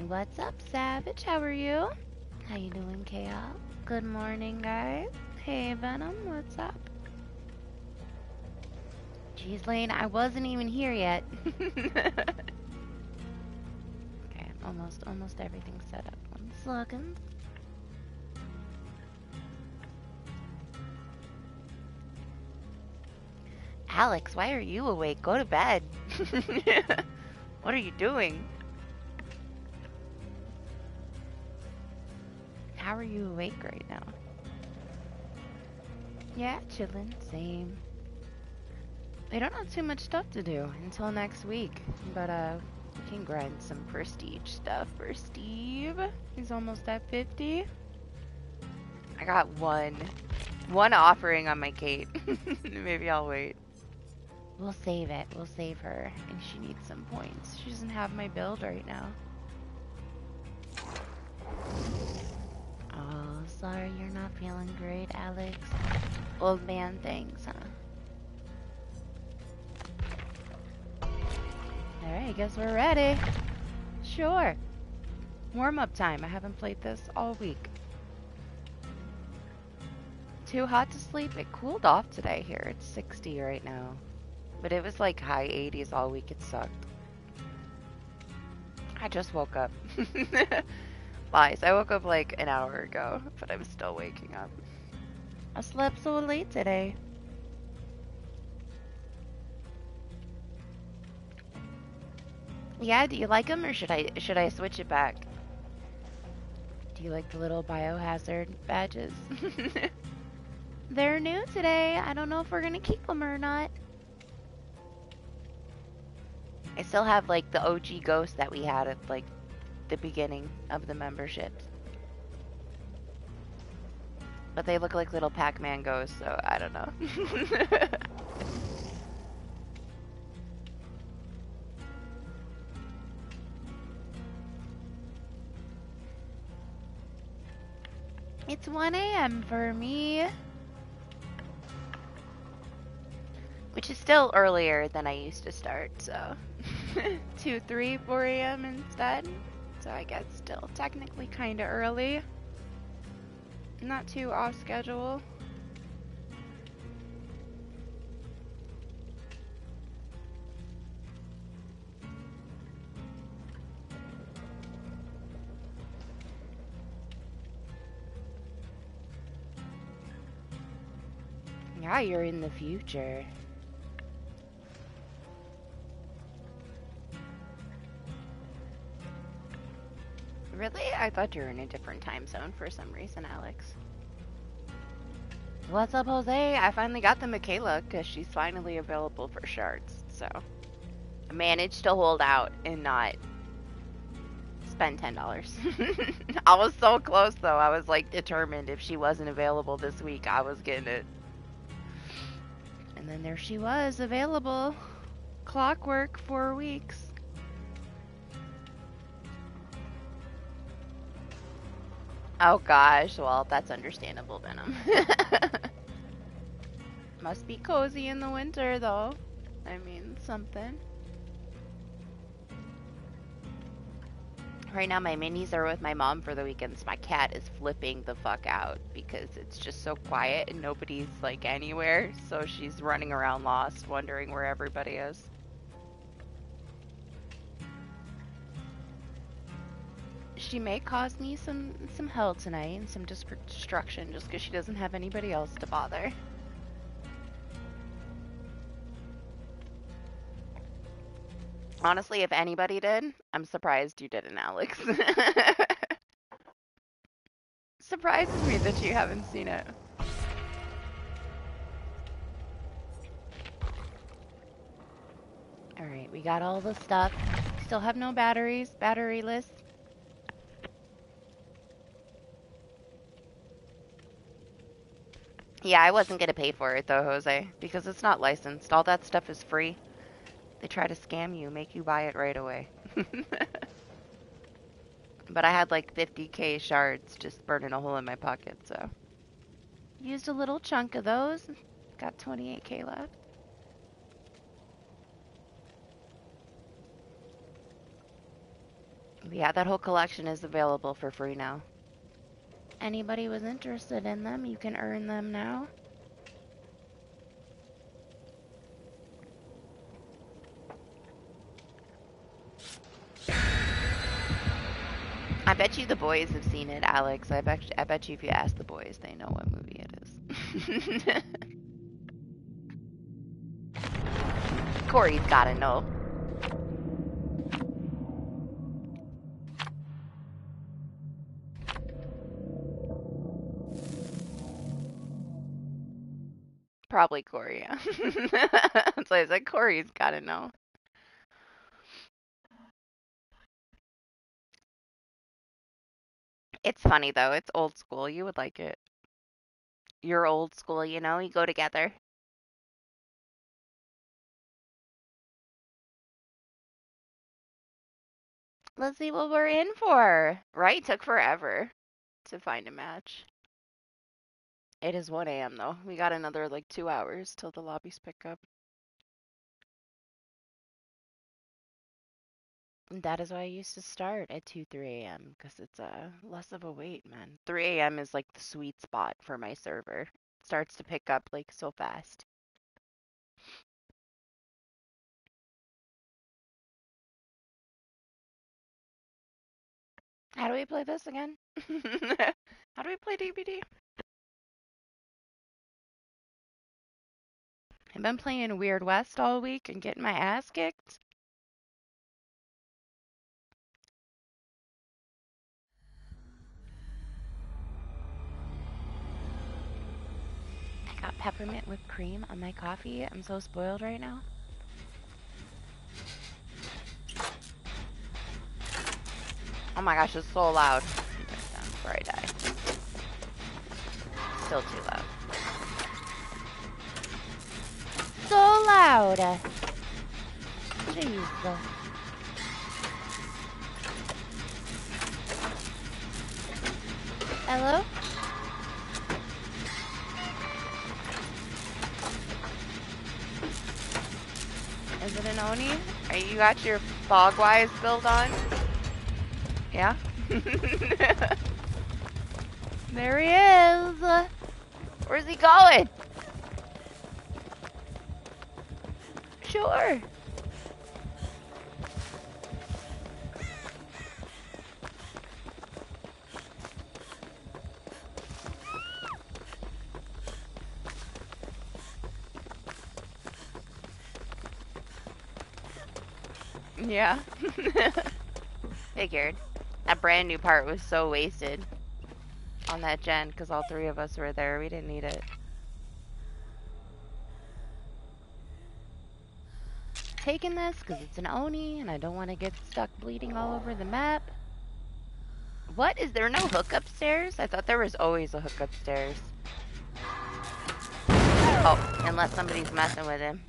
What's up, Savage? How are you? How you doing, Chaos? Good morning, guys. Hey, Venom. What's up? Jeez, Lane, I wasn't even here yet. Okay, almost everything's set up. 1 second. Alex, why are you awake? Go to bed. What are you doing? How are you awake right now? Yeah, chillin', same. I don't have too much stuff to do until next week, but we can grind some prestige stuff for Steve. He's almost at 50. I got one offering on my Kate. Maybe I'll wait. We'll save it. We'll save her. And she needs some points. She doesn't have my build right now. Oh, sorry you're not feeling great, Alex. Old man things, huh? Alright, guess we're ready. Sure. Warm-up time. I haven't played this all week. Too hot to sleep? It cooled off today here. It's 60 right now. But it was like high 80s all week. It sucked. I just woke up. Lies. I woke up like an hour ago, but I'm still waking up. I slept so late today. Yeah, do you like them or should I switch it back? Do you like the little biohazard badges? They're new today. I don't know if we're gonna keep them or not. I still have like the OG ghost that we had at like the beginning of the membership. But they look like little Pac-Man ghosts, so I don't know. It's 1 a.m. for me. Which is still earlier than I used to start, so 2, 3, 4 a.m. instead. So I guess still technically kinda early. Not too off schedule. Yeah, you're in the future. Really? I thought you were in a different time zone for some reason, Alex. What's up, Jose? I finally got the Michaela because she's finally available for shards. So I managed to hold out and not spend $10. I was so close though. I was like determined if she wasn't available this week, I was getting it. And then there she was, available. Clockwork, 4 weeks. Oh gosh, well, that's understandable, Venom. Must be cozy in the winter, though. I mean, something. Right now, my minis are with my mom for the weekends. My cat is flipping the fuck out because it's just so quiet and nobody's, like, anywhere. So she's running around lost, wondering where everybody is. She may cause me some hell tonight and some destruction just because she doesn't have anybody else to bother. Honestly, if anybody did, I'm surprised you didn't, Alex. Surprises me that you haven't seen it. Alright, we got all the stuff. Still have no batteries. Battery list. Yeah, I wasn't gonna pay for it though, Jose, because it's not licensed. All that stuff is free. They try to scam you, make you buy it right away. But I had like 50k shards just burning a hole in my pocket, so. Used a little chunk of those. Got 28k left. Yeah, that whole collection is available for free now. Anybody was interested in them, you can earn them now. I bet you the boys have seen it, Alex. I bet you if you ask the boys, they know what movie it is. Corey's gotta know. Probably Corey, yeah. That's why I said Corey's gotta know. It's funny though. It's old school. You would like it. You're old school, you know? You go together. Let's see what we're in for. Right? Took forever to find a match. It is 1 a.m. though. We got another like 2 hours till the lobbies pick up. And that is why I used to start at 2, 3 a.m. because it's less of a wait, man. 3 a.m. is like the sweet spot for my server. It starts to pick up like so fast. How do we play this again? How do we play DBD? I've been playing Weird West all week and getting my ass kicked. I got peppermint whipped cream on my coffee. I'm so spoiled right now. Oh my gosh, it's so loud. Turn it down before I die. Still too loud. So loud. Jeez. Hello? Is it an Oni? Are you got your Fogwise build on? Yeah? There he is! Where's he going? Sure. Yeah. Figured. That brand new part was so wasted on that gen because all three of us were there. We didn't need it. Taking this because it's an Oni and I don't want to get stuck bleeding all over the map. What? Is there no hook upstairs? I thought there was always a hook upstairs. Oh, unless somebody's messing with him.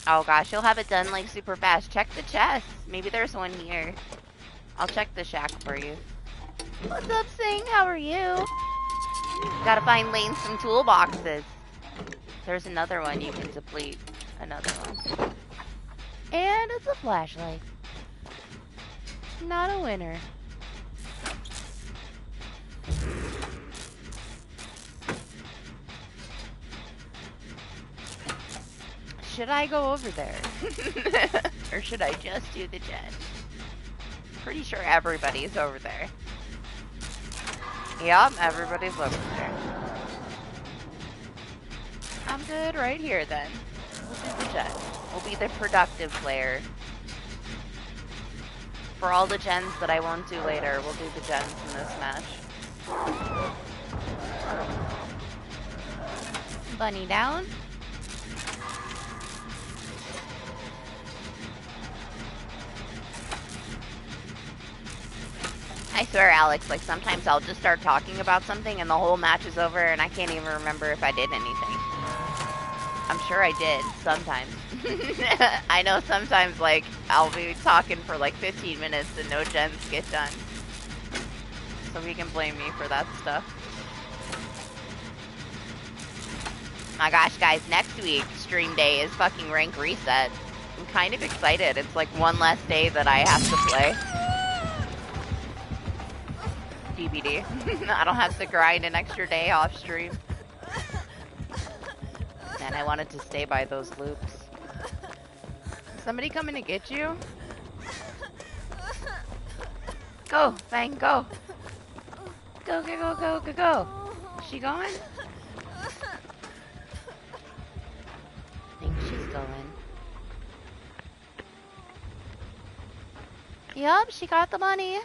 Oh gosh, he'll have it done like super fast. Check the chest. Maybe there's one here. I'll check the shack for you. What's up, Sing? How are you? Gotta find Lane some toolboxes. There's another one you can deplete. Another one. And it's a flashlight. Not a winner. Should I go over there? Or should I just do the gen? Pretty sure everybody's over there. Yup, everybody's over there. I'm good right here then. We'll do the gen. We'll be the productive player. For all the gens that I won't do later, we'll do the gens in this match. Bunny down. I swear, Alex, like sometimes I'll just start talking about something and the whole match is over and I can't even remember if I did anything. I'm sure I did, sometimes. I know sometimes, like, I'll be talking for like 15 minutes and no gens get done. So he can blame me for that stuff. My gosh, guys, next week, stream day is fucking rank reset. I'm kind of excited. It's like one less day that I have to play DBD. I don't have to grind an extra day off stream. And I wanted to stay by those loops. Is somebody coming to get you? Go, Fang, go. Go, go, go, go, go, go. Is she going? I think she's going. Yup, she got the money.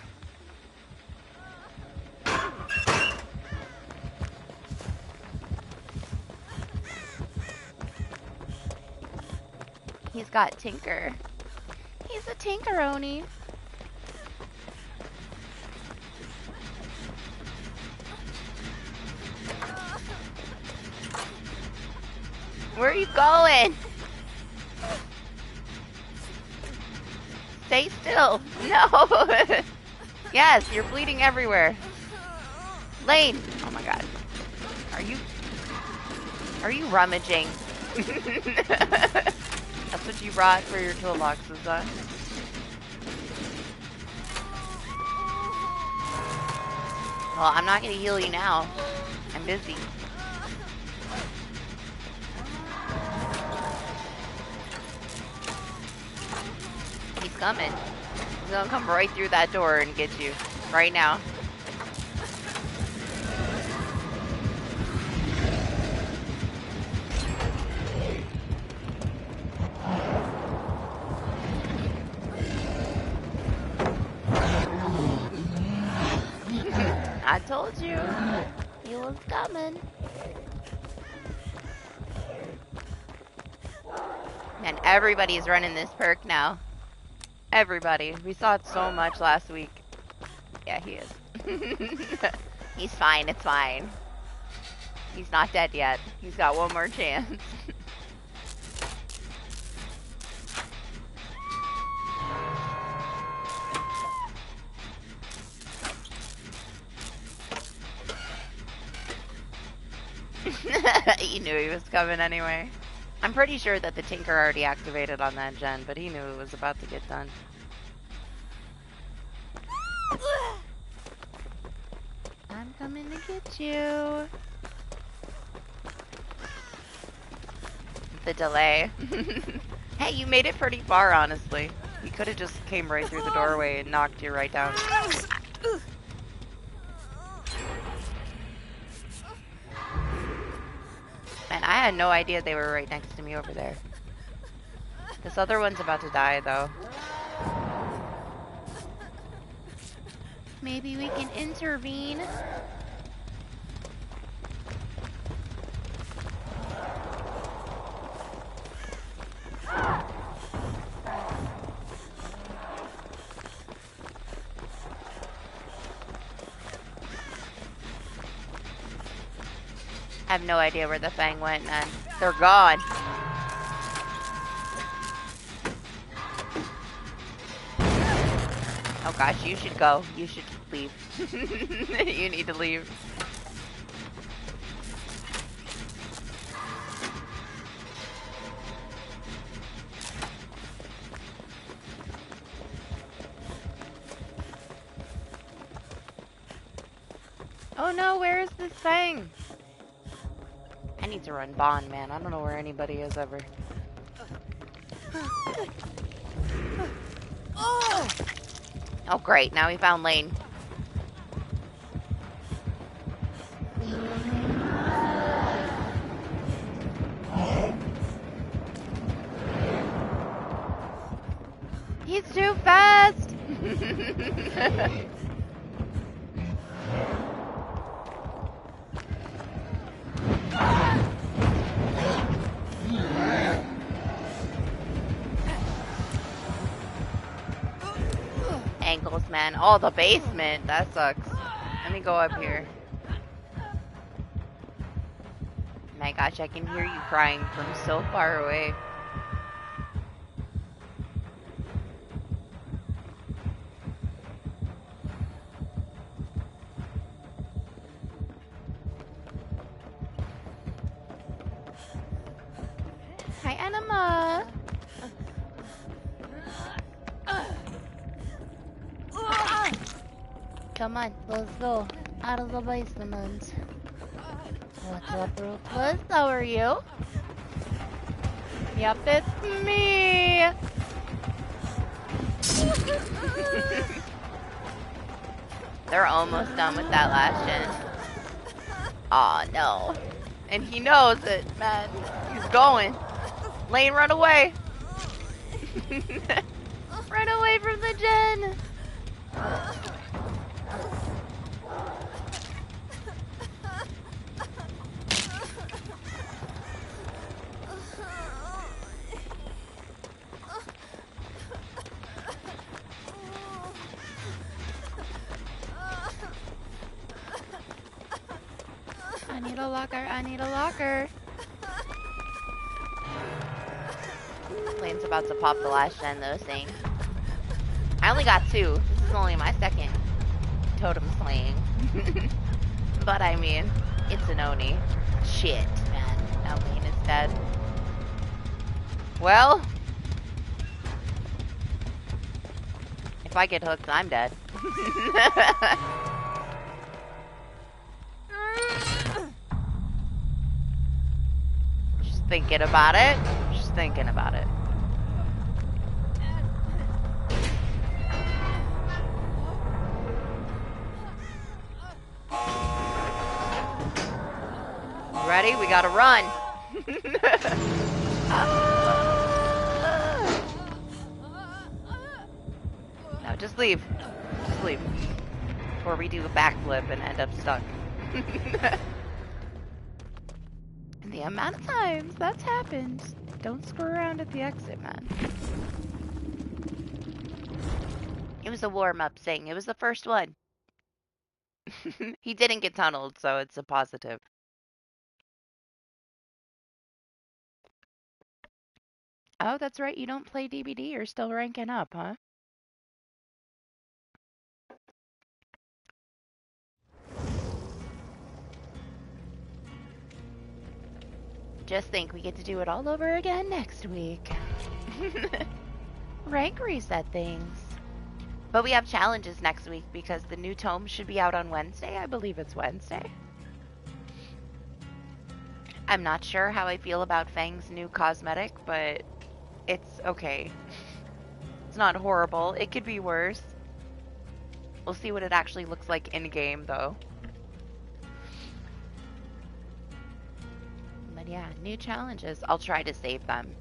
He's got Tinker. He's a Tinkeroni. Where are you going? Stay still. No. Yes, you're bleeding everywhere. Lane. Oh my god. Are you rummaging? That's what you brought for your toolboxes, huh? Well, I'm not gonna heal you now. I'm busy. He's coming. He's gonna come right through that door and get you. Right now. I told you. He was coming. And everybody's running this perk now. Everybody. We saw it so much last week. Yeah, he is. He's fine. It's fine. He's not dead yet. He's got one more chance. He knew he was coming anyway. I'm pretty sure that the Tinker already activated on that gen, but he knew it was about to get done. I'm coming to get you. The delay. Hey, you made it pretty far, honestly. You could have just came right through the doorway and knocked you right down. Man, I had no idea they were right next to me over there. This other one's about to die, though. Maybe we can intervene. I have no idea where the Fang went, man. They're gone. Oh gosh, you should go. You should leave. You need to leave. Oh no, where is this Fang? I need to run Bond, man. I don't know where anybody is ever. Oh great, now we found Lane. He's too fast! Ankles, man. Oh, the basement. That sucks. Let me go up here. My gosh, I can hear you crying from so far away. Hi, Anima. Come on, let's go. Out of the basement. What's up, Ruthless? How are you? Yep, it's me! They're almost done with that last gen. Aw, no. And he knows it, man. He's going. Lane, run away! Run away from the gen! I need a locker, I need a locker. Lane's about to pop the last gen though, saying. I only got 2. This is only my second totem slaying. But I mean, it's an Oni. Shit, man. Now Lane is dead. Well, if I get hooked, I'm dead. Just thinking about it. Just thinking about it. Ready? We gotta run. No, just leave. Just leave. Before we do a backflip and end up stuck. And the amount of times that's happened. Don't screw around at the exit, man. It was a warm-up thing. It was the first one. He didn't get tunneled, so it's a positive. Oh, that's right. You don't play DBD. You're still ranking up, huh? Just think we get to do it all over again next week. Rank reset things. But we have challenges next week because the new tome should be out on Wednesday. I believe it's Wednesday. I'm not sure how I feel about Fang's new cosmetic, but it's okay. It's not horrible. It could be worse. We'll see what it actually looks like in game, though. But yeah, new challenges. I'll try to save them.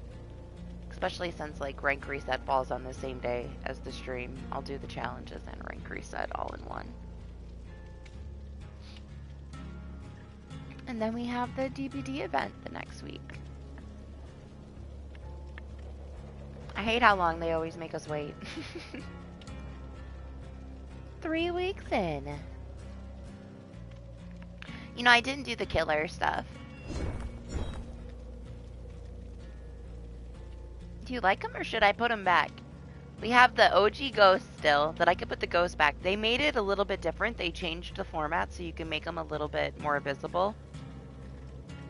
Especially since like rank reset falls on the same day as the stream. I'll do the challenges and rank reset all in one. And then we have the DBD event the next week. I hate how long they always make us wait. 3 weeks in. You know, I didn't do the killer stuff. Do you like them or should I put them back? We have the OG ghost still that I could put the ghost back. They made it a little bit different. They changed the format so you can make them a little bit more visible.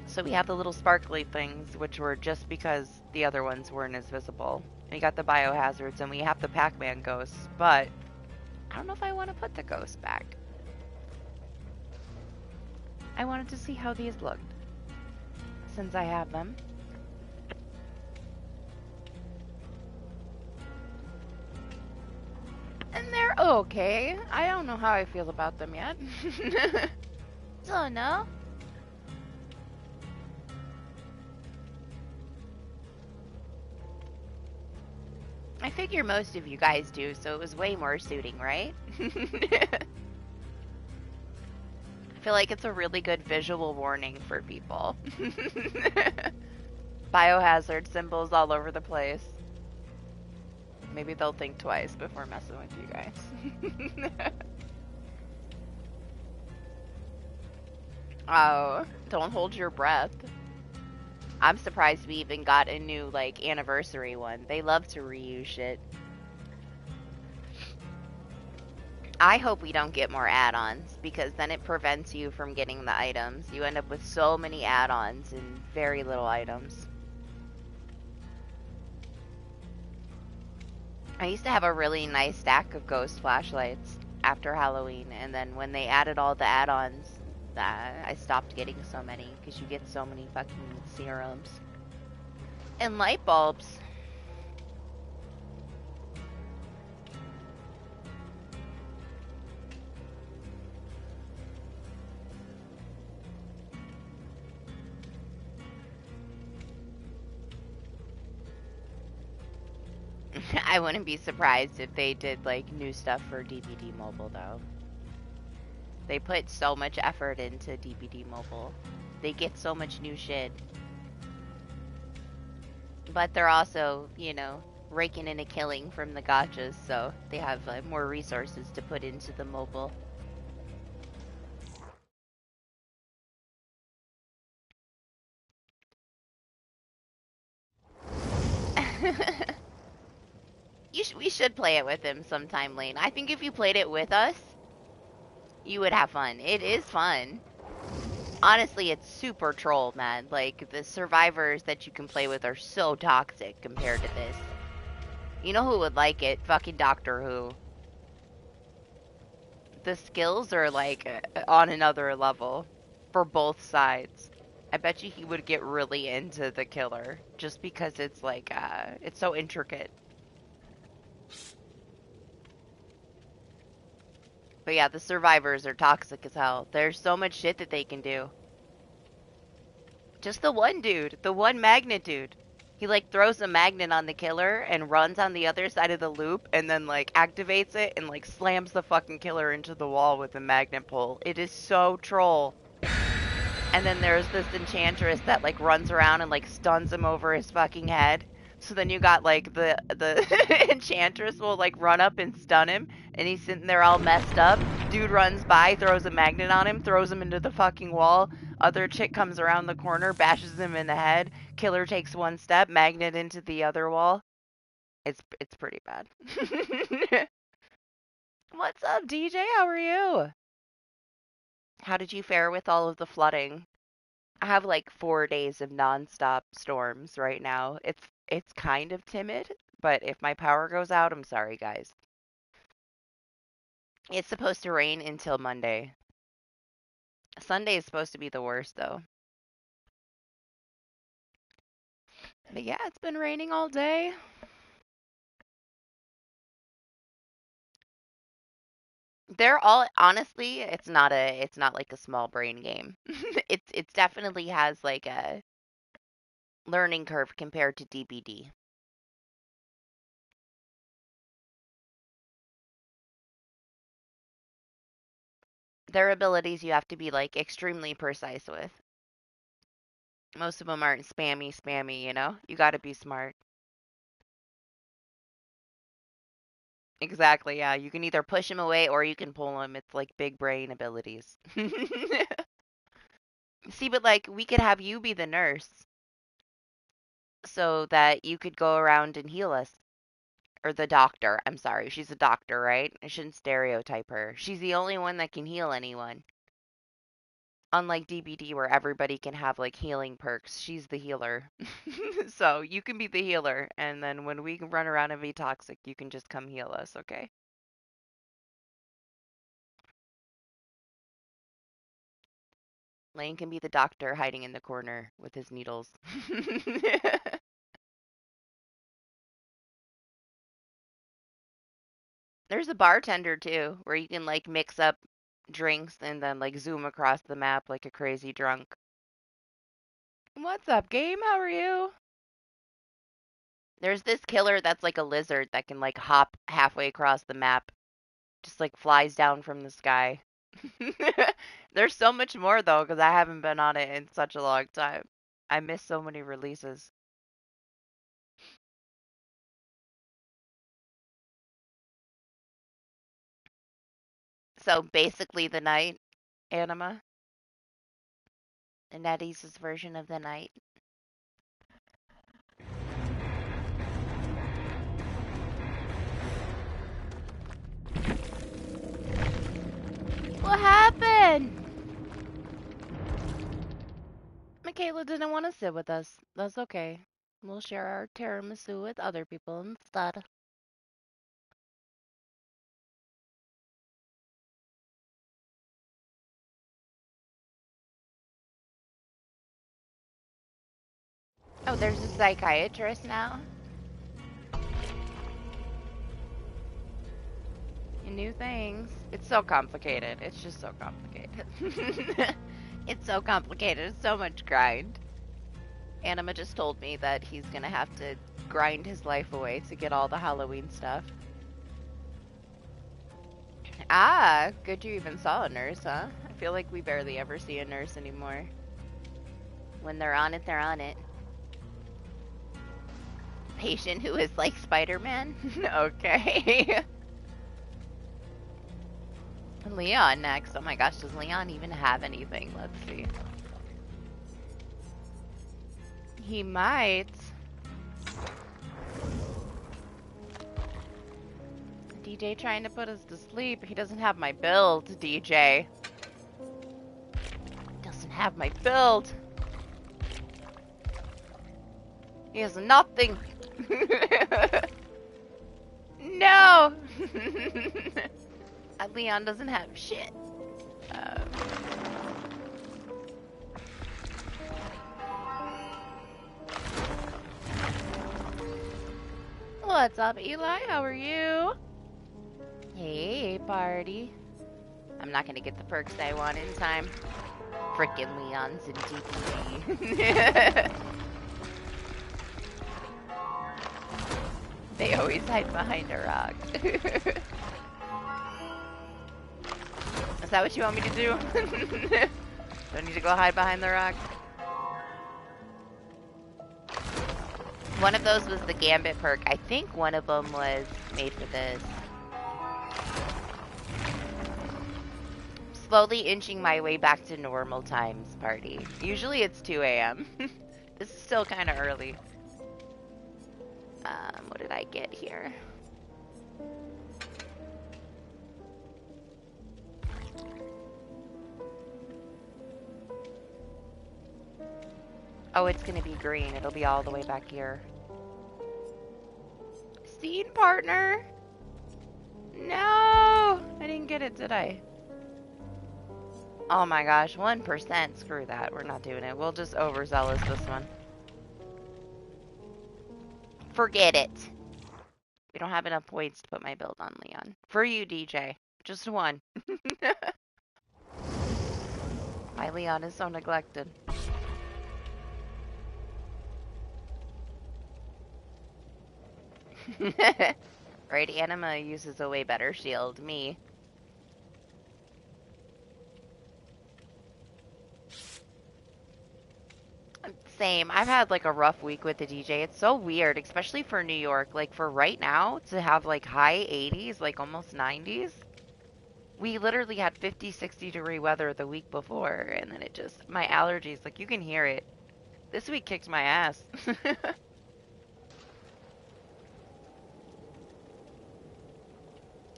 So we have the little sparkly things, which were just because the other ones weren't as visible. We got the biohazards and we have the Pac-Man ghosts, but I don't know if I want to put the ghosts back. I wanted to see how these looked since I have them. And they're okay. I don't know how I feel about them yet. Don't know. I figure most of you guys do, so it was way more suiting, right? I feel like it's a really good visual warning for people. Biohazard symbols all over the place. Maybe they'll think twice before messing with you guys. Oh, don't hold your breath. I'm surprised we even got a new, like, anniversary one. They love to reuse shit. I hope we don't get more add-ons, because then it prevents you from getting the items. You end up with so many add-ons and very little items. I used to have a really nice stack of ghost flashlights. after Halloween, and then when they added all the add-ons, I stopped getting so many because you get so many fucking serums and light bulbs. I wouldn't be surprised if they did like new stuff for DBD Mobile though. They put so much effort into DBD Mobile. They get so much new shit. But they're also, you know, raking in a killing from the gotchas, so they have more resources to put into the mobile. We should play it with him sometime, Lane. I think if you played it with us, you would have fun. It is fun. Honestly, it's super troll, man. Like, the survivors that you can play with are so toxic compared to this. You know who would like it? Fucking Doctor Who. The skills are, like, on another level for both sides. I bet you he would get really into the killer just because it's, like, it's so intricate. But yeah, the survivors are toxic as hell. There's so much shit that they can do. Just the one dude, the one magnet dude. He like throws a magnet on the killer and runs on the other side of the loop and then like activates it and like slams the fucking killer into the wall with a magnet pole. It is so troll. And then there's this enchantress that like runs around and like stuns him over his fucking head. So then you got like the enchantress will like run up and stun him and he's sitting there all messed up. Dude runs by, throws a magnet on him, throws him into the fucking wall. Other chick comes around the corner, bashes him in the head. Killer takes one step, magnet into the other wall. It's pretty bad. What's up, DJ? How are you? How did you fare with all of the flooding? I have like 4 days of nonstop storms right now. It's kind of timid, but if my power goes out, I'm sorry, guys. It's supposed to rain until Monday. Sunday is supposed to be the worst, though. But yeah, it's been raining all day. They're all honestly, it's not like a small brain game. It's definitely has like a learning curve compared to DBD. Their abilities you have to be like extremely precise with. Most of them aren't spammy, you know? You got to be smart. Exactly, yeah. You can either push him away or you can pull him. It's like big brain abilities. See, but like we could have you be the nurse so that you could go around and heal us. Or the doctor. I'm sorry. She's a doctor, right? I shouldn't stereotype her. She's the only one that can heal anyone. Unlike DBD where everybody can have like healing perks, she's the healer. So you can be the healer, and then when we run around and be toxic, you can just come heal us, okay? Lane can be the doctor hiding in the corner with his needles. There's a bartender too, where you can like mix up drinks and then like zoom across the map like a crazy drunk. What's up, game? How are you? There's this killer that's like a lizard that can like hop halfway across the map, just like flies down from the sky. There's so much more though, because I haven't been on it in such a long time. I missed so many releases. So basically, the night anima, and NetEase's version of the night. What happened? Michaela didn't want to sit with us. That's okay. We'll share our tiramisu with other people instead. Oh, there's a psychiatrist now. New things. It's so complicated. It's just so complicated. It's so complicated. It's so much grind. Anima just told me that he's gonna have to grind his life away to get all the Halloween stuff. Ah, good you even saw a nurse, huh? I feel like we barely ever see a nurse anymore. When they're on it, they're on it. Patient who is like Spider-Man? Okay. Leon next. Oh my gosh, does Leon even have anything? Let's see. He might. DJ trying to put us to sleep. He doesn't have my build, DJ. Doesn't have my build. He has nothing. No. Leon doesn't have shit. What's up, Eli? How are you? Hey, party. I'm not gonna get the perks I want in time. Frickin' Leon's in DBD. They always hide behind a rock. Is that what you want me to do? Do I need to go hide behind the rock? One of those was the Gambit perk. I think one of them was made for this. Slowly inching my way back to normal times, party. Usually it's 2 a.m. This is still kind of early. What did I get here? Oh, it's gonna be green. It'll be all the way back here. Scene partner? No! I didn't get it, did I? Oh my gosh, 1%. Screw that. We're not doing it. We'll just overzealous this one. Forget it. We don't have enough points to put my build on Leon. For you, DJ. Just one. My Leon is so neglected. Right, Anima uses a way better shield. Me. Same. I've had like a rough week with the DJ. It's so weird, especially for New York. Like for right now, to have like high 80s, like almost 90s. We literally had 50, 60 degree weather the week before, and then it just, my allergies, like you can hear it. This week kicked my ass.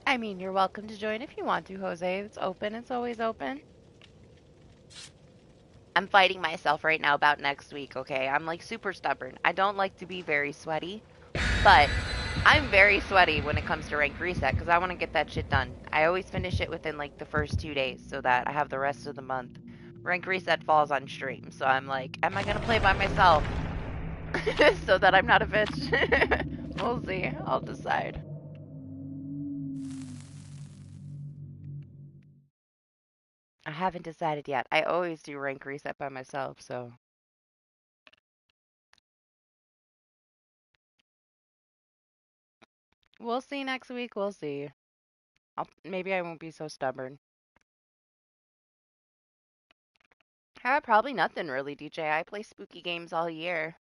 I mean, you're welcome to join if you want to, Jose. It's open. It's always open. I'm fighting myself right now about next week, okay? I'm like super stubborn. I don't like to be very sweaty, but I'm very sweaty when it comes to rank reset because I want to get that shit done. I always finish it within like the first 2 days so that I have the rest of the month. Rank reset falls on stream, so I'm like, am I going to play by myself so that I'm not a bitch? We'll see. I'll decide. I haven't decided yet. I always do rank reset by myself, so. We'll see next week. We'll see. Maybe I won't be so stubborn. Probably nothing really, DJ. I play spooky games all year.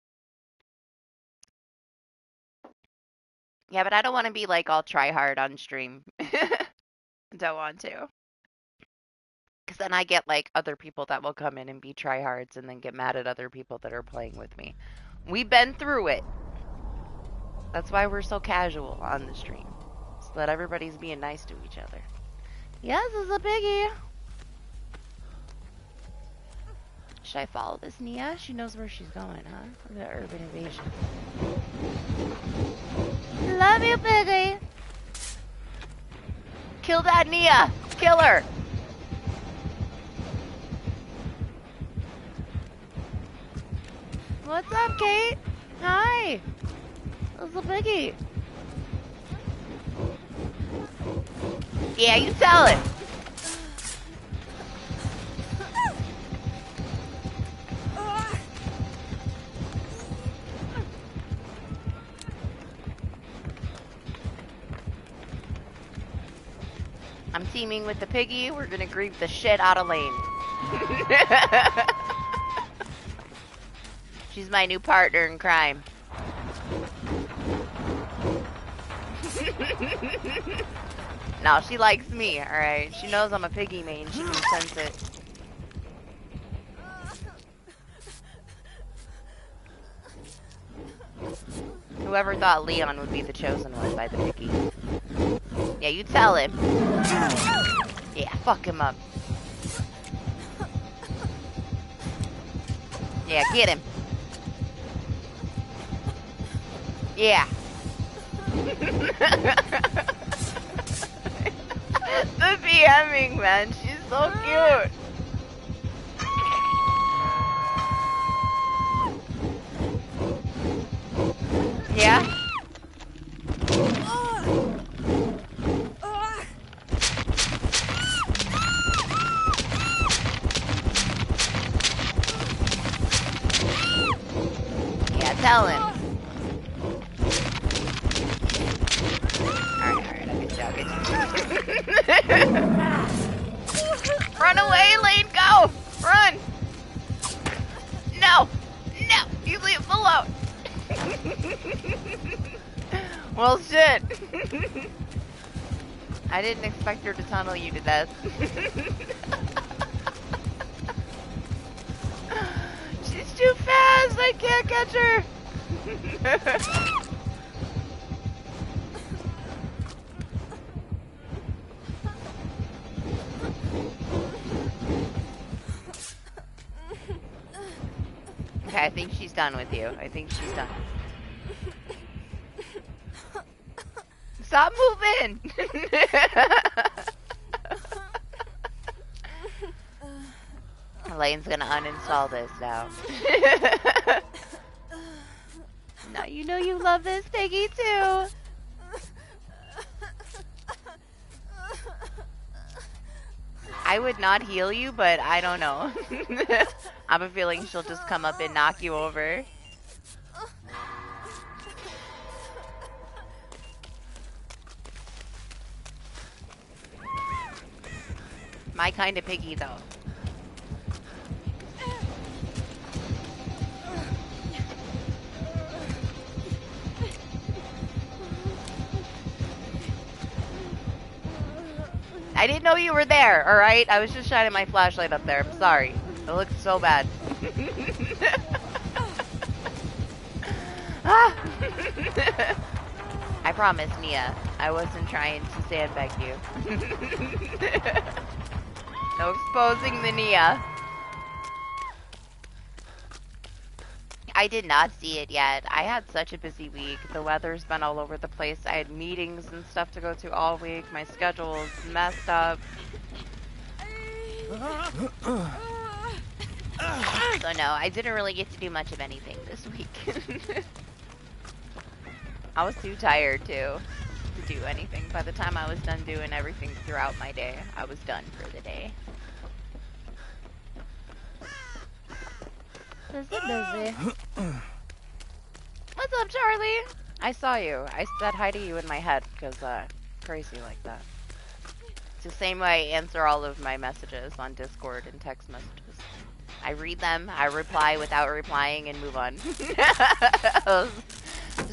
Yeah, but I don't want to be like all try hard on stream. Don't want to. Because then I get like other people that will come in and be tryhards and then get mad at other people that are playing with me. We've been through it. That's why we're so casual on the stream. So that everybody's being nice to each other. Yes, it's a piggy. Should I follow this Nia? She knows where she's going, huh? The urban invasion. Love you, piggy. Kill that Nia. Kill her. What's up, Kate? Hi. Little piggy. Yeah, you tell it. I'm teaming with the piggy. We're gonna grieve the shit out of Lane. She's my new partner in crime. No, she likes me, alright? She knows I'm a piggy main. She can sense it. Whoever thought Leon would be the chosen one by the piggy. Yeah, you tell him. Yeah, fuck him up. Yeah, get him. Yeah. The DMing, man. She's so cute. Yeah? Yeah, tell him. Alright, I'm joking. Run away, Lane, go! Run! No! No! You leave him alone! Well, shit. I didn't expect her to tunnel you to death. She's too fast! I can't catch her! Okay, I think she's done with you. I think she's done. Stop moving! Lane's gonna uninstall this now. Now you know you love this piggy too. I would not heal you, but I don't know. I have a feeling she'll just come up and knock you over. My kind of piggy, though. I didn't know you were there, alright? I was just shining my flashlight up there. I'm sorry. It looks so bad. Ah! I promise, Nia. I wasn't trying to sandbag you. No exposing the Nia. I did not see it yet. I had such a busy week. The weather's been all over the place. I had meetings and stuff to go to all week. My schedule's messed up. So no, I didn't really get to do much of anything this week. I was too tired to do anything. By the time I was done doing everything throughout my day, I was done for the day. Busy. What's up, Charlie? I saw you. I said hi to you in my head because crazy like that. It's the same way I answer all of my messages on Discord and text messages. I read them, I reply without replying, and move on. It's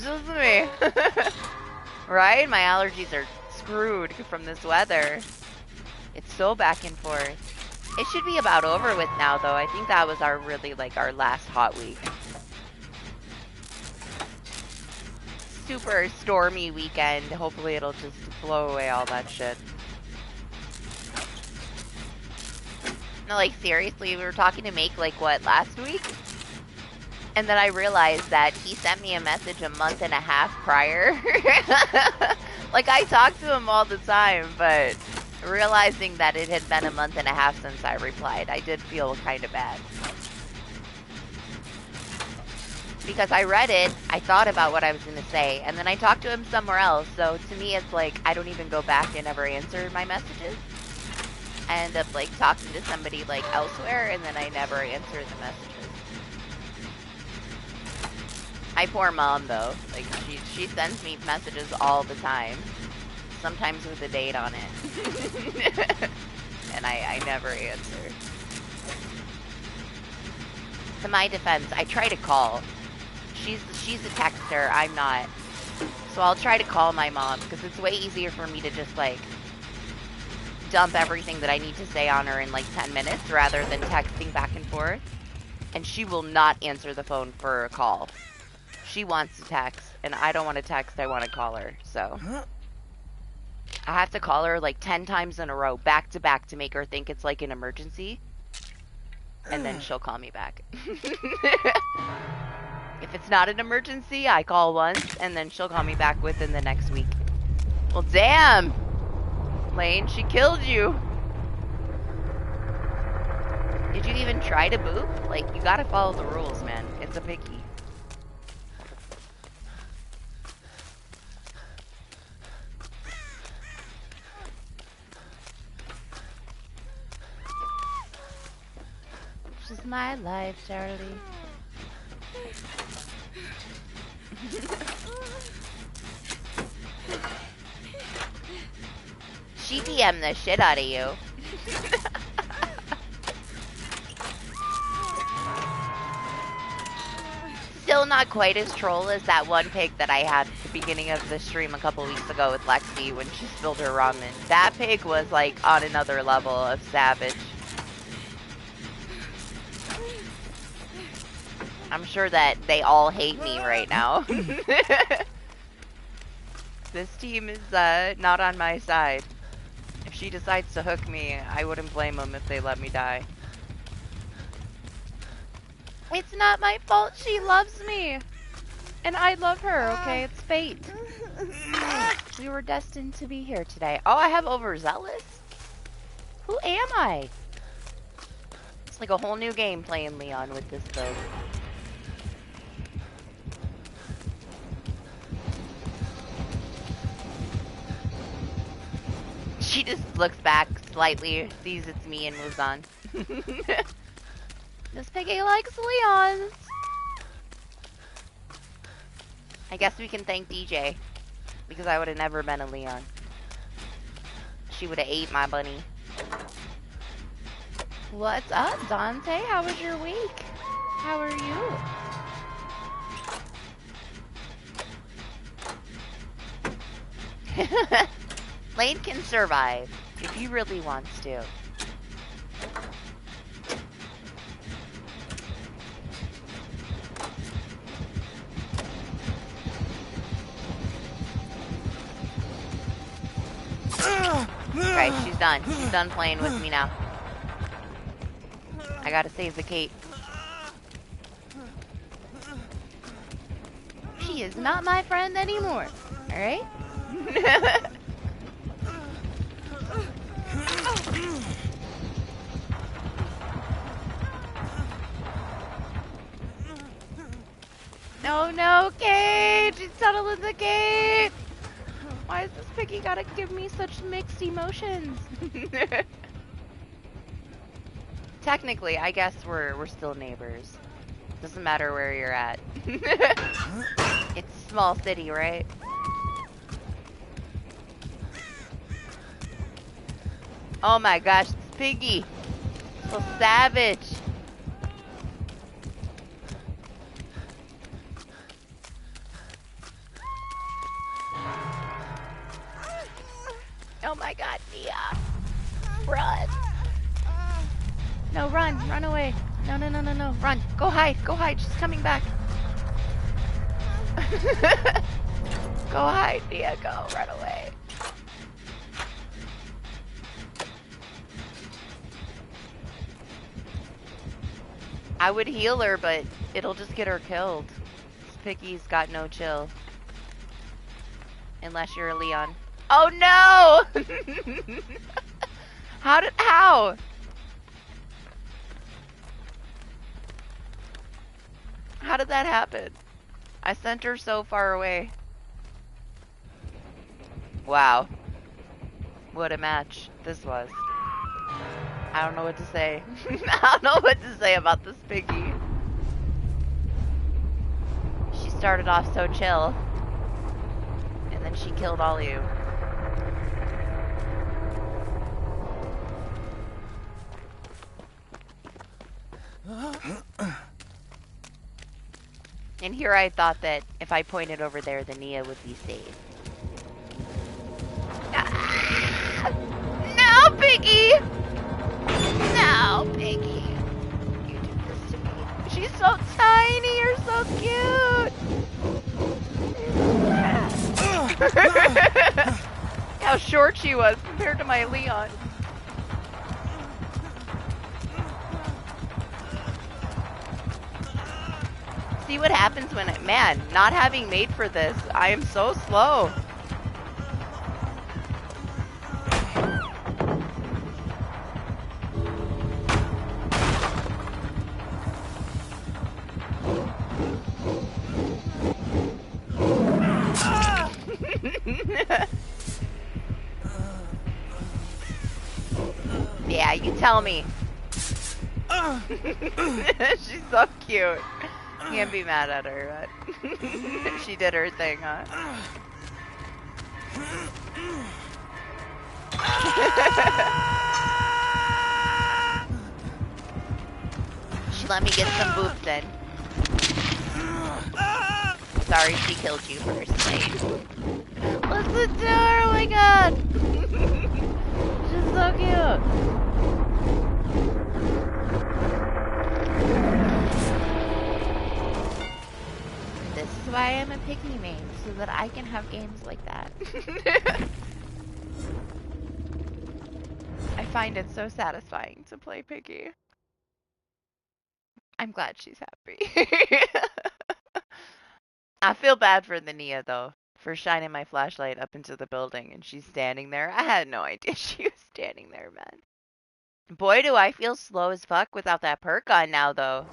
just me. Right? My allergies are screwed from this weather. It's so back and forth. It should be about over with now, though. I think that was our our last hot week. Super stormy weekend. Hopefully it'll just blow away all that shit. No, like, seriously, we were talking to Make, last week? And then I realized that he sent me a message a month and a half prior. I talk to him all the time, but realizing that it had been a month and a half since I replied, I did feel kind of bad. Because I read it, I thought about what I was going to say, and then I talked to him somewhere else. So to me, it's like I don't even go back and ever answer my messages. I end up like talking to somebody like elsewhere, and then I never answer the messages. My poor mom, though, like she sends me messages all the time, sometimes with a date on it, and I never answer. To my defense, I try to call. She's a texter, I'm not. So I'll try to call my mom, because it's way easier for me to just, like, dump everything that I need to say on her in, like, 10 minutes, rather than texting back and forth. And she will not answer the phone for a call. She wants to text, and I don't want to text, I want to call her, so. I have to call her, like, 10 times in a row, back to back, to make her think it's, like, an emergency. And then she'll call me back. If it's not an emergency, I call once, and then she'll call me back within the next week. Well, damn! Lane, she killed you! Did you even try to boop? Like, you gotta follow the rules, man. It's a picky. This is my life, Charlie. She DM'd the shit out of you. Still not quite as troll as that one pig that I had at the beginning of the stream a couple weeks ago with Lexi when she spilled her ramen. That pig was like on another level of savage. I'm sure that they all hate me right now. This team is not on my side. If she decides to hook me, I wouldn't blame them if they let me die. It's not my fault she loves me. And I love her, okay? It's fate. We were destined to be here today. Oh, I have overzealous? Who am I? It's like a whole new game playing Leon with this build. She just looks back slightly, sees it's me, and moves on. This piggy likes Leons. I guess we can thank DJ, because I would have never been a Leon. She would have ate my bunny. What's up, Dante? How was your week? How are you? Lane can survive, if he really wants to. Right, she's done. She's done playing with me now. I gotta save the Kate. She is not my friend anymore. Alright? No, no, Kate! She's tunneling the Kate! Why is this piggy gotta give me such mixed emotions? Technically, I guess we're still neighbors. Doesn't matter where you're at. It's a small city, right? Oh my gosh, this piggy! So savage! Oh my god, Mia! Run! No, run away. No, run. Go hide, she's coming back. Go hide, Mia, go, run away. I would heal her, but it'll just get her killed. This piggy's got no chill. Unless you're a Leon. Oh no! How How did that happen? I sent her so far away. Wow. What a match this was. I don't know what to say. I don't know what to say about this piggy. She started off so chill. And then she killed all you. And here I thought that if I pointed over there, the Nia would be safe. Ah! No, Piggy! No, Piggy! You do this to me. She's so tiny, you're so cute! How short she was compared to my Leon. See what happens when man, not having made for this, I am so slow. Yeah, you tell me. She's so cute. Can't be mad at her, but she did her thing, huh? She let me get some boobs in. Sorry she killed you first, mate. Listen to her, oh my god! She's so cute. This is why I'm a pygmy main, so that I can have games like that. I find it so satisfying to play Piggy. I'm glad she's happy. I feel bad for the Nia, though, for shining my flashlight up into the building and she's standing there. I had no idea she was standing there, man. Boy, do I feel slow as fuck without that perk on now, though.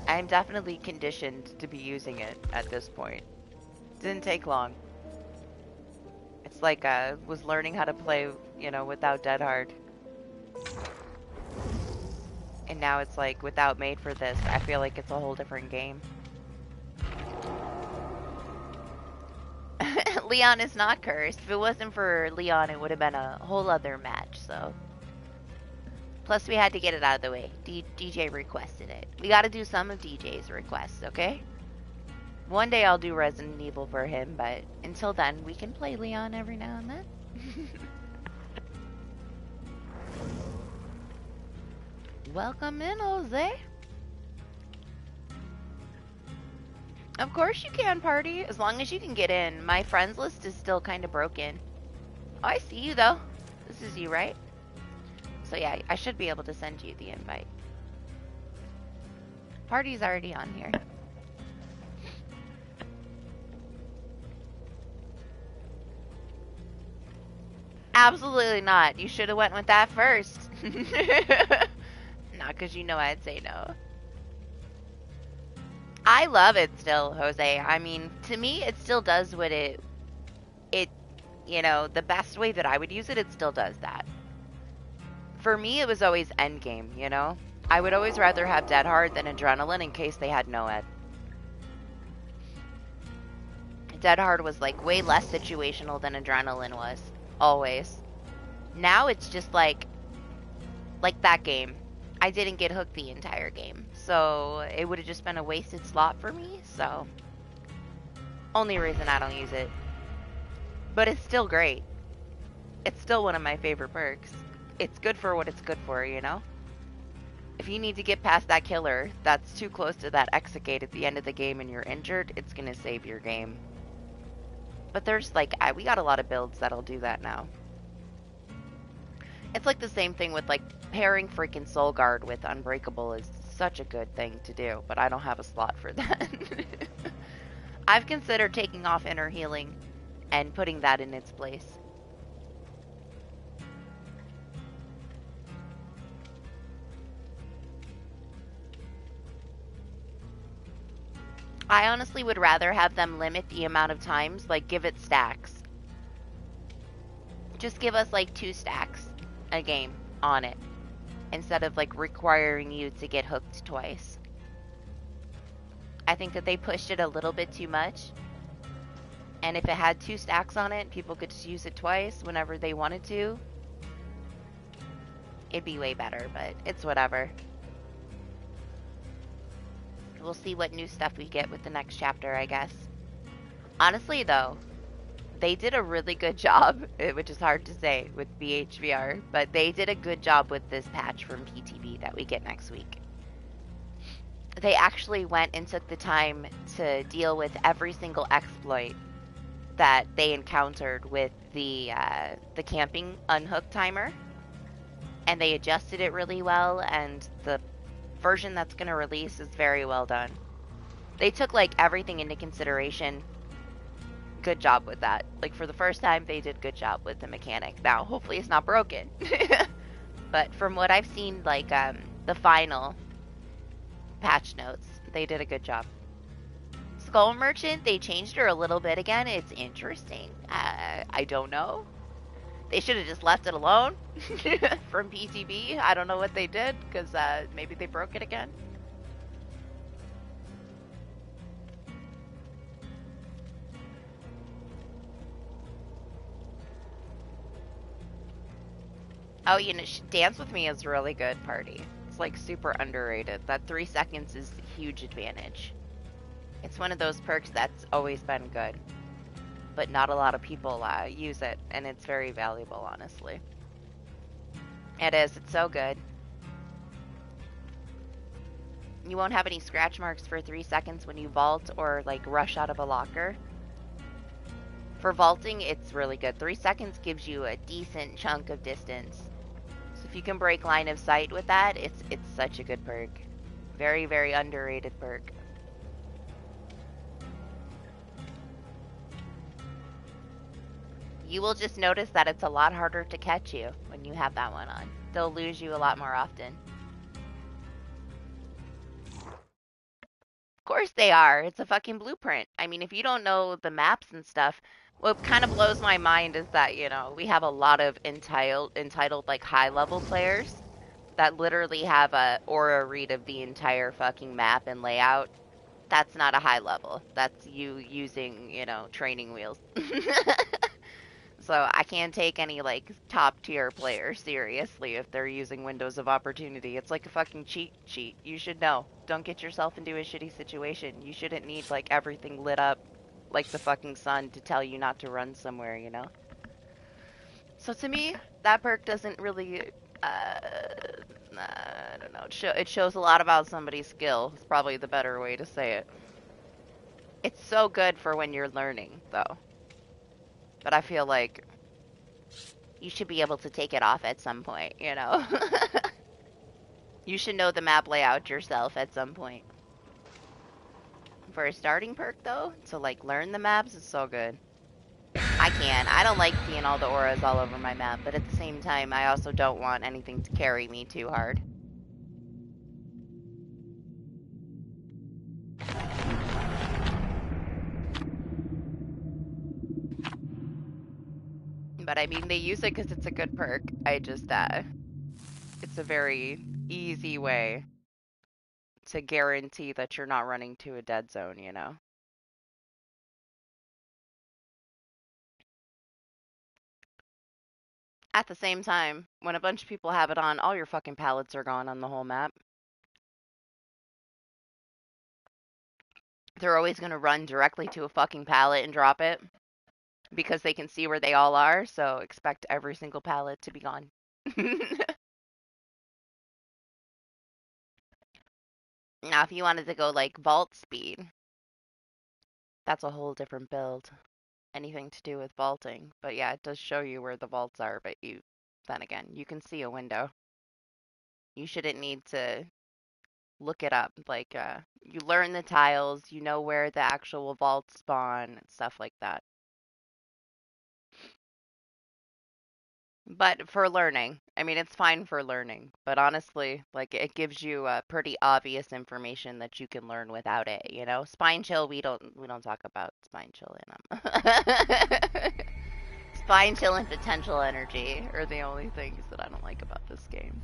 I'm definitely conditioned to be using it at this point. Didn't take long. It's like I was learning how to play, you know, without Dead Hard. And now it's like, without Made for This, I feel like it's a whole different game. Leon is not cursed. If it wasn't for Leon, it would have been a whole other match, so. Plus, we had to get it out of the way. DJ requested it. We gotta do some of DJ's requests, okay? One day I'll do Resident Evil for him, but until then, we can play Leon every now and then. Welcome in, Jose. Of course you can, party, as long as you can get in. My friends list is still kind of broken. Oh, I see you, though. This is you, right? So yeah, I should be able to send you the invite. Party's already on here. Absolutely not. You should have went with that first. Not because you know I'd say no. I love it still, Jose. I mean, to me, it still does what it, you know, the best way that I would use it, it still does that. For me, it was always Endgame, you know? I would always rather have Dead Hard than Adrenaline in case they had no ed. Dead Hard was like way less situational than Adrenaline was. Always. Now it's just like that game. I didn't get hooked the entire game. So it would have just been a wasted slot for me. So only reason I don't use it. But it's still great. It's still one of my favorite perks. It's good for what it's good for, you know? If you need to get past that killer that's too close to that execute at the end of the game and you're injured, it's gonna save your game. But there's like, we got a lot of builds that'll do that now. It's like the same thing with like pairing freaking Soul Guard with Unbreakable is such a good thing to do, but I don't have a slot for that. I've considered taking off Inner Healing and putting that in its place. I honestly would rather have them limit the amount of times, like give it stacks. Just give us like 2 stacks a game on it instead of like requiring you to get hooked twice. I think that they pushed it a little bit too much. And if it had 2 stacks on it, people could just use it twice whenever they wanted to. It'd be way better, but it's whatever. We'll see what new stuff we get with the next chapter, I guess. Honestly, though, they did a really good job, which is hard to say with BHVR, but they did a good job with this patch from PTB that we get next week. They actually went and took the time to deal with every single exploit that they encountered with the camping unhook timer, and they adjusted it really well, and the version that's going to release is very well done. They took like everything into consideration. Good job with that. Like for the first time, they did good job with the mechanic. Now, hopefully it's not broken. But from what I've seen, like the final patch notes, they did a good job. Skull Merchant, they changed her a little bit again. It's interesting. I don't know. They should have just left it alone from PTB. I don't know what they did, because maybe they broke it again. Oh, you know, Dance With Me is really good, party. It's like super underrated. That 3 seconds is a huge advantage. It's one of those perks that's always been good, but not a lot of people use it, and it's very valuable, honestly. It is. It's so good. You won't have any scratch marks for 3 seconds when you vault or like rush out of a locker. For vaulting, it's really good. 3 seconds gives you a decent chunk of distance. So if you can break line of sight with that, it's such a good perk. Very, very underrated perk. You will just notice that it's a lot harder to catch you when you have that one on. They'll lose you a lot more often. Of course they are. It's a fucking blueprint. I mean, if you don't know the maps and stuff, what kind of blows my mind is that, you know, we have a lot of entitled like high-level players that literally have a aura read of the entire fucking map and layout. That's not a high level. That's you using, you know, training wheels. So I can't take any like top tier player seriously if they're using windows of opportunity. It's like a fucking cheat sheet. You should know. Don't get yourself into a shitty situation. You shouldn't need like everything lit up like the fucking sun to tell you not to run somewhere, you know? So to me, that perk doesn't really, I don't know. It shows a lot about somebody's skill. It's probably the better way to say it. It's so good for when you're learning, though. But I feel like you should be able to take it off at some point, you know? You should know the map layout yourself at some point. For a starting perk, though, to like learn the maps is so good. I can. I don't like seeing all the auras all over my map, but at the same time, I also don't want anything to carry me too hard. But I mean, they use it because it's a good perk. I just, it's a very easy way to guarantee that you're not running to a dead zone, you know? At the same time, when a bunch of people have it on, all your fucking pallets are gone on the whole map. They're always going to run directly to a fucking pallet and drop it because they can see where they all are, so expect every single pallet to be gone. Now, if you wanted to go like vault speed, that's a whole different build. Anything to do with vaulting. But yeah, it does show you where the vaults are, but then again, you can see a window. You shouldn't need to look it up. Like, you learn the tiles, you know where the actual vaults spawn, and stuff like that. But for learning, I mean, it's fine for learning. But honestly, like it gives you pretty obvious information that you can learn without it. You know, spine chill. We don't talk about spine chill in them. Spine chill and potential energy are the only things that I don't like about this game.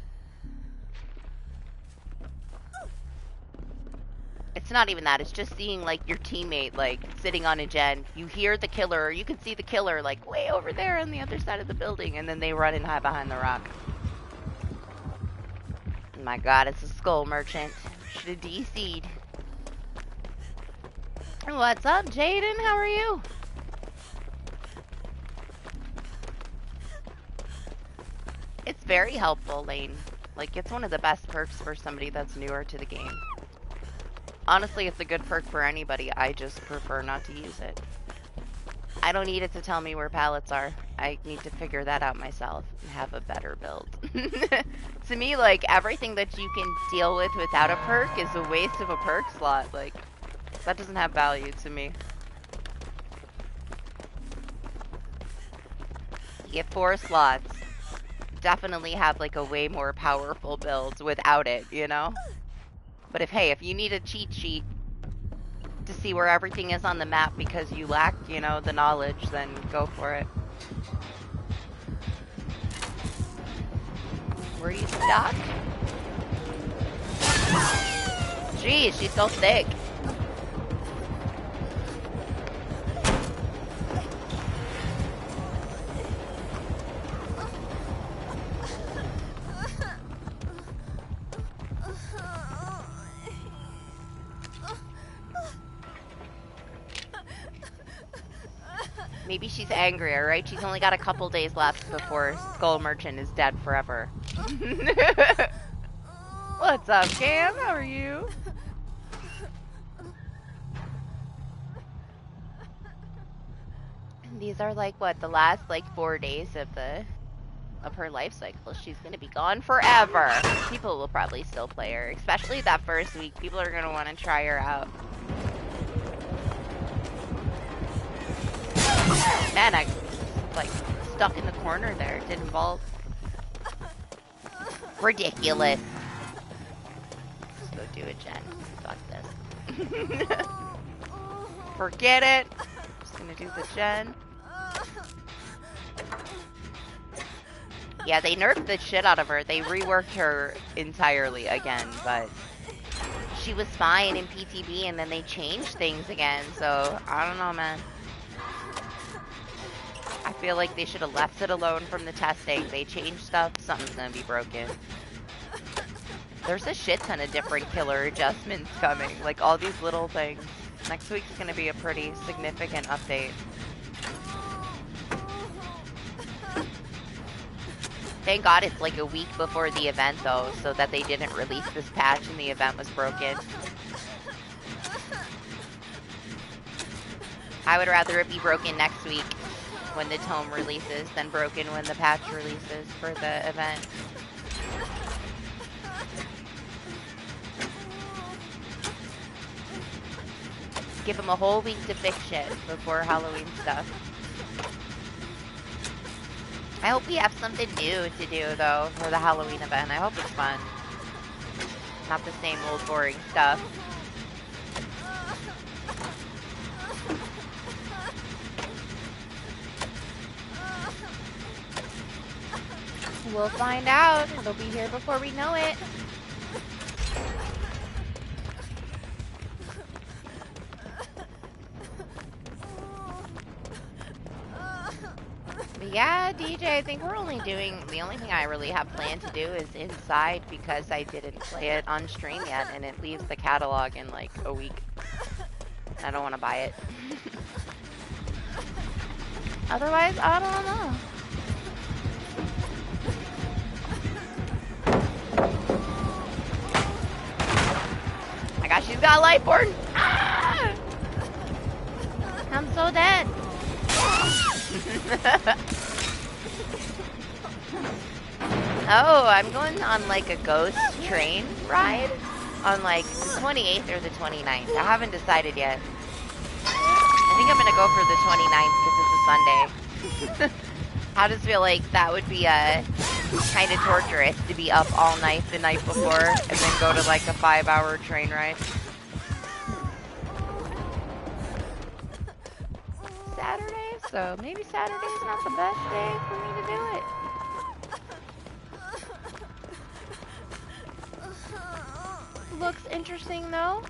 It's not even that. It's just seeing like your teammate like sitting on a gen. You hear the killer, or you can see the killer like way over there on the other side of the building, and then they run and hide behind the rock. Oh my god, it's a skull merchant. Should have DC'd. What's up, Jaden? How are you? It's very helpful, Lane. Like, it's one of the best perks for somebody that's newer to the game. Honestly, it's a good perk for anybody. I just prefer not to use it. I don't need it to tell me where pallets are. I need to figure that out myself and have a better build. To me, like, everything that you can deal with without a perk is a waste of a perk slot. Like, that doesn't have value to me. You get 4 slots. Definitely have, like, a way more powerful build without it, you know? But if you need a cheat sheet to see where everything is on the map because you lack, you know, the knowledge, then go for it. Were you stuck? Jeez, she's so thick. Maybe she's angry, alright? She's only got a couple days left before Skull Merchant is dead forever. What's up, Cam? How are you? These are like, what, the last, like, 4 days of her life cycle. She's gonna be gone forever. People will probably still play her, especially that first week. People are gonna want to try her out. Man, I like stuck in the corner there. Didn't vault. Ridiculous. Just go do it, Jen. Fuck this. Forget it. Just gonna do the Jen. Yeah, they nerfed the shit out of her. They reworked her entirely again, but she was fine in PTB and then they changed things again, so I don't know, man. I feel like they should have left it alone from the testing. They changed stuff, something's gonna be broken. There's a shit ton of different killer adjustments coming, like all these little things. Next week's gonna be a pretty significant update. Thank God it's like a week before the event though, so that they didn't release this patch and the event was broken. I would rather it be broken next week when the tome releases than broken when the patch releases for the event. Give them a whole week to fix shit before Halloween stuff. I hope we have something new to do though for the Halloween event. I hope it's fun. Not the same old boring stuff. We'll find out. It'll be here before we know it. But yeah, DJ, I think we're only doing, the only thing I really have planned to do is inside because I didn't play it on stream yet and it leaves the catalog in like a week. I don't want to buy it. Otherwise, I don't know. My gosh, she's got Lightborn! Ah! I'm so dead. Oh, I'm going on like a ghost train ride on like the 28th or the 29th. I haven't decided yet. I think I'm gonna go for the 29th because it's a Sunday. I just feel like that would be kind of torturous to be up all night the night before and then go to like a 5-hour train ride. Saturday, so maybe Saturday's not the best day for me to do it. Looks interesting though.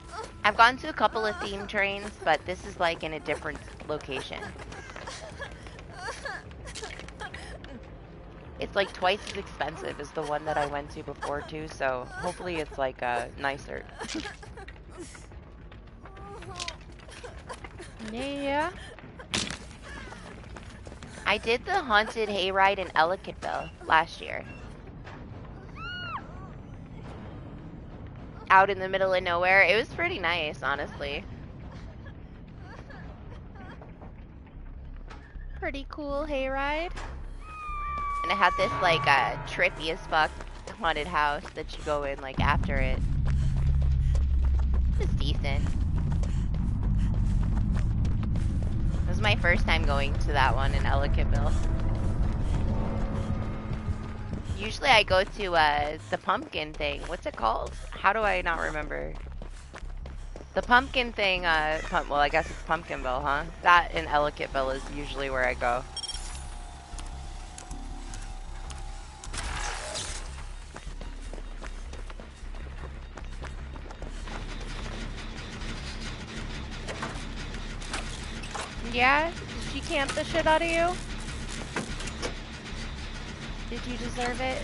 I've gone to a couple of theme trains, but this is like in a different location. It's like twice as expensive as the one that I went to before too, so hopefully it's like nicer. Yeah. I did the haunted hayride in Ellicottville last year. Out in the middle of nowhere. It was pretty nice, honestly. Pretty cool hayride. And it had this like trippy as fuck haunted house that you go in like after it. It was decent. It was my first time going to that one in Ellicottville. Usually I go to the pumpkin thing. What's it called? How do I not remember? The pumpkin thing, well, I guess it's Pumpkinville, huh? That in Ellicottville is usually where I go. Yeah? Did she camp the shit out of you? Did you deserve it?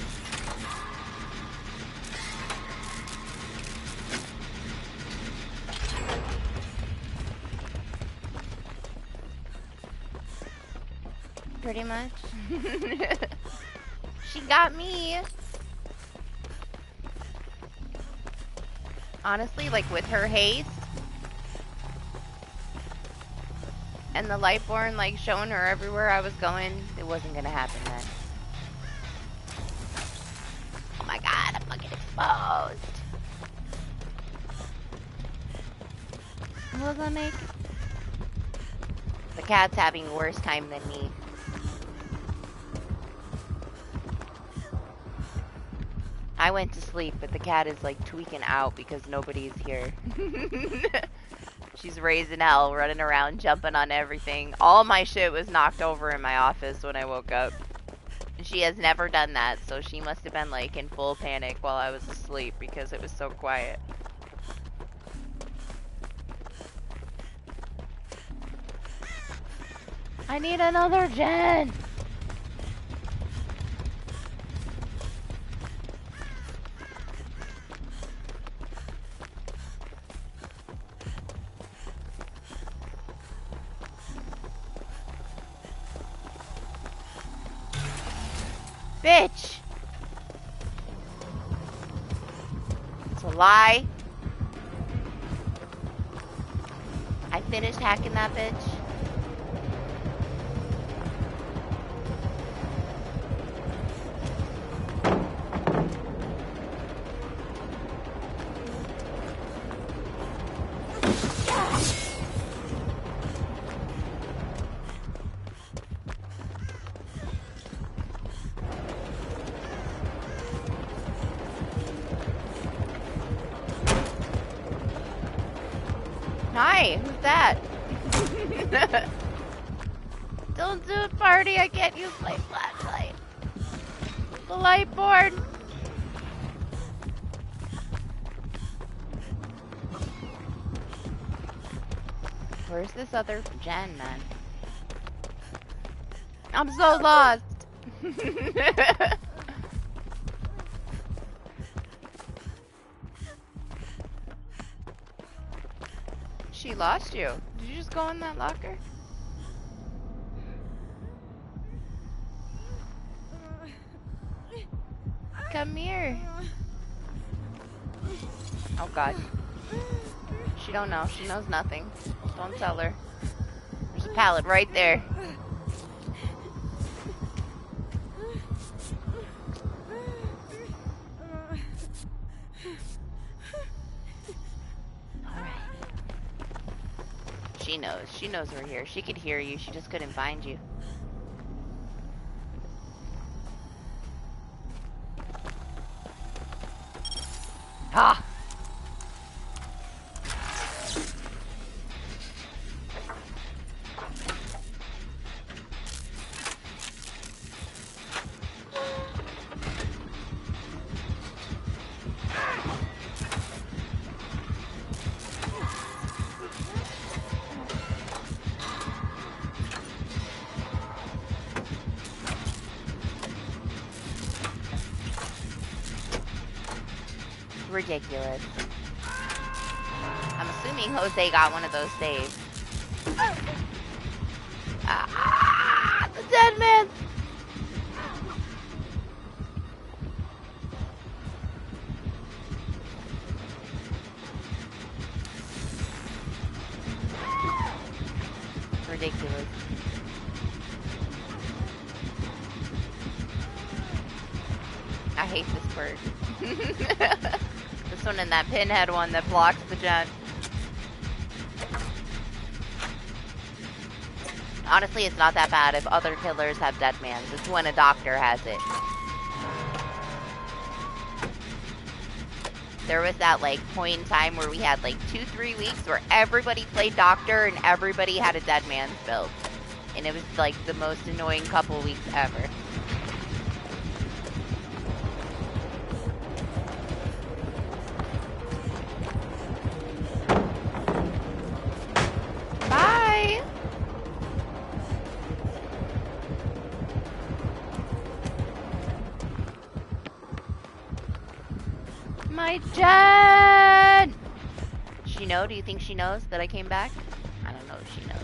Pretty much. She got me. Honestly, like with her haste and the Lightborn like showing her everywhere I was going, it wasn't gonna happen then. Oh my god, I'm fucking exposed. What was I make? The cat's having a worse time than me. I went to sleep, but the cat is like tweaking out because nobody's here. She's raising hell, running around, jumping on everything. All my shit was knocked over in my office when I woke up. She has never done that, so she must have been like in full panic while I was asleep because it was so quiet. I need another gen! Bitch! It's a lie. I finished hacking that bitch. Hi, who's that? Don't do it, party. I can't use my flashlight. The light board. Where's this other gen, man? I'm so lost. She lost you. Did you just go in that locker? Come here. Oh god. She don't know. She knows nothing. Don't tell her. There's a pallet right there. She knows. She knows we're here. She could hear you. She just couldn't find you. Ah! Ridiculous. I'm assuming Jose got one of those saves. Ah, the dead man! Ridiculous. I hate this bird. This one and that Pinhead one that blocks the gen. Honestly, it's not that bad if other killers have dead mans. It's when a doctor has it. There was that like point in time where we had like 2-3 weeks where everybody played doctor and everybody had a dead man's build. And it was like the most annoying couple weeks ever. Bye! My Jen! She know? Do you think she knows that I came back? I don't know if she knows.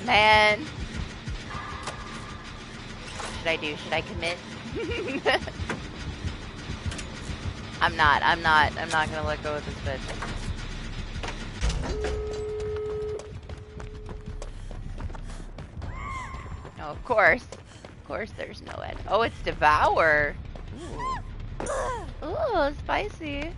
Man. What should I do? Should I commit? I'm not gonna let go of this bitch. Oh, of course. Of course there's no end. Oh, it's Devour. Ooh. Ooh, spicy.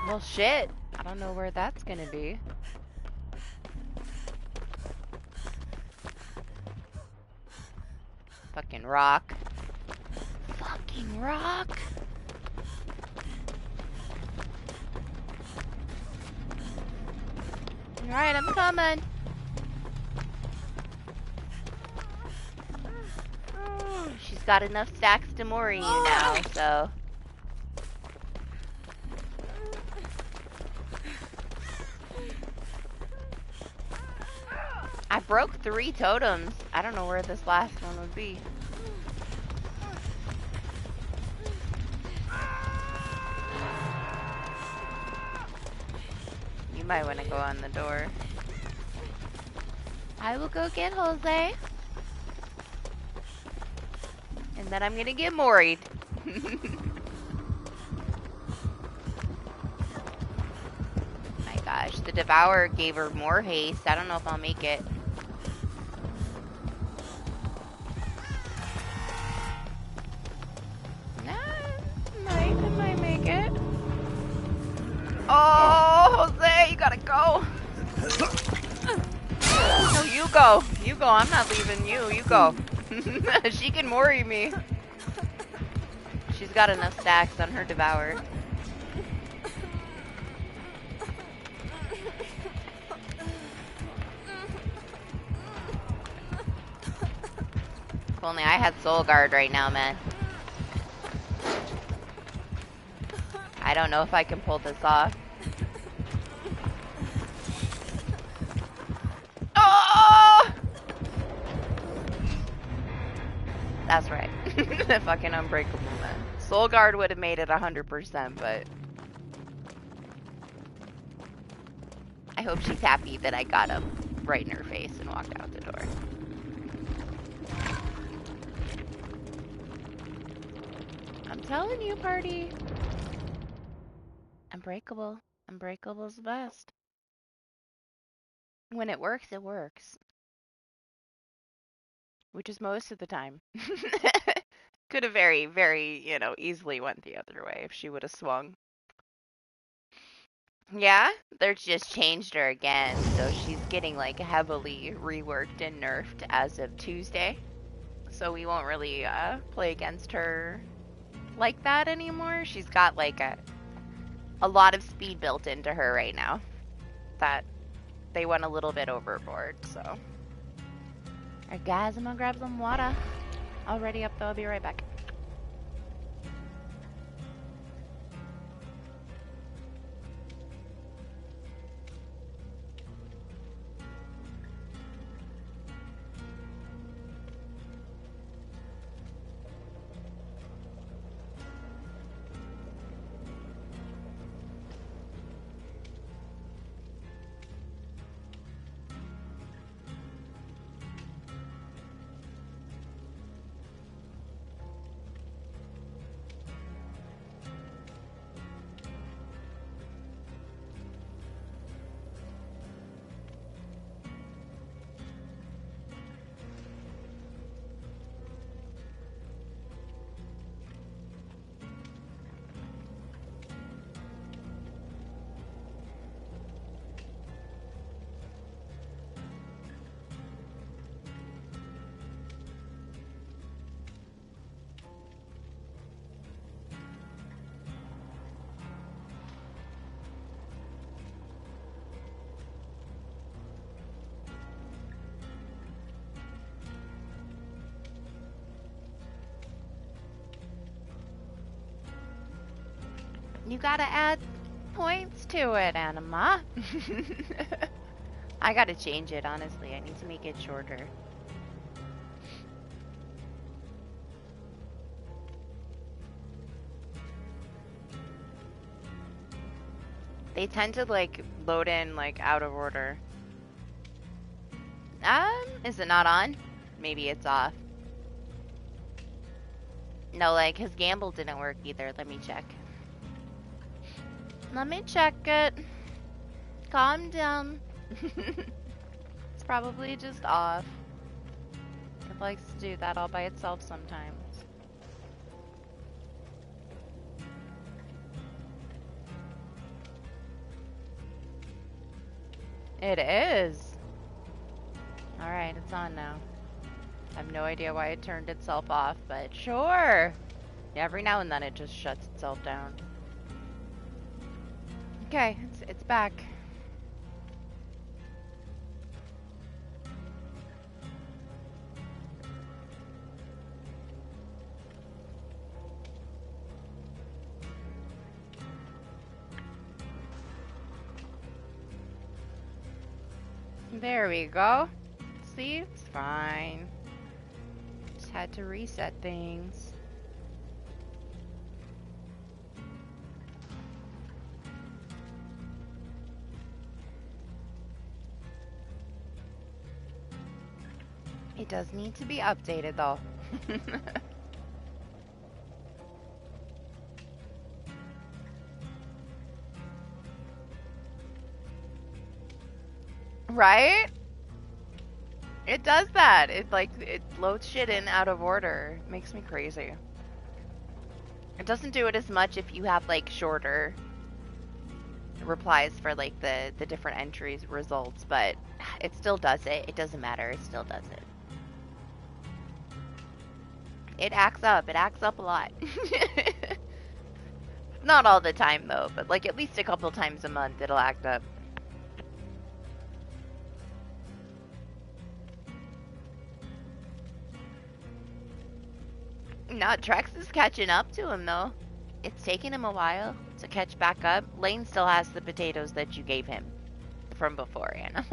Well, shit. I don't know where that's gonna be. Fucking rock. Fucking rock. Alright, I'm coming. She's got enough stacks to Mori you now, so. I broke 3 totems. I don't know where this last one would be. You might want to go on the door. I will go get Jose. And then I'm gonna get Mori'd. My gosh, the Devourer gave her more haste. I don't know if I'll make it. I might make it. Oh, Jose, you gotta go. No, you go. You go. I'm not leaving you. You go. She can Mori me. She's got enough stacks on her Devourer. If only I had Soul Guard right now, man. I don't know if I can pull this off. Oh! That's right. Fucking unbreakable, man. Soul Guard would have made it 100%, but I hope she's happy that I got him right in her face and walked out the door. I'm telling you, party. Unbreakable. Unbreakable's the best. When it works, it works. Which is most of the time. Could have very, very, easily went the other way if she would have swung. Yeah, they're just changed her again, so she's getting like heavily reworked and nerfed as of Tuesday. So we won't really play against her like that anymore. She's got like a lot of speed built into her right now that they went a little bit overboard, so. Alright guys, I'm gonna grab some water. I'll ready up though, I'll be right back. You gotta add points to it, Anima. I gotta change it, honestly. I need to make it shorter. They tend to like load in like out of order. Is it not on? Maybe it's off. No, like his gamble didn't work either. Let me check. Let me check it. Calm down. It's probably just off. It likes to do that all by itself sometimes. It is. Alright, it's on now. I have no idea why it turned itself off, but sure. Yeah, every now and then it just shuts itself down. Okay, it's back. There we go. See, it's fine. Just had to reset things. It does need to be updated though. Right? It does that. It loads shit in out of order. It makes me crazy. It doesn't do it as much if you have like shorter replies for like the different entries results, but it still does it. It doesn't matter. It still does it. It acts up. It acts up a lot. Not all the time though, but like at least a couple times a month it'll act up. Not Trex is catching up to him though. It's taking him a while to catch back up. Lane still has the potatoes that you gave him from before, Anna.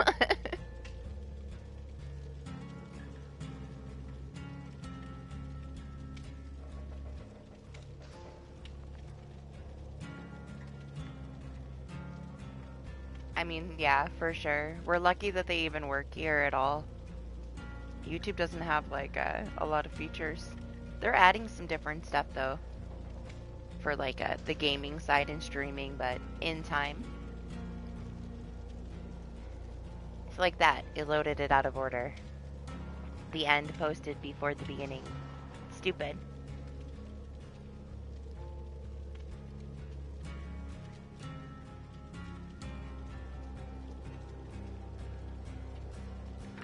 I mean, yeah, for sure. We're lucky that they even work here at all. YouTube doesn't have like a lot of features. They're adding some different stuff though for like the gaming side and streaming, but in time. It's like that. It loaded it out of order. The end posted before the beginning. Stupid.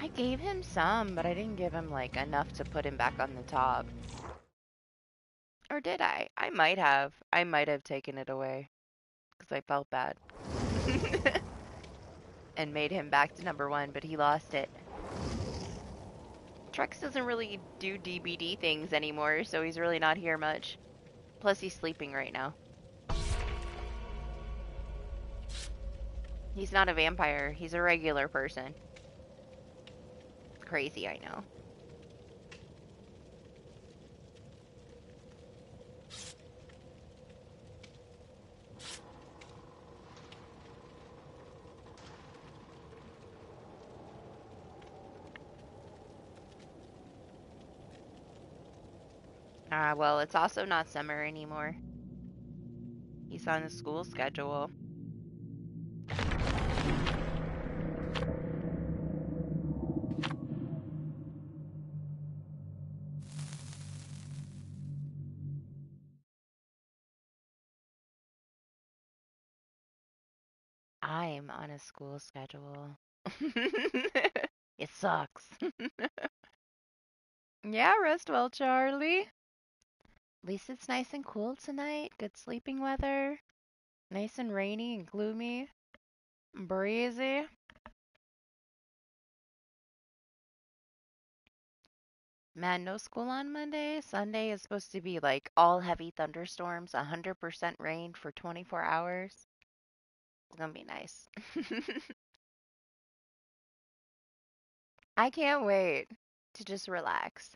I gave him some, but I didn't give him, like, enough to put him back on the top. Or did I? I might have. I might have taken it away. Because I felt bad. And made him back to #1, but he lost it. Trex doesn't really do DBD things anymore, so he's really not here much. Plus, he's sleeping right now. He's not a vampire. He's a regular person. Crazy, I know. Well, it's also not summer anymore. He's on a school schedule. I'm on a school schedule. It sucks. Yeah, rest well, Charlie. At least it's nice and cool tonight. Good sleeping weather. Nice and rainy and gloomy. Breezy. Man, no school on Monday. Sunday is supposed to be like all heavy thunderstorms, 100% rain for 24 hours. It's gonna be nice. I can't wait to just relax.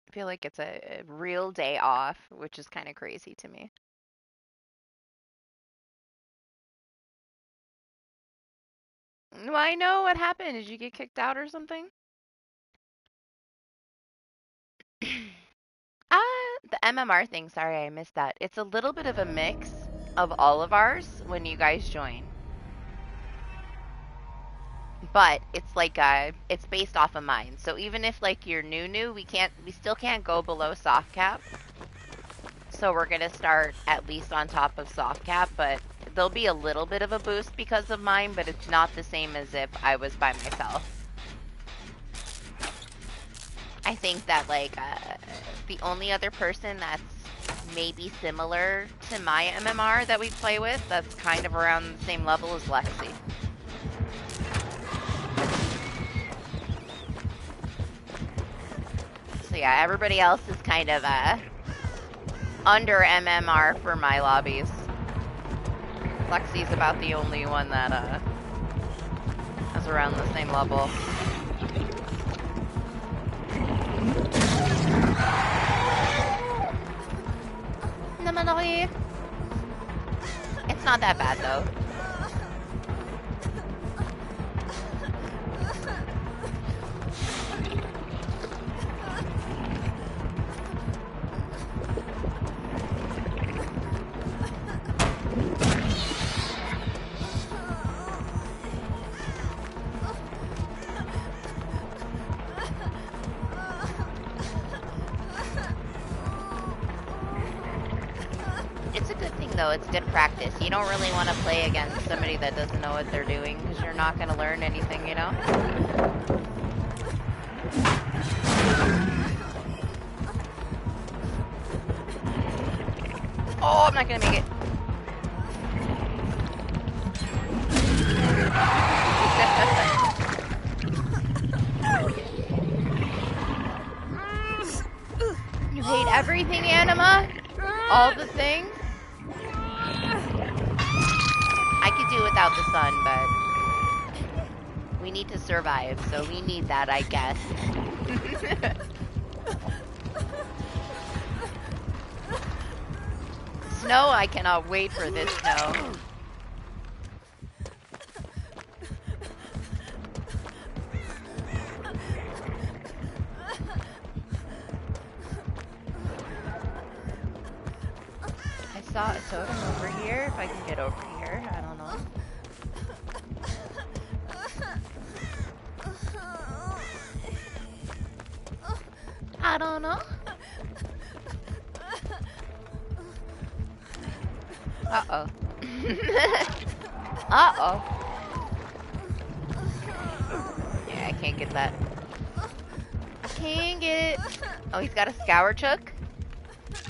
I feel like it's a real day off, which is kind of crazy to me. Why no? What happened? Did you get kicked out or something? The MMR thing, sorry, I missed that. It's a little bit of a mix of all of ours when you guys join. But it's like it's based off of mine. So even if like you're new, we still can't go below soft cap. So we're gonna start at least on top of soft cap, but there'll be a little bit of a boost because of mine, but it's not the same as if I was by myself. I think that like the only other person that's maybe similar to my MMR that we play with that's kind of around the same level is Lexi. So yeah, everybody else is kind of under MMR for my lobbies. Lexi's about the only one that is around the same level. It's not that bad though. Though it's good practice. You don't really want to play against somebody that doesn't know what they're doing because you're not going to learn anything, you know? Oh, I'm not going to make it. You hate everything, Anima? All the things? I could do without the sun, but we need to survive, so we need that, I guess. Snow, I cannot wait for this snow. I saw a totem over here, if I can get over here, I don't know. I don't know. Uh-oh. Uh-oh. I can't get that. I can't get it. Oh, he's got a scour chook?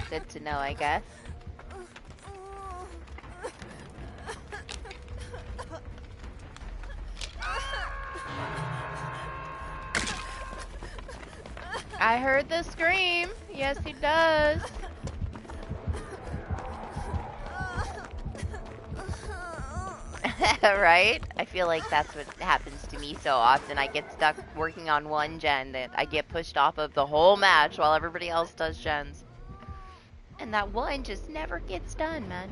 Good to know, I guess. I heard the scream. Yes, he does. Right? I feel like that's what happens to me so often. I get stuck working on one gen that I get pushed off of the whole match while everybody else does gens. And that one just never gets done, man.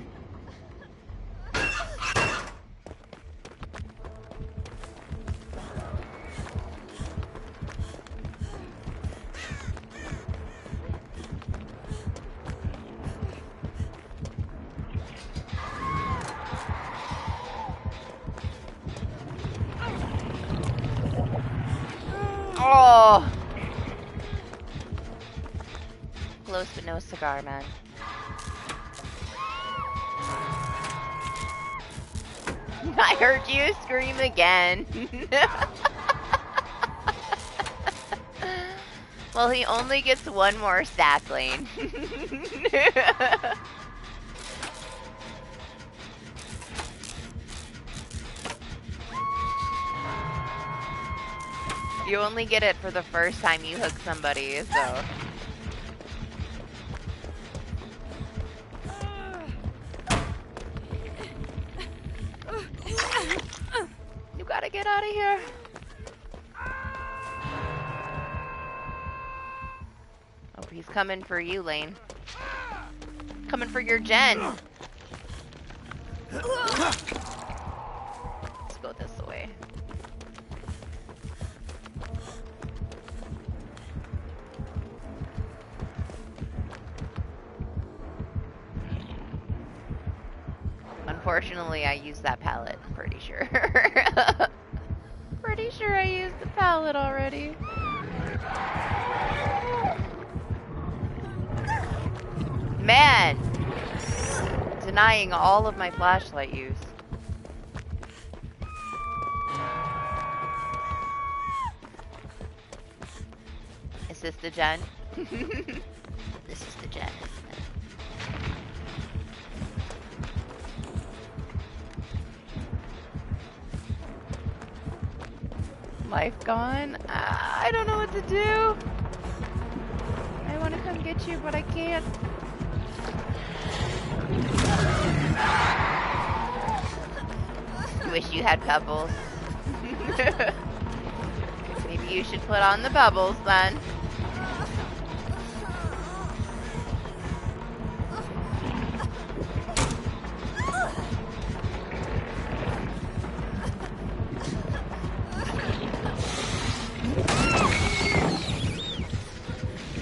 Oh! Close but no cigar, man. I heard you scream again. Well, he only gets one more stack lane. You only get it for the first time you hook somebody, so... You gotta get out of here. Oh, he's coming for you, Lane. Coming for your gen. Let's go this way. Unfortunately, I used that pallet, I'm pretty sure. Pretty sure I used the pallet already. Man! Denying all of my flashlight use. Is this the gen? This is the gen, isn't it? Life gone? I don't know what to do. I want to come get you, but I can't. You wish you had pebbles. Maybe you should put on the bubbles then.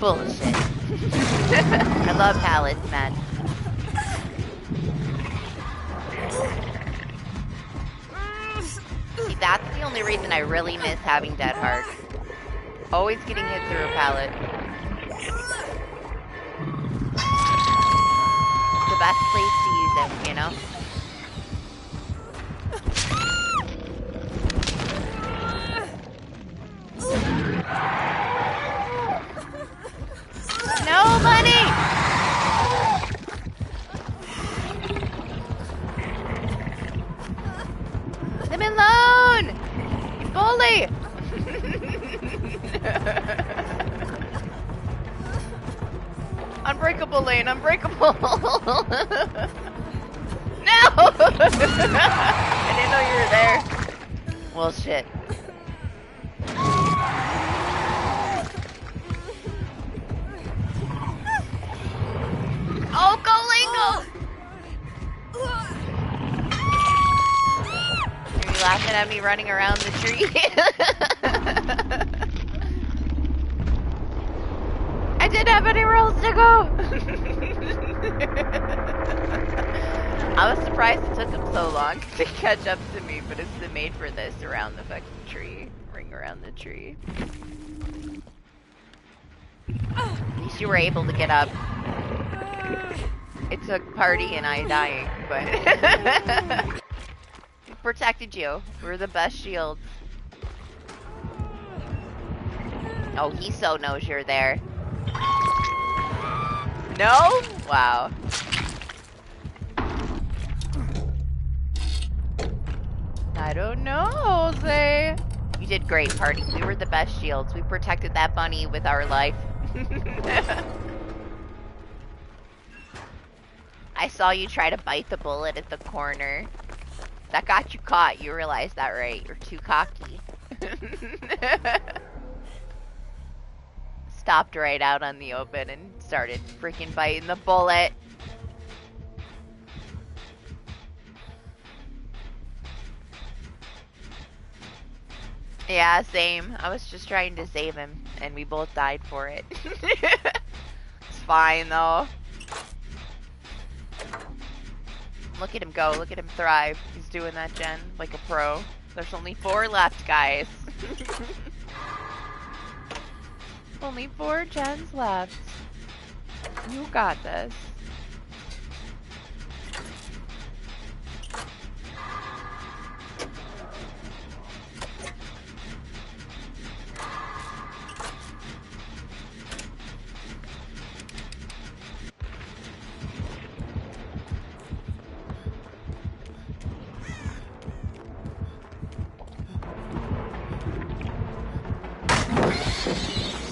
Bullshit. I love pallets, man. See, that's the only reason I really miss having Dead Heart. Always getting hit through a pallet. The best place to use it, you know? No money! Leave me alone! You bully! Unbreakable lane, unbreakable! No! I didn't know you were there. Well, shit. Oh, go, Lingo! Are you laughing at me running around the tree? I didn't have anywhere else to go! I was surprised it took him so long to catch up to me, but it's been made for this around the fucking tree. Ring around the tree. At least you were able to get up. It took Party and I dying, but we protected you. We're the best shields. Oh, he so knows you're there. No? Wow. I don't know, Jose. You did great, party. We were the best shields. We protected that bunny with our life. I saw you try to bite the bullet at the corner. That got you caught. You realized that, right? You're too cocky. Stopped right out on the open and started freaking biting the bullet. Yeah, same. I was just trying to save him, and we both died for it. It's fine, though. Look at him go. Look at him thrive. He's doing that gen like a pro. There's only 4 left, guys. Only 4 gens left. You got this.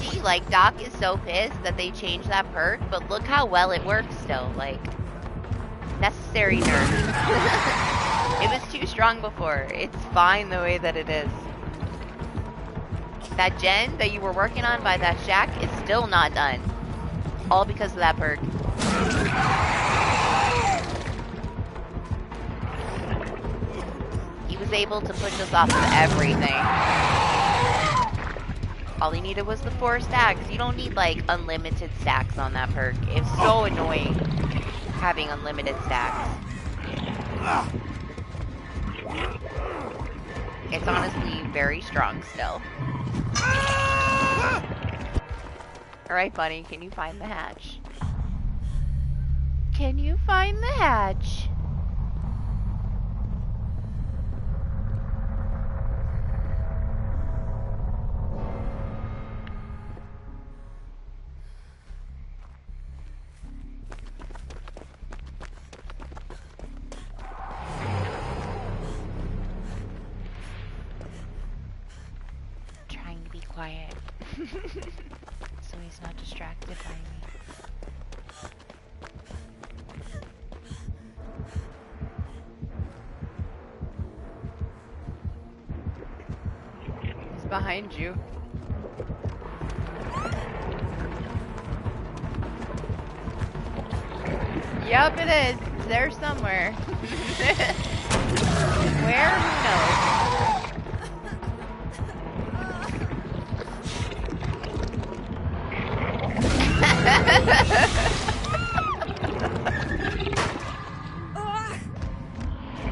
See, like, Doc is so pissed that they changed that perk, but look how well it works still. Like, necessary nerf. It was too strong before. It's fine the way that it is. That gen that you were working on by that shack is still not done. All because of that perk. He was able to push us off of everything. All he needed was the 4 stacks. You don't need, like, unlimited stacks on that perk. It's so annoying having unlimited stacks. It's honestly very strong still. Alright, bunny, can you find the hatch? Can you find the hatch? Trying to be quiet. So he's not distracted by me. He's behind you. Yep, it is. It's there somewhere. Where? Who knows?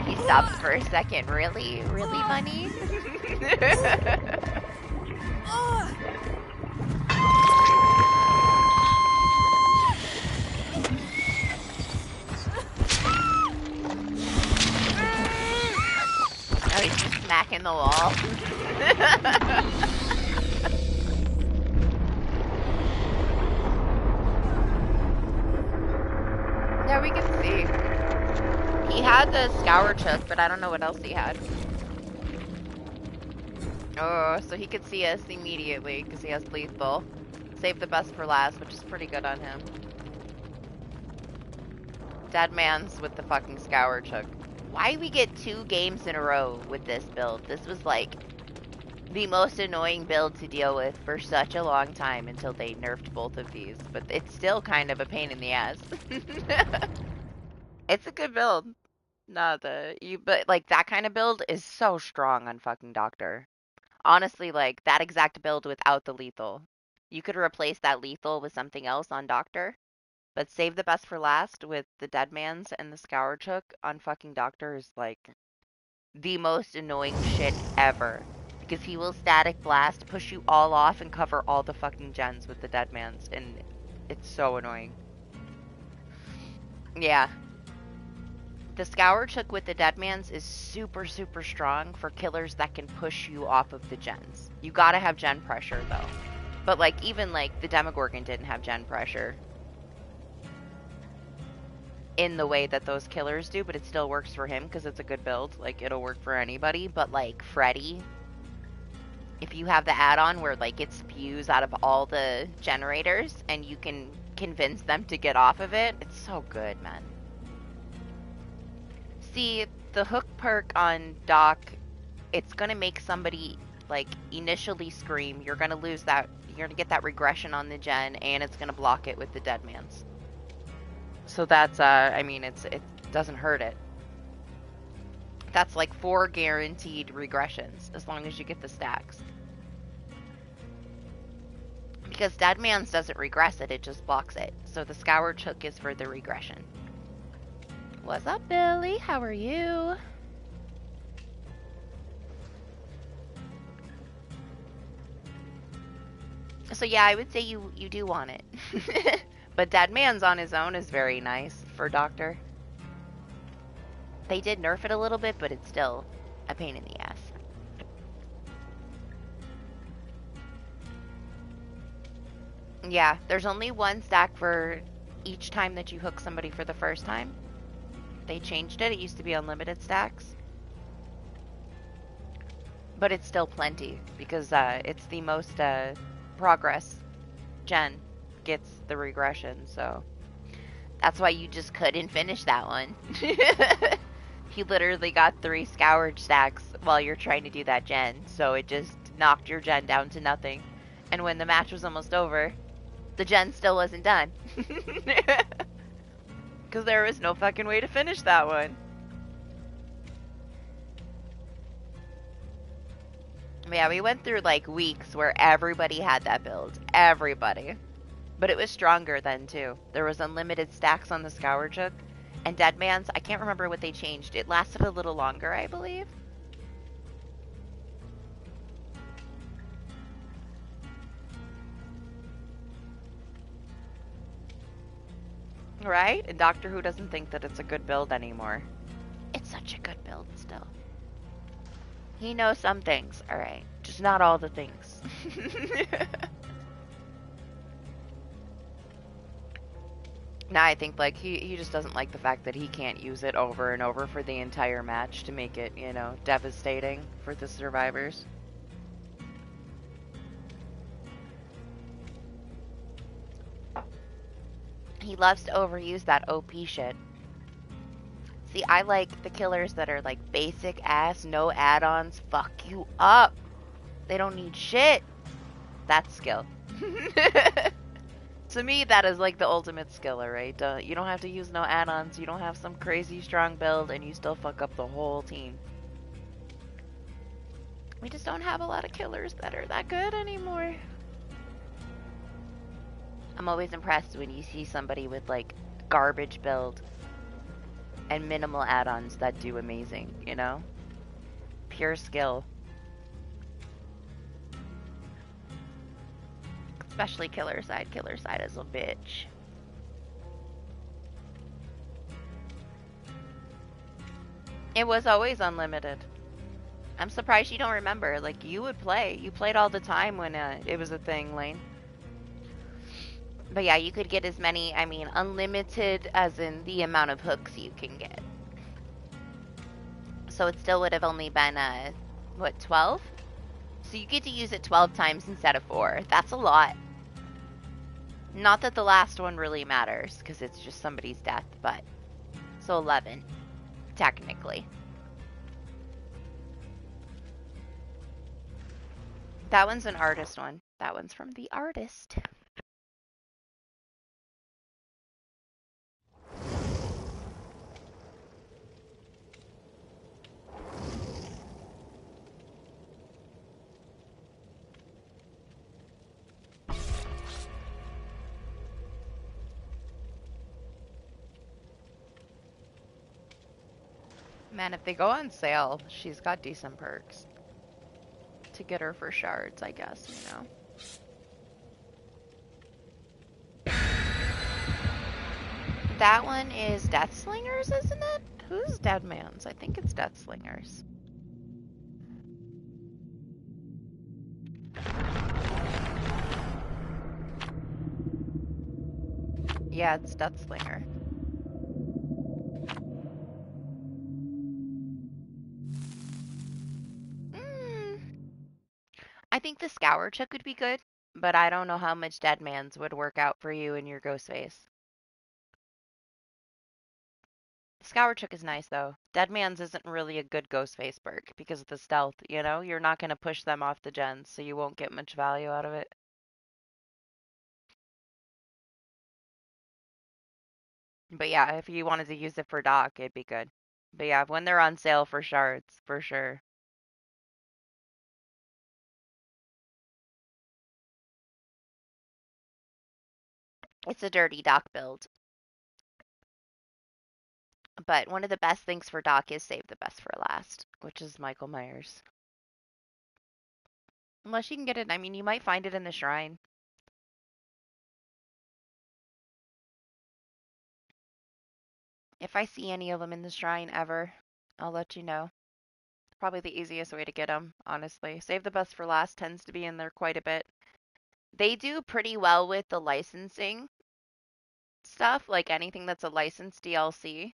He stops for a second. Really? Really, bunny? Oh, he's just smacking the wall. Yeah, we can see. He had the scour chuck, but I don't know what else he had. Oh, so he could see us immediately because he has lethal. Save the best for last, which is pretty good on him. Dead man's with the fucking scour chuck. Why we get 2 games in a row with this build? This was like the most annoying build to deal with for such a long time until they nerfed both of these. But it's still kind of a pain in the ass. It's a good build. No, but like that kind of build is so strong on fucking Doctor. Honestly, like that exact build without the lethal. You could replace that lethal with something else on Doctor, but save the best for last with the Deadman's and the Scour Chook on fucking Doctor is like the most annoying shit ever. Because he will static blast, push you all off, and cover all the fucking gens with the Deadman's, and it's so annoying. Yeah. The Scour Chook with the Deadman's is super, super strong for killers that can push you off of the gens. You gotta have gen pressure, though. But, like, even, like, the Demogorgon didn't have gen pressure in the way that those killers do, but it still works for him because it's a good build. Like, it'll work for anybody. But, like, Freddy, if you have the add-on where, like, it spews out of all the generators and you can convince them to get off of it, it's so good, man. See, the hook perk on Doc, it's gonna make somebody, like, initially scream. You're gonna lose that. You're gonna get that regression on the gen, and it's gonna block it with the Dead Man's. So that's, I mean, it doesn't hurt it. That's like 4 guaranteed regressions, as long as you get the stacks. Because Dead Man's doesn't regress it, it just blocks it. So the Scoured Hook is for the regression. What's up, Billy? How are you? So yeah, I would say you do want it. But Dead Man's on his own is very nice for Doctor. They did nerf it a little bit, but it's still a pain in the ass. Yeah, there's only 1 stack for each time that you hook somebody for the first time. They changed it. It used to be unlimited stacks. But it's still plenty because it's the most progress gen gets the regression, so that's why you just couldn't finish that one. He literally got 3 Scoured stacks while you're trying to do that gen, so it just knocked your gen down to nothing. And when the match was almost over, the gen still wasn't done. Because there was no fucking way to finish that one. Yeah, we went through like weeks where everybody had that build. Everybody. But it was stronger then too. There was unlimited stacks on the Scoured Hook. And Dead Man's, I can't remember what they changed. It lasted a little longer, I believe. Right? And Doctor Who doesn't think that it's a good build anymore. It's such a good build still. He knows some things, alright. Just not all the things. Nah, I think, like, he just doesn't like the fact that he can't use it over and over for the entire match to make it, you know, devastating for the survivors. He loves to overuse that OP shit. See, I like the killers that are, like, basic ass, no add-ons, fuck you up. They don't need shit. That's skill. To me, that is like the ultimate skiller, right? You don't have to use no add-ons, you don't have some crazy strong build, and you still fuck up the whole team. We just don't have a lot of killers that are that good anymore. I'm always impressed when you see somebody with, like, garbage build and minimal add-ons that do amazing, you know? Pure skill. Especially killer side. Killer side is a bitch. It was always unlimited. I'm surprised you don't remember. Like, you would play. You played all the time when it was a thing, Lane. But yeah, you could get as many, I mean, unlimited as in the amount of hooks you can get. So it still would have only been, what, 12? So you get to use it 12 times instead of 4. That's a lot. Not that the last one really matters, because it's just somebody's death, but... So 11, technically. That one's an artist one. That one's from the artist. Man, if they go on sale, she's got decent perks. To get her for shards, I guess, you know. That one is Death Slingers, isn't it? Who's Dead Man's? I think it's Death Slingers. Yeah, it's Death Slinger. I think the Scour Chuck would be good, but I don't know how much Dead Man's would work out for you in your ghost phase. Scour Chuck is nice though. Dead Man's isn't really a good ghost phase perk because of the stealth, you know? You're not going to push them off the gens, so you won't get much value out of it. But yeah, if you wanted to use it for Doc, it'd be good. But yeah, when they're on sale for shards, for sure. It's a dirty Doc build. But one of the best things for Doc is save the best for last, which is Michael Myers. Unless you can get it, I mean, you might find it in the shrine. If I see any of them in the shrine ever, I'll let you know. Probably the easiest way to get them, honestly. Save the best for last tends to be in there quite a bit. They do pretty well with the licensing stuff, like anything that's a licensed DLC.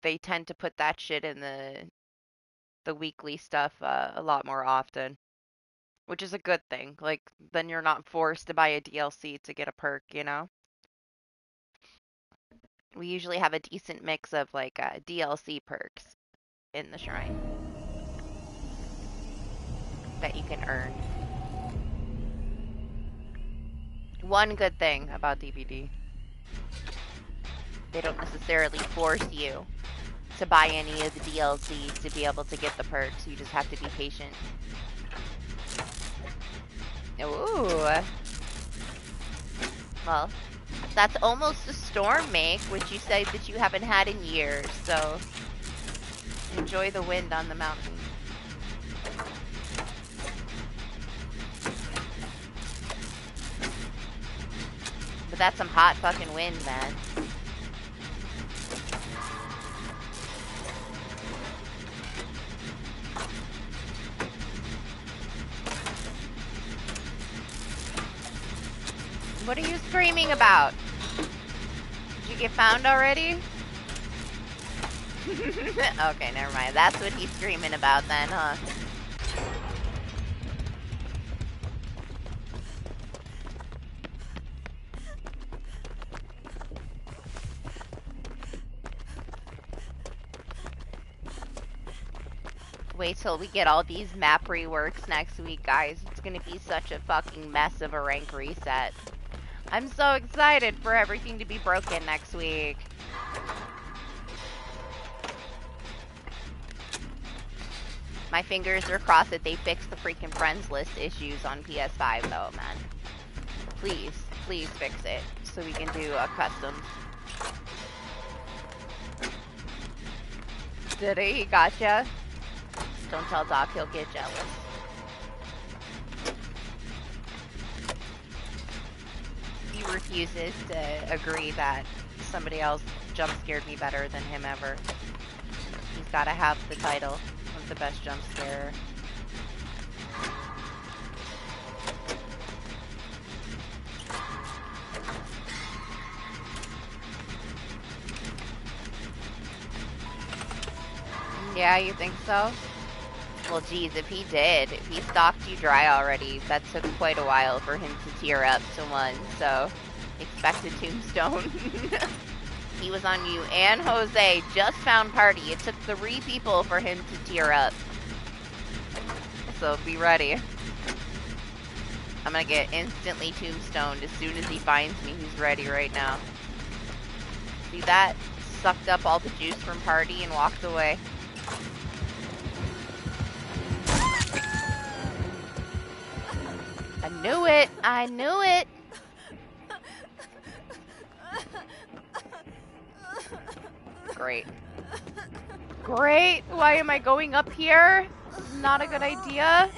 They tend to put that shit in the weekly stuff a lot more often, which is a good thing. Like, then you're not forced to buy a DLC to get a perk, you know? We usually have a decent mix of like DLC perks in the shrine that you can earn. One good thing about DBD, they don't necessarily force you to buy any of the DLC to be able to get the perks. You just have to be patient. Ooh. Well, that's almost a storm make, which you said that you haven't had in years, so enjoy the wind on the mountain. But that's some hot fucking wind, man. What are you screaming about? Did you get found already? Okay, never mind. That's what he's screaming about then, huh? Wait till we get all these map reworks next week, guys. It's gonna be such a fucking mess of a rank reset. I'm so excited for everything to be broken next week. My fingers are crossed that they fix the freaking friends list issues on PS5 though, man. Please, please fix it so we can do a custom. Did he? Gotcha. Don't tell Doc, he'll get jealous. He refuses to agree that somebody else jump scared me better than him ever. He's gotta have the title of the best jump scarer. Yeah, you think so? Well, geez, if he did, if he stalked you dry already, that took quite a while for him to tear up to one, so expect a tombstone. He was on you and Jose, just found party. It took 3 people for him to tear up. So be ready. I'm gonna get instantly tombstoned as soon as he finds me. He's ready right now. See that? Sucked up all the juice from party and walked away. I knew it! I knew it! Great. Great! Why am I going up here? This is not a good idea.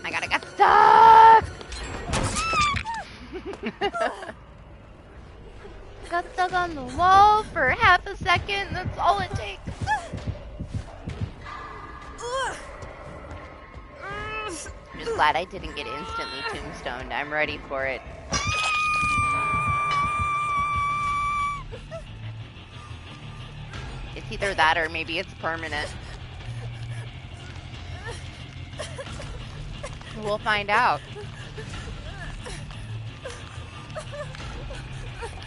I gotta get stuck! Got stuck on the wall for half a second. That's all it takes. just glad I didn't get instantly tombstoned. I'm ready for it. It's either that or maybe it's permanent. We'll find out.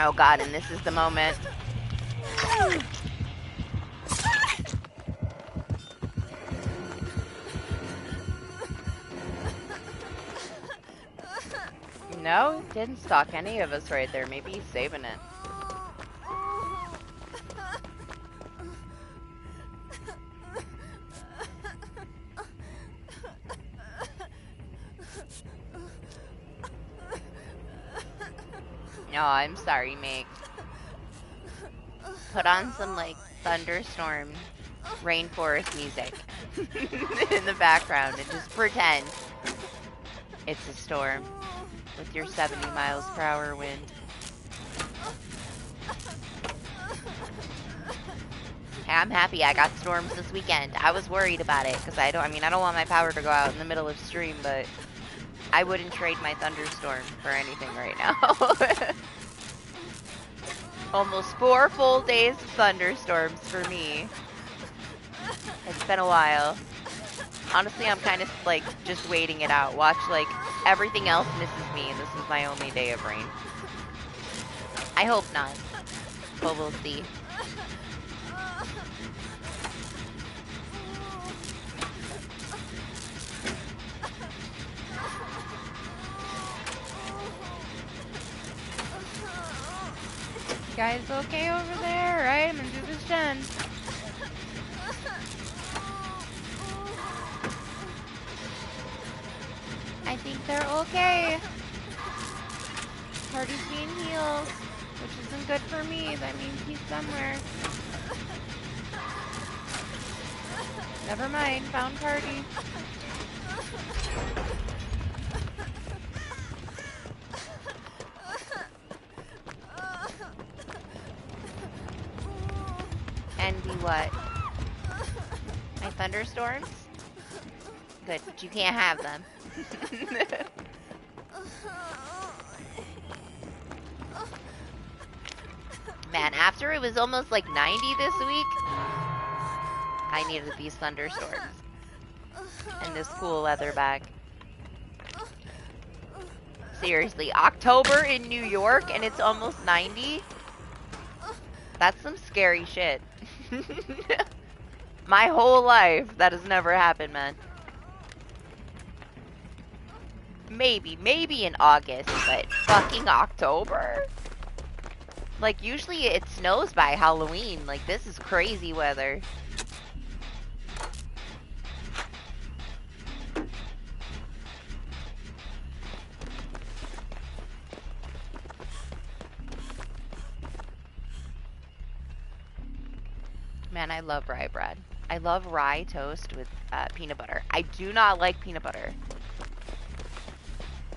Oh god, and this is the moment. No, didn't stalk any of us right there. Maybe he's saving it. No, I'm sorry, mate. Put on some, like, thunderstorm, rainforest music in the background and just pretend it's a storm with your 70 miles per hour wind. Hey, I'm happy I got storms this weekend. I was worried about it because I don't want my power to go out in the middle of stream, but I wouldn't trade my thunderstorm for anything right now. Almost 4 full days of thunderstorms for me. It's been a while. Honestly, I'm kind of, like, just waiting it out. Watch, like, everything else misses me, and this is my only day of rain. I hope not. But we'll see. You guys okay over there? Right? I'm gonna do this gen. I think they're okay. Party's being healed, which isn't good for me. That means he's somewhere. Never mind, found party. Envy what? My thunderstorms? Good, but you can't have them. Man, after it was almost like 90 this week, I needed these thunderstorms. And this cool weather back. Seriously, October in New York and it's almost 90? That's some scary shit. My whole life, that has never happened, man. Maybe in August, but fucking October? Like, usually it snows by Halloween. Like, this is crazy weather. Man, I love rye bread. I love rye toast with peanut butter. I do not like peanut butter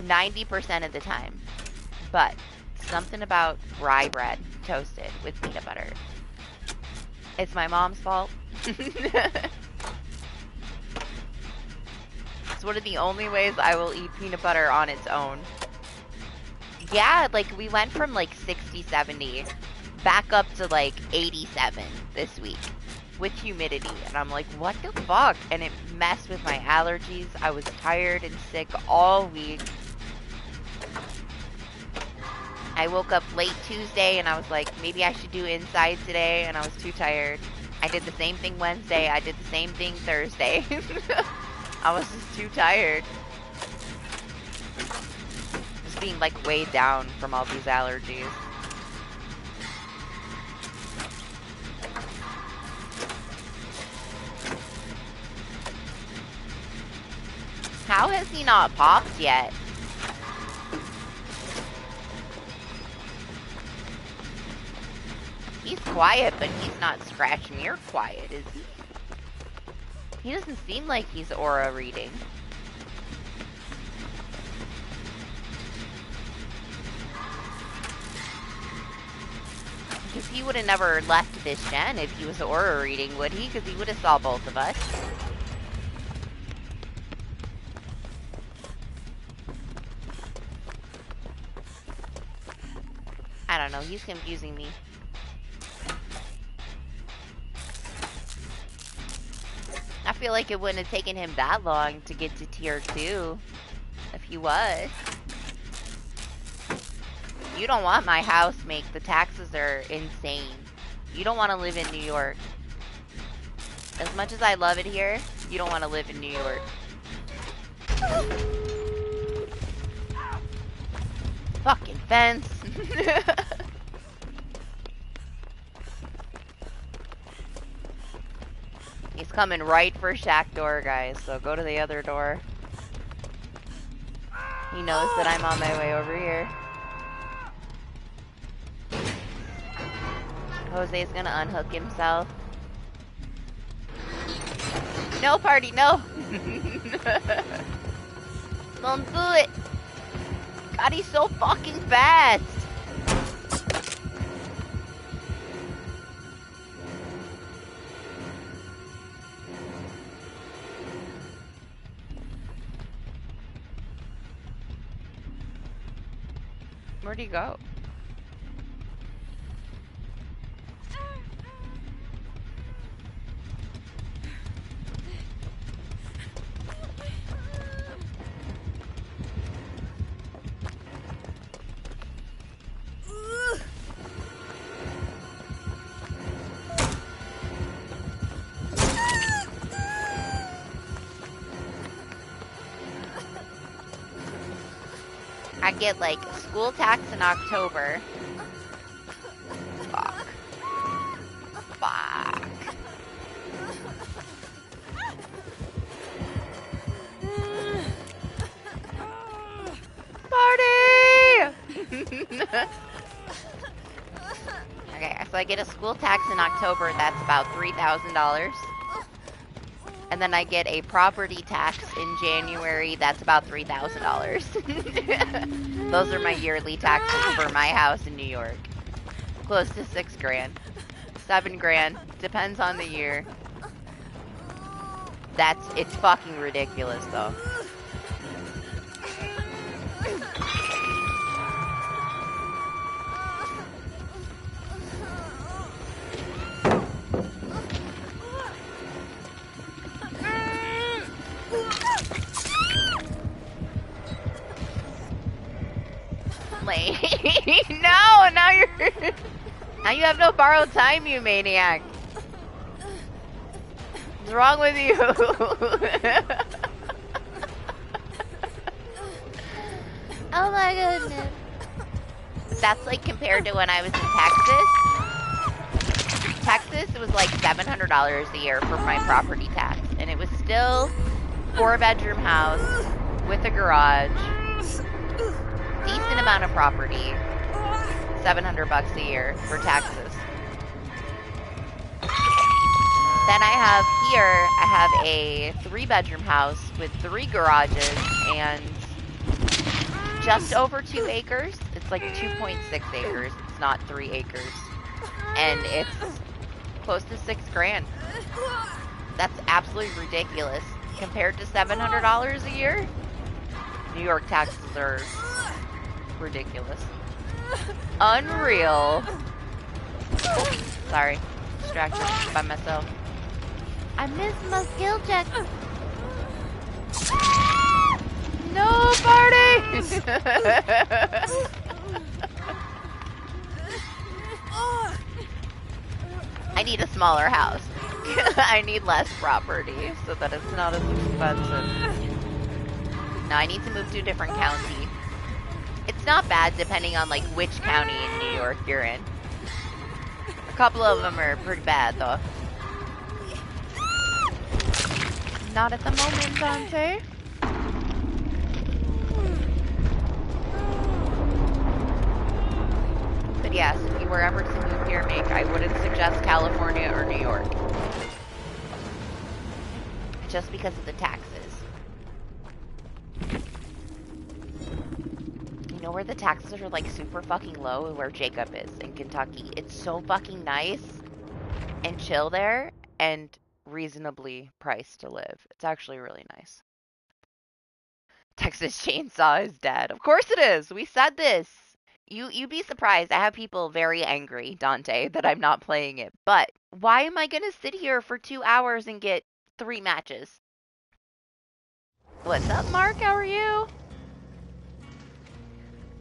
90% of the time, but something about rye bread toasted with peanut butter. It's my mom's fault. It's one of the only ways I will eat peanut butter on its own. Yeah, like we went from like 60, 70 back up to like 87 this week with humidity, and I'm like, what the fuck? And it messed with my allergies. I was tired and sick all week. I woke up late Tuesday and I was like, maybe I should do inside today, and I was too tired. I did the same thing Wednesday. I did the same thing Thursday. I was just too tired. Just being like weighed down from all these allergies. How has he not popped yet? He's quiet, but he's not scratch mirror quiet, is he? He doesn't seem like he's aura reading. Because he would have never left this gen if he was aura reading, would he? Because he would have saw both of us. I don't know. He's confusing me. I feel like it wouldn't have taken him that long to get to tier 2 if he was. You don't want my house, mate. The taxes are insane. You don't want to live in New York. As much as I love it here, you don't want to live in New York. Fucking fence. He's coming right for shack door, guys, so go to the other door. He knows that I'm on my way over here. Jose's gonna unhook himself. No, party, no! Don't do it! God, he's so fucking fast! Where'd he go? I get like school tax in October. Fuck. Fuck. Party! Okay, so I get a school tax in October, that's about $3,000. And then I get a property tax in January, that's about $3,000. Those are my yearly taxes for my house in New York. Close to $6,000. $7,000, depends on the year. It's fucking ridiculous though. No, now now you have no borrowed time, you maniac. What's wrong with you? Oh my goodness. That's like compared to when I was in Texas. Texas, it was like $700 a year for my property tax. And it was still 4-bedroom house with a garage. Decent amount of property. $700 a year for taxes. Then I have a 3-bedroom house with 3 garages and just over 2 acres. It's like 2.6 acres. It's not 3 acres. And it's close to $6,000. That's absolutely ridiculous. Compared to $700 a year, New York taxes are ridiculous. Unreal. Sorry. Distracted by myself. I missed my skill check. No, party! I need a smaller house. I need less property so that it's not as expensive. Now I need to move to a different county. It's not bad depending on like which county in New York you're in. A couple of them are pretty bad though. Not at the moment, Dante. But yes, if you were ever to move here, Mick, I wouldn't suggest California or New York. Just because of the taxes. You know where the taxes are like super fucking low? Where Jacob is in Kentucky. It's so fucking nice and chill there and reasonably priced to live. It's actually really nice. Texas Chainsaw is dead. Of course it is. We said this. You'd be surprised. I have people very angry, Dante, that I'm not playing it. But why am I gonna sit here for 2 hours and get 3 matches? What's up, Mark? How are you?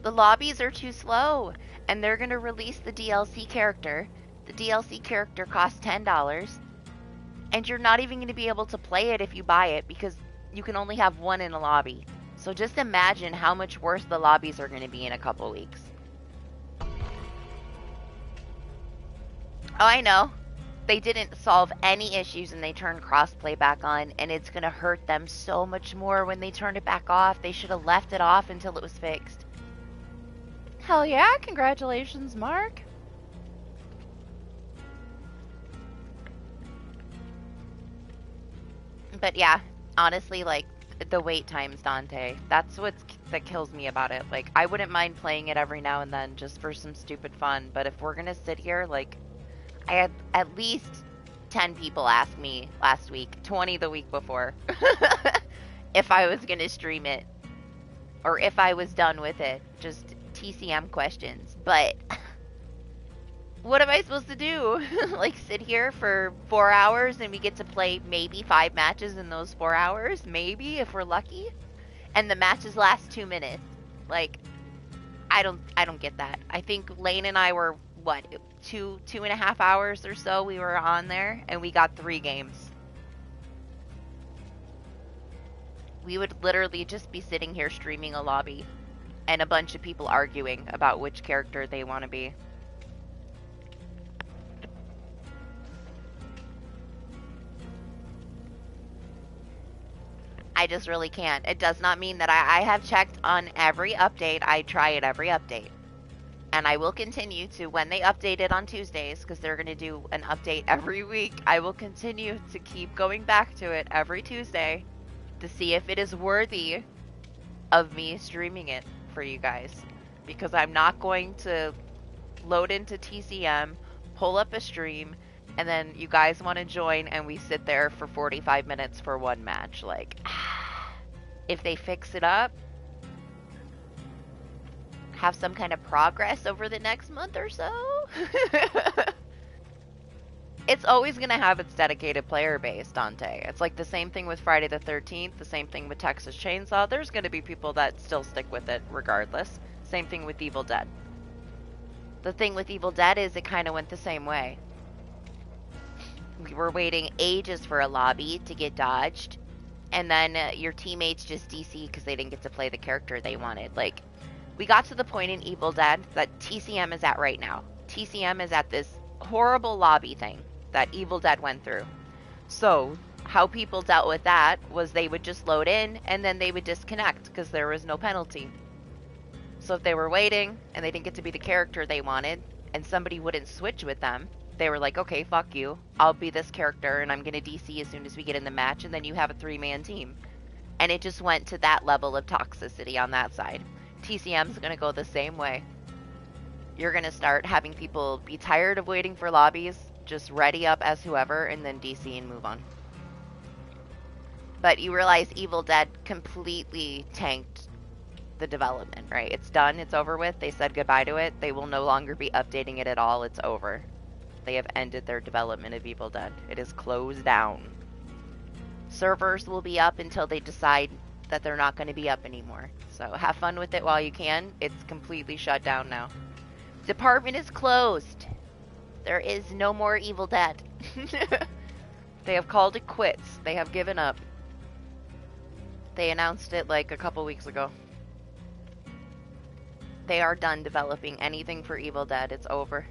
The lobbies are too slow, and they're gonna release the DLC character. The DLC character costs $10, and you're not even gonna be able to play it if you buy it because you can only have one in a lobby. So just imagine how much worse the lobbies are gonna be in a couple weeks. Oh, I know. They didn't solve any issues and they turned crossplay back on, and it's going to hurt them so much more when they turn it back off. They should have left it off until it was fixed. Hell yeah, congratulations, Mark. But yeah, honestly, like, the wait times, Dante, that's that kills me about it. Like, I wouldn't mind playing it every now and then just for some stupid fun, but if we're going to sit here, like, I had at least 10 people ask me last week, 20 the week before, if I was going to stream it or if I was done with it. Just TCM questions. But what am I supposed to do? Like, sit here for 4 hours and we get to play maybe 5 matches in those 4 hours? Maybe, if we're lucky. And the matches last 2 minutes. Like, I don't get that. I think Lane and I were, what, 2.5 hours or so we were on there, and we got 3 games. We would literally just be sitting here streaming a lobby and a bunch of people arguing about which character they want to be. I just really can't. It does not mean that I have checked on every update. I try it every update. And I will continue to, when they update it on Tuesdays, because they're going to do an update every week, I will continue to keep going back to it every Tuesday to see if it is worthy of me streaming it for you guys. Because I'm not going to load into TCM, pull up a stream, and then you guys want to join and we sit there for 45 minutes for one match. Like, if they fix it up, have some kind of progress over the next month or so, it's always going to have its dedicated player base, Dante. It's like the same thing with Friday the 13th, the same thing with Texas Chainsaw. There's going to be people that still stick with it regardless. Same thing with Evil Dead. The thing with Evil Dead is it kind of went the same way. We were waiting ages for a lobby to get dodged, and then your teammates just DC because they didn't get to play the character they wanted. Like, we got to the point in Evil Dead that TCM is at right now. TCM is at this horrible lobby thing that Evil Dead went through. So, how people dealt with that was they would just load in and then they would disconnect because there was no penalty. So if they were waiting and they didn't get to be the character they wanted and somebody wouldn't switch with them, they were like, okay, fuck you. I'll be this character and I'm going to DC as soon as we get in the match, and then you have a 3-man team. And it just went to that level of toxicity on that side. TCM's going to go the same way. You're going to start having people be tired of waiting for lobbies, just ready up as whoever, and then DC and move on. But you realize Evil Dead completely tanked the development, right? It's done. It's over with. They said goodbye to it. They will no longer be updating it at all. It's over. They have ended their development of Evil Dead. It is closed down. Servers will be up until they decide that they're not going to be up anymore. So have fun with it while you can. It's completely shut down now. Department is closed. There is no more Evil Dead. They have called it quits. They have given up. They announced it like a couple weeks ago. They are done developing anything for Evil Dead. It's over.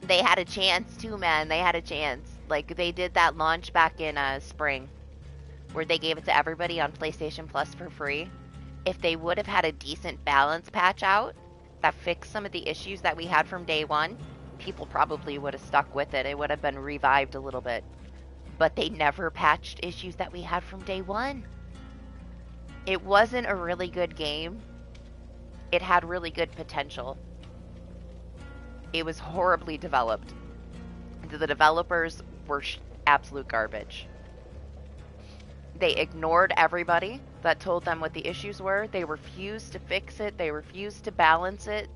They had a chance too, man. They had a chance. Like, they did that launch back in spring, where they gave it to everybody on PlayStation Plus for free. If they would have had a decent balance patch out that fixed some of the issues that we had from day one, people probably would have stuck with it. It would have been revived a little bit. But they never patched issues that we had from day one. It wasn't a really good game. It had really good potential. It was horribly developed. The developers were absolute garbage. They ignored everybody that told them what the issues were. They refused to fix it. They refused to balance it.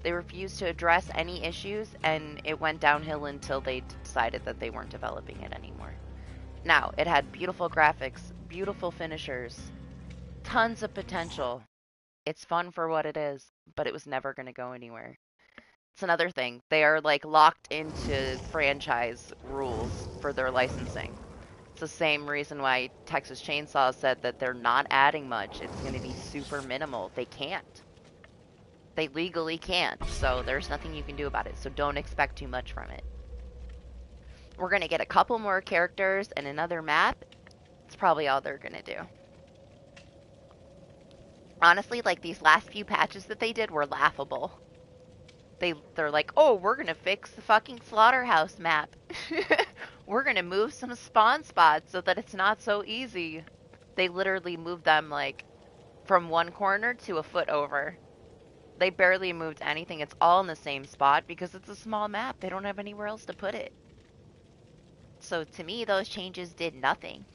They refused to address any issues, and it went downhill until they decided that they weren't developing it anymore. Now, it had beautiful graphics, beautiful finishers, tons of potential. It's fun for what it is, but it was never going to go anywhere. It's another thing. They are like locked into franchise rules for their licensing. It's the same reason why Texas Chainsaw said that they're not adding much. It's going to be super minimal. They can't. They legally can't, so there's nothing you can do about it. So don't expect too much from it. We're going to get a couple more characters and another map. It's probably all they're going to do. Honestly, like, these last few patches that they did were laughable. They're like, oh, we're going to fix the fucking slaughterhouse map. We're going to move some spawn spots so that it's not so easy. They literally moved them, like, from one corner to a foot over. They barely moved anything. It's all in the same spot because it's a small map. They don't have anywhere else to put it. So to me, those changes did nothing.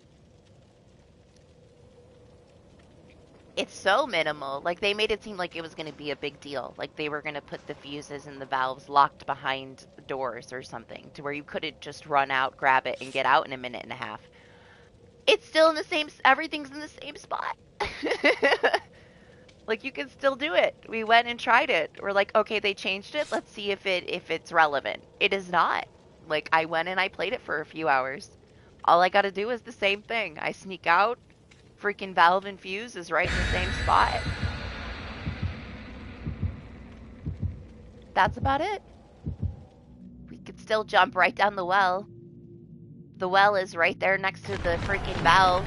It's so minimal. Like, they made it seem like it was going to be a big deal. Like, they were going to put the fuses and the valves locked behind doors or something to where you couldn't just run out, grab it, and get out in a minute and a half. It's still in the same, everything's in the same spot. Like, you can still do it. We went and tried it. We're like, okay, they changed it. Let's see if it's relevant. It is not. Like, I went and I played it for a few hours. All I got to do is the same thing. I sneak out. Freaking valve and fuse is right in the same spot. That's about it. We could still jump right down the well. The well is right there next to the freaking valve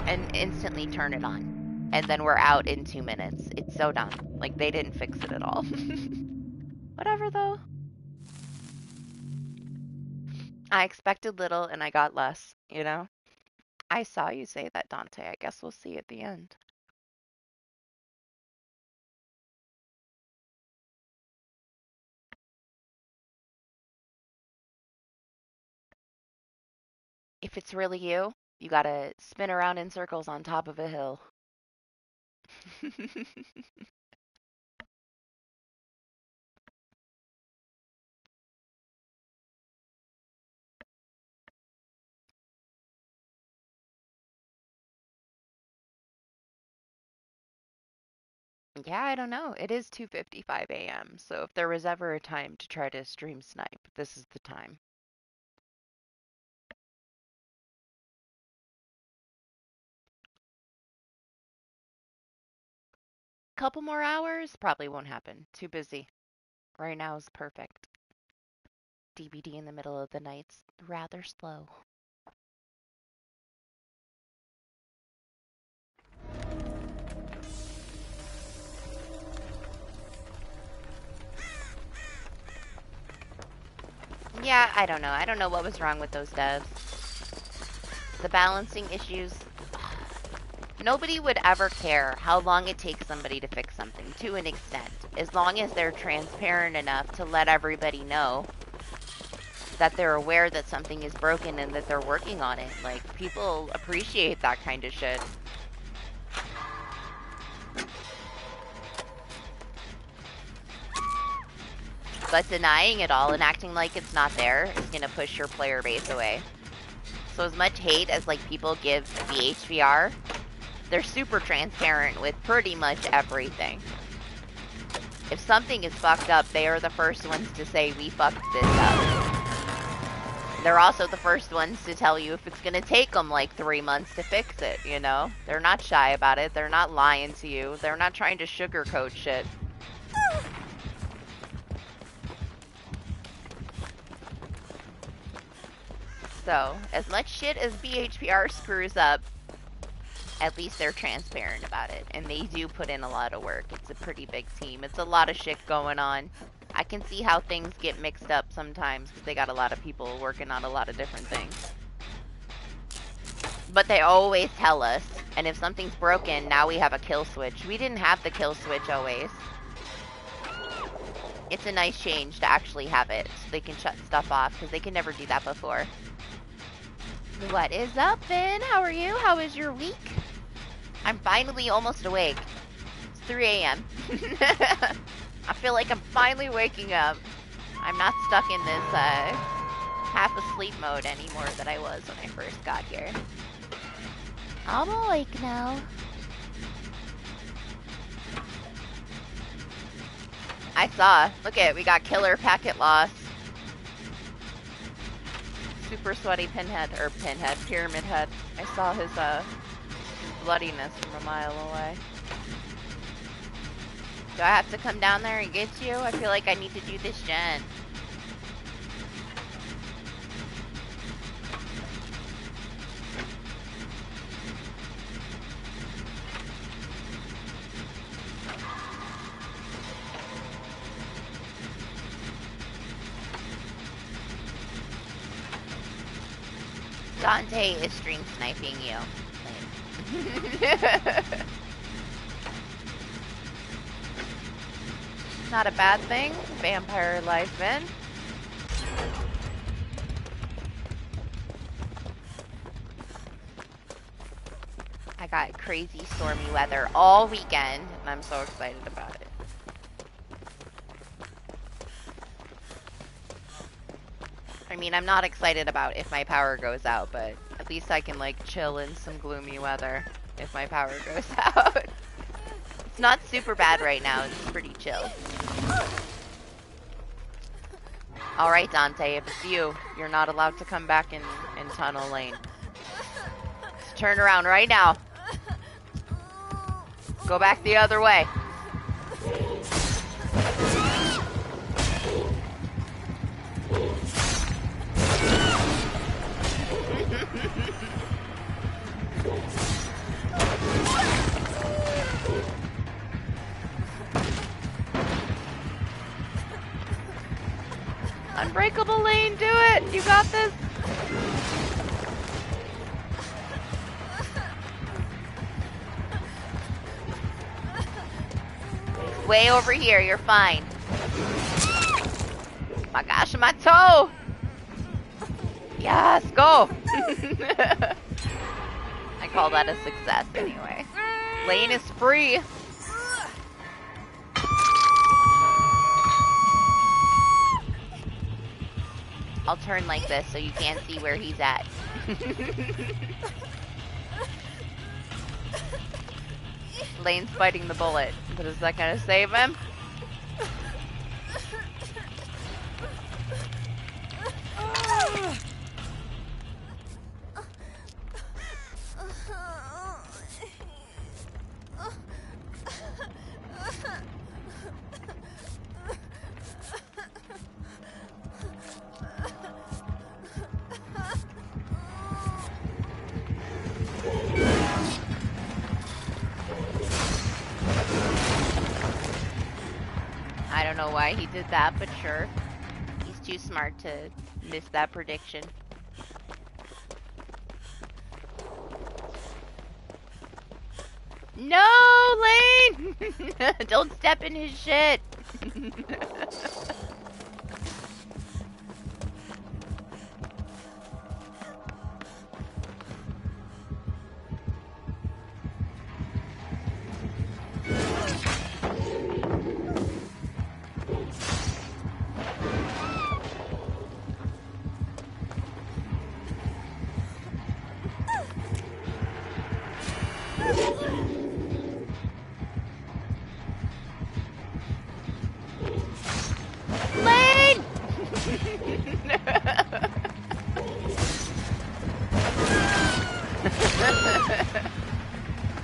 and instantly turn it on. And then we're out in 2 minutes. It's so dumb. Like, they didn't fix it at all. Whatever, though. I expected little and I got less, you know? I saw you say that, Dante. I guess we'll see at the end. If it's really you, you gotta spin around in circles on top of a hill. Yeah, I don't know. It is 2:55 a.m., so if there was ever a time to try to stream snipe, this is the time. Couple more hours? Probably won't happen. Too busy. Right now is perfect. DBD in the middle of the night's rather slow. Yeah, I don't know. I don't know what was wrong with those devs. The balancing issues. Nobody would ever care how long it takes somebody to fix something, to an extent, as long as they're transparent enough to let everybody know that they're aware that something is broken and that they're working on it. Like, people appreciate that kind of shit. But denying it all and acting like it's not there is gonna push your player base away. So as much hate as, like, people give the HVR, they're super transparent with pretty much everything. If something is fucked up, they are the first ones to say, we fucked this up. They're also the first ones to tell you if it's gonna take them, like, 3 months to fix it, you know? They're not shy about it. They're not lying to you. They're not trying to sugarcoat shit. So, as much shit as BHPR screws up, at least they're transparent about it. And they do put in a lot of work. It's a pretty big team. It's a lot of shit going on. I can see how things get mixed up sometimes because they got a lot of people working on a lot of different things. But they always tell us. And if something's broken, now we have a kill switch. We didn't have the kill switch always. It's a nice change to actually have it so they can shut stuff off because they can never do that before. What is up, Finn? How are you? How was your week? I'm finally almost awake. It's 3 a.m. I feel like I'm finally waking up. I'm not stuck in this half asleep mode anymore that I was when I first got here. I'm awake now. I saw. Look at it. We got killer packet loss. Super sweaty Pinhead, Pyramid Head. I saw his bloodiness from a mile away. Do I have to come down there and get you? I feel like I need to do this gen. Dante is stream sniping you. Not a bad thing. Vampire life, man. I got crazy stormy weather all weekend, and I'm so excited about it. I mean, I'm not excited about if my power goes out, but at least I can, like, chill in some gloomy weather if my power goes out. It's not super bad right now, it's pretty chill. Alright, Dante, if it's you, you're not allowed to come back in tunnel lane. Just turn around right now. Go back the other way. Unbreakable lane, do it! You got this! Way over here, you're fine. My gosh, my toe! Yes, go! I call that a success anyway. Lane is free. I'll turn like this so you can't see where he's at. Lane's fighting the bullet, but is that gonna save him? I don't know why he did that, but sure. He's too smart to miss that prediction. No, Lane! Don't step in his shit.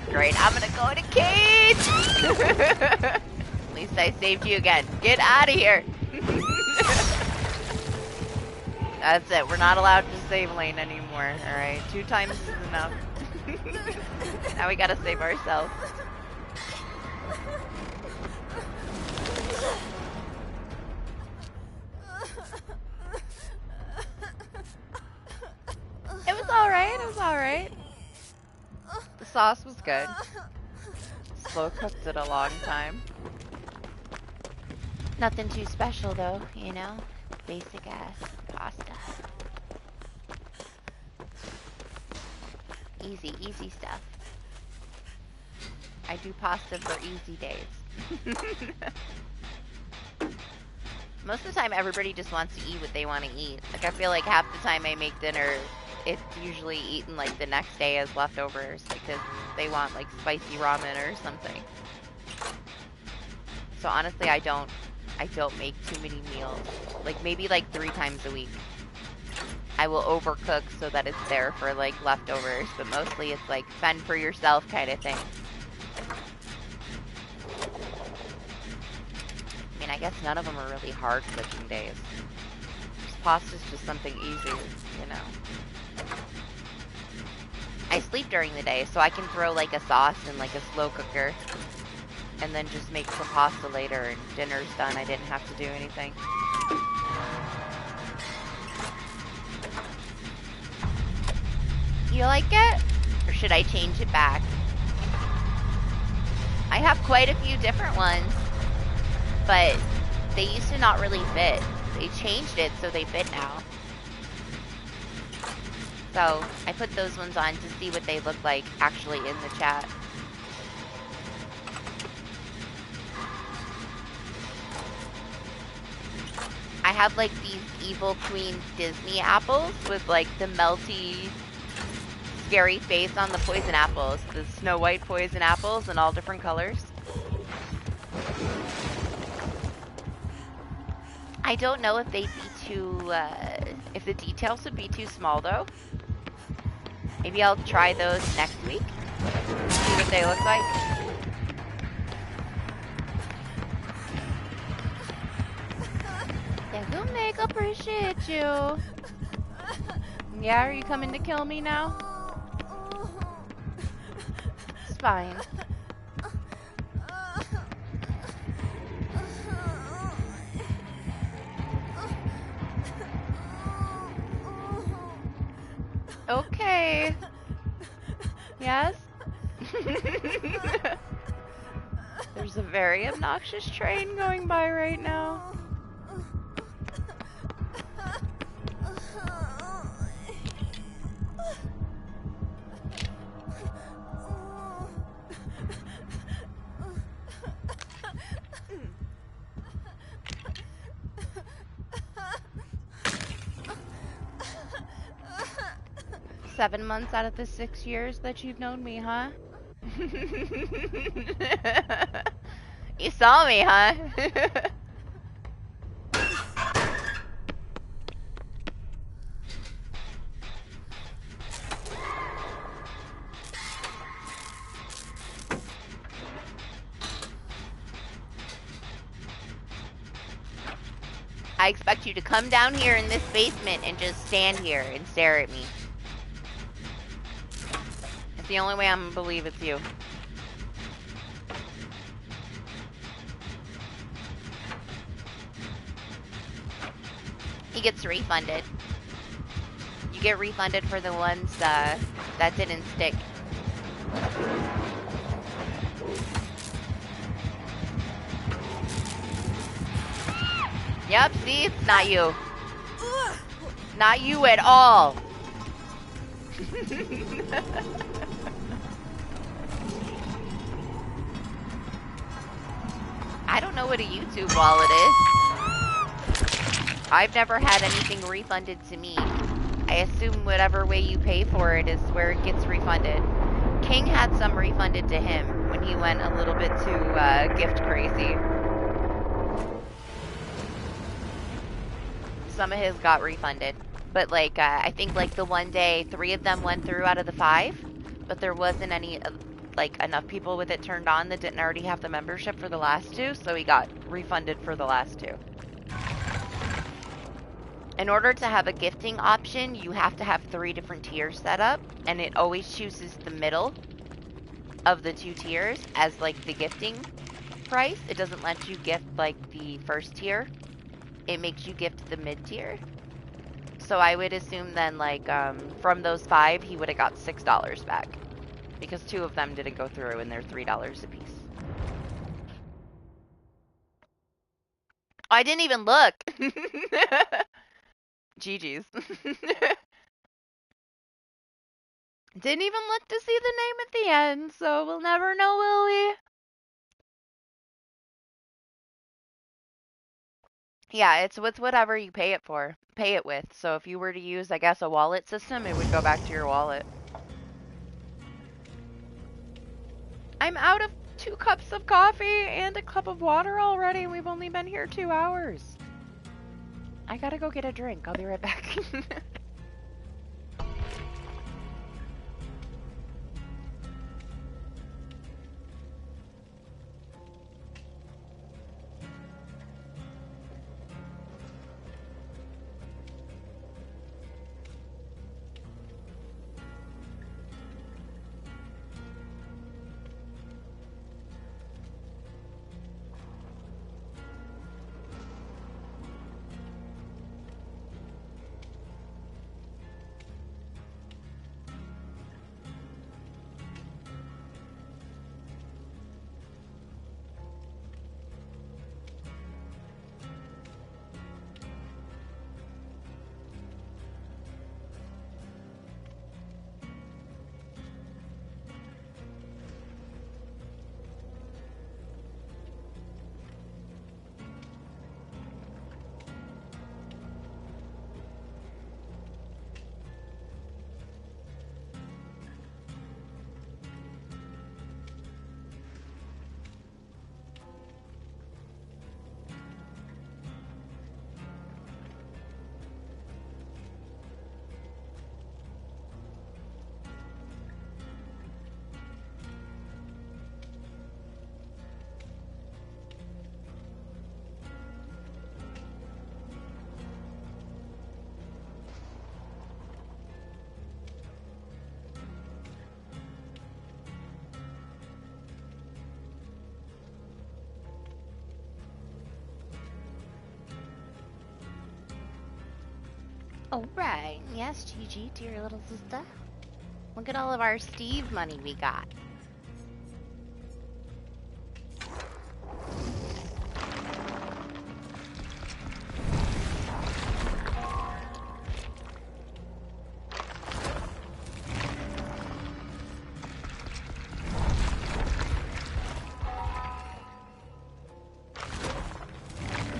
Great, I'm gonna go in a cage! At least I saved you again. Get out of here! That's it, we're not allowed to save Lane anymore, alright? 2 times is enough. Now we gotta save ourselves. It was alright. The sauce was good. Slow cooked it a long time. Nothing too special though, you know? Basic ass pasta. Easy, easy stuff. I do pasta for easy days. Most of the time, everybody just wants to eat what they want to eat. Like, I feel like half the time I make dinner, it's usually eaten, like, the next day as leftovers because they want, like, spicy ramen or something. So, honestly, I don't make too many meals. Like, maybe, like, 3 times a week. I will overcook so that it's there for, like, leftovers, but mostly it's, like, fend for yourself kind of thing. I mean, I guess none of them are really hard cooking days. Pasta's just something easy, you know. I sleep during the day, so I can throw, like, a sauce in, like, a slow cooker. And then just make some pasta later, and dinner's done. I didn't have to do anything. You like it? Or should I change it back? I have quite a few different ones, but they used to not really fit. They changed it so they fit now. So I put those ones on to see what they look like actually in the chat. I have like these evil queen Disney apples with like the melty, scary face on the poison apples. The Snow White poison apples in all different colors. I don't know if they'd be too, if the details would be too small though. Maybe I'll try those next week. See what they look like. Yeah, we'll make appreciate you. Yeah, are you coming to kill me now? It's fine. Okay. Yes? There's a very obnoxious train going by right now. Seven months out of the 6 years that you've known me, huh? You saw me, huh? 'I expect you to come down here in this basement and just stand here and stare at me. It's the only way I'm gonna believe it's you. He gets refunded. You get refunded for the ones that didn't stick. Yep, see? It's not you. Not you at all. I don't know what a YouTube wallet is. I've never had anything refunded to me. I assume whatever way you pay for it is where it gets refunded. King had some refunded to him when he went a little bit too gift crazy. Some of his got refunded. But like, I think like the one day, 3 of them went through out of the 5. But there wasn't any, like, enough people with it turned on that didn't already have the membership for the last 2. So he got refunded for the last 2. In order to have a gifting option, you have to have 3 different tiers set up. And it always chooses the middle of the 2 tiers as like the gifting price. It doesn't let you gift like the first tier. It makes you gift the mid tier. So I would assume then, like, from those 5, he would have got $6 back. Because 2 of them didn't go through and they're $3 a piece. I didn't even look. GG's. Didn't even look to see the name at the end, so we'll never know, will we? Yeah, it's with whatever you pay it with. So if you were to use, I guess, a wallet system, it would go back to your wallet. I'm out of 2 cups of coffee and a cup of water already. We've only been here 2 hours. I gotta go get a drink. I'll be right back. Alright, yes, Gigi, dear little sister. Look at all of our Steve money we got.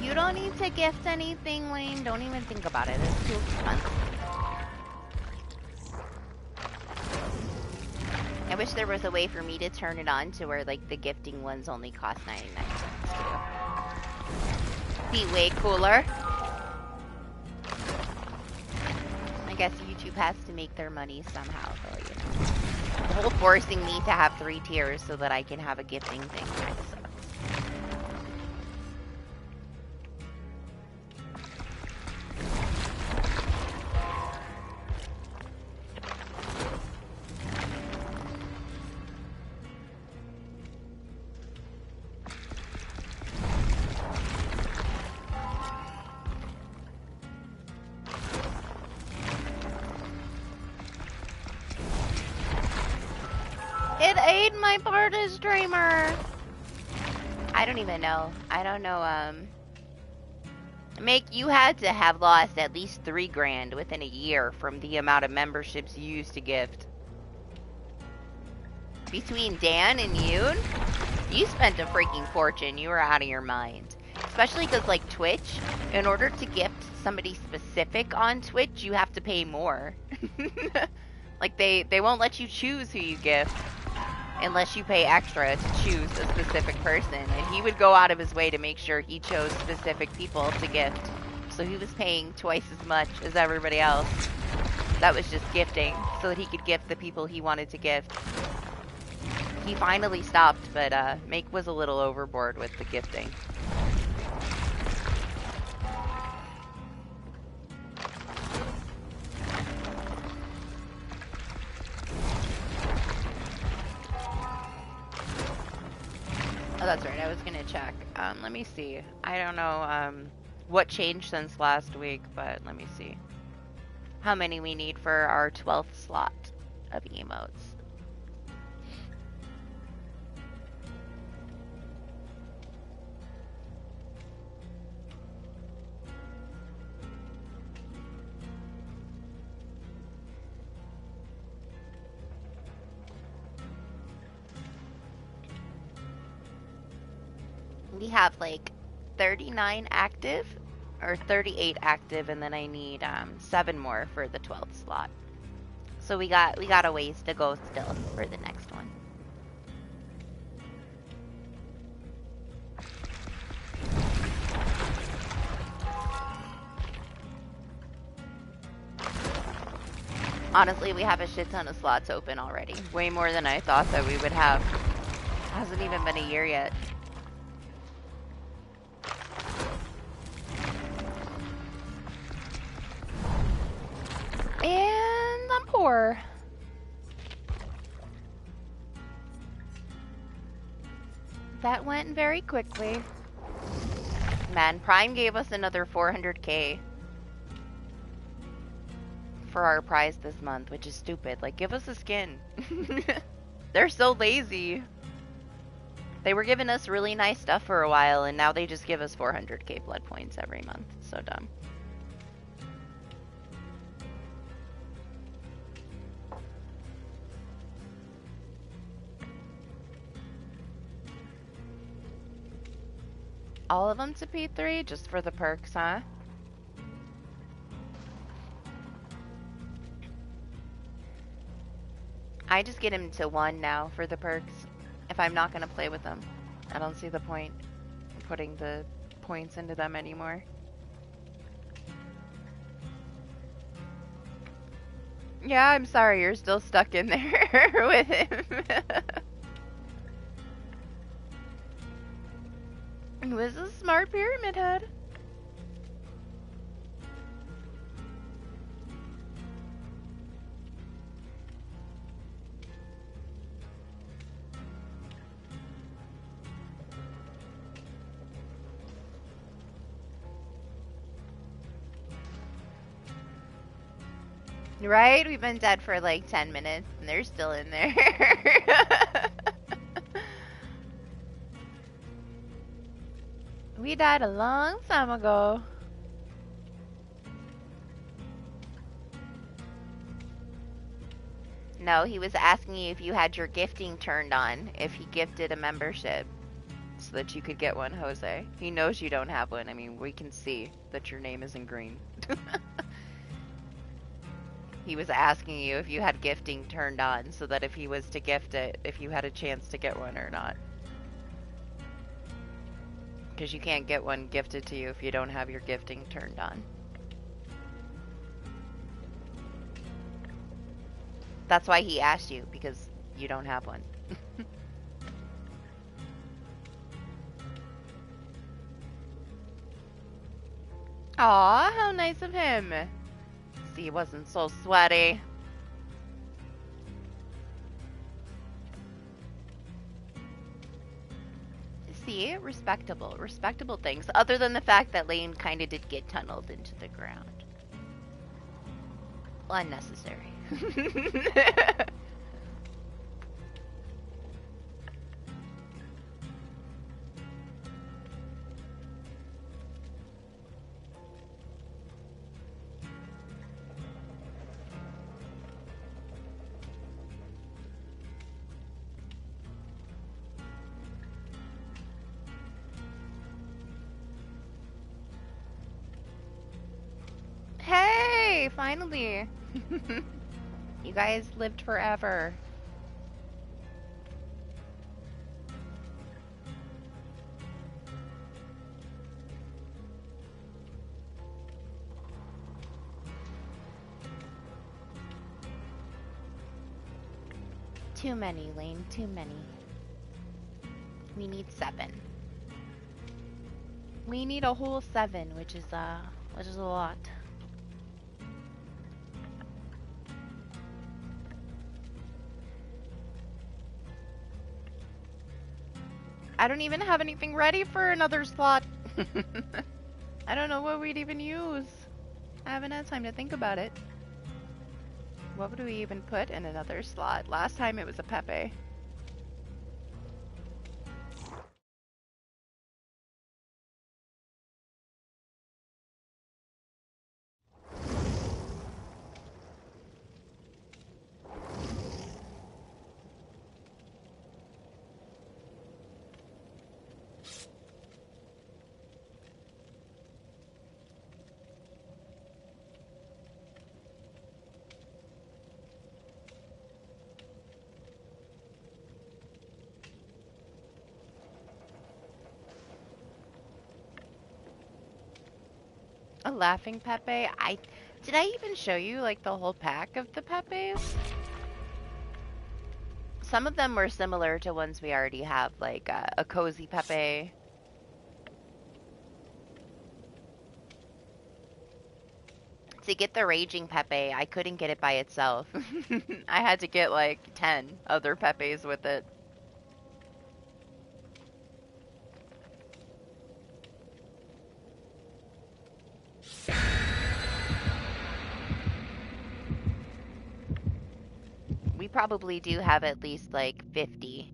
You don't need to gift anything, Lane. Don't even think about it. It's too expensive. I wish there was a way for me to turn it on to where, like, the gifting ones only cost 99 cents, too. Be way cooler. I guess YouTube has to make their money somehow, though, you know. The whole forcing me to have 3 tiers so that I can have a gifting thing kind of sucks. It ate my Barta streamer! I don't even know. I don't know, Make, you had to have lost at least 3 grand within a year from the amount of memberships you used to gift. Between Dan and Yoon, you spent a freaking fortune. You were out of your mind. Especially because, like, Twitch, in order to gift somebody specific on Twitch, you have to pay more. Like, they won't let you choose who you gift unless you pay extra to choose a specific person. And he would go out of his way to make sure he chose specific people to gift. So he was paying twice as much as everybody else. That was just gifting, so that he could gift the people he wanted to gift. He finally stopped, but Make was a little overboard with the gifting. Oh, that's right. I was gonna check. Let me see. I don't know what changed since last week, but let me see how many we need for our 12th slot of emotes. We have like 39 active, or 38 active, and then I need 7 more for the 12th slot. So we got a ways to go still for the next one. Honestly, we have a shit ton of slots open already. Way more than I thought that we would have. Hasn't even been a year yet. And I'm poor. That went very quickly. Man, Prime gave us another 400k for our prize this month, which is stupid. Like, give us a skin. They're so lazy. They were giving us really nice stuff for a while, and now they just give us 400k blood points every month. So dumb. All of them to P3 just for the perks, huh? I just get him to 1 now for the perks if I'm not going to play with them. I don't see the point in putting the points into them anymore. Yeah, I'm sorry you're still stuck in there with him. Who is a smart pyramid head? Right? We've been dead for like 10 minutes and they're still in there. We died a long time ago. No, he was asking you if you had your gifting turned on, if he gifted a membership so that you could get one, Jose. He knows you don't have one. I mean, we can see that your name is in green. He was asking you if you had gifting turned on so that if he was to gift it, if you had a chance to get one or not. Because you can't get one gifted to you if you don't have your gifting turned on. That's why he asked you, because you don't have one. Aw, how nice of him. See, he wasn't so sweaty. See, respectable things, other than the fact that Lane kind of did get tunneled into the ground. Unnecessary. Hey, finally. You guys lived forever. Too many, Lane, too many. We need 7. We need a whole 7, which is a lot. I don't even have anything ready for another slot. I don't know what we'd even use. I haven't had time to think about it. What would we even put in another slot? Last time it was a Pepe. A laughing Pepe? Did I even show you like the whole pack of the Pepes? Some of them were similar to ones we already have, like a cozy Pepe. To get the raging Pepe, I couldn't get it by itself. I had to get like 10 other Pepes with it. We probably do have at least like 50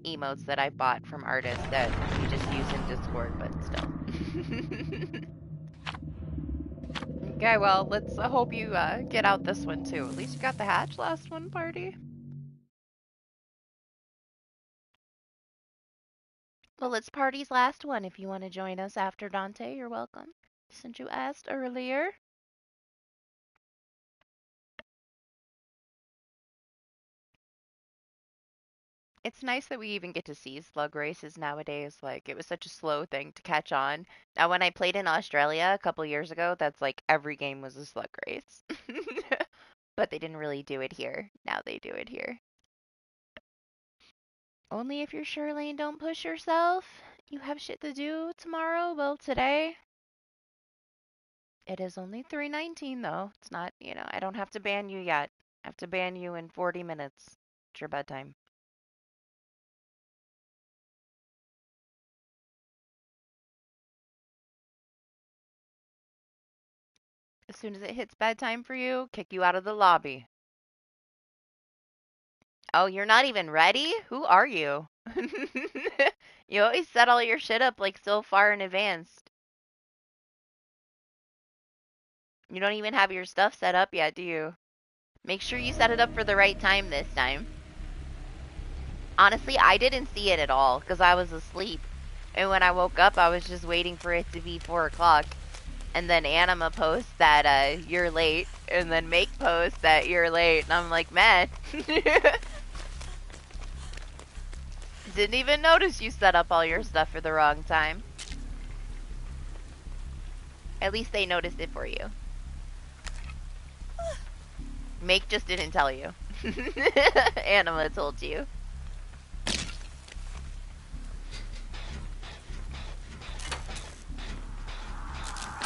emotes that I bought from artists that we just use in Discord, but still. Okay, well, let's hope you get out this one too. At least you got the hatch last one, party. Well, it's party's last one. If you want to join us after Dante, you're welcome. Since you asked earlier. It's nice that we even get to see slug races nowadays. Like, it was such a slow thing to catch on. Now, when I played in Australia a couple years ago, that's like every game was a slug race. But they didn't really do it here. Now they do it here. Only if you're sure, Lane, don't push yourself. You have shit to do tomorrow. Well, today. It is only 3:19 though. It's not, I don't have to ban you yet. I have to ban you in 40 minutes. It's your bedtime. As soon as it hits bedtime for you, kick you out of the lobby. Oh, you're not even ready? Who are you? You always set all your shit up like so far in advance. You don't even have your stuff set up yet, do you? Make sure you set it up for the right time this time. Honestly, I didn't see it at all because I was asleep. And when I woke up, I was just waiting for it to be 4 o'clock. And then Anima posts that you're late. And then Make posts that you're late. And I'm like, man. Didn't even notice you set up all your stuff for the wrong time. At least they noticed it for you. Make just didn't tell you. Anima told you.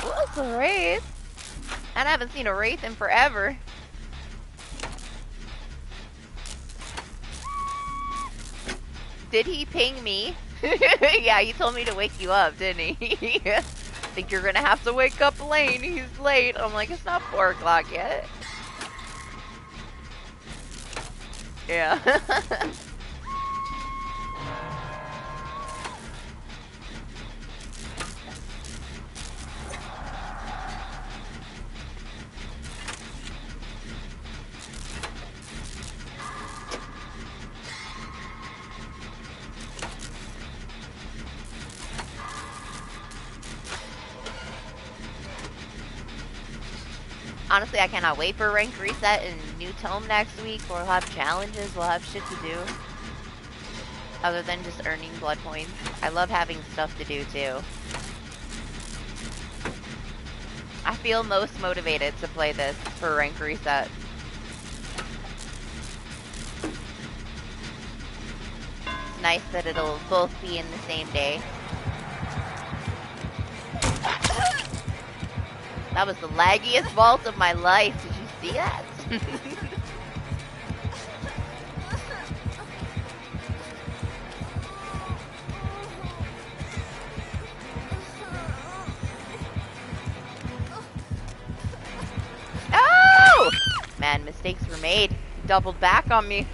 Well, it's a wraith. And I haven't seen a wraith in forever. Did he ping me? Yeah, he told me to wake you up, didn't he? Think you're gonna have to wake up Lane. He's late. I'm like, it's not 4 o'clock yet. Yeah. Honestly, I cannot wait for rank reset and new tome next week. We'll have challenges. We'll have shit to do. Other than just earning blood points. I love having stuff to do, too. I feel most motivated to play this for rank reset. It's nice that it'll both be in the same day. That was the laggiest vault of my life. Did you see that? Oh! Man, mistakes were made. Doubled back on me.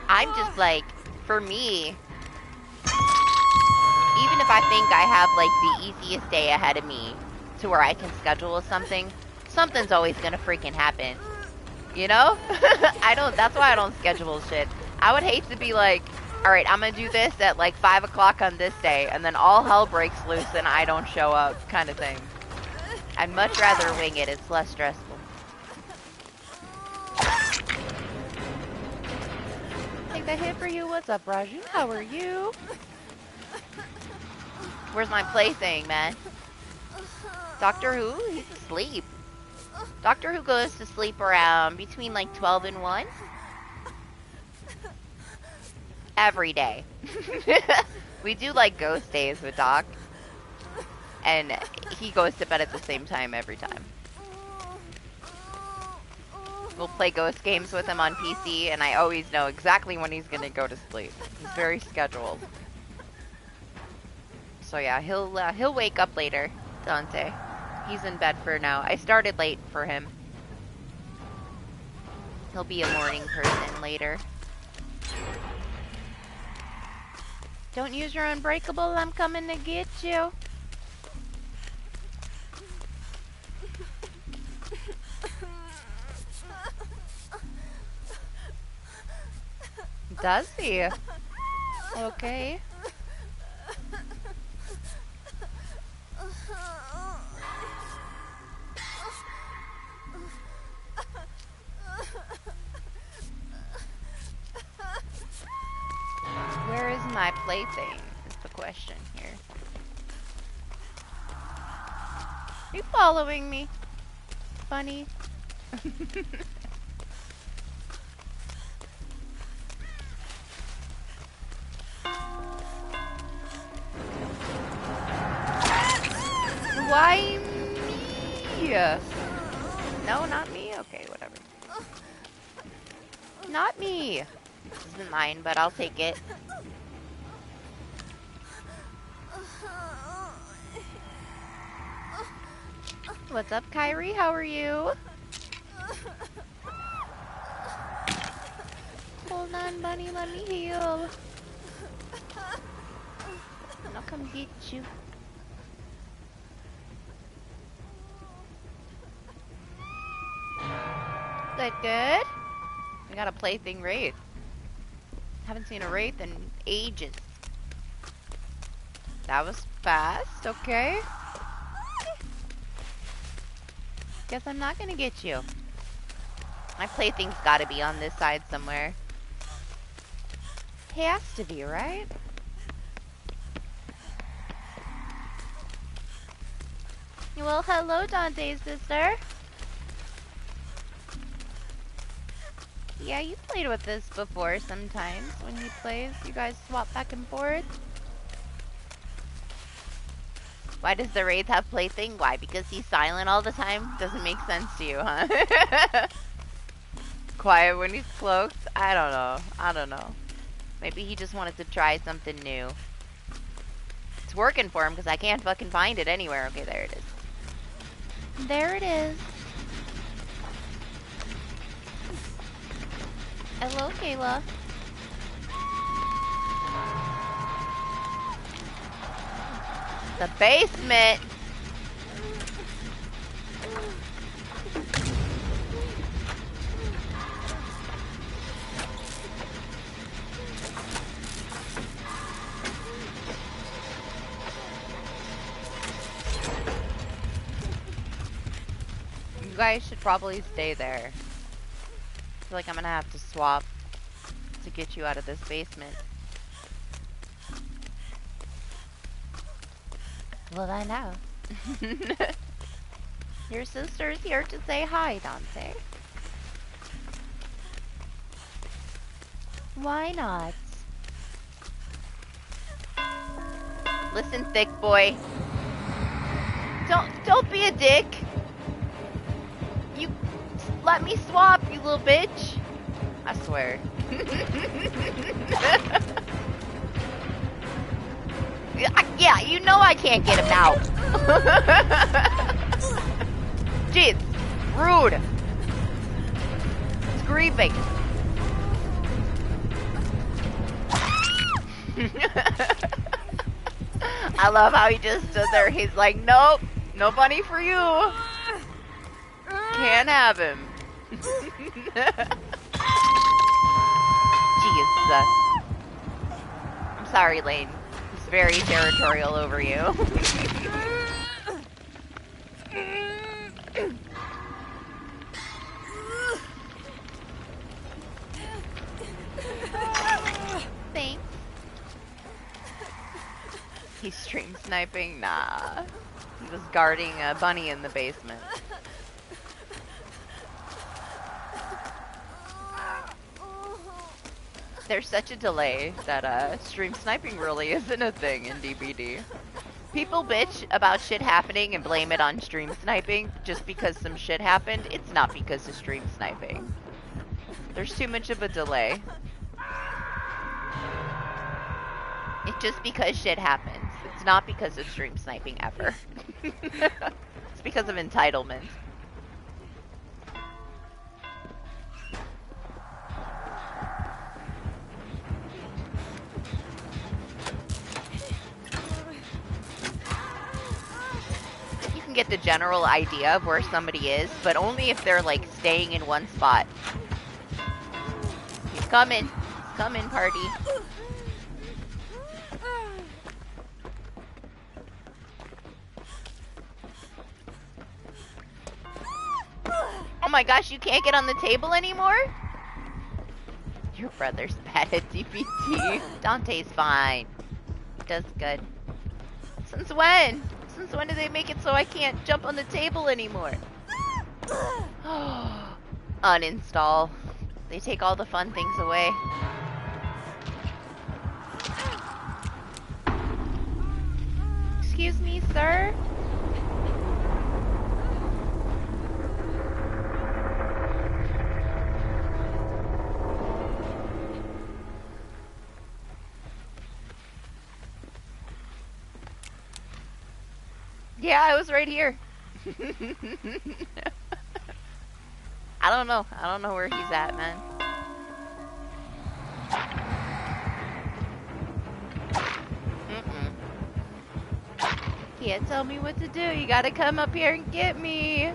I'm just like, for me, even if I think I have like the easiest day ahead of me to where I can schedule something, something's always gonna freaking happen. You know? That's why I don't schedule shit. I would hate to be like, alright, I'm gonna do this at like 5 o'clock on this day, and then all hell breaks loose and I don't show up, kind of thing. I'd much rather wing it, it's less stressful. Take that hit for you. What's up, Raju? How are you? Where's my plaything, man? Doctor Who? He's asleep. Doctor Who goes to sleep around between like 12 and 1. Every day. We do like ghost days with Doc. And he goes to bed at the same time every time. We'll play ghost games with him on PC, and I always know exactly when he's gonna go to sleep. He's very scheduled. So yeah, he'll wake up later, Dante. He's in bed for now. I started late for him. He'll be a morning person later. Don't use your unbreakable, I'm coming to get you. Does he? Okay. Where is my plaything, is the question here. Are you following me, bunny? Why me? No, not me? Okay, whatever. Not me. This isn't mine, but I'll take it. What's up, Kyrie? How are you? Hold on, bunny. Let me heal. And I'll come get you. Good, good. We got a plaything wraith. Haven't seen a wraith in ages. That was fast, okay. Guess I'm not gonna get you. My plaything's gotta be on this side somewhere. Has to be, right? Well, hello, Dante's sister. Yeah, you played with this before sometimes when he plays. You guys swap back and forth. Why does the Wraith have plaything? Why? Because he's silent all the time? Doesn't make sense to you, huh? Quiet when he's cloaked? I don't know. I don't know. Maybe he just wanted to try something new. It's working for him because I can't fucking find it anywhere. Okay, there it is. There it is. Hello, Kayla. The basement. You guys should probably stay there. I feel like I'm gonna have to swap to get you out of this basement. Well, I know. Your sister's here to say hi, Dante. Why not? Listen, thick boy. Don't be a dick. You let me swap, you little bitch. I swear. Yeah, you know I can't get him out. Jeez, rude. It's grieving. I love how he just stood there. He's like, nope, no bunny for you. Can't have him. Jeez. I'm sorry, Lane. He's very territorial over you. Thanks. He's stream sniping? Nah. He was guarding a bunny in the basement. There's such a delay that stream sniping really isn't a thing in DBD. People bitch about shit happening and blame it on stream sniping just because some shit happened. It's not because of stream sniping. There's too much of a delay. It's just because shit happens. It's not because of stream sniping ever. It's because of entitlement. You can get the general idea of where somebody is, but only if they're like staying in one spot. He's coming. He's coming, party. Oh my gosh, you can't get on the table anymore? Your brother's bad at DBD. Dante's fine. He does good. Since when? Since when did they make it so I can't jump on the table anymore? Uninstall. They take all the fun things away. Excuse me, sir? Yeah, I was right here. I don't know. I don't know where he's at, man. Can't tell me what to do. You gotta come up here and get me.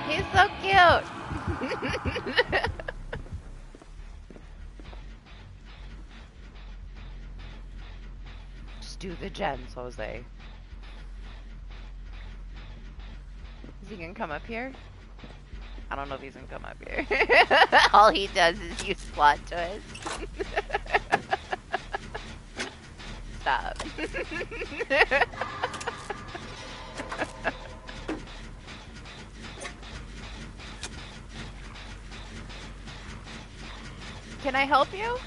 He's so cute. Just do the gens, Jose. Is he gonna come up here? I don't know if he's gonna come up here. All he does is use plot twists. Stop. Can I help you?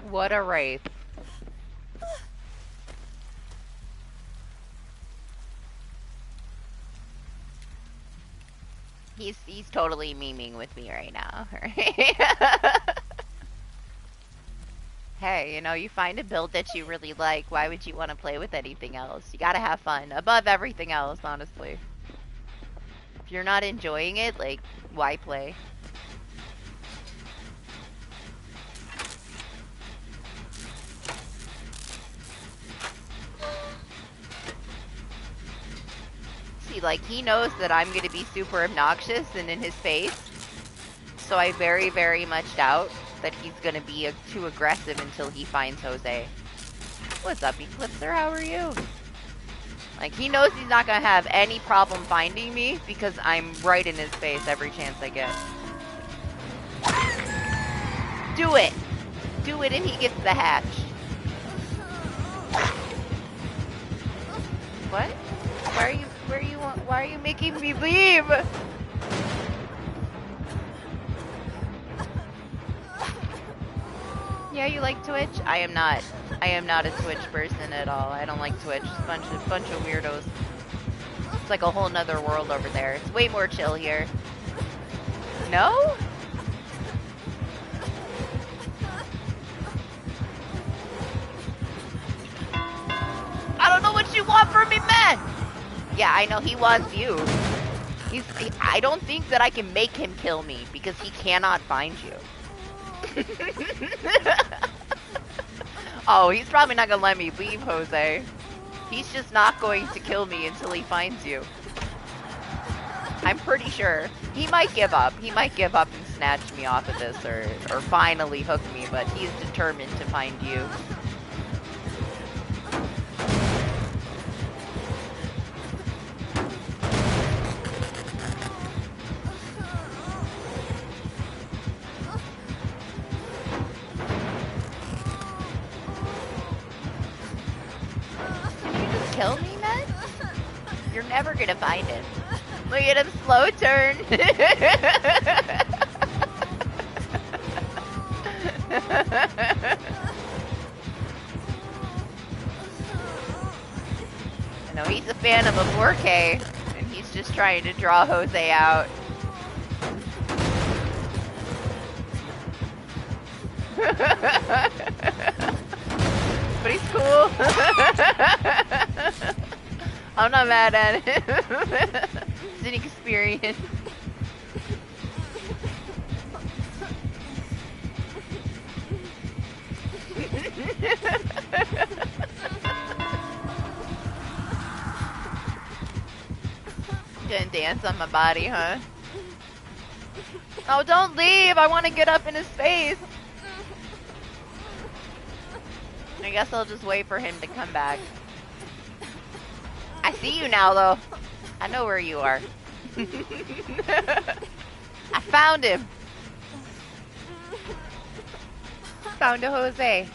What a rape. He's totally memeing with me right now. Hey, you know, you find a build that you really like, why would you want to play with anything else? You gotta have fun, above everything else, honestly. If you're not enjoying it, like, why play? Like, he knows that I'm going to be super obnoxious and in his face. So I very, very much doubt that he's going to be too aggressive until he finds Jose. What's up, Eclipser? How are you? Like, he knows he's not going to have any problem finding me because I'm right in his face every chance I get. Do it! Do it and he gets the hatch. What? Why are you making me leave? Yeah, you like Twitch? I am not a Twitch person at all. I don't like Twitch. It's a bunch of weirdos. It's like a whole nother world over there. It's way more chill here. No? I don't know what you want from me, man! Yeah, I know he wants you. I don't think that I can make him kill me because he cannot find you. Oh, he's probably not gonna let me leave, Jose. He's just not going to kill me until he finds you. I'm pretty sure. He might give up. He might give up and snatch me off of this or finally hook me, but he's determined to find you. Can you just kill me, man? You're never gonna find him. Look at him slow turn. I know he's a fan of a 4K, and he's just trying to draw Jose out. But he's cool. I'm not mad at him. It's an experience. Gonna dance on my body, huh? Oh, don't leave! I want to get up in his face! I guess I'll just wait for him to come back. I see you now, though. I know where you are. I found him. Found a Jose.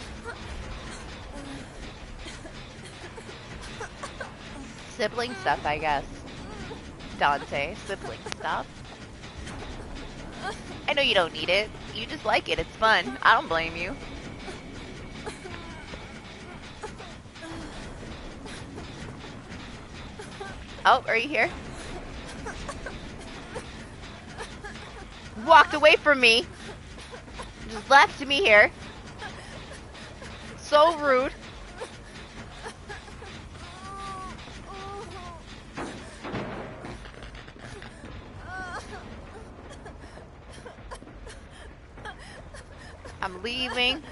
Sibling stuff, I guess. Dante, sibling stuff. I know you don't need it. You just like it. It's fun. I don't blame you. Oh, are you here? Walked away from me. Just left me here. So rude. I'm leaving.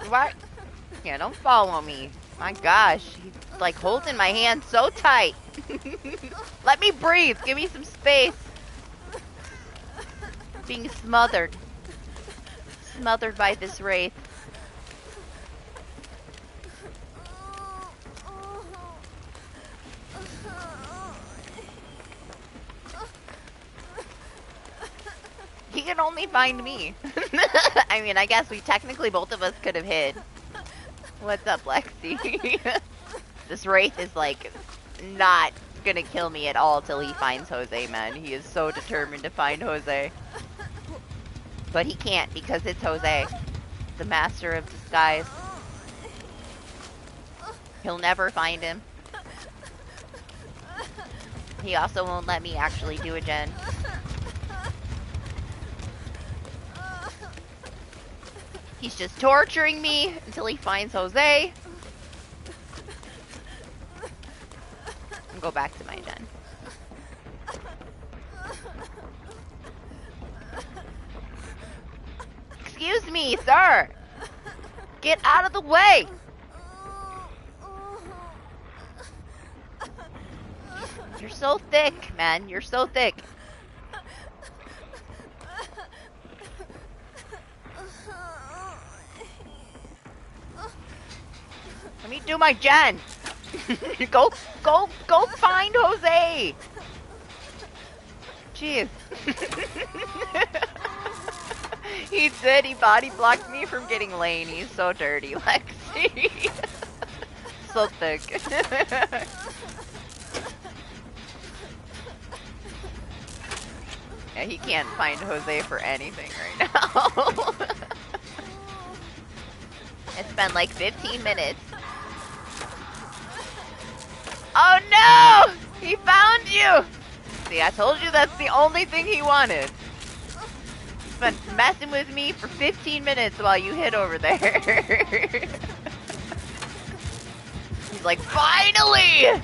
What? Yeah, don't follow me. My gosh, he's like holding my hand so tight. Let me breathe. Give me some space. Being smothered. Smothered by this wraith. He can only find me. I mean, I guess we technically both of us could have hid. What's up, Lexi? This wraith is like not gonna kill me at all till he finds Jose, man. He is so determined to find Jose. But he can't because it's Jose, the master of disguise. He'll never find him. He also won't let me actually do a gen. He's just torturing me until he finds Jose. And go back to my gen. Excuse me, sir. Get out of the way. You're so thick, man. You're so thick. Let me do my gen. Go find Jose. Jeez. He did. He body blocked me from getting lane. He's so dirty, Lexi. So thick. Yeah, he can't find Jose for anything right now. It's been like 15 minutes. Oh no! He found you! See, I told you that's the only thing he wanted. Spent messing with me for 15 minutes while you hid over there. He's like, finally!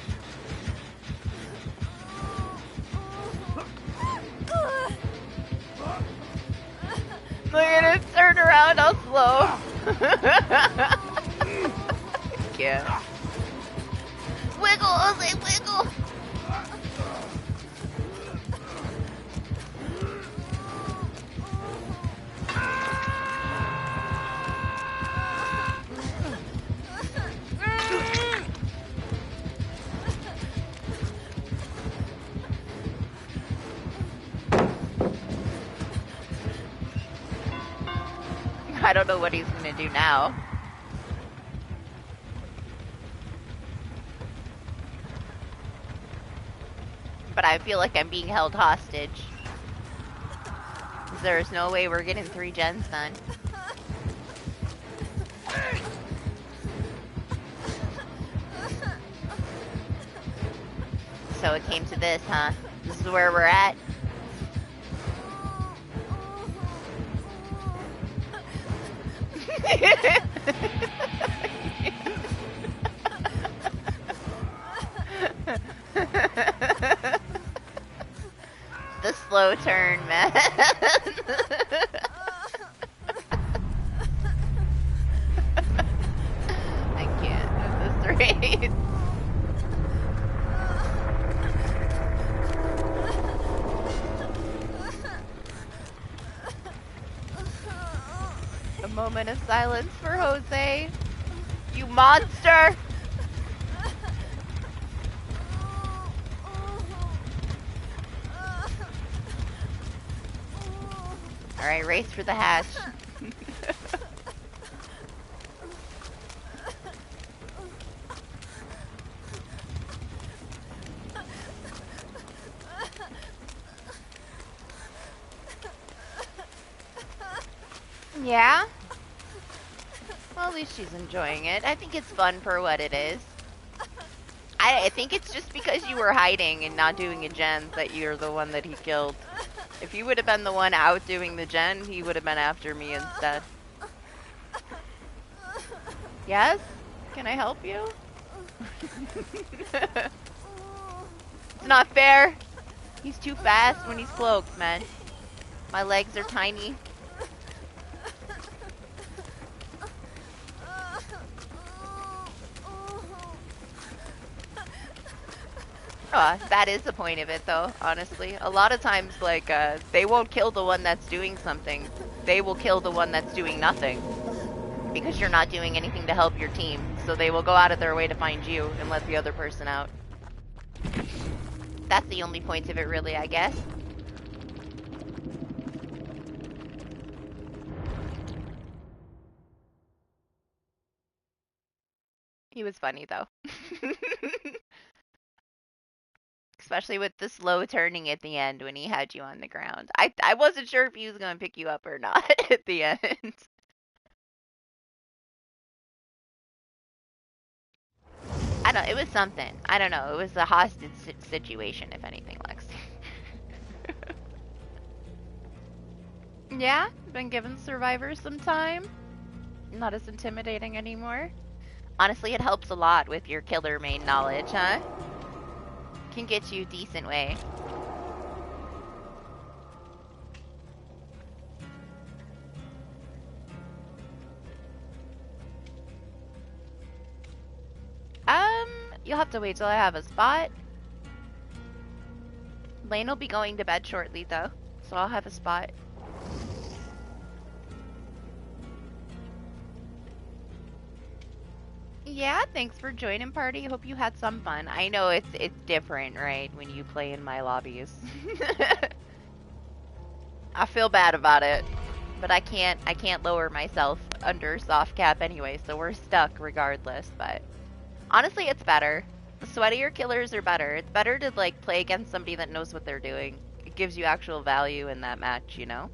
Look at it, turn around, I'll slow. Can't. Wiggle, Jose, wiggle! I don't know what he's gonna do now. But I feel like I'm being held hostage. There's no way we're getting 3 gens done. So it came to this, huh? This is where we're at. The slow turn, man. I can't at this rate. A moment of silence for Jose. You monster! Alright, race for the hatch. Yeah? Well, at least she's enjoying it. I think it's fun for what it is. I think it's just because you were hiding and not doing a gen that you're the one that he killed. If you would have been the one out doing the gen, he would have been after me instead. Yes? Can I help you? It's not fair. He's too fast when he's cloaked, man. My legs are tiny. Oh, that is the point of it, though, honestly. A lot of times, like, they won't kill the one that's doing something. They will kill the one that's doing nothing. Because you're not doing anything to help your team. So they will go out of their way to find you and let the other person out. That's the only point of it, really, I guess. He was funny, though. Especially with the slow turning at the end when he had you on the ground. I wasn't sure if he was going to pick you up or not at the end. I don't, it was something. I don't know. It was a hostage situation, if anything, Lex. Yeah, been giving survivors some time. Not as intimidating anymore. Honestly, it helps a lot with your killer main knowledge, huh? Can get you a decent way. You'll have to wait till I have a spot. Lane will be going to bed shortly, though, so I'll have a spot. Yeah, thanks for joining, party. Hope you had some fun. I know it's different, right, when you play in my lobbies. I feel bad about it, but I can't lower myself under soft cap anyway, so we're stuck regardless. But honestly, it's better. The sweatier killers are better. It's better to like play against somebody that knows what they're doing. It gives you actual value in that match, you know?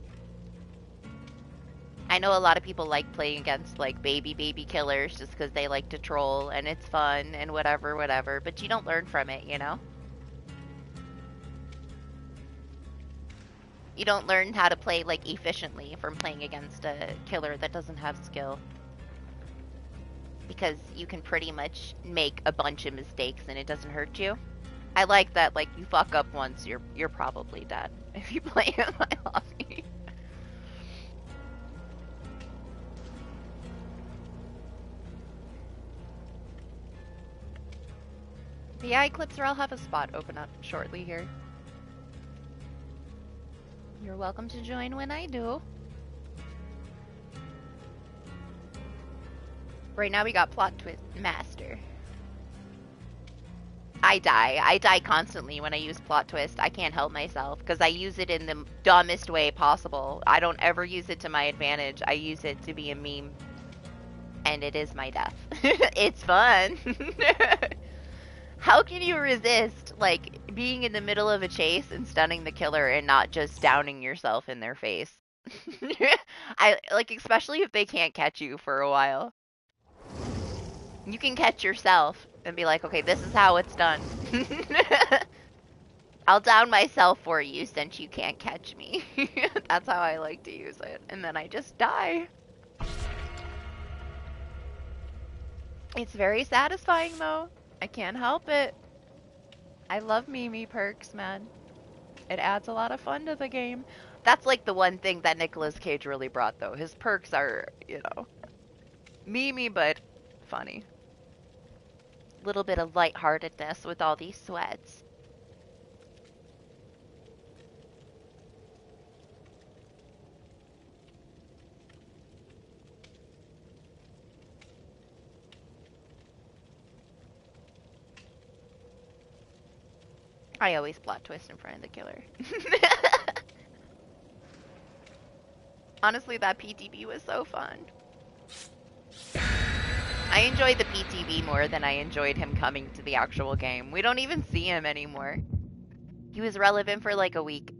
I know a lot of people like playing against like baby killers just because they like to troll and it's fun and whatever, but you don't learn from it, you know? You don't learn how to play, like, efficiently from playing against a killer that doesn't have skill. Because you can pretty much make a bunch of mistakes and it doesn't hurt you. I like that, like, you fuck up once, you're probably dead if you play in my lobby. But yeah, Eclipser, I'll have a spot open up shortly here. You're welcome to join when I do. Right now we got Plot Twist Master. I die constantly when I use Plot Twist. I can't help myself because I use it in the dumbest way possible. I don't ever use it to my advantage. I use it to be a meme. And it is my death. It's fun. How can you resist, like, being in the middle of a chase and stunning the killer and not just downing yourself in their face? Like, especially if they can't catch you for a while. You can catch yourself and be like, okay, this is how it's done. I'll down myself for you since you can't catch me. That's how I like to use it. And then I just die. It's very satisfying, though. I can't help it. I love Mimi perks, man. It adds a lot of fun to the game. That's like the one thing that Nicolas Cage really brought, though. His perks are, you know, Mimi, but funny. Little bit of lightheartedness with all these sweats. I always plot twist in front of the killer. Honestly, that PTB was so fun. I enjoyed the PTB more than I enjoyed him coming to the actual game. We don't even see him anymore. He was relevant for like a week.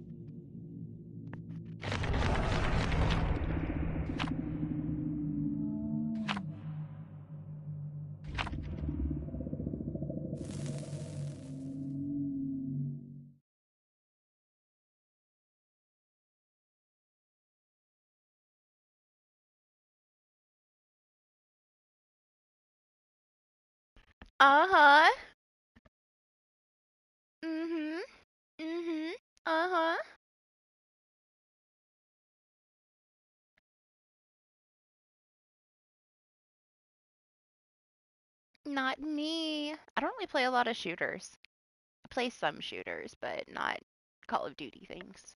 Uh-huh. Mm-hmm. Mm-hmm. Uh-huh. Not me. I don't really play a lot of shooters. I play some shooters, but not Call of Duty things.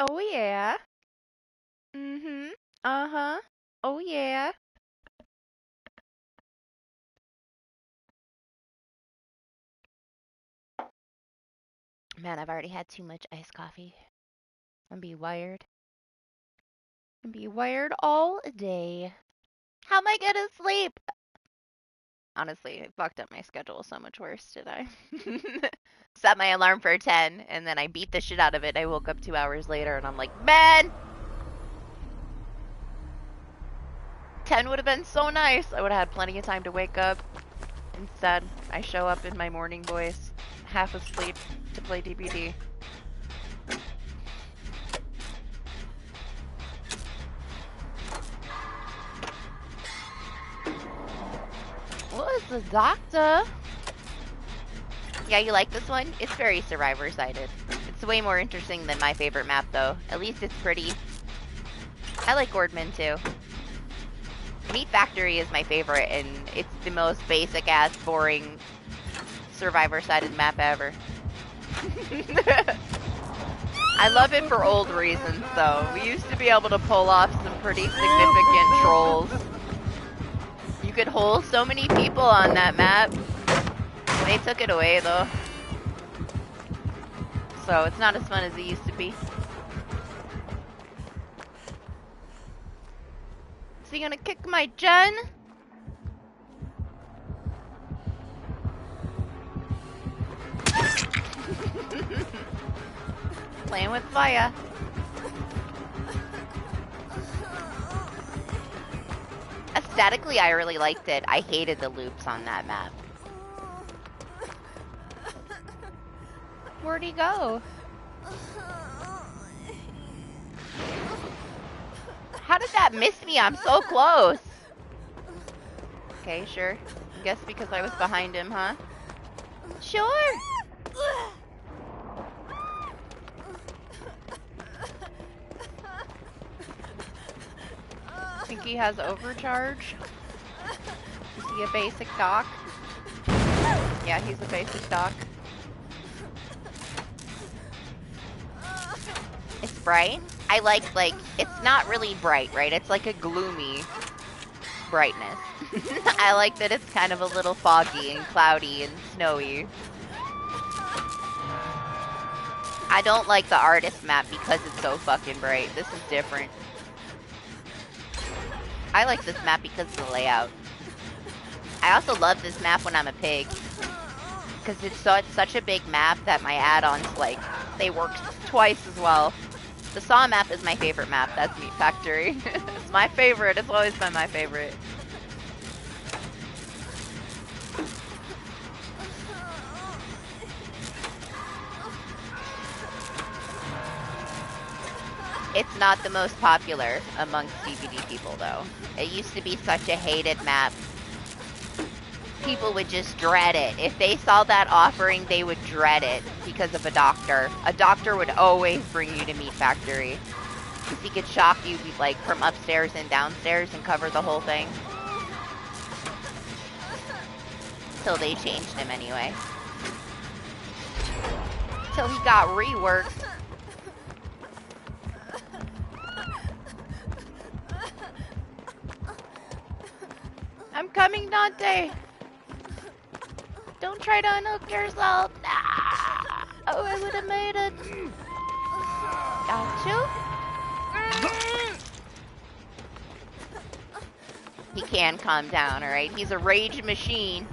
Oh yeah. Mm-hmm. Uh-huh. Oh yeah. Man, I've already had too much iced coffee. I'm be wired. I'm be wired all day. How am I gonna sleep? Honestly, I fucked up my schedule so much worse today. Set my alarm for 10, and then I beat the shit out of it. I woke up 2 hours later, and I'm like, man! 10 would have been so nice. I would have had plenty of time to wake up. Instead, I show up in my morning voice, half asleep, to play DBD. What is the doctor? Yeah, you like this one? It's very survivor-sided. It's way more interesting than my favorite map, though. At least it's pretty. I like Gordman, too. Meat Factory is my favorite, and it's the most basic-ass, boring, survivor-sided map ever. I love it for old reasons, though. We used to be able to pull off some pretty significant trolls. You could hold so many people on that map. They took it away, though. So it's not as fun as it used to be. Is he gonna kick my gen? Playing with fire. A Aesthetically, I really liked it. I hated the loops on that map. Where'd he go? How did that miss me? I'm so close. Okay, sure. I guess because I was behind him, huh? Sure. Think he has overcharge? Is he a basic doc? Yeah, he's a basic doc. It's bright. I like, it's not really bright, right? It's like a gloomy brightness. I like that it's kind of a little foggy and cloudy and snowy. I don't like the artist map because it's so fucking bright. This is different. I like this map because of the layout. I also love this map when I'm a pig. Because it's such a big map that my add-ons, they work twice as well. The Saw map is my favorite map. That's Meat Factory. It's my favorite. It's always been my favorite. It's not the most popular amongst DBD people, though. It used to be such a hated map. People would just dread it. If they saw that offering, they would dread it because of a doctor. A doctor would always bring you to Meat Factory. Because he could shock you, from upstairs and downstairs and cover the whole thing. Till they changed him anyway. Till he got reworked. I'm coming, Dante. Don't try to unhook yourself. Nah. Oh, I would have made it. Got you? He can calm down, alright? He's a rage machine.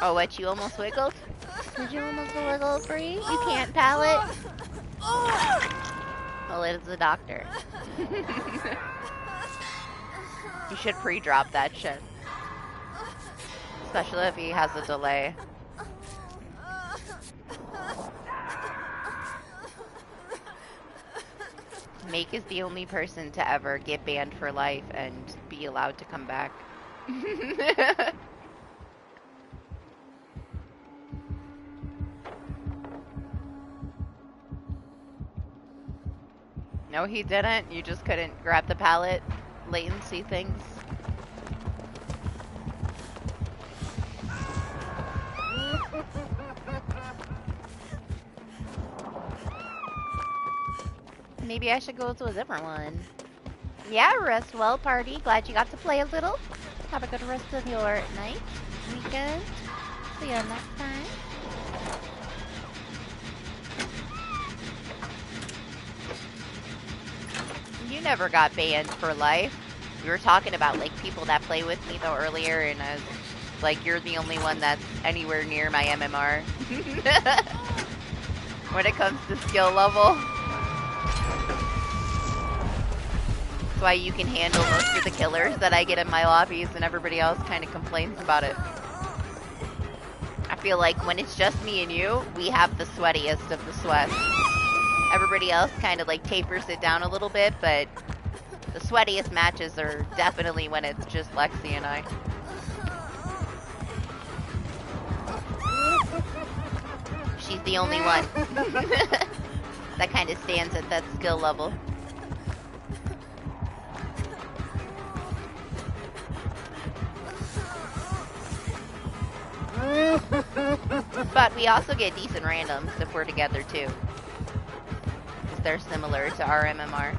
Oh, what? You almost wiggled? Did you almost wiggle free? You can't pallet? Well, it is the doctor. You should pre-drop that shit. Especially if he has a delay. Make is the only person to ever get banned for life and be allowed to come back. No, he didn't. You just couldn't grab the pallet. Latency things. Maybe I should go to a different one. Yeah, rest well, party. Glad you got to play a little. Have a good rest of your night, weekend. See you next time. You never got banned for life. We were talking about, people that play with me, though, earlier, and I was you're the only one that's anywhere near my MMR. When it comes to skill level. That's why you can handle most of the killers that I get in my lobbies, and everybody else kind of complains about it. I feel like when it's just me and you, we have the sweatiest of the sweat. Everybody else kind of tapers it down a little bit, but the sweatiest matches are definitely when it's just Lexi and I. She's the only one that kind of stands at that skill level. But we also get decent randoms if we're together too. Because they're similar to our MMR.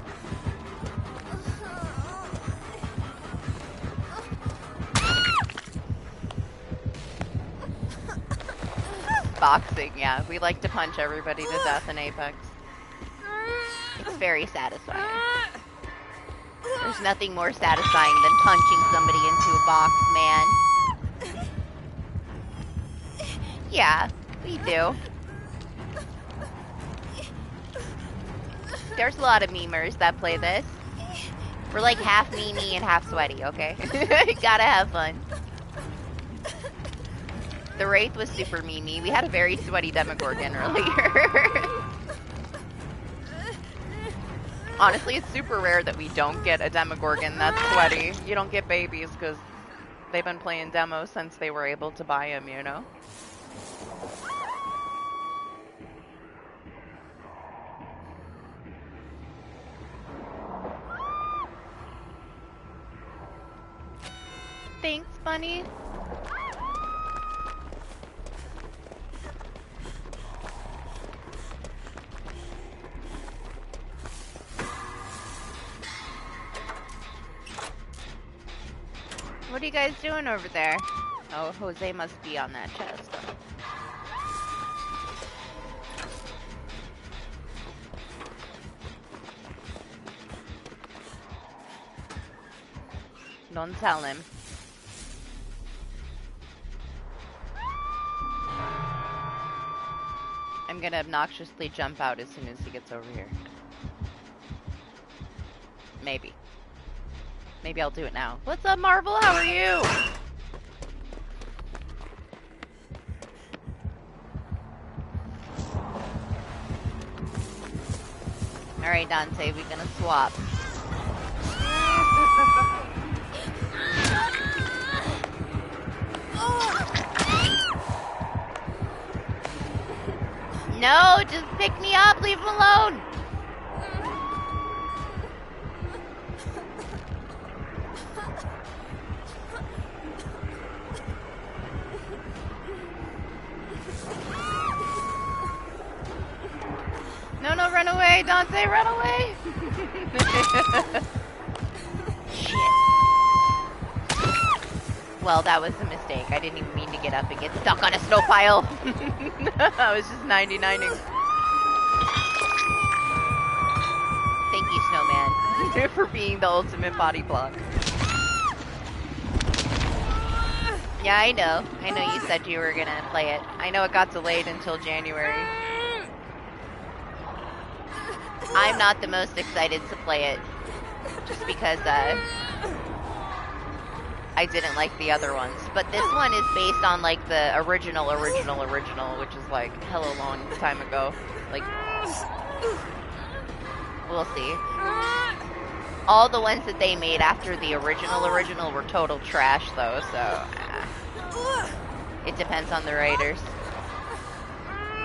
Boxing, yeah. We like to punch everybody to death in Apex. It's very satisfying. There's nothing more satisfying than punching somebody into a box, man. Yeah, we do. there's a lot of memers that play this. We're like half memey and half sweaty, okay? Gotta have fun. The Wraith was super memey. We had a very sweaty Demogorgon earlier. Honestly, it's super rare that we don't get a Demogorgon that's sweaty. You don't get babies because they've been playing demos since they were able to buy them, you know? Thanks, Bunny. What are you guys doing over there? Oh, Jose must be on that chest. Don't tell him. I'm gonna obnoxiously jump out as soon as he gets over here. Maybe. Maybe I'll do it now. What's up, Marvel? How are you? Alright, Dante, we're gonna swap. No, just pick me up, leave him alone. No, no, run away, Dante, run away. Shit. Well, that was a mistake. I didn't even mean to get up and get stuck on a snow pile. I was just 99ing. Thank you, Snowman, for being the ultimate body block. Yeah, I know. I know you said you were gonna play it. I know it got delayed until January. I'm not the most excited to play it, just because I didn't like the other ones. But this one is based on like the original, which is like hella long time ago. Like, we'll see. All the ones that they made after the original were total trash though, so it depends on the writers.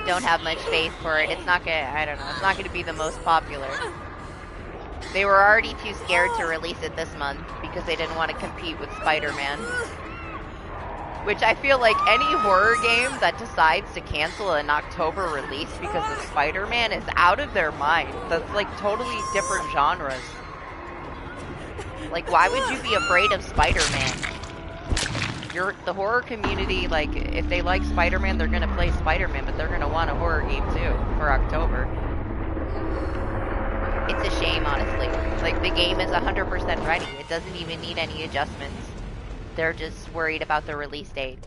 Don't have much faith for it. It's not gonna, I don't know, it's not gonna be the most popular. They were already too scared to release it this month because they didn't want to compete with Spider-Man. Which I feel like any horror game that decides to cancel an October release because of Spider-Man is out of their mind. That's like totally different genres. Like, why would you be afraid of Spider-Man? The horror community, like, if they like Spider-Man, they're gonna play Spider-Man, but they're gonna want a horror game too for October. It's a shame, honestly. Like, the game is 100% ready. It doesn't even need any adjustments. They're just worried about the release date.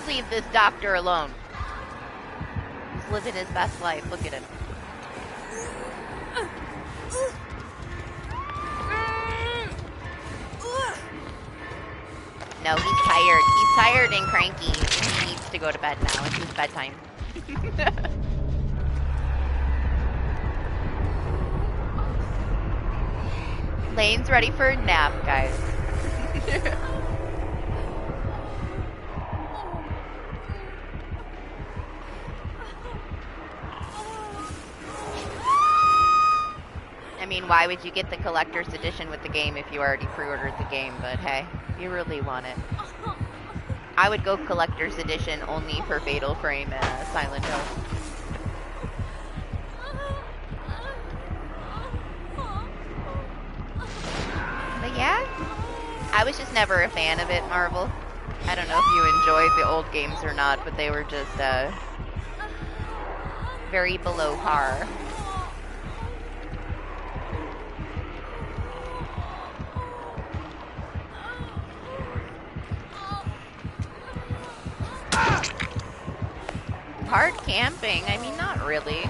Leave this doctor alone. He's living his best life. Look at him. No, he's tired. He's tired and cranky. He needs to go to bed now. It's his bedtime. Lane's ready for a nap, guys. I mean, why would you get the collector's edition with the game if you already pre-ordered the game? But hey, you really want it. I would go collector's edition only for Fatal Frame and Silent Hill. But yeah, I was just never a fan of it, Marvel. I don't know if you enjoyed the old games or not, but they were just very below par. hard camping. I mean, not really.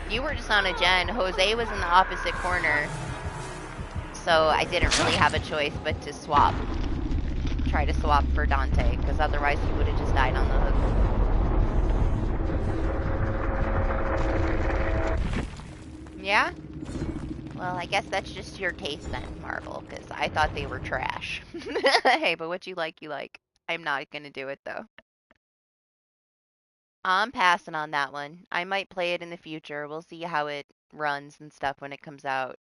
You were just on a gen. Jose was in the opposite corner. So I didn't really have a choice but to swap. Try to swap for Dante, because otherwise he would have just died on the hook. Yeah? Well, I guess that's just your taste then, Marvel, because I thought they were trash. Hey, but what you like, you like. I'm not going to do it, though. I'm passing on that one. I might play it in the future. We'll see how it runs and stuff when it comes out.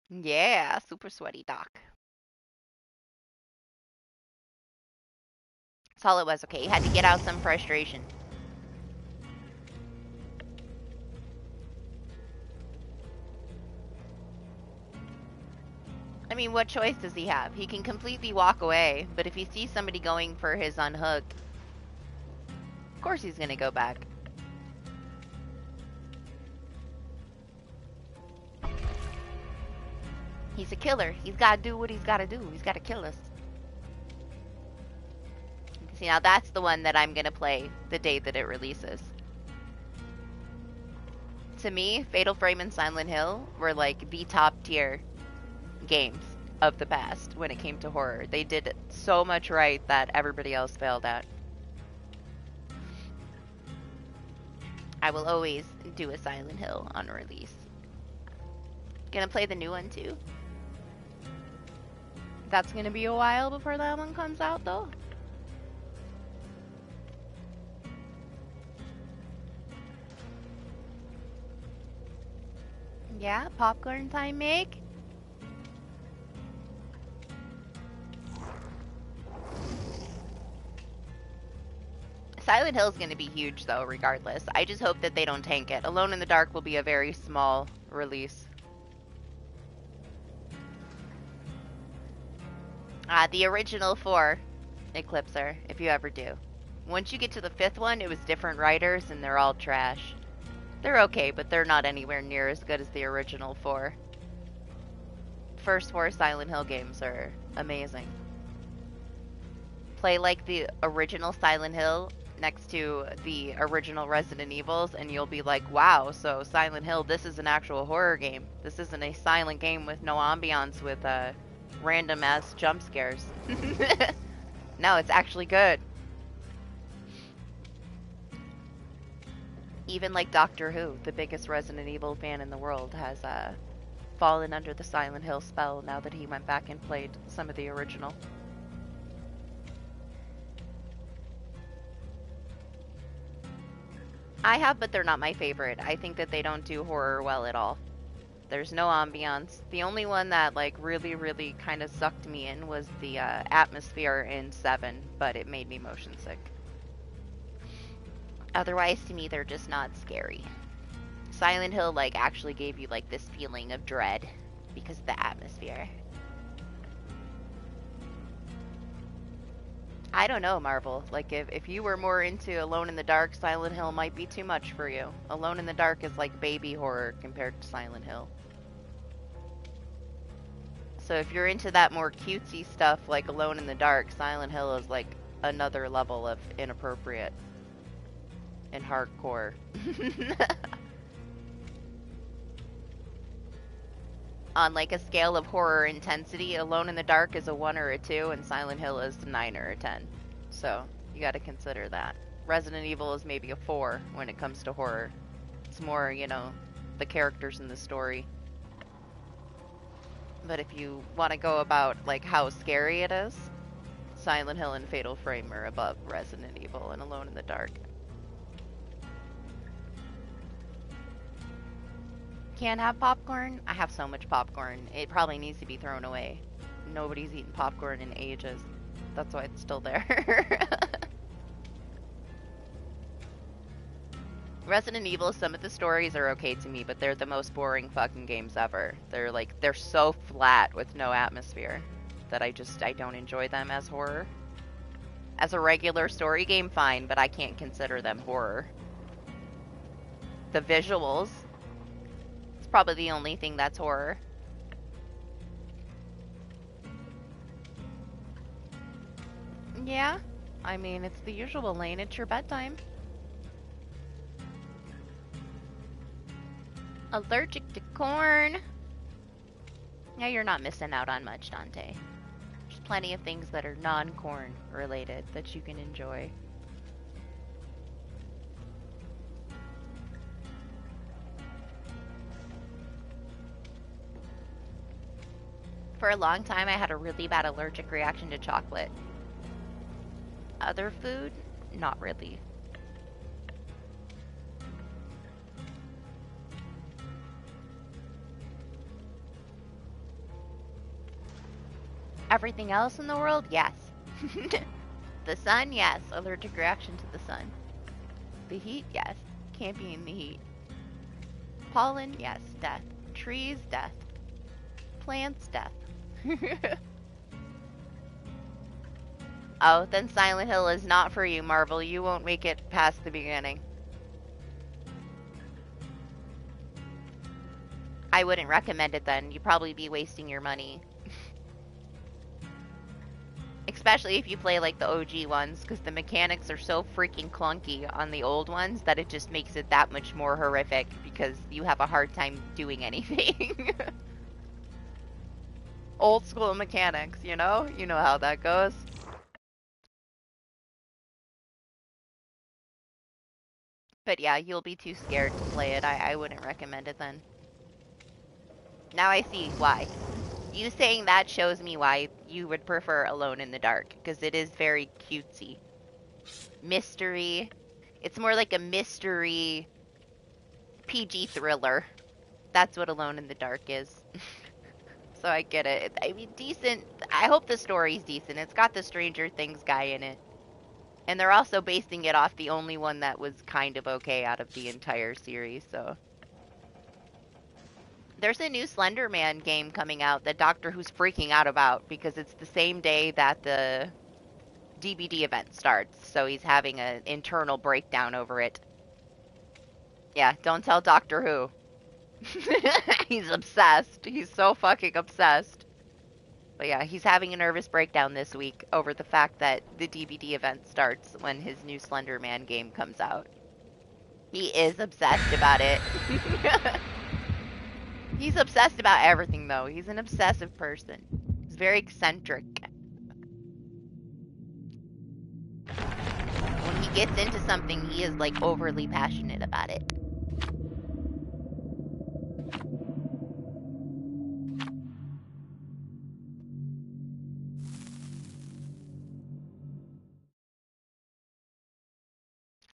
Yeah, super sweaty doc. That's all it was, okay? You had to get out some frustration. I mean, what choice does he have? He can completely walk away, but if he sees somebody going for his unhook, of course he's gonna go back. He's a killer. He's gotta do what he's gotta do. He's gotta kill us. See, now that's the one that I'm gonna play the day that it releases. To me, Fatal Frame and Silent Hill were like the top tier games of the past when it came to horror. They did so much right that everybody else failed at. I will always do a Silent Hill on release. Gonna play the new one too. That's gonna be a while before that one comes out though. Yeah, popcorn time, Meg. Silent Hill is going to be huge, though, regardless. I just hope that they don't tank it. Alone in the Dark will be a very small release. The original 4 Eclipser, if you ever do. Once you get to the 5th one, it was different writers, and they're all trash. They're okay, but they're not anywhere near as good as the original 4. First 4 Silent Hill games are amazing. Play like the original Silent Hill next to the original Resident Evils, and you'll be like, wow, so Silent Hill, this is an actual horror game. This isn't a silent game with no ambiance with random ass jump scares. No, it's actually good. Even like Doctor Who, the biggest Resident Evil fan in the world, has fallen under the Silent Hill spell now that he went back and played some of the original. I have, but they're not my favorite. I think that they don't do horror well at all. There's no ambiance. The only one that like really kind of sucked me in was the atmosphere in 7, but it made me motion sick. Otherwise, to me, they're just not scary. Silent Hill like actually gave you like this feeling of dread because of the atmosphere. I don't know, Marvel. Like, if you were more into Alone in the Dark, Silent Hill might be too much for you. Alone in the Dark is like baby horror compared to Silent Hill. So if you're into that more cutesy stuff like Alone in the Dark, Silent Hill is like another level of inappropriate and hardcore. On like a scale of horror intensity, Alone in the Dark is a 1 or a 2, and Silent Hill is a 9 or a 10. So, you gotta consider that. Resident Evil is maybe a 4 when it comes to horror. It's more, you know, the characters in the story. But if you want to go about, like, how scary it is, Silent Hill and Fatal Frame are above Resident Evil and Alone in the Dark. Can't have popcorn? I have so much popcorn. It probably needs to be thrown away. Nobody's eaten popcorn in ages. That's why it's still there. Resident Evil, some of the stories are okay to me, but they're the most boring fucking games ever. They're so flat with no atmosphere that I don't enjoy them as horror. As a regular story game, fine, but I can't consider them horror. The visuals, probably the only thing that's horror. Yeah, I mean, it's the usual, Lane. It's your bedtime. Allergic to corn. Yeah, you're not missing out on much, Dante. There's plenty of things that are non-corn related that you can enjoy. For a long time, I had a really bad allergic reaction to chocolate. Other food, not really. Everything else in the world, yes. The sun, yes. Allergic reaction to the sun. The heat, yes. Can't be in the heat. Pollen, yes. Death. Trees, death. Plants, death. Oh, then Silent Hill is not for you, Marvel. You won't make it past the beginning. I wouldn't recommend it then. You'd probably be wasting your money. Especially if you play like the OG ones, because the mechanics are so freaking clunky on the old ones that it just makes it that much more horrific because you have a hard time doing anything. Old school mechanics, you know? You know how that goes. But yeah, you'll be too scared to play it. I wouldn't recommend it then. Now I see why. You saying that shows me why you would prefer Alone in the Dark, because it is very cutesy. Mystery. It's more like a mystery PG thriller. That's what Alone in the Dark is. So I get it. I mean, decent. I hope the story's decent. It's got the Stranger Things guy in it. And they're also basing it off the only one that was kind of okay out of the entire series, so. There's a new Slender Man game coming out that Doctor Who's freaking out about because it's the same day that the DBD event starts. So he's having an internal breakdown over it. Yeah, don't tell Doctor Who. He's obsessed. He's so fucking obsessed. But yeah, he's having a nervous breakdown this week over the fact that the DBD event starts when his new Slender Man game comes out. He is obsessed about it. He's obsessed about everything, though. He's an obsessive person. He's very eccentric. When he gets into something, he is, like, overly passionate about it.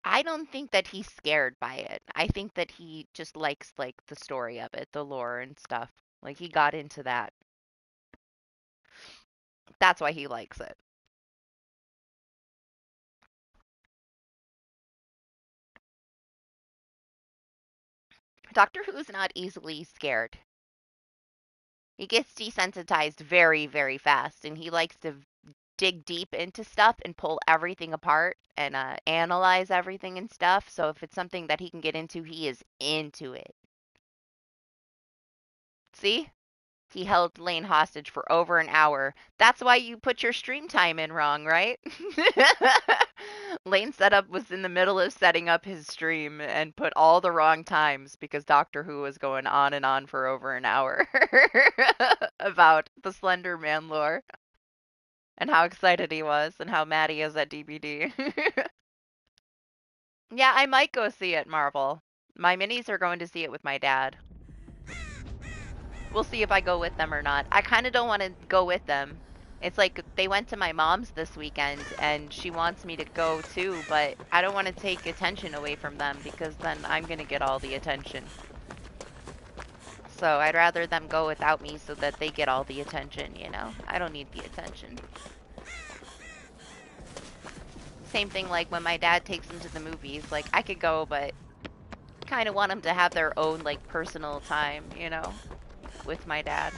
I don't think that he's scared by it. I think that he just likes, like, the story of it, the lore and stuff. Like, he got into that. That's why he likes it. Doctor Who's not easily scared. He gets desensitized very, very fast, and he likes to dig deep into stuff and pull everything apart and analyze everything and stuff. So if it's something that he can get into, he is into it. See? He held Lane hostage for over an hour. That's why you put your stream time in wrong, right? Lane setup was in the middle of setting up his stream and put all the wrong times because Doctor Who was going on and on for over an hour about the Slender Man lore and how excited he was and how mad he is at DBD. Yeah, I might go see it, Marvel. My minis are going to see it with my dad. We'll see if I go with them or not. I kind of don't want to go with them. It's like they went to my mom's this weekend and she wants me to go too, but I don't want to take attention away from them because then I'm going to get all the attention. So I'd rather them go without me so that they get all the attention, you know? I don't need the attention. Same thing like when my dad takes them to the movies. Like, I could go, but kind of want them to have their own, like, personal time, you know? With my dad.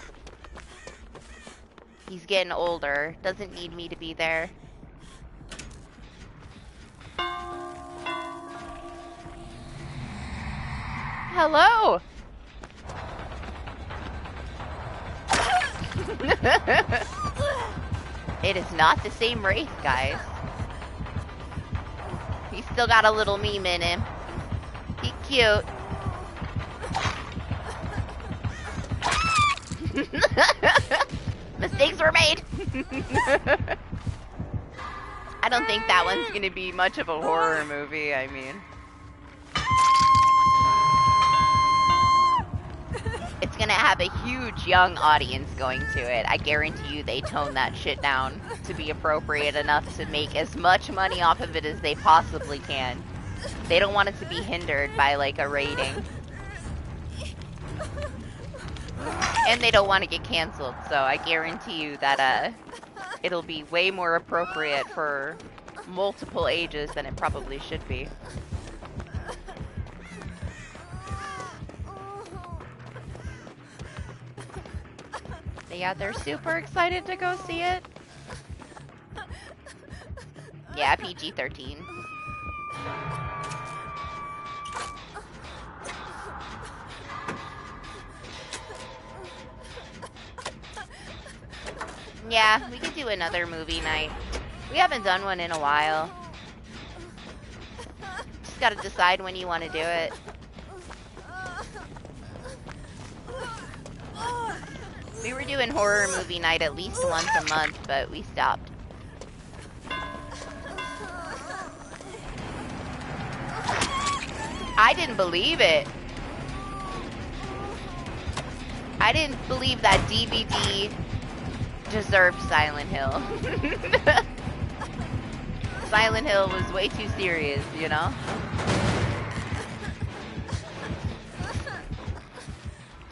He's getting older. Doesn't need me to be there. Hello! It is not the same race, guys. He's still got a little meme in him. He's cute. Mistakes were made. I don't think that one's gonna be much of a horror movie, I mean. It's gonna have a huge young audience going to it. I guarantee you they tone that shit down to be appropriate enough to make as much money off of it as they possibly can. They don't want it to be hindered by, like, a rating. And they don't want to get canceled, so I guarantee you that, it'll be way more appropriate for multiple ages than it probably should be. But yeah, they're super excited to go see it. Yeah, PG-13. Yeah, we could do another movie night. We haven't done one in a while. Just gotta decide when you want to do it. We were doing horror movie night at least once a month, but we stopped. I didn't believe it. I didn't believe that DBD deserved Silent Hill. Silent Hill was way too serious, you know?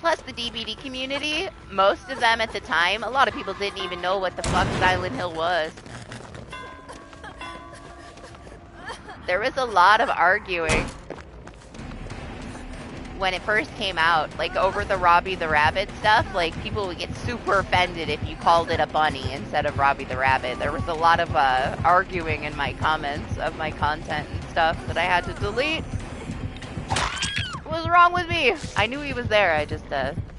Plus the DBD community, most of them at the time, a lot of people didn't even know what the fuck Silent Hill was. There was a lot of arguing when it first came out, like over the Robbie the Rabbit stuff. Like, people would get super offended if you called it a bunny instead of Robbie the Rabbit. There was a lot of arguing in my comments of my content and stuff that I had to delete. What was wrong with me? I knew he was there, I just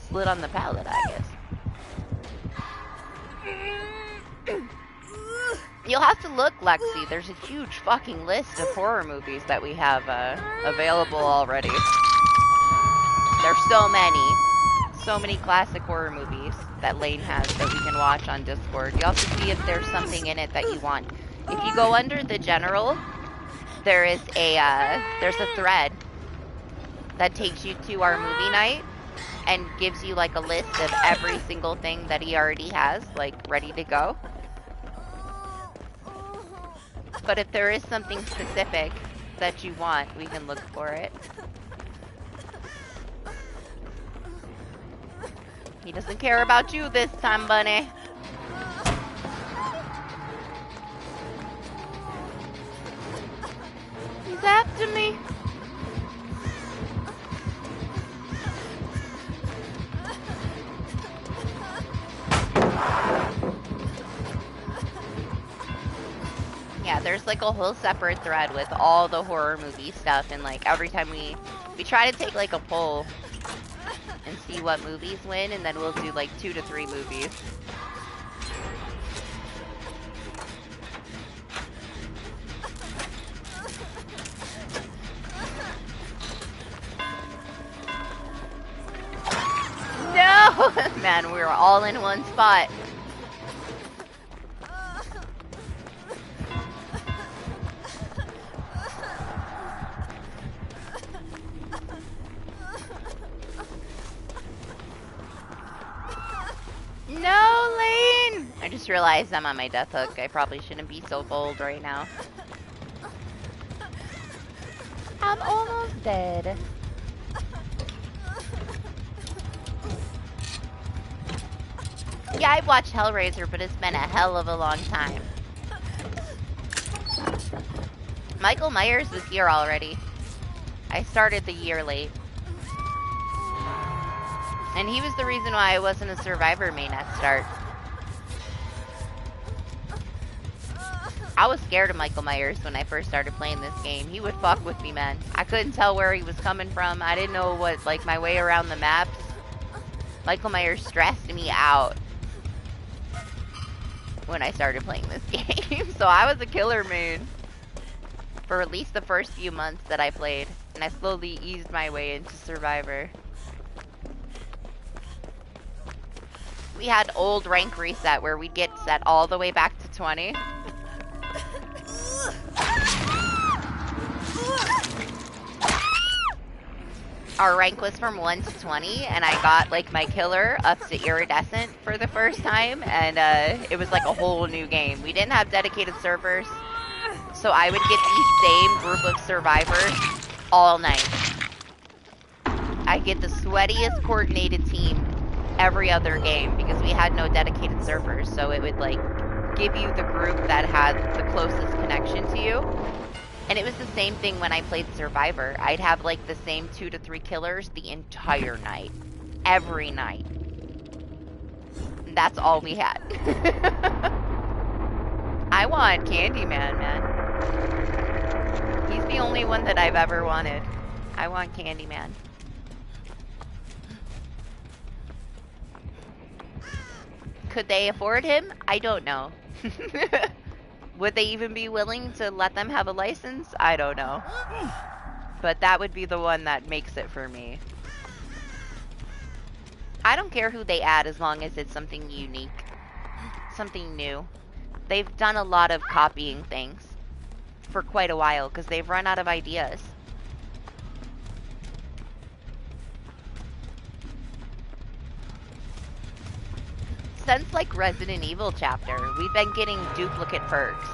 slid on the pallet, I guess. You'll have to look, Lexi. There's a huge fucking list of horror movies that we have available already. There's so many classic horror movies that Lane has that we can watch on Discord. You also see if there's something in it that you want. If you go under the general, there's a thread that takes you to our movie night and gives you like a list of every single thing that he already has, like, ready to go. But if there is something specific that you want, we can look for it. He doesn't care about you this time, bunny. He's after me. Yeah, there's like a whole separate thread with all the horror movie stuff, and like every time we try to take like a poll and see what movies win, and then we'll do like 2 to 3 movies. No! Man, we were all in one spot. No, Lane! I just realized I'm on my death hook. I probably shouldn't be so bold right now. I'm almost dead. Yeah, I've watched Hellraiser, but it's been a hell of a long time. Michael Myers was here already. I started the year late. And he was the reason why I wasn't a Survivor main at start. I was scared of Michael Myers when I first started playing this game. He would fuck with me, man. I couldn't tell where he was coming from. I didn't know what, like, my way around the maps. Michael Myers stressed me out. when I started playing this game. So I was a killer main for at least the first few months that I played, and I slowly eased my way into Survivor. We had old rank reset where we'd get set all the way back to 20. Our rank was from 1 to 20, and I got like my killer up to iridescent for the first time, and it was like a whole new game. We didn't have dedicated servers, so I would get the same group of survivors all night. I get the sweatiest coordinated team every other game because we had no dedicated servers, so it would like give you the group that had the closest connection to you. And it was the same thing when I played Survivor. I'd have like the same 2 to 3 killers the entire night. Every night. And that's all we had. I want Candyman, man. He's the only one that I've ever wanted. I want Candyman. Could they afford him? I don't know. Would they even be willing to let them have a license? I don't know. But that would be the one that makes it for me. I don't care who they add as long as it's something unique. Something new. They've done a lot of copying things for quite a while because they've run out of ideas. Since like Resident Evil chapter, we've been getting duplicate perks.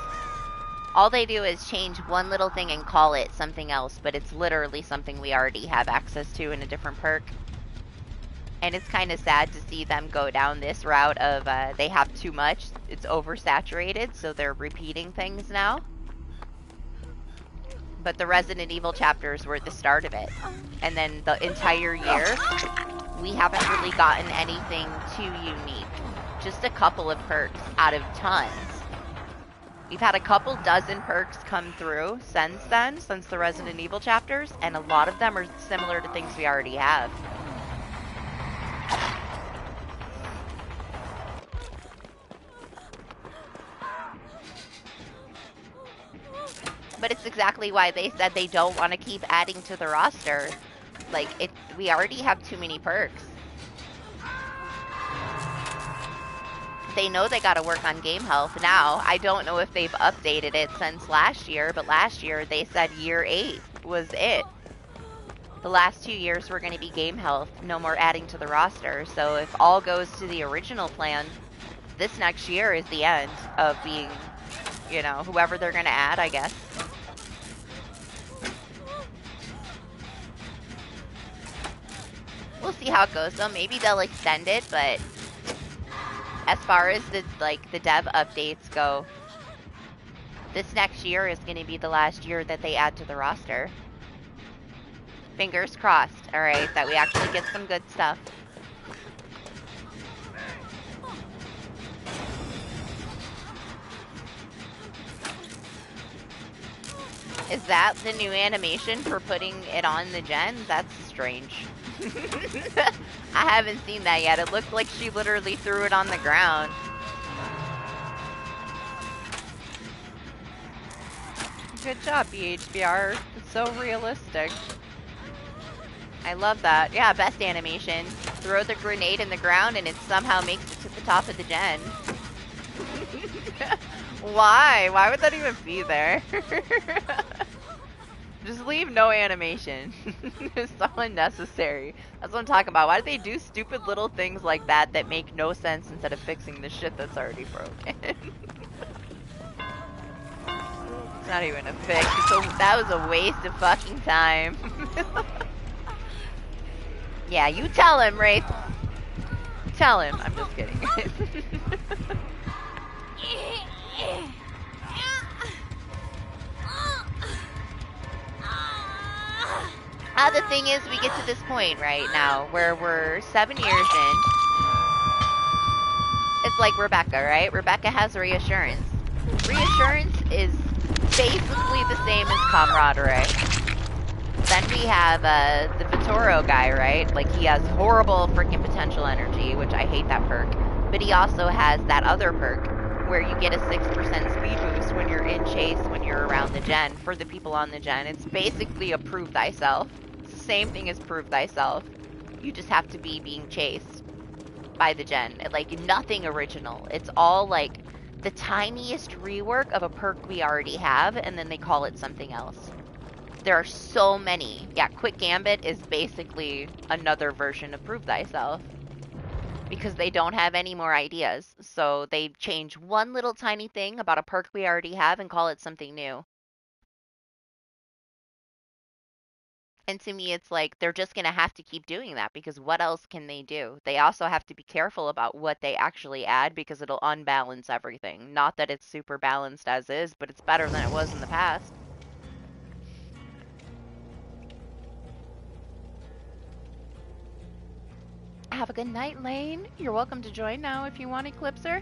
All they do is change one little thing and call it something else, but it's literally something we already have access to in a different perk. And it's kind of sad to see them go down this route of they have too much, it's oversaturated, so they're repeating things now. But the Resident Evil chapters were the start of it. And then the entire year, we haven't really gotten anything too unique. Just a couple of perks out of tons. We've had a couple dozen perks come through since then, since the Resident Evil chapters, and a lot of them are similar to things we already have. But it's exactly why they said they don't want to keep adding to the roster. Like, we already have too many perks. They know they gotta work on game health now. I don't know if they've updated it since last year, but last year they said year 8 was it. The last 2 years were going to be game health, no more adding to the roster. So if all goes to the original plan, this next year is the end of being, you know, whoever they're going to add, I guess. We'll see how it goes though. Maybe they'll extend it, but as far as the dev updates go, this next year is going to be the last year that they add to the roster. Fingers crossed, alright, that we actually get some good stuff. Is that the new animation for putting it on the gen? That's strange. I haven't seen that yet. It looked like she literally threw it on the ground. Good job, BHBR. It's so realistic. I love that. Yeah, best animation. Throw the grenade in the ground and it somehow makes it to the top of the gen. Why? Why would that even be there? Just leave no animation. It's so unnecessary. That's what I'm talking about. Why do they do stupid little things like that that make no sense instead of fixing the shit that's already broken? It's not even a fix. That was a waste of fucking time. Yeah, you tell him, Wraith. Tell him. I'm just kidding. The thing is, we get to this point right now where we're 7 years in. It's like Rebecca, right? Rebecca has reassurance. Reassurance is basically the same as camaraderie. Then we have the Vitoro guy, right? Like, he has horrible freaking potential energy, which I hate that perk. But he also has that other perk, where you get a 6% speed boost when you're in chase when you're around the gen for the people on the gen. It's basically a prove thyself. It's the same thing as prove thyself. You just have to be being chased by the gen. Like, nothing original. It's all like the tiniest rework of a perk we already have, and then they call it something else. There are so many. Yeah, Quick Gambit is basically another version of Prove Thyself. Because they don't have any more ideas. So they change one little tiny thing about a perk we already have and call it something new. And to me, it's like they're just going to have to keep doing that because what else can they do? They also have to be careful about what they actually add because it'll unbalance everything. Not that it's super balanced as is, but it's better than it was in the past. Have a good night, Lane. You're welcome to join now if you want, Eclipser.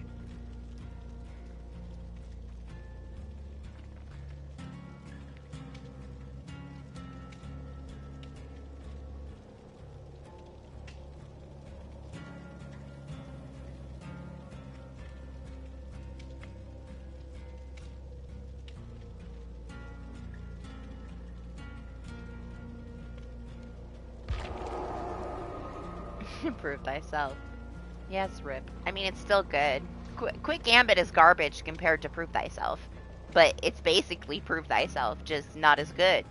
Prove thyself. Yes, Rip. I mean, it's still good. Quick Gambit is garbage compared to Prove Thyself. But it's basically Prove Thyself, just not as good.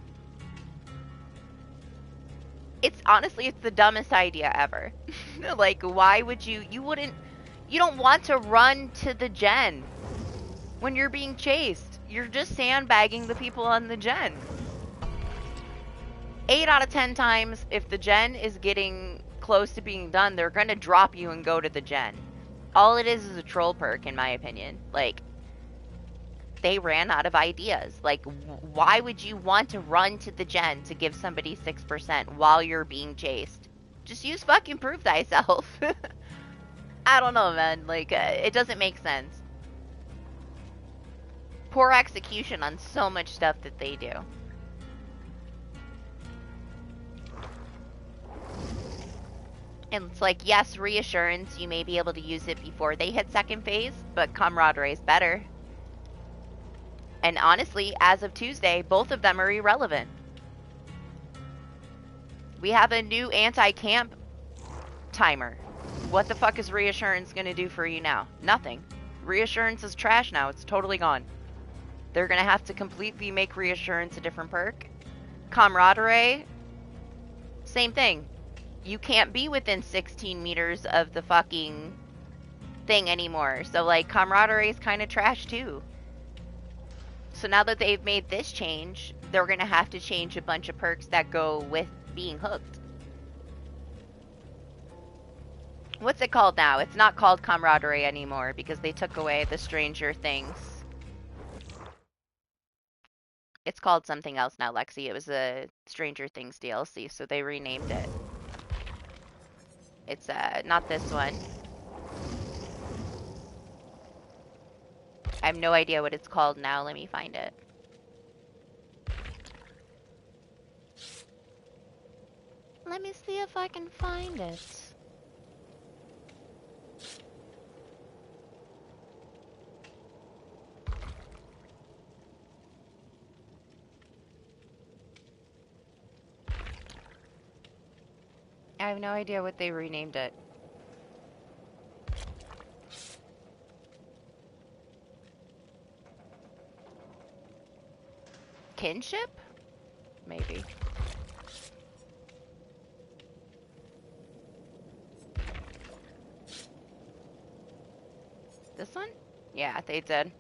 It's honestly, it's the dumbest idea ever. Like, why would you don't want to run to the gen when you're being chased. You're just sandbagging the people on the gen. 8 out of 10 times, if the gen is getting close to being done, they're gonna drop you and go to the gen. All it is a troll perk, in my opinion. Like, they ran out of ideas. Like, why would you want to run to the gen to give somebody 6% while you're being chased? Just use fucking Prove Thyself. I don't know, man. Like, it doesn't make sense. Poor execution on so much stuff that they do. And it's like, yes, reassurance, you may be able to use it before they hit second phase, but camaraderie is better. And honestly, as of Tuesday, both of them are irrelevant. We have a new anti-camp timer. What the fuck is reassurance gonna do for you now? Nothing. Reassurance is trash now. It's totally gone. They're gonna have to completely make reassurance a different perk. Camaraderie, same thing. You can't be within 16 meters of the fucking thing anymore. So, like, camaraderie is kind of trash too. So now that they've made this change, they're going to have to change a bunch of perks that go with being hooked. What's it called now? It's not called camaraderie anymore because they took away the Stranger Things. It's called something else now, Lexi. It was a Stranger Things DLC, so they renamed it. It's not this one. I have no idea what it's called now. Let me find it. Let me see if I can find it. I have no idea what they renamed it. Kinship? Maybe. This one? Yeah, they did.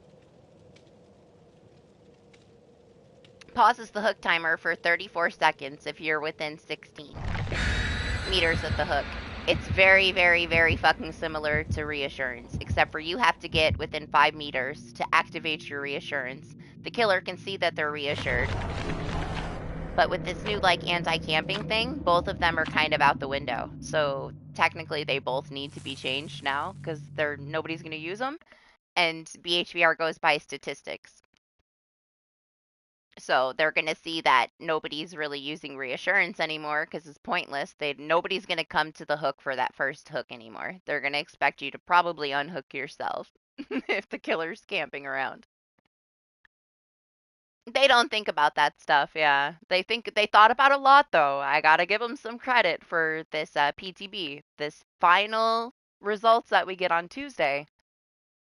Pauses the hook timer for 34 seconds if you're within 16 meters of the hook. It's very, very, very fucking similar to reassurance, except for you have to get within 5 meters to activate your reassurance. The killer can see that they're reassured. But with this new, like, anti-camping thing, both of them are kind of out the window. So technically they both need to be changed now because nobody's going to use them. And BHBR goes by statistics. So they're going to see that nobody's really using reassurance anymore because it's pointless. Nobody's going to come to the hook for that first hook anymore. They're going to expect you to probably unhook yourself. if the killer's camping around. They don't think about that stuff, yeah. They thought about a lot though. I gotta give them some credit for this PTB, this final results that we get on Tuesday.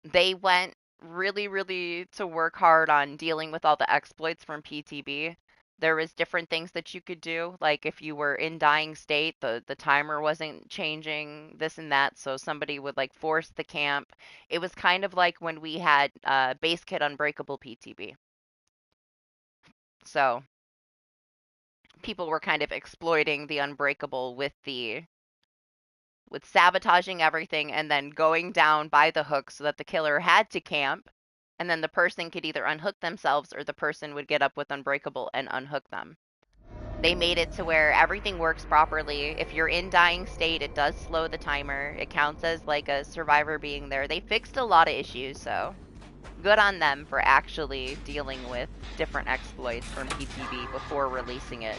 They went really, really to work hard on dealing with all the exploits from PTB. There was different things that you could do, like if you were in dying state, the timer wasn't changing, this and that, so somebody would like force the camp. It was kind of like when we had base kit unbreakable PTB. So people were kind of exploiting the unbreakable with sabotaging everything and then going down by the hook so that the killer had to camp, and then the person could either unhook themselves or the person would get up with unbreakable and unhook them. They made it to where everything works properly. If you're in dying state, it does slow the timer. It counts as like a survivor being there. They fixed a lot of issues, so good on them for actually dealing with different exploits from PTB before releasing it.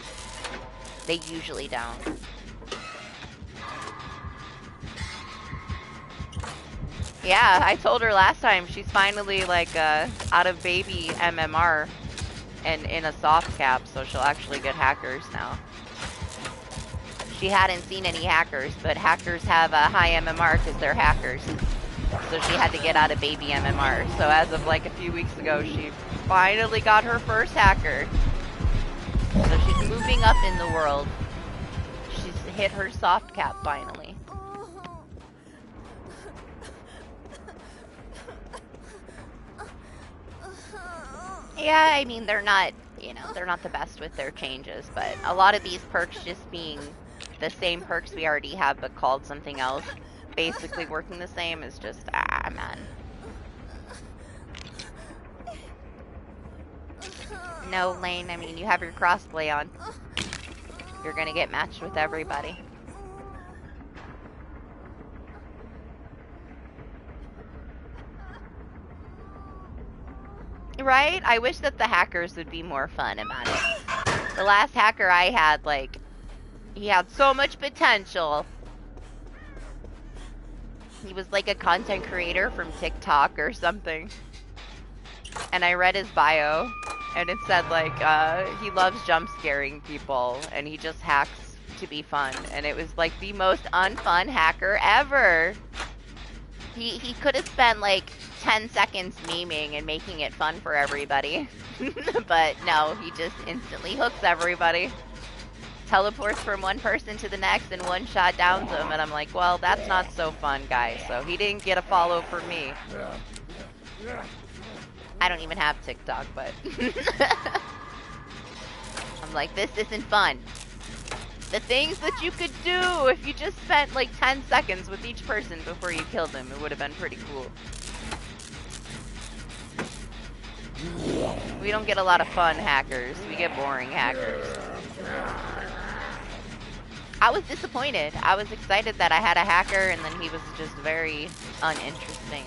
They usually don't. Yeah, I told her last time she's finally like out of baby MMR and in a soft cap, so she'll actually get hackers now. She hadn't seen any hackers, but hackers have a high MMR because they're hackers. So she had to get out of baby MMR. So as of like a few weeks ago, she finally got her first hacker. So she's moving up in the world. She's hit her soft cap finally. Yeah, I mean, they're not, they're not the best with their changes, but a lot of these perks just being the same perks we already have but called something else, basically working the same, is just, man. No, Lane, I mean, you have your crossplay on. You're gonna get matched with everybody. Right? I wish that the hackers would be more fun about it. The last hacker I had, like, he had so much potential. He was like a content creator from TikTok or something. And I read his bio, and it said, like, he loves jump scaring people, and he just hacks to be fun. And it was, like, the most unfun hacker ever. He could have spent, like, 10 seconds memeing and making it fun for everybody. But no, he just instantly hooks everybody. Teleports from one person to the next and one shot downs them. And I'm like, well, that's not so fun, guys. So he didn't get a follow from me. I don't even have TikTok, but... I'm like, this isn't fun. The things that you could do if you just spent like 10 seconds with each person before you killed them, it would have been pretty cool. We don't get a lot of fun hackers. We get boring hackers. I was disappointed. I was excited that I had a hacker, and then he was just very uninteresting.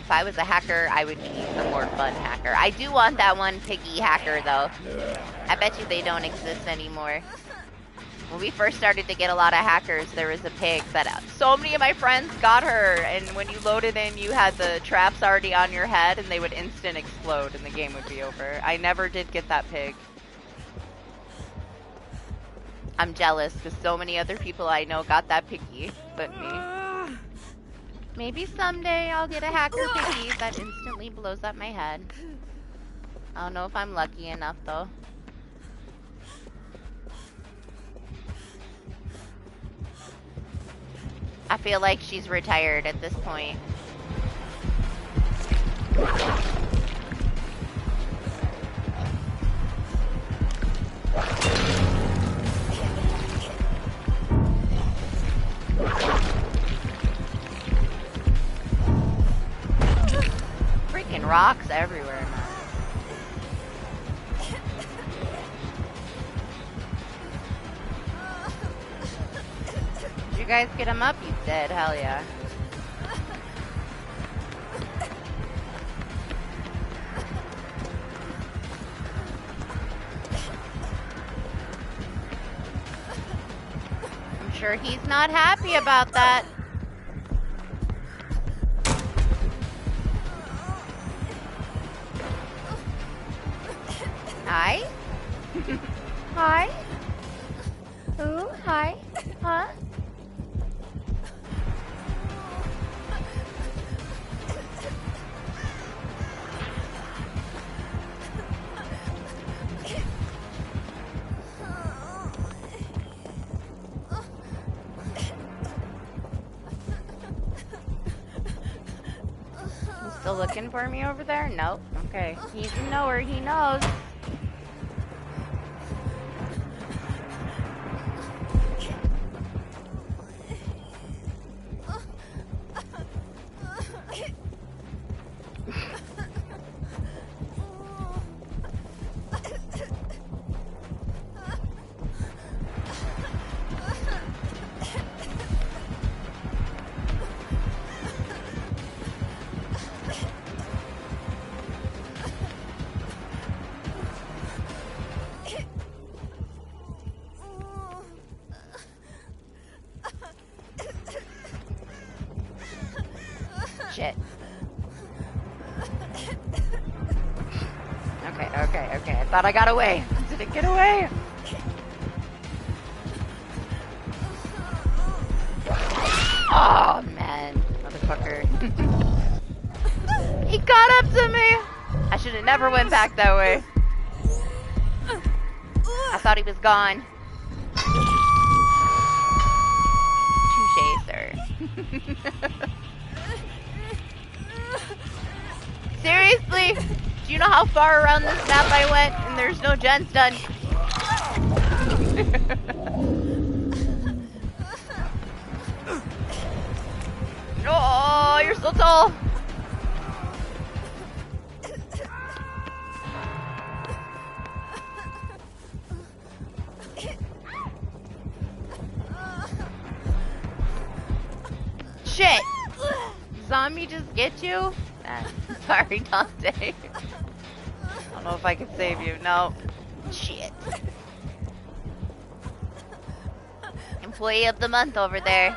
If I was a hacker, I would be a more fun hacker. I do want that one piggy hacker, though. I bet you they don't exist anymore. When we first started to get a lot of hackers, there was a pig that so many of my friends got her, and when you loaded in, you had the traps already on your head, and they would instant explode, and the game would be over. I never did get that pig. I'm jealous, because so many other people I know got that piggy, but me. Maybe someday I'll get a hacker piggy that instantly blows up my head. I don't know if I'm lucky enough, though. I feel like she's retired at this point. Freaking rocks everywhere, man. Did you guys get him up? You did, hell yeah. sure he's not happy about that. Hi? Hi? Ooh, hi? Huh? Still looking for me over there? Nope. Okay. He's a knower. He knows. Shit. Okay. I thought I got away. Did it get away? Oh, man. Motherfucker. He got up to me! I should have never went back that way. I thought he was gone. Touché, sir. Seriously? Do you know how far around this map I went? And there's no gens done. Oh, you're so tall. Shit. Zombie just get you? Sorry, Dante. I don't know if I can save you. No. Shit. Employee of the month over there.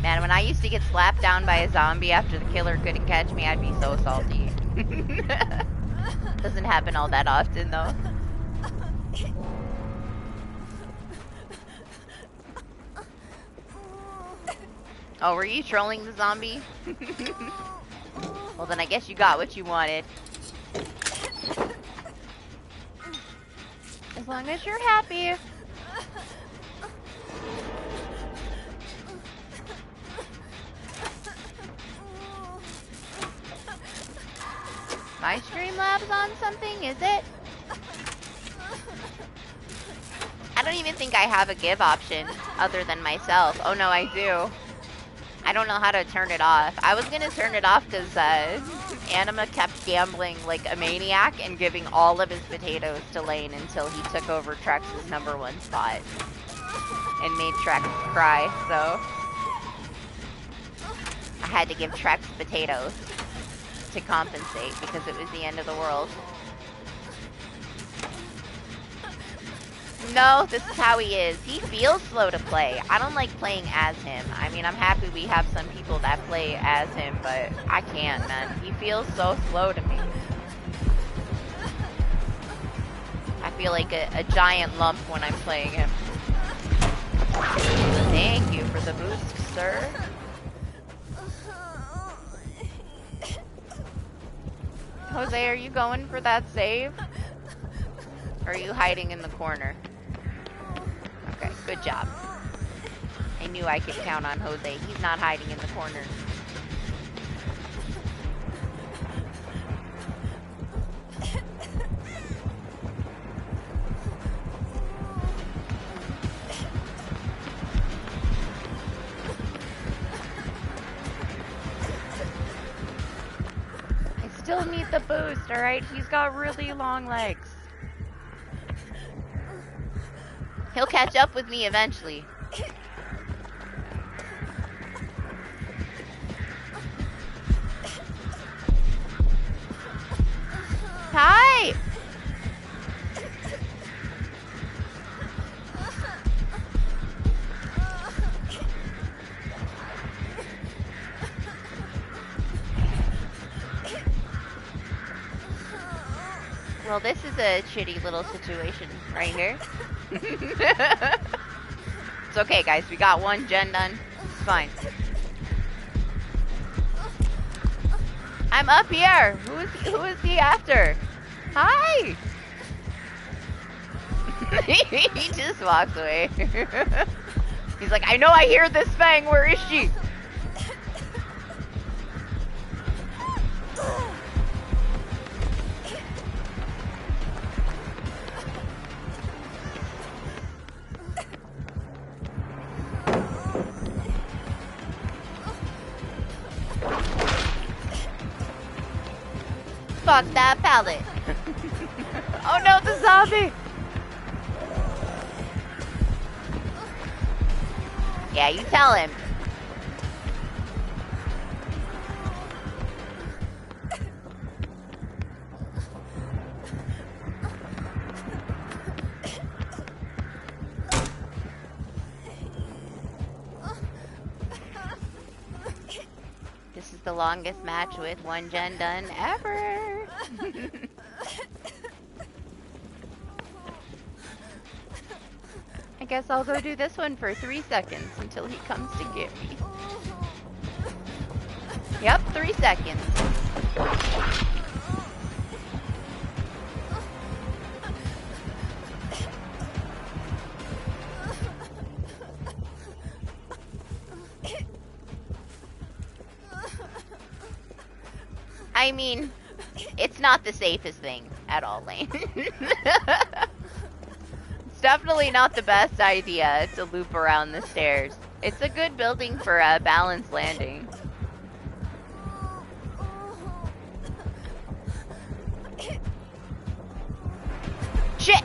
Man, when I used to get slapped down by a zombie after the killer couldn't catch me, I'd be so salty. Doesn't happen all that often, though. Oh, were you trolling the zombie? Well, then I guess you got what you wanted. As long as you're happy. My Streamlabs on something, is it? I don't even think I have a give option other than myself. Oh no, I do. I don't know how to turn it off. I was gonna turn it off because Anima kept gambling like a maniac and giving all of his potatoes to Lane until he took over Trex's #1 spot and made Trex cry, so I had to give Trex potatoes to compensate because it was the end of the world. No, this is how he is. He feels slow to play. I don't like playing as him. I mean, I'm happy we have some people that play as him, but I can't, man. He feels so slow to me. I feel like a giant lump when I'm playing him. Thank you for the boost, sir. Jose, are you going for that save? Or are you hiding in the corner? Okay, good job. I knew I could count on Jose. He's not hiding in the corner. I still need the boost, alright? He's got really long legs. He'll catch up with me eventually. Hi! Well, this is a shitty little situation right here. It's okay, guys. We got one gen done. It's fine. I'm up here. Who is he after? Hi. He just walks away. He's like, I know I hear this Fang. Where is she? Fuck that pallet. Oh no, the zombie. Yeah, you tell him. This is the longest match with one gen done ever. I guess I'll go do this one for 3 seconds until he comes to get me. Yep, 3 seconds. I mean, it's not the safest thing at all, Lane. It's definitely not the best idea to loop around the stairs. It's a good building for a balanced landing. Shit!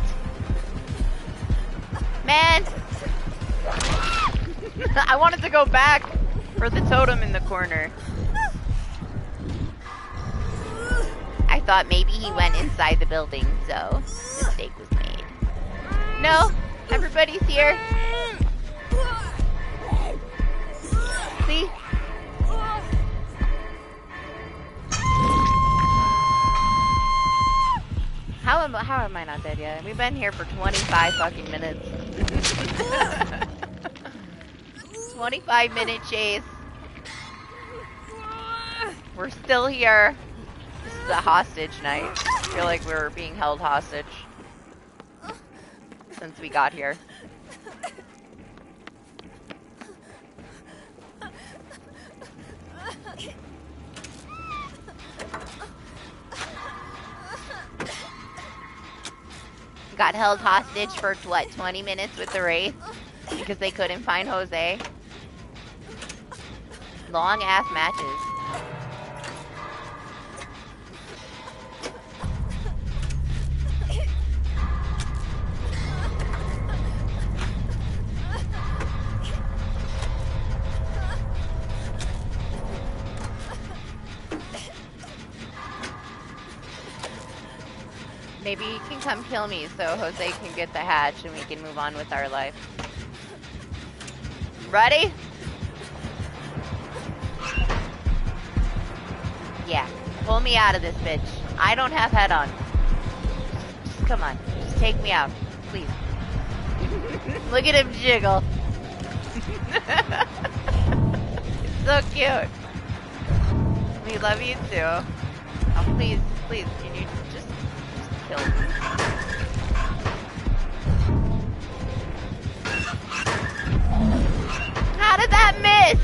Man! I wanted to go back for the totem in the corner. I thought maybe he went inside the building, so mistake was made. No, everybody's here. See? How am I not dead yet? We've been here for 25 fucking minutes. 25-minute chase. We're still here. This is a hostage night. I feel like we're being held hostage since we got here. Got held hostage for what, 20 minutes with the Wraith? Because they couldn't find Jose. Long ass matches. Maybe you can come kill me so Jose can get the hatch and we can move on with our life. Ready? Yeah. Pull me out of this bitch. I don't have head on. Just come on. Just take me out. Please. Look at him jiggle. It's so cute. We love you too. Oh, please, please, can you just kill me? How did that miss?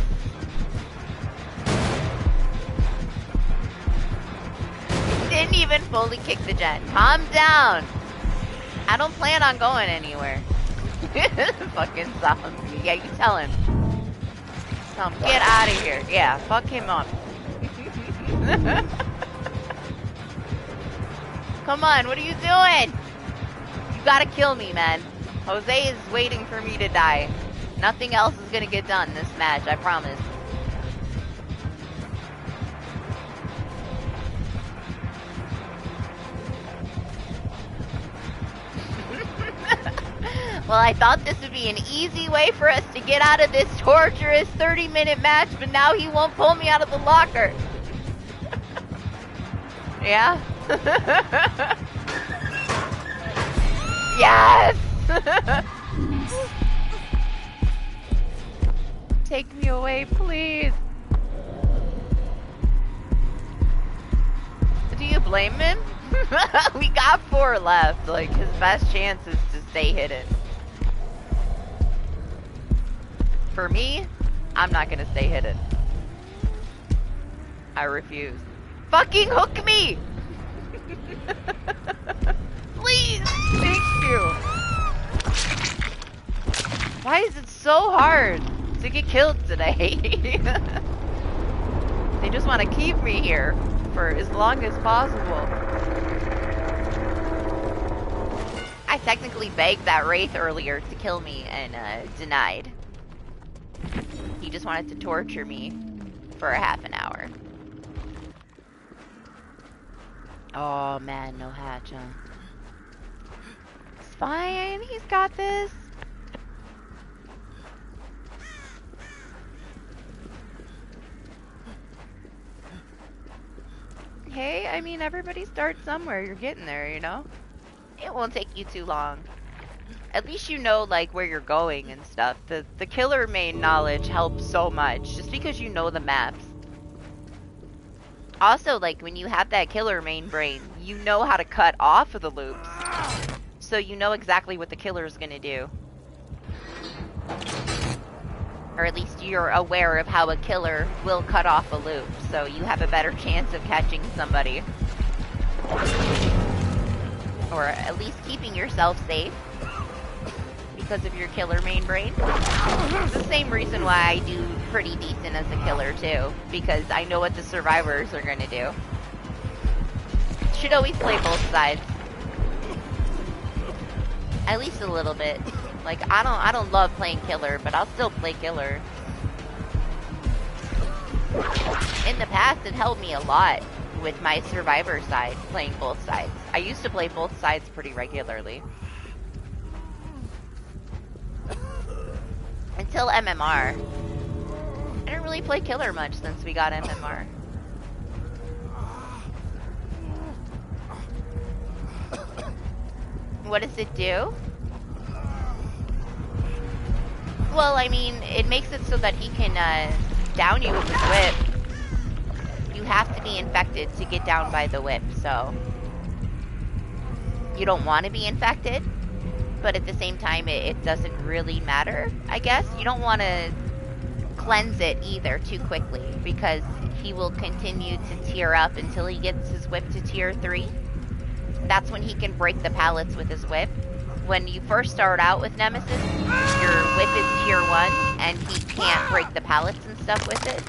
Didn't even fully kick the gen. Calm down. I don't plan on going anywhere. Fucking zombie. Yeah, you tell him. Tell him, get out of here. Yeah, fuck him up. Come on, what are you doing? You gotta kill me, man. Jose is waiting for me to die. Nothing else is gonna get done this match, I promise. Well, I thought this would be an easy way for us to get out of this torturous 30-minute match, but now he won't pull me out of the locker. Yeah? Yes! Take me away, please. Do you blame him? We got 4 left. Like, his best chance is to stay hidden. For me, I'm not gonna stay hidden. I refuse. Fucking hook me! Please! Thank you! Why is it so hard to get killed today? They just want to keep me here for as long as possible. I technically begged that Wraith earlier to kill me and denied. He just wanted to torture me for a half an hour. Oh man, no hatch, huh? It's fine, he's got this. Hey, I mean, everybody starts somewhere. You're getting there, you know? It won't take you too long. At least you know, like, where you're going and stuff. The killer main knowledge helps so much, just because you know the maps. Also, like, when you have that killer main brain, you know how to cut off of the loops. So you know exactly what the killer is gonna do. Or at least you're aware of how a killer will cut off a loop, so you have a better chance of catching somebody. Or at least keeping yourself safe because of your killer main brain. It's the same reason why I do pretty decent as a killer too, because I know what the survivors are gonna do. Should always play both sides. At least a little bit. Like, I don't love playing killer, but I'll still play killer. In the past, it helped me a lot with my survivor side, playing both sides. I used to play both sides pretty regularly. Until MMR. I didn't really play killer much since we got MMR. What does it do? Well, I mean, it makes it so that he can down you with his whip. You have to be infected to get down by the whip, so you don't want to be infected, but at the same time, it doesn't really matter, I guess. You don't want to cleanse it either too quickly, because he will continue to tier up until he gets his whip to tier 3. That's when he can break the pallets with his whip. When you first start out with Nemesis, your whip is tier 1, and he can't break the pallets and stuff with it.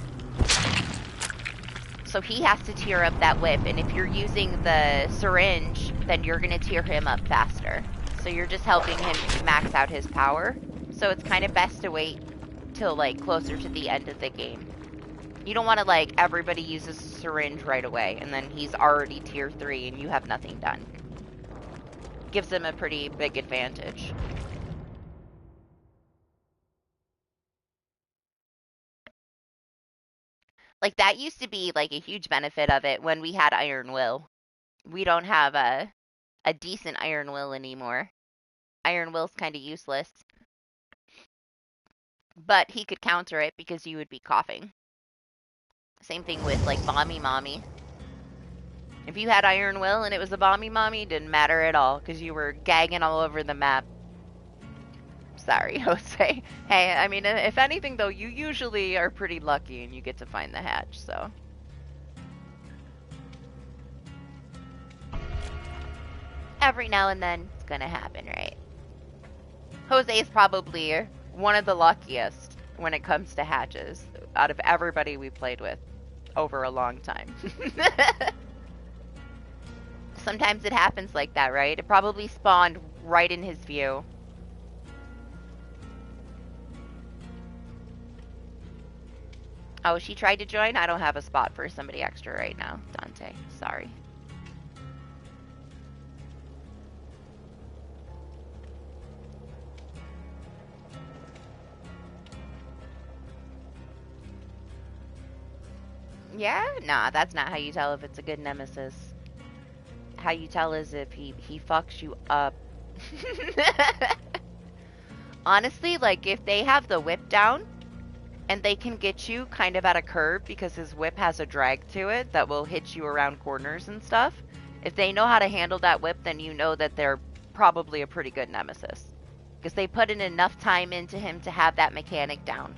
So he has to tier up that whip, and if you're using the syringe, then you're going to tier him up faster. So you're just helping him max out his power. So it's kind of best to wait till, like, closer to the end of the game. You don't want to, like, everybody uses a syringe right away, and then he's already tier 3, and you have nothing done. Gives him a pretty big advantage. Like, that used to be, like, a huge benefit of it when we had Iron Will. We don't have a decent Iron Will anymore. Iron Will's kind of useless. But he could counter it because you would be coughing. Same thing with, like, Bomby Mommy. If you had Iron Will and it was a Bomby Mommy, it didn't matter at all because you were gagging all over the map. Sorry, Jose. Hey, I mean, if anything, though, you usually are pretty lucky and you get to find the hatch, so. Every now and then, it's gonna happen, right? Jose is probably one of the luckiest when it comes to hatches out of everybody we played with over a long time. Sometimes it happens like that, right? It probably spawned right in his view. Oh, she tried to join? I don't have a spot for somebody extra right now, Dante. Sorry. Yeah? Nah, that's not how you tell if it's a good nemesis. How you tell is if he fucks you up Honestly, like, if they have the whip down, and they can get you kind of at a curve because his whip has a drag to it that will hit you around corners and stuff. If they know how to handle that whip, then you know that they're probably a pretty good nemesis. Because they put in enough time into him to have that mechanic down.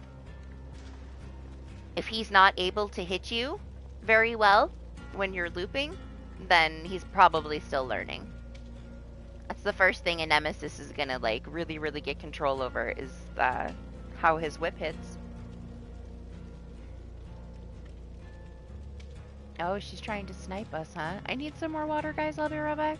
If he's not able to hit you very well when you're looping, then he's probably still learning. That's the first thing a nemesis is gonna, like, really, really get control over is how his whip hits. Oh, she's trying to snipe us, huh? I need some more water, guys. I'll be right back.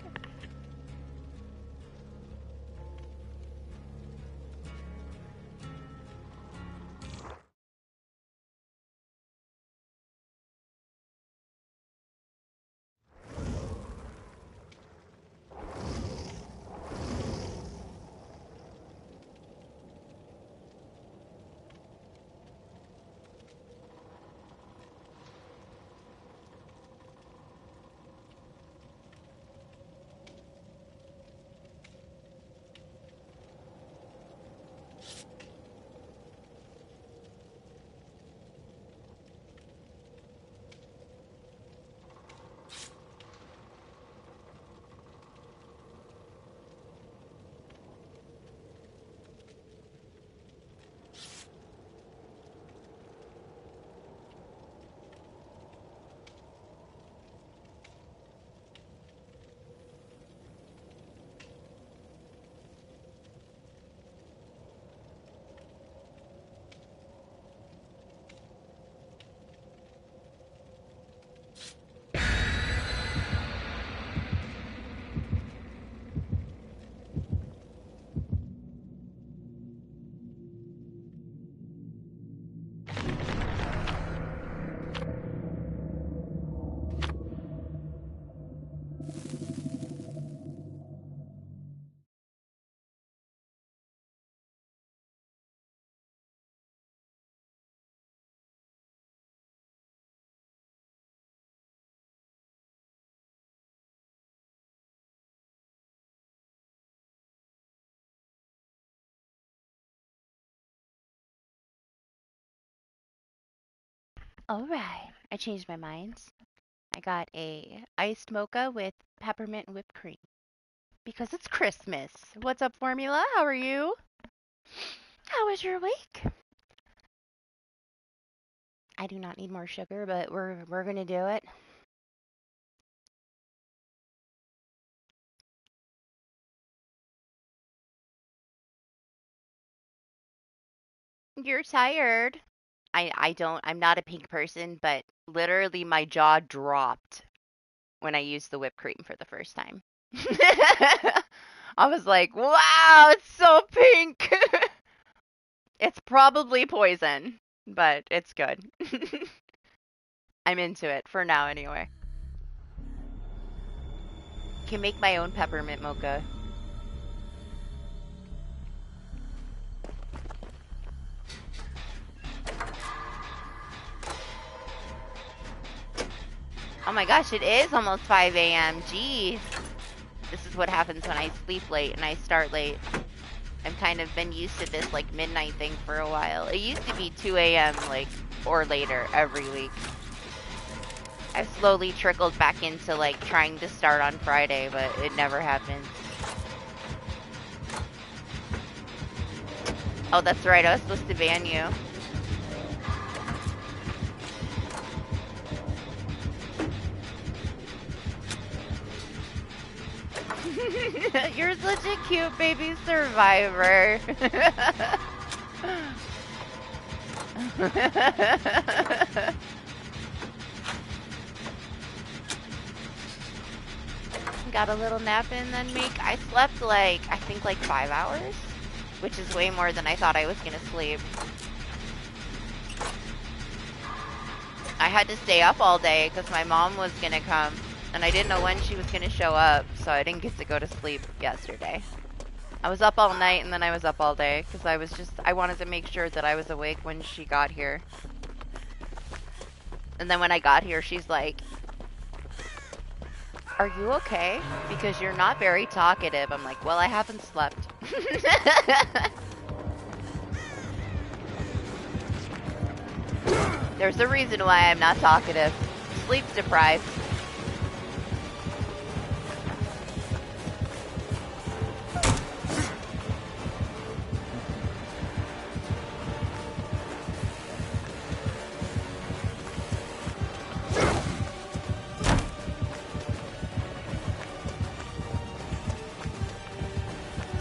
Alright, I changed my mind. I got a iced mocha with peppermint whipped cream. Because it's Christmas. What's up, Formula? How are you? How was your week? I do not need more sugar, but we're gonna do it. You're tired. I'm not a pink person, but literally my jaw dropped when I used the whipped cream for the first time. I was like, wow, it's so pink. It's probably poison, but it's good. I'm into it for now anyway. Can make my own peppermint mocha. Oh my gosh, it is almost 5 a.m. Jeez. This is what happens when I sleep late and I start late. I've kind of been used to this like midnight thing for a while. It used to be 2 a.m. like or later every week. I've slowly trickled back into like trying to start on Friday, but it never happens. Oh, that's right. I was supposed to ban you. You're such a cute baby survivor. Got a little nap in then I slept like, I think like 5 hours, which is way more than I thought I was gonna sleep. I had to stay up all day because my mom was gonna come and I didn't know when she was gonna show up, so I didn't get to go to sleep yesterday. I was up all night and then I was up all day because I wanted to make sure that I was awake when she got here. And then when I got here, she's like, Are you okay? Because you're not very talkative. I'm like, well, I haven't slept. There's a reason why I'm not talkative. Sleep deprived.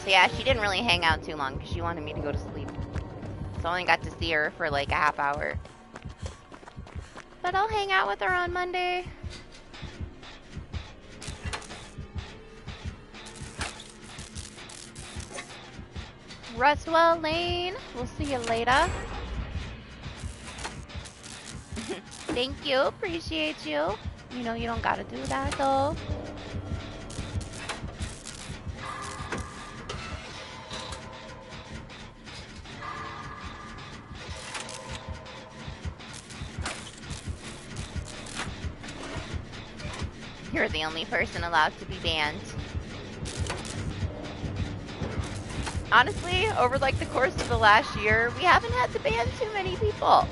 So yeah, she didn't really hang out too long because she wanted me to go to sleep. So I only got to see her for like a half hour. But I'll hang out with her on Monday. Rustwell Lane, we'll see you later. Thank you, appreciate you. You know you don't gotta do that though. You're the only person allowed to be banned. Honestly, over like the course of the last year, we haven't had to ban too many people.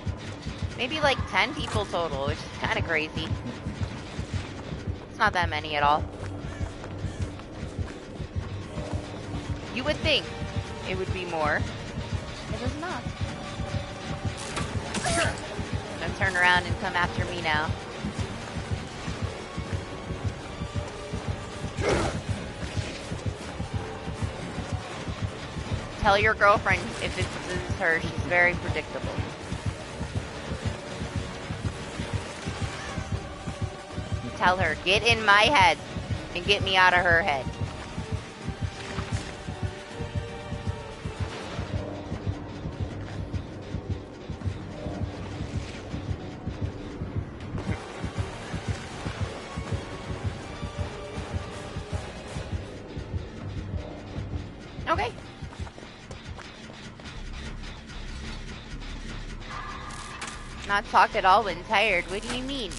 Maybe like 10 people total, which is kind of crazy. It's not that many at all. You would think it would be more. It is not. Don't turn around and come after me now. Tell your girlfriend if this is her, she's very predictable. Tell her, get in my head and get me out of her head. Okay. Not talk at all when tired. What do you mean?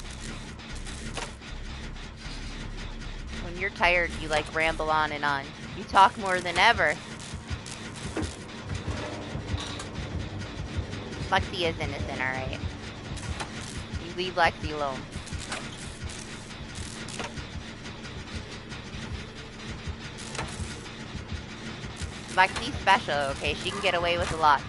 When you're tired, you like ramble on and on. You talk more than ever. Lexi is innocent, alright. You leave Lexi alone. Lexi's special, okay? She can get away with a lot.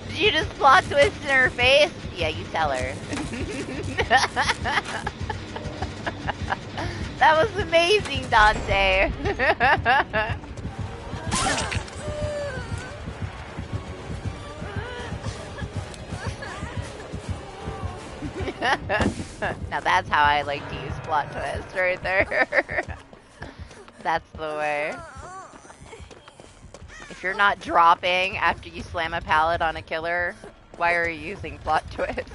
Did you just plot twist in her face? Yeah, you tell her. That was amazing, Dante. Now that's how I like to use plot twist right there. That's the way. If you're not dropping after you slam a pallet on a killer, why are you using plot twist?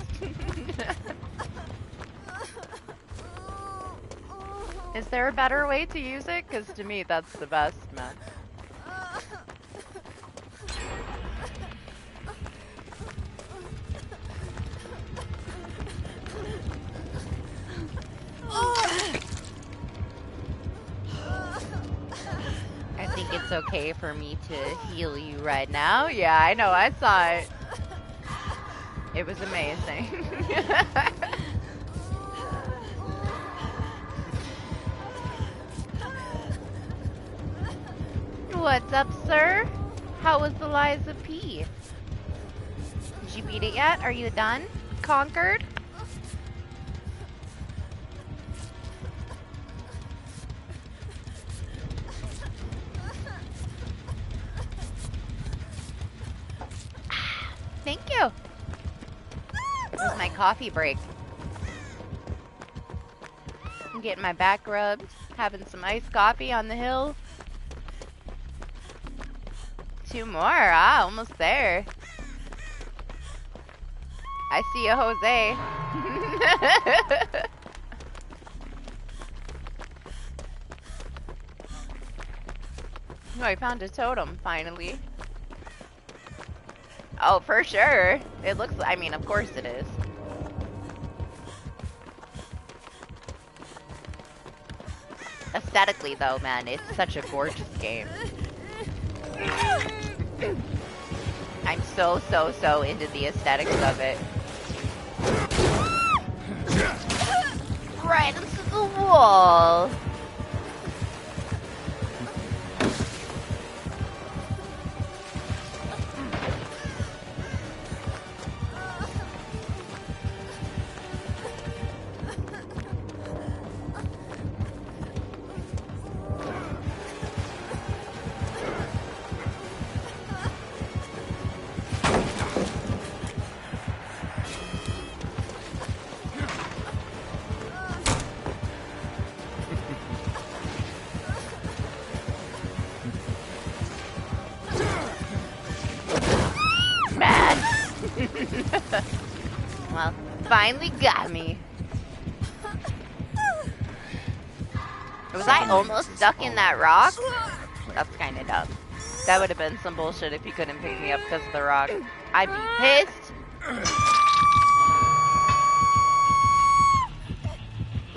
Is there a better way to use it? Because to me, that's the best, man. I think it's okay for me to heal you right now. Yeah, I know, I saw it. It was amazing. What's up, sir? How was the Liza P? Did you beat it yet? Are you done? Conquered? Thank you. This is my coffee break. I'm getting my back rubbed, having some iced coffee on the hill. 2 more. Ah, almost there. I see a Jose. Oh, I found a totem, finally. Oh, for sure. It looks, I mean, of course it is. Aesthetically, though, man, it's such a gorgeous game. I'm so into the aesthetics of it. Right into the wall. Well, finally got me. Was I almost stuck in that rock? That's kind of dumb. That would have been some bullshit if he couldn't pick me up because of the rock. I'd be pissed.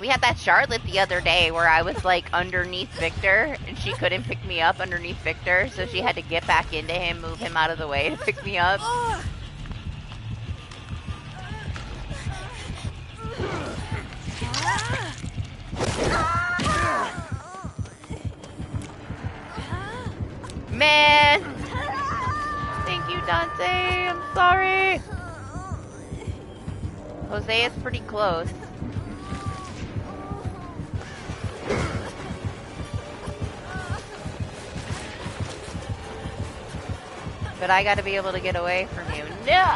We had that Charlotte the other day where I was like underneath Victor and she couldn't pick me up underneath Victor, so she had to get back into him, move him out of the way to pick me up. Man! Thank you, Dante. I'm sorry. Jose is pretty close. But I gotta be able to get away from you. No!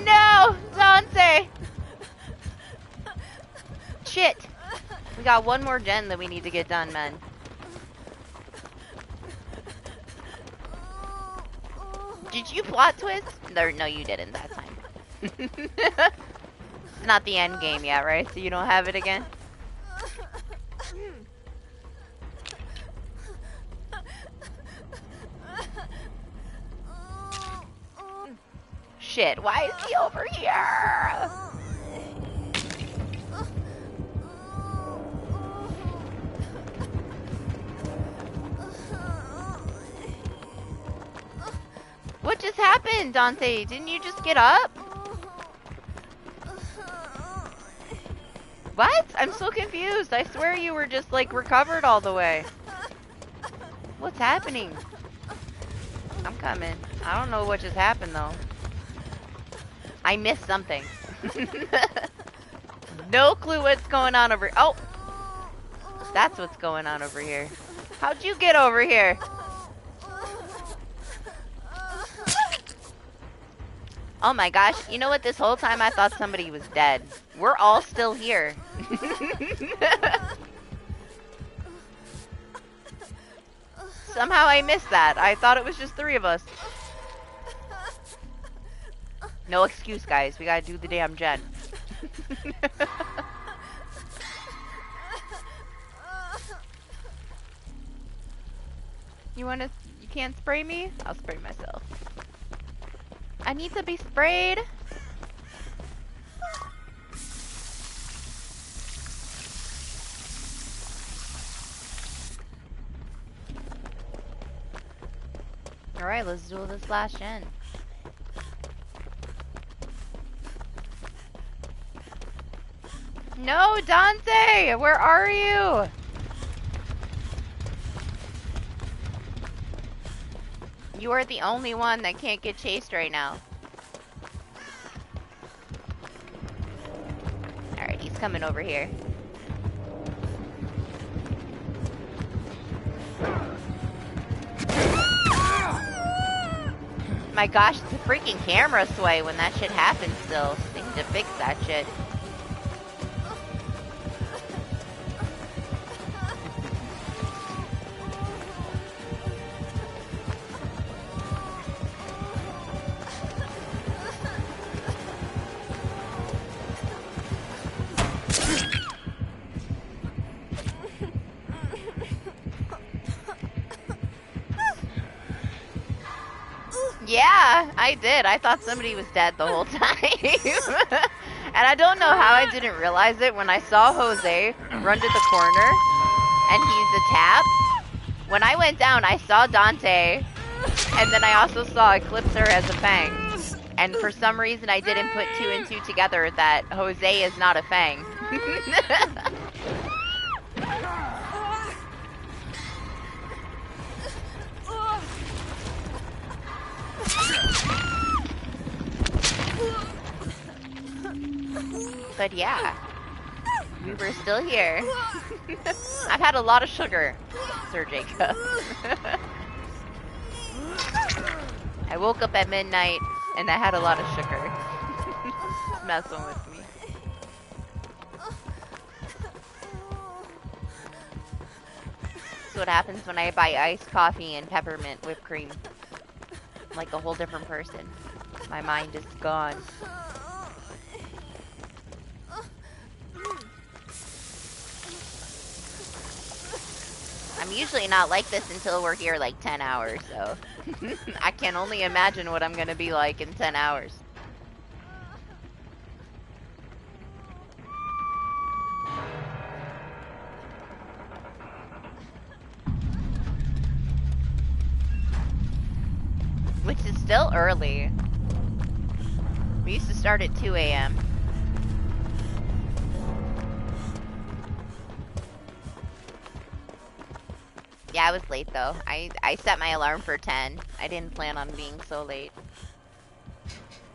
No! Dante! Shit! We got one more gen that we need to get done, man. Did you plot twist? No, you didn't that time. It's not the end game yet, right? So you don't have it again? Shit, why is he over here? What just happened, Dante? Didn't you just get up? What? I'm so confused. I swear you were just like recovered all the way. What's happening? I'm coming. I don't know what just happened though. I missed something. No clue what's going on over. Oh! That's what's going on over here. How'd you get over here? Oh my gosh, you know what? This whole time I thought somebody was dead. We're all still here. Somehow I missed that. I thought it was just 3 of us. No excuse, guys. We gotta do the damn gen. You can't spray me? I'll spray myself. I need to be sprayed. Alright, let's do this last gen. No, Dante! Where are you? You are the only one that can't get chased right now. Alright, he's coming over here. My gosh, it's a freaking camera sway when that shit happens still. They need to fix that shit. Yeah, I did. I thought somebody was dead the whole time. And I don't know how I didn't realize it when I saw Jose run to the corner and he's a tap. When I went down, I saw Dante, and then I also saw Eclipser as a Fang. And for some reason, I didn't put 2 and 2 together that Jose is not a Fang. But yeah, we were still here. I've had a lot of sugar, Sir Jacob. I woke up at midnight and I had a lot of sugar. It's messing with me. That's what happens when I buy iced coffee and peppermint whipped cream. I'm like a whole different person. My mind is gone. I'm usually not like this until we're here like 10 hours, so I can only imagine what I'm gonna be like in 10 hours. Which is still early. We used to start at 2 a.m. Yeah, I was late though. I set my alarm for 10. I didn't plan on being so late.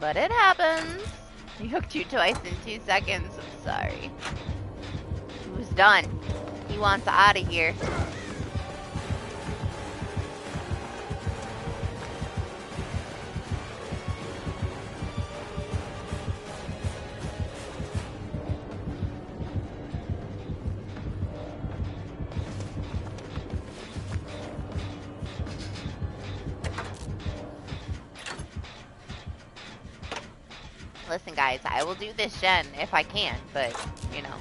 But it happens. He hooked you twice in 2 seconds. I'm sorry. He was done. He wants out of here. Listen guys, I will do this gen if I can, but, you know.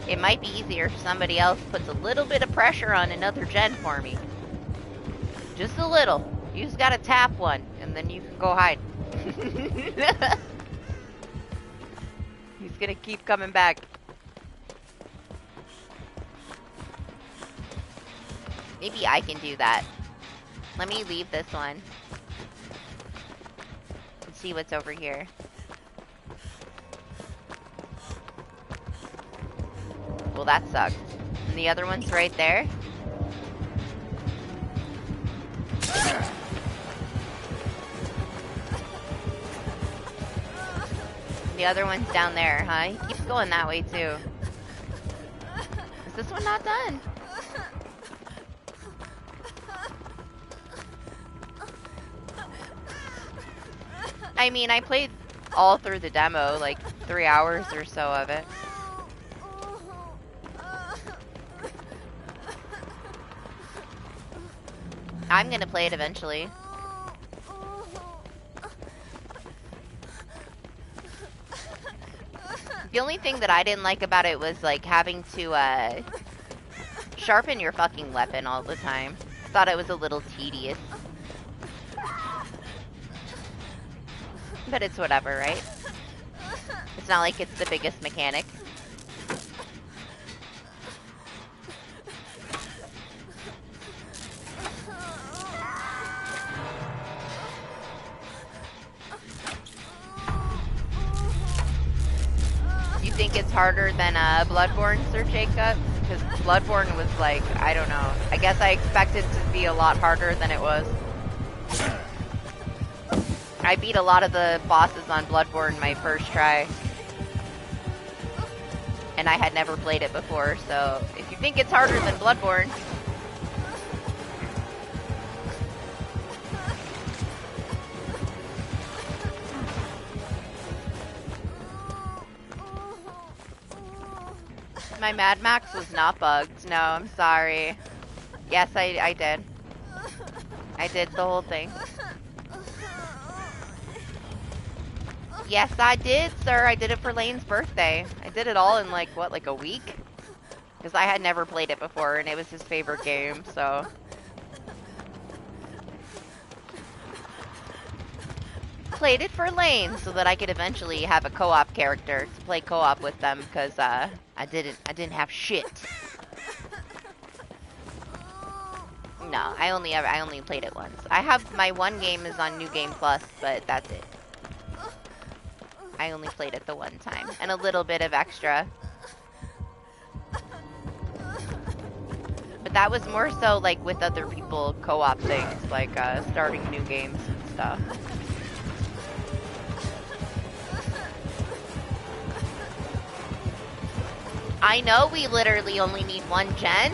It might be easier if somebody else puts a little bit of pressure on another gen for me. Just a little. You just gotta tap one, and then you can go hide. He's gonna keep coming back. Maybe I can do that. Let me leave this one. See what's over here. Well, that sucks. And the other one's right there. The other one's down there, huh? He keeps going that way too. Is this one not done? I mean, I played all through the demo, like 3 hours or so of it. I'm gonna play it eventually. The only thing that I didn't like about it was like having to sharpen your fucking weapon all the time. I thought it was a little tedious. But it's whatever, right? It's not like it's the biggest mechanic. You think it's harder than Bloodborne, Sir Jacob? Because Bloodborne was like, I don't know. I guess I expected it to be a lot harder than it was. I beat a lot of the bosses on Bloodborne my first try. And I had never played it before, so if you think it's harder than Bloodborne... My Mad Max was not bugged. No, I'm sorry. Yes, I did. I did the whole thing. Yes, I did, sir. I did it for Lane's birthday. I did it all in, like, what, like a week? Because I had never played it before, and it was his favorite game, so... played it for Lane so that I could eventually have a co-op character to play co-op with them, because I didn't have shit. No, I only played it once. I have my one game is on New Game Plus, but that's it. I only played it the one time, and a little bit of extra. But that was more so like with other people co-op things, like starting new games and stuff. I know we literally only need one gen.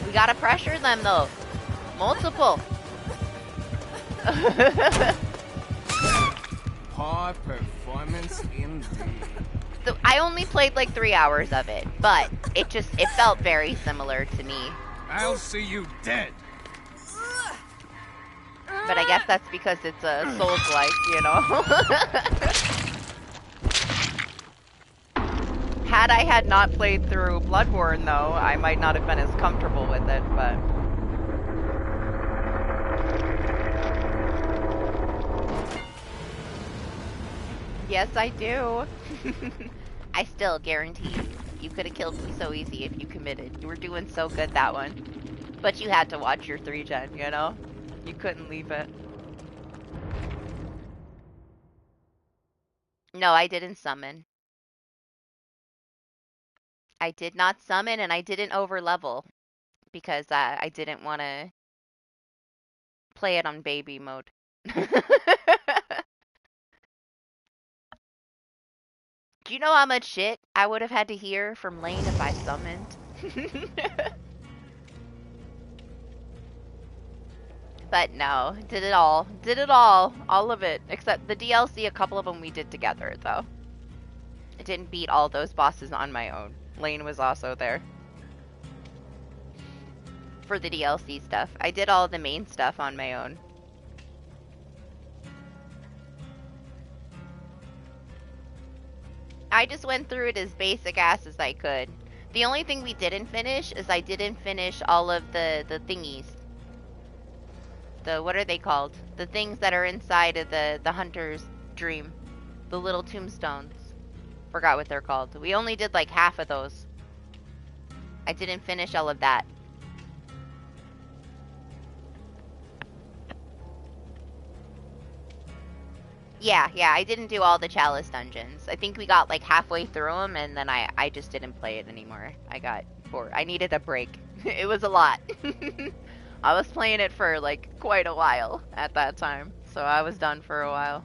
We gotta pressure them though. Multiple. Hard performance indeed. So I only played like 3 hours of it, but it felt very similar to me. I'll see you dead. But I guess that's because it's a Souls-like, you know? Had I had not played through Bloodborne, though, I might not have been as comfortable with it, but... Yes, I do. I still guarantee you could have killed me so easy if you committed. You were doing so good that one. But you had to watch your 3-gen, you know? You couldn't leave it. No, I didn't summon. I did not summon, and I didn't overlevel. Because I didn't want to play it on baby mode. Do you know how much shit I would have had to hear from Lane if I summoned? But no, did it all. Did it all of it. Except the DLC, a couple of them we did together, though. I didn't beat all those bosses on my own. Lane was also there. For the DLC stuff. I did all the main stuff on my own. I just went through it as basic ass as I could. The only thing we didn't finish is I didn't finish all of the thingies. What are they called? The things that are inside of the hunter's dream. The little tombstones. Forgot what they're called. We only did like half of those. I didn't finish all of that. Yeah, I didn't do all the Chalice dungeons. I think we got like halfway through them, and then I just didn't play it anymore. I got bored. I needed a break. It was a lot. I was playing it for like quite a while at that time, so I was done for a while.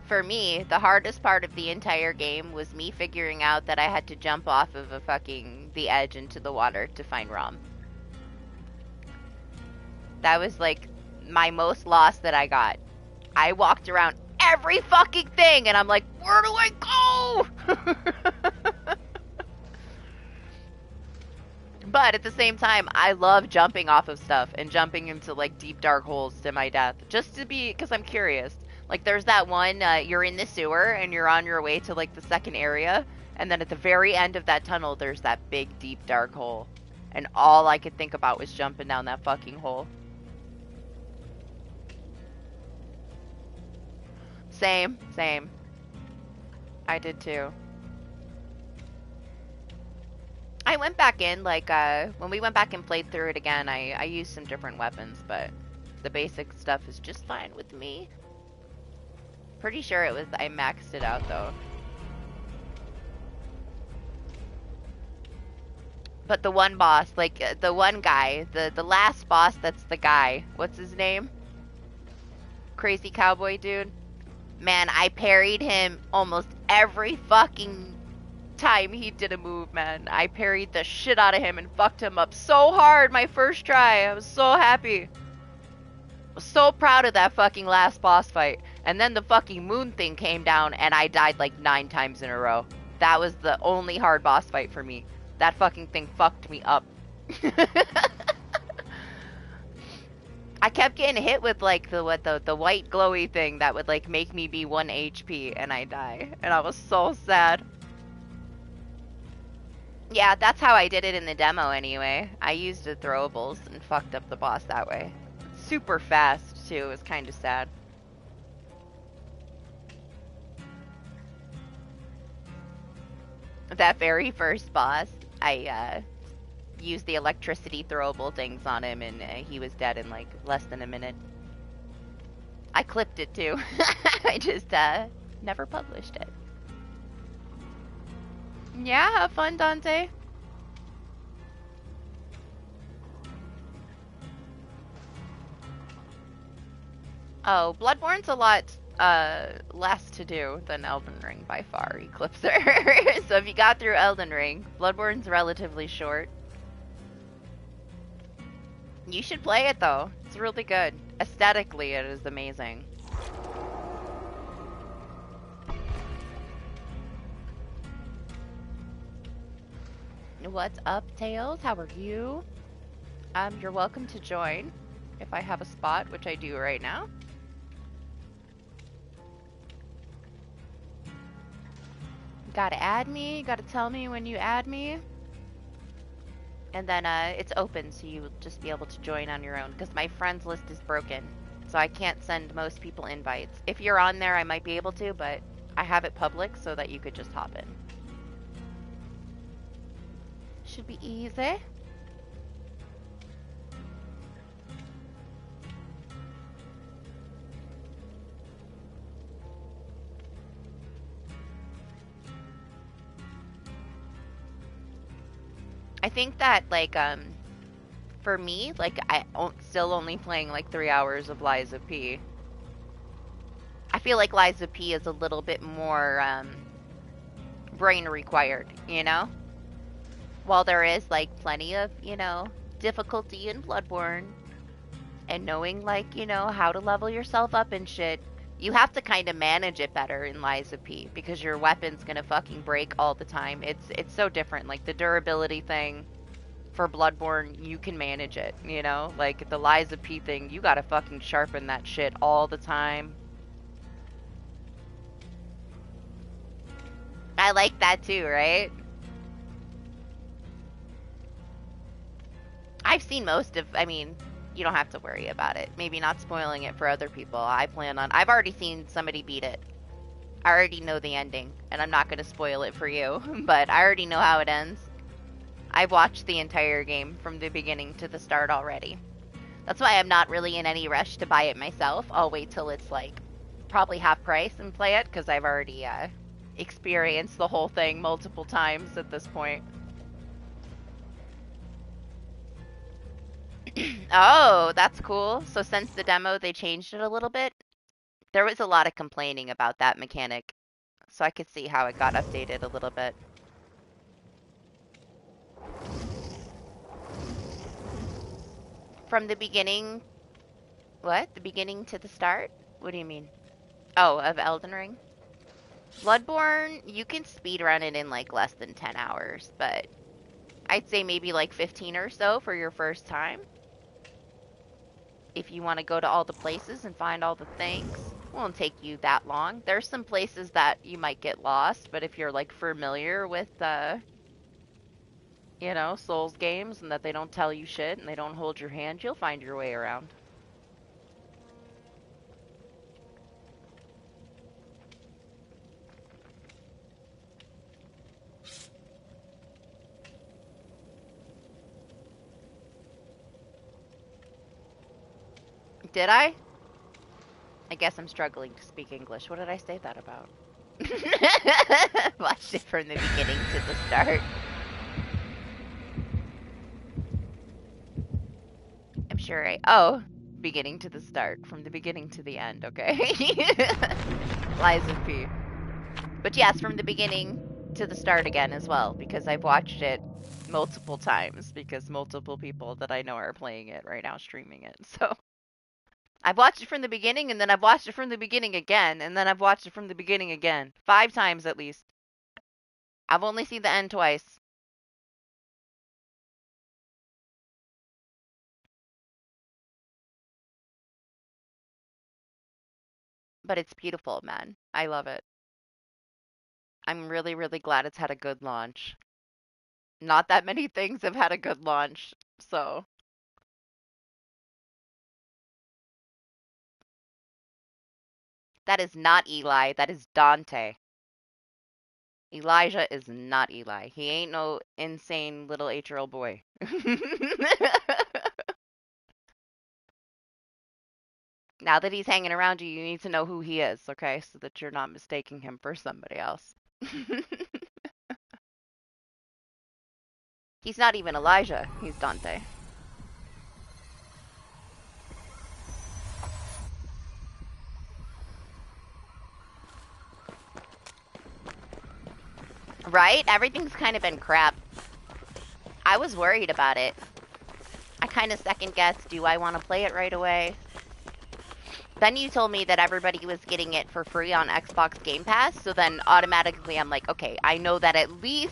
For me, the hardest part of the entire game was me figuring out that I had to jump off of the edge into the water to find Rom. That was like my most lost that I got. I walked around every fucking thing and I'm like, where do I go? But at the same time, I love jumping off of stuff and jumping into like deep dark holes to my death. Just to be, because I'm curious. Like there's that one, you're in the sewer and you're on your way to like the second area. And then at the very end of that tunnel, there's that big deep dark hole. And all I could think about was jumping down that fucking hole. Same. I did too. I went back in, like, when we went back and played through it again, I used some different weapons, but the basic stuff is just fine with me. Pretty sure I maxed it out, though. But the one boss, like, the one guy, the last boss that's the guy, what's his name? Crazy cowboy dude? Man, I parried him almost every fucking time he did a move, man. I parried the shit out of him and fucked him up so hard my first try. I was so happy. I was so proud of that fucking last boss fight. And then the fucking moon thing came down and I died like 9 times in a row. That was the only hard boss fight for me. That fucking thing fucked me up. I kept getting hit with like the white glowy thing that would like make me be 1 HP and I die. And I was so sad. Yeah, that's how I did it in the demo anyway. I used the throwables and fucked up the boss that way. Super fast too, it was kind of sad. That very first boss, I used the electricity throwable things on him and he was dead in like less than a minute. I clipped it too. I just never published it. Yeah, have fun, Dante. Oh, Bloodborne's a lot less to do than Elden Ring by far, Eclipser. So if you got through Elden Ring, Bloodborne's relatively short. You should play it though. It's really good. Aesthetically, it is amazing. What's up, Tails? How are you? You're welcome to join if I have a spot, which I do right now. Gotta add me, gotta tell me when you add me. And then it's open, so you will just be able to join on your own, because my friends list is broken. So I can't send most people invites. If you're on there, I might be able to, but I have it public so that you could just hop in. Should be easy. I think that, like, for me, like, I'm still only playing, like, 3 hours of Liza P. I feel like Liza P is a little bit more, brain required, you know? While there is, like, plenty of, you know, difficulty in Bloodborne, and knowing, like, you know, how to level yourself up and shit, you have to kind of manage it better in Liza P, because your weapon's gonna fucking break all the time. It's so different. Like, the durability thing for Bloodborne, you can manage it, you know? Like, the Liza P thing, you gotta fucking sharpen that shit all the time. I like that too, right? I've seen most of, I mean, you don't have to worry about it. Maybe not spoiling it for other people. I've already seen somebody beat it. I already know the ending, and I'm not going to spoil it for you, but I already know how it ends. I've watched the entire game from the beginning to the start already. That's why I'm not really in any rush to buy it myself. I'll wait till it's like probably half price and play it, because I've already experienced the whole thing multiple times at this point. Oh, that's cool. So since the demo, they changed it a little bit. There was a lot of complaining about that mechanic, so I could see how it got updated a little bit. From the beginning, what? The beginning to the start? What do you mean? Oh, of Elden Ring? Bloodborne, you can speedrun it in like less than 10 hours, but I'd say maybe like 15 or so for your first time. If you want to go to all the places and find all the things, it won't take you that long. There's some places that you might get lost, but if you're like familiar with you know, Souls games and that they don't tell you shit and they don't hold your hand, you'll find your way around. Did I? I guess I'm struggling to speak English. What did I say that about? Watched it from the beginning to the start. I'm sure oh, beginning to the start. From the beginning to the end, okay? Liza P. But yes, from the beginning to the start again as well, because I've watched it multiple times, because multiple people that I know are playing it right now, streaming it. So I've watched it from the beginning, and then I've watched it from the beginning again, and then I've watched it from the beginning again. 5 times at least. I've only seen the end twice. But it's beautiful, man. I love it. I'm really, really glad it's had a good launch. Not that many things have had a good launch, so. That is not Eli, that is Dante. Elijah is not Eli. He ain't no insane little 8-year-old boy. Now that he's hanging around you, you need to know who he is, okay? So that you're not mistaking him for somebody else. He's not even Elijah, he's Dante. Right? Everything's kind of been crap. I was worried about it. I kind of second guessed, do I want to play it right away? Then you told me that everybody was getting it for free on Xbox Game Pass, so then automatically I'm like, okay, I know that at least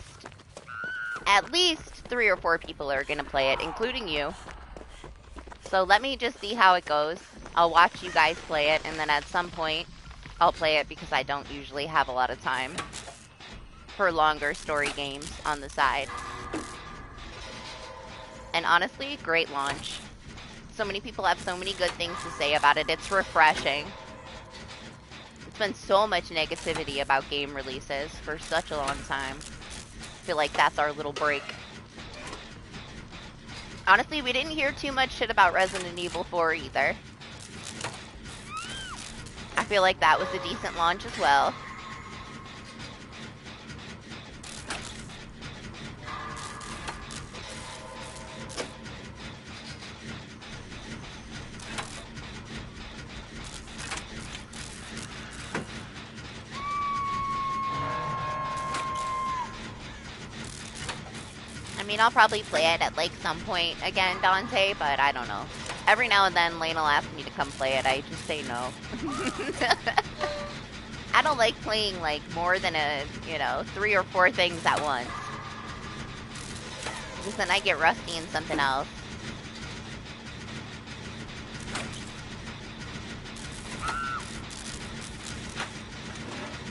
3 or 4 people are gonna play it, including you. So let me just see how it goes. I'll watch you guys play it, and then at some point, I'll play it because I don't usually have a lot of time for longer story games on the side. And honestly, great launch. So many people have so many good things to say about it. It's refreshing. It's been so much negativity about game releases for such a long time. I feel like that's our little break. Honestly, we didn't hear too much shit about Resident Evil 4 either. I feel like that was a decent launch as well. I mean, I'll probably play it at, like, some point again, Dante, but I don't know. Every now and then, Lane will ask me to come play it. I just say no. I don't like playing, like, more than 3 or 4 things at once. Because then I get rusty in something else.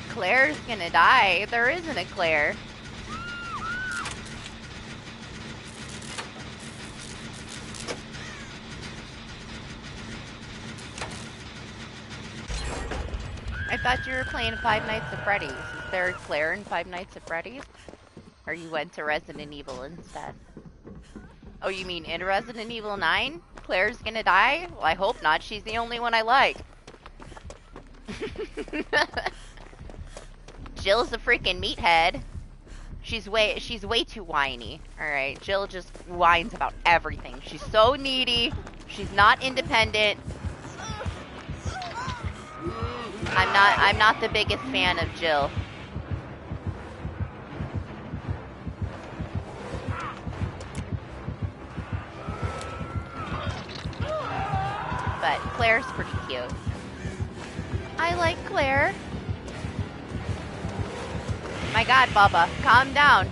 Claire's gonna die. There isn't a Claire. I thought you were playing Five Nights at Freddy's. Is there a Claire in Five Nights at Freddy's? Or you went to Resident Evil instead? Oh, you mean in Resident Evil 9? Claire's gonna die? Well, I hope not. She's the only one I like. Jill's a freaking meathead. She's way too whiny. Alright, Jill just whines about everything. She's so needy. She's not independent. I'm not the biggest fan of Jill. But Claire's pretty cute. I like Claire. My god, Bubba, calm down.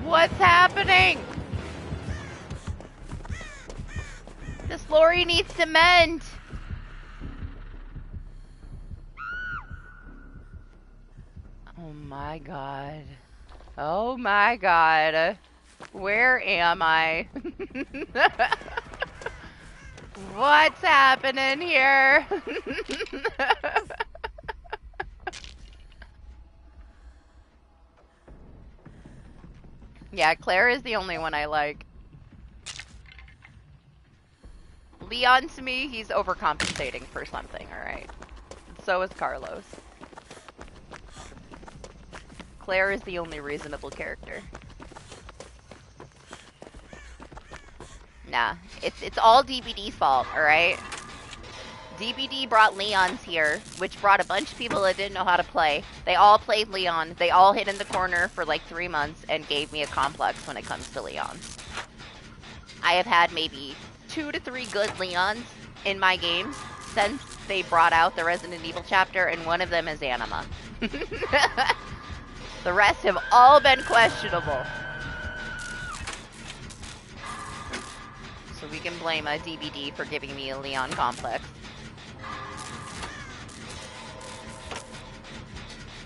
What's happening? This lorry needs to mend. Oh my god. Oh my god. Where am I? What's happening here? Yeah, Claire is the only one I like. Leon, to me, he's overcompensating for something, alright? So is Carlos. Claire is the only reasonable character. Nah, it's all DBD's fault, alright? DBD brought Leon's here, which brought a bunch of people that didn't know how to play. They all played Leon. They all hid in the corner for like 3 months and gave me a complex when it comes to Leons. I have had maybe 2 to 3 good Leons in my games since they brought out the Resident Evil chapter, and one of them is Anima. The rest have all been questionable. So we can blame a DBD for giving me a Leon complex.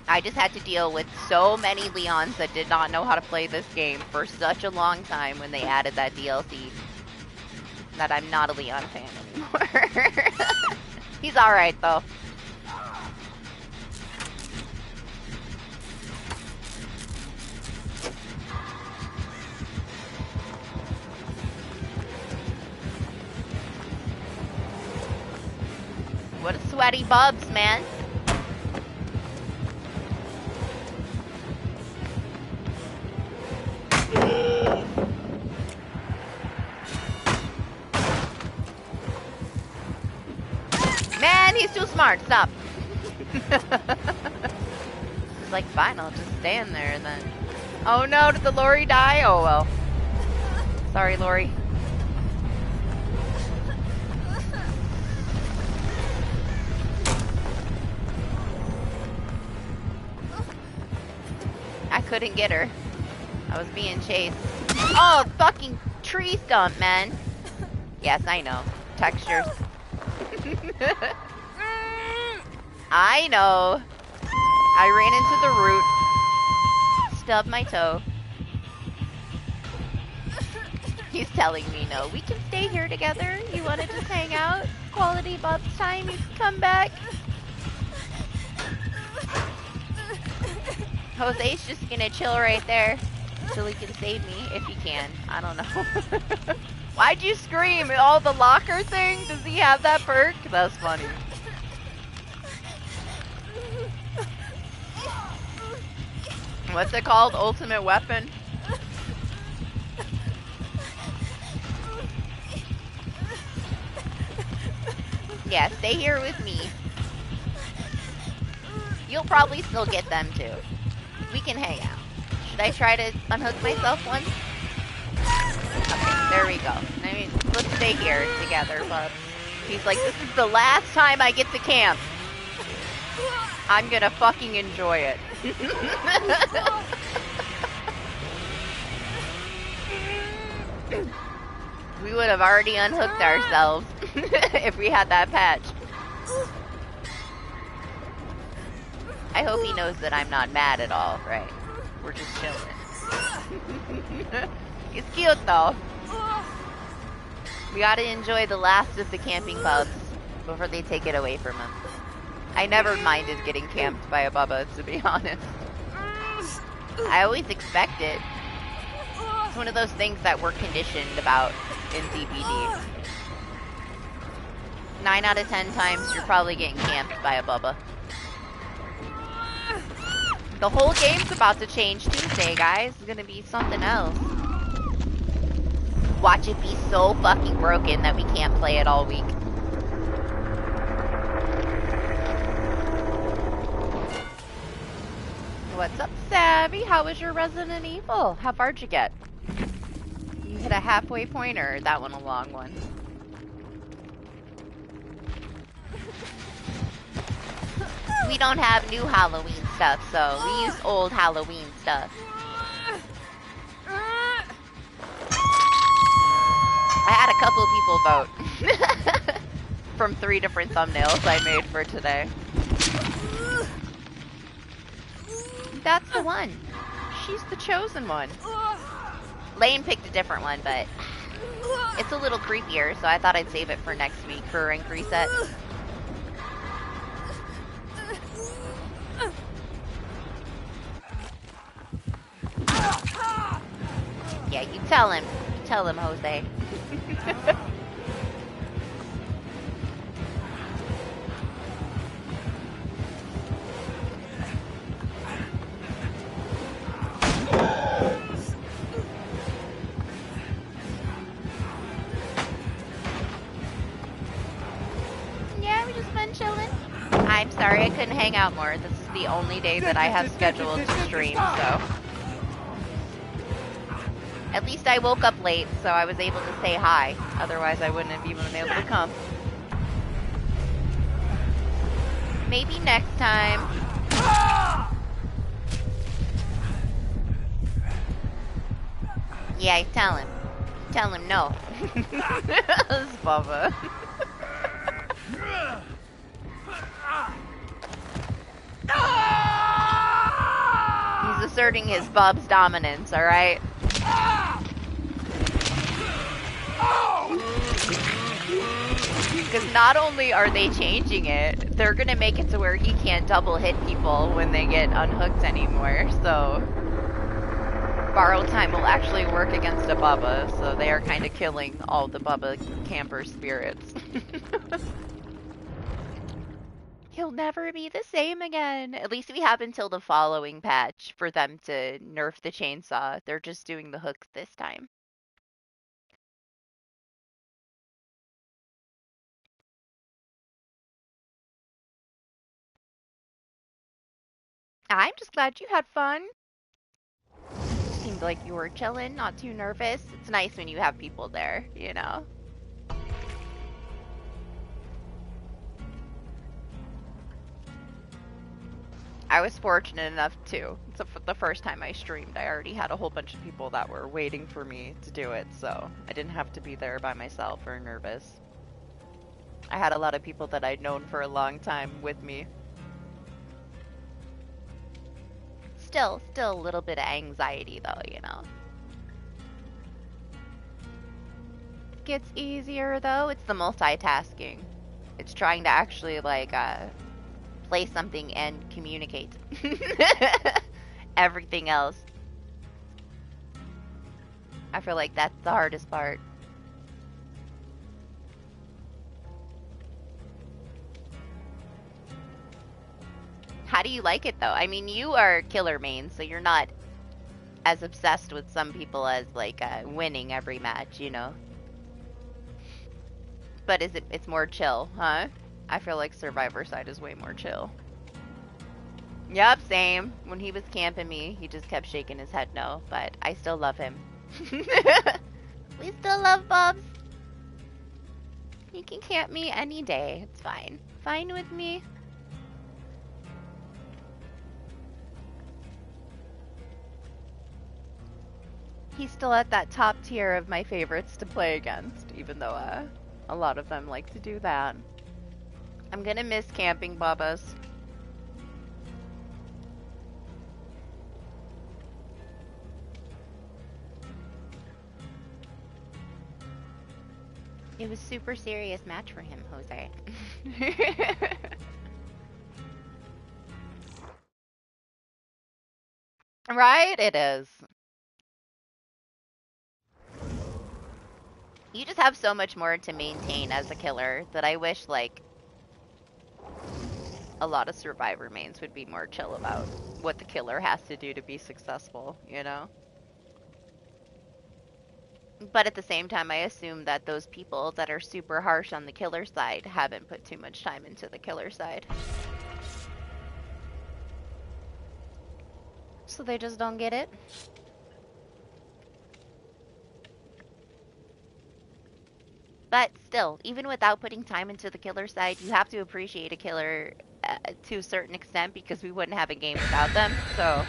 I just had to deal with so many Leons that did not know how to play this game for such a long time when they added that DLC that I'm not a Leon fan anymore. He's alright though. What a sweaty bubs, man. Man, he's too smart. Stop. It's like, fine, I'll just stand there then. Oh no, did the Lori die? Oh well. Sorry, Lori. I couldn't get her. I was being chased. Oh, fucking tree stump, man. Yes, I know. Textures. I know. I ran into the root. Stubbed my toe. He's telling me no. We can stay here together. You want to just hang out? Quality bubs time. You can come back. Jose's just gonna chill right there till he can save me, if he can. I don't know. Why'd you scream? Oh, the locker thing? Does he have that perk? That's funny. What's it called? Ultimate weapon? Yeah, stay here with me. You'll probably still get them too. We can hang out. Should I try to unhook myself once? Okay, there we go. I mean, let's stay here together, bub. He's like, this is the last time I get to camp. I'm gonna fucking enjoy it. We would have already unhooked ourselves if we had that patch. I hope he knows that I'm not mad at all, right? We're just chilling. He's cute though. We gotta enjoy the last of the camping pubs before they take it away from him. I never minded getting camped by a Bubba, to be honest. I always expect it. It's one of those things that we're conditioned about in DBD. 9 out of 10 times you're probably getting camped by a Bubba. The whole game's about to change Tuesday, guys. It's gonna be something else. Watch it be so fucking broken that we can't play it all week. What's up, Savvy? How was your Resident Evil? How far'd you get? You hit a halfway point, or that one a long one? We don't have new Halloween stuff, so we use old Halloween stuff. I had a couple people vote from 3 different thumbnails I made for today. That's the one. She's the chosen one. Lane picked a different one, but it's a little creepier, so I thought I'd save it for next week for rank reset. Yeah, you tell him. You tell him, Jose. Yeah, we just been chilling. I'm sorry I couldn't hang out more. This is the only day that I have scheduled to stream, so. At least I woke up late, so I was able to say hi. Otherwise, I wouldn't have even been able to come. Maybe next time. Yeah, tell him. Tell him no. This Bubba. He's asserting his Bub's dominance, alright? Because not only are they changing it, they're gonna make it to where he can't double hit people when they get unhooked anymore, so borrow time will actually work against a Bubba, so they are kind of killing all the Bubba camper spirits. He'll never be the same again. At least we have until the following patch for them to nerf the chainsaw. They're just doing the hooks this time. I'm just glad you had fun. Seemed like you were chilling, not too nervous. It's nice when you have people there, you know? I was fortunate enough too. So for the first time I streamed, I already had a whole bunch of people that were waiting for me to do it, so I didn't have to be there by myself or nervous. I had a lot of people that I'd known for a long time with me. Still a little bit of anxiety though, you know. Gets easier though. It's the multitasking. It's trying to actually like play something and communicate. Everything else. I feel like that's the hardest part. How do you like it though? I mean, you are killer main, so you're not as obsessed with some people as like winning every match, you know. But it's more chill, huh? I feel like Survivor side is way more chill. Yep, same. When he was camping me, he just kept shaking his head no, but I still love him. We still love Bubs. He can camp me any day. It's fine. Fine with me. He's still at that top tier of my favorites to play against, even though a lot of them like to do that. I'm gonna miss camping Bubbas. It was super serious match for him, Jose. Right? It is. You just have so much more to maintain as a killer that I wish, like, a lot of Survivor mains would be more chill about what the killer has to do to be successful, you know? But at the same time, I assume that those people that are super harsh on the killer side haven't put too much time into the killer side. So they just don't get it. But still, even without putting time into the killer side, you have to appreciate a killer to a certain extent because we wouldn't have a game without them. So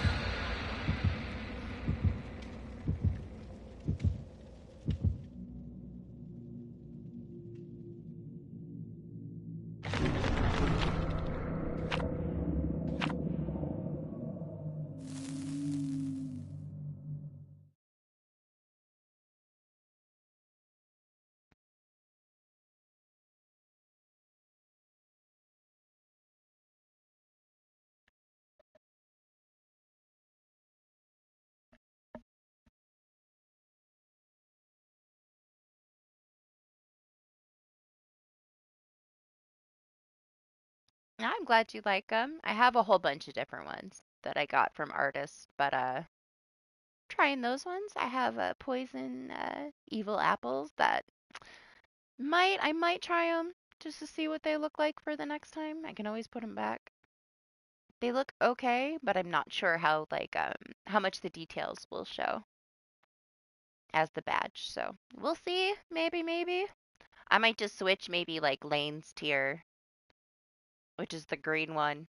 I'm glad you like them. I have a whole bunch of different ones that I got from artists, but trying those ones. I have poison evil apples that I might try them just to see what they look like for the next time. I can always put them back. They look okay, but I'm not sure how like how much the details will show as the badge. So we'll see. Maybe. I might just switch maybe like Lane's tier, which is the green one.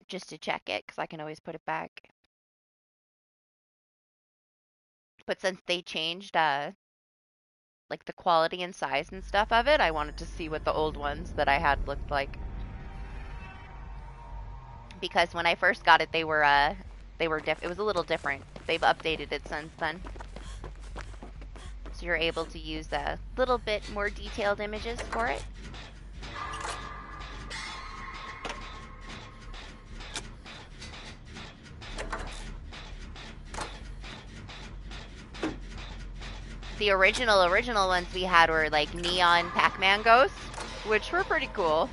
just to check it, because I can always put it back. But since they changed, like the quality and size and stuff of it, I wanted to see what the old ones that I had looked like. Because when I first got it, it was a little different. They've updated it since then. So you're able to use a little bit more detailed images for it. The original ones we had were like neon Pac-Man ghosts, which were pretty cool.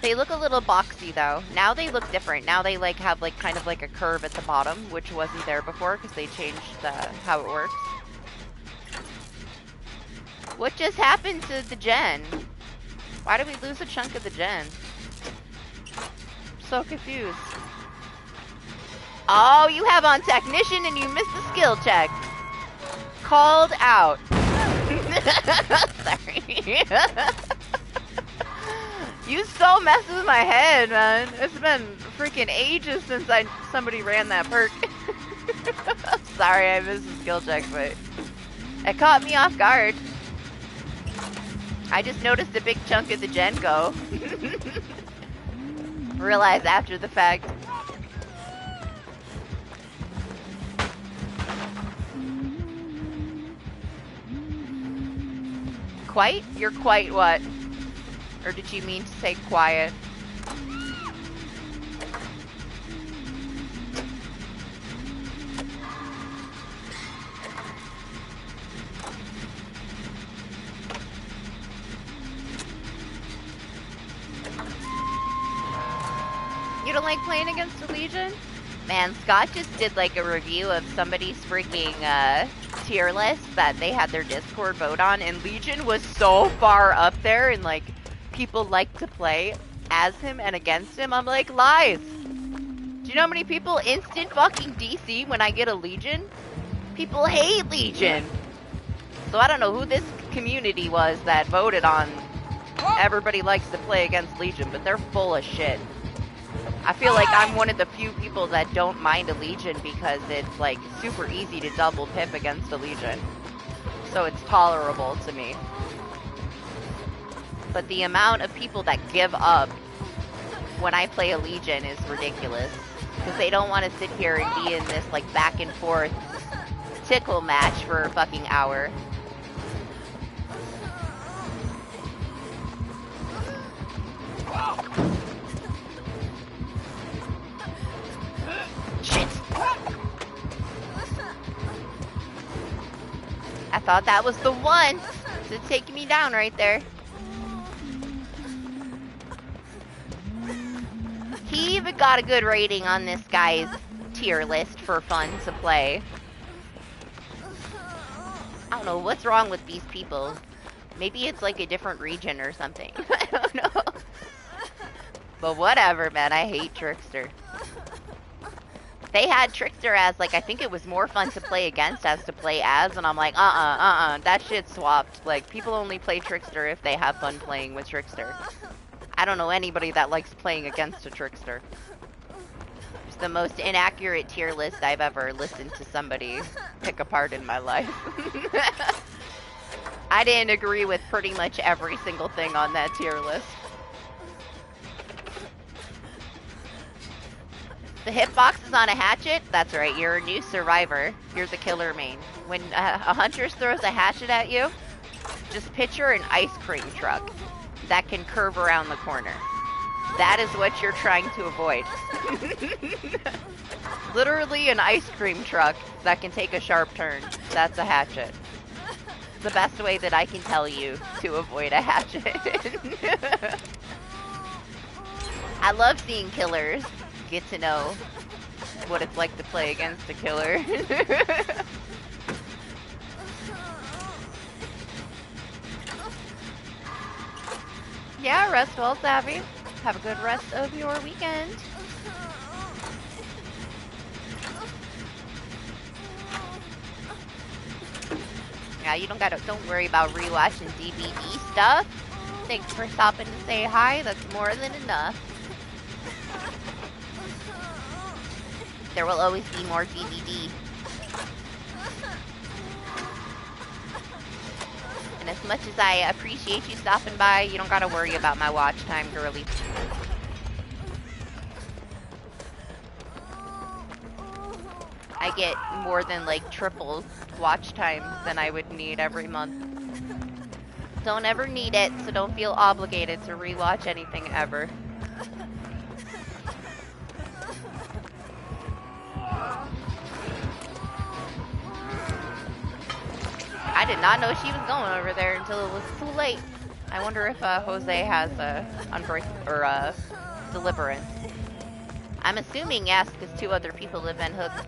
They look a little boxy though. Now they look different. Now they like have like kind of like a curve at the bottom, which wasn't there before because they changed how it works. What just happened to the gen? Why did we lose a chunk of the gen? I'm so confused. Oh, you have on technician and you missed the skill check. Called out. Sorry. You so mess with my head, man. It's been freaking ages since somebody ran that perk. Sorry, I missed the skill check, but it caught me off guard. I just noticed a big chunk of the gen go. Realized after the fact. Quite? You're quite what? Or did you mean to say quiet? You don't like playing against the Legion? Man, Scott just did like a review of somebody's freaking tier list that they had their Discord vote on, and Legion was so far up there, and like people like to play as him and against him. I'm like, lies. Do you know how many people instant fucking DC when I get a Legion? People hate Legion. So I don't know who this community was that voted on everybody likes to play against Legion, but they're full of shit. I feel like I'm one of the few people that don't mind a Legion because it's like super easy to double pip against a Legion. So it's tolerable to me. But the amount of people that give up when I play a Legion is ridiculous. Because they don't want to sit here and be in this like back and forth tickle match for a fucking hour. Shit! I thought that was the one to take me down right there. He even got a good rating on this guy's tier list for fun to play. I don't know what's wrong with these people. Maybe it's like a different region or something. I don't know. But whatever, man. I hate Trickster. They had Trickster as, like, I think it was more fun to play against as to play as, and I'm like, that shit swapped. Like, people only play Trickster if they have fun playing with Trickster. I don't know anybody that likes playing against a Trickster. It's the most inaccurate tier list I've ever listened to somebody pick apart in my life. I didn't agree with pretty much every single thing on that tier list. The hitbox is on a hatchet? That's right, you're a new survivor. You're the killer main. When a hunter throws a hatchet at you, just picture an ice cream truck that can curve around the corner. That is what you're trying to avoid. Literally an ice cream truck that can take a sharp turn. That's a hatchet. The best way that I can tell you to avoid a hatchet. I love seeing killers get to know what it's like to play against a killer. Yeah, rest well, Savvy. Have a good rest of your weekend. Yeah, you don't worry about rewatching DBD stuff. Thanks for stopping to say hi. That's more than enough. There will always be more DBD. And as much as I appreciate you stopping by, you don't gotta worry about my watch time, girly. I get more than like triple watch time than I would need every month. Don't ever need it, so don't feel obligated to rewatch anything ever. I did not know she was going over there until it was too late. I wonder if Jose has Deliverance. I'm assuming yes, because 2 other people have been hooked.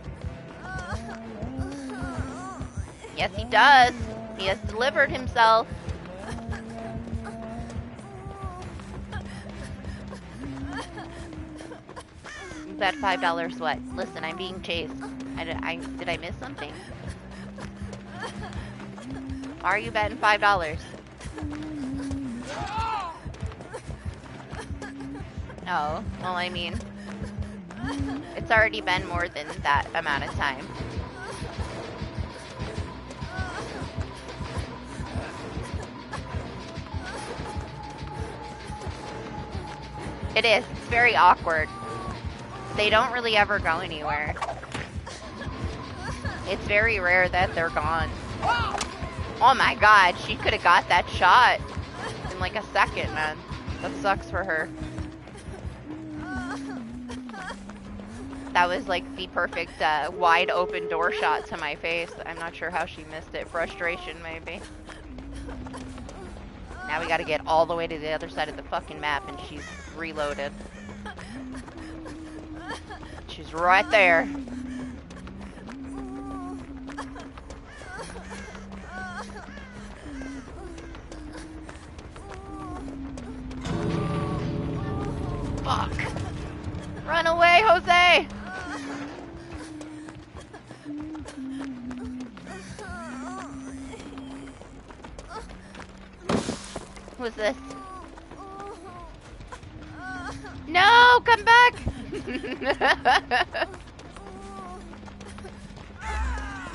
Yes, he does. He has delivered himself. Bet $5 what? Listen, I'm being chased. Did I miss something? Why are you betting $5? Oh, well, I mean, it's already been more than that amount of time. It is. It's very awkward. They don't really ever go anywhere. It's very rare that they're gone. Oh my god, she could have got that shot in like a second, man. That sucks for her. That was like the perfect wide open door shot to my face. I'm not sure how she missed it. Frustration, maybe. Now we gotta get all the way to the other side of the fucking map and she's reloaded. She's right there. Fuck. Run away, Jose! Who's this? No, come back!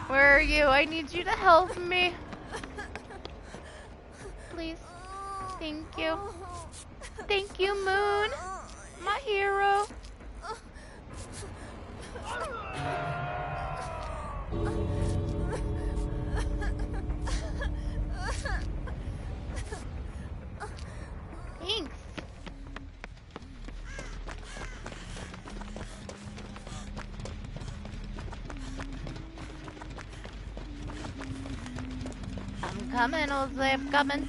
Where are you? I need you to help me. Please. Thank you. Thank you, Moon. My hero. Thanks. I'm coming, Jose, I'm coming.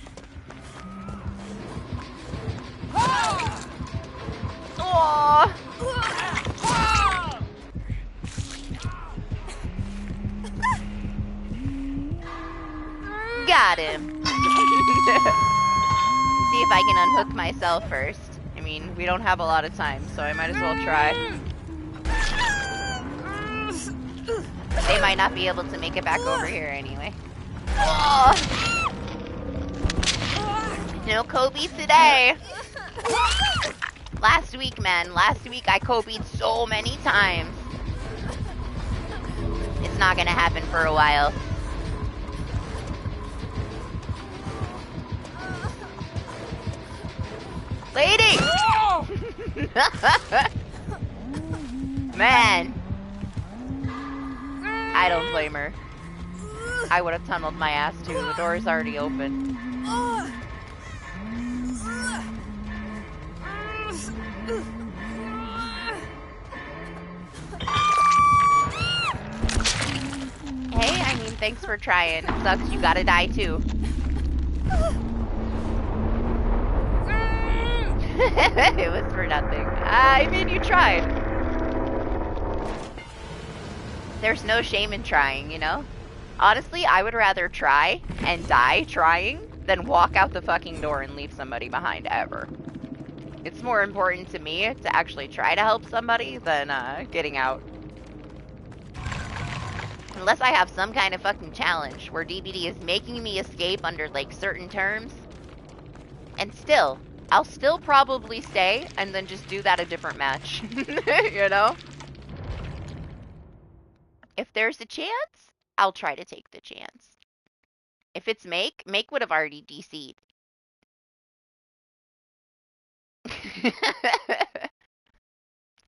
Oh! Got him. See if I can unhook myself first. I mean, we don't have a lot of time, so I might as well try. They might not be able to make it back over here anyway. Oh! No Kobe today. Last week, man. Last week I Kobe'd so many times. It's not gonna happen for a while. Lady! Man. I don't blame her. I would have tunneled my ass too. The door is already open. Hey, I mean, thanks for trying. It sucks you gotta die too. It was for nothing. I mean, you tried. There's no shame in trying, you know? Honestly, I would rather try and die trying than walk out the fucking door and leave somebody behind ever. It's more important to me to actually try to help somebody than getting out. Unless I have some kind of fucking challenge where DBD is making me escape under like certain terms. And still, I'll still probably stay and then just do that a different match. You know? If there's a chance, I'll try to take the chance. If it's Make would have already DC'd.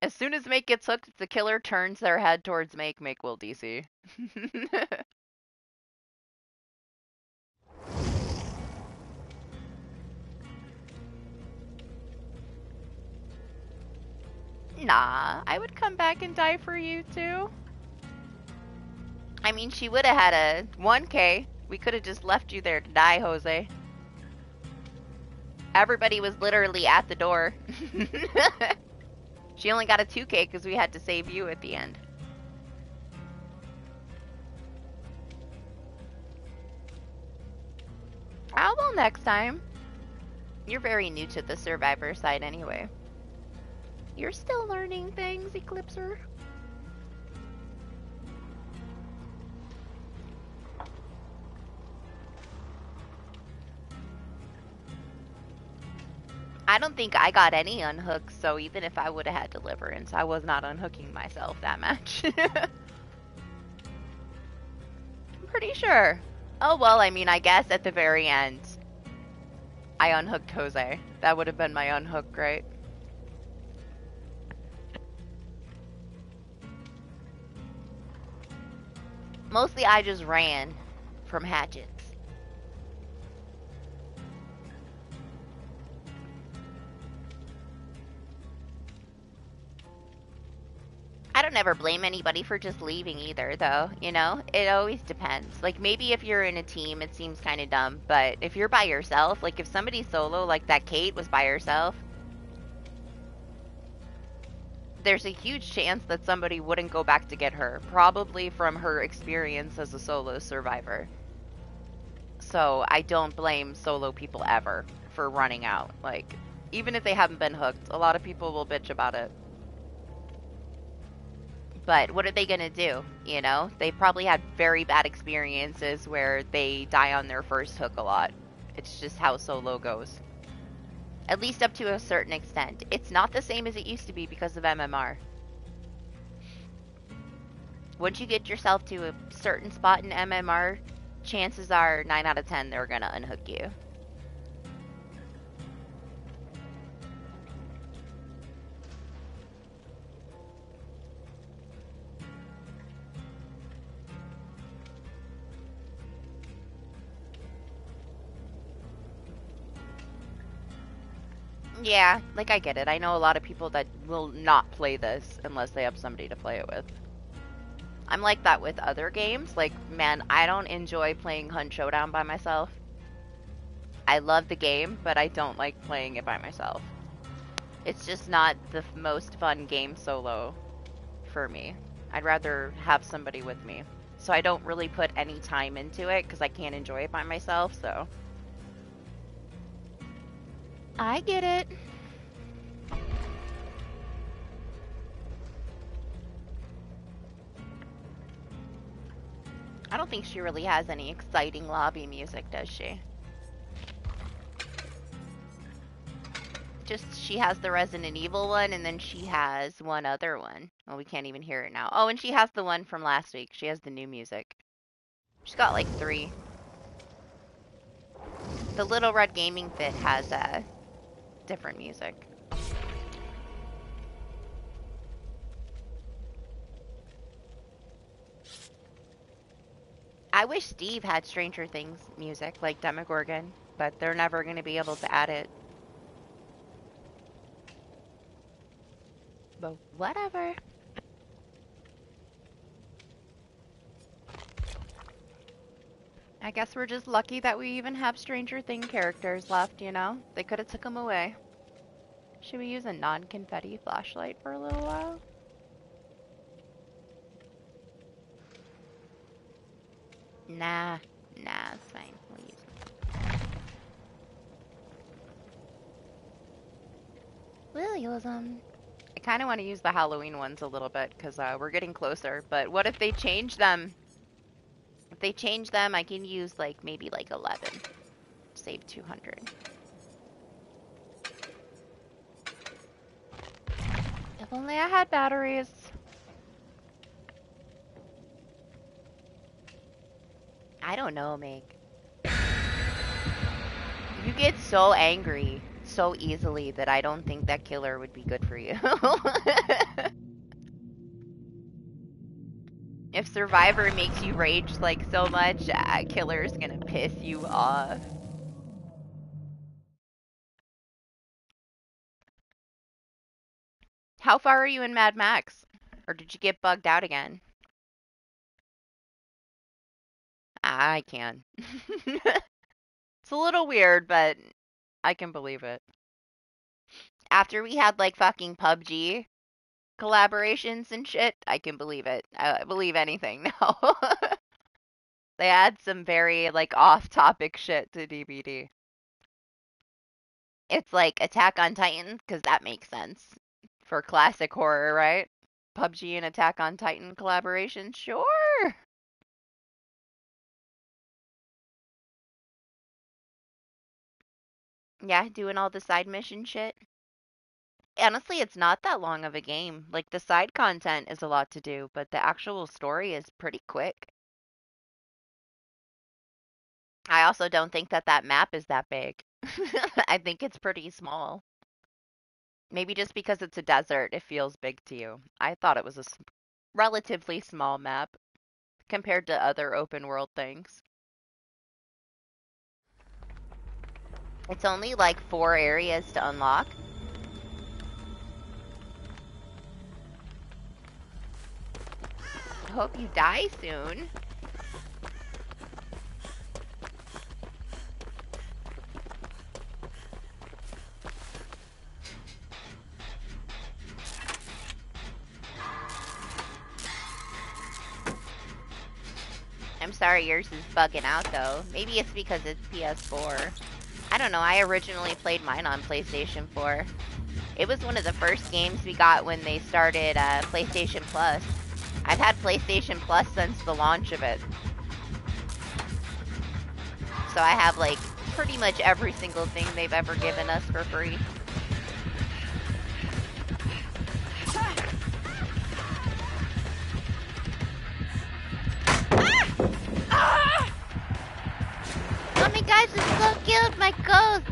As soon as Make gets hooked, if the killer turns their head towards Make will DC. Nah, I would come back and die for you too. I mean, she would have had a 1K. We could have just left you there to die, Jose. Everybody was literally at the door. She only got a 2K because we had to save you at the end. I will next time. You're very new to the Survivor side anyway. You're still learning things, Eclipser. I don't think I got any unhooks, so even if I would have had Deliverance, I was not unhooking myself that much. I'm pretty sure. Oh, well, I mean, I guess at the very end, I unhooked Jose. That would have been my unhook, right? Mostly I just ran from hatchets. I don't ever blame anybody for just leaving either, though, you know? It always depends. Like, maybe if you're in a team, it seems kind of dumb, but if you're by yourself, like, if somebody's solo, like that Kate was by herself, there's a huge chance that somebody wouldn't go back to get her, probably from her experience as a solo survivor. So I don't blame solo people ever for running out. Like, even if they haven't been hooked, a lot of people will bitch about it. But what are they going to do? You know, they probably had very bad experiences where they die on their first hook a lot. It's just how solo goes. At least up to a certain extent. It's not the same as it used to be because of MMR. Once you get yourself to a certain spot in MMR, chances are 9 out of 10 they're going to unhook you. Yeah, like I get it. I know a lot of people that will not play this unless they have somebody to play it with. I'm like that with other games. Like, man, I don't enjoy playing Hunt Showdown by myself. I love the game, but I don't like playing it by myself. It's just not the most fun game solo for me. I'd rather have somebody with me. So I don't really put any time into it because I can't enjoy it by myself, so. I get it. I don't think she really has any exciting lobby music, does she? Just, she has the Resident Evil one, and then she has one other one. Well, we can't even hear it now. Oh, and she has the one from last week. She has the new music. She's got like 3. The Little Red Gaming Fit has different music. I wish Steve had Stranger Things music, like Demogorgon, but they're never going to be able to add it. But whatever. I guess we're just lucky that we even have Stranger Thing characters left, you know? They could have took them away. Should we use a non-confetti flashlight for a little while? Nah, it's fine. We'll use it. We'll use them. I kind of want to use the Halloween ones a little bit because we're getting closer. But what if they change them? If they change them, I can use like maybe like 11. Save 200. If only I had batteries. I don't know, Meg. You get so angry so easily that I don't think that killer would be good for you. If Survivor makes you rage like so much, killer's gonna piss you off. How far are you in Mad Max? Or did you get bugged out again? I can. It's a little weird, but I can believe it. After we had like fucking PUBG collaborations and shit, I can believe it. I believe anything now. They add some very like off-topic shit to DBD. It's like Attack on Titan, because that makes sense for classic horror, right? PUBG and Attack on Titan collaboration, sure. Yeah, doing all the side mission shit. Honestly, it's not that long of a game. Like, the side content is a lot to do, but the actual story is pretty quick. I also don't think that that map is that big. I think it's pretty small. Maybe just because it's a desert, it feels big to you. I thought it was a relatively small map compared to other open world things. It's only like 4 areas to unlock. I hope you die soon. I'm sorry yours is bugging out though. Maybe it's because it's PS4. I don't know, I originally played mine on PlayStation 4. It was one of the first games we got when they started PlayStation Plus. I've had PlayStation Plus since the launch of it. So I have like pretty much every single thing they've ever given us for free. Oh my gosh, it's so cute, my ghost!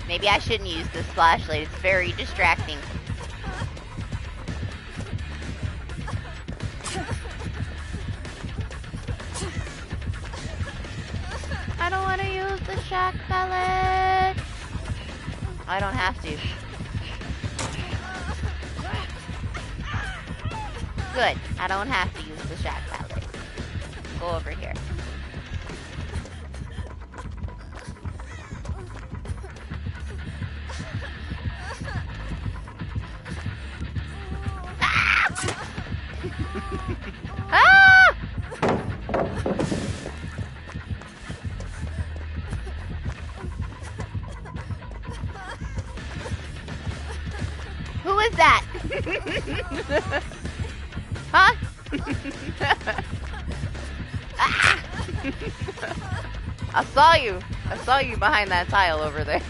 Maybe I shouldn't use this flashlight, it's very distracting. I don't want to use the shock pellet! I don't have to. Good, I don't have to use the shock pellet. Go over here. Ah! Who is that? Huh? Ah! I saw you. I saw you behind that tile over there.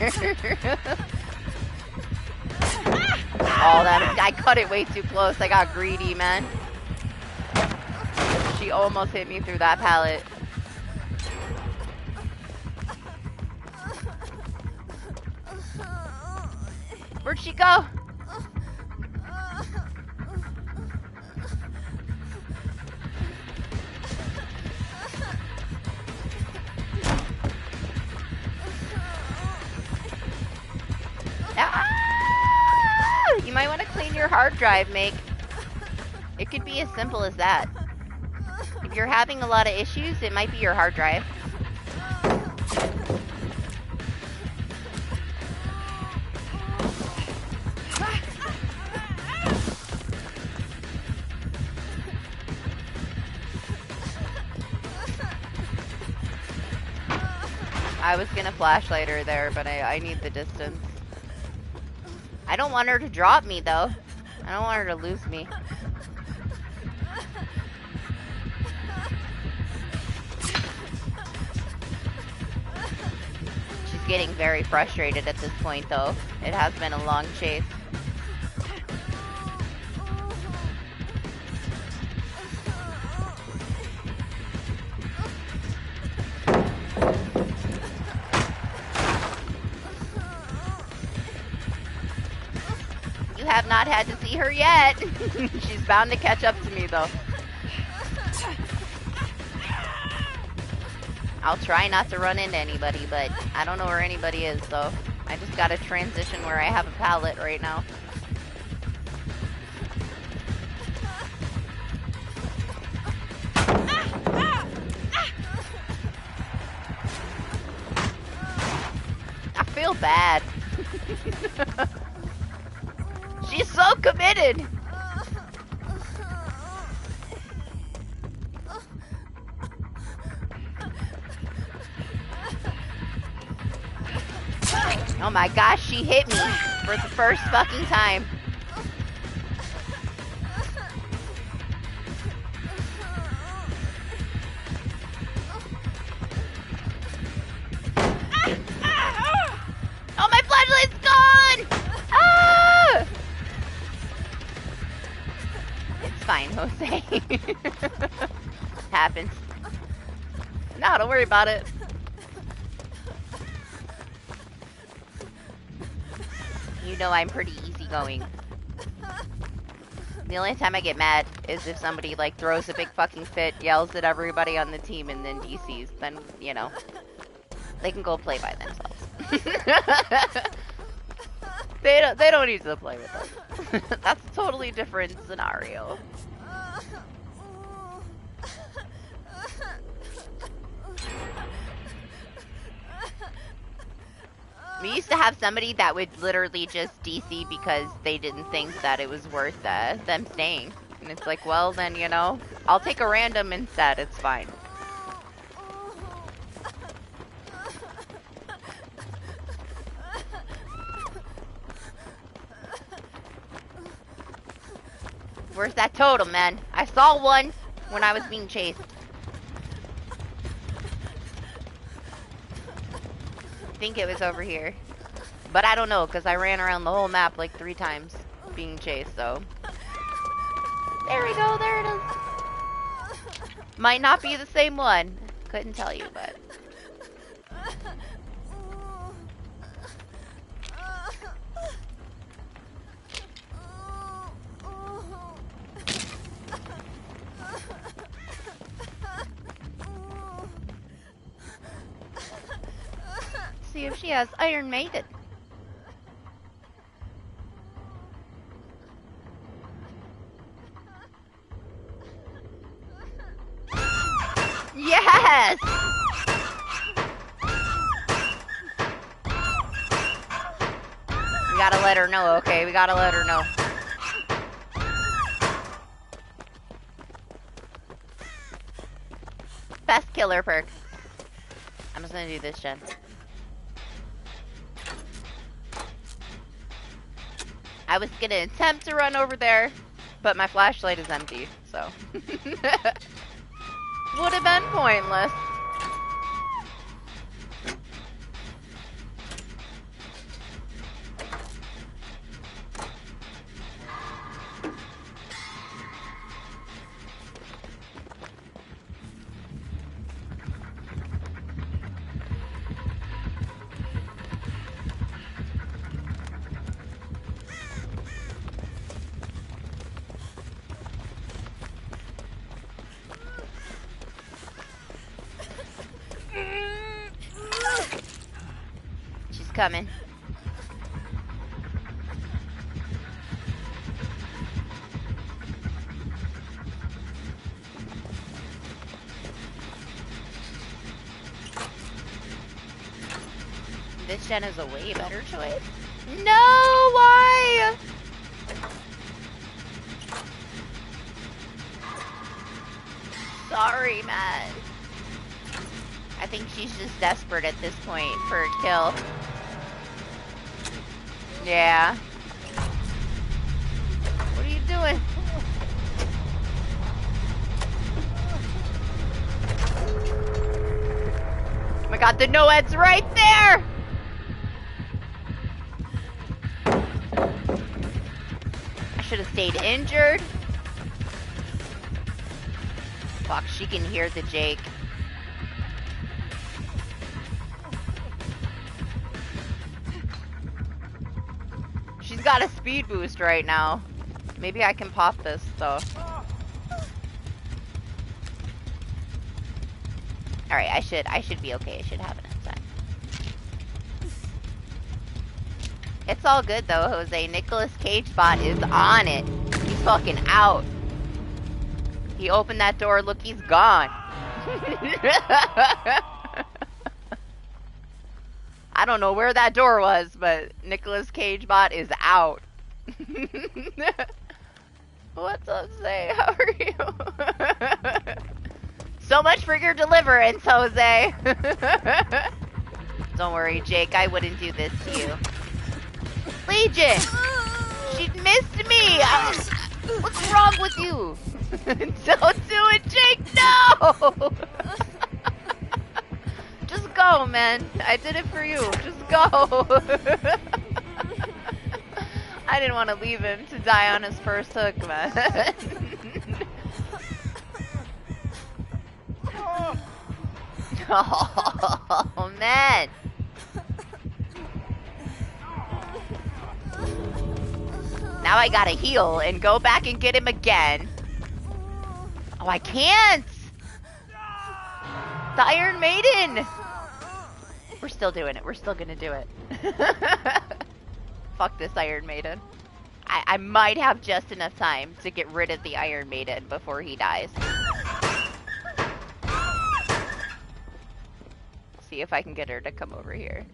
Oh, I cut it way too close. I got greedy, man. She almost hit me through that pallet. Where'd she go? Ah! You might want to clean your hard drive, Meg. It could be as simple as that. If you're having a lot of issues, it might be your hard drive. I was gonna flashlight her there, but I need the distance. I don't want her to drop me, though. I don't want her to lose me. She's getting very frustrated at this point, though. It has been a long chase. You have not had to see her yet. She's bound to catch up to me, though. I'll try not to run into anybody, but I don't know where anybody is, so I just gotta transition where I have a pallet right now. I feel bad. She's so committed. Oh my gosh, she hit me for the first fucking time. Oh, my flashlight's gone! Ah! It's fine, Jose. Happens. No, don't worry about it. You know I'm pretty easygoing. The only time I get mad is if somebody, like, throws a big fucking fit, yells at everybody on the team, and then DCs. Then, you know, they can go play by themselves. They don't need to play with us. That's a totally different scenario. We used to have somebody that would literally just DC because they didn't think that it was worth them staying. And it's like, well, then, you know, I'll take a random instead. It's fine. Where's that totem, man? I saw one when I was being chased. I think it was over here, but I don't know because I ran around the whole map like 3 times being chased, so there we go, there it is. Might not be the same one, couldn't tell you, but see if she has Iron Maiden. Yes! We gotta let her know, okay? We gotta let her know. Best killer perk. I'm just gonna do this, Jen. I was gonna attempt to run over there, but my flashlight is empty, so. Would have been pointless. Coming. This gen is a way better choice. No, why? Sorry, man. I think she's just desperate at this point for a kill. Yeah. What are you doing? Oh my god, the NOED's right there! should have stayed injured. Fuck, she can hear the Jake. She's got a speed boost right now. Maybe I can pop this though. Alright, I should be okay. I should have it in time. It's all good though, Jose. Nicolas Cage bot is on it. He's fucking out. He opened that door, look, he's gone. I don't know where that door was, but Nicolas Cage bot is out. What's up, Zay? How are you? So much for your deliverance, Jose. Don't worry, Jake, I wouldn't do this to you. Legion! She missed me! What's wrong with you? Don't do it, Jake! No! Just go, man. I did it for you. Just go. I didn't want to leave him to die on his first hook, man. Oh, man. Now I gotta heal and go back and get him again. Oh, I can't! The Iron Maiden! We're still doing it. We're still gonna do it. Fuck this Iron Maiden. I might have just enough time to get rid of the Iron Maiden before he dies. See if I can get her to come over here.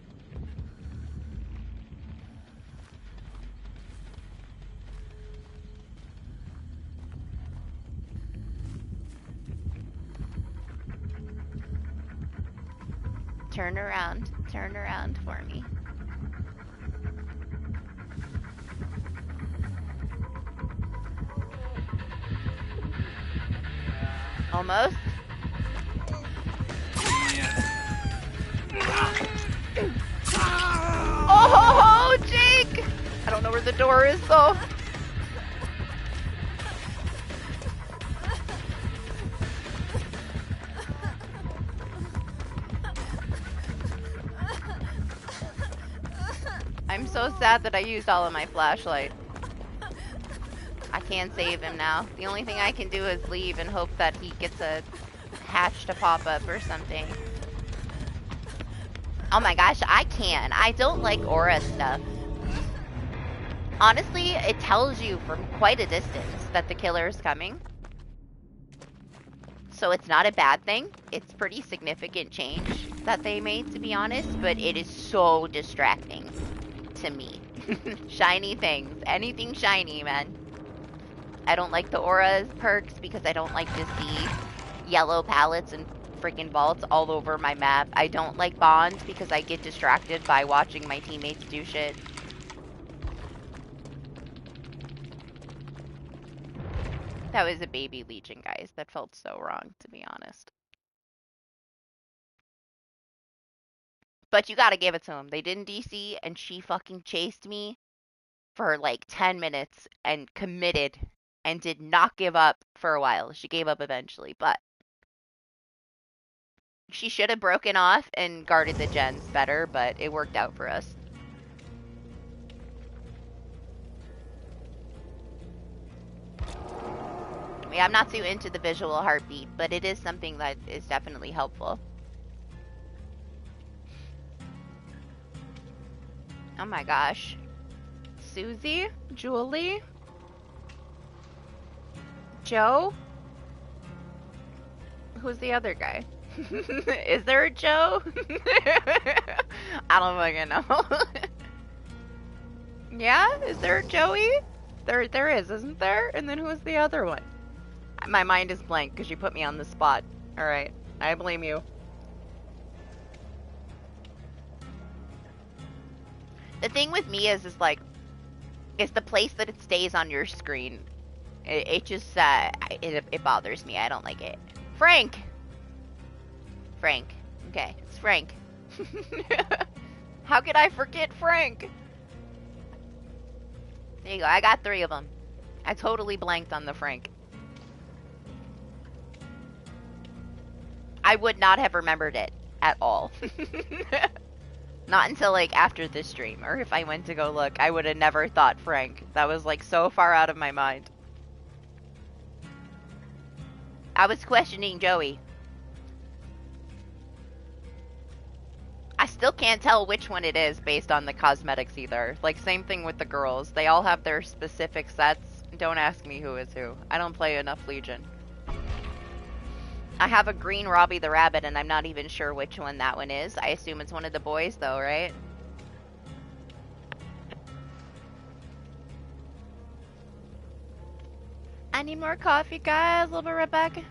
Turn around for me. Almost. Oh, Jake! I don't know where the door is, though. I'm so sad that I used all of my flashlight. I can't save him now. The only thing I can do is leave and hope that he gets a hatch to pop up or something. Oh my gosh, I can. I don't like aura stuff. Honestly, it tells you from quite a distance that the killer is coming. So it's not a bad thing. It's pretty significant change that they made, to be honest, but it is so distracting to me. Shiny things. Anything shiny, man. I don't like the auras perks because I don't like to see yellow pallets and freaking vaults all over my map. I don't like bonds because I get distracted by watching my teammates do shit. That was a baby Legion, guys. That felt so wrong, to be honest. But you gotta give it to them. They didn't DC, and she fucking chased me for like 10 minutes and committed and did not give up for a while. She gave up eventually, but she should have broken off and guarded the gens better, but it worked out for us. Yeah, I'm not too into the visual heartbeat, but it is something that is definitely helpful. Oh my gosh. Susie? Julie? Joe? Who's the other guy? Is there a Joe? I don't fucking know. Yeah? Is there a Joey? There is, isn't there? And then who's the other one? My mind is blank because you put me on the spot. Alright. I blame you. The thing with me is like, it's the place that it stays on your screen. It just, it bothers me. I don't like it. Frank! Frank. Okay, it's Frank. How could I forget Frank? There you go. I got 3 of them. I totally blanked on the Frank. I would not have remembered it at all. Not until, like, after this stream, or if I went to go look, I would have never thought Frank. That was, like, so far out of my mind. I was questioning Joey. I still can't tell which one it is based on the cosmetics either. Like, same thing with the girls. They all have their specific sets. Don't ask me who is who. I don't play enough Legion. I have a green Robbie the Rabbit, and I'm not even sure which one that one is. I assume it's one of the boys, though, right? I need more coffee, guys. We'll be right back.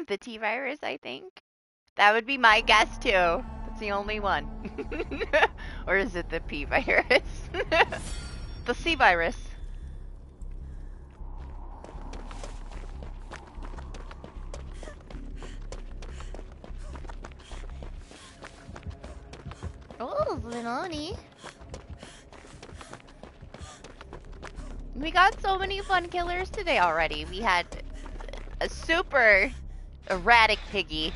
The T-virus, I think. That would be my guess, too. That's the only one. Or is it the P-virus? The C-virus. Oh, Zanoni. We got so many fun killers today already. We had a super erratic piggy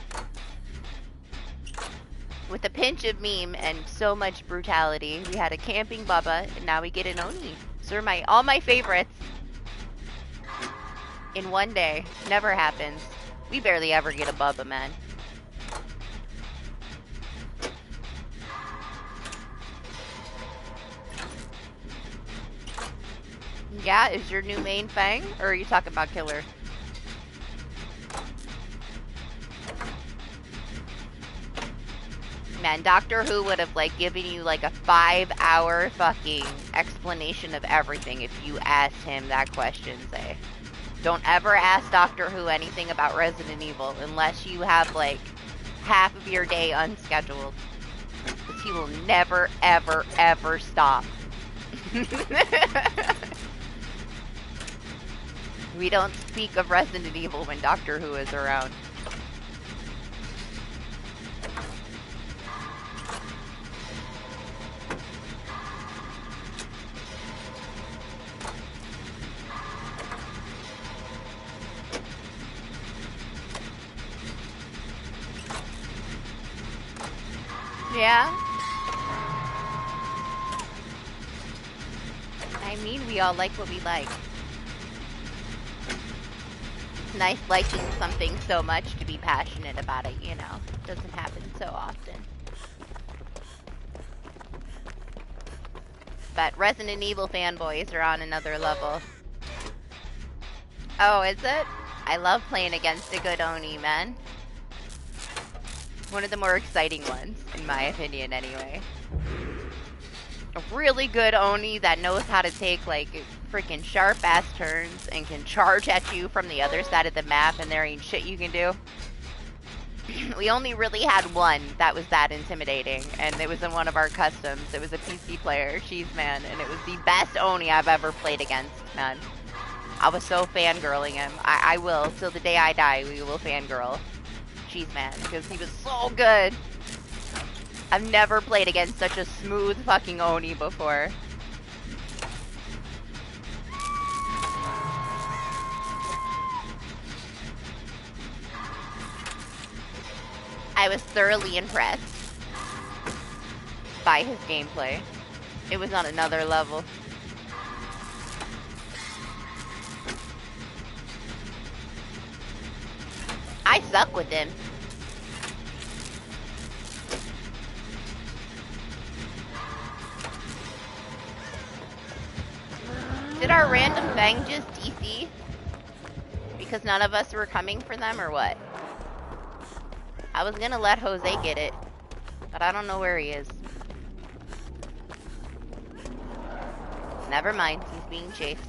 with a pinch of meme and so much brutality. We had a camping Bubba, and now we get an Oni. So all my favorites in one day. Never happens. We barely ever get a Bubba, man. Yeah, is your new main Fang? Or are you talking about killer? Man, Doctor Who would have, like, given you, like, a 5-hour fucking explanation of everything if you asked him that question, say. Don't ever ask Doctor Who anything about Resident Evil unless you have, like, half of your day unscheduled. Because he will never, ever, ever stop. We don't speak of Resident Evil when Doctor Who is around. Yeah? I mean, we all like what we like. It's nice liking something so much to be passionate about it, you know. It doesn't happen so often. But Resident Evil fanboys are on another level. Oh, is it? I love playing against a good Oni, man. One of the more exciting ones, in my opinion, anyway. A really good Oni that knows how to take, like, freaking sharp-ass turns and can charge at you from the other side of the map and there ain't shit you can do. We only really had one that was that intimidating, and it was in one of our customs. It was a PC player, Cheese Man, and it was the best Oni I've ever played against, man. I was so fangirling him. I will, till the day I die, we will fangirl Cheese Man, because he was so good. I've never played against such a smooth fucking Oni before. I was thoroughly impressed by his gameplay. It was on another level. I suck with him. Did our random thing just DC? Because none of us were coming for them, or what? I was gonna let Jose get it, but I don't know where he is. Never mind, he's being chased.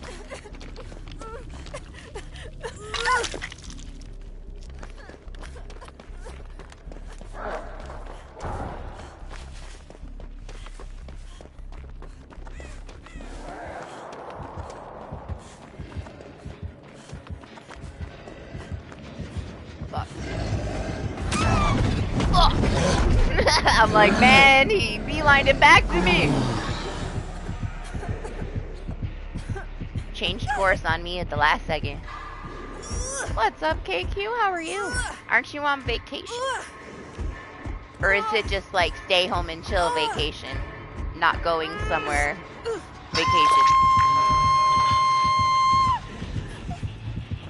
Fuck. I'm like, man, he beelined it back to me. Changed course on me at the last second. What's up, KQ? How are you? Aren't you on vacation? Or is it just like stay home and chill vacation? Not going somewhere vacation.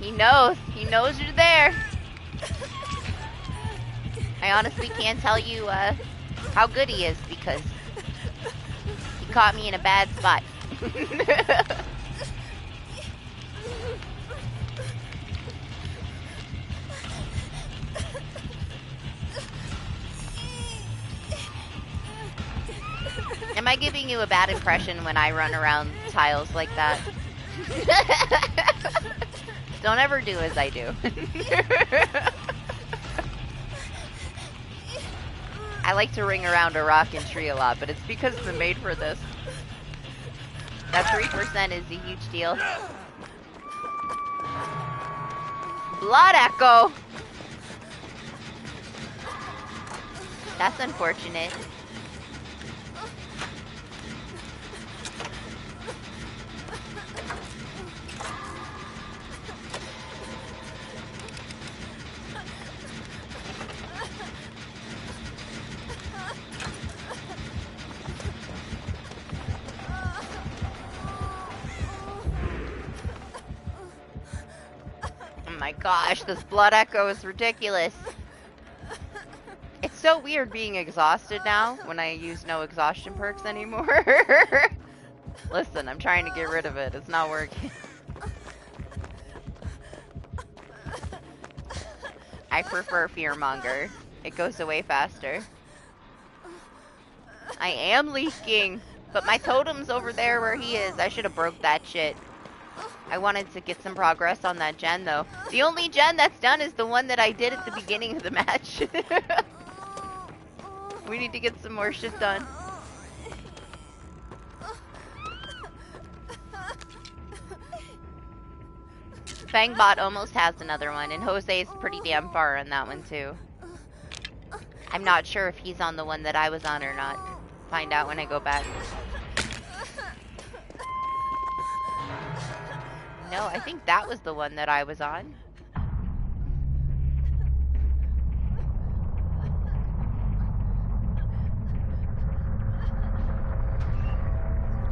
He knows you're there. I honestly can't tell you how good he is because he caught me in a bad spot. Am I giving you a bad impression when I run around tiles like that? Don't ever do as I do. I like to ring around a rock and tree a lot, but it's because it's made for this. That 3% is a huge deal. Blood echo! That's unfortunate. Oh my gosh, this blood echo is ridiculous. It's so weird being exhausted now when I use no exhaustion perks anymore. Listen, I'm trying to get rid of it. It's not working. I prefer Fearmonger. It goes away faster. I am leaking. But my totem's over there where he is. I should have broke that shit. I wanted to get some progress on that gen, though. The only gen that's done is the one that I did at the beginning of the match. We need to get some more shit done. Fangbot almost has another one, and Jose's pretty damn far on that one, too. I'm not sure if he's on the one that I was on or not. Find out when I go back. No, I think that was the one that I was on.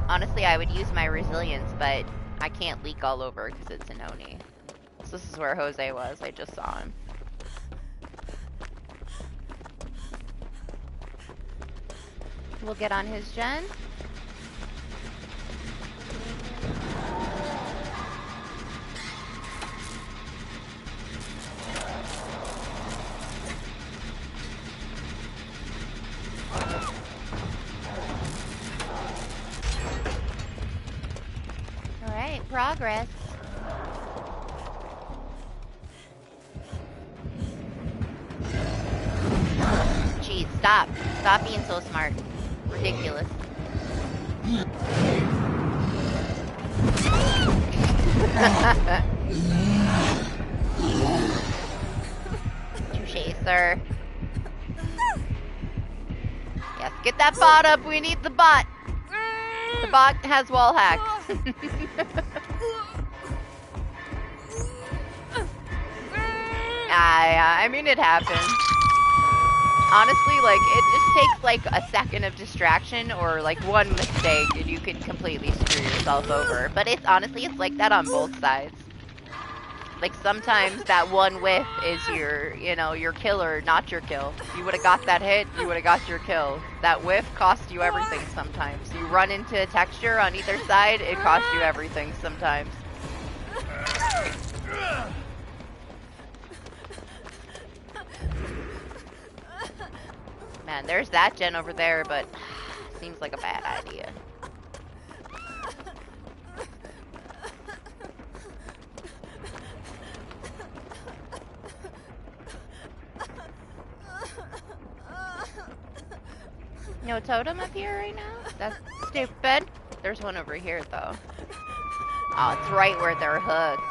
Honestly, I would use my resilience, but I can't leak all over because it's an Oni. So this is where Jose was. I just saw him. We'll get on his gen. Alright, progress. Jeez, stop. Stop being so smart. Ridiculous. Touché, sir. Yes, get that bot up. We need the bot. The bot has wall hacks. I mean, it happens. Honestly, like, it just takes, like, a second of distraction or, like, one mistake and you can completely screw yourself over. But it's, honestly, it's like that on both sides. Like, sometimes that one whiff is your, you know, your kill or not your kill. You would have got that hit, you would have got your kill. That whiff cost you everything sometimes. You run into a texture on either side, it costs you everything sometimes. Man, there's that gen over there, but seems like a bad idea. No totem up here right now? That's stupid. There's one over here, though. Oh, it's right where they're hooked.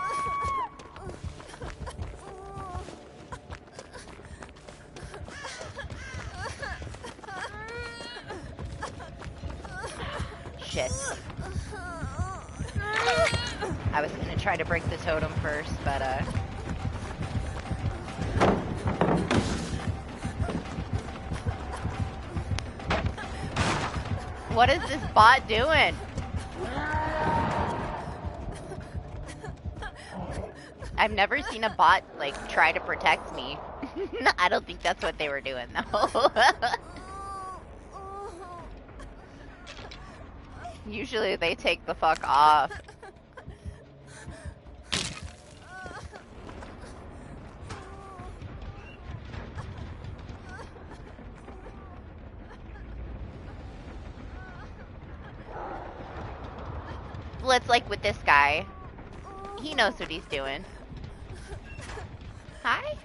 Shit. I was gonna try to break the totem first, but, what is this bot doing? I've never seen a bot, like, try to protect me. I don't think that's what they were doing, though. Usually they take the fuck off. Well, it's like with this guy. He knows what he's doing. Hi?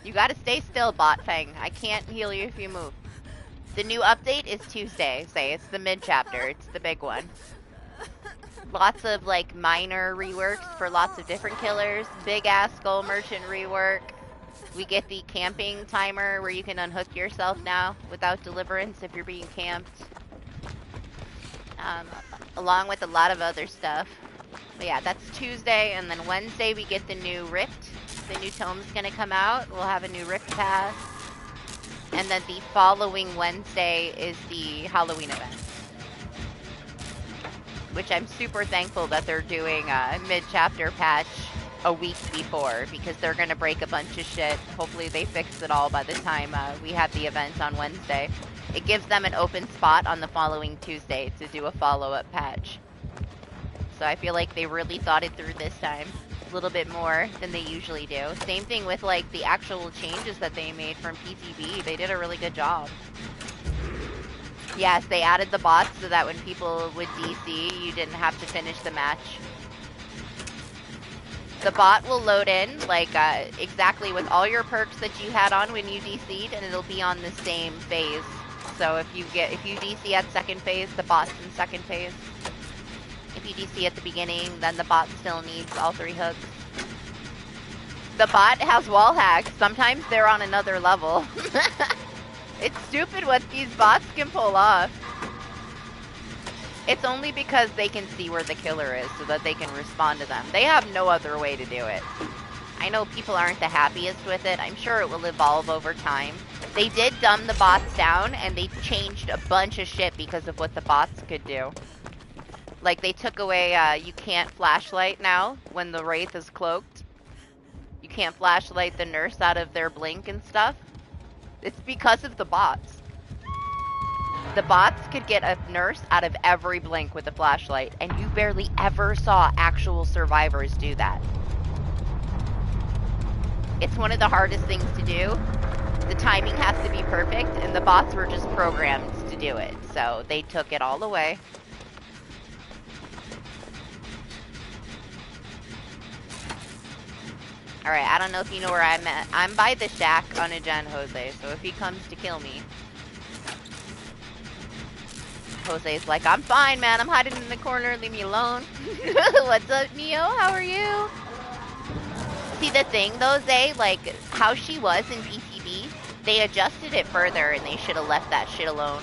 You gotta stay still, Bot Fang. I can't heal you if you move. The new update is Tuesday. Say, it's the mid-chapter. It's the big one. Lots of, like, minor reworks for lots of different killers. Big-ass Skull Merchant rework. We get the camping timer where you can unhook yourself now without deliverance if you're being camped. Along with a lot of other stuff. But yeah, that's Tuesday, and then Wednesday we get the new Rift. The new tome's gonna come out. We'll have a new Rift Pass. And then the following Wednesday is the Halloween event. Which I'm super thankful that they're doing a mid-chapter patch a week before, because they're gonna break a bunch of shit. Hopefully they fix it all by the time we have the event on Wednesday. It gives them an open spot on the following Tuesday to do a follow-up patch. So I feel like they really thought it through this time. A little bit more than they usually do. Same thing with like the actual changes that they made from PTB. They did a really good job. Yes, they added the bots so that when people would DC, you didn't have to finish the match. The bot will load in, like, exactly with all your perks that you had on when you DC'd, and it'll be on the same phase. So if you DC at second phase, the bot's in second phase. If you DC at the beginning, then the bot still needs all 3 hooks. The bot has wall hacks. Sometimes they're on another level. It's stupid what these bots can pull off. It's only because they can see where the killer is so that they can respond to them. They have no other way to do it. I know people aren't the happiest with it. I'm sure it will evolve over time. They did dumb the bots down, and they changed a bunch of shit because of what the bots could do. Like, they took away, you can't flashlight now when the Wraith is cloaked. You can't flashlight the nurse out of their blink and stuff. It's because of the bots. The bots could get a nurse out of every blink with a flashlight, and you barely ever saw actual survivors do that. It's one of the hardest things to do. The timing has to be perfect, and the bots were just programmed to do it, so they took it all away. Alright, I don't know if you know where I'm at. I'm by the shack on a gen, Jose, so if he comes to kill me... Jose's like, I'm fine, man. I'm hiding in the corner. Leave me alone. What's up, Neo? How are you? See, the thing, though, Zay, like, how she was in BTB, they adjusted it further, and they should have left that shit alone.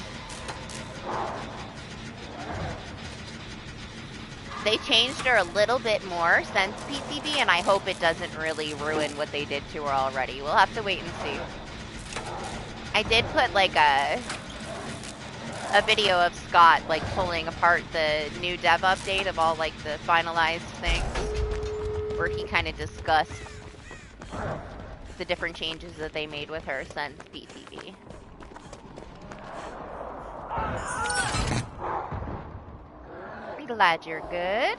They changed her a little bit more since PTB, and I hope it doesn't really ruin what they did to her already. We'll have to wait and see. I did put, like, a video of Scott, like, pulling apart the new dev update of all, like, the finalized things, where he kind of discussed the different changes that they made with her since BTB. I'm glad you're good.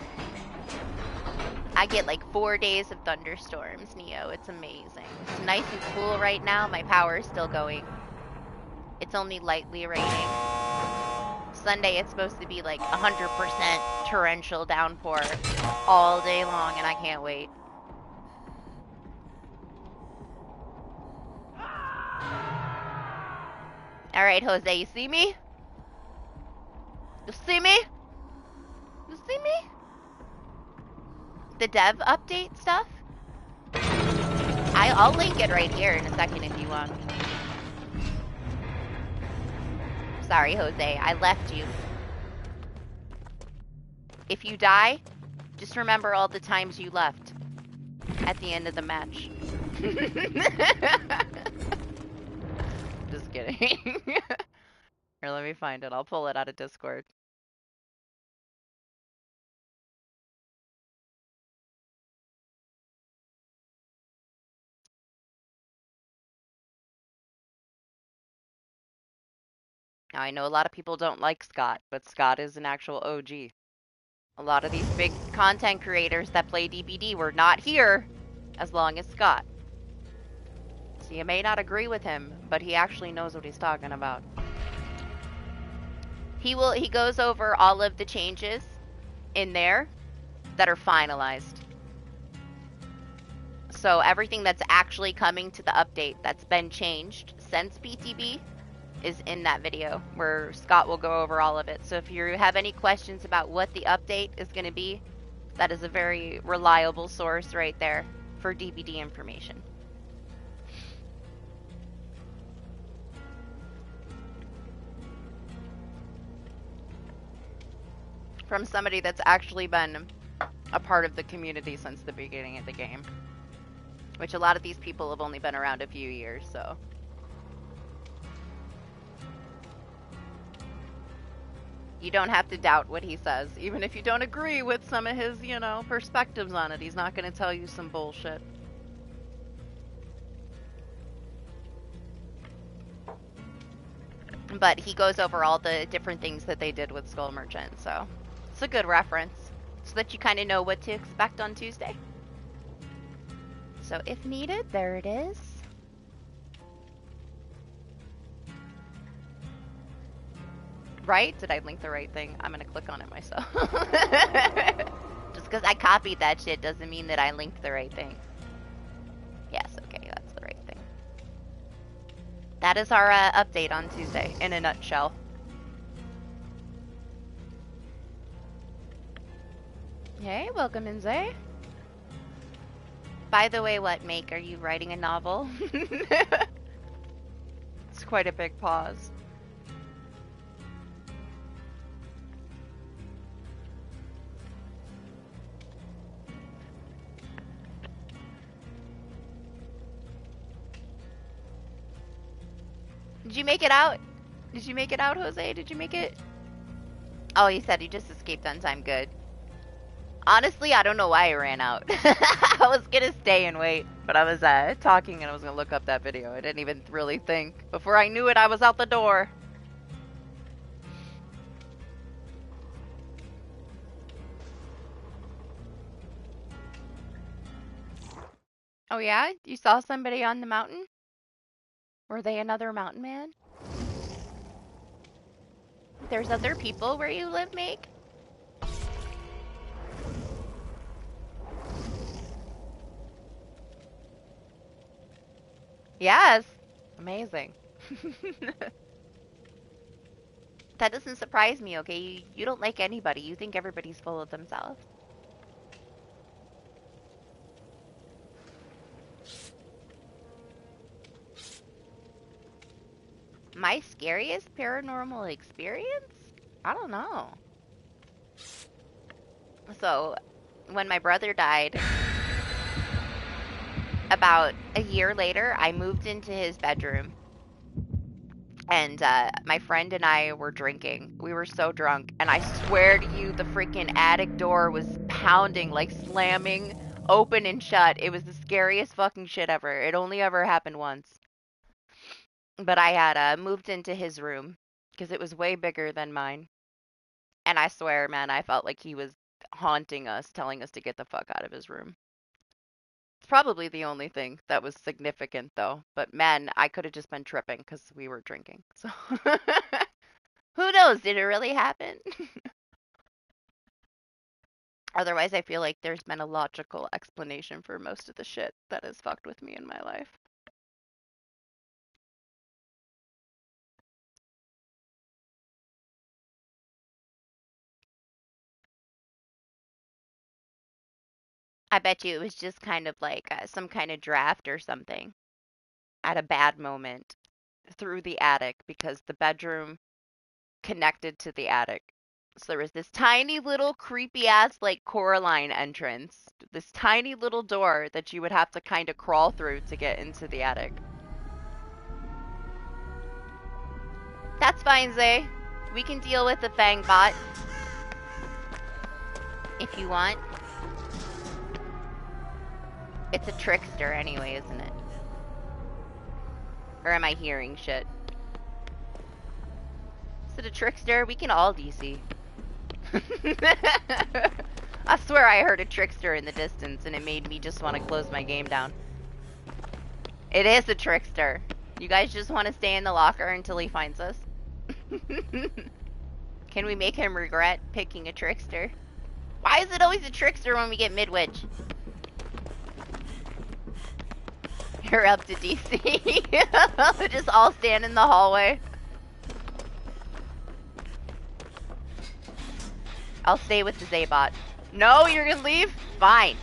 I get like 4 days of thunderstorms, Neo. It's amazing. It's nice and cool right now. My power is still going. It's only lightly raining. Sunday, it's supposed to be like 100% torrential downpour all day long, and I can't wait. Alright, Jose, you see me? You see me? You see me? The dev update stuff? I'll link it right here in a second if you want. Sorry, Jose, I left you. If you die, just remember all the times you left at the end of the match. Just kidding. Here, let me find it. I'll pull it out of Discord. Now, I know a lot of people don't like Scott, but Scott is an actual OG. A lot of these big content creators that play DBD were not here as long as Scott. So you may not agree with him, but he actually knows what he's talking about. He goes over all of the changes in there that are finalized. So everything that's actually coming to the update that's been changed since BTB is in that video where Scott will go over all of it. So if you have any questions about what the update is going to be, that is a very reliable source right there for DBD information. From somebody that's actually been a part of the community since the beginning of the game. Which a lot of these people have only been around a few years, so. You don't have to doubt what he says. Even if you don't agree with some of his, you know, perspectives on it, he's not going to tell you some bullshit. But he goes over all the different things that they did with Skull Merchant, so it's a good reference. So that you kind of know what to expect on Tuesday. So if needed, there it is. Right? Did I link the right thing? I'm gonna click on it myself. Just because I copied that shit doesn't mean that I linked the right thing. Yes, okay, that's the right thing. That is our update on Tuesday, in a nutshell. Hey, welcome in, Zay. By the way, what, Make? Are you writing a novel? It's quite a big pause. Did you make it out? Did you make it out, Jose? Did you make it? Oh, he said he just escaped on time. Good. Honestly, I don't know why I ran out. I was gonna stay and wait, but I was talking and I was gonna look up that video. I didn't even really think. Before I knew it, I was out the door. Oh yeah? You saw somebody on the mountain? Were they another mountain man? There's other people where you live, Meg? Yes. Amazing. That doesn't surprise me, okay? You don't like anybody. You think everybody's full of themselves. My scariest paranormal experience? I don't know. So, when my brother died, about a year later, I moved into his bedroom. And my friend and I were drinking. We were so drunk. And I swear to you, the freaking attic door was pounding, like slamming open and shut. It was the scariest fucking shit ever. It only ever happened once. But I had moved into his room because it was way bigger than mine. And I swear, man, I felt like he was haunting us, telling us to get the fuck out of his room. It's probably the only thing that was significant, though. But man, I could have just been tripping because we were drinking. So who knows? Did it really happen? Otherwise, I feel like there's been a logical explanation for most of the shit that has fucked with me in my life. I bet you it was just kind of like some kind of draft or something at a bad moment through the attic because the bedroom connected to the attic. So there was this tiny little creepy ass like Coraline entrance, this tiny little door that you would have to kind of crawl through to get into the attic. That's fine, Zay. We can deal with the Fang bot if you want. It's a trickster anyway, isn't it? Or am I hearing shit? Is it a trickster? We can all DC. I swear I heard a trickster in the distance and it made me just want to close my game down. It is a trickster. You guys just want to stay in the locker until he finds us? Can we make him regret picking a trickster? Why is it always a trickster when we get Midwich? You're up to DC. Just all stand in the hallway. I'll stay with the Zaybot. No, you're gonna leave? Fine.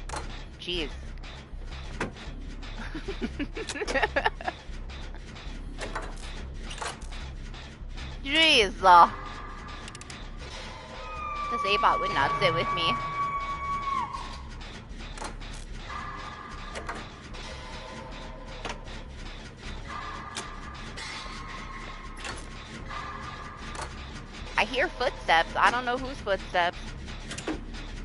Jeez. Jeez. The Zaybot would not sit with me. I hear footsteps. I don't know whose footsteps.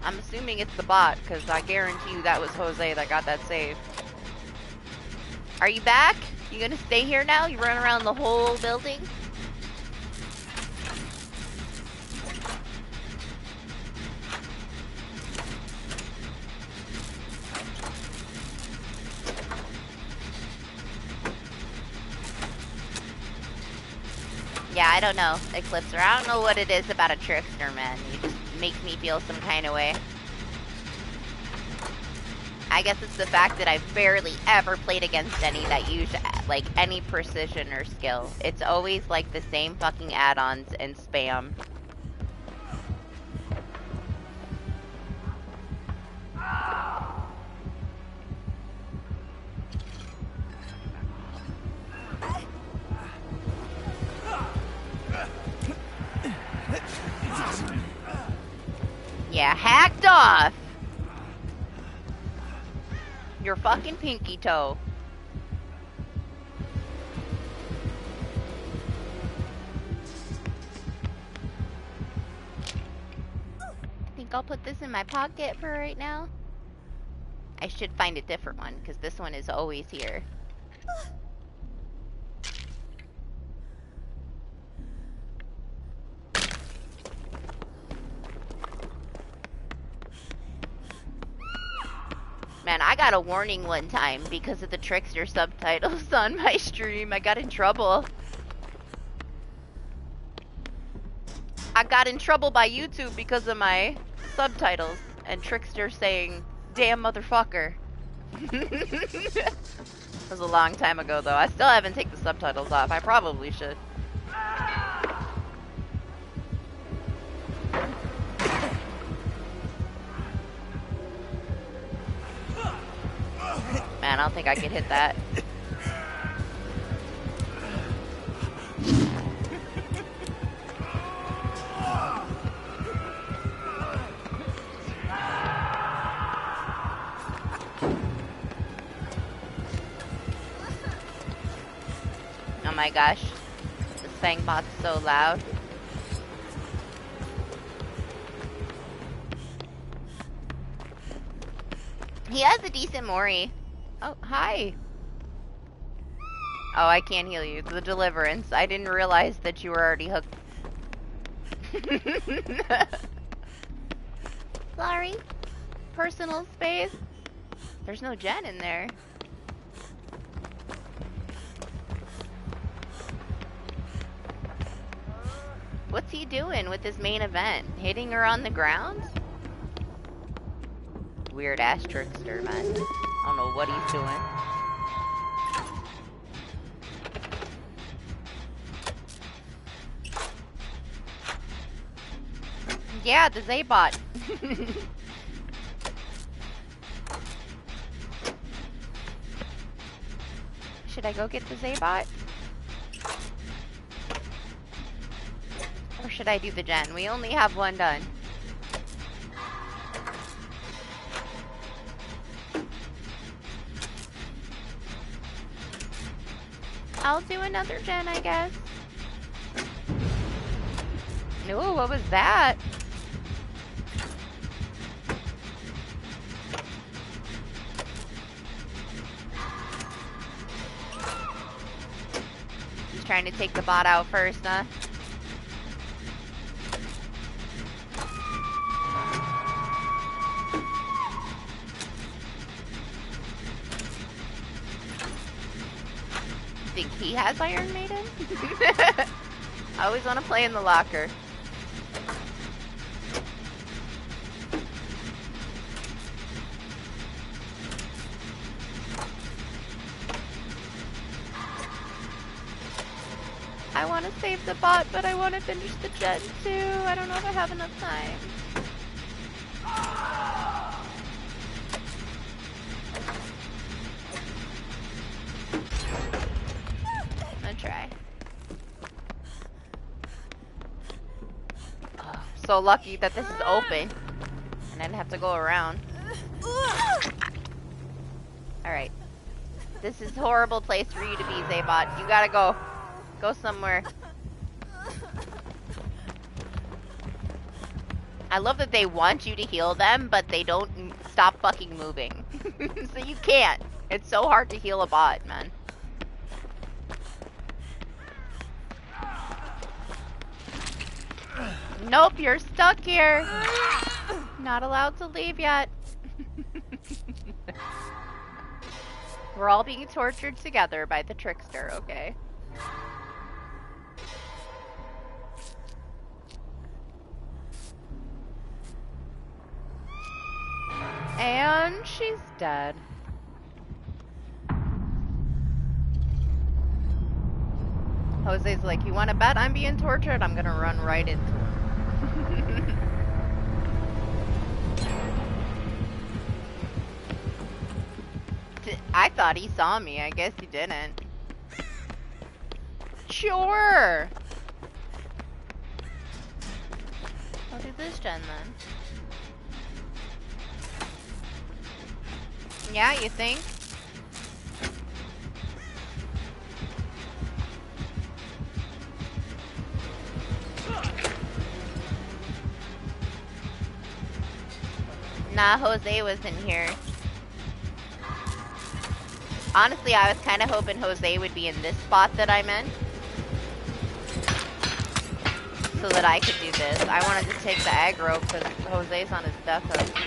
I'm assuming it's the bot, because I guarantee you that was Jose that got that save. Are you back? You gonna stay here now? You run around the whole building? Yeah, I don't know, Eclipser. I don't know what it is about a trickster, man. You just make me feel some kind of way. I guess it's the fact that I've barely ever played against any that use, like, any precision or skill. It's always, like, the same fucking add-ons and spam. Yeah, hacked off! Your fucking pinky toe. I think I'll put this in my pocket for right now. I should find a different one, because this one is always here. Man, I got a warning one time because of the trickster subtitles on my stream. I got in trouble. I got in trouble by YouTube because of my subtitles and trickster saying, "Damn motherfucker." It was a long time ago, though. I still haven't taken the subtitles off. I probably should. Man, I don't think I could hit that. Oh my gosh. This fangbot's so loud. He has a decent Mori. Oh, hi. Oh, I can't heal you. The deliverance. I didn't realize that you were already hooked. Sorry. Personal space. There's no gen in there. What's he doing with his main event? Hitting her on the ground? Weird ass trickster, man. I don't know what he's doing. Yeah, the Zaybot. Should I go get the Zaybot? Or should I do the gen? We only have one done. I'll do another gen, I guess. Ooh, what was that? He's trying to take the bot out first, huh? Think he has Iron Maiden? I always want to play in the locker. I want to save the bot, but I want to finish the gen too. I don't know if I have enough time. I'm gonna try. Oh, so lucky that this is open and I didn't have to go around. Alright. This is a horrible place for you to be, Zaybot. You gotta go. Go somewhere. I love that they want you to heal them, but they don't stop fucking moving. So you can't. It's so hard to heal a bot, man. Nope, you're stuck here. Not allowed to leave yet. We're all being tortured together by the trickster, okay? And she's dead. Jose's like, you want to bet I'm being tortured? I'm gonna run right into him. I thought he saw me. I guess he didn't. Sure. I'll do this gen then. Yeah, you think? Nah, Jose was in here. Honestly, I was kind of hoping Jose would be in this spot that I'm in, so that I could do this. I wanted to take the aggro because Jose's on his deathhook.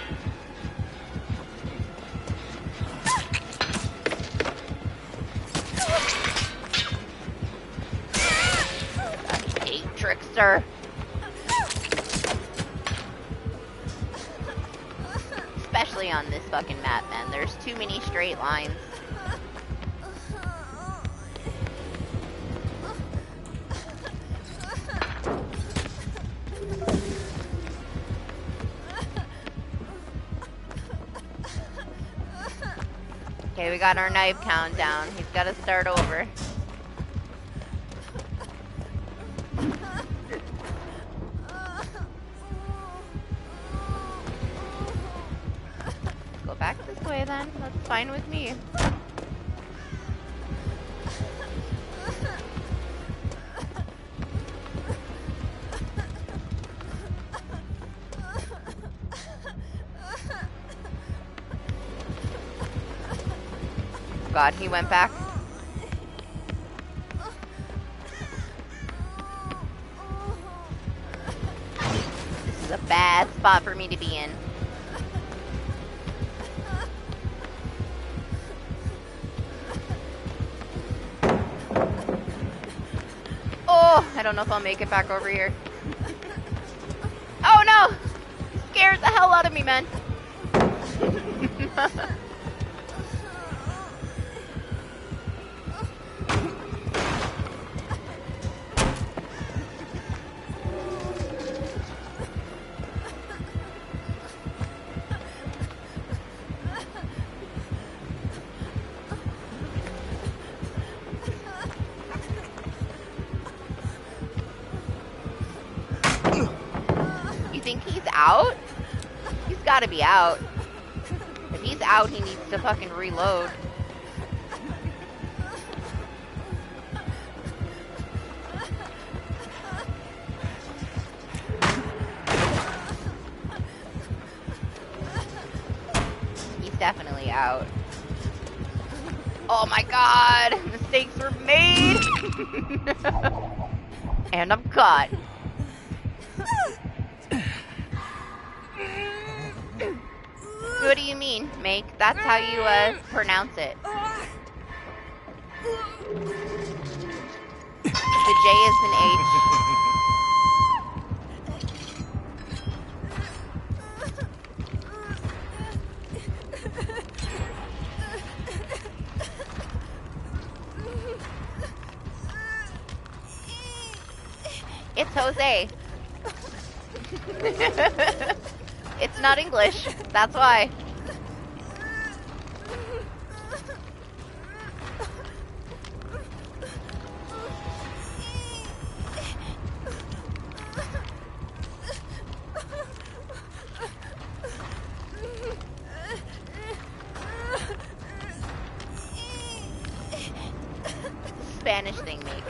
I hate Trickster. Especially on this fucking map, man. There's too many straight lines. Okay, we got our knife countdown. He's got to start over. Go back this way then. That's fine with me. God, he went back. This is a bad spot for me to be in. Oh, I don't know if I'll make it back over here. Oh no! Scares the hell out of me, man. Out? He's gotta be out. If he's out, he needs to fucking reload. He's definitely out. Oh my god! Mistakes were made! And I'm caught. What do you mean, Make? That's how you, pronounce it. The J is an H. It's Jose. It's not English. That's why. Spanish thing, mate.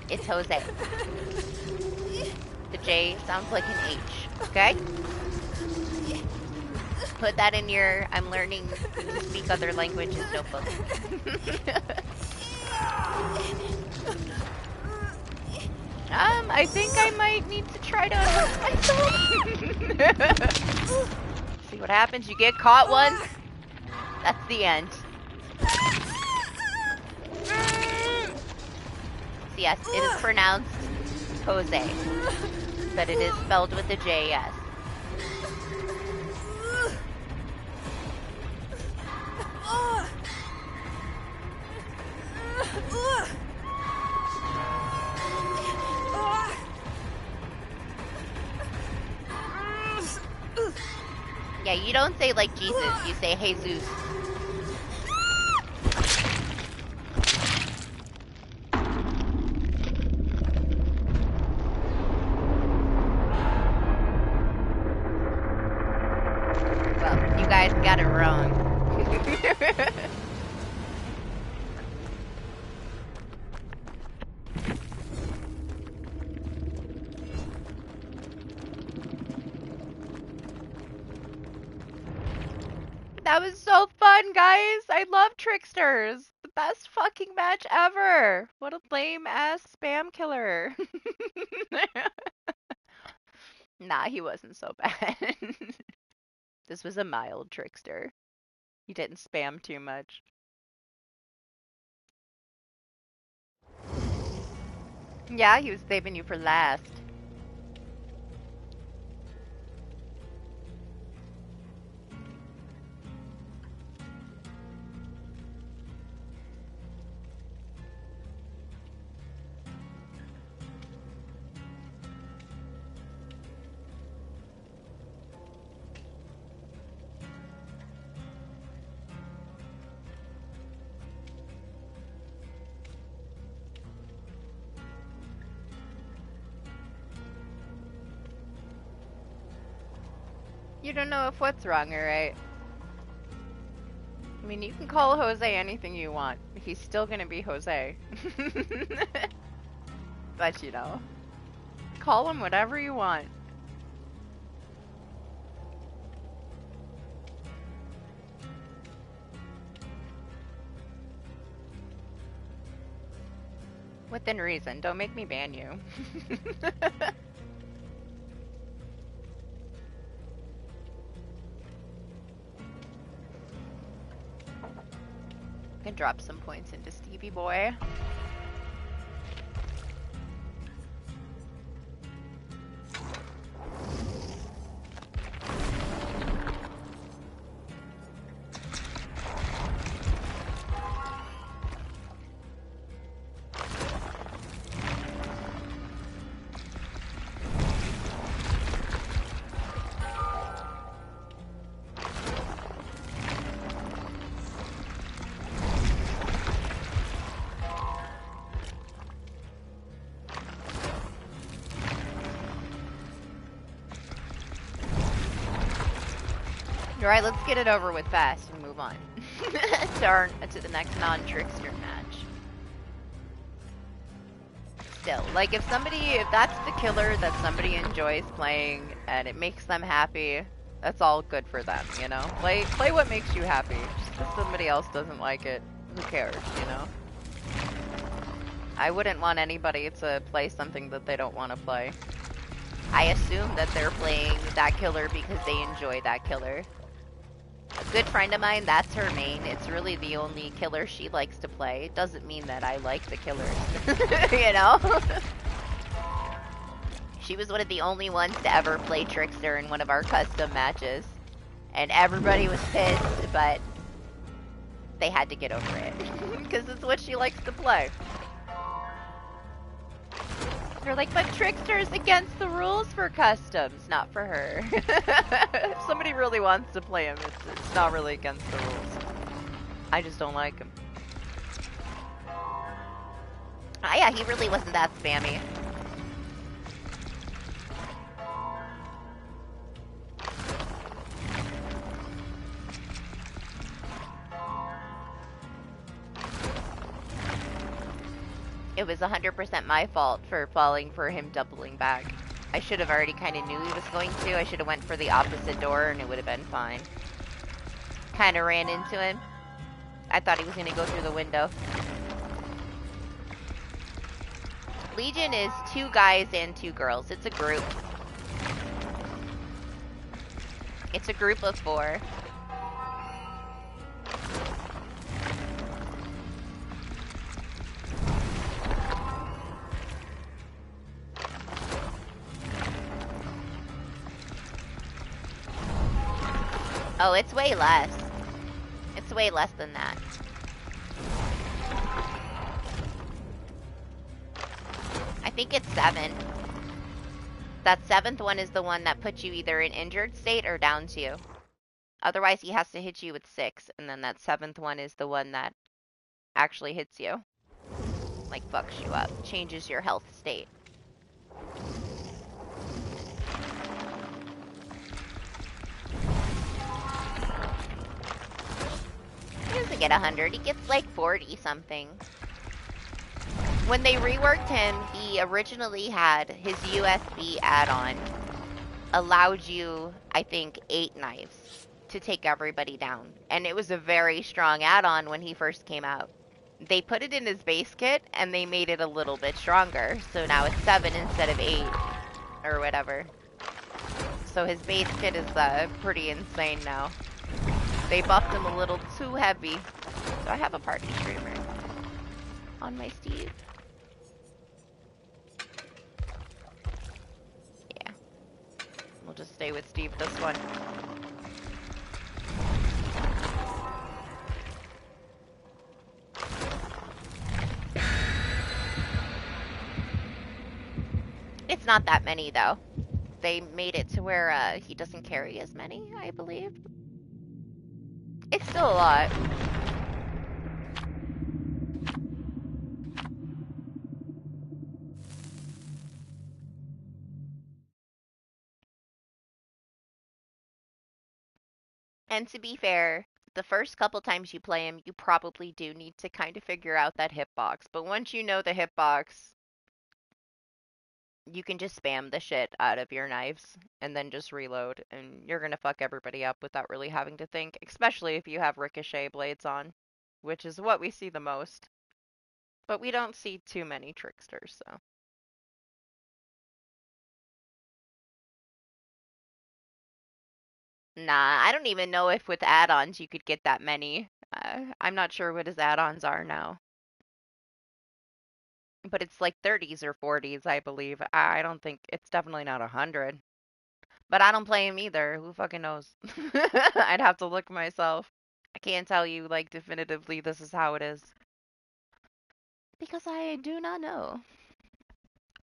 It's Jose. The J sounds like an H. Okay? Put that in your I'm learning to speak other languages notebook. I think I might need to try to unhook myself. See what happens. You get caught once. That's the end. So yes, it is pronounced Jose, but it is spelled with a J, yes. Yeah, you don't say like Jesus, you say Jesus. Well, you guys got it wrong. That was so fun, guys! I love Tricksters! The best fucking match ever! What a lame ass spam killer. Nah, he wasn't so bad. This was a mild Trickster. He didn't spam too much. Yeah, he was saving you for last. You don't know if what's wrong or right. I mean, you can call Jose anything you want. He's still gonna be Jose. But, you know, call him whatever you want. Within reason. Don't make me ban you. Can drop some points into Stevie Boy. Alright, let's get it over with fast and move on to the next non-trickster match. Still, like if that's the killer that somebody enjoys playing and it makes them happy, that's all good for them, you know? Play what makes you happy. Just because somebody else doesn't like it, who cares, you know? I wouldn't want anybody to play something that they don't want to play. I assume that they're playing that killer because they enjoy that killer. A good friend of mine, that's her main. It's really the only killer she likes to play. It doesn't mean that I like the killers, you know? She was one of the only ones to ever play Trickster in one of our custom matches. And everybody was pissed, but they had to get over it. Because it's what she likes to play. They're like, but Trickster's against the rules for customs, not for her. If somebody really wants to play him, it's not really against the rules. I just don't like him. Ah, yeah, he really wasn't that spammy. It was 100% my fault for falling for him doubling back. I should have already kind of knew he was going to. I should have went for the opposite door and it would have been fine. Kind of ran into him. I thought he was going to go through the window. Legion is 2 guys and 2 girls. It's a group. It's a group of 4. Oh, it's way less. It's way less than that. I think it's 7. That 7th one is the one that puts you either in injured state or down 2. Otherwise, he has to hit you with 6, and then that 7th one is the one that actually hits you. Like, fucks you up. Changes your health state. He doesn't get 100. He gets, like, 40-something. When they reworked him, he originally had his USB add-on. Allowed you, I think, 8 knives to take everybody down. And it was a very strong add-on when he first came out. They put it in his base kit, and they made it a little bit stronger. So now it's 7 instead of 8, or whatever. So his base kit is pretty insane now. They buffed him a little too heavy. So I have a party streamer on my Steve. Yeah. We'll just stay with Steve this one. It's not that many, though. They made it to where he doesn't carry as many, I believe. It's still a lot. And to be fair, the first couple times you play him, you probably do need to kind of figure out that hitbox. But once you know the hitbox, you can just spam the shit out of your knives and then just reload, and you're gonna fuck everybody up without really having to think, especially if you have ricochet blades on, which is what we see the most. But we don't see too many tricksters, so. Nah, I don't even know if with add-ons you could get that many. I'm not sure what his add-ons are now. But it's like 30s or 40s, I believe. I don't think, it's definitely not 100. But I don't play him either. Who fucking knows? I'd have to look myself. I can't tell you, like, definitively this is how it is. Because I do not know.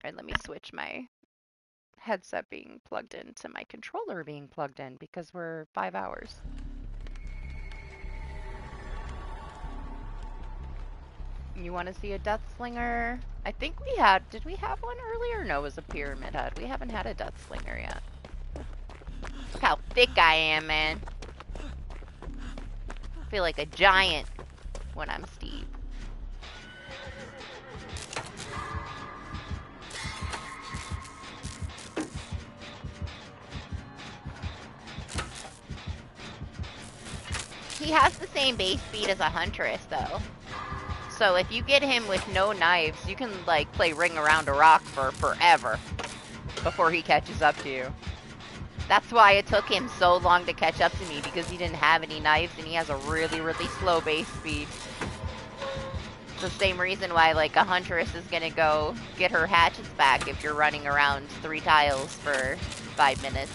Alright, let me switch my headset being plugged in to my controller being plugged in because we're 5 hours. You want to see a Death Slinger? I think we had, did we have one earlier? No, it was a Pyramid Head. We haven't had a Death Slinger yet. Look how thick I am, man. I feel like a giant when I'm Steve. He has the same base speed as a Huntress, though. So if you get him with no knives, you can, like, play Ring Around a Rock for forever before he catches up to you. That's why it took him so long to catch up to me, because he didn't have any knives and he has a really, really slow base speed. It's the same reason why, like, a Huntress is gonna go get her hatchets back if you're running around 3 tiles for 5 minutes.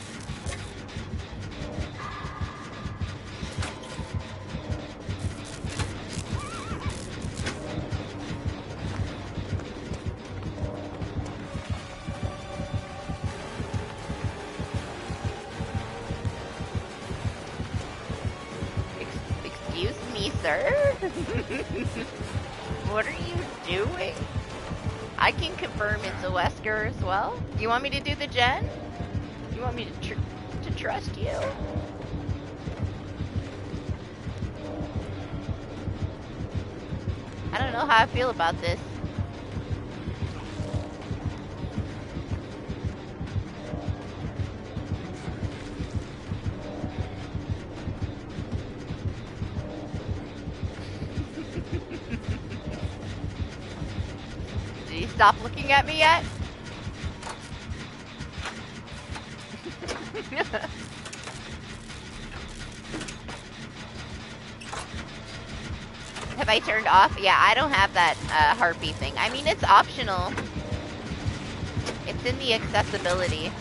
Excuse me, sir? What are you doing? I can confirm it's a Wesker as well. You want me to do the gen? You want me to trust you? I don't know how I feel about this. Did he stop looking at me yet? Have I turned off? Yeah, I don't have that heartbeat thing. I mean, it's optional. It's in the accessibility.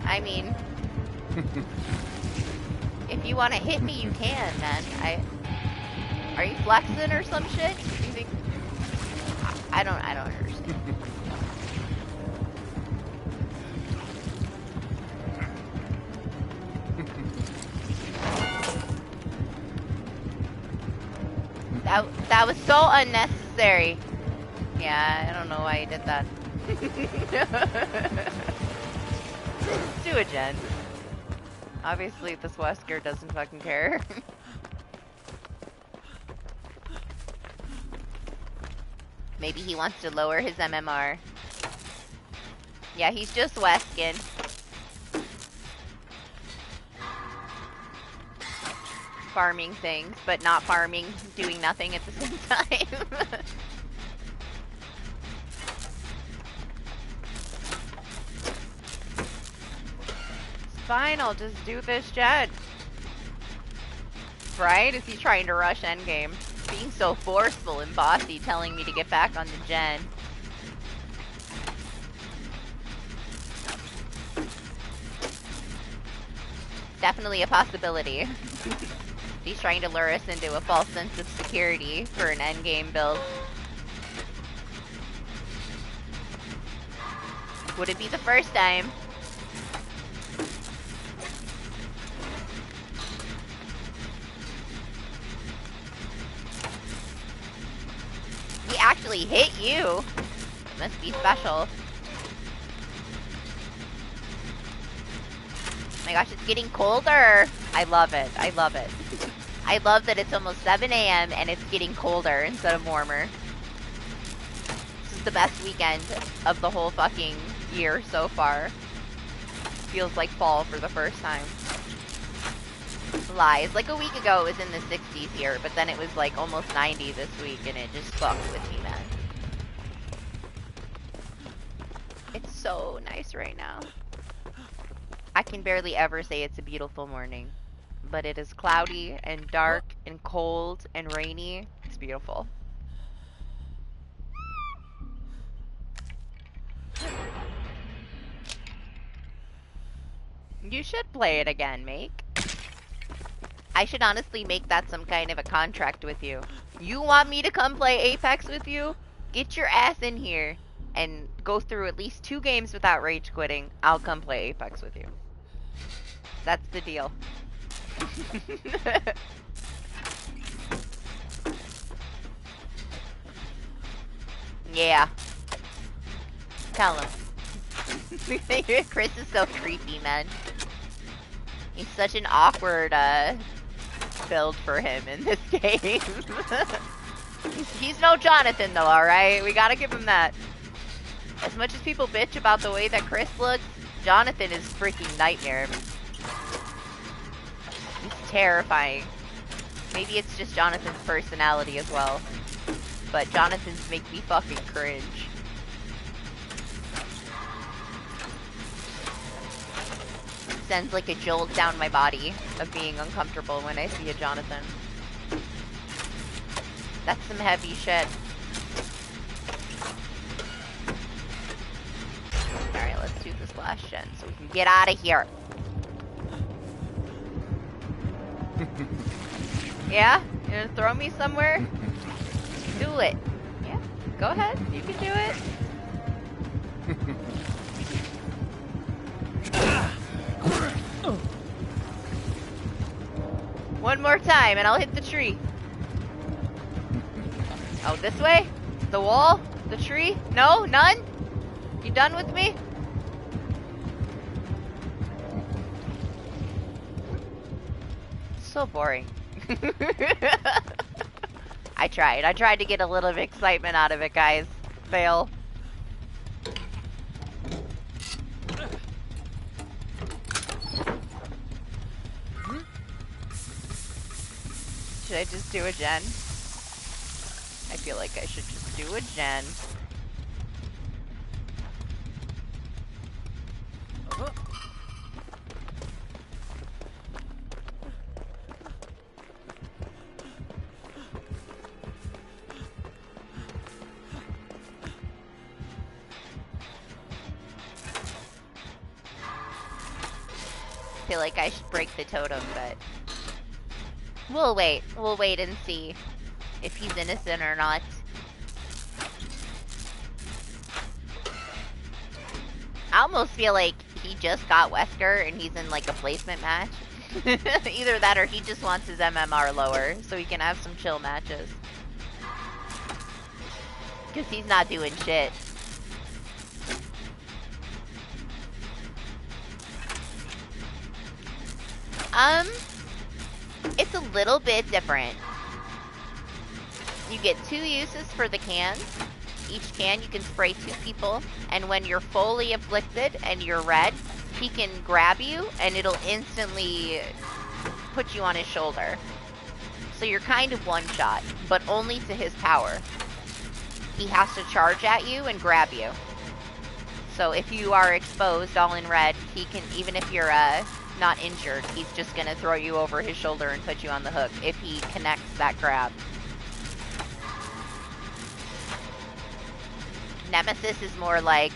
I mean, if you want to hit me, you can, man. Are you flexing or some shit? You think? I don't understand. That was so unnecessary. Yeah, I don't know why you did that. Let's do it, Jen. Obviously, this Wesker doesn't fucking care. Maybe he wants to lower his MMR. Yeah, he's just Weskin. Farming things, but not farming, doing nothing at the same time. It's fine, I'll just do this Jet. Right? Is he trying to rush Endgame? Being so forceful and bossy, telling me to get back on the gen. Definitely a possibility. He's trying to lure us into a false sense of security for an endgame build. Would it be the first time? He actually hit you. It must be special. Oh my gosh, it's getting colder. I love it. I love it. I love that it's almost 7 a.m. and it's getting colder instead of warmer. This is the best weekend of the whole fucking year so far. Feels like fall for the first time. Lies. Like a week ago it was in the 60s here, but then it was like almost 90 this week and it just fucked with me, man. It's so nice right now. I can barely ever say it's a beautiful morning, but it is cloudy and dark and cold and rainy. It's beautiful. You should play it again, Make. I should honestly make that some kind of a contract with you. You want me to come play Apex with you? Get your ass in here and go through at least 2 games without rage quitting. I'll come play Apex with you. That's the deal. Yeah. Tell him. Chris is so creepy, man. He's such an awkward build for him in this game. He's no Jonathan though, alright? We gotta give him that. As much as people bitch about the way that Chris looks, Jonathan is freaking nightmare. He's terrifying. Maybe it's just Jonathan's personality as well. But Jonathan's make me fucking cringe. Sends like a jolt down my body of being uncomfortable when I see a Jonathan. That's some heavy shit. Alright, let's do this last gen so we can get out of here. Yeah? You gonna throw me somewhere? Do it. Yeah, go ahead. You can do it. One more time and I'll hit the tree. Oh, this way? The wall? The tree? No? None? You done with me? So boring. I tried to get a little bit of excitement out of it, guys. Fail. Should I just do a gen? I feel like I should just do a gen. feel like I should break the totem, but we'll wait. We'll wait and see if he's innocent or not. I almost feel like he just got Wesker and he's in like a placement match. Either that or he just wants his MMR lower so he can have some chill matches. Because he's not doing shit. It's a little bit different. You get 2 uses for the cans. Each can you can spray 2 people, and when you're fully afflicted and you're red, he can grab you and it'll instantly put you on his shoulder. So you're kind of one shot, but only to his power. He has to charge at you and grab you. So if you are exposed all in red, he can, even if you're not injured, he's just gonna throw you over his shoulder and put you on the hook if he connects that grab. Nemesis is more like,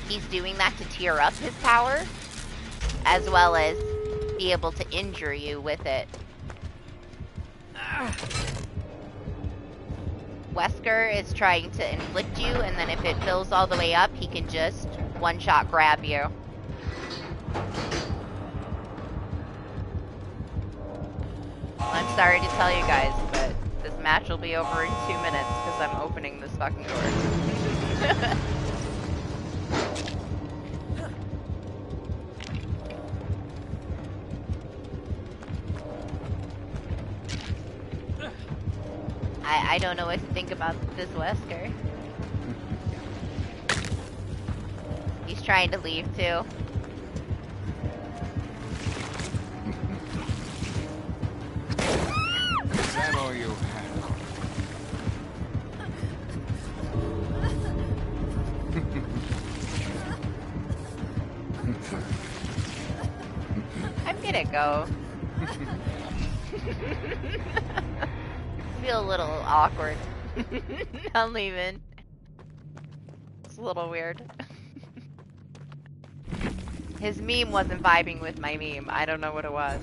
he's doing that to tier up his power, as well as be able to injure you with it. Wesker is trying to inflict you, and then if it fills all the way up, he can just one-shot grab you. I'm sorry to tell you guys, but this match will be over in 2 minutes because I'm opening this fucking door. I don't know what to think about this Wesker. He's trying to leave too. Is that all you I'm gonna go. Feel a little awkward. I'm leaving. It's a little weird. His meme wasn't vibing with my meme. I don't know what it was.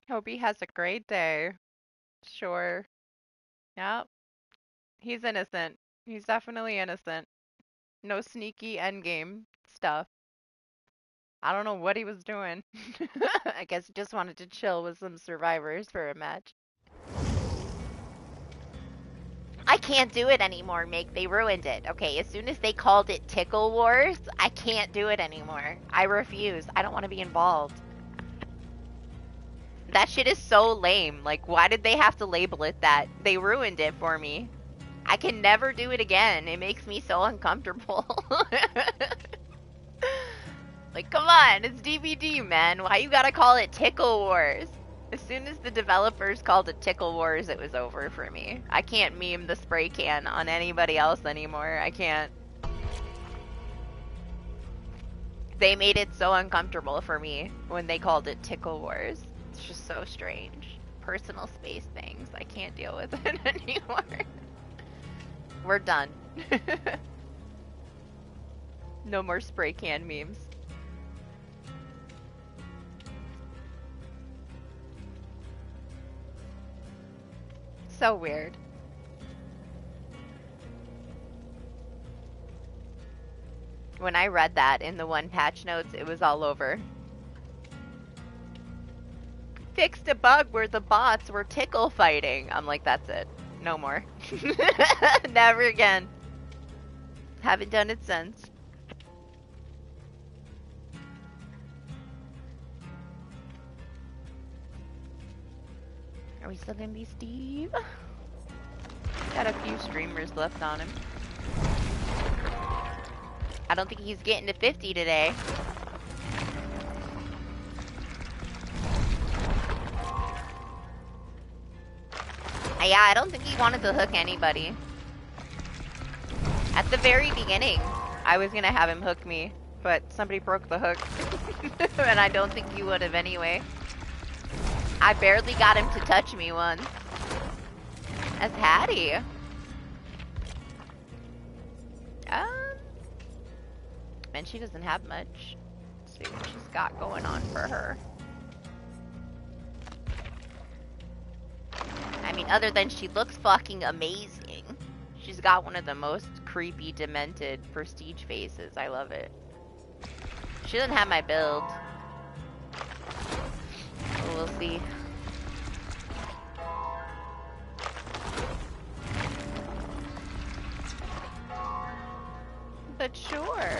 Hope he has a great day. Sure. Yep. He's innocent. He's definitely innocent. No sneaky endgame stuff. I don't know what he was doing. I guess he just wanted to chill with some survivors for a match. I can't do it anymore, Meg. They ruined it. Okay, as soon as they called it Tickle Wars, I can't do it anymore. I refuse. I don't want to be involved. That shit is so lame. Like, why did they have to label it that? They ruined it for me. I can never do it again. It makes me so uncomfortable. Like, come on, it's DBD, man. Why you gotta call it Tickle Wars? As soon as the developers called it Tickle Wars, it was over for me. I can't meme the spray can on anybody else anymore. I can't. They made it so uncomfortable for me when they called it Tickle Wars. It's just so strange. Personal space things. I can't deal with it anymore. We're done. No more spray can memes. So weird. When I read that in the one patch notes, it was all over. Fixed a bug where the bots were tickle fighting. I'm like, that's it. No more. Never again. Haven't done it since. Are we still gonna be Steve? Got a few streamers left on him. I don't think he's getting to 50 today. Yeah, I don't think he wanted to hook anybody. At the very beginning, I was gonna have him hook me, but somebody broke the hook. And I don't think he would have anyway. I barely got him to touch me once. That's Hattie. Um, and she doesn't have much. Let's see what she's got going on for her. I mean, other than she looks fucking amazing. She's got one of the most creepy, demented prestige faces. I love it. She doesn't have my build. So we'll see. But sure.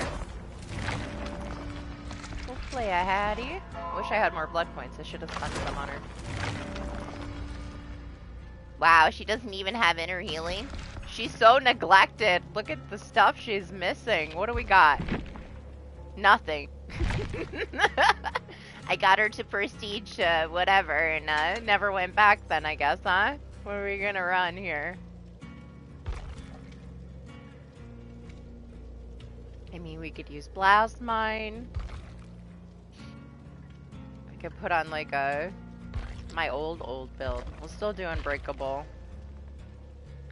We'll play a Hattie. Wish I had more blood points. I should have spent some on her. Wow, she doesn't even have inner healing. She's so neglected. Look at the stuff she's missing. What do we got? Nothing. I got her to prestige whatever and never went back then, I guess, huh? What are we gonna run here? I mean, we could use blast mine. I could put on like my old build. We'll still do unbreakable.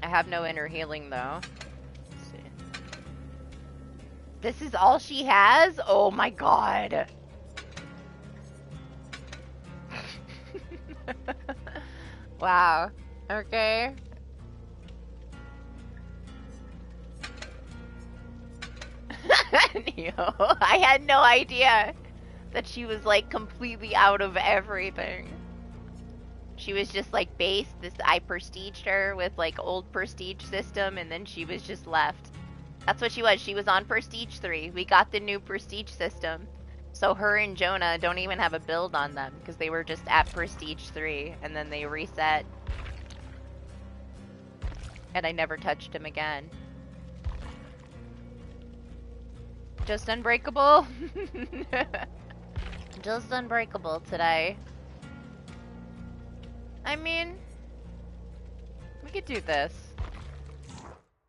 I have no inner healing though. Let's see. This is all she has? Oh my god. Wow. Okay. I had no idea that she was like completely out of everything. She was just like base. I prestiged her with like old prestige system, and then she was just left. That's what she was. She was on prestige 3. We got the new prestige system. So her and Jonah don't even have a build on them because they were just at prestige 3 and then they reset. And I never touched him again. Just unbreakable. Just unbreakable today. I mean, we could do this.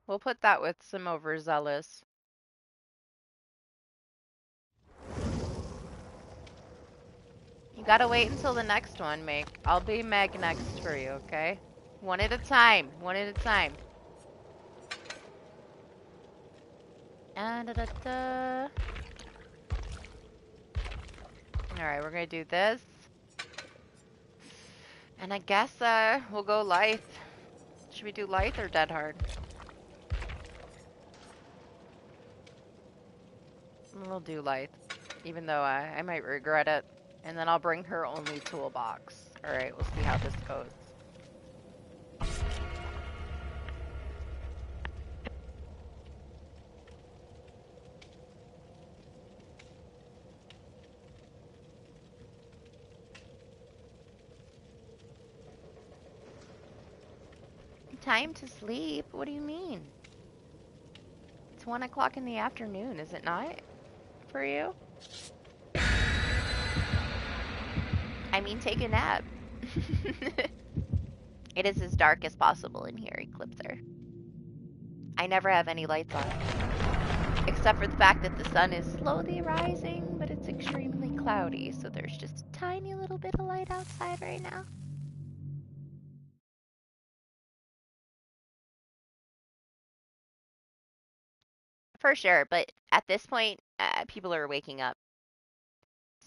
We'll put that with some overzealous. You gotta wait until the next one, Meg. I'll be Meg next for you, okay? One at a time. One at a time. Da-da-da. Alright, we're gonna do this. And I guess we'll go Lithe. Should we do Lithe or Dead Hard? We'll do Lithe. Even though I might regret it. And then I'll bring her only toolbox. Alright, we'll see how this goes. Time to sleep? What do you mean? It's 1 o'clock in the afternoon, is it not? For you? I mean, take a nap. It is as dark as possible in here, Eclipser. I never have any lights on. Except for the fact that the sun is slowly rising, but it's extremely cloudy, so there's just a tiny little bit of light outside right now. For sure, but at this point, people are waking up.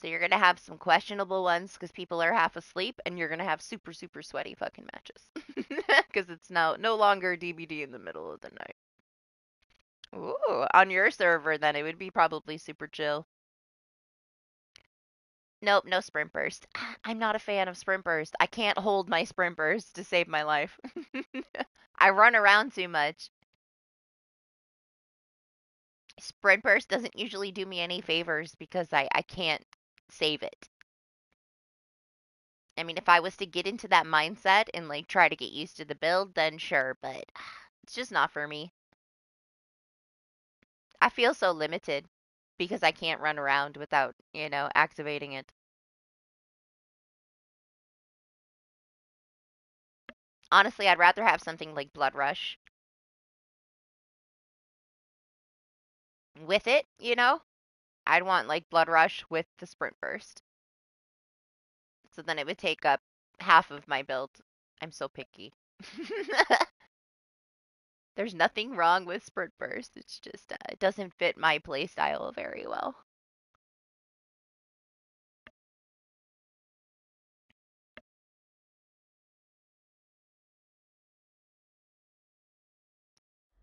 So you're gonna have some questionable ones because people are half asleep, and you're gonna have super, super sweaty fucking matches. Because it's now no longer DBD in the middle of the night. Ooh, on your server, then it would be probably super chill. Nope, no sprint burst. I'm not a fan of sprint burst. I can't hold my sprint burst to save my life. I run around too much. Sprint burst doesn't usually do me any favors because I can't save it. I mean, if I was to get into that mindset and like try to get used to the build, then sure, but it's just not for me. I feel so limited because I can't run around without, activating it. Honestly, I'd rather have something like Blood Rush with it. I'd want like Blood Rush with the Sprint Burst. So then it would take up half of my build. I'm so picky. There's nothing wrong with Sprint Burst. It's just it doesn't fit my playstyle very well.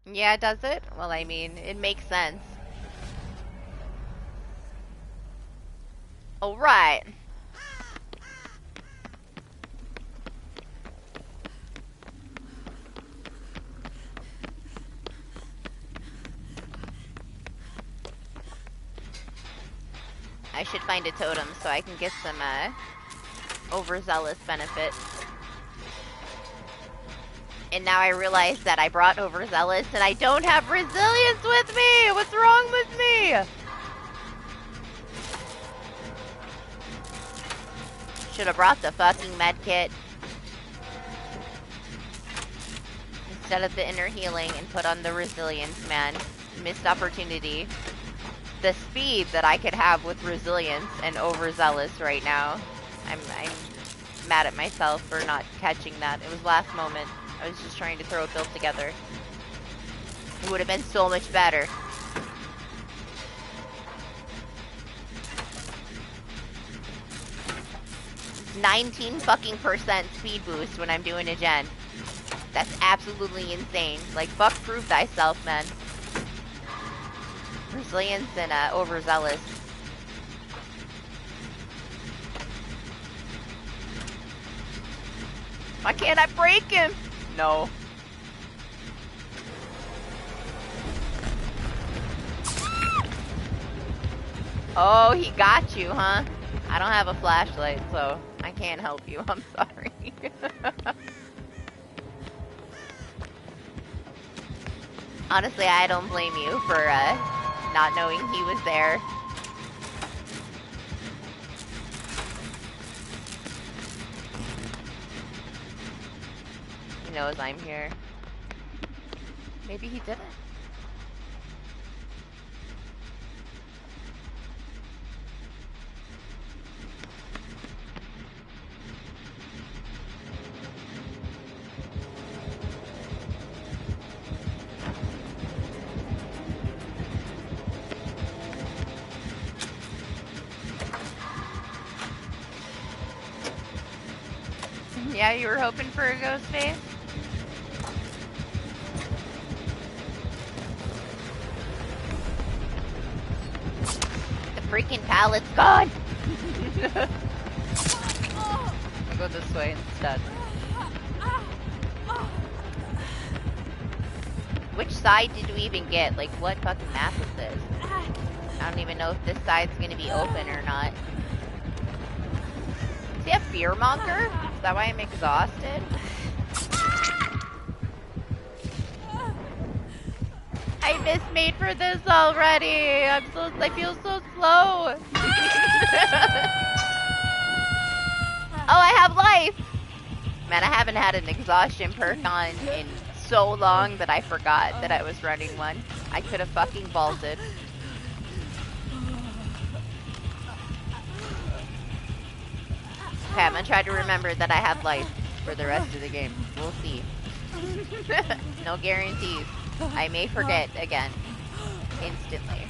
Yeah, does it? Well, I mean, it makes sense. All right. I should find a totem so I can get some overzealous benefit. And now I realize that I brought overzealous and I don't have resilience with me! What's wrong with me? Should have brought the fucking medkit instead of the inner healing and put on the resilience, man. Missed opportunity. The speed that I could have with resilience and overzealous right now. I'm mad at myself for not catching that. It was last moment. I was just trying to throw a build together. It would have been so much better. It's 19 fucking % speed boost when I'm doing a gen. That's absolutely insane. Like, fuck, prove thyself, man. Resilience and overzealous. Why can't I break him? No. Oh, he got you, huh? I don't have a flashlight, so I can't help you. I'm sorry. Honestly, I don't blame you for not knowing he was there. He knows I'm here. Maybe he didn't. Yeah, you were hoping for a ghost face? The freaking pallet's gone! I'll go this way instead. Which side did we even get? Like, what fucking map is this? I don't even know if this side's gonna be open or not. Does he have Fearmonger? Is that why I'm exhausted? I mismade for this already. I feel so slow. Oh, I have life. Man, I haven't had an exhaustion perk on in so long that I forgot that I was running one. I could have fucking vaulted. Okay, I'm gonna try to remember that I have life for the rest of the game. We'll see. No guarantees. I may forget again. Instantly.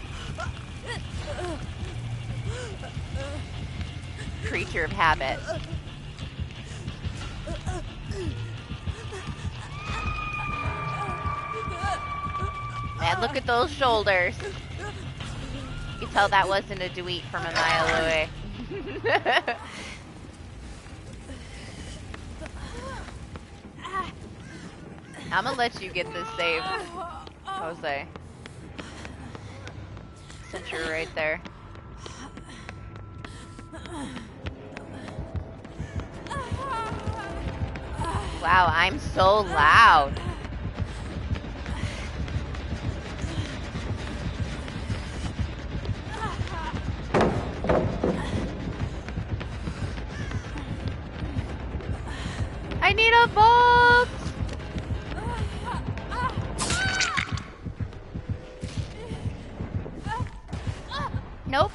Creature of habit. Man, look at those shoulders. You can tell that wasn't a Dweet from a mile away. I'm gonna let you get this save, Jose. Since you're right there. Wow, I'm so loud. I need a bolt! Nope.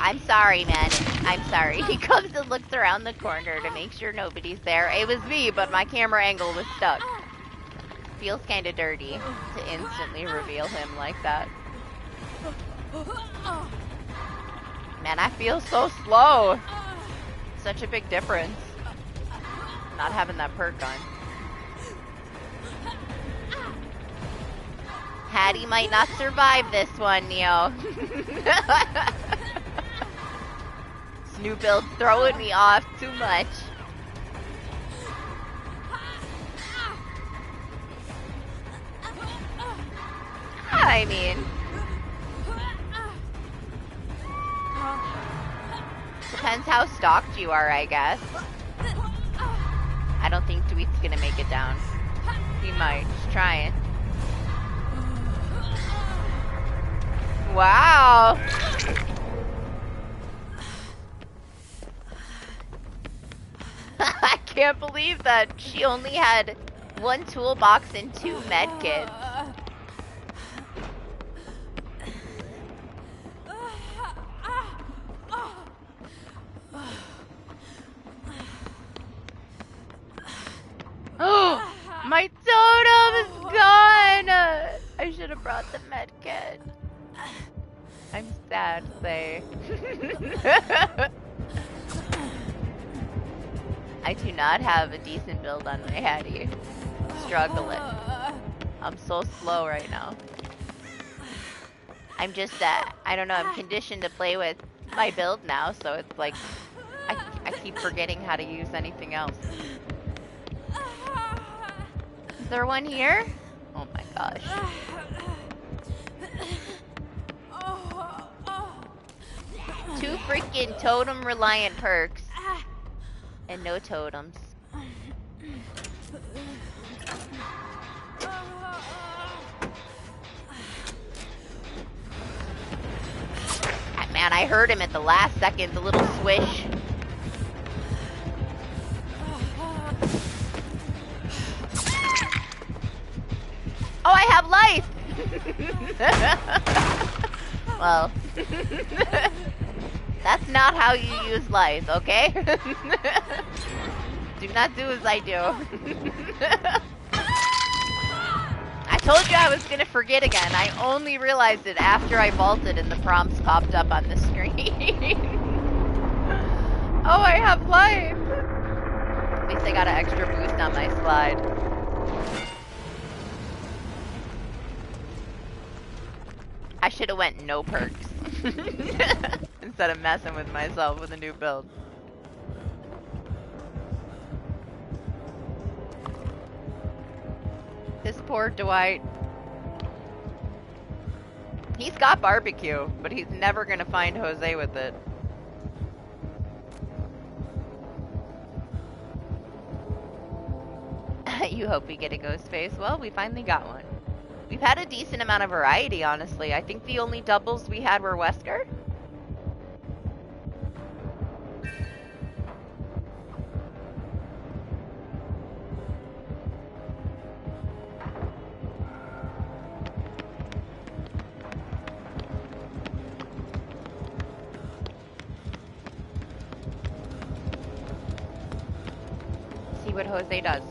I'm sorry, man. I'm sorry. He comes and looks around the corner to make sure nobody's there. It was me, but my camera angle was stuck. Feels kind of dirty to instantly reveal him like that. Man, I feel so slow. Such a big difference. Not having that perk on. Hattie might not survive this one, Neo. This new build's throwing me off too much. I mean, depends how stocked you are, I guess. I don't think Tweet's gonna make it down. He might. Just trying. Wow. I can't believe that she only had one toolbox and 2 medkits. Oh, my totem is gone! I should have brought the medkit. I'm sad, say. I do not have a decent build on my Hattie. Struggling. I'm so slow right now. I'm just, I don't know, I'm conditioned to play with my build now, so it's like, I keep forgetting how to use anything else. Is there one here? Oh my gosh. 2 freaking totem reliant perks. And no totems. Man, I heard him at the last second, the little swish. Oh, I have life! Well, that's not how you use life, okay? Do not do as I do. I told you I was gonna forget again. I only realized it after I vaulted and the prompts popped up on the screen. Oh, I have life! At least I got an extra boost on my slide. I should have went no perks. Instead of messing with myself with a new build. This poor Dwight. He's got barbecue, but he's never gonna find Jose with it. You hope we get a ghost face. Well, we finally got one. We've had a decent amount of variety, honestly. I think the only doubles we had were Wesker. See what Jose does.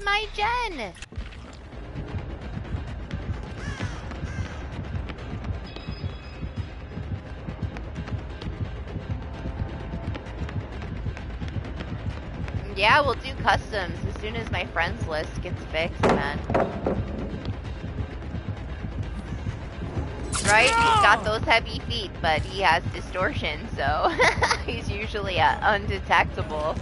My Jen! Yeah, we'll do customs as soon as my friends list gets fixed, man. Right? He's got those heavy feet, but he has distortion, so he's usually undetectable.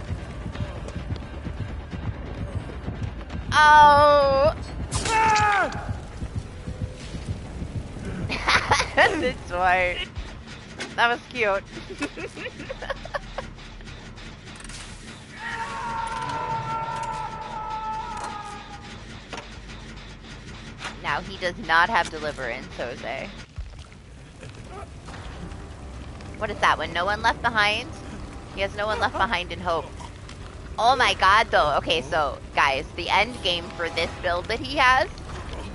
Oh! That's right. That was cute. Now he does not have deliverance, Jose. What is that one? No one left behind? He has no one left behind in hope. Oh my god, though. Okay, so, guys, the end game for this build that he has,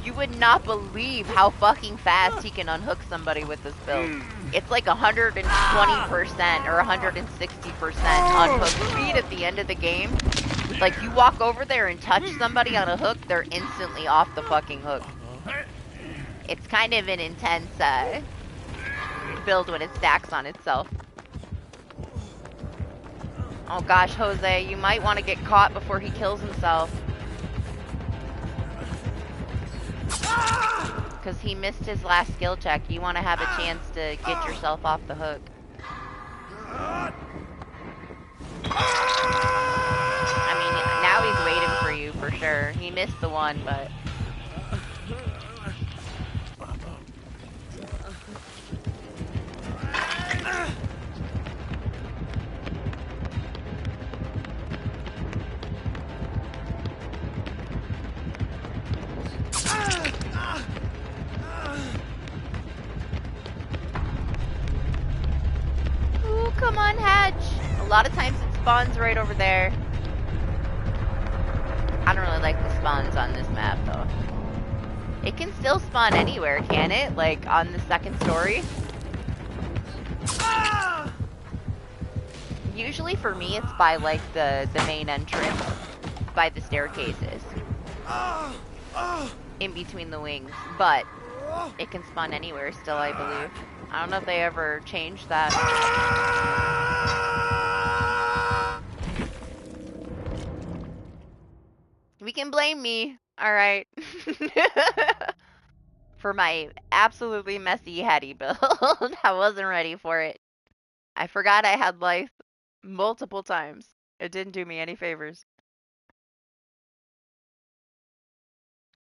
you would not believe how fucking fast he can unhook somebody with this build. It's like 120% or 160% unhook speed at the end of the game. Like, you walk over there and touch somebody on a hook, they're instantly off the fucking hook. It's kind of an intense build when it stacks on itself. Oh gosh, Jose, you might want to get caught before he kills himself. Because he missed his last skill check. You want to have a chance to get yourself off the hook. I mean, now he's waiting for you for sure. He missed the one, but... Ooh, come on, Hatch. A lot of times it spawns right over there. I don't really like the spawns on this map, though. It can still spawn anywhere, can it? Like, on the second story? Usually for me, it's by, like, the main entrance. By the staircases. In between the wings. But it can spawn anywhere still, I believe. I don't know if they ever changed that. We can blame me. Alright. For my absolutely messy Hattie build. I wasn't ready for it. I forgot I had life multiple times. It didn't do me any favors.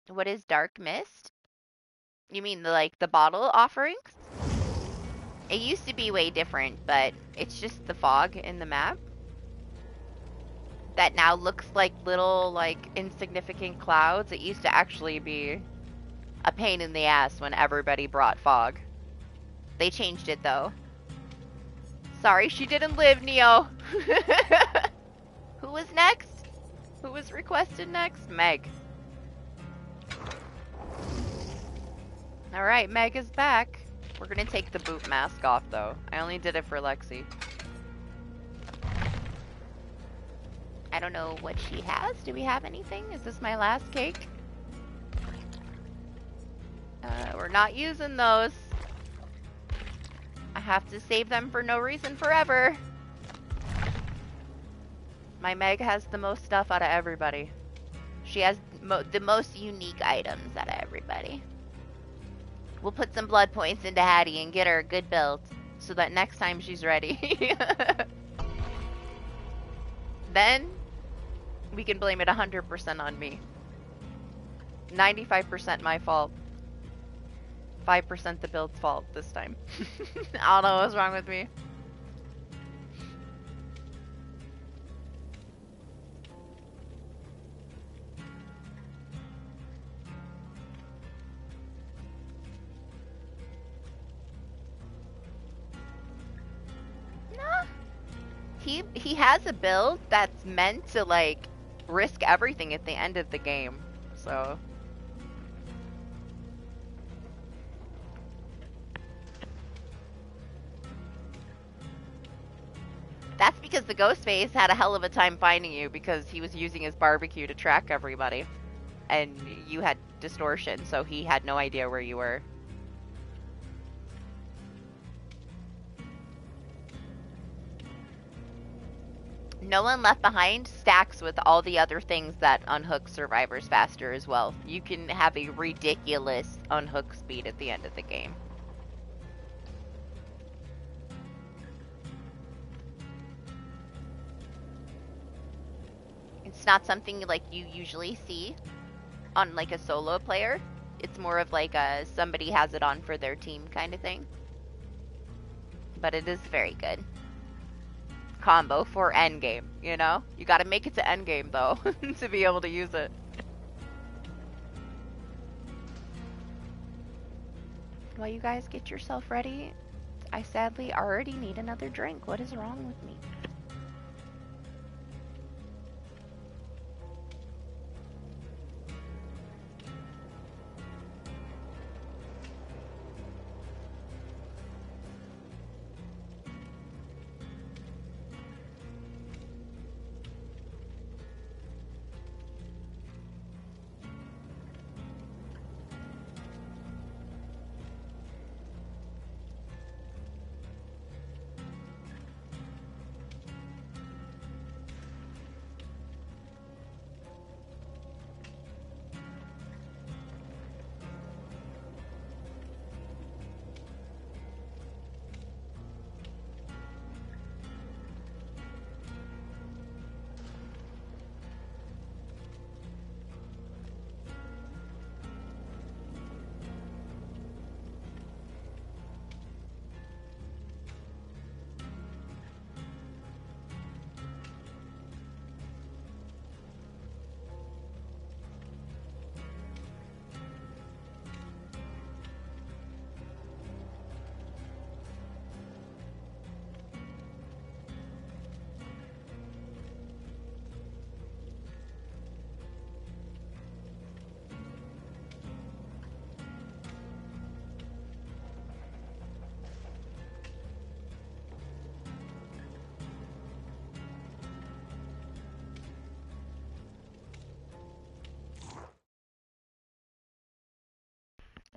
What is Dark Mist? You mean the bottle offerings? It used to be way different, but it's just the fog in the map that now looks like little, like, insignificant clouds. It used to actually be a pain in the ass when everybody brought fog. They changed it, though. Sorry she didn't live, Neo. Who was next? Who was requested next? Meg. Alright, Meg is back. We're gonna take the boot mask off, though. I only did it for Lexi. I don't know what she has. Do we have anything? Is this my last cake? We're not using those. I have to save them for no reason forever. My Meg has the most stuff out of everybody. She has the most unique items out of everybody. We'll put some blood points into Hattie and get her a good build so that next time she's ready. Then we can blame it 100% on me. 95% my fault. 5% the build's fault this time. I don't know what's wrong with me. Nah. He has a build that's meant to, like, risk everything at the end of the game. So... That's because the Ghostface had a hell of a time finding you because he was using his barbecue to track everybody. And you had distortion, so he had no idea where you were. No One Left Behind stacks with all the other things that unhook survivors faster as well. You can have a ridiculous unhook speed at the end of the game. It's not something like you usually see on like a solo player. It's more of like a somebody has it on for their team kind of thing. But it is very good. Combo for Endgame, you know? You gotta make it to Endgame though to be able to use it. While you guys get yourself ready, I sadly already need another drink. What is wrong with me?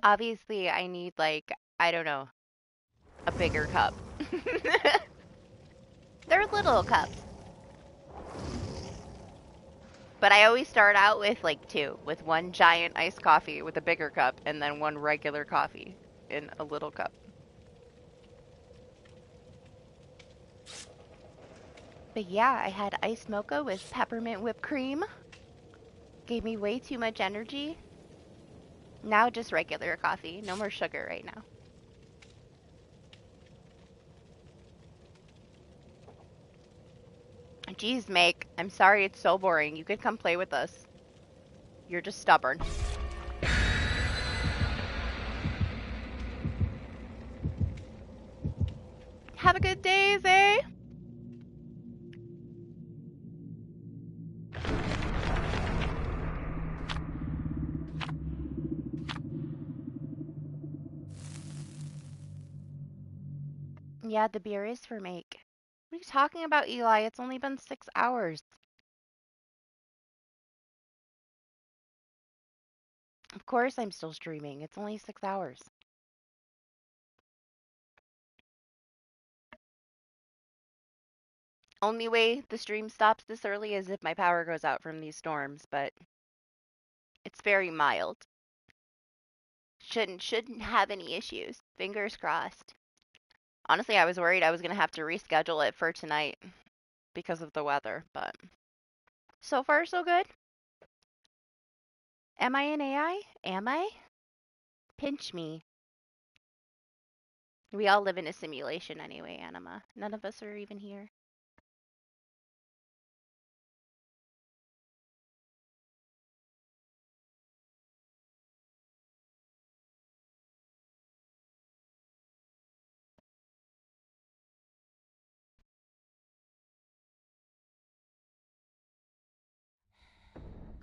Obviously, I need, like, I don't know, a bigger cup. They're little cups. But I always start out with, like, two. With one giant iced coffee with a bigger cup, and then one regular coffee in a little cup. But yeah, I had iced mocha with peppermint whipped cream. Gave me way too much energy. Now just regular coffee. No more sugar right now. Jeez, Make. I'm sorry it's so boring. You could come play with us. You're just stubborn. Have a good day, Zay. Yeah, the beer is for Make. What are you talking about, Eli? It's only been 6 hours. Of course I'm still streaming. It's only 6 hours. Only way the stream stops this early is if my power goes out from these storms, but it's very mild. Shouldn't have any issues. Fingers crossed. Honestly, I was worried I was going to have to reschedule it for tonight because of the weather, but so far so good. Am I an AI? Am I? Pinch me. We all live in a simulation anyway, Anima. None of us are even here.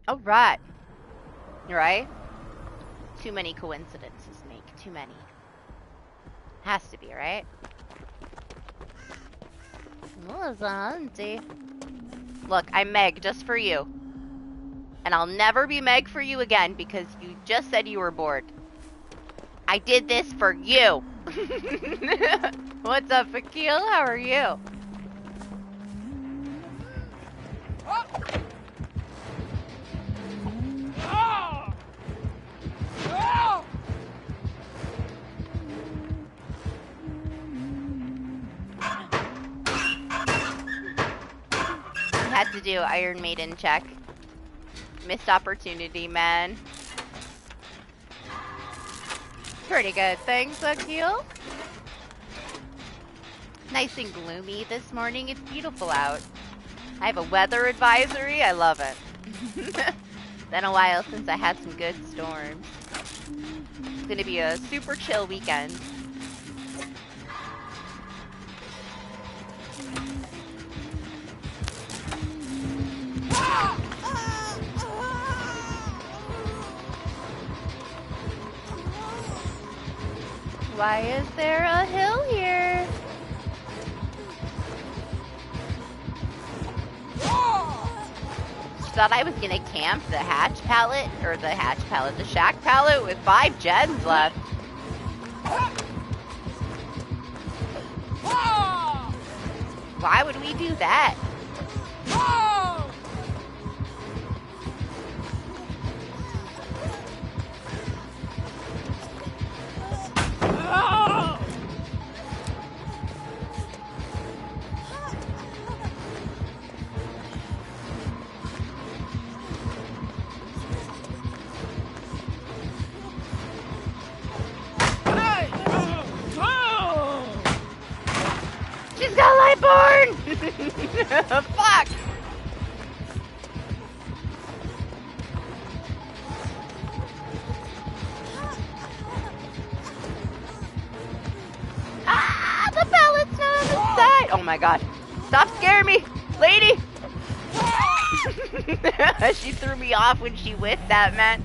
All right. Right? Too many coincidences, Make. Too many. Has to be, right? Melissa, auntie. Look, I'm Meg just for you. And I'll never be Meg for you again because you just said you were bored. I did this for you. What's up, Akil? How are you? Had to do Iron Maiden check. Missed opportunity, man. Pretty good. Thanks, Akil. Nice and gloomy this morning. It's beautiful out. I have a weather advisory. I love it. Been a while since I had some good storms. It's gonna be a super chill weekend. Why is there a hill here? She thought I was gonna camp the hatch pallet, or the shack pallet with 5 gens left. Why would we do that? She's got Lightborn! Fuck! Ah, the pallet's not on the side! Oh my god. Stop scaring me! Lady! She threw me off when she whiffed that, man.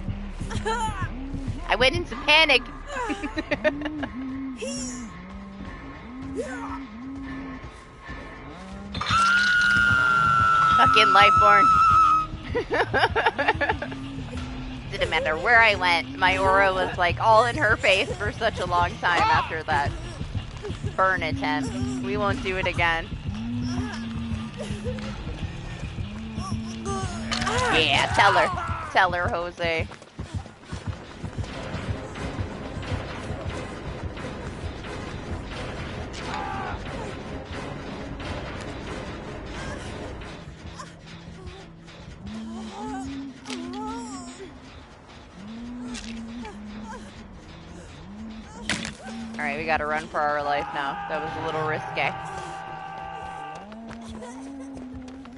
I went into panic. Fucking Lightborn. Didn't matter where I went. My aura was like all in her face for such a long time after that burn attempt. We won't do it again. Yeah, tell her. Tell her, Jose. Alright, we gotta run for our life now. That was a little risque.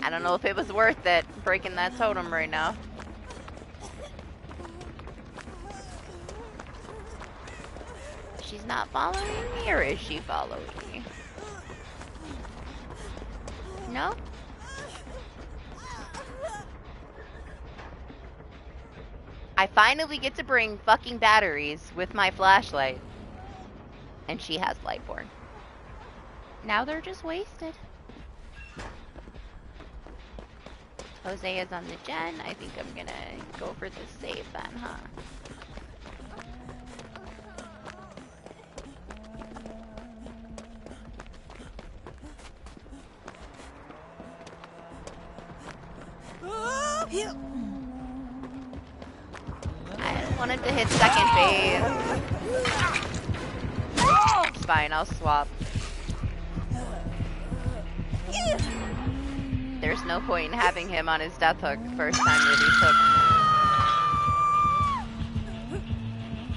I don't know if it was worth it, breaking that totem right now. She's not following me, or is she following me? No? I finally get to bring fucking batteries with my flashlight. And she has Lightborn. Now they're just wasted. Jose is on the gen. I think I'm gonna go for the save then, huh? I wanted to hit second base. It's fine, I'll swap. There's no point in having him on his death hook the first time that he's hooked.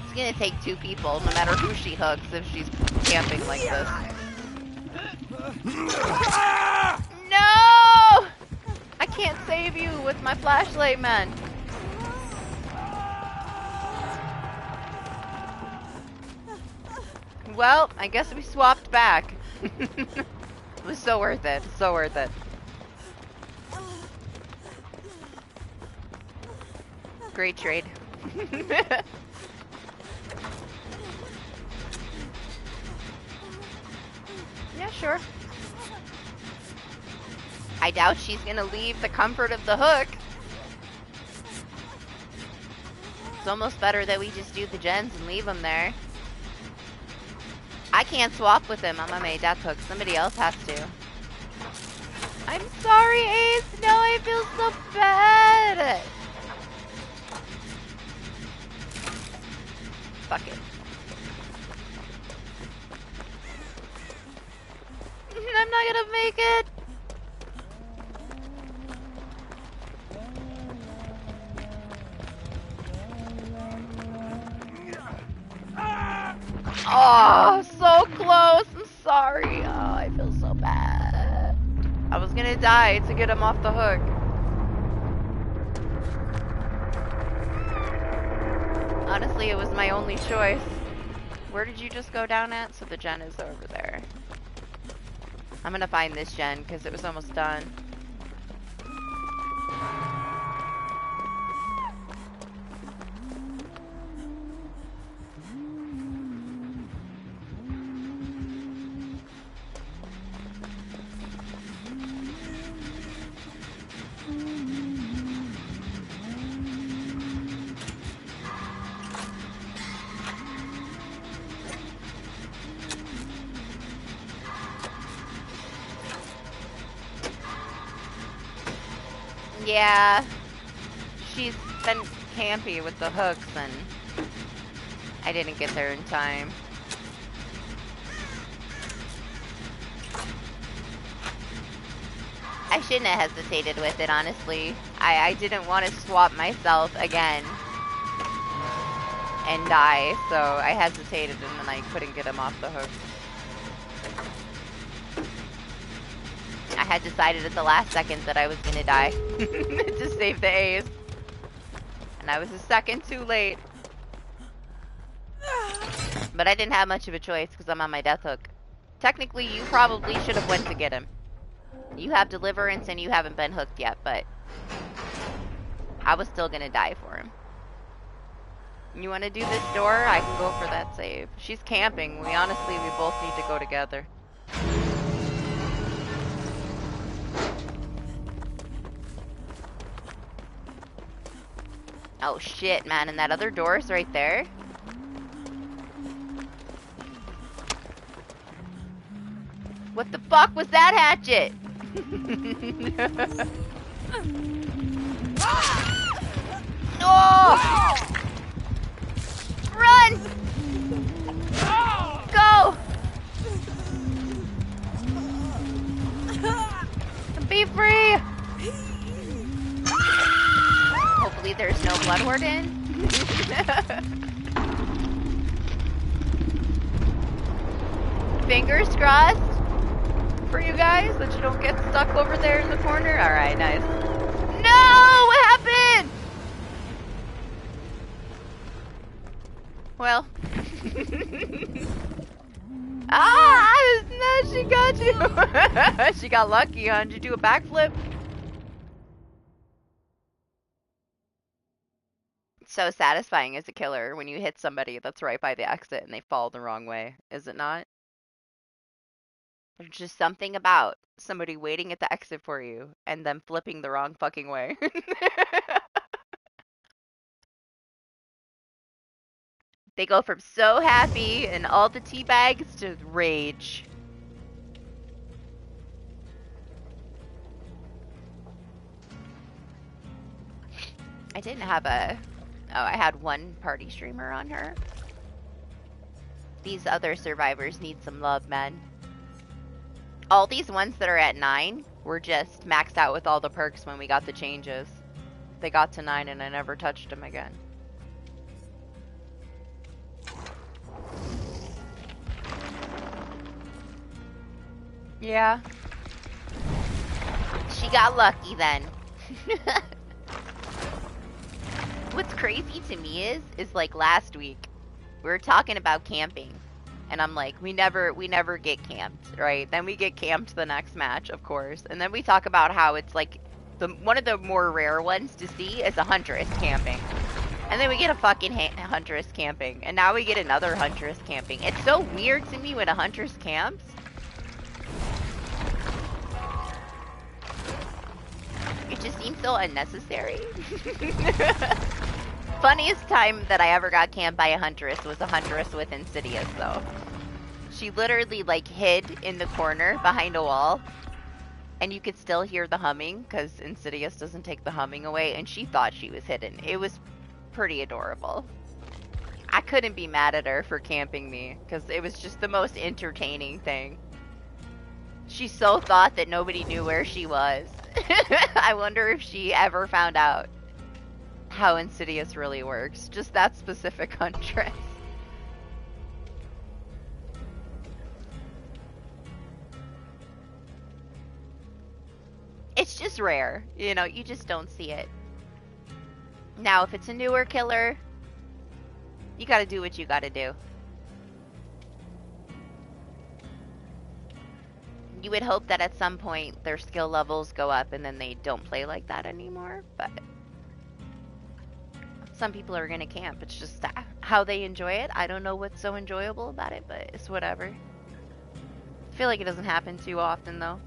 It's gonna take 2 people, no matter who she hooks, if she's camping like this. No! I can't save you with my flashlight, man. Well, I guess we swapped back. It was so worth it. So worth it. Great trade. Yeah, sure. I doubt she's gonna leave the comfort of the hook. It's almost better that we just do the gens and leave them there. I can't swap with him on my death hook. Somebody else has to. I'm sorry, Ace. No, I feel so bad. Fuck it. I'm not gonna make it. Oh, so close. I'm sorry. Oh, I feel so bad. I was gonna die to get him off the hook. Honestly, it was my only choice. Where did you just go down at? So the gen is over there. I'm gonna find this gen because it was almost done. Yeah. She's been campy with the hooks, and I didn't get there in time. I shouldn't have hesitated with it, honestly. I didn't want to swap myself again and die, so I hesitated and then I couldn't get him off the hook. I had decided at the last second that I was gonna die to save the A's. And I was a second too late. But I didn't have much of a choice because I'm on my death hook. Technically, you probably should have went to get him. You have deliverance and you haven't been hooked yet, but I was still gonna die for him. You want to do this door? I can go for that save. She's camping. We both need to go together. Oh shit, man, and that other door's right there? What the fuck was that hatchet? Oh! Run! Go! Be free! Hopefully there's no blood warden. Fingers crossed for you guys that you don't get stuck over there in the corner. Alright, nice. No! What happened? Well. Ah! No, she got you! She got lucky, huh? Did you do a backflip? It's so satisfying as a killer when you hit somebody that's right by the exit and they fall the wrong way, is it not? There's just something about somebody waiting at the exit for you and them flipping the wrong fucking way. They go from so happy and all the tea bags to rage. I didn't have a... Oh, I had one party streamer on her. These other survivors need some love, man. All these ones that are at 9 were just maxed out with all the perks when we got the changes. They got to 9 and I never touched them again. Yeah. She got lucky then. What's crazy to me is like last week, we were talking about camping. And I'm like, we never get camped, right? Then we get camped the next match, of course. And then we talk about how it's like, one of the more rare ones to see is a huntress camping. And then we get a fucking huntress camping. And now we get another huntress camping. It's so weird to me when a huntress camps. It just seems so unnecessary. Funniest time that I ever got camped by a huntress was a huntress with Insidious, though. She literally, like, hid in the corner behind a wall. And you could still hear the humming, because Insidious doesn't take the humming away. And she thought she was hidden. It was pretty adorable. I couldn't be mad at her for camping me, because it was just the most entertaining thing. She so thought that nobody knew where she was. I wonder if she ever found out how Insidious really works. Just that specific huntress. It's just rare. You know, you just don't see it. Now, if it's a newer killer, you gotta do what you gotta do. You would hope that at some point their skill levels go up and then they don't play like that anymore, but some people are gonna camp. It's just how they enjoy it. I don't know what's so enjoyable about it, but it's whatever. I feel like it doesn't happen too often, though.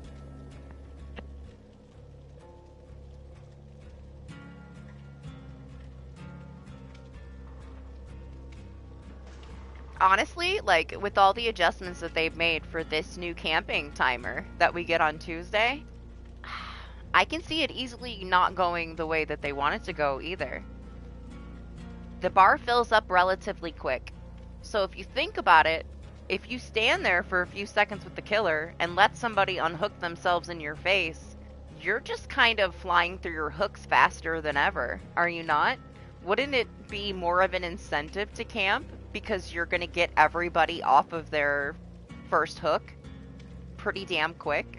Honestly, like, with all the adjustments that they've made for this new camping timer that we get on Tuesday, I can see it easily not going the way that they want it to go either. The bar fills up relatively quick. So if you think about it, if you stand there for a few seconds with the killer and let somebody unhook themselves in your face, you're just kind of flying through your hooks faster than ever, are you not? Wouldn't it be more of an incentive to camp because you're going to get everybody off of their first hook pretty damn quick?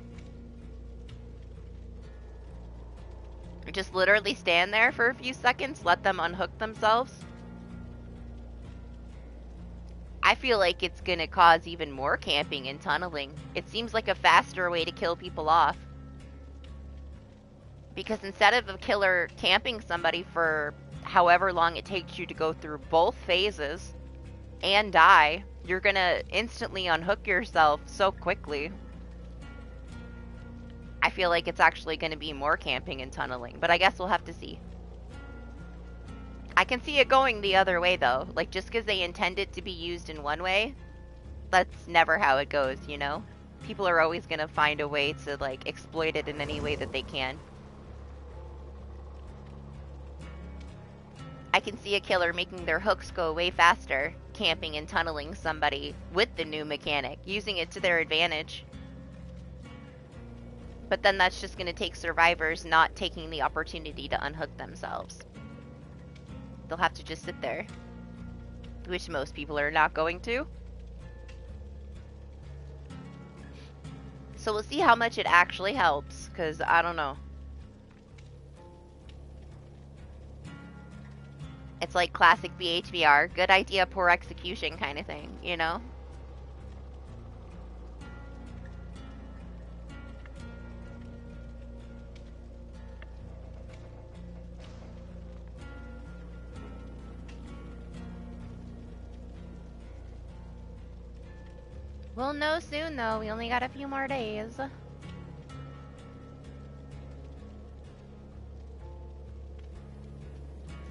Just literally stand there for a few seconds, let them unhook themselves. I feel like it's gonna cause even more camping and tunneling. It seems like a faster way to kill people off. Because instead of a killer camping somebody for however long it takes you to go through both phases and die, you're gonna instantly unhook yourself so quickly. I feel like it's actually gonna be more camping and tunneling, but I guess we'll have to see. I can see it going the other way, though. Like, just because they intend it to be used in one way, that's never how it goes, you know? People are always going to find a way to, like, exploit it in any way that they can. I can see a killer making their hooks go way faster, camping and tunneling somebody with the new mechanic, using it to their advantage. But then that's just going to take survivors not taking the opportunity to unhook themselves. They'll have to just sit there, which most people are not going to. So we'll see how much it actually helps, because I don't know. It's like classic BHBR, good idea, poor execution kind of thing, you know? We'll know soon, though. We only got a few more days.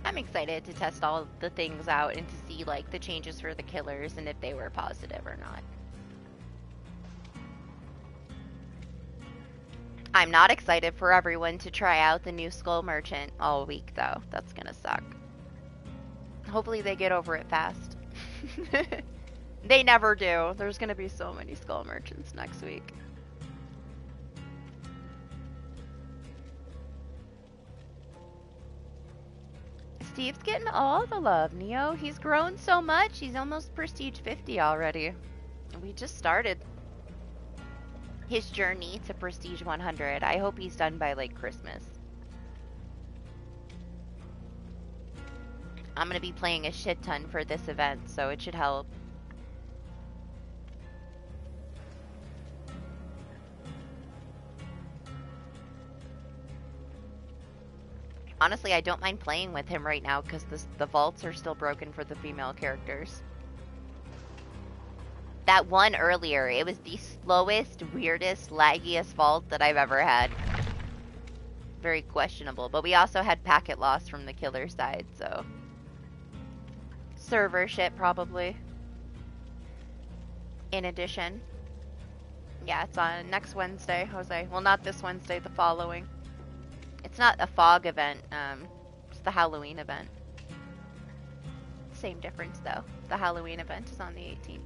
I'm excited to test all the things out and to see, like, the changes for the killers and if they were positive or not. I'm not excited for everyone to try out the new Skull Merchant all week, though. That's gonna suck. Hopefully they get over it fast. They never do. There's gonna be so many Skull Merchants next week. Steve's getting all the love, Neo. He's grown so much. He's almost Prestige 50 already. We just started his journey to Prestige 100. I hope he's done by, like, Christmas. I'm gonna be playing a shit ton for this event, so it should help. Honestly, I don't mind playing with him right now because the vaults are still broken for the female characters. That one earlier, it was the slowest, weirdest, laggiest vault that I've ever had. Very questionable. But we also had packet loss from the killer side, so... server shit, probably. In addition. Yeah, it's on next Wednesday, Jose. Well, not this Wednesday, the following. It's not a fog event, it's the Halloween event. Same difference, though. The Halloween event is on the 18th.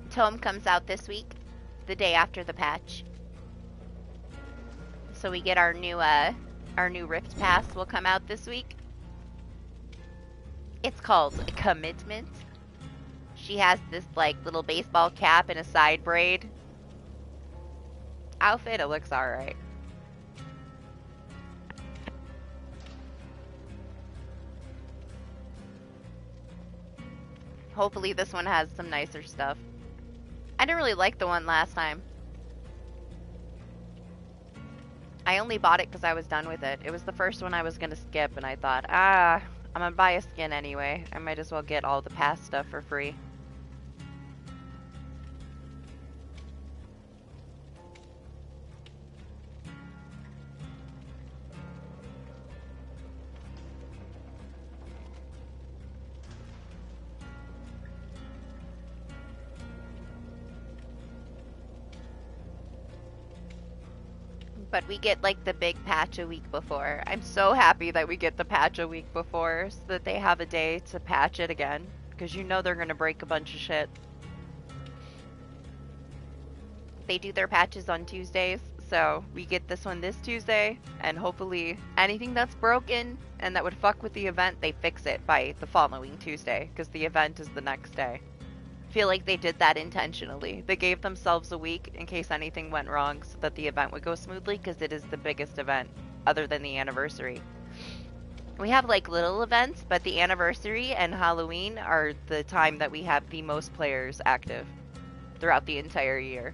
Tome comes out this week, the day after the patch. So we get our new Rift Pass will come out this week. It's called Commitment. She has this, like, little baseball cap and a side braid outfit. It looks alright. Hopefully this one has some nicer stuff. I didn't really like the one last time. I only bought it because I was done with it. It was the first one I was going to skip, and I thought, I'm going to buy a skin anyway. I might as well get all the past stuff for free. But we get like the big patch a week before. I'm so happy that we get the patch a week before so that they have a day to patch it again. Because you know they're going to break a bunch of shit. They do their patches on Tuesdays, so we get this one this Tuesday, and hopefully anything that's broken and that would fuck with the event, they fix it by the following Tuesday, because the event is the next day. I feel like they did that intentionally. They gave themselves a week in case anything went wrong so that the event would go smoothly, because it is the biggest event other than the anniversary. We have like little events, but the anniversary and Halloween are the time that we have the most players active throughout the entire year.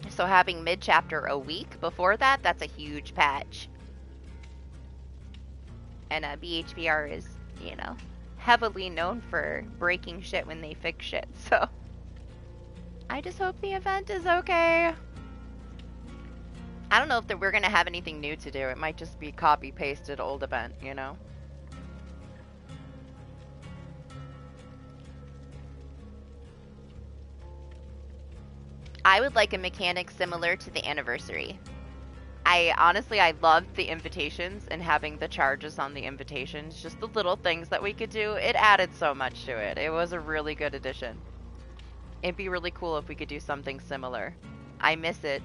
So having mid-chapter a week before that, that's a huge patch. And BHBR is, you know, heavily known for breaking shit when they fix shit, so I just hope the event is okay. I don't know if we're gonna have anything new to do. It might just be copy-pasted old event, you know? I would like a mechanic similar to the anniversary. I loved the invitations and having the charges on the invitations, just the little things that we could do. It added so much to it. It was a really good addition. It'd be really cool if we could do something similar. I miss it.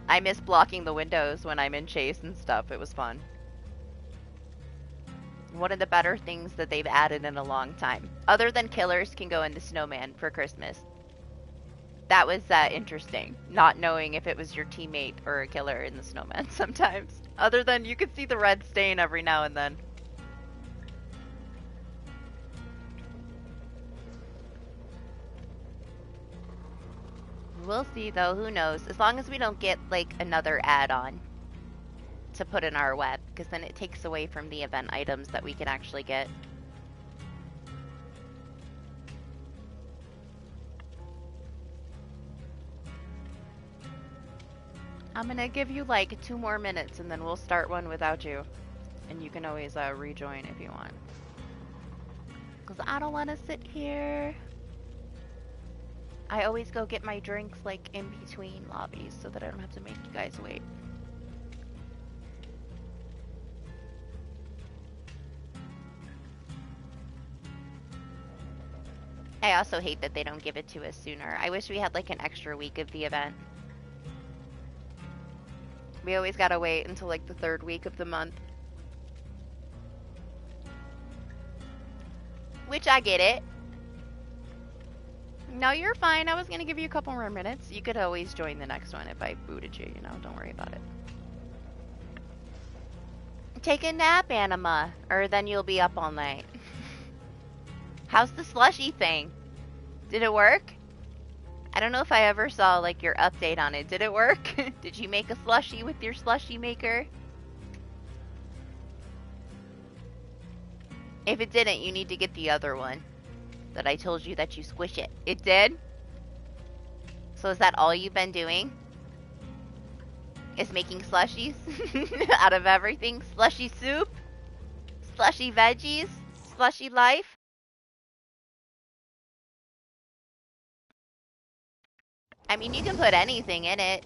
I miss blocking the windows when I'm in chase and stuff. It was fun. One of the better things that they've added in a long time. Other than killers can go into Snowman for Christmas. That was interesting, not knowing if it was your teammate or a killer in the snowman sometimes. Other than you could see the red stain every now and then. We'll see though, who knows. As long as we don't get like another add-on to put in our web, because then it takes away from the event items that we can actually get. I'm gonna give you like 2 more minutes and then we'll start one without you. And you can always rejoin if you want. Because I don't want to sit here. I always go get my drinks like in between lobbies so that I don't have to make you guys wait. I also hate that they don't give it to us sooner. I wish we had like an extra week of the event. We always gotta wait until like the 3rd week of the month. Which I get it. No, you're fine. I was gonna give you a couple more minutes. You could always join the next one if I booted you, you know? Don't worry about it. Take a nap, Anima, or then you'll be up all night. How's the slushy thing? Did it work? I don't know if I ever saw like your update on it. Did it work? Did you make a slushie with your slushie maker? If it didn't, you need to get the other one that I told you that you squish it. It did? So is that all you've been doing? Is making slushies out of everything? Slushy soup? Slushy veggies? Slushy life? I mean, you can put anything in it.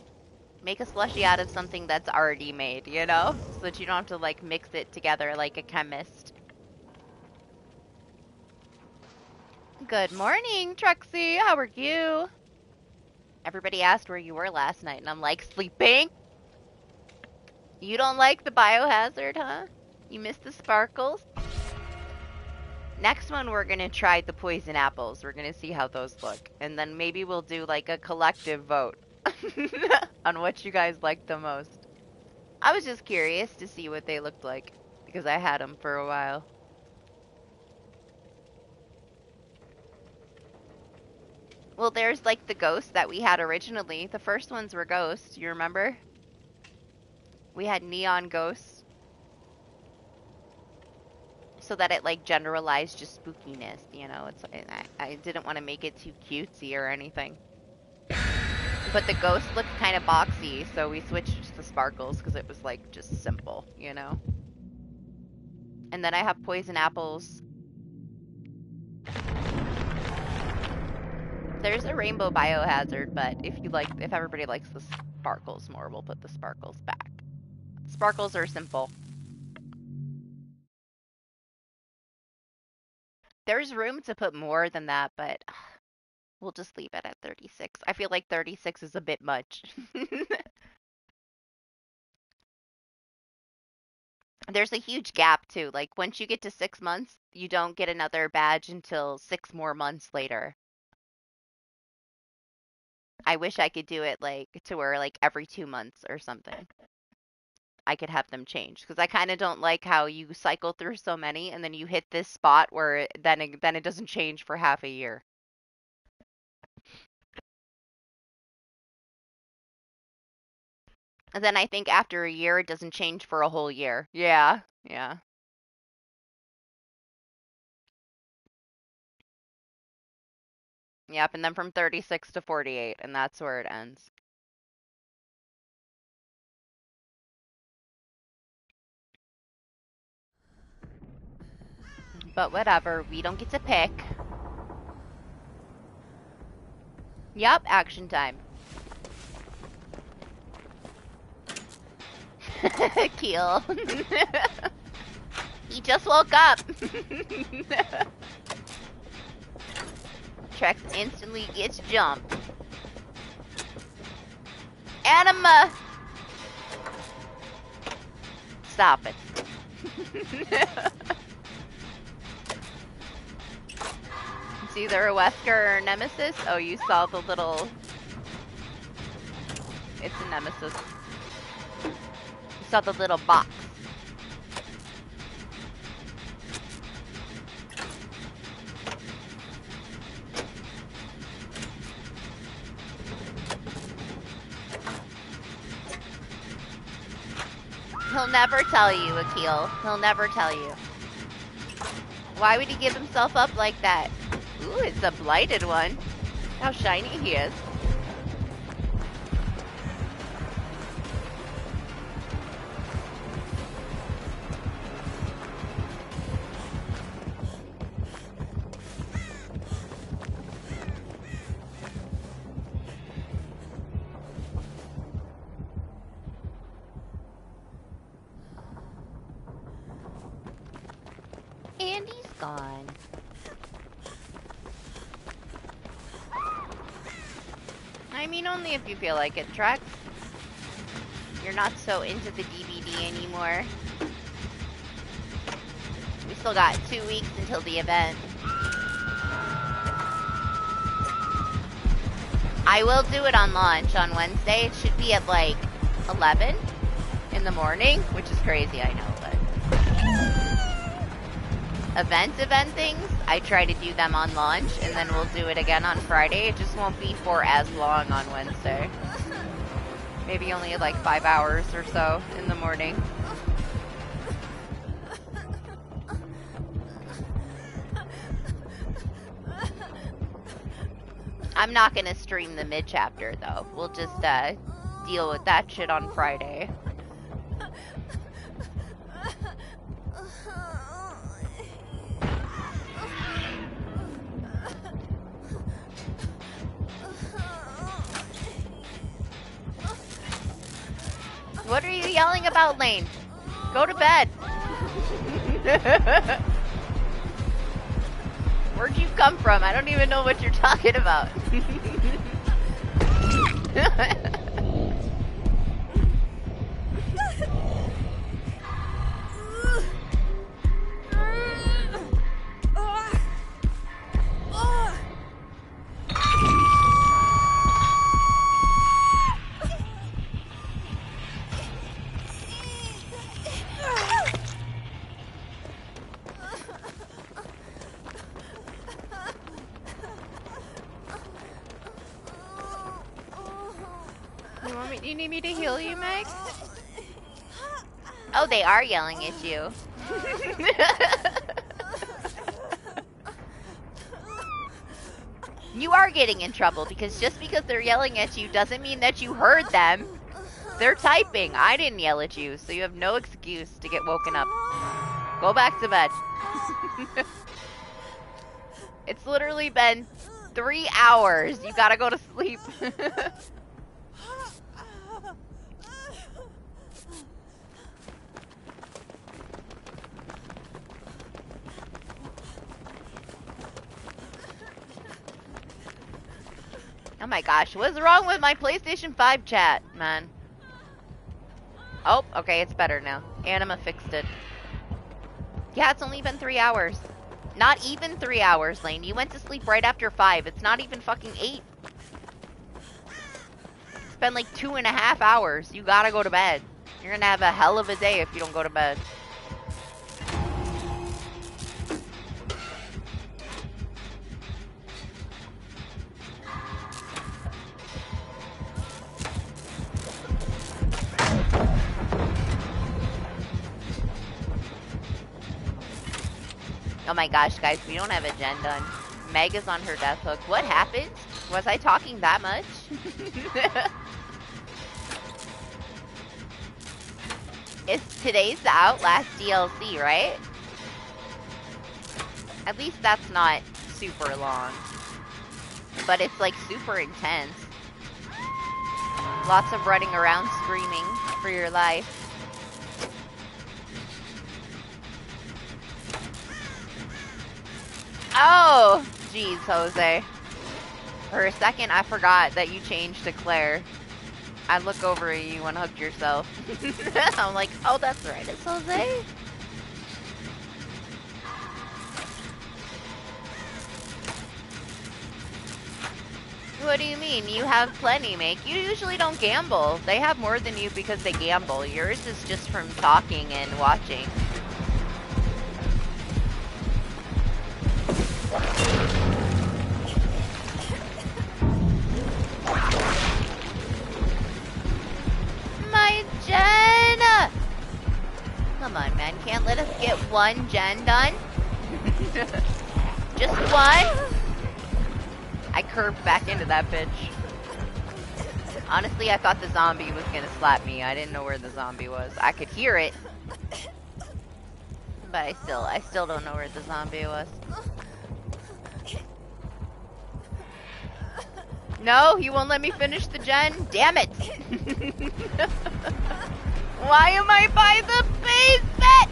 Make a slushie out of something that's already made, you know? So that you don't have to, like, mix it together like a chemist. Good morning, Trexie. How are you? Everybody asked where you were last night, and I'm like, sleeping? You don't like the biohazard, huh? You miss the sparkles? Next one, we're gonna try the poison apples. We're gonna see how those look. And then maybe we'll do, like, a collective vote on what you guys like the most. I was just curious to see what they looked like, because I had them for a while. Well, there's, like, the ghosts that we had originally. The first ones were ghosts, you remember? We had neon ghosts. So that it, like, generalized just spookiness, you know? It's I didn't want to make it too cutesy or anything. But the ghosts looked kind of boxy, so we switched to the sparkles because it was, like, just simple, you know? And then I have poison apples. There's a rainbow biohazard, but if everybody likes the sparkles more, we'll put the sparkles back. Sparkles are simple. There's room to put more than that, but we'll just leave it at 36. I feel like 36 is a bit much. There's a huge gap too. Like once you get to 6 months, you don't get another badge until 6 more months later. I wish I could do it like to where like every 2 months or something. I could have them change because I kind of don't like how you cycle through so many and then you hit this spot where then it doesn't change for half a year. And then I think after a year it doesn't change for a whole year. Yeah. Yeah. Yep, and then from 36 to 48 and that's where it ends. But whatever, we don't get to pick. Yep, action time. Keel. He just woke up. Trex instantly gets jumped. Anima! Stop it. It's either a Wesker or Nemesis. Oh, you saw the little... It's a Nemesis. You saw the little box. He'll never tell you, Akil. He'll never tell you. Why would he give himself up like that? Ooh, it's a blighted one. How shiny he is. And he's gone. I mean, only if you feel like it, Trex. You're not so into the DBD anymore. We still got 2 weeks until the event. I will do it on launch on Wednesday. It should be at like 11 in the morning, which is crazy, I know, but... event things, I try to do them on launch, and then we'll do it again on Friday. It just won't be for as long on Wednesday. Maybe only like 5 hours or so in the morning. I'm not gonna stream the mid-chapter, though. We'll just deal with that shit on Friday. What are you yelling about, Lane? Go to bed. Where'd you come from? I don't even know what you're talking about. You need me to heal you, Meg? Oh, they are yelling at you. You are getting in trouble because just because they're yelling at you doesn't mean that you heard them. They're typing. I didn't yell at you, so you have no excuse to get woken up. Go back to bed. It's literally been 3 hours. You gotta go to sleep. Oh my gosh, what's wrong with my PlayStation 5 chat, man? Oh, okay, it's better now. Anima fixed it. Yeah, it's only been 3 hours. Not even 3 hours, Lane. You went to sleep right after 5. It's not even fucking 8. It's been like 2.5 hours. You gotta go to bed. You're gonna have a hell of a day if you don't go to bed. Oh my gosh, guys, we don't have a gen done. Meg is on her death hook. What happened? Was I talking that much? Today's the Outlast DLC, right? At least that's not super long. But it's like super intense. Lots of running around screaming for your life. Oh, jeez, Jose. For a second, I forgot that you changed to Claire. I look over at you and hugged yourself. I'm like, oh, that's right, it's Jose. What do you mean? You have plenty, Make. You usually don't gamble. They have more than you because they gamble. Yours is just from talking and watching. My gen! Come on, man. Can't let us get one gen done? Just one? I curved back into that bitch. Honestly, I thought the zombie was gonna slap me. I didn't know where the zombie was. I could hear it. But I still don't know where the zombie was. No, he won't let me finish the gen. Damn it! Why am I by the basement?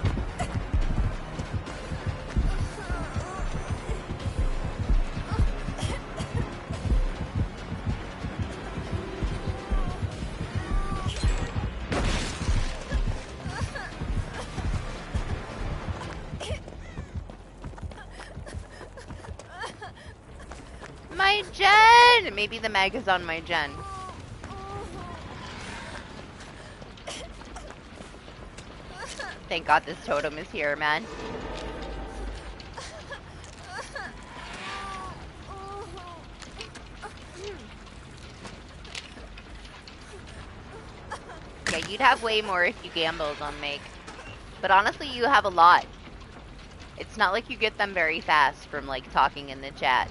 My gen! Maybe the mag is on my gen. Thank God this totem is here, man. Yeah, you'd have way more if you gambled on Meg. But honestly, you have a lot. It's not like you get them very fast from, like, talking in the chat.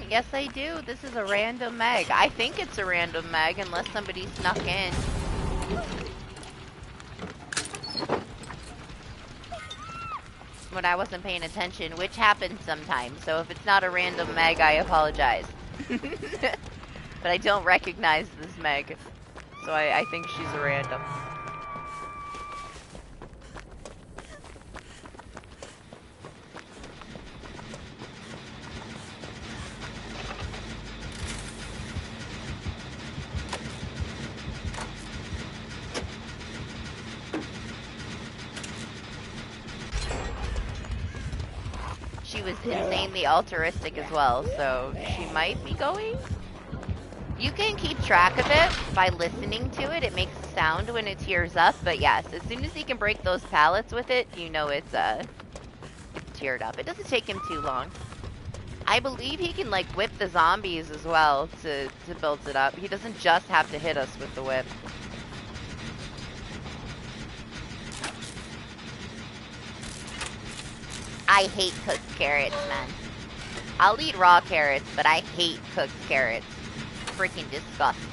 Yes I do. This is a random Meg. I think it's a random Meg, unless somebody snuck in. When I wasn't paying attention, which happens sometimes. So if it's not a random Meg, I apologize. But I don't recognize this Meg. So I think she's a random. She was insanely altruistic as well, so she might be going. You can keep track of it by listening to it. It makes a sound when it tears up, but yes, as soon as he can break those pallets with it, you know it's teared up. It doesn't take him too long. I believe he can like whip the zombies as well to build it up. He doesn't just have to hit us with the whip. I hate cooked carrots, man. I'll eat raw carrots, but I hate cooked carrots. Freaking disgusting.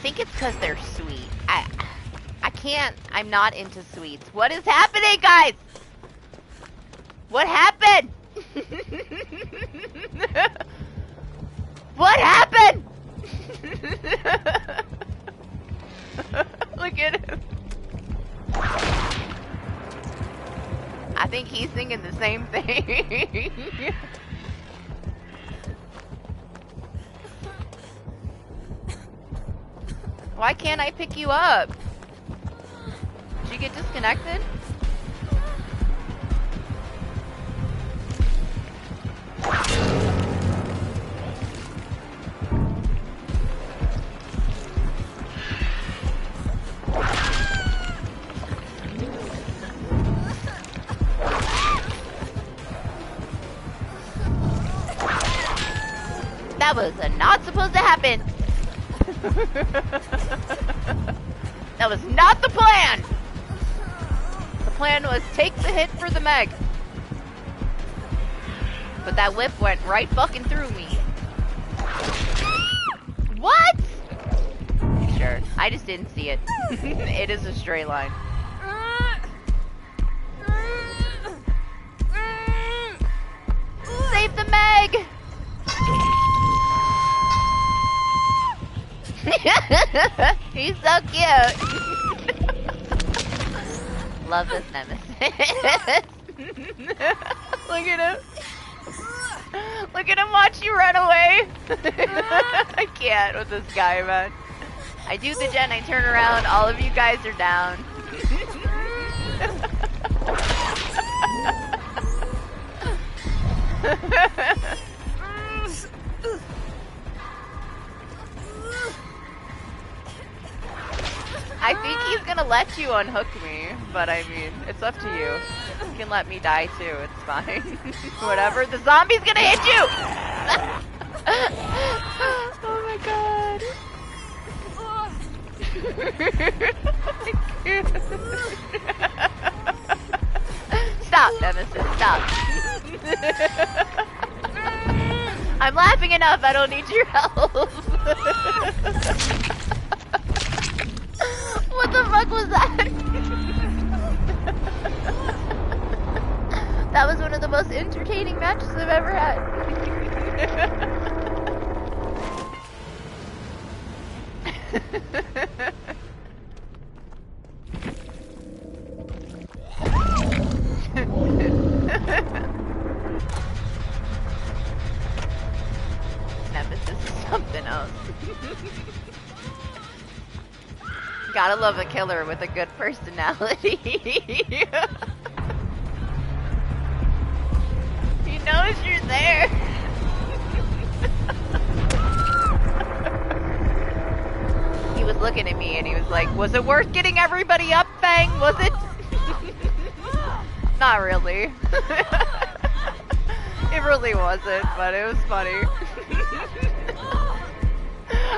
think it's because they're sweet. I can't. I'm not into sweets. What is happening, guys? What happened? What happened? Look at him. I think he's thinking the same thing. Why can't I pick you up? Did you get disconnected? That was not supposed to happen. That was not the plan. The plan was take the hit for the Meg. But that whip went right fucking through me. What? Sure, I just didn't see it. It is a straight line. Save the Meg! He's so cute. Love this nemesis. Look at him. Look at him watch you run away. I can't with this guy, man. I do the gen, I turn around, all of you guys are down. I think he's gonna let you unhook me, but I mean, it's up to you. You can let me die too, it's fine. Whatever, the zombie's gonna hit you! Oh my god. Stop, Nemesis, stop. I'm laughing enough, I don't need your help. What the fuck was that? That was one of the most entertaining matches I've ever had. Nemesis is something else. Gotta love a killer with a good personality. He knows you're there. He was looking at me and he was like, was it worth getting everybody up, Fang? Was it? Not really. It really wasn't, but it was funny.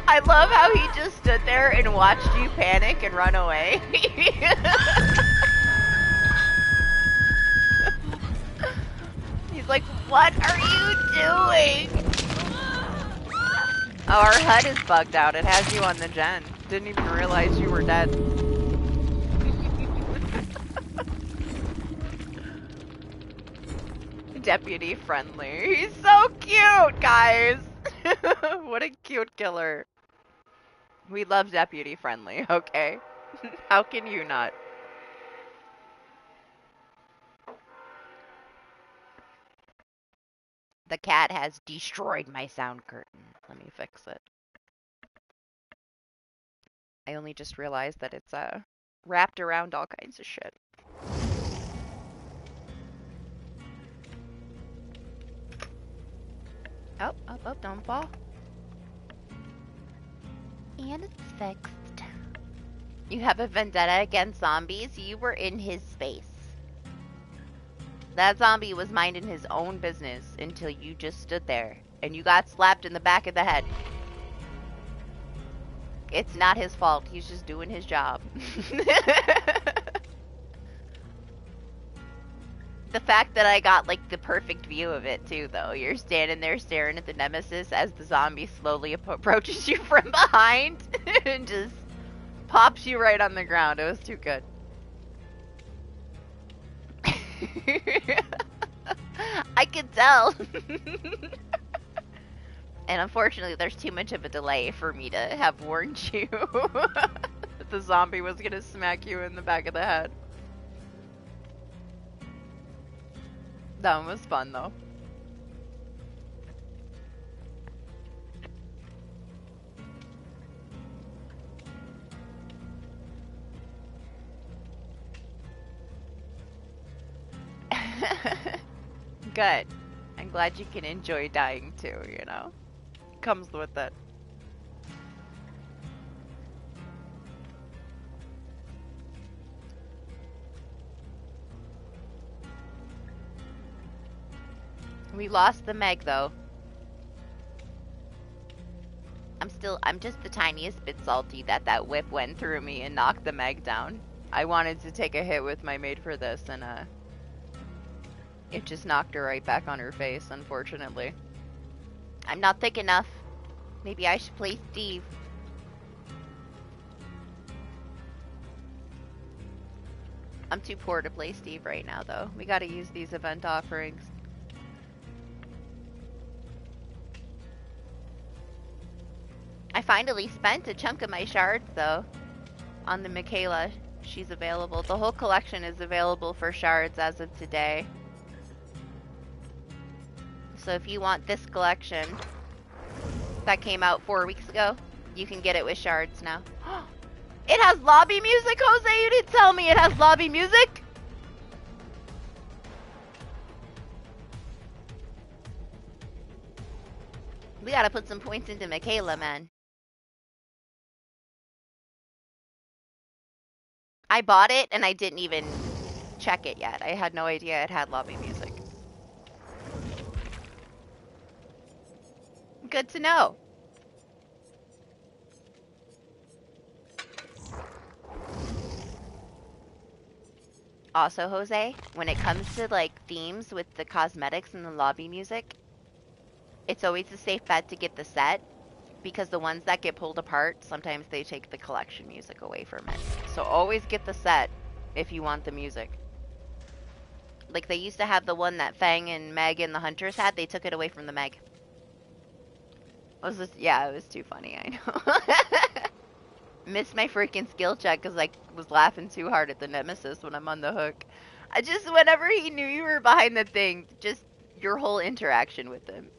I love how he just stood there and watched you panic and run away. He's like, what are you doing? Oh, our HUD is bugged out. It has you on the gen. Didn't even realize you were dead. Deputy friendly. He's so cute, guys. What a cute killer. We love deputy friendly, okay? How can you not? The cat has destroyed my sound curtain. Let me fix it. I only just realized that it's wrapped around all kinds of shit. Oh, don't fall. And it's fixed. You have a vendetta against zombies? You were in his space. That zombie was minding his own business until you just stood there and you got slapped in the back of the head. It's not his fault. He's just doing his job. The fact that I got, like, the perfect view of it, too, though. You're standing there staring at the nemesis as the zombie slowly approaches you from behind. and just pops you right on the ground. It was too good. I could tell. And unfortunately, there's too much of a delay for me to have warned you that the zombie was gonna smack you in the back of the head. That one was fun, though. Good. I'm glad you can enjoy dying too, you know? Comes with it. We lost the Meg though. I'm just the tiniest bit salty that that whip went through me and knocked the Meg down. I wanted to take a hit with my maid for this and it just knocked her right back on her face, unfortunately. I'm not thick enough. Maybe I should play Steve. I'm too poor to play Steve right now, though. We gotta use these event offerings. I finally spent a chunk of my shards, though, on the Michaela. She's available. The whole collection is available for shards as of today. So if you want this collection that came out 4 weeks ago, you can get it with shards now. It has lobby music, Jose? You didn't tell me it has lobby music? We gotta put some points into Michaela, man. I bought it and I didn't even check it yet. I had no idea it had lobby music. Good to know. Also, Jose, when it comes to like themes with the cosmetics and the lobby music, it's always a safe bet to get the set because the ones that get pulled apart, sometimes they take the collection music away from it. So always get the set if you want the music. Like they used to have the one that Fang and Meg and the Hunters had, they took it away from the Meg. Yeah, it was too funny, I know. Missed my freaking skill check because I was laughing too hard at the Nemesis when I'm on the hook. Whenever he knew you were behind the thing, just your whole interaction with him.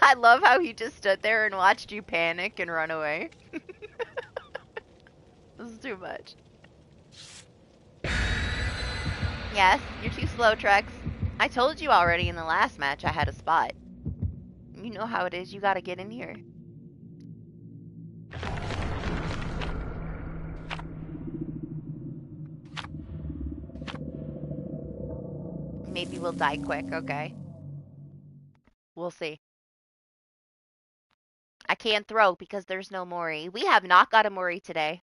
I love how he just stood there and watched you panic and run away. This is too much. Yes, you're too slow, Trex. I told you already in the last match I had a spot. You know how it is, you gotta get in here. Maybe we'll die quick, okay? We'll see. I can't throw because there's no Mori. We have not got a Mori today.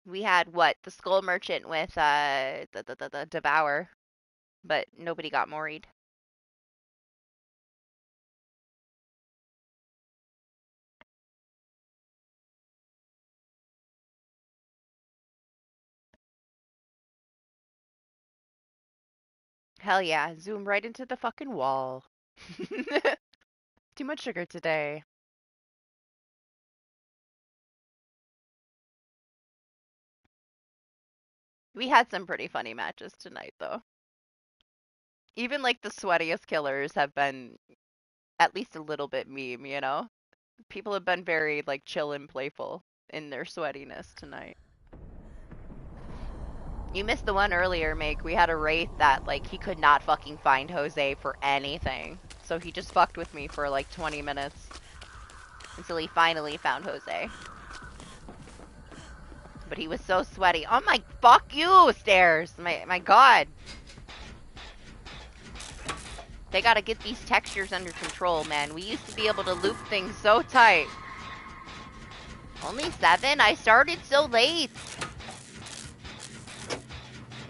We had, what, the Skull Merchant with the Devour, but nobody got Mori'd. Hell yeah, zoom right into the fucking wall. Too much sugar today. We had some pretty funny matches tonight, though. Even, like, the sweatiest killers have been at least a little bit meme, you know? People have been very, like, chill and playful in their sweatiness tonight. You missed the one earlier, Make. We had a Wraith that, like, he could not fucking find Jose for anything. So he just fucked with me for, like, 20 minutes. Until he finally found Jose. But he was so sweaty. Oh my, fuck you, stairs! My god. They gotta get these textures under control, man. We used to be able to loop things so tight. Only 7? I started so late.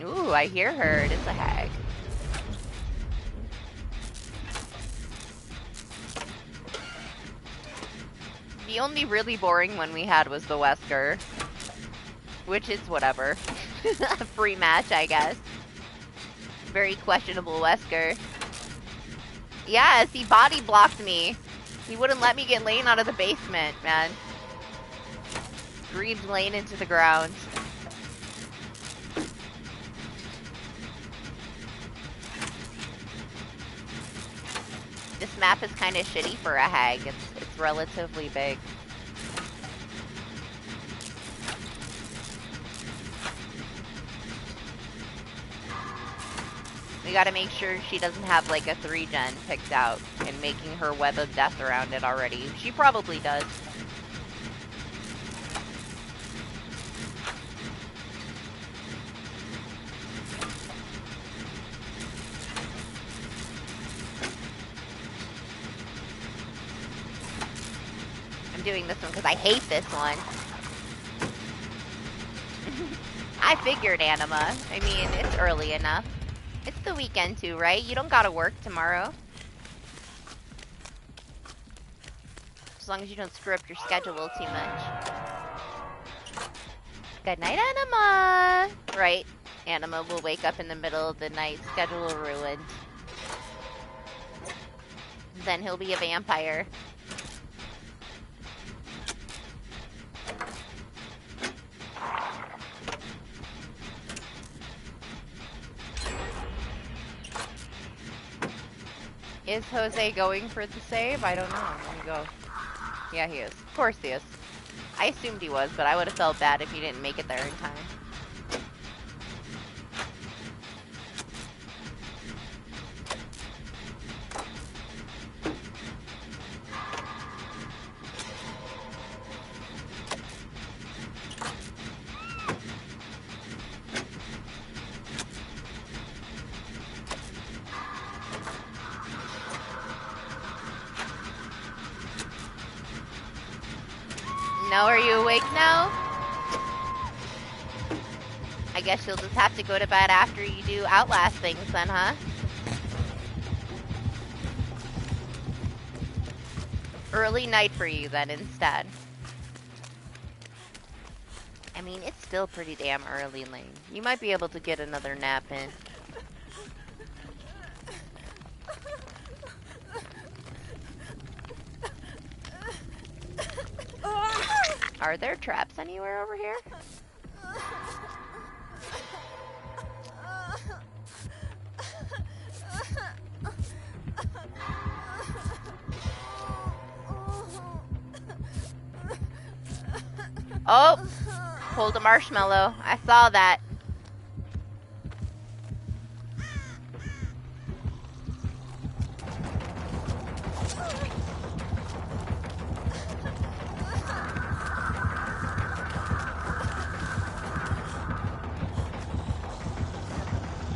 Ooh, I hear her. It is a hag. The only really boring one we had was the Wesker. Which is whatever. A free match, I guess. Very questionable Wesker. Yes, he body blocked me. He wouldn't let me get Lane out of the basement, man. Grieved Lane into the ground. This map is kind of shitty for a hag. It's relatively big. We gotta make sure she doesn't have like a 3-gen picked out and making her web of death around it already. She probably does. I'm doing this one because I hate this one. I figured, Anima. I mean, it's early enough. It's the weekend too, right? You don't gotta work tomorrow. As long as you don't screw up your schedule too much. Good night, Anima! Right. Anima will wake up in the middle of the night, schedule ruined. Then he'll be a vampire. Is Jose going for the save? I don't know. Let me go. Yeah, he is. Of course he is. I assumed he was, but I would have felt bad if he didn't make it there in time. No, are you awake now? I guess you'll just have to go to bed after you do Outlast things then, huh? Early night for you then instead. I mean, it's still pretty damn early, Lane. You might be able to get another nap in. Are there traps anywhere over here? Oh! Pulled a marshmallow. I saw that.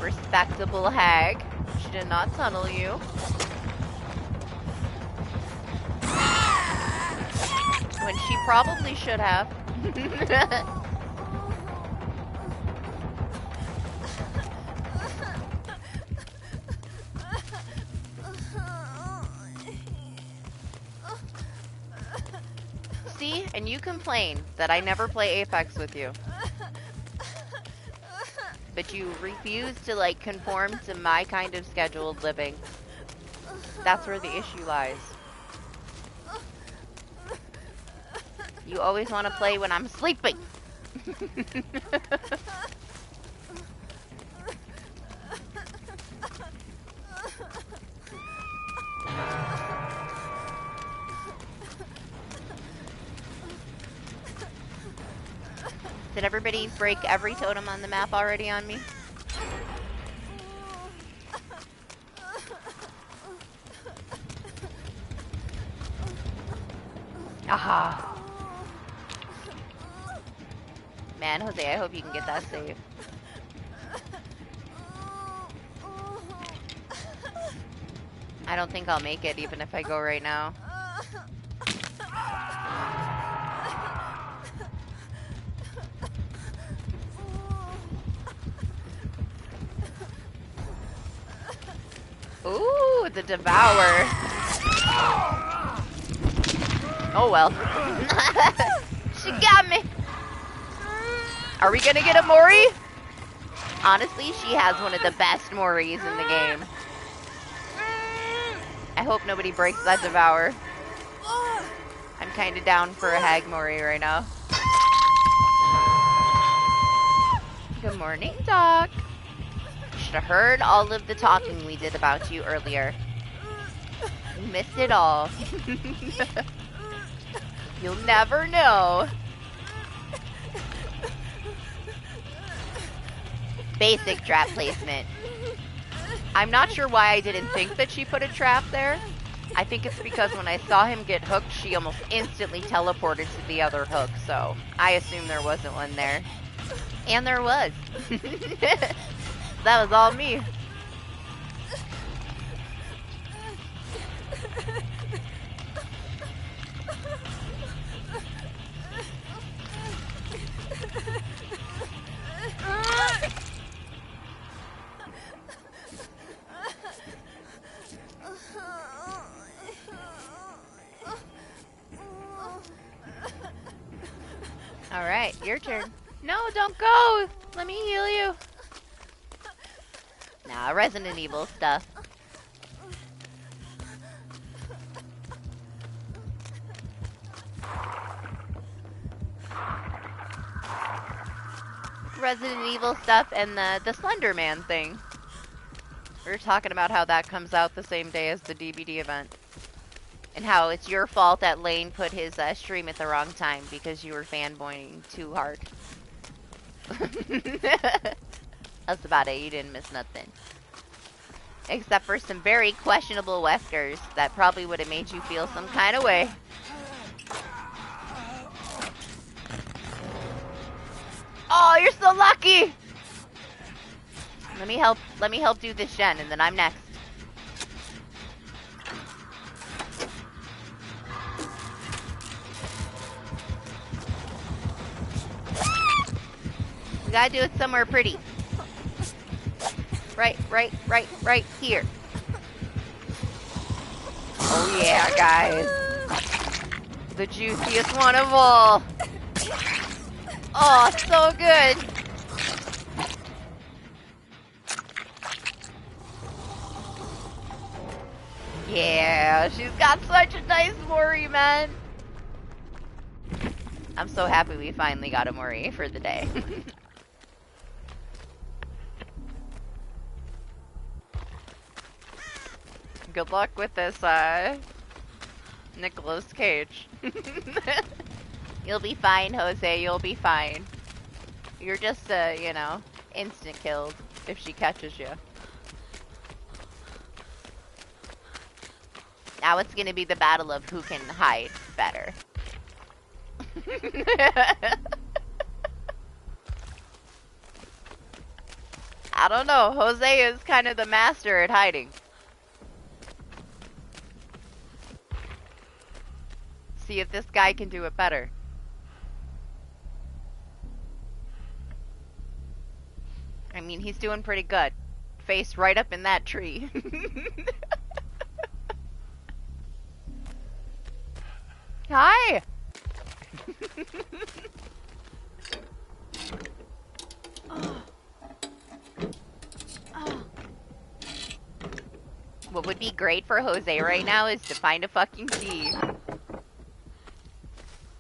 Respectable hag. She did not tunnel you. When she probably should have. See? And you complain that I never play Apex with you. But you refuse to, like, conform to my kind of scheduled living. That's where the issue lies. You always want to play when I'm sleeping. Did everybody break every totem on the map already on me? Aha. Man, Jose, I hope you can get that save. I don't think I'll make it even if I go right now. Ooh, the Devour. Oh well. She got me. Are we gonna get a Mori? Honestly, she has one of the best Moris in the game. I hope nobody breaks that Devour. I'm kind of down for a Hag Mori right now. Good morning, Doc. You should have heard all of the talking we did about you earlier. You missed it all. You'll never know. Basic trap placement. I'm not sure why I didn't think that she put a trap there. I think it's because when I saw him get hooked, she almost instantly teleported to the other hook, so I assumed there wasn't one there. And there was. That was all me. Alright, your turn. No, don't go! Let me heal you. Nah, Resident Evil stuff. Resident Evil stuff and the Slender Man thing. We were talking about how that comes out the same day as the DBD event. And how it's your fault that Lane put his stream at the wrong time because you were fanboying too hard. That's about it. You didn't miss nothing. Except for some very questionable Weskers that probably would have made you feel some kind of way. Oh, you're so lucky! Let me help do this gen, and then I'm next. We gotta do it somewhere pretty. Right here. Oh yeah, guys. The juiciest one of all. Oh, so good. Yeah, she's got such a nice Mori, man. I'm so happy we finally got a Mori for the day. Good luck with this, Nicolas Cage. You'll be fine, Jose, you'll be fine. You're just, you know, instant killed if she catches you. Now it's gonna be the battle of who can hide better. I don't know, Jose is kind of the master at hiding. See if this guy can do it better. I mean, he's doing pretty good. Face right up in that tree. Hi! What would be great for Jose right now is to find a fucking key.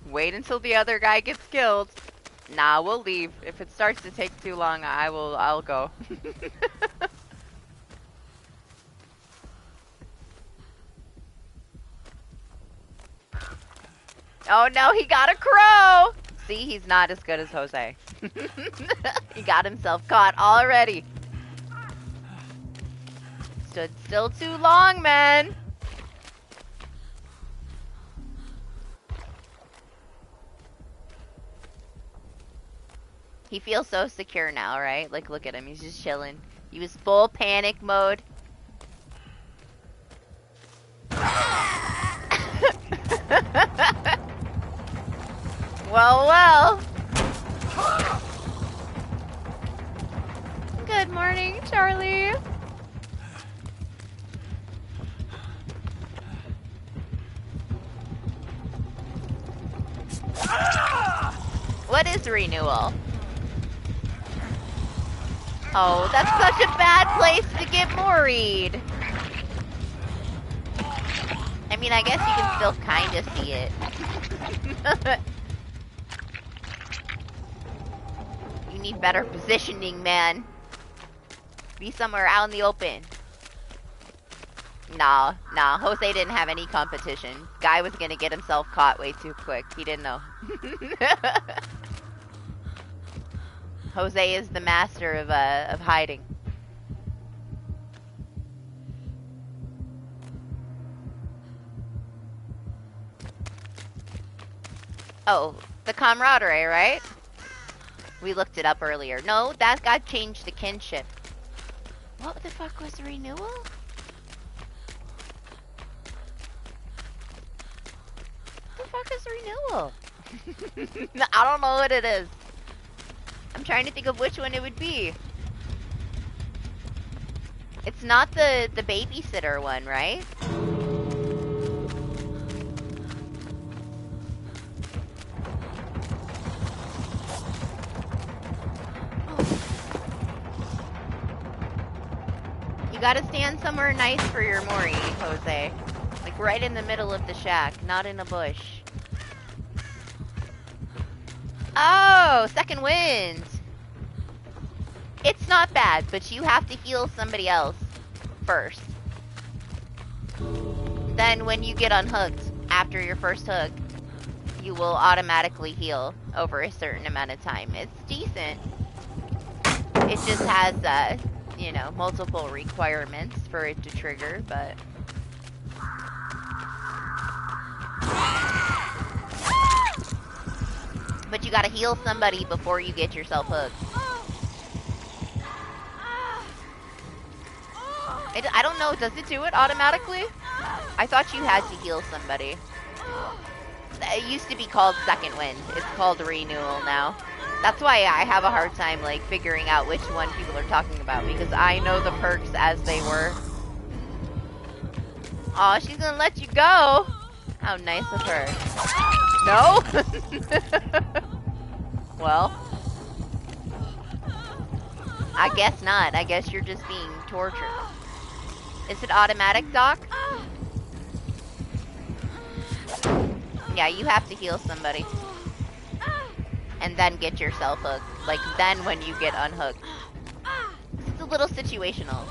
Wait until the other guy gets killed. Nah, we'll leave. If it starts to take too long, I'll go. Oh no, he got a crow! See, he's not as good as Jose. He got himself caught already. Stood still too long, man. He feels so secure now, right? Like, look at him. He's just chilling. He was full panic mode. Well. Good morning, Charlie. What is renewal? Oh, that's such a bad place to get moried. I mean, I guess you can still kind of see it. You need better positioning, man. Be somewhere out in the open. Nah, Jose didn't have any competition. Guy was gonna get himself caught way too quick. He didn't know. Jose is the master of hiding. Oh, the camaraderie, right? We looked it up earlier. No, that got changed to kinship. What the fuck was the renewal? What the fuck is renewal? I don't know what it is. I'm trying to think of which one it would be. It's not the babysitter one, right? You gotta stand somewhere nice for your Mori, Jose. Like right in the middle of the shack, not in a bush. Oh, second wind. It's not bad, but you have to heal somebody else first. Then when you get unhooked, after your first hook, you will automatically heal over a certain amount of time. It's decent. It just has, you know, multiple requirements for it to trigger, but... But you gotta heal somebody before you get yourself hooked. I don't know, does it do it automatically? I thought you had to heal somebody. It used to be called Second Wind. It's called Renewal now. That's why I have a hard time, like, figuring out which one people are talking about, because I know the perks as they were. Aw, she's gonna let you go! How nice of her. No? Well. I guess not. I guess you're just being tortured. Is it automatic, Doc? Yeah, you have to heal somebody. And then get yourself hooked. Like, then when you get unhooked. It's a little situational.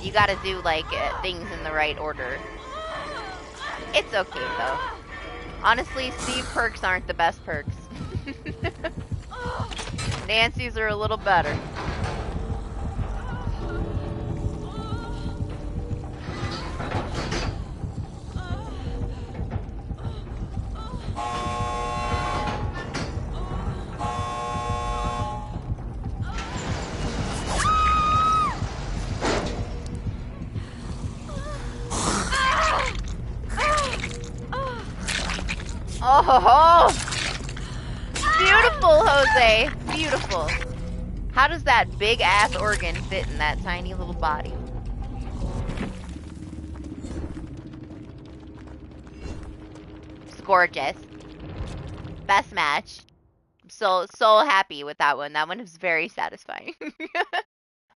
You gotta do, like, things in the right order. It's okay, though. Honestly, Steve perks aren't the best perks. Nancy's are a little better. Oh, beautiful, Jose. Beautiful. How does that big ass organ fit in that tiny little body? It's gorgeous. Best match. I'm so happy with that one. That one was very satisfying.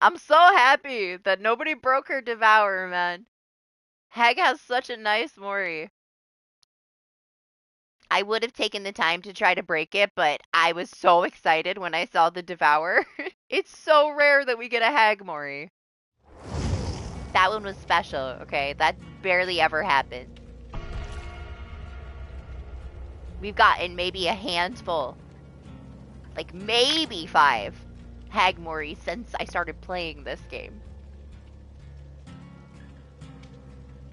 I'm so happy that nobody broke her Devour, man. Hag has such a nice Mori. I would have taken the time to try to break it, but I was so excited when I saw the Devour. It's so rare that we get a Hag Mori. That one was special, okay? That barely ever happened. We've gotten maybe a handful. Like, maybe 5 Hag Mori since I started playing this game.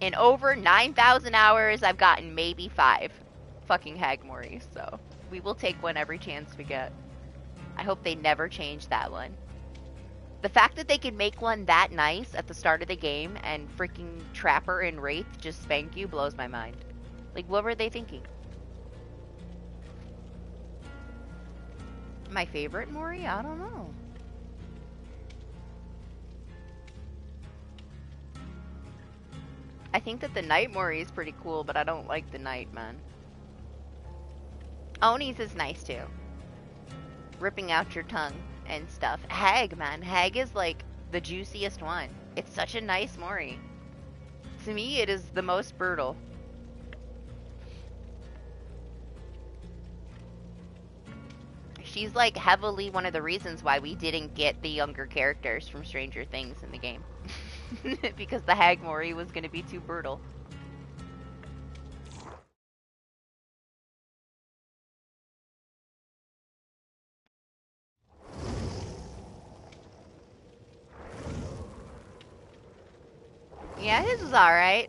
In over 9,000 hours, I've gotten maybe 5 fucking Hag Mori, so we will take one every chance we get. I hope they never change that one. The fact that they could make one that nice at the start of the game and freaking Trapper and Wraith just spank you blows my mind. Like, what were they thinking? My favorite Mori? I don't know. I think that the Night Mori is pretty cool, but I don't like the Night, man. Oni's is nice too. Ripping out your tongue and stuff. Hag, man. Hag is like the juiciest one. It's such a nice Mori. To me, it is the most brutal. She's like heavily one of the reasons why we didn't get the younger characters from Stranger Things in the game. Because the Hag Mori was going to be too brutal. Yeah, his is alright.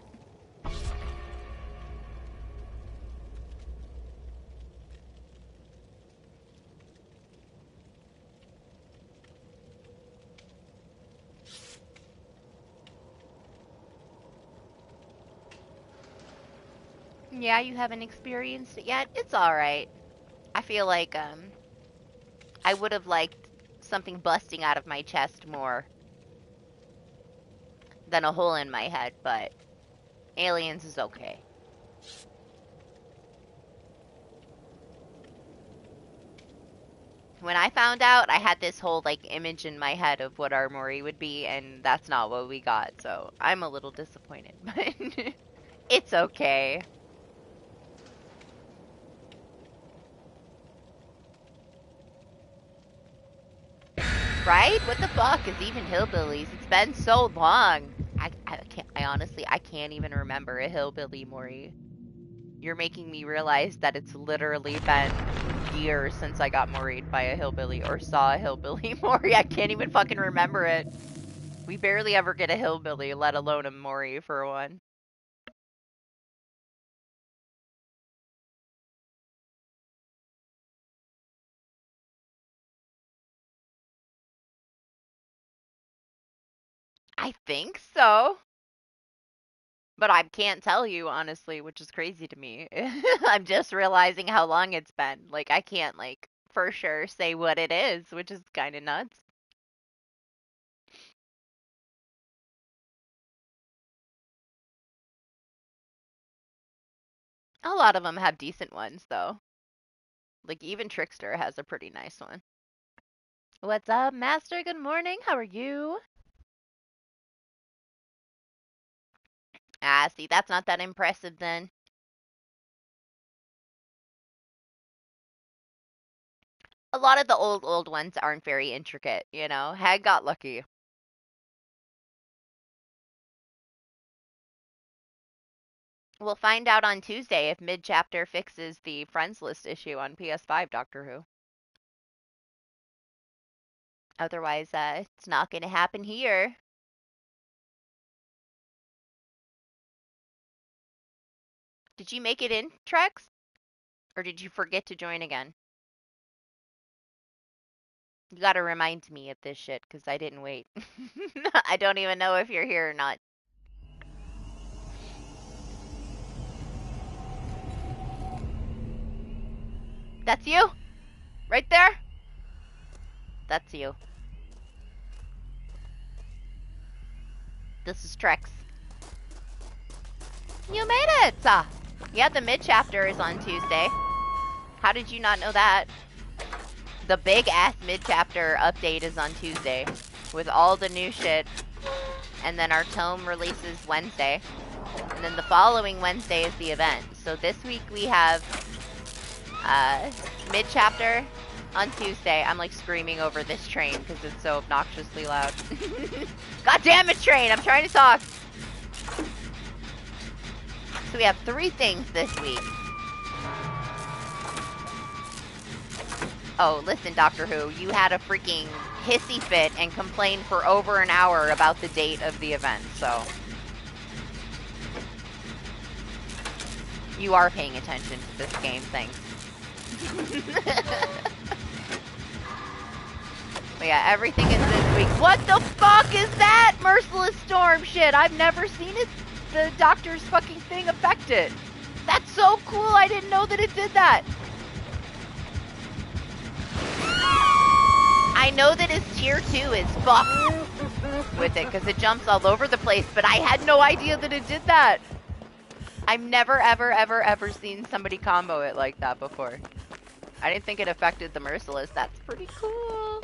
Yeah, you haven't experienced it yet? It's alright. I feel like, I would have liked something busting out of my chest more than a hole in my head, but Aliens is okay. When I found out, I had this whole, like, image in my head of what our Mori would be, and that's not what we got, so I'm a little disappointed, but it's okay. Right? What the fuck is even Hillbillies? It's been so long. I honestly, I can't even remember a Hillbilly Mori. You're making me realize that it's literally been years since I got Mori'd by a Hillbilly or saw a Hillbilly Mori. I can't even fucking remember it. We barely ever get a Hillbilly, let alone a Mori for one. I think so. But I can't tell you, honestly, which is crazy to me. I'm just realizing how long it's been. Like, I can't, like, for sure say what it is, which is kind of nuts. A lot of them have decent ones, though. Like, even Trickster has a pretty nice one. What's up, Master? Good morning. How are you? Ah, see, that's not that impressive then. A lot of the old ones aren't very intricate, you know? Hag got lucky. We'll find out on Tuesday if mid-chapter fixes the friends list issue on PS5, Doctor Who. Otherwise, it's not going to happen here. Did you make it in, Trex? Or did you forget to join again? You gotta remind me of this shit, because I didn't wait. I don't even know if you're here or not. That's you? Right there? That's you. This is Trex. You made it! Yeah, the mid-chapter is on Tuesday. How did you not know that? The big-ass mid-chapter update is on Tuesday. With all the new shit. And then our tome releases Wednesday. And then the following Wednesday is the event. So this week we have mid-chapter on Tuesday. I'm like screaming over this train because it's so obnoxiously loud. God damn it, train! I'm trying to talk! So we have 3 things this week. Oh, listen, Doctor Who, you had a freaking hissy fit and complained for over an hour about the date of the event, so... You are paying attention to this game, thanks. But yeah, everything is this week. What the fuck is that? Merciless Storm shit! I've never seen it, the Doctor's fucking thing affect it. That's so cool, I didn't know that it did that. I know that his tier 2 is fucked with it, because it jumps all over the place, but I had no idea that it did that. I've never, ever, ever, ever seen somebody combo it like that before. I didn't think it affected the Merciless. That's pretty cool.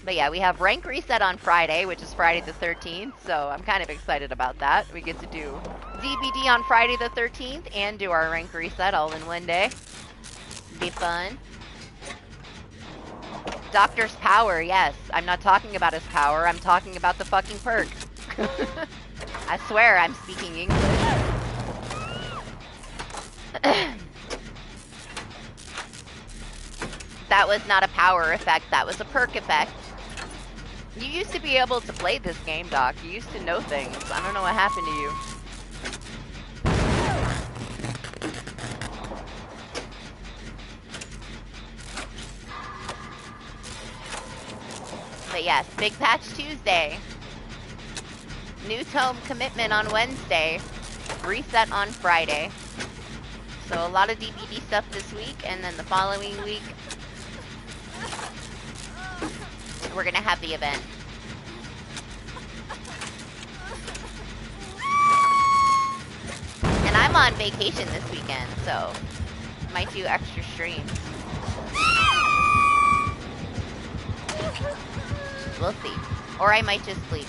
But yeah, we have rank reset on Friday, which is Friday the 13th, so I'm kind of excited about that. We get to do DBD on Friday the 13th and do our rank reset all in one day. Be fun. Doctor's power, yes. I'm not talking about his power, I'm talking about the fucking perk. I swear I'm speaking English. That was not a power effect, that was a perk effect. You used to be able to play this game, Doc. You used to know things. I don't know what happened to you. But yes, Big Patch Tuesday. New Tome Commitment on Wednesday. Reset on Friday. So a lot of DBD stuff this week, and then the following week, we're gonna have the event. And I'm on vacation this weekend, so might do extra streams. We'll see. Or I might just sleep.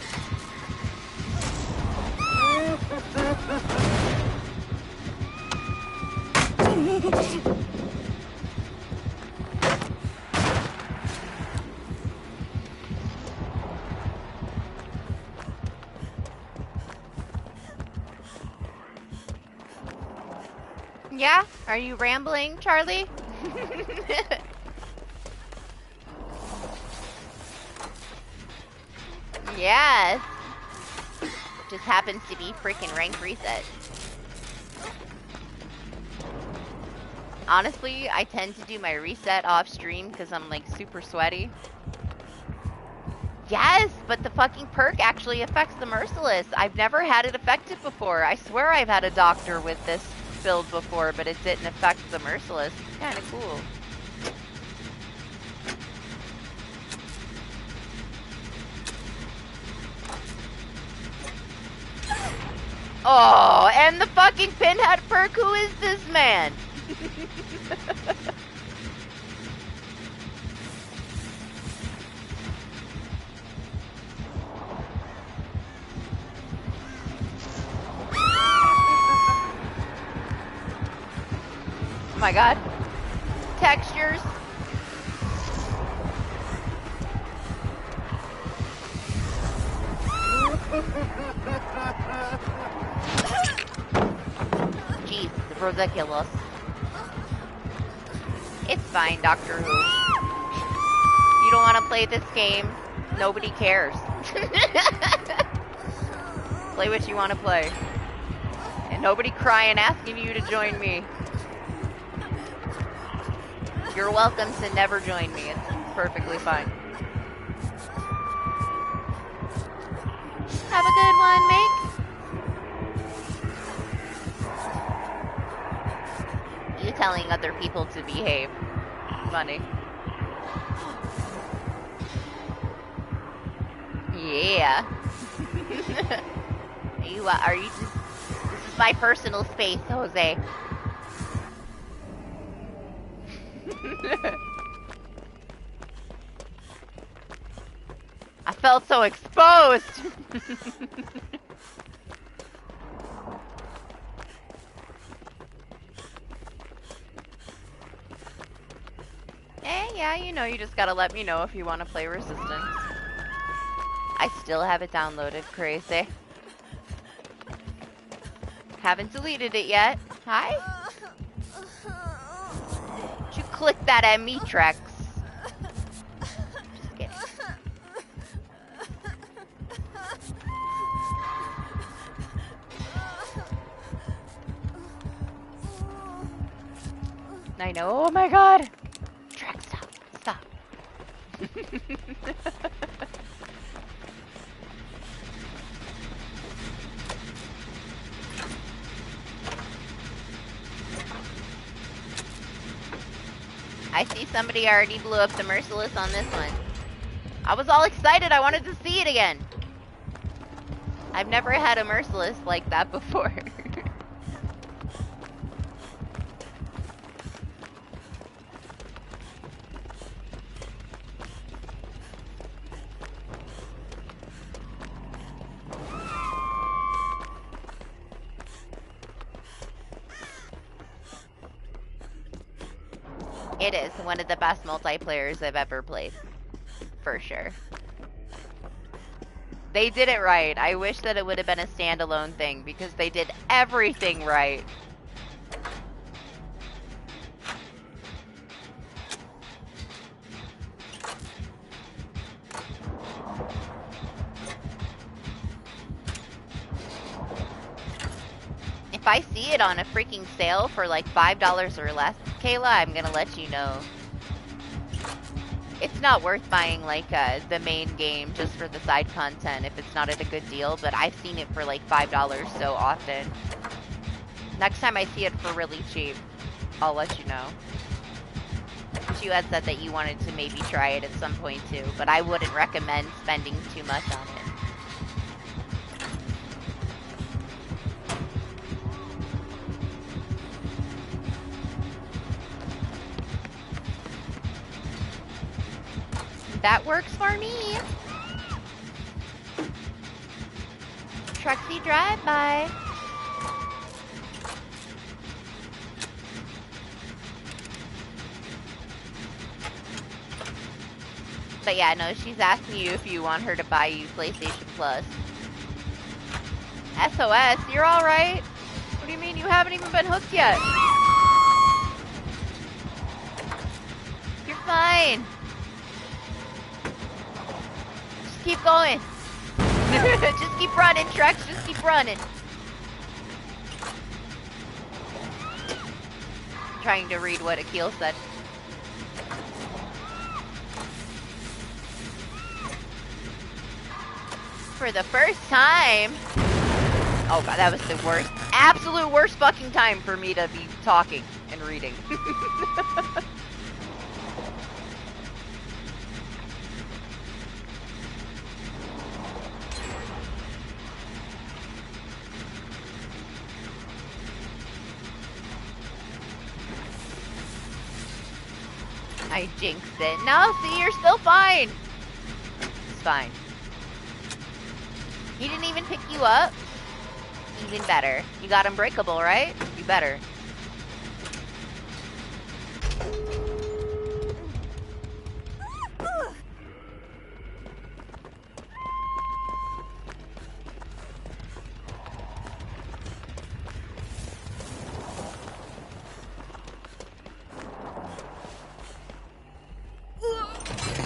Yeah? Are you rambling, Charlie? Yes. Just happens to be freaking rank reset. Honestly, I tend to do my reset off stream because I'm like super sweaty. Yes, but the fucking perk actually affects the Merciless. I've never had it affected before. I swear I've had a doctor with this build before, but it didn't affect the Merciless. It's kind of cool. Oh, and the fucking Pinhead perk, who is this man? Oh my god. Textures. Jeez, it's ridiculous. It's fine, Doctor Who. You don't want to play this game, nobody cares. Play what you want to play. And nobody crying asking you to join me. You're welcome to never join me. It's perfectly fine. Have a good one, Mink. You telling other people to behave. Funny. Yeah. Are you just... This is my personal space, Jose. I felt so exposed. Yeah, you know, you just gotta let me know if you want to play Resistance. I still have it downloaded, crazy. Haven't deleted it yet. Hi? Did you click that at me, Trex? Just kidding. I know. Oh my god. Trex, stop. Stop. I see somebody already blew up the Merciless on this one. I was all excited. I wanted to see it again. I've never had a Merciless like that before. It is one of the best multiplayers I've ever played. For sure. They did it right. I wish that it would have been a standalone thing because they did everything right. If I see it on a freaking sale for like $5 or less, Kayla, I'm gonna let you know. It's not worth buying like the main game just for the side content if it's not at a good deal, but I've seen it for like $5 so often. Next time I see it for really cheap, I'll let you know. You had said that you wanted to maybe try it at some point too, but I wouldn't recommend spending too much on it. That works for me. Truxie drive-by. But yeah, no, she's asking you if you want her to buy you PlayStation Plus. SOS, you're alright? What do you mean you haven't even been hooked yet? You're fine. Just keep going. Just keep running, Trex. Just keep running. Trying to read what Akil said. For the first time. Oh god, that was the worst. Absolute worst fucking time for me to be talking and reading. I jinxed it. No, see, you're still fine. It's fine. He didn't even pick you up? Even better. You got unbreakable, right? You better.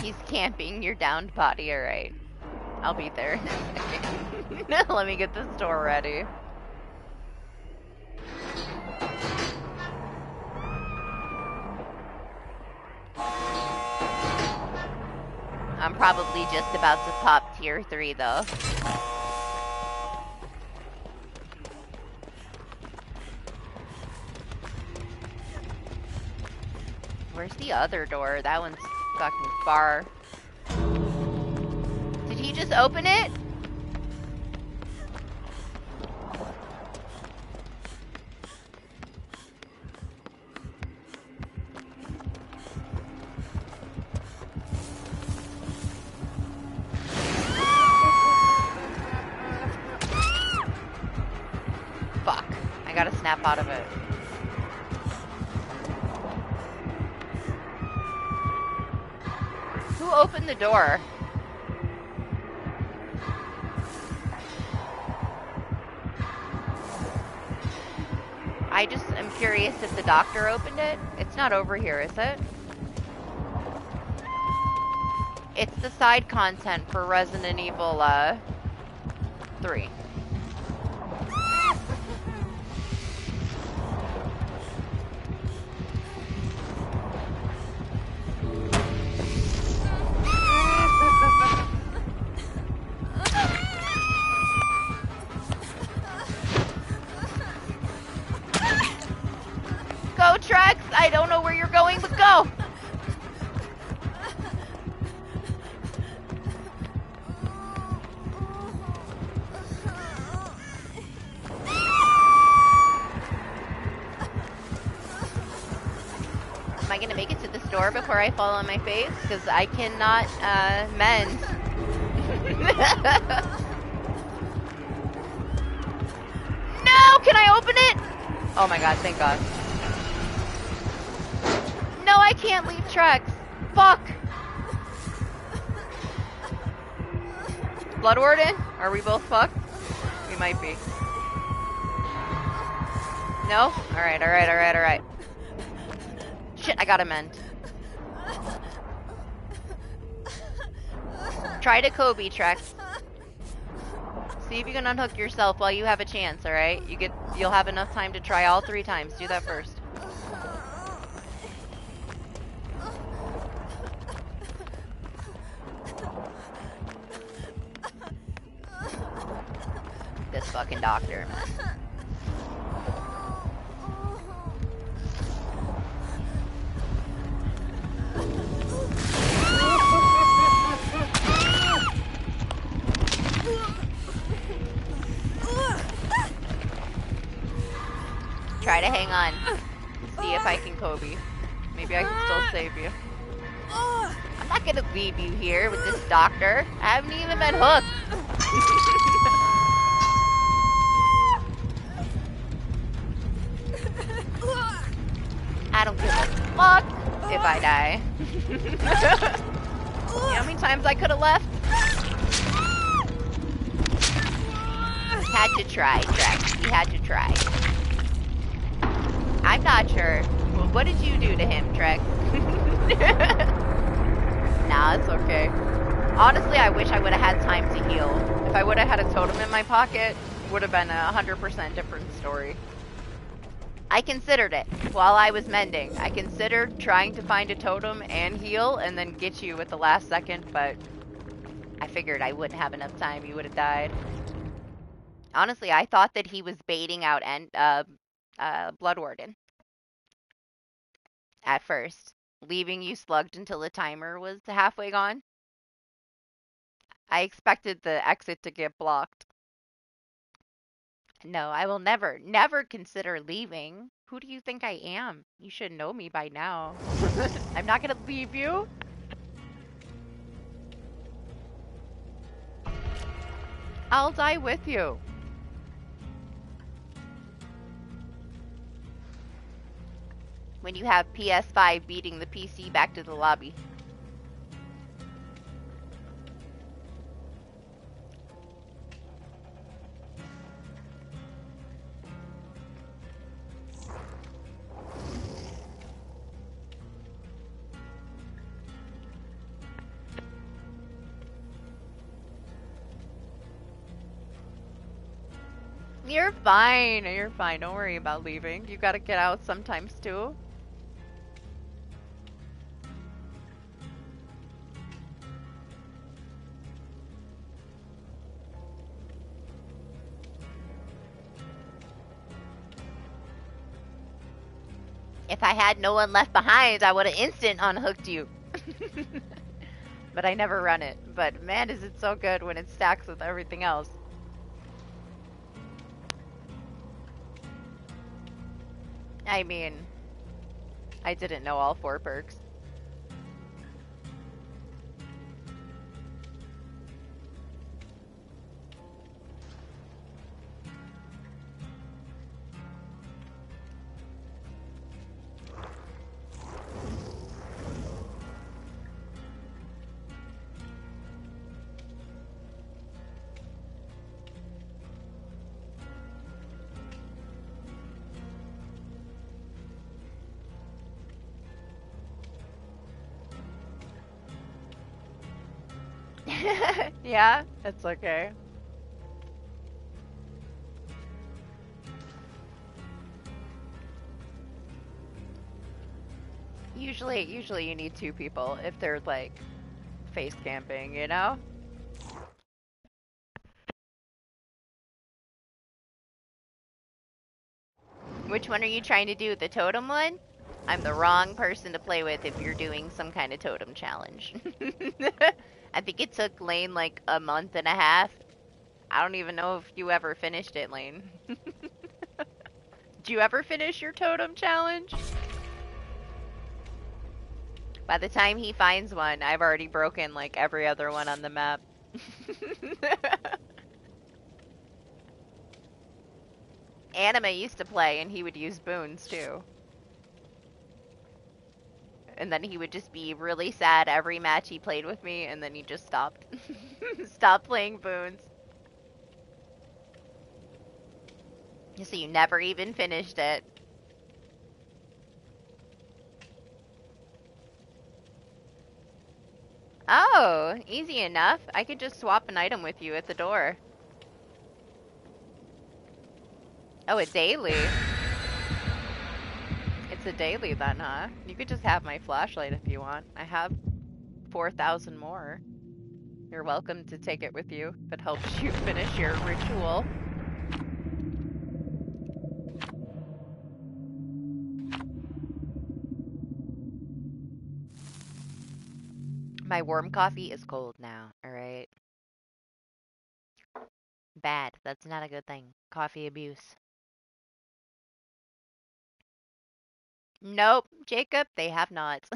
He's camping your downed body, alright. I'll be there. Let me get the store ready. I'm probably just about to pop tier 3 though. Where's the other door? That one's fucking far. Did he just open it? Fuck. I gotta snap out of it. Who opened the door? I just am curious if the doctor opened it. It's not over here, is it? It's the side content for Resident Evil 3. Go, Trex! I don't know where you're going, but go! Am I gonna make it to the store before I fall on my face? Because I cannot, mend. No! Can I open it? Oh my god, thank god. no, I can't leave Trex. Fuck. Blood Warden? Are we both fucked? We might be. No? Alright, alright, alright, alright. Shit, I gotta mend. Try to Kobe, Trex. See if you can unhook yourself while you have a chance, alright? You'll have enough time to try all 3 times. Do that first. This fucking doctor, man. Try to hang on. See if I can Kobe. Maybe I can still save you. I'm not gonna leave you here with this doctor. I haven't even been hooked. I don't give a fuck if I die. You know how many times I could have left? Had to try, Trex. You had to try. I'm not sure. Well, what did you do to him, Trex? Nah, it's okay. Honestly, I wish I would have had time to heal. If I would have had a totem in my pocket, it would have been a 100% different story. I considered it while I was mending. I considered trying to find a totem and heal and then get you at the last second, but I figured I wouldn't have enough time. You would have died. Honestly, I thought that he was baiting out Blood Warden at first, leaving you slugged until the timer was halfway gone. I expected the exit to get blocked. No, I will never consider leaving. Who do you think I am? You should know me by now. I'm not gonna leave you. I'll die with you. When you have PS5 beating the PC back to the lobby. You're fine. You're fine. Don't worry about leaving. You gotta get out sometimes too. If I had no one left behind, I would have instant unhooked you. But I never run it. But man, is it so good when it stacks with everything else. I mean, I didn't know all 4 perks. Yeah, it's okay. Usually you need 2 people if they're like face camping, you know? Which one are you trying to do? The totem one? I'm the wrong person to play with if you're doing some kind of totem challenge. I think it took Lane like a month and a half. I don't even know if you ever finished it, Lane. Did you ever finish your totem challenge? By the time he finds one, I've already broken like every other one on the map. Anime used to play and he would use boons too. and then he would just be really sad every match he played with me, and then he just stopped. Stopped playing Boons. So you never even finished it. Oh, easy enough. I could just swap an item with you at the door. Oh, a daily. It's a daily then, huh? You could just have my flashlight if you want. I have 4,000 more. You're welcome to take it with you if it helps you finish your ritual. My warm coffee is cold now, alright? Bad. That's not a good thing. Coffee abuse. Nope, Jacob, they have not.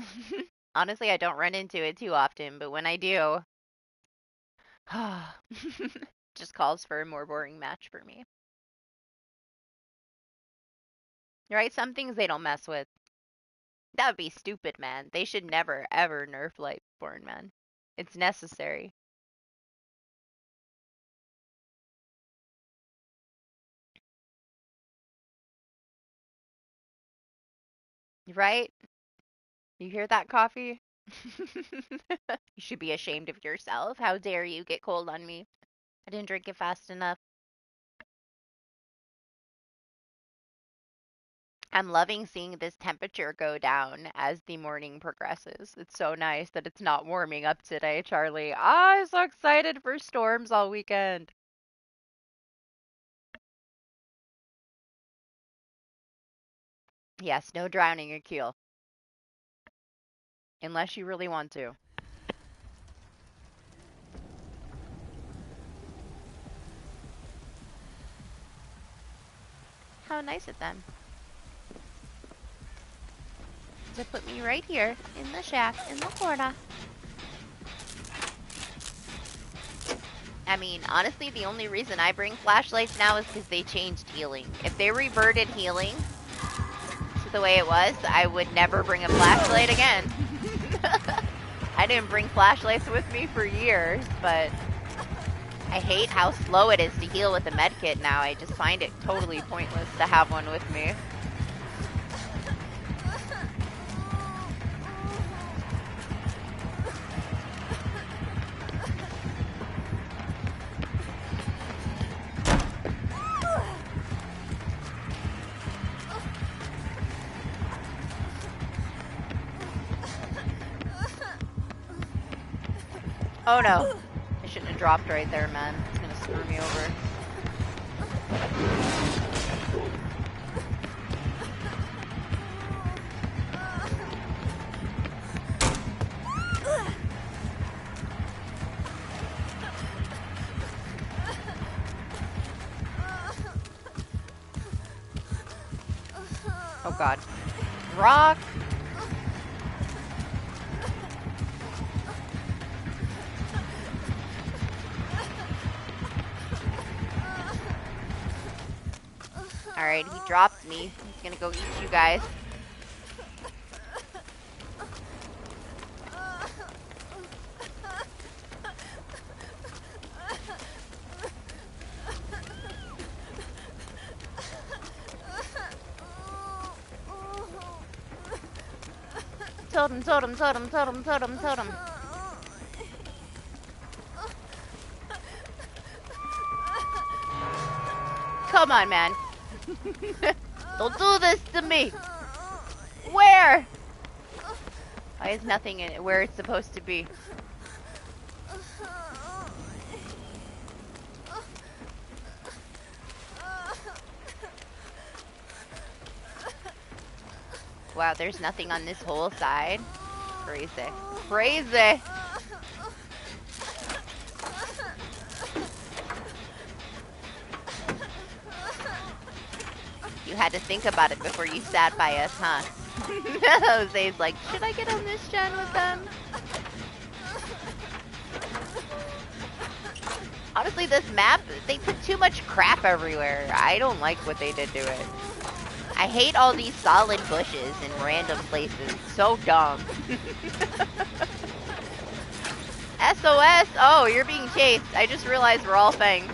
Honestly, I don't run into it too often, but when I do, just calls for a more boring match for me. Right? Some things they don't mess with. That would be stupid, man. They should never, ever nerf Lightborn, man. It's necessary. Right? You hear that, Coffee? You should be ashamed of yourself. How dare you get cold on me? I didn't drink it fast enough. I'm loving seeing this temperature go down as the morning progresses. It's so nice that it's not warming up today, Charlie. I'm so excited for storms all weekend. Yes, no drowning your keel. Unless you really want to. How nice of them. To put me right here in the shack in the corner. I mean, honestly, the only reason I bring flashlights now is because they changed healing. If they reverted healing to the way it was, I would never bring a flashlight again. I didn't bring flashlights with me for years, but I hate how slow it is to heal with a medkit now. I just find it totally pointless to have one with me. Oh no. I shouldn't have dropped right there, man. It's gonna screw me over. Oh god. Rock! Alright, he dropped me. He's gonna go eat you guys. Totem, totem, totem, totem, totem, totem. Come on, man. Don't do this to me. Where? Why is nothing in it where it's supposed to be? Wow, there's nothing on this whole side. Crazy. Crazy! You had to think about it before you sat by us, huh? Jose's like, should I get on this gen with them? Honestly, this map, they put too much crap everywhere. I don't like what they did to it. I hate all these solid bushes in random places. So dumb. SOS! Oh, you're being chased. I just realized we're all fangs.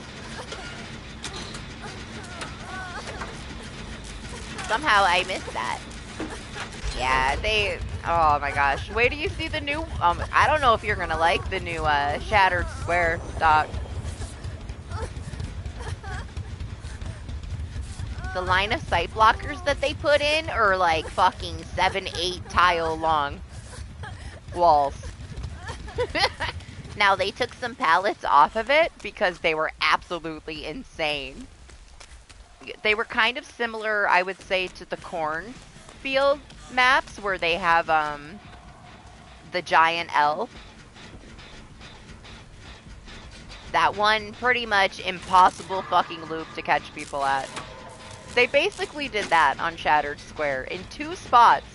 Somehow I missed that. Yeah, they... Oh my gosh. Wait till you see the new... I don't know if you're gonna like the new, Shattered Square stock. The line of sight blockers that they put in are like fucking 7-8 tile long walls. Now, they took some pallets off of it because they were absolutely insane. They were kind of similar, I would say, to the cornfield maps where they have the giant elf. That one pretty much impossible fucking loop to catch people at. They basically did that on Shattered Square in 2 spots.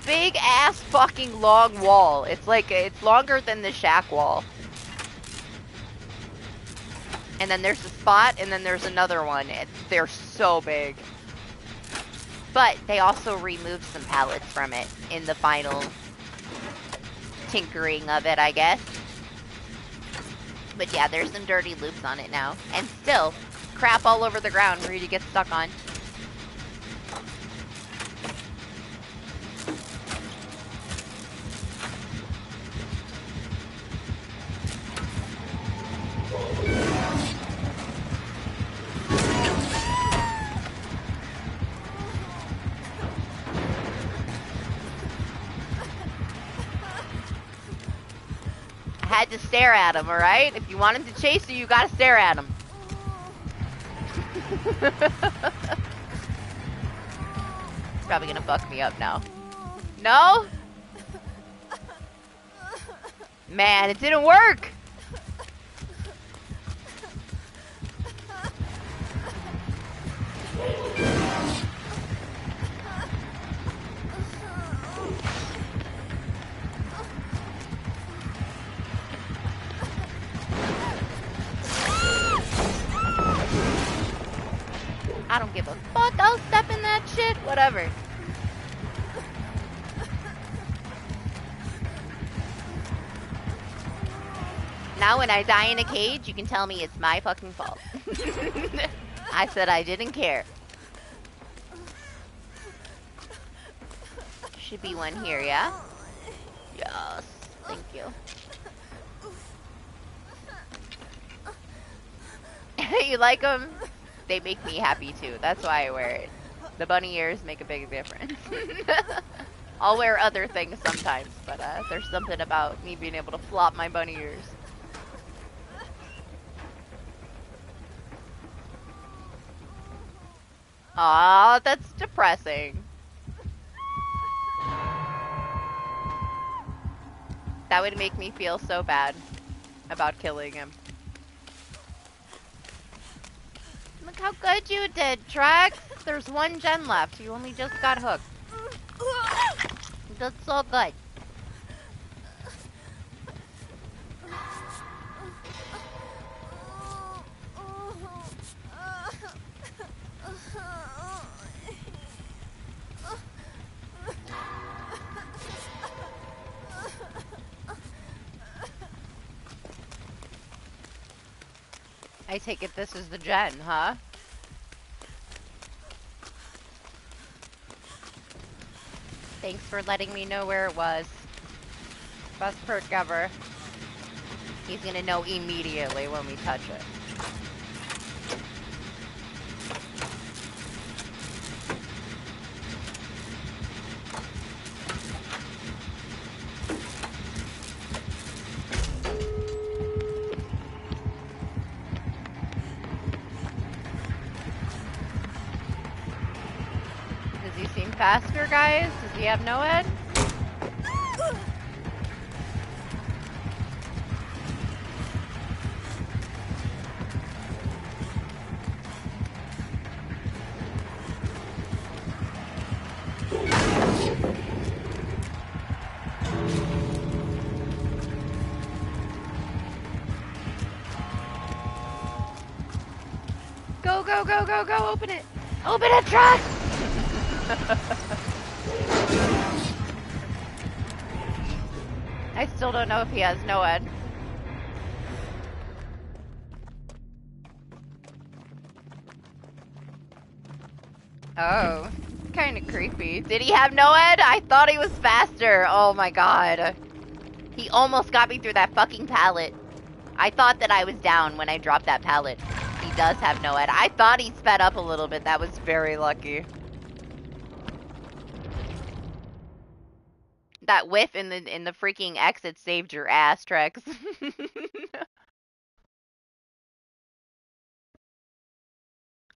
Big ass fucking long wall. It's like, it's longer than the shack wall. And then there's a spot, and then there's another one. They're so big. But they also removed some pallets from it in the final tinkering of it, I guess. But yeah, there's some dirty loops on it now. And still, crap all over the ground for you to get stuck on. Had to stare at him, alright? If you want him to chase you, you gotta stare at him. He's probably gonna fuck me up now. No? Man, it didn't work! I don't give a fuck, I'll step in that shit, whatever. Now when I die in a cage, you can tell me it's my fucking fault. I said I didn't care. Should be one here, yeah? Yes, thank you. You like them? They make me happy too. That's why I wear it. The bunny ears make a big difference. I'll wear other things sometimes, but there's something about me being able to flop my bunny ears. Aw, that's depressing. That would make me feel so bad about killing him. Look how good you did, Trex! There's 1 gen left. You only just got hooked. That's so good. I take it this is the gen, huh? Thanks for letting me know where it was. Best perk ever. He's gonna know immediately when we touch it. Faster, guys? Does he have no head? Go, go, go, go, go, open it! Open it, truck! I still don't know if he has NOED. Oh, kind of creepy. Did he have NOED? I thought he was faster. Oh my god. He almost got me through that fucking pallet. I thought that I was down when I dropped that pallet. He does have NOED. I thought he sped up a little bit. That was very lucky. That whiff in the freaking exit saved your ass, Trex.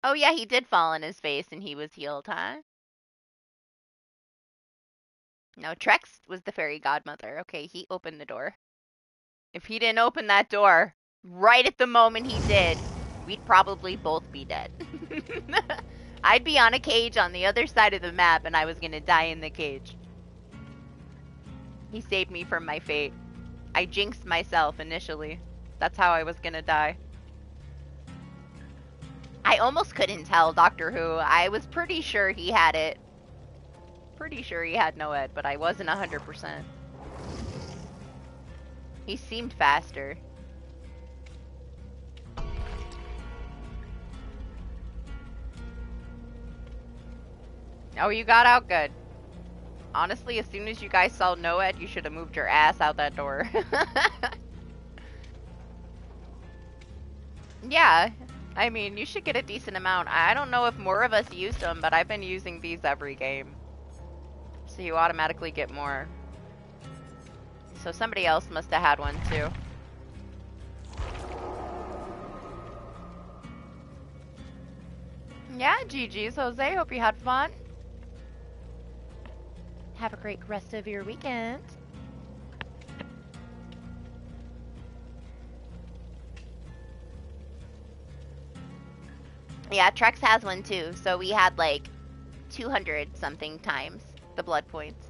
Oh yeah, he did fall on his face and he was healed, huh? No, Trex was the fairy godmother. Okay, he opened the door. If he didn't open that door right at the moment he did, we'd probably both be dead. I'd be on a cage on the other side of the map and I was gonna die in the cage. He saved me from my fate. I jinxed myself initially. That's how I was gonna die. I almost couldn't tell Doctor Who. I was pretty sure he had it. Pretty sure he had NOED, but I wasn't 100%. He seemed faster. Oh, you got out good. Honestly, as soon as you guys saw NOED, you should have moved your ass out that door. Yeah, I mean, you should get a decent amount. I don't know if more of us used them, but I've been using these every game. So you automatically get more. So somebody else must have had one too. Yeah, GG's, Jose. Hope you had fun. Have a great rest of your weekend. Yeah, Trex has one too. So we had like 200 something times the blood points.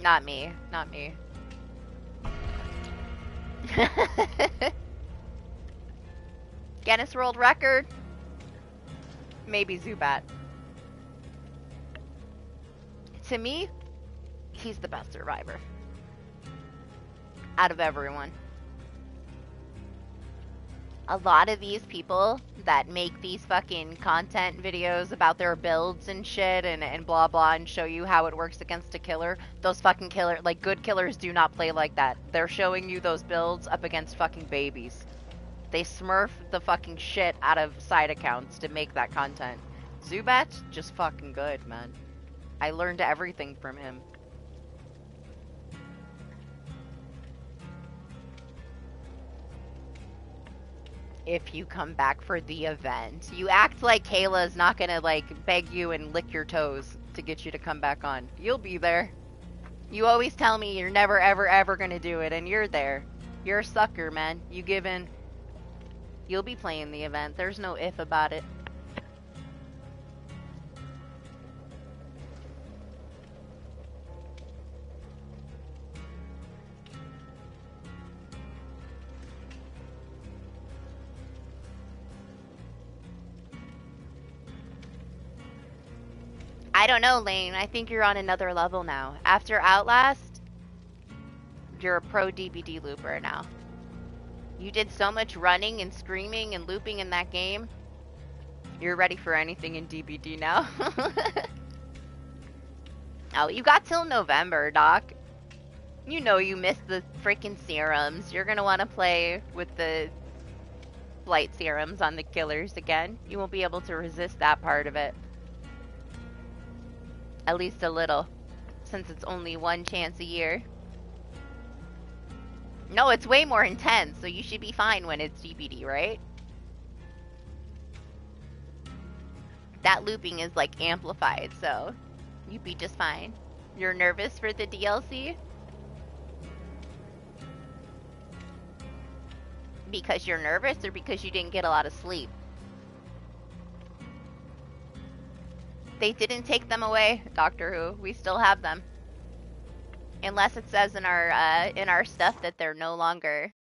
Not me. Not me. Guinness World Record? Maybe Zubat. To me, he's the best survivor. Out of everyone. A lot of these people that make these fucking content videos about their builds and shit and blah blah and show you how it works against a killer, those fucking like good killers do not play like that. They're showing you those builds up against fucking babies. They smurf the fucking shit out of side accounts to make that content. Zubat's just fucking good, man. I learned everything from him. If you come back for the event. You act like Kayla's not gonna, like, beg you and lick your toes to get you to come back on. You'll be there. You always tell me you're never, ever, ever gonna do it, and you're there. You're a sucker, man. You give in. You'll be playing the event. There's no if about it. I don't know, Lane. I think you're on another level now. After Outlast, you're a pro DBD looper now. You did so much running and screaming and looping in that game. You're ready for anything in DBD now. Oh, you got till November, Doc. You know you missed the freaking serums. You're gonna want to play with the blight serums on the killers again. You won't be able to resist that part of it. At least a little, since it's only one chance a year. No, it's way more intense, so you should be fine when it's DBD, right? That looping is like amplified, so you'd be just fine. You're nervous for the DLC? Because you're nervous or because you didn't get a lot of sleep? They didn't take them away, Doctor Who. We still have them. Unless it says in our stuff that they're no longer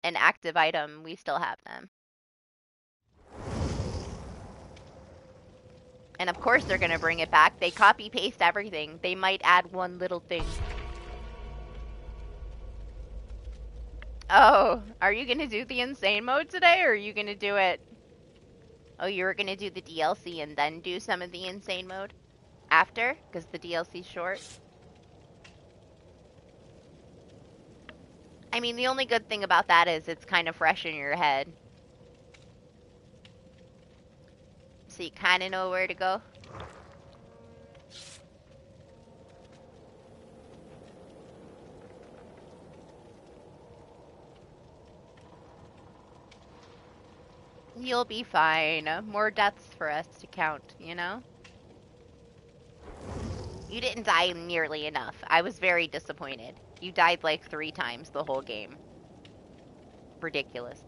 an active item, we still have them. And of course they're gonna bring it back. They copy paste everything. They might add one little thing. Oh, are you gonna do the insane mode today, or are you gonna do it? Oh, you were gonna do the DLC and then do some of the insane mode after, because the DLC's short. I mean, the only good thing about that is it's kind of fresh in your head. So you kind of know where to go. You'll be fine. More deaths for us to count, you know? You didn't die nearly enough. I was very disappointed. You died like 3 times the whole game. Ridiculous.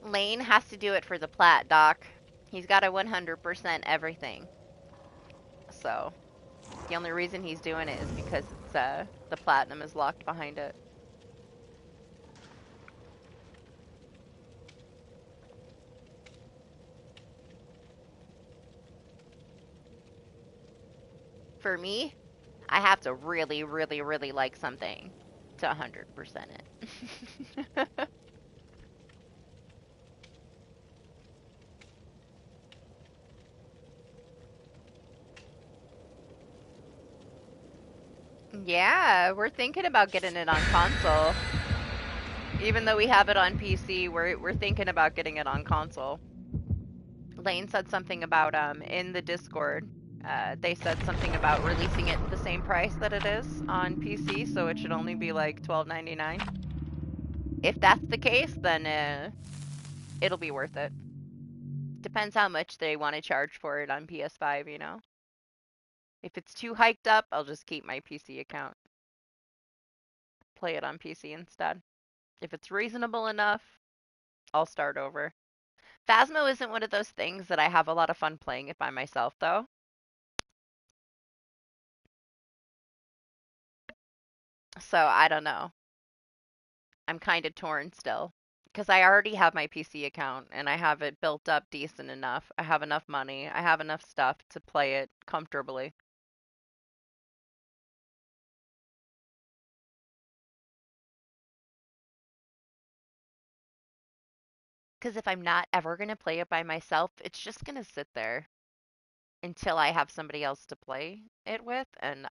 Lane has to do it for the plat, Doc. He's got a 100% everything. So, the only reason he's doing it is because it's, the platinum is locked behind it. For me, I have to really, really, really like something to 100% it. Yeah, we're thinking about getting it on console. Even though we have it on PC, we're thinking about getting it on console. Lane said something about in the Discord. They said something about releasing it the same price that it is on PC, so it should only be like $12.99. If that's the case, then it'll be worth it. Depends how much they want to charge for it on PS5, you know? If it's too hiked up, I'll just keep my PC account. Play it on PC instead. If it's reasonable enough, I'll start over. Phasmo isn't one of those things that I have a lot of fun playing it by myself, though. So, I don't know. I'm kind of torn still. Because I already have my PC account, and I have it built up decent enough. I have enough money. I have enough stuff to play it comfortably. Because if I'm not ever going to play it by myself, it's just going to sit there until I have somebody else to play it with. And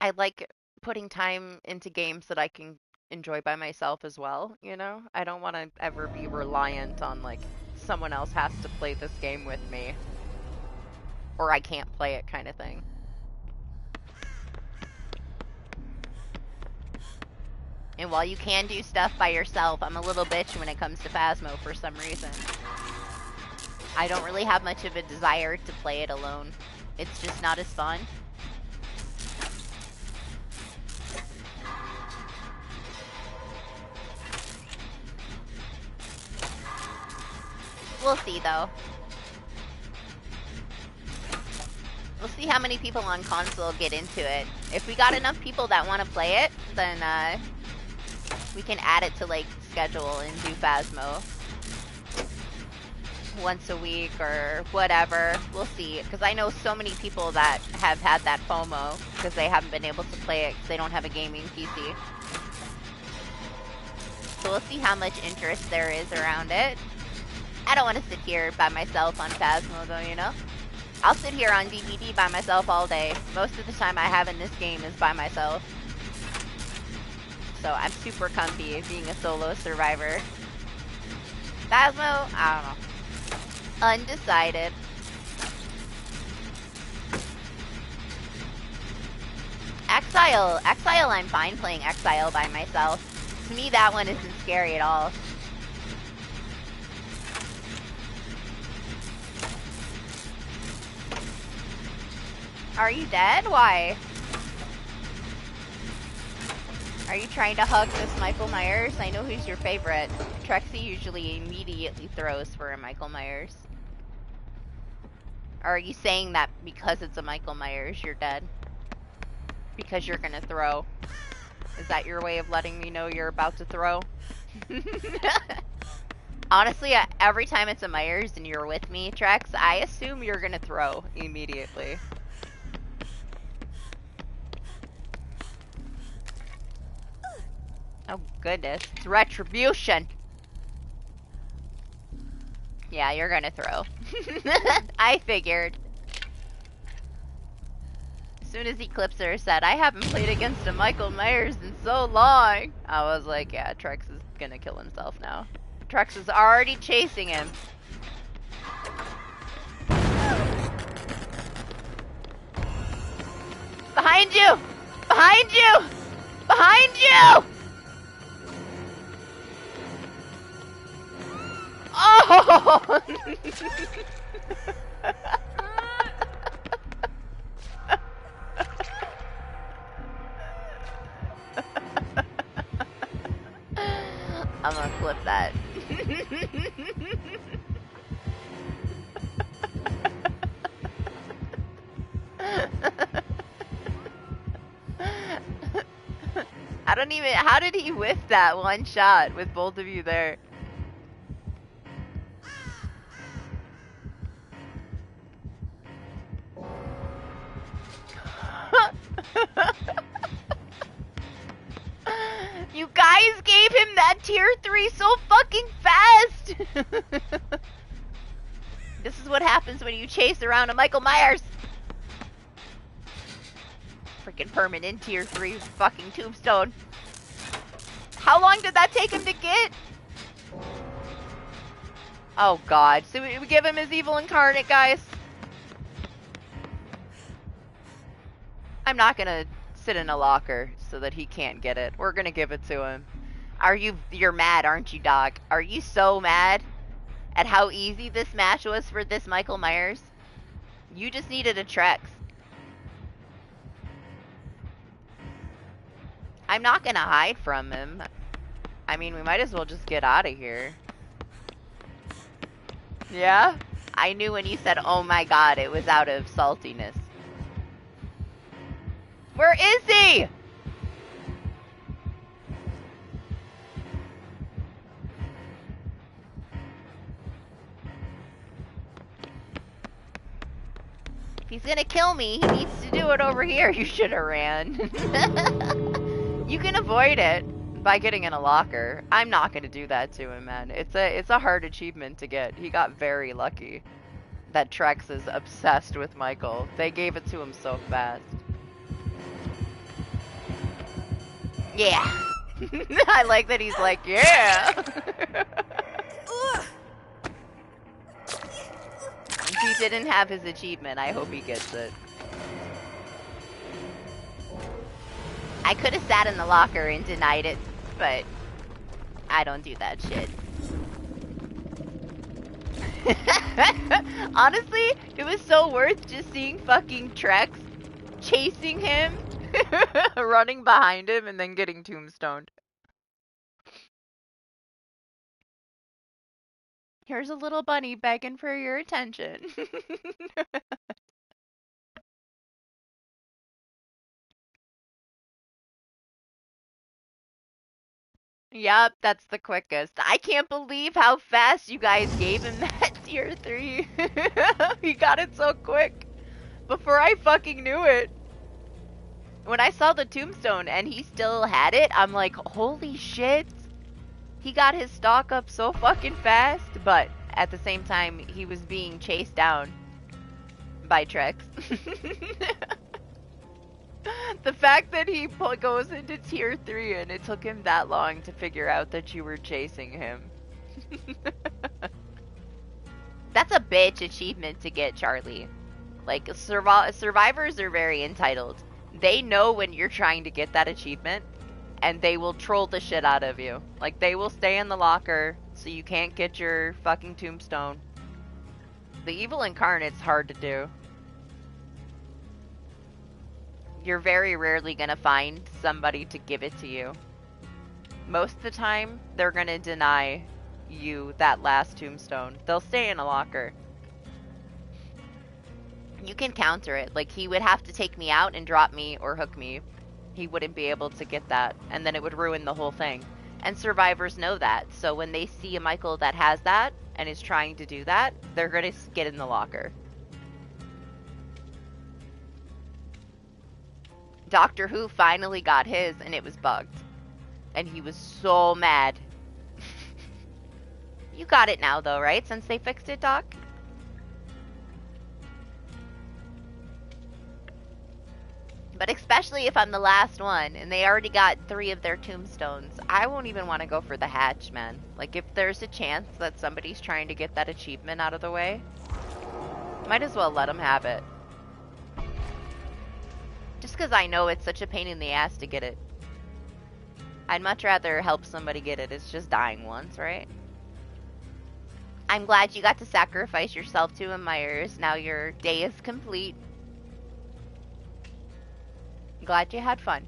I like putting time into games that I can enjoy by myself as well, you know? I don't want to ever be reliant on, like, someone else has to play this game with me, or I can't play it kind of thing. And while you can do stuff by yourself, I'm a little bitch when it comes to Phasmo for some reason. I don't really have much of a desire to play it alone. It's just not as fun. We'll see, though. We'll see how many people on console get into it. If we got enough people that want to play it, then we can add it to, like, schedule and do Phasmo once a week or whatever. We'll see. Because I know so many people that have had that FOMO because they haven't been able to play it because they don't have a gaming PC. So we'll see how much interest there is around it. I don't want to sit here by myself on Phasmo, though, you know? I'll sit here on DBD by myself all day. Most of the time I have in this game is by myself. So I'm super comfy being a solo survivor. Phasmo? I don't know. Undecided. Exile I'm fine playing Exile by myself. To me, that one isn't scary at all. Are you dead? Why? Are you trying to hug this Michael Myers? I know who's your favorite. Trexie usually immediately throws for a Michael Myers. Or are you saying that because it's a Michael Myers, you're dead? Because you're gonna throw. Is that your way of letting me know you're about to throw? Honestly, every time it's a Myers and you're with me, Trex, I assume you're gonna throw immediately. Oh goodness, it's retribution! Yeah, you're gonna throw. I figured. As soon as Eclipser said, I haven't played against a Michael Myers in so long, I was like, yeah, Trex is gonna kill himself now. Trex is already chasing him. Behind you! Behind you! Behind you! Oh! I'm gonna flip that. I don't even, how did he whiff that one shot with both of you there? You guys gave him that tier 3 so fucking fast! This is what happens when you chase around a Michael Myers! Freaking permanent tier 3 fucking tombstone. How long did that take him to get? Oh god, so we give him his evil incarnate, guys. I'm not gonna sit in a locker so that he can't get it. We're gonna give it to him. You're mad, aren't you, dog? Are you so mad at how easy this match was for this Michael Myers? You just needed a Trex. I'm not gonna hide from him. I mean, we might as well just get out of here. Yeah? I knew when you said, oh my god, it was out of saltiness. Where is he? If he's gonna kill me, he needs to do it over here. You should have ran. You can avoid it by getting in a locker. I'm not gonna do that to him, man. It's a hard achievement to get. He got very lucky that Trex is obsessed with Michael. They gave it to him so fast. Yeah. I like that he's like, yeah. If he didn't have his achievement, I hope he gets it. I could have sat in the locker and denied it, but I don't do that shit. Honestly, it was so worth just seeing fucking Trex chasing him, running behind him, and then getting tombstoned. Here's a little bunny begging for your attention. Yup, that's the quickest. I can't believe how fast you guys gave him that tier 3. He got it so quick. Before I fucking knew it. When I saw the tombstone and he still had it, I'm like, holy shit. He got his stock up so fucking fast, but at the same time, he was being chased down by Trex. The fact that he goes into tier 3 and it took him that long to figure out that you were chasing him. That's a bitch achievement to get, Charlie. Like, survivors are very entitled. They know when you're trying to get that achievement, and they will troll the shit out of you. Like, they will stay in the locker so you can't get your fucking tombstone. The evil incarnate's hard to do. you're very rarely gonna find somebody to give it to you. Most of the time, they're gonna deny you that last tombstone. They'll stay in a locker. You can counter it. Like, he would have to take me out and drop me or hook me. He wouldn't be able to get that, and then it would ruin the whole thing. And survivors know that, so when they see a Michael that has that and is trying to do that, they're gonna get in the locker. Doctor Who finally got his, and it was bugged. And he was so mad. You got it now, though, right? Since they fixed it, Doc? But especially if I'm the last one, and they already got 3 of their tombstones, I won't even want to go for the hatch, man. Like, if there's a chance that somebody's trying to get that achievement out of the way, might as well let them have it. Just because I know it's such a pain in the ass to get it. I'd much rather help somebody get it. It's just dying once, right? I'm glad you got to sacrifice yourself to him, Myers. Now your day is complete. Glad you had fun.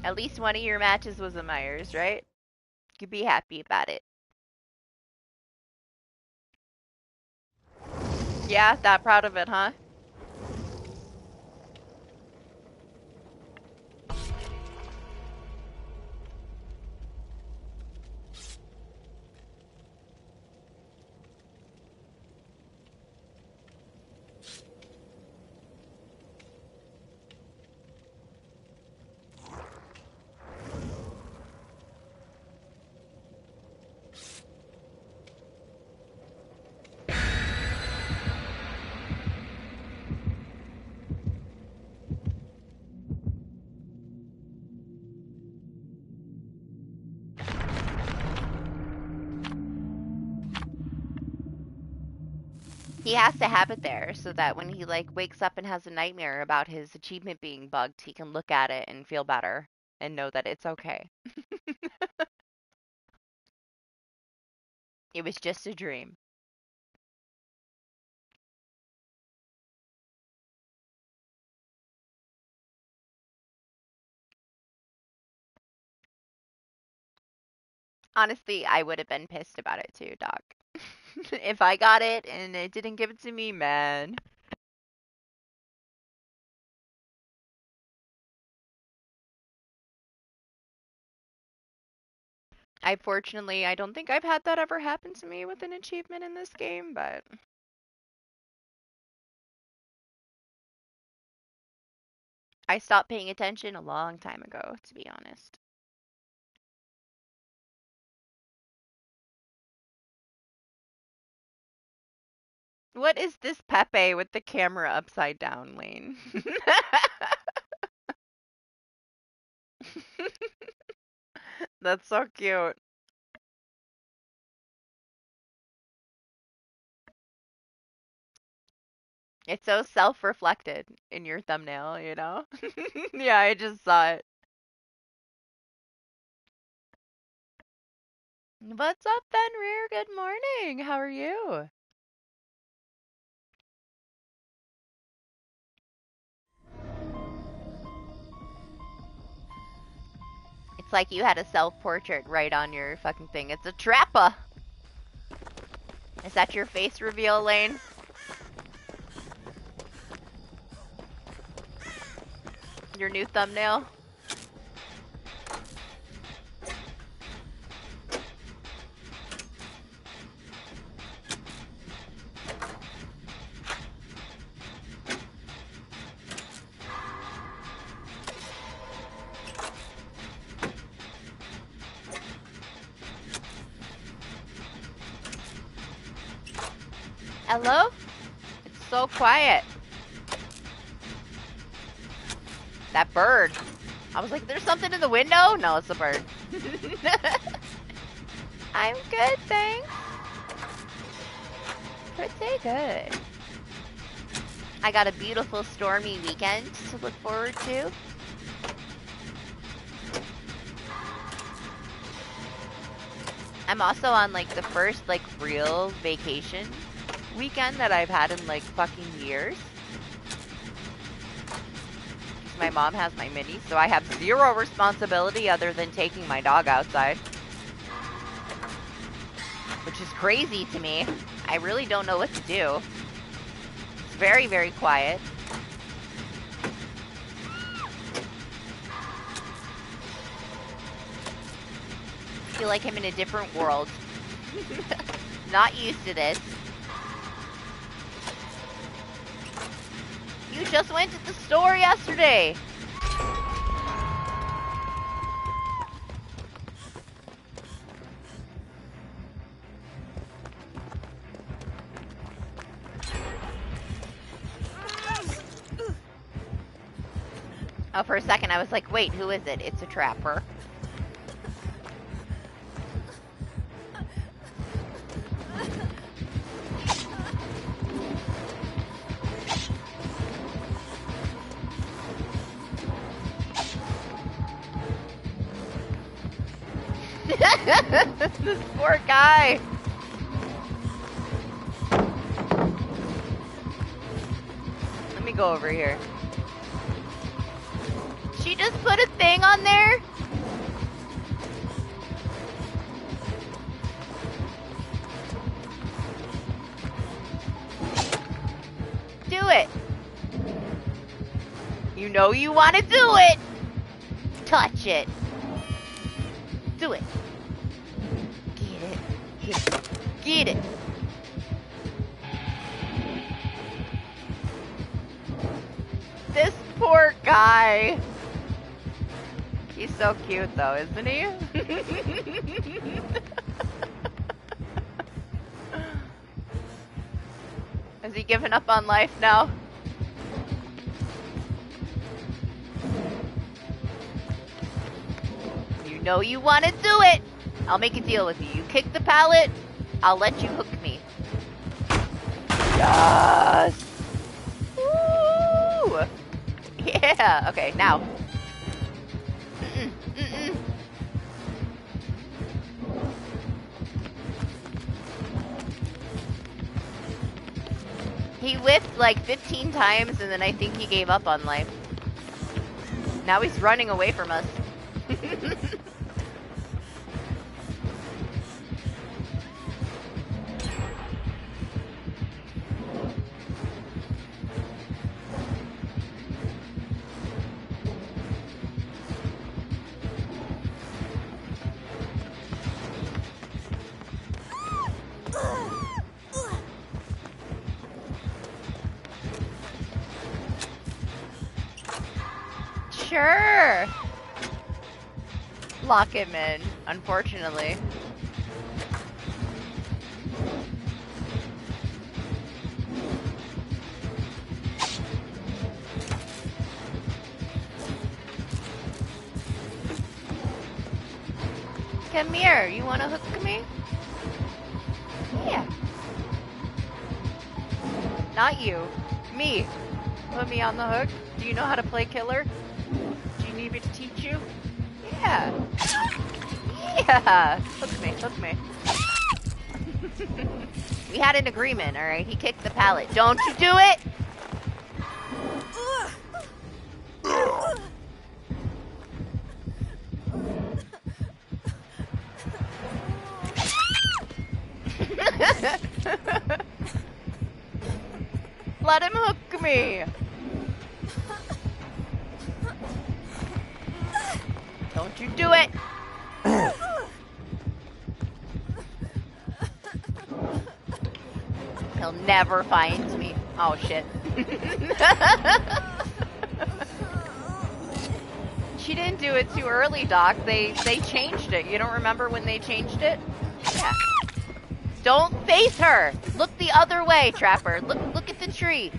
At least one of your matches was a Myers, right? You could be happy about it. Yeah, that proud of it, huh? He has to have it there so that when he like wakes up and has a nightmare about his achievement being bugged, he can look at it and feel better and know that it's okay. It was just a dream. Honestly, I would have been pissed about it too, Doc. If I got it and it didn't give it to me, man. I don't think I've had that ever happen to me with an achievement in this game, but I stopped paying attention a long time ago, to be honest. What is this Pepe with the camera upside down, Lane? That's so cute. It's so self-reflected in your thumbnail, you know? Yeah, I just saw it. What's up, Fenrir? Good morning. How are you? It's like you had a self-portrait right on your fucking thing. It's a trappa. Is that your face reveal, Lane? Your new thumbnail? Hello? It's so quiet. That bird. I was like, there's something in the window? No, it's a bird. I'm good, thanks. Pretty good. I got a beautiful stormy weekend to look forward to. I'm also on like the first like real vacation weekend that I've had in like fucking years. because my mom has my mini, so I have zero responsibility other than taking my dog outside. Which is crazy to me. I really don't know what to do. It's very, very quiet. I feel like I'm in a different world. Not used to this. You just went to the store yesterday. Oh, for a second I was like, wait, who is it? It's a trapper. This poor guy. Let me go over here. She just put a thing on there? Do it. You know you want to do it. Touch it. Do it. Get it. Get it. Get it. This poor guy. He's so cute though, isn't he? Has he given up on life now? You know you want to do it. I'll make a deal with you. You kick the pallet, I'll let you hook me. Yes! Woo! Yeah, okay, now. He whipped like 15 times and then I think he gave up on life. Now he's running away from us. Sure. Lock him in, unfortunately. Come here, you wanna hook me? Yeah. Not you. Me. Put me on the hook. Do you know how to play killer? Do you need me to teach you? Yeah. Yeah. Hook me, hook me. We had an agreement, alright? He kicked the pallet. Don't you do it! Let him hook me! Don't you do it! He'll never find me. Oh shit. She didn't do it too early, Doc. They changed it. You don't remember when they changed it? Yeah. Don't face her! Look the other way, Trapper. Look at the tree.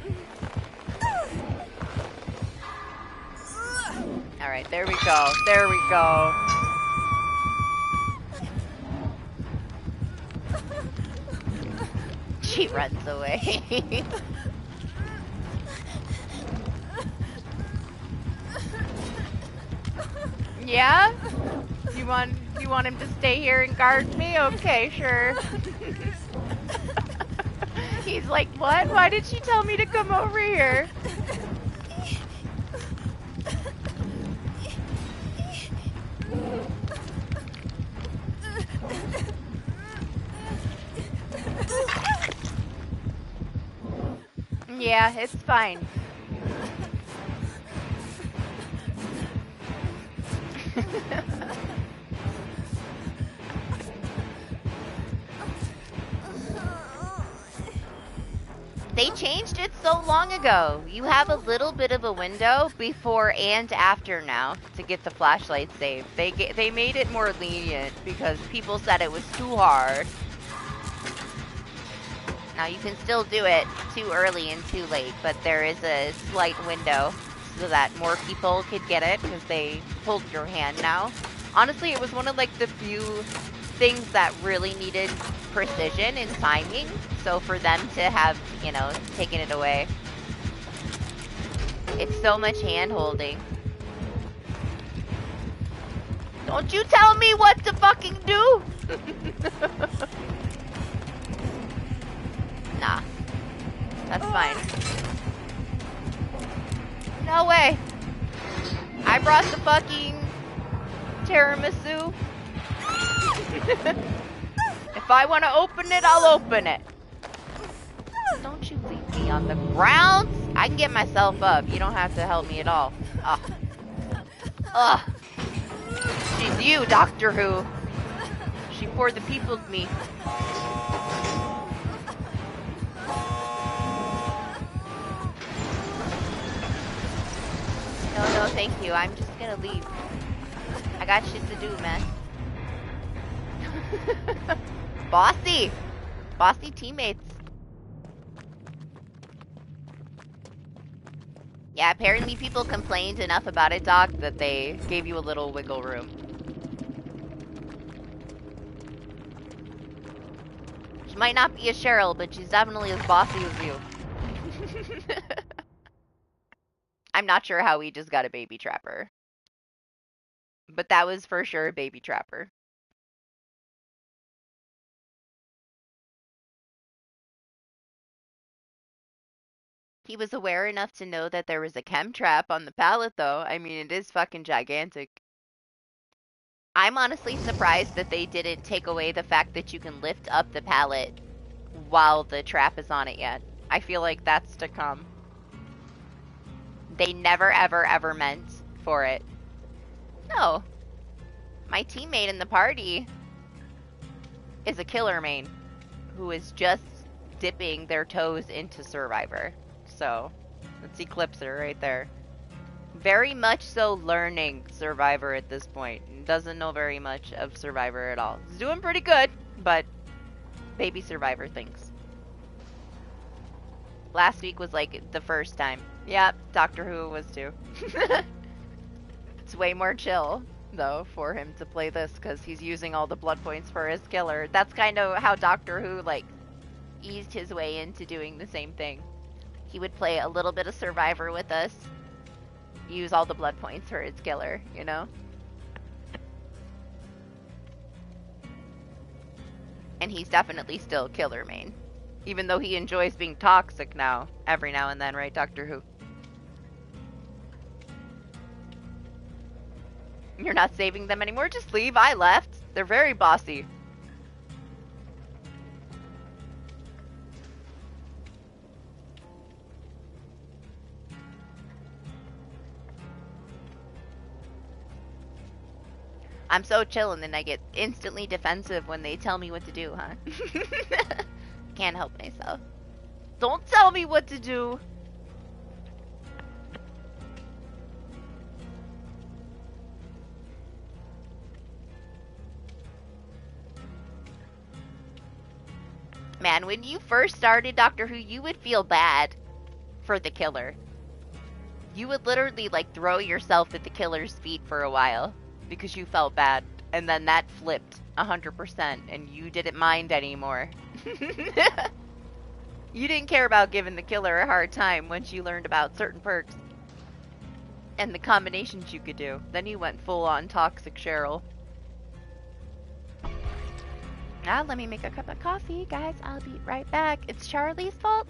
Alright, there we go. There we go. She runs away. Yeah? You want him to stay here and guard me? Okay, sure. He's like, what? Why did she tell me to come over here? Yeah, it's fine. They changed it so long ago. You have a little bit of a window before and after now to get the flashlight saved. They made it more lenient because people said it was too hard. Now you can still do it too early and too late, but there is a slight window so that more people could get it because they hold your hand now. Honestly, it was one of like the few things that really needed precision and timing. So for them to have, you know, taken it away. It's so much hand holding. Don't you tell me what to fucking do! Nah. That's fine. No way! I brought the fucking tiramisu. If I want to open it, I'll open it. Don't you leave me on the ground. I can get myself up. You don't have to help me at all. Ugh. Ugh. She's you, Doctor Who. She for the people of me. No, thank you. I'm just gonna leave. I got shit to do, man. Bossy! Bossy teammates. Yeah, apparently people complained enough about it, Doc, that they gave you a little wiggle room. She might not be a Cheryl, but she's definitely as bossy as you. I'm not sure how we just got a baby trapper. But that was for sure a baby trapper. He was aware enough to know that there was a chem trap on the pallet, though. I mean, it is fucking gigantic. I'm honestly surprised that they didn't take away the fact that you can lift up the pallet while the trap is on it yet. I feel like that's to come. They never, ever, ever meant for it. No. My teammate in the party is a killer main who is just dipping their toes into Survivor. So, let's eclipse her right there. Very much so learning Survivor at this point. Doesn't know very much of Survivor at all. He's doing pretty good, but baby Survivor things. Last week was like the first time. Yep, Doctor Who was too. It's way more chill, though, for him to play this because he's using all the blood points for his killer. That's kind of how Doctor Who, like, eased his way into doing the same thing. He would play a little bit of Survivor with us, use all the blood points for his killer, you know? And he's definitely still killer main. Even though he enjoys being toxic now, every now and then, right, Doctor Who? You're not saving them anymore? Just leave. I left. They're very bossy. I'm so chill and then I get instantly defensive when they tell me what to do, huh? Can't help myself. Don't tell me what to do! Man, when you first started Doctor Who, you would feel bad for the killer. You would literally, like, throw yourself at the killer's feet for a while because you felt bad. And then that flipped 100% and you didn't mind anymore. You didn't care about giving the killer a hard time once you learned about certain perks and the combinations you could do. Then you went full on toxic Cheryl. Now let me make a cup of coffee, guys. I'll be right back. It's Charlie's fault.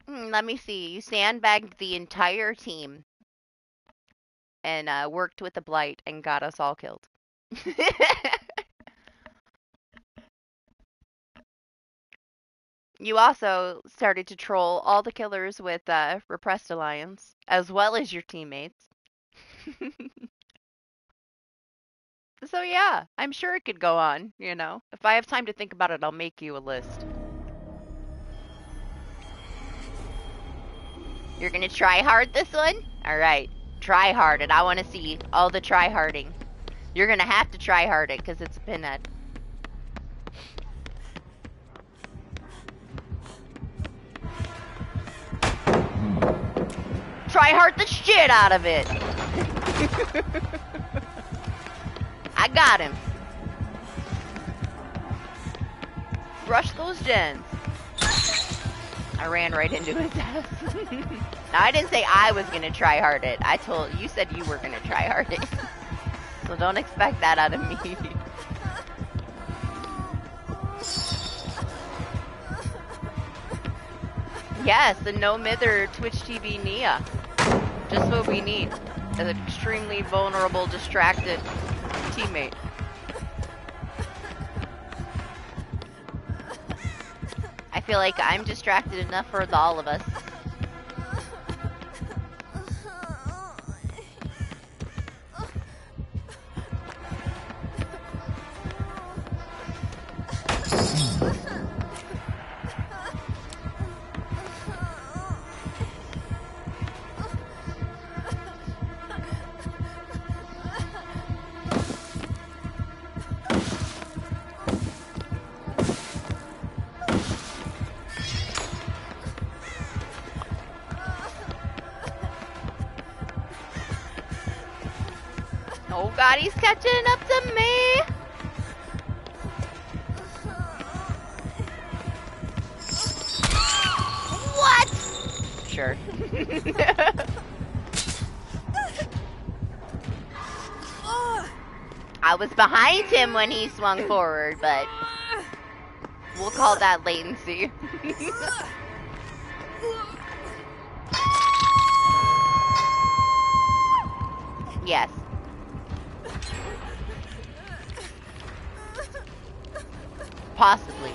Let me see. You sandbagged the entire team and worked with the blight and got us all killed. You also started to troll all the killers with Repressed Alliance, as well as your teammates. So yeah, I'm sure it could go on, you know. If I have time to think about it, I'll make you a list. You're gonna try hard this one? Alright. Try hard it. I wanna see all the try harding. You're gonna have to try hard it, because it's a Pinhead. Try hard the shit out of it! I got him. Rush those gens. I ran right into his ass. Now, I didn't say I was gonna try hard it. You said you were gonna try hard it. So don't expect that out of me. Yes, the no mither Twitch TV Nia. Just what we need. An extremely vulnerable, distracted teammate. I feel like I'm distracted enough for all of us. Oh god, he's catching up to me! What? Sure. I was behind him when he swung forward, but we'll call that latency. Yes. Possibly.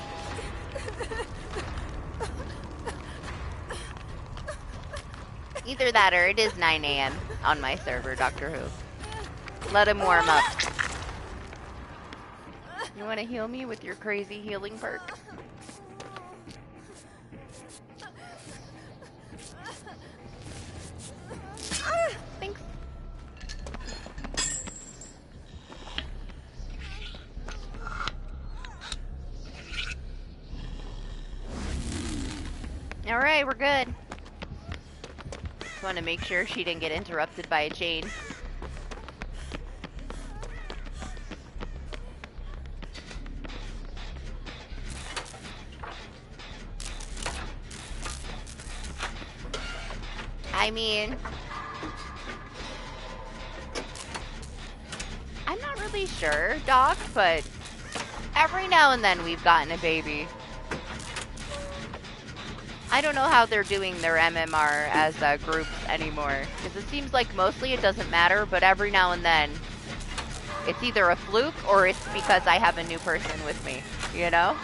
Either that or it is 9 a.m. on my server, Doctor Who. Let him warm up. You want to heal me with your crazy healing perk? Thanks. Alright, we're good. Just want to make sure she didn't get interrupted by a chain. I mean, I'm not really sure, Doc, but every now and then we've gotten a baby. I don't know how they're doing their MMR as groups anymore, because it seems like mostly it doesn't matter, but every now and then it's either a fluke or it's because I have a new person with me, you know?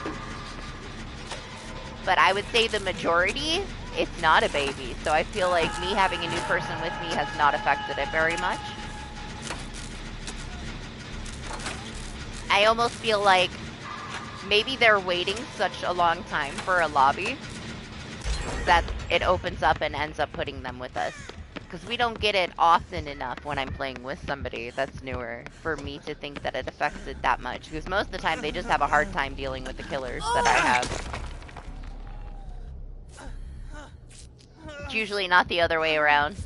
But I would say the majority, it's not a baby, so I feel like me having a new person with me has not affected it very much. I almost feel like maybe they're waiting such a long time for a lobby that it opens up and ends up putting them with us. Because we don't get it often enough when I'm playing with somebody that's newer for me to think that it affects it that much. Because most of the time they just have a hard time dealing with the killers that I have. It's usually not the other way around.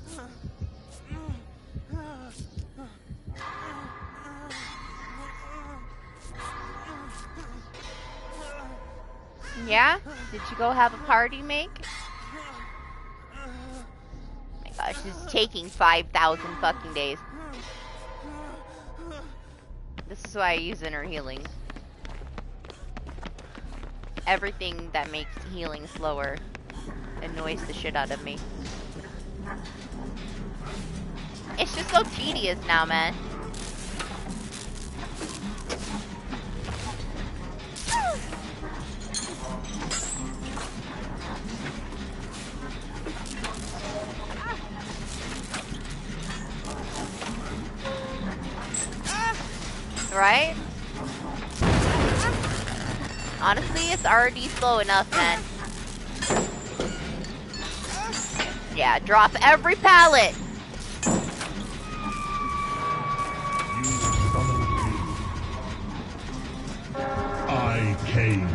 Yeah? Did you go have a party, Meg? Oh my gosh, this is taking 5,000 fucking days. This is why I use inner healing. Everything that makes healing slower Annoys the shit out of me. It's just so tedious now, man. Right? Honestly, it's already slow enough, man. Yeah, drop every pallet. I came.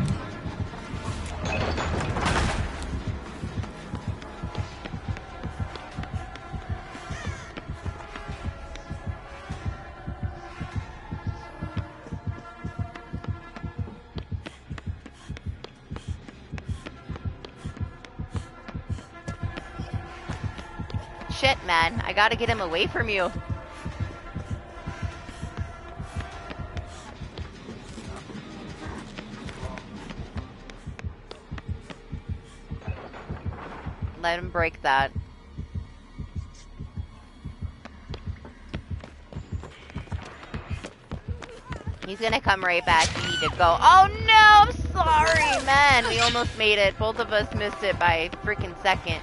Shit, man. I gotta get him away from you. Let him break that. He's gonna come right back. You need to go. Oh no! I'm sorry, man. We almost made it. Both of us missed it by a freaking second.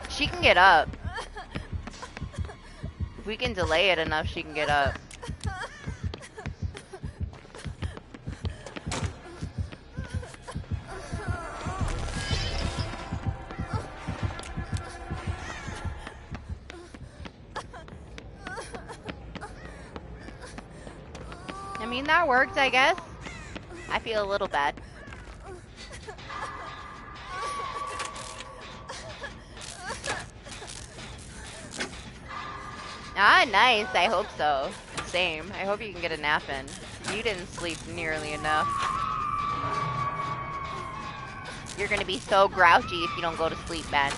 She can get up. If we can delay it enough, she can get up. I mean, that worked, I guess. I feel a little bad. Ah, nice. I hope so. Same. I hope you can get a nap in. You didn't sleep nearly enough. You're gonna be so grouchy if you don't go to sleep, man.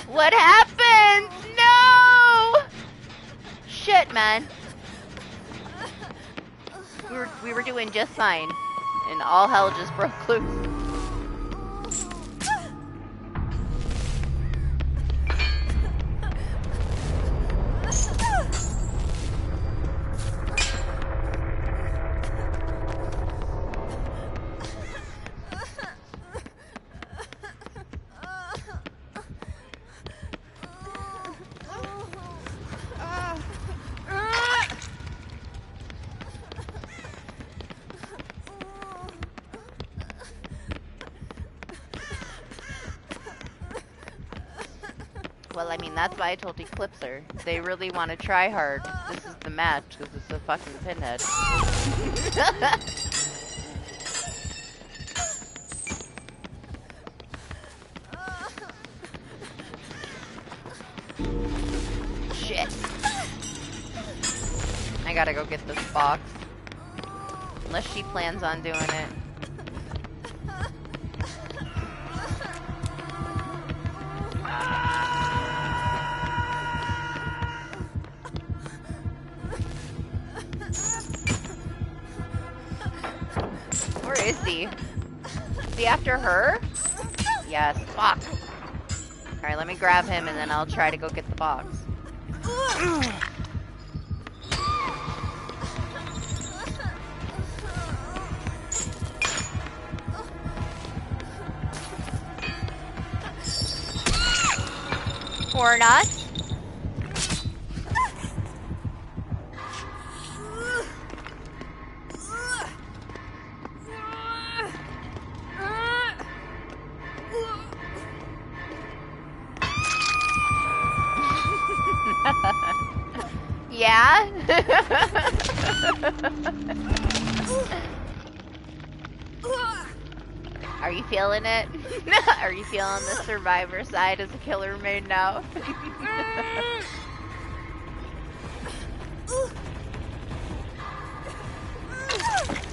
What happened? No! Shit, man. We were doing just fine. And all hell just broke loose. Well, I mean, that's why I told Eclipser. If they really want to try hard, this is the match, because it's a fucking Pinhead. Shit. I gotta go get this box. Unless she plans on doing it. Where is he? Is he after her? Yes, fuck. Alright, let me grab him and then I'll try to go get the box. Or not. Yeah? Are you feeling it? Are you feeling the survivor side as a killer maid now?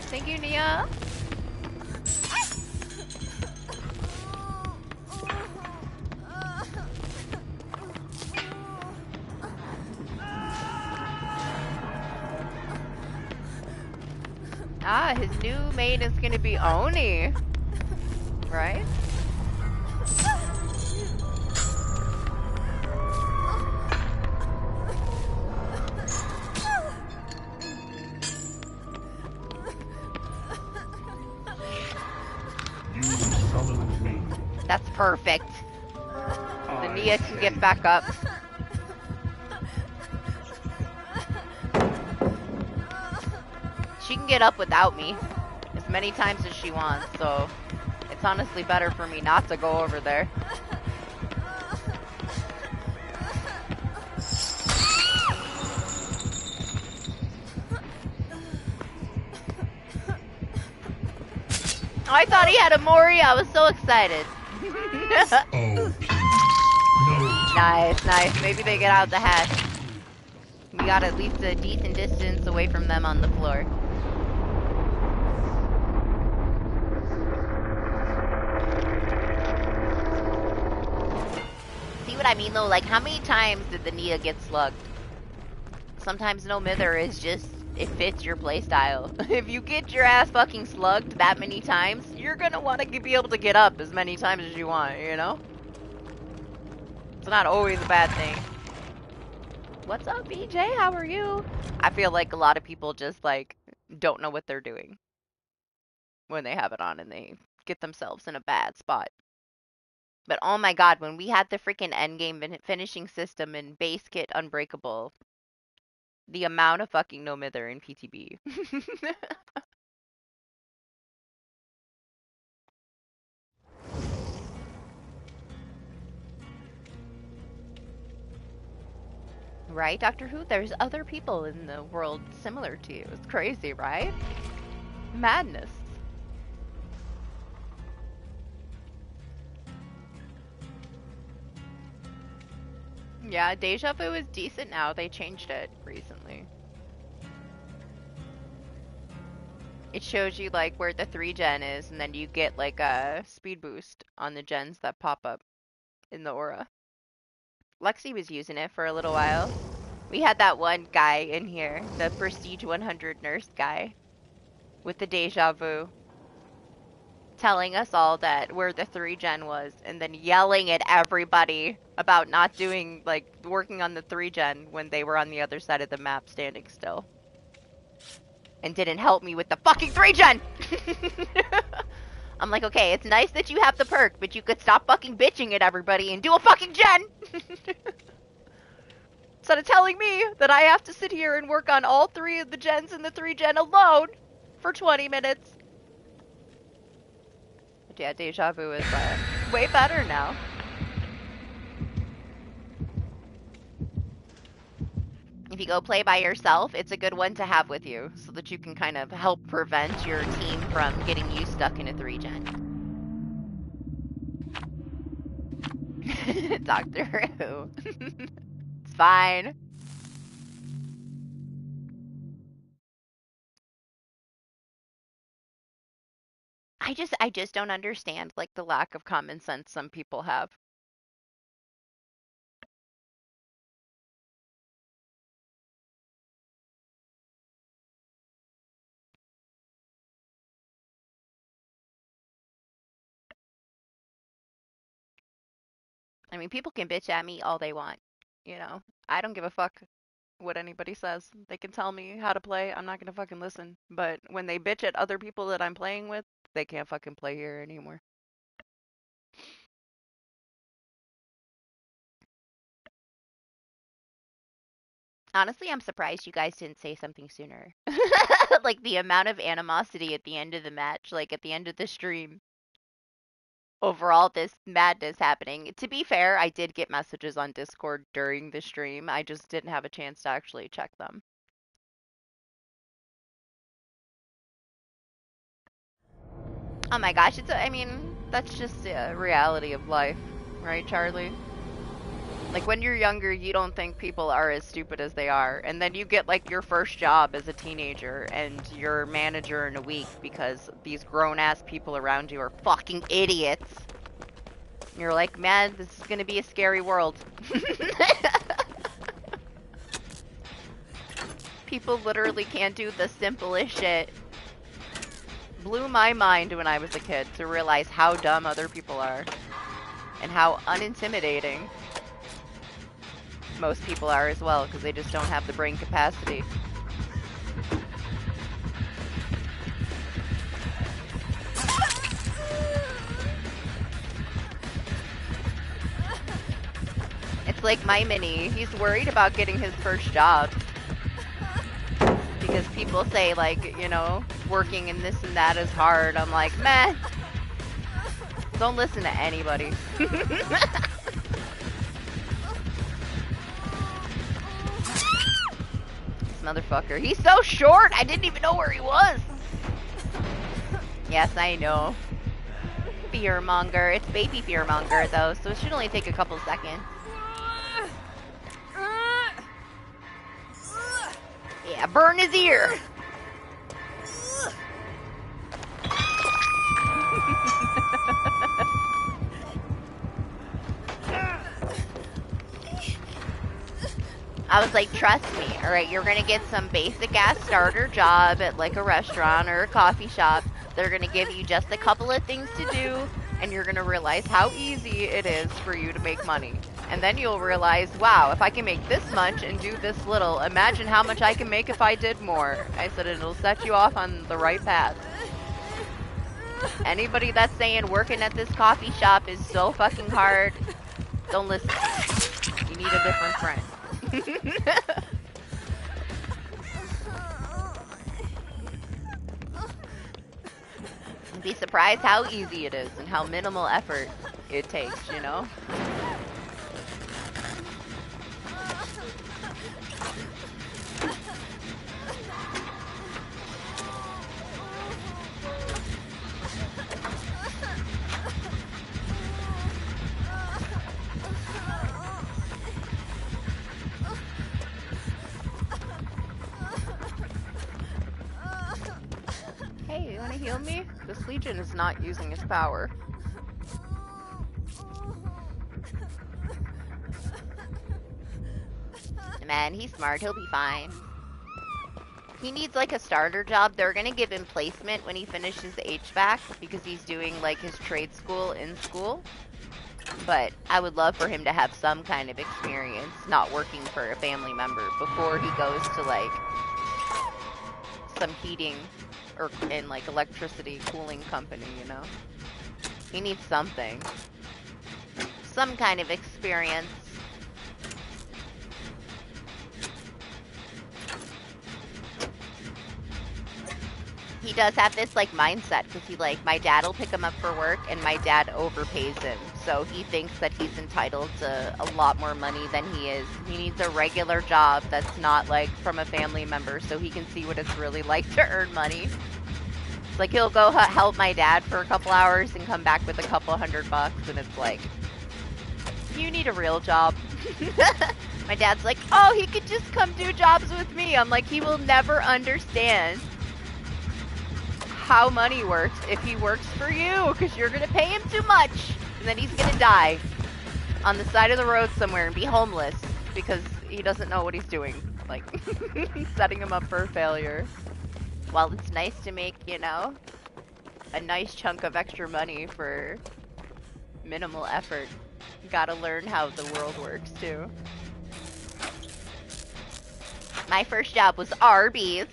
Thank you, Nia. Yeah, his new main is gonna be Oni. Right? You summoned me. That's perfect. The I Nia can get came. back up. She can get up without me as many times as she wants, so it's honestly better for me not to go over there. Oh, I thought he had a Mori. I was so excited. Oh, please. No. Nice, nice. Maybe they get out the hatch. We got at least a decent distance away from them on the floor. See what I mean though? Like, how many times did the Nia get slugged? Sometimes no mither is just, it fits your playstyle. If you get your ass fucking slugged that many times, you're gonna want to be able to get up as many times as you want, you know? It's not always a bad thing. What's up, BJ? How are you? I feel like a lot of people just, like, don't know what they're doing when they have it on and they get themselves in a bad spot. But oh my god, when we had the freaking endgame finishing system in base kit Unbreakable, the amount of fucking no mither in PTB. Right, Doctor Who? There's other people in the world similar to you. It's crazy, right? Madness. Yeah, Deja Vu is decent now. They changed it recently. It shows you like where the 3 gen is, and then you get like a speed boost on the gens that pop up in the aura. Lexi was using it for a little while. We had that one guy in here, the Prestige 100 nurse guy, with the Deja Vu, telling us all that where the 3 gen was, and then yelling at everybody about not doing, like, working on the 3 gen when they were on the other side of the map standing still. And didn't help me with the fucking 3 gen! I'm like, okay, it's nice that you have the perk, but you could stop fucking bitching at everybody and do a fucking gen! Instead of telling me that I have to sit here and work on all 3 of the gens in the 3 gen alone for 20 minutes. But yeah, Deja Vu is way better now. If you go play by yourself, it's a good one to have with you, so that you can kind of help prevent your team from getting you stuck in a 3 gen. Doctor Who. It's fine. I just don't understand, like, the lack of common sense some people have. I mean, people can bitch at me all they want, you know? I don't give a fuck what anybody says. They can tell me how to play, I'm not gonna fucking listen. But when they bitch at other people that I'm playing with, they can't fucking play here anymore. Honestly, I'm surprised you guys didn't say something sooner. Like, the amount of animosity at the end of the match, like, at the end of the stream, over all this madness happening. To be fair, I did get messages on Discord during the stream. I just didn't have a chance to actually check them. Oh my gosh, I mean, that's just a reality of life, right, Charlie? Like, when you're younger, you don't think people are as stupid as they are. And then you get, like, your first job as a teenager, and you're manager in a week because these grown-ass people around you are fucking idiots. And you're like, man, this is gonna be a scary world. People literally can't do the simplest shit. blew my mind when I was a kid to realize how dumb other people are and how unintimidating most people are as well, because they just don't have the brain capacity. It's like my mini. He's worried about getting his first job because people say, like, you know, working in this and that is hard. I'm like, meh. Don't listen to anybody. This motherfucker. He's so short. I didn't even know where he was. Yes, I know. Fearmonger. It's baby fearmonger though, so it should only take a couple seconds. Yeah, burn his ear. I was like, trust me, alright, you're gonna get some basic ass starter job at like a restaurant or a coffee shop. They're gonna give you just a couple of things to do, and you're gonna realize how easy it is for you to make money. And then you'll realize, wow, if I can make this much and do this little, imagine how much I can make if I did more. I said it'll set you off on the right path. Anybody that's saying working at this coffee shop is so fucking hard, don't listen. You need a different friend. You'd be surprised how easy it is and how minimal effort it takes, you know? Hey, you wanna heal me? This Legion is not using its power. Man, he's smart. He'll be fine. He needs like a starter job. They're gonna give him placement when he finishes HVAC because he's doing like his trade school in school. But I would love for him to have some kind of experience not working for a family member before he goes to like some heating or in like electricity cooling company, you know? He needs something. Some kind of experience. He does have this like mindset because he like, my dad will pick him up for work and my dad overpays him. So he thinks that he's entitled to a lot more money than he is. He needs a regular job that's not like from a family member so he can see what it's really like to earn money. It's like he'll go help my dad for a couple hours and come back with a couple $100 and it's like, you need a real job. My dad's like, oh, he could just come do jobs with me. I'm like, he will never understand how money works if he works for you because you're gonna pay him too much and then he's gonna die on the side of the road somewhere and be homeless because he doesn't know what he's doing, like setting him up for failure. While it's nice to make, you know, a nice chunk of extra money for minimal effort, you gotta learn how the world works too. My first job was Arby's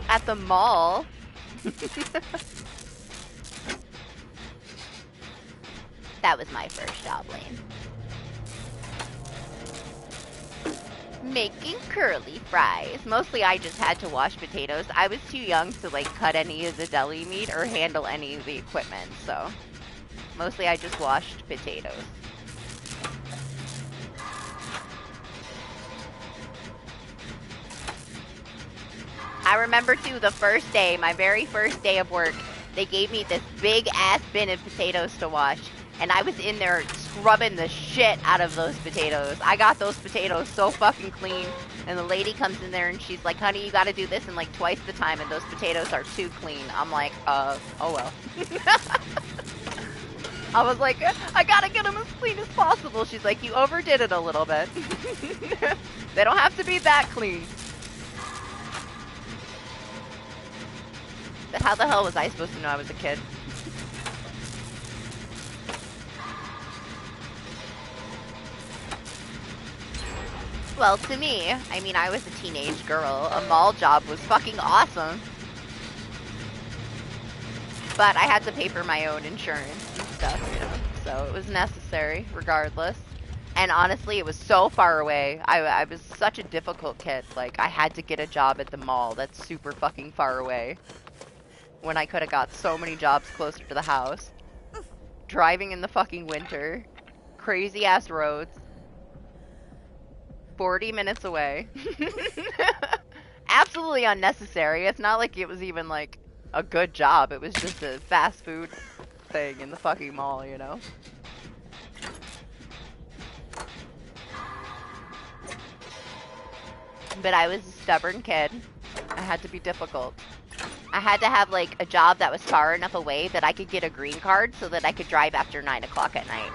at the mall. That was my first job, Lane. Making curly fries. Mostly I just had to wash potatoes. I was too young to like cut any of the deli meat or handle any of the equipment, so mostly I just washed potatoes. I remember too, the first day, my very first day of work, they gave me this big ass bin of potatoes to wash, and I was in there scrubbing the shit out of those potatoes. I got those potatoes so fucking clean, and the lady comes in there and she's like, honey, you gotta do this in like twice the time, and those potatoes are too clean. I'm like, oh well. I was like, I gotta get them as clean as possible. She's like, you overdid it a little bit. They don't have to be that clean. How the hell was I supposed to know I was a kid? Well, to me, I mean, I was a teenage girl. A mall job was fucking awesome. But I had to pay for my own insurance and stuff, you know, so it was necessary, regardless. And honestly, it was so far away. I was such a difficult kid. Like, I had to get a job at the mall that's super fucking far away. When I could have got so many jobs closer to the house. Driving in the fucking winter. Crazy ass roads. 40 minutes away. Absolutely unnecessary. It's not like it was even like a good job. It was just a fast food thing in the fucking mall, you know? But I was a stubborn kid. I had to be difficult. I had to have like a job that was far enough away that I could get a green card so that I could drive after 9 o'clock at night.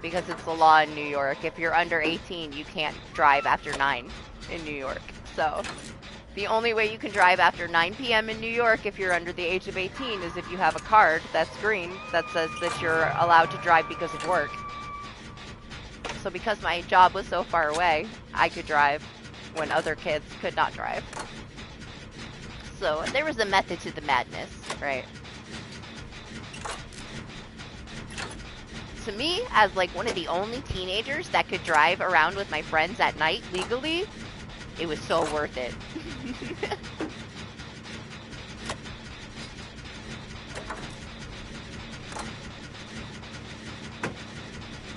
Because it's the law in New York. If you're under 18, you can't drive after 9 in New York. So, the only way you can drive after 9 p.m. in New York if you're under the age of 18 is if you have a card that's green that says that you're allowed to drive because of work. So because my job was so far away, I could drive when other kids could not drive. So, there was a method to the madness, right? To me, as like one of the only teenagers that could drive around with my friends at night legally, it was so worth it.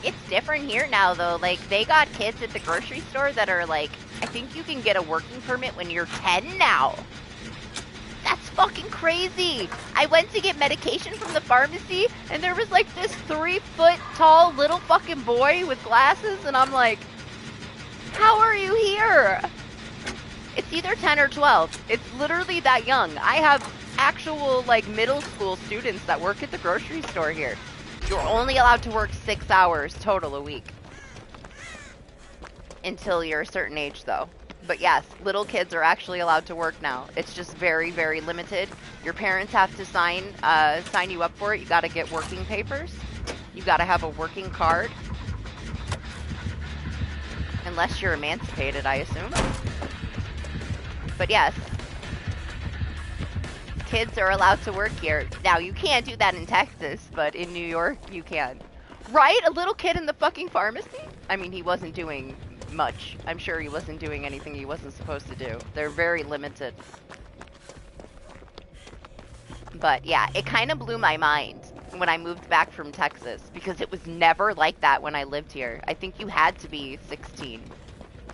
It's different here now though. Like, they got kids at the grocery store that are like, I think you can get a working permit when you're 10 now. That's fucking crazy. I went to get medication from the pharmacy, and there was like this 3-foot tall little fucking boy with glasses, and I'm like, how are you here? It's either 10 or 12. It's literally that young. I have actual like middle school students that work at the grocery store here. You're only allowed to work 6 hours total a week. Until you're a certain age though. But yes, little kids are actually allowed to work now. It's just very, very limited. Your parents have to sign you up for it. You gotta get working papers. You gotta have a working card. Unless you're emancipated, I assume. But yes. Kids are allowed to work here. Now, you can't do that in Texas, but in New York, you can. Right? A little kid in the fucking pharmacy? I mean, he wasn't doing much. I'm sure he wasn't doing anything he wasn't supposed to do. They're very limited. But yeah, it kind of blew my mind when I moved back from Texas because it was never like that when I lived here. I think you had to be 16.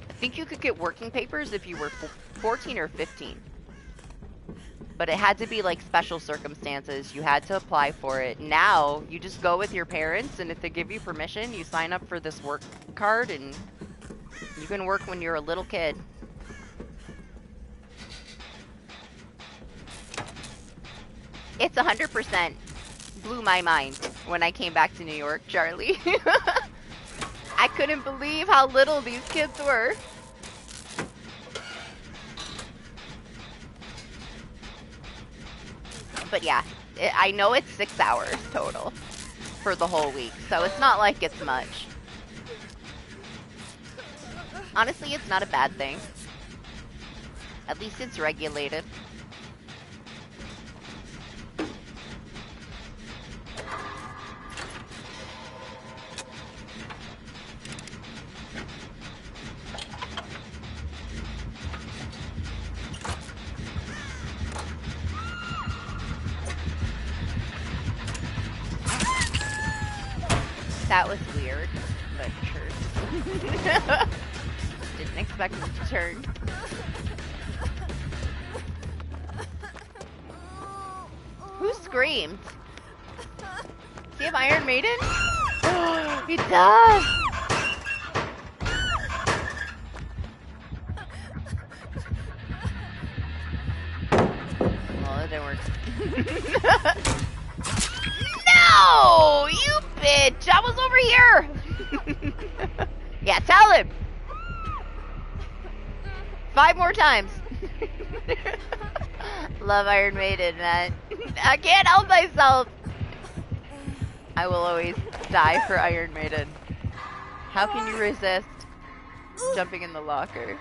I think you could get working papers if you were 14 or 15. But it had to be like special circumstances. You had to apply for it. Now, you just go with your parents, and if they give you permission, you sign up for this work card, and you can work when you're a little kid. It's 100% blew my mind when I came back to New York, Charlie. I couldn't believe how little these kids were. But yeah, I know it's 6 hours total for the whole week, so it's not like it's much. Honestly, it's not a bad thing. At least it's regulated. That was weird, but sure. Didn't expect it to turn. Who screamed? Does he have Iron Maiden? He does! Well, it didn't work. No! You bitch! I was over here! Yeah, tell him! 5 more times. Love Iron Maiden, man. I can't help myself. I will always die for Iron Maiden. How can you resist jumping in the locker?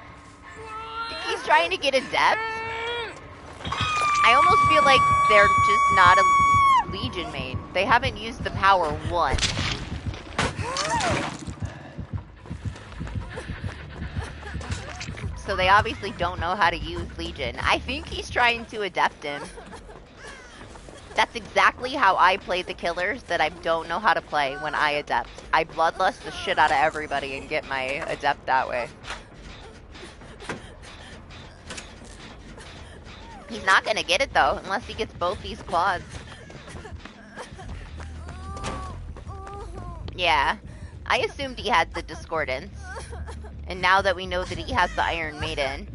He's trying to get adept. I almost feel like they're just not a Legion main. They haven't used the power once. So they obviously don't know how to use Legion. I think he's trying to adept him. That's exactly how I play the killers that I don't know how to play when I adept. I bloodlust the shit out of everybody and get my adept that way. He's not gonna get it though, unless he gets both these quads. Yeah, I assumed he had the Discordance. And now that we know that he has the Iron Maiden.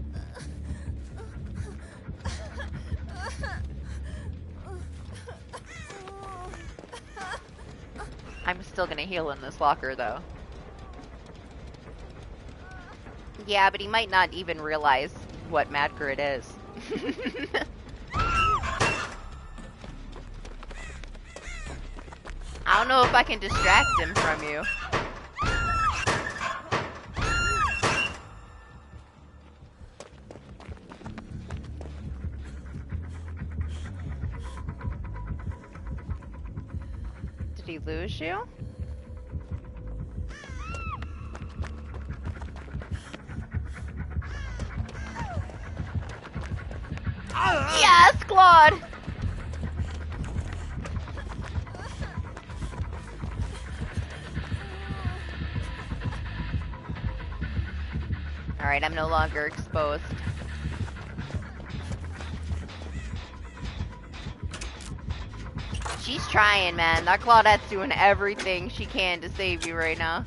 I'm still gonna heal in this locker though. Yeah, but he might not even realize what Mad Grid is. I don't know if I can distract him from you. Did he lose you? Yes, Claude! Alright, I'm no longer exposed. She's trying, man. That Claudette's doing everything she can to save you right now.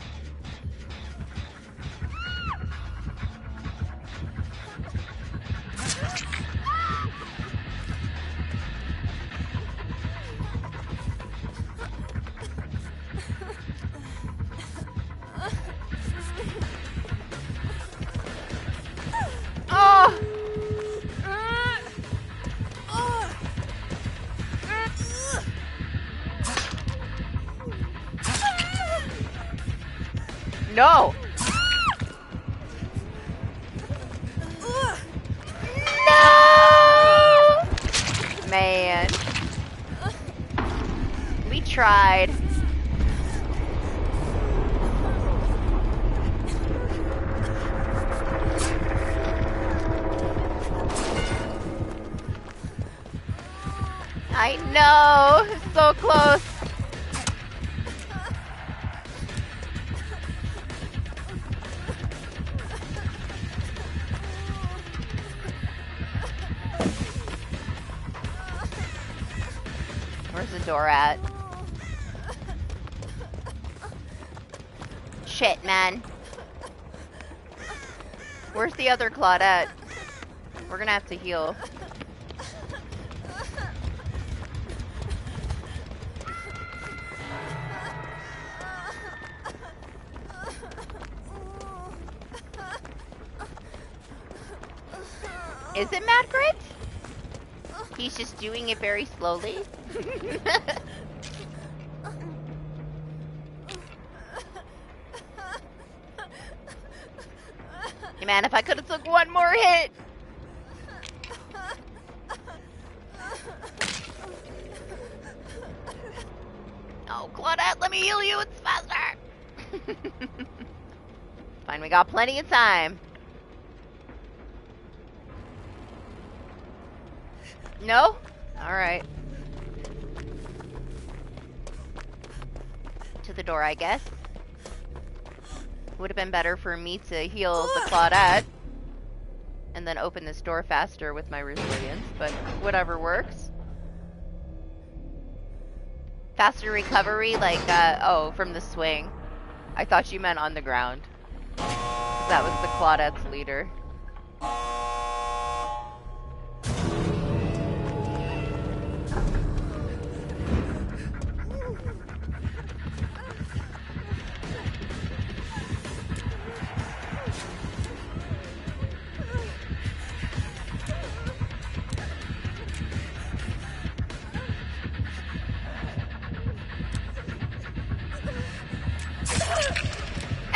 Oh! No! No! Man. We tried. I know! So close! Where's the door at? Shit, man. Where's the other Claudette? We're gonna have to heal. Is it Mad Grit? He's just doing it very slowly. Hey man, if I could have took one more hit. Oh, Claudette, let me heal you. It's faster. Fine, we got plenty of time. No? Alright. To the door, I guess. Would have been better for me to heal the Claudette and then open this door faster with my resilience, but whatever works. Faster recovery, like, oh, from the swing. I thought you meant on the ground. That was the Claudette's leader.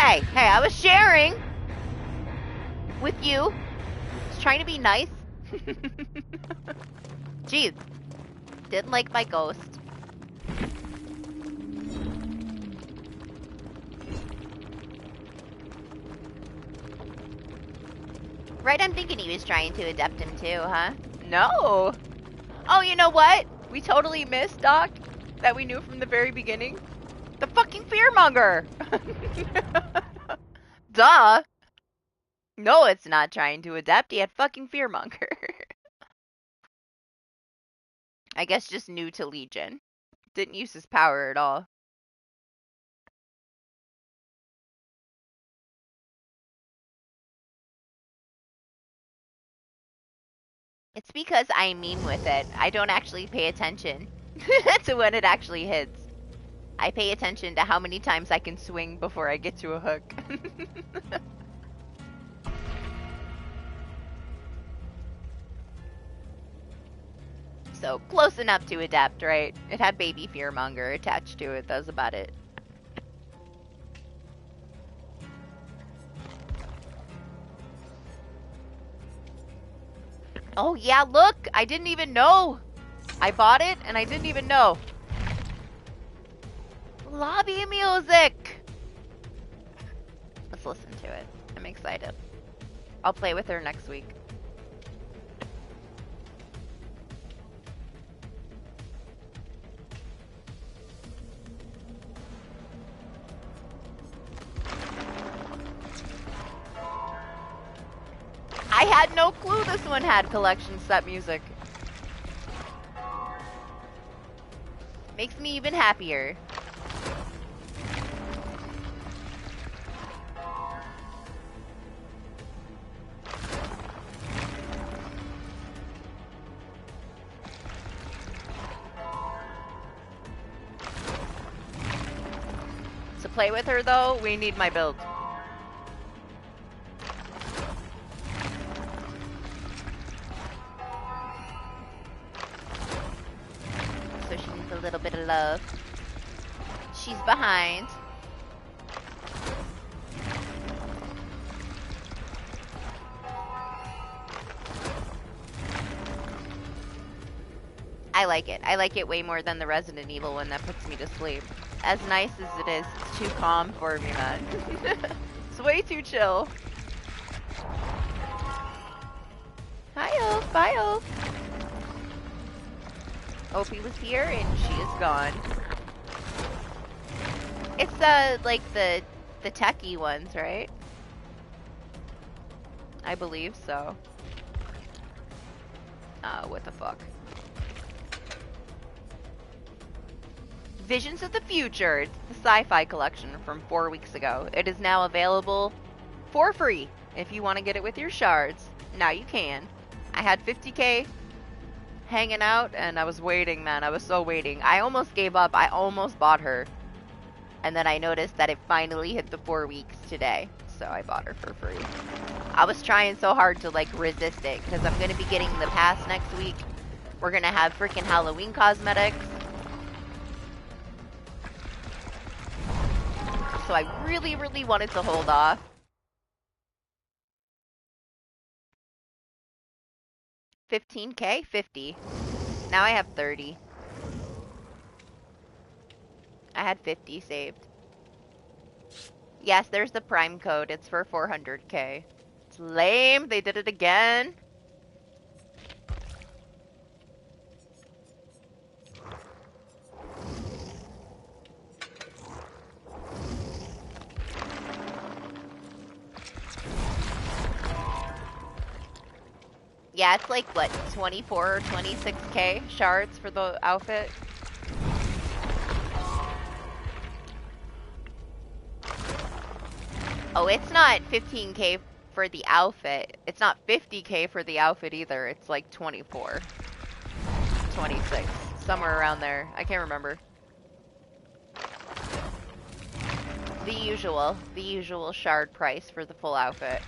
Hey, I was sharing with you. I was trying to be nice. Jeez. Didn't like my ghost. Right, I'm thinking he was trying to adapt him too, huh? No! Oh, you know what? We totally missed, Doc, that we knew from the very beginning. The fucking fearmonger! Duh! No, it's not trying to adapt. He had fucking fearmonger. I guess just new to Legion. Didn't use his power at all. It's because I mean with it. I don't actually pay attention to when it actually hits. I pay attention to how many times I can swing before I get to a hook. So, close enough to adapt, right? It had baby fearmonger attached to it. That was about it. Oh yeah, look! I didn't even know! I bought it and I didn't even know. Lobby music! Let's listen to it. I'm excited. I'll play with her next week. I had no clue this one had collection set music. Makes me even happier. To play with her though, we need my build. So she needs a little bit of love. She's behind. I like it. I like it way more than the Resident Evil one that puts me to sleep. As nice as it is, it's too calm for me, man. It's way too chill. Hi, Oaf. Bye, Oaf. Opie was here, and she is gone. It's, like, the techie ones, right? I believe so. What the fuck? Visions of the Future. It's the sci-fi collection from 4 weeks ago. It is now available for free if you want to get it with your shards. Now you can. I had 50k hanging out and I was waiting, man. I was so waiting. I almost gave up. I almost bought her. And then I noticed that it finally hit the 4 weeks today. So I bought her for free. I was trying so hard to like resist it because I'm going to be getting the pass next week. We're going to have freaking Halloween cosmetics. So I really, really wanted to hold off. $15k? 50. Now I have 30. I had 50 saved. Yes, there's the Prime code. It's for 400k. It's lame. They did it again. Yeah, it's like, what, 24 or 26k shards for the outfit? Oh, it's not 15k for the outfit. It's not 50k for the outfit either. It's like 24. 26. Somewhere around there. I can't remember. The usual shard price for the full outfit.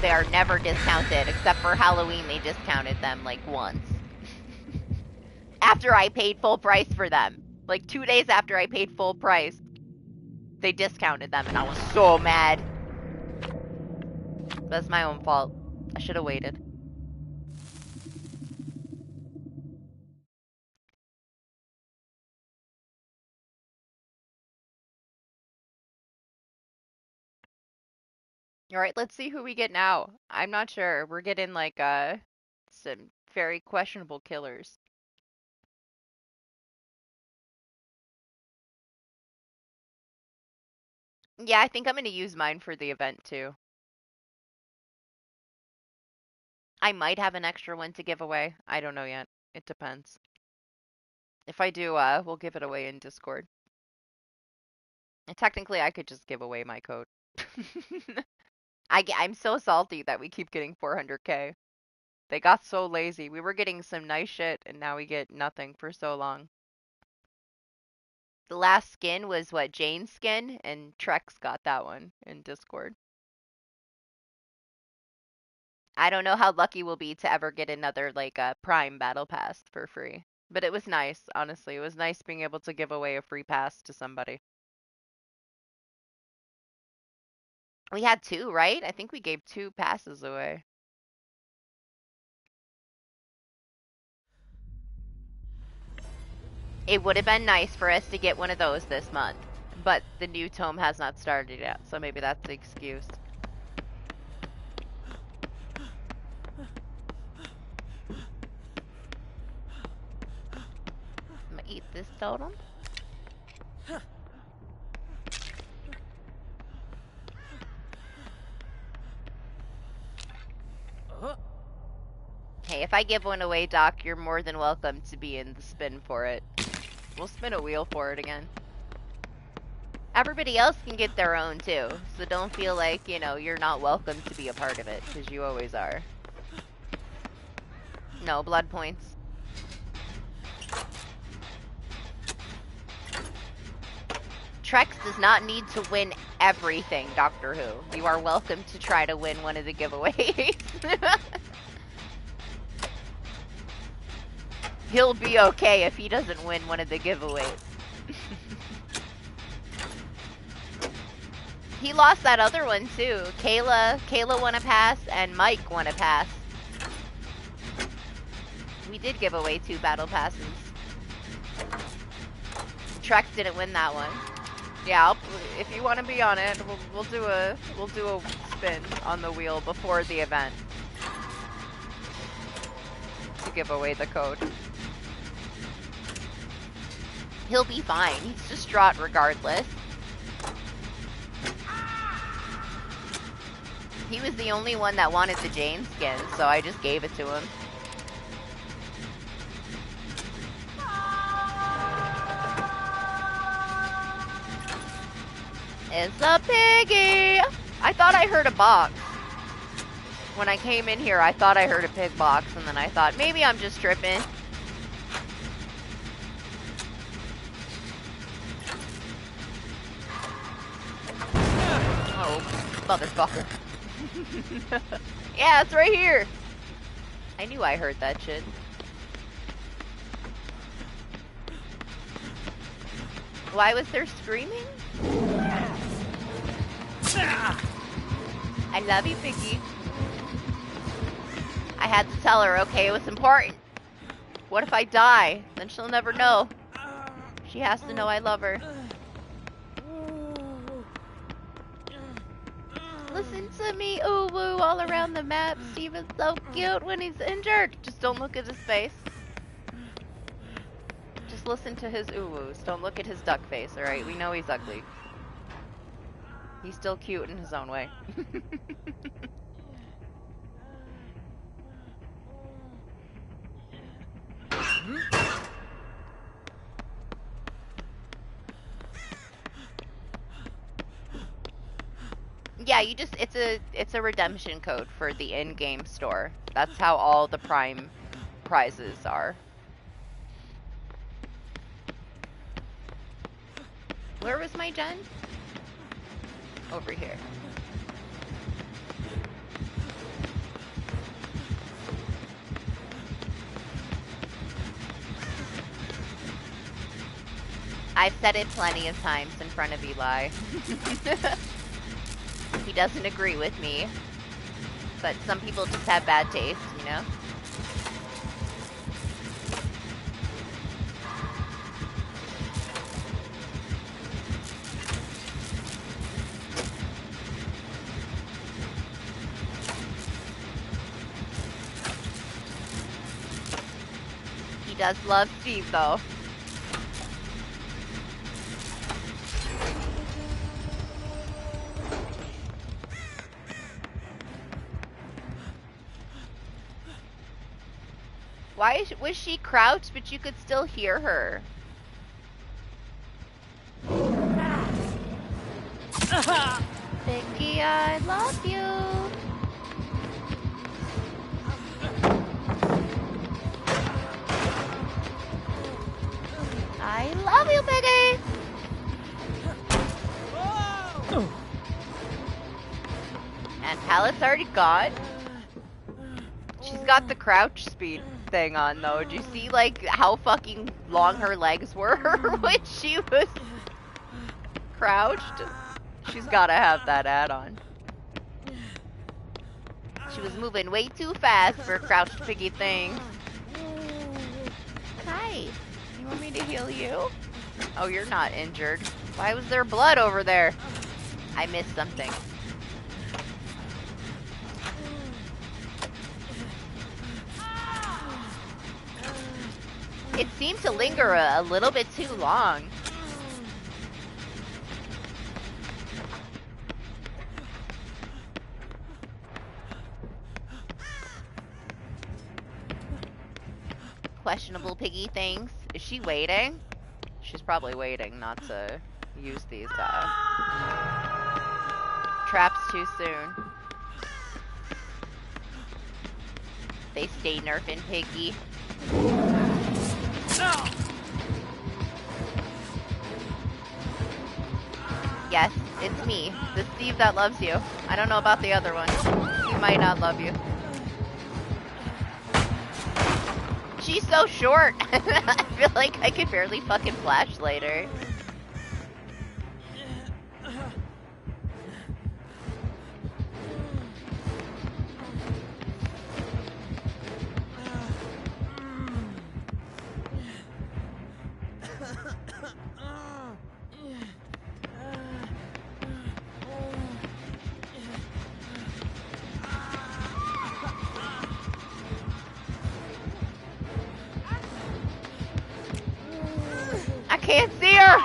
They are never discounted, except for Halloween they discounted them like once. After I paid full price for them. Like 2 days after I paid full price. They discounted them, and I was so mad. That's my own fault. I should have waited. All right, let's see who we get now. I'm not sure. We're getting like some very questionable killers. Yeah, I think I'm gonna use mine for the event too. I might have an extra one to give away. I don't know yet. It depends. If I do, we'll give it away in Discord. And technically, I could just give away my code. I'm so salty that we keep getting 400k. They got so lazy. We were getting some nice shit, and now we get nothing for so long. The last skin was what, Jane's skin, and Trex got that one in Discord. I don't know how lucky we'll be to ever get another like Prime Battle Pass for free. But it was nice, honestly. It was nice being able to give away a free pass to somebody. We had 2, right? I think we gave 2 passes away. It would have been nice for us to get one of those this month, but the new tome has not started yet, so maybe that's the excuse. I'm gonna eat this totem. Hey, if I give one away, Doc, you're more than welcome to be in the spin for it. We'll spin a wheel for it again. Everybody else can get their own too, so don't feel like, you know, you're not welcome to be a part of it, because you always are. No, blood points. Trex does not need to win everything, Doctor Who. You are welcome to try to win one of the giveaways. He'll be okay if he doesn't win one of the giveaways. He lost that other one too. Kayla won a pass and Mike won a pass. We did give away 2 battle passes. Trex didn't win that one. Yeah, if you want to be on it, we'll do a spin on the wheel before the event to give away the code. He'll be fine. He's distraught regardless. He was the only one that wanted the Jane skin, so I just gave it to him. It's a piggy! I thought I heard a box. When I came in here, I thought I heard a pig box, and then I thought, maybe I'm just tripping. Oh, motherfucker. Yeah, it's right here. I knew I heard that shit. Why was there screaming? I love you, Piggy. I had to tell her, okay, it was important. What if I die? Then she'll never know. She has to know I love her. Listen to me, ooh woo, all around the map. Steven's so cute when he's injured. Just don't look at his face. Just listen to his ooh woos. Don't look at his duck face, alright? We know he's ugly. He's still cute in his own way. Yeah, you just it's a redemption code for the in-game store. That's how all the Prime prizes are. Where was my gen? Over here. I've said it plenty of times in front of Eli. He doesn't agree with me. But some people just have bad taste, you know? He does love Steve, though. Why was she crouched, but you could still hear her? Vicky, I love you. I love you, Piggy. And Pallet's already gone. She's got the crouch speed thing on, though. Do you see, like, how fucking long her legs were when she was crouched? She's gotta have that add-on. She was moving way too fast for crouched piggy things. Hi. You want me to heal you? Oh, you're not injured. Why was there blood over there? I missed something. It seemed to linger a little bit too long. Questionable piggy things. Is she waiting? She's probably waiting not to use these traps too soon. They stay nerfing piggy. Yes, it's me, the Steve that loves you. I don't know about the other one. He might not love you. She's so short. I feel like I could barely fucking flashlight her. Can't see her.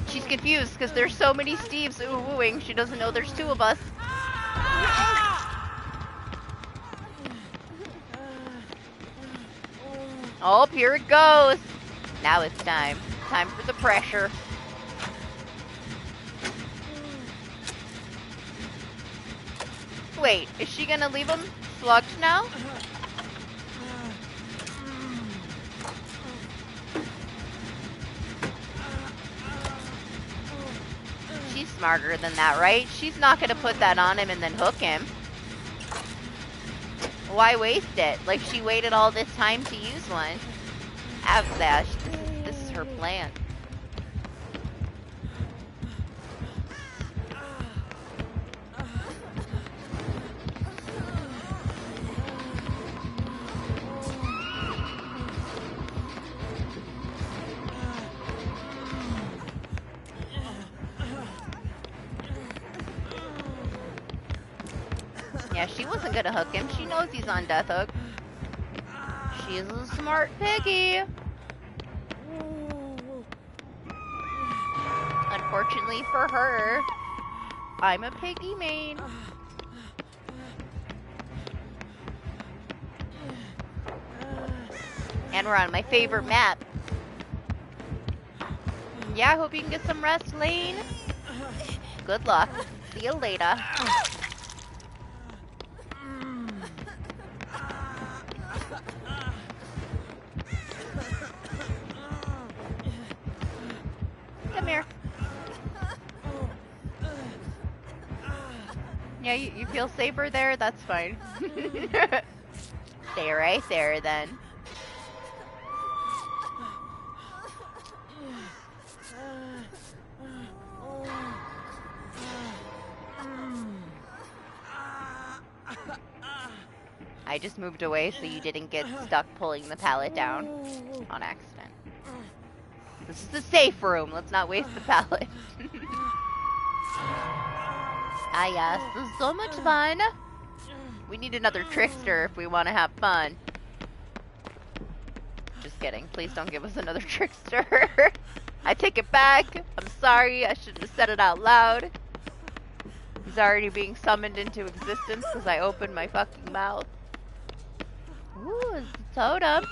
She's confused because there's so many Steves ooh-wooing. She doesn't know there's two of us. Oh, here it goes. Now it's time. Time for the pressure. Wait, is she gonna leave him slugged now? She's smarter than that, right? She's not gonna put that on him and then hook him. Why waste it? Like, she waited all this time to use one. Avzash, this is her plan. Yeah, she wasn't gonna hook him. She knows he's on death hook. She is a smart piggy. Unfortunately for her, I'm a piggy main. And we're on my favorite map. Yeah, I hope you can get some rest, Lane. Good luck. See you later. Come here. Yeah, you feel safer there? That's fine. Stay right there then. I just moved away so you didn't get stuck pulling the pallet down on accident. This is the safe room. Let's not waste the pallet. Ah yes, this is so much fun. We need another trickster if we want to have fun. Just kidding. Please don't give us another trickster. I take it back. I'm sorry. I shouldn't have said it out loud. He's already being summoned into existence because I opened my fucking mouth. Ooh, it's a totem.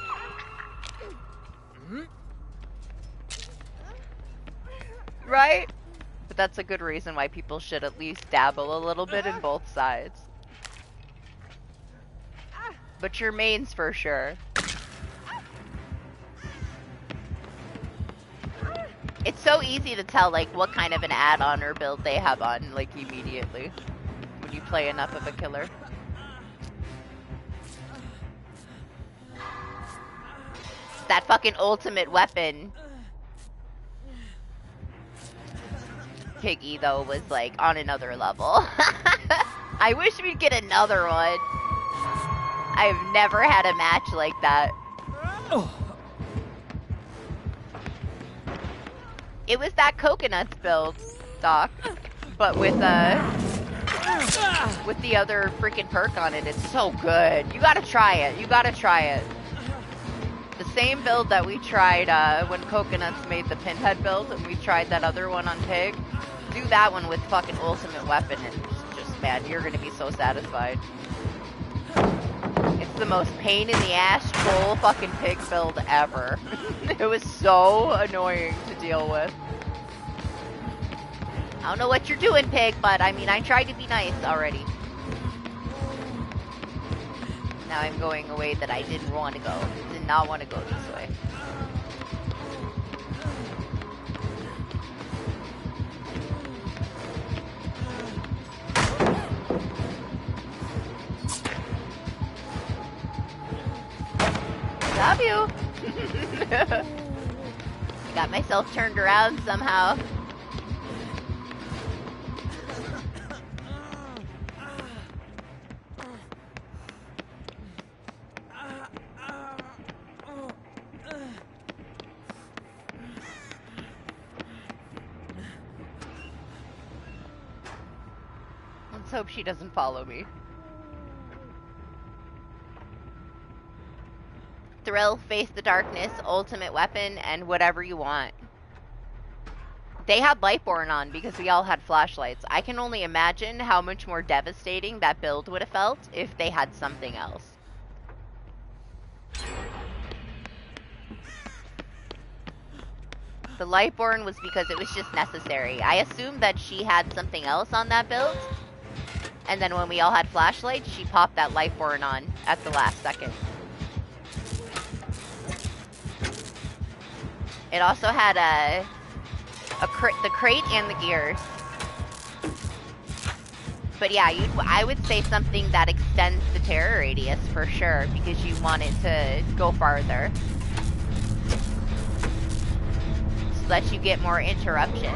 Right? But that's a good reason why people should at least dabble a little bit in both sides. But your mains for sure. It's so easy to tell like what kind of an add-on or build they have on like immediately when you play enough of a killer. That fucking ultimate weapon. Piggy though was like on another level. I wish we'd get another one. I've never had a match like that. It was that coconuts build, Doc, but with the other freaking perk on it. It's so good. You gotta try it. You gotta try it. The same build that we tried when Coconuts made the Pinhead build, and we tried that other one on Pig. Do that one with fucking ultimate weapon, and just man, you're gonna be so satisfied. It's the most pain in the ass troll fucking Pig build ever. It was so annoying to deal with. I don't know what you're doing, Pig, but I mean, I tried to be nice already. Now I'm going a way that I didn't want to go. Did not want to go this way. Love you. Got myself turned around somehow. Let's hope she doesn't follow me. Thrill, Face the Darkness, Ultimate Weapon, and whatever you want. They had Lightborn on because we all had flashlights. I can only imagine how much more devastating that build would have felt if they had something else. The Lightborn was because it was just necessary. I assumed that she had something else on that build, and then when we all had flashlights, she popped that Lightborn on at the last second. It also had the crate and the gears. But yeah, I would say something that extends the terror radius for sure, because you want it to go farther. So that you get more interruption.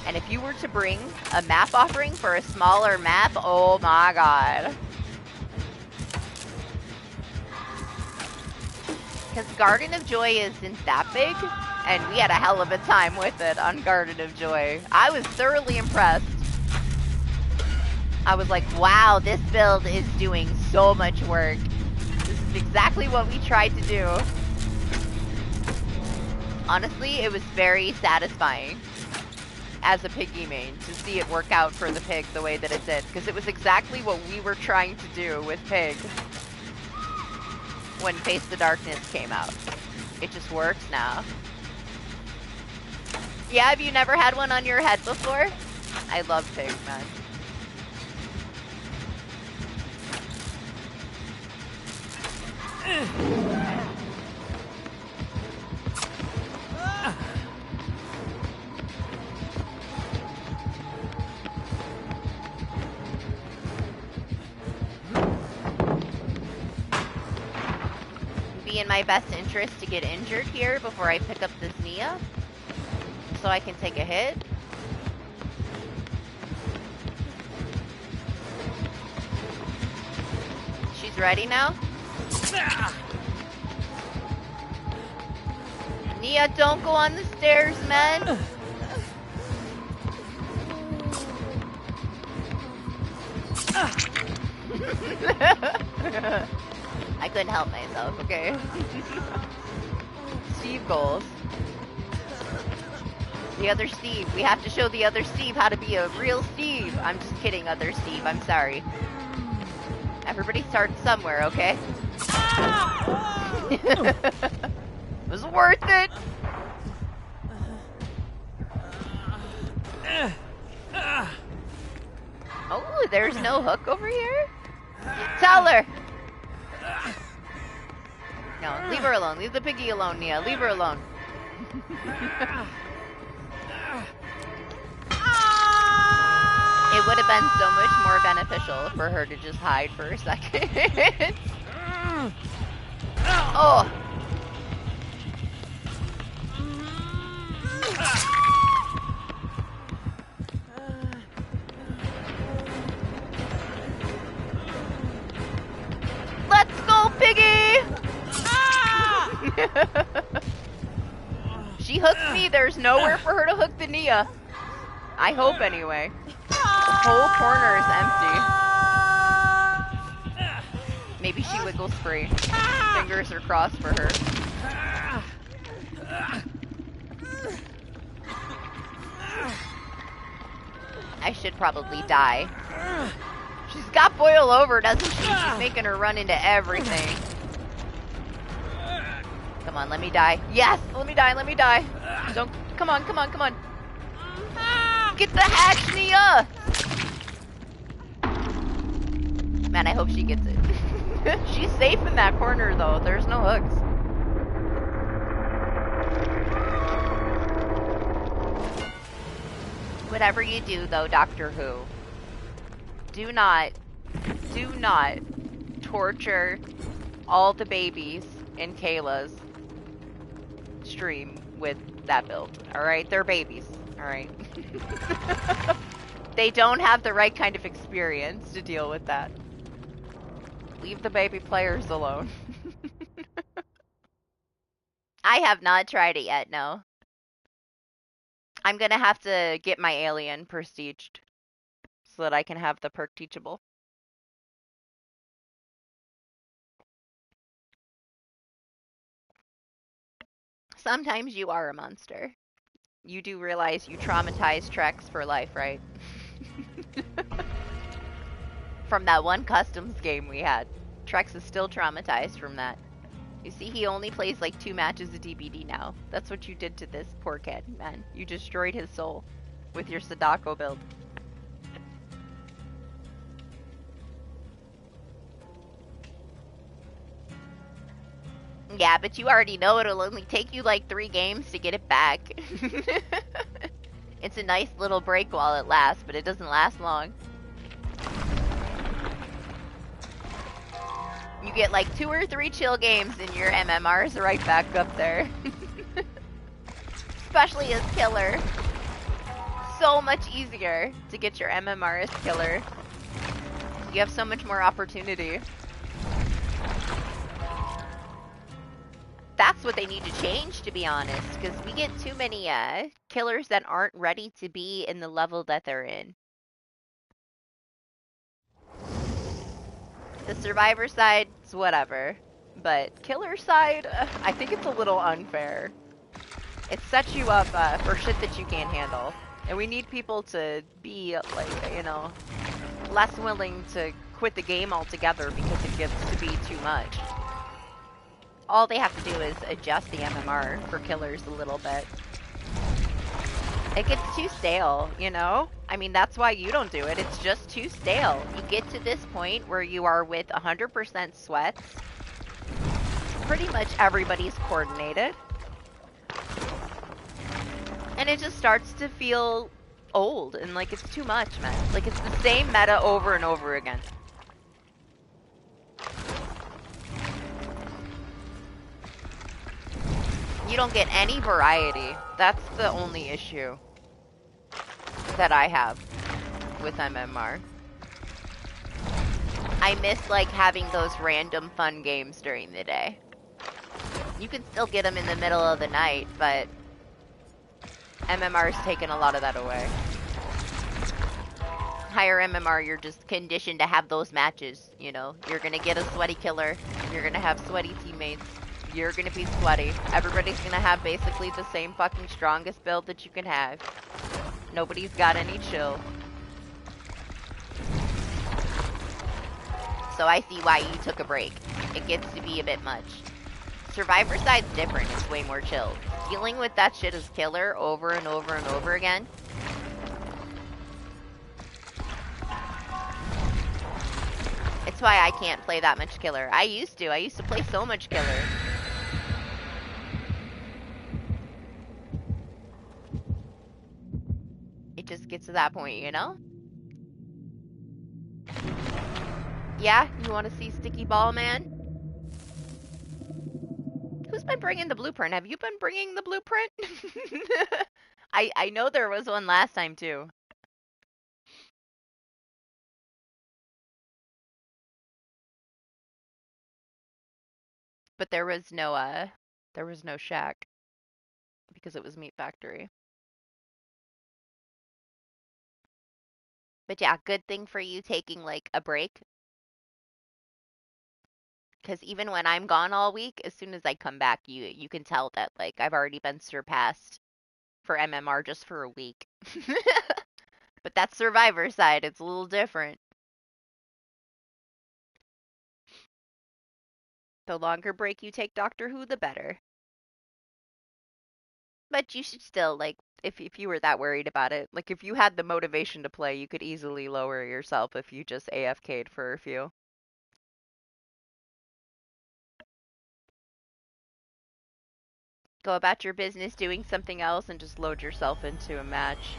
And if you were to bring a map offering for a smaller map, oh my god. Because Garden of Joy isn't that big, and we had a hell of a time with it on Garden of Joy. I was thoroughly impressed. I was like, wow, this build is doing so much work. This is exactly what we tried to do. Honestly, it was very satisfying as a Piggy main to see it work out for the Pig the way that it did, because it was exactly what we were trying to do with Pig when Face the Darkness came out. It just works now. Yeah, have you never had one on your head before? I love Pig, man. be in my best interest to get injured here before I pick up this Nia, so I can take a hit. She's ready now. Nia, don't go on the stairs, man. I couldn't help myself, okay? Steve goals. The other Steve. We have to show the other Steve how to be a real Steve. I'm just kidding, other Steve. I'm sorry. Everybody starts somewhere, okay? It was worth it! Oh, there's no hook over here? Tell her! No, leave her alone. Leave the piggy alone, Nia. Leave her alone. It would have been so much more beneficial for her to just hide for a second. Oh! Let's go, piggy! She hooked me. There's nowhere for her to hook the Nia. I hope, anyway. The whole corner is empty. Maybe she wiggles free. Fingers are crossed for her. I should probably die. She's got boil over, doesn't she? She's making her run into everything. Come on, let me die. Yes! Let me die, let me die. Don't... Come on, come on, come on. Get the hatch, Nia! Man, I hope she gets it. She's safe in that corner, though. There's no hooks. Whatever you do, though, Doctor Who, do not torture all the babies in Kayla's stream with that build. Alright? They're babies. Alright? They don't have the right kind of experience to deal with that. Leave the baby players alone. I have not tried it yet, no. I'm gonna have to get my alien prestiged so that I can have the perk teachable. Sometimes you are a monster. You do realize you traumatize Trex for life, right? From that one customs game we had. Trex is still traumatized from that. You see, he only plays like 2 matches of DBD now. That's what you did to this poor kid, man. You destroyed his soul with your Sadako build. Yeah, but you already know it'll only take you like 3 games to get it back. It's a nice little break while it lasts, but it doesn't last long. You get like 2 or 3 chill games and your MMR's right back up there. Especially as killer. So much easier to get your MMR as killer. You have so much more opportunity. That's what they need to change, to be honest, because we get too many killers that aren't ready to be in the level that they're in. The survivor side, it's whatever. But killer side, I think it's a little unfair. It sets you up for shit that you can't handle. And we need people to be, like, you know, less willing to quit the game altogether because it gets to be too much. All they have to do is adjust the MMR for killers a little bit. It gets too stale, you know? I mean, that's why you don't do it. It's just too stale. You get to this point where you are with 100% sweats. Pretty much everybody's coordinated. And it just starts to feel old and like it's too much, man. Like it's the same meta over and over again. You don't get any variety. That's the only issue that I have with MMR. I miss, like, having those random fun games during the day. You can still get them in the middle of the night, but MMR's taken a lot of that away. Higher MMR, you're just conditioned to have those matches, you know? You're gonna get a sweaty killer. You're gonna have sweaty teammates. You're gonna be sweaty. Everybody's gonna have basically the same fucking strongest build that you can have. Nobody's got any chill. So I see why you took a break. It gets to be a bit much. Survivor side's different. It's way more chill. Dealing with that shit as killer over and over and over again. It's why I can't play that much killer. I used to play so much killer. It just gets to that point, you know? Yeah? You want to see Sticky Ball Man? Who's been bringing the blueprint? Have you been bringing the blueprint? I know there was one last time, too. But there was no shack. Because it was Meat Factory. But yeah, good thing for you taking, like, a break. Because even when I'm gone all week, as soon as I come back, you can tell that, like, I've already been surpassed for MMR just for a week. But that's Survivor side. It's a little different. The longer break you take Doctor Who, the better. But you should still, like, if you were that worried about it, like, if you had the motivation to play, you could easily lower yourself if you just AFK'd for a few. Go about your business doing something else and just load yourself into a match.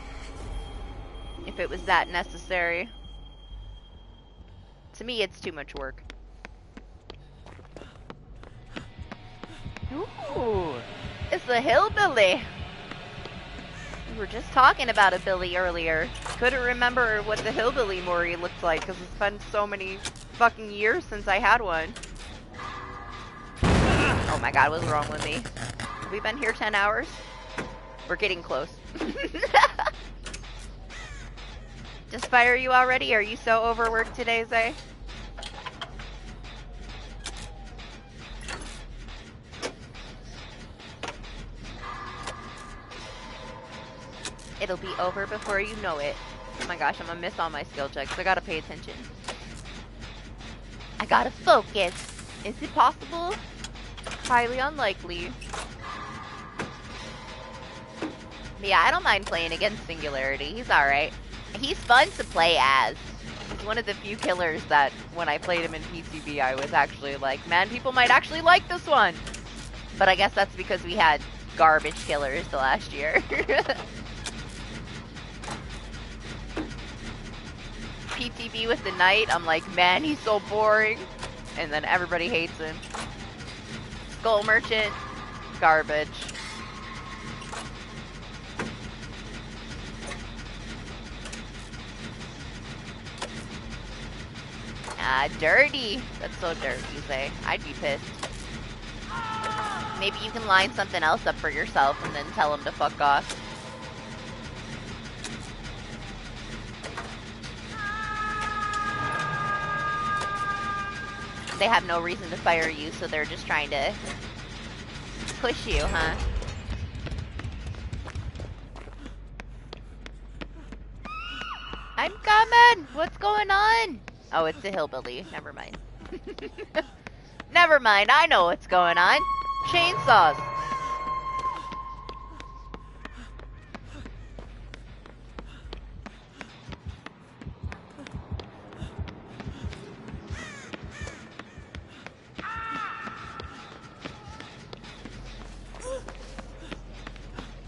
If it was that necessary. To me, it's too much work. Ooh, it's the hillbilly. We were just talking about a Billy earlier. Couldn't remember what the hillbilly Maury looked like because it's been so many fucking years since I had one. Oh my god, what's wrong with me? Have we been here 10 hours? We're getting close. Just fire you already? Are you so overworked today, Zay? It'll be over before you know it. Oh my gosh, I'm gonna miss all my skill checks. I gotta pay attention. I gotta focus. Is it possible? Highly unlikely. But yeah, I don't mind playing against Singularity. He's alright. He's fun to play as. He's one of the few killers that when I played him in PCB, I was actually like, man, people might actually like this one. But I guess that's because we had garbage killers the last year. PTB with the Knight, I'm like, man, he's so boring. And then everybody hates him. Skull Merchant, garbage. Ah, dirty. That's so dirty, you say. I'd be pissed. Maybe you can line something else up for yourself and then tell him to fuck off. They have no reason to fire you, so they're just trying to push you, huh? I'm coming! What's going on? Oh, it's a hillbilly. Never mind. Never mind, I know what's going on. Chainsaws.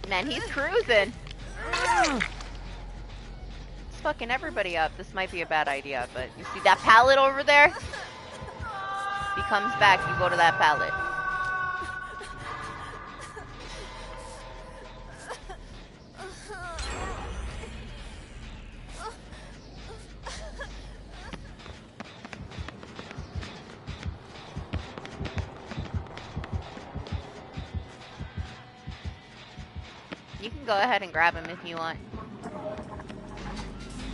Man, he's cruising. It's fucking everybody up. This might be a bad idea, but you see that pallet over there? If he comes back, you go to that pallet. can go ahead and grab him if you want.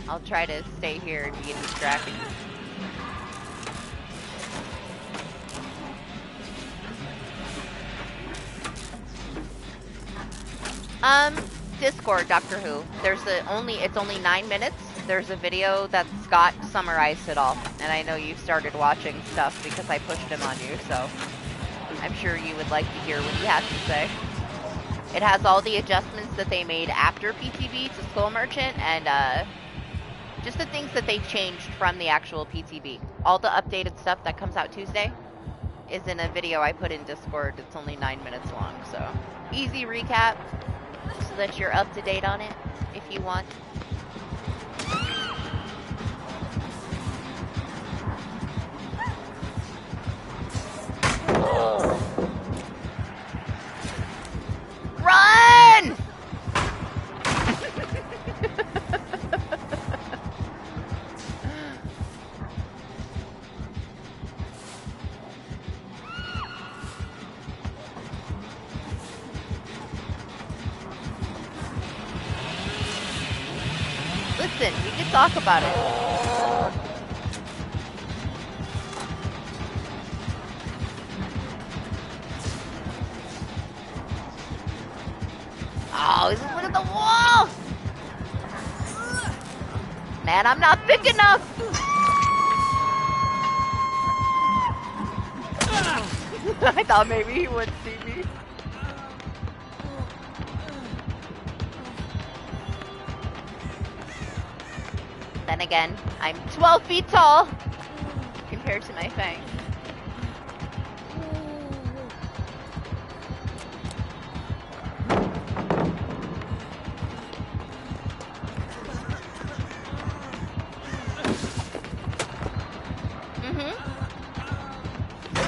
I'll try to stay here and be distracted. Discord, Doctor Who. It's only 9 minutes. There's a video that Scott summarized it all. And I know you started watching stuff because I pushed him on you, so I'm sure you would like to hear what he has to say. It has all the adjustments that they made after PTB to Skull Merchant and just the things that they changed from the actual PTB. All the updated stuff that comes out Tuesday is in a video I put in Discord. It's only 9 minutes long, so easy recap so that you're up to date on it if you want. Run! Listen, we can talk about it. Oh, he's just looking at the wall! Man, I'm not thick enough! I thought maybe he would see me. Then again, I'm 12 feet tall compared to my fang.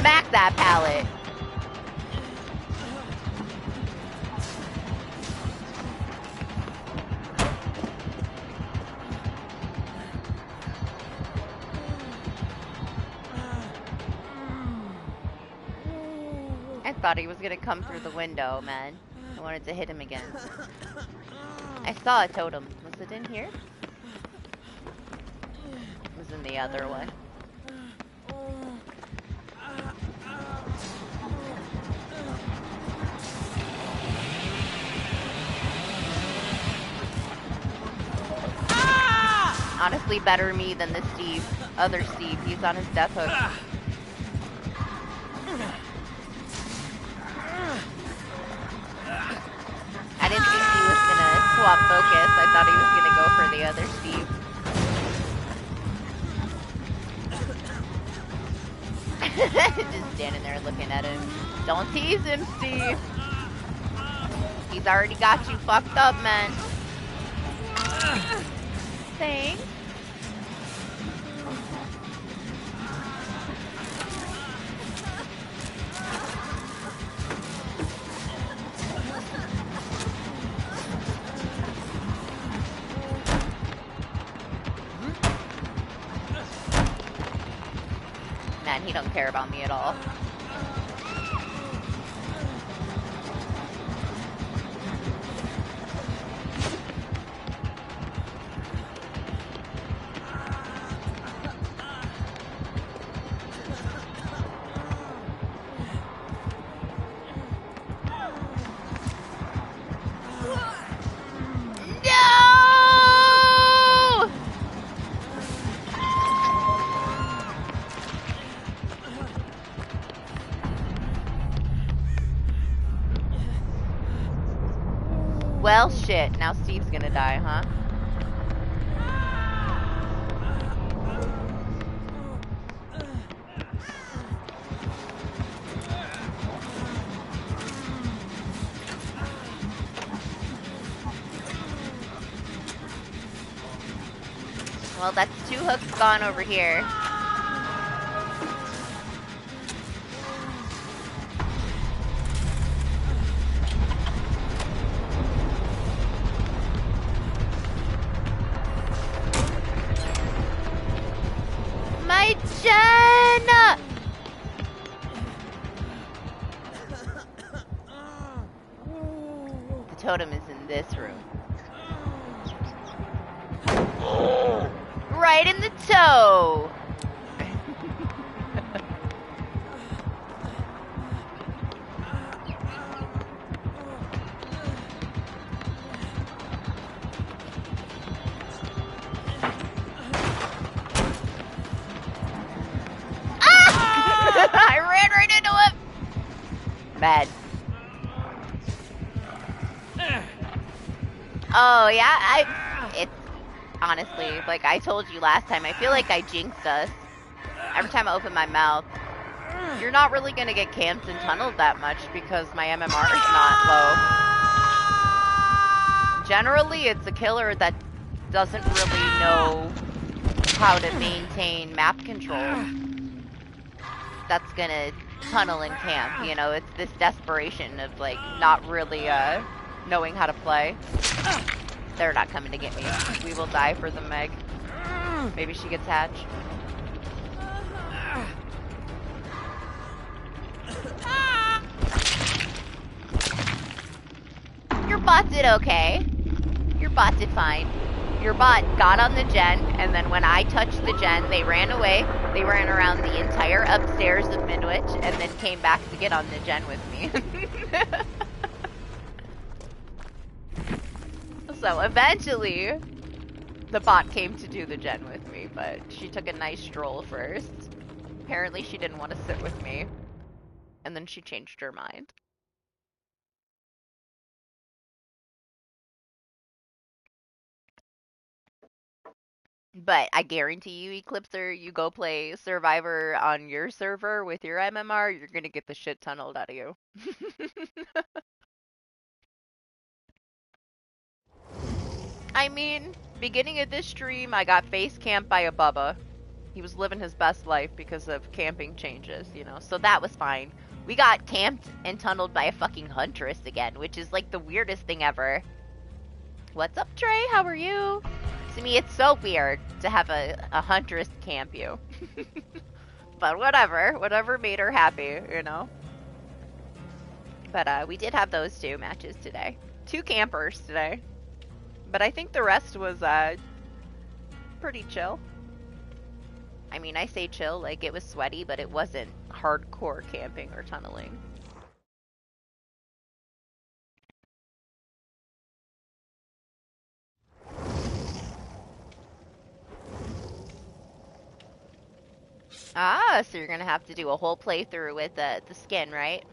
Smack that pallet. I thought he was gonna come through the window, man. I wanted to hit him again. I saw a totem. Was it in here? It was in the other one. Honestly, better me than the Steve. Other Steve. He's on his death hook. I didn't think he was gonna swap focus. I thought he was gonna go for the other Steve. Just standing there looking at him. Don't tease him, Steve. He's already got you fucked up, man. Thanks. Man, he don't care about me at all. Well, shit. Now Steve's gonna die, huh? Well, that's 2 hooks gone over here. Totem is in in this room. Right in the toe! I ran right into him! Mad. Oh, yeah, it's, honestly, like I told you last time, I feel like I jinxed us. Every time I open my mouth, you're not really gonna get camped and tunneled that much because my MMR is not low. Generally, it's a killer that doesn't really know how to maintain map control that's gonna tunnel and camp, you know? It's this desperation of, like, not really, knowing how to play. They're not coming to get me. We will die for the Meg. Maybe she gets hatched. Your bot did okay. Your bot did fine. Your bot got on the gen, and then when I touched the gen, they ran away. They ran around the entire upstairs of Midwich, and then came back to get on the gen with me. So eventually, the bot came to do the gen with me, but she took a nice stroll first. Apparently she didn't want to sit with me, and then she changed her mind. But I guarantee you, Eclipser, you go play Survivor on your server with your MMR, you're gonna get the shit tunneled out of you. I mean, beginning of this stream, I got face camped by a Bubba. He was living his best life because of camping changes, you know, so that was fine. We got camped and tunneled by a fucking huntress again, which is like the weirdest thing ever. What's up, Trey? How are you? To me, it's so weird to have a huntress camp you. But whatever made her happy, you know? But we did have those 2 matches today. 2 campers today. But I think the rest was pretty chill. I mean, I say chill, like it was sweaty, but it wasn't hardcore camping or tunneling. Ah, so you're gonna have to do a whole playthrough with the skin, right?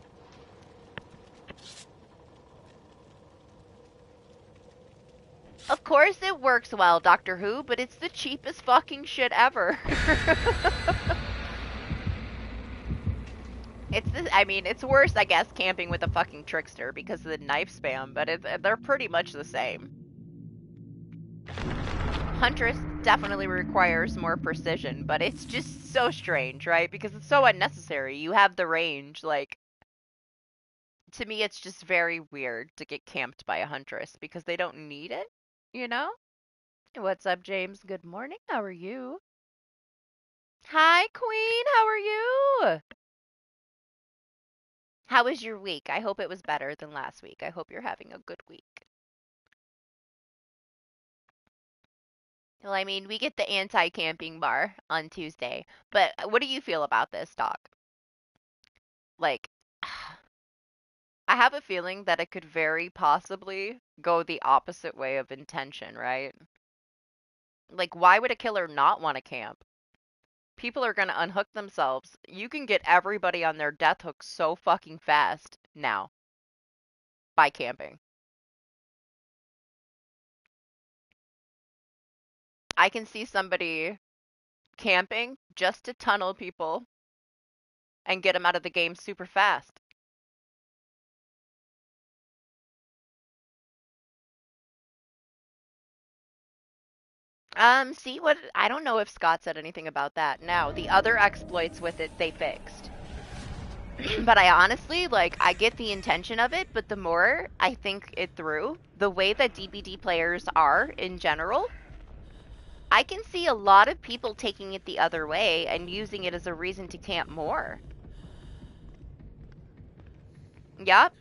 Of course it works well, Doctor Who, but it's the cheapest fucking shit ever. I mean, it's worse, I guess, camping with a fucking trickster because of the knife spam, but they're pretty much the same. Huntress definitely requires more precision, but it's just so strange, right? Because it's so unnecessary. You have the range, like, to me, it's just very weird to get camped by a huntress because they don't need it, you know? What's up, James? Good morning. How are you? Hi, Queen. How are you? How was your week? I hope it was better than last week. I hope you're having a good week. Well, I mean, we get the anti-camping bar on Tuesday, but what do you feel about this, Doc? Like, I have a feeling that it could very possibly go the opposite way of intention, right? Like, why would a killer not want to camp? People are going to unhook themselves. You can get everybody on their death hook so fucking fast now by camping. I can see somebody camping just to tunnel people and get them out of the game super fast. See what, I don't know if Scott said anything about that. Now, the other exploits with it, they fixed. But I honestly, like, I get the intention of it, but the more I think it through, the way that DBD players are in general, I can see a lot of people taking it the other way and using it as a reason to camp more. Yep.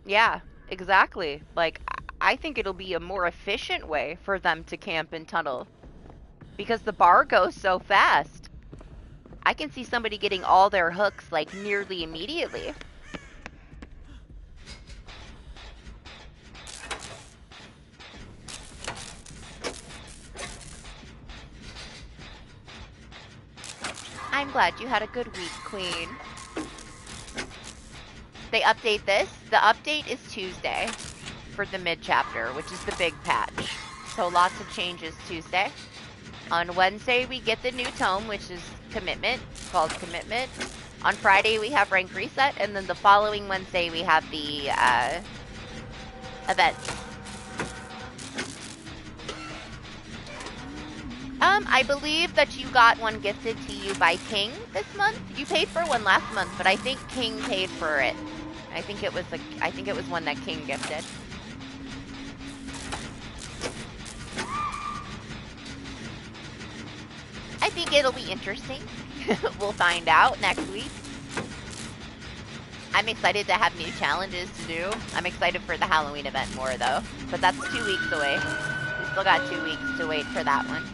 Yeah, exactly. Like, I think it'll be a more efficient way for them to camp and tunnel. Because the bar goes so fast. I can see somebody getting all their hooks, like, nearly immediately. I'm glad you had a good week, Queen. They update this. The update is Tuesday for the mid-chapter, which is the big patch. So lots of changes Tuesday. On Wednesday, we get the new tome, which is Commitment, called Commitment. On Friday, we have Rank Reset, and then the following Wednesday, we have the event. I believe that you got one gifted to you by King this month. You paid for one last month, but I think King paid for it. I think it was one that King gifted. I think it'll be interesting. We'll find out next week. I'm excited to have new challenges to do. I'm excited for the Halloween event more, though. But that's 2 weeks away. We still got 2 weeks to wait for that one.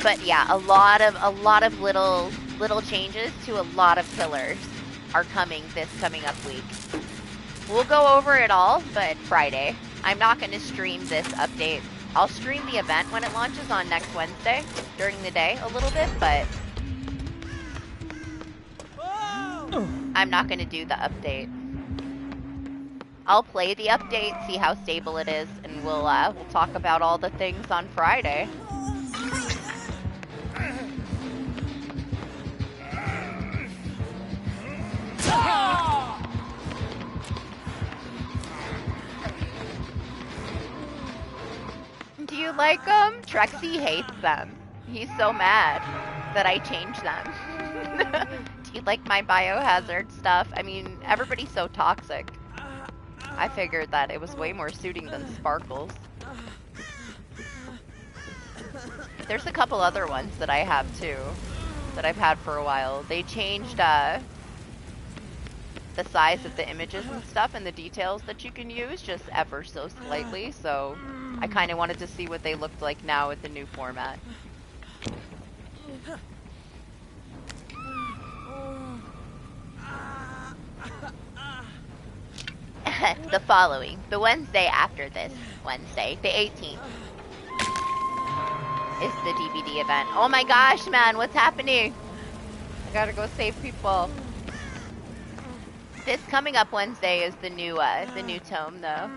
But yeah, a lot of little changes to a lot of killers are coming this coming up week. We'll go over it all, but Friday. I'm not going to stream this update. I'll stream the event when it launches on next Wednesday during the day a little bit, but I'm not going to do the update. I'll play the update, see how stable it is, and we'll talk about all the things on Friday. Do you like them? Trexie hates them. He's so mad that I changed them. Do you like my biohazard stuff? I mean, everybody's so toxic. I figured that it was way more suiting than Sparkles. There's a couple other ones that I have too, that I've had for a while. They changed the size of the images and stuff and the details that you can use just ever so slightly, so I kind of wanted to see what they looked like now with the new format. The following, the Wednesday after this Wednesday, the 18th, is the DBD event. Oh my gosh, man, what's happening? I gotta go save people. This coming up Wednesday is the new tome, though.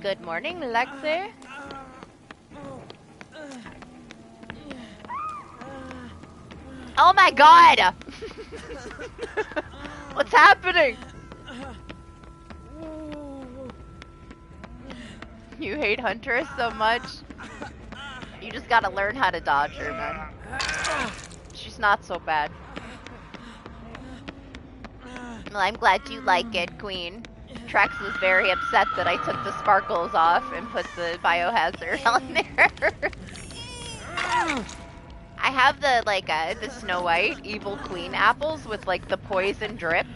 Good morning, Lexi. Oh my god! What's happening? You hate Huntress so much? You just gotta learn how to dodge her, man. She's not so bad. Well, I'm glad you like it, Queen. Trex was very upset that I took the sparkles off and put the biohazard on there. I have the, the Snow White Evil Queen apples with, the poison drip.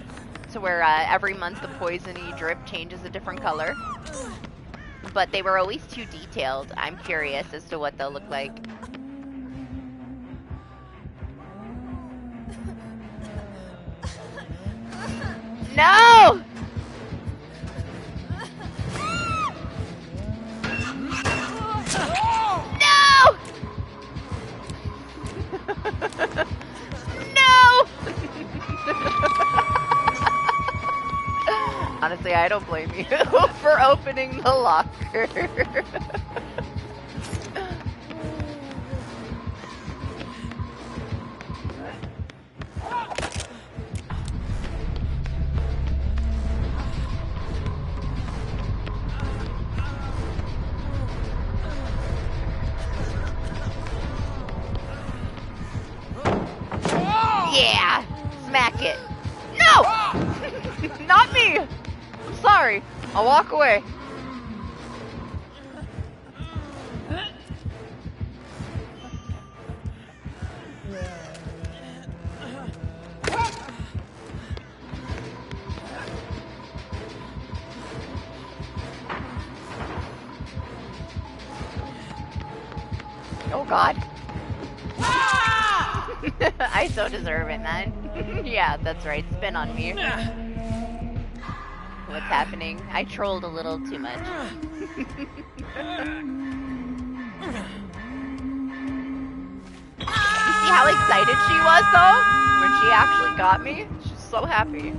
To where, every month the poisony drip changes a different color. But they were always too detailed. I'm curious as to what they'll look like. No! No! No! Honestly, I don't blame you for opening the locker. Yeah! Smack it. No! Not me! I'm sorry. I'll walk away. Oh god. I so deserve it, man. Yeah, that's right. Spin on me. What's happening? I trolled a little too much. You see how excited she was, though? When she actually got me? She's so happy.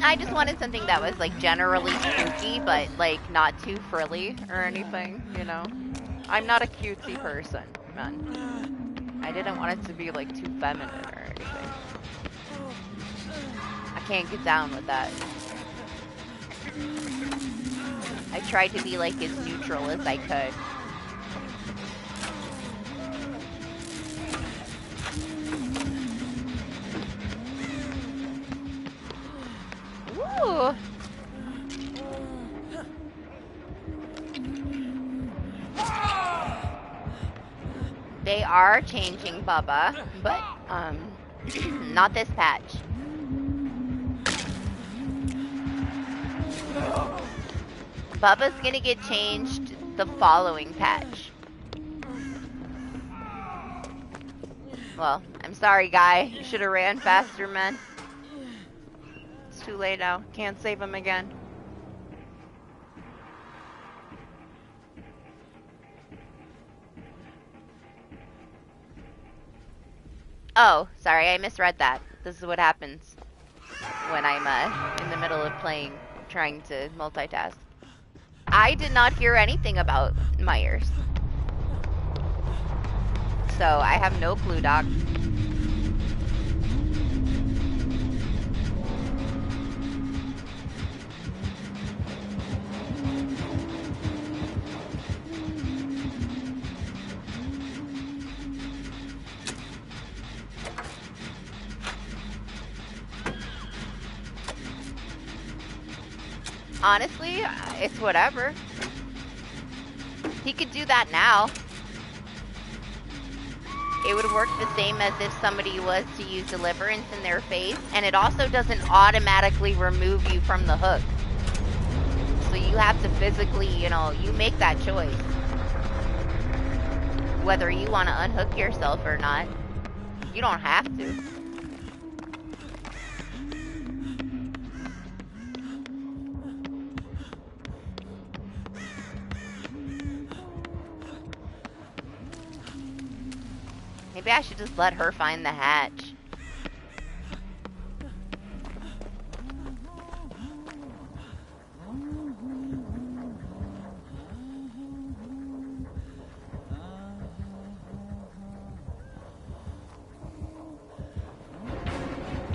I just wanted something that was, like, generally spooky, but, like, not too frilly or anything, you know? I'm not a cutesy person, man. I didn't want it to be, like, too feminine or anything. I can't get down with that. I tried to be, like, as neutral as I could. Ooh! They are changing Bubba, but, not this patch. Bubba's gonna get changed the following patch. Well, I'm sorry, guy. You should have ran faster, man. It's too late now. Can't save him again. Oh, sorry, I misread that. This is what happens when I'm in the middle of playing, trying to multitask. I did not hear anything about Myers. So I have no clue, Doc. Honestly, it's whatever. He could do that now. It would work the same as if somebody was to use Deliverance in their face, and it also doesn't automatically remove you from the hook. So you have to physically, you know, you make that choice. Whether you want to unhook yourself or not. You don't have to. Maybe I should just let her find the hatch.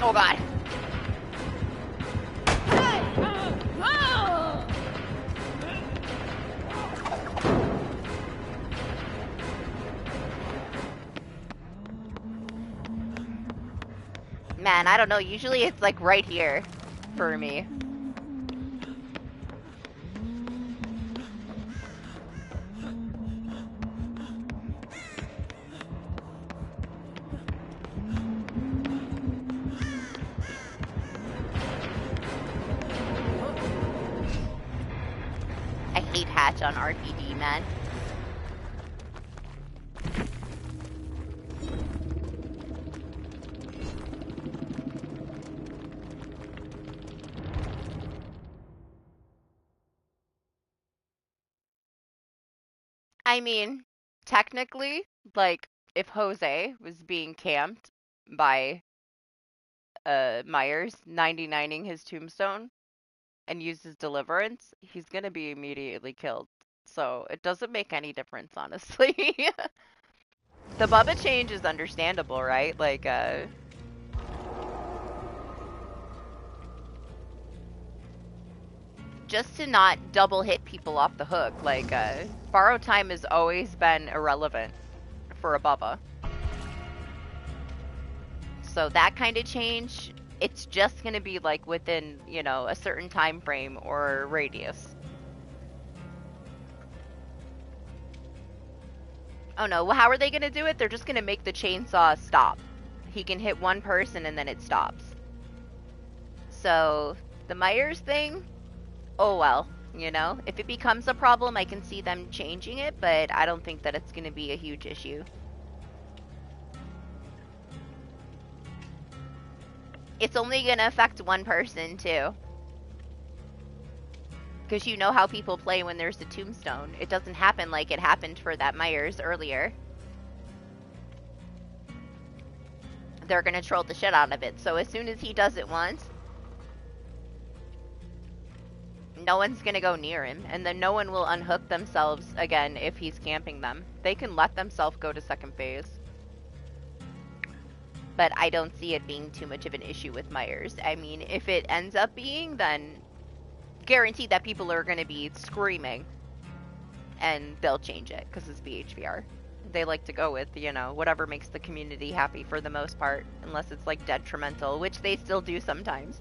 Oh god. Man, I don't know. Usually it's like right here for me. I hate hatch on RPD, man. I mean, technically, like, if Jose was being camped by Myers 99ing his tombstone and uses Deliverance, he's gonna be immediately killed. So it doesn't make any difference, honestly. The Bubba change is understandable, right? Like, just to not double hit people off the hook. Like, borrow time has always been irrelevant for a Bubba. So that kind of change, it's just going to be like within, you know, a certain time frame or radius. Oh no, well, how are they going to do it? They're just going to make the chainsaw stop. He can hit one person and then it stops. So, the Myers thing, oh well, you know? If it becomes a problem, I can see them changing it, but I don't think that it's going to be a huge issue. It's only going to affect one person, too. Because you know how people play when there's a tombstone. It doesn't happen like it happened for that Myers earlier. They're going to troll the shit out of it. So as soon as he does it once, no one's going to go near him. And then no one will unhook themselves again if he's camping them. They can let themselves go to second phase. But I don't see it being too much of an issue with Myers. I mean, if it ends up being, then guaranteed that people are going to be screaming. And they'll change it because it's BHVR. They like to go with, you know, whatever makes the community happy for the most part. Unless it's like detrimental, which they still do sometimes.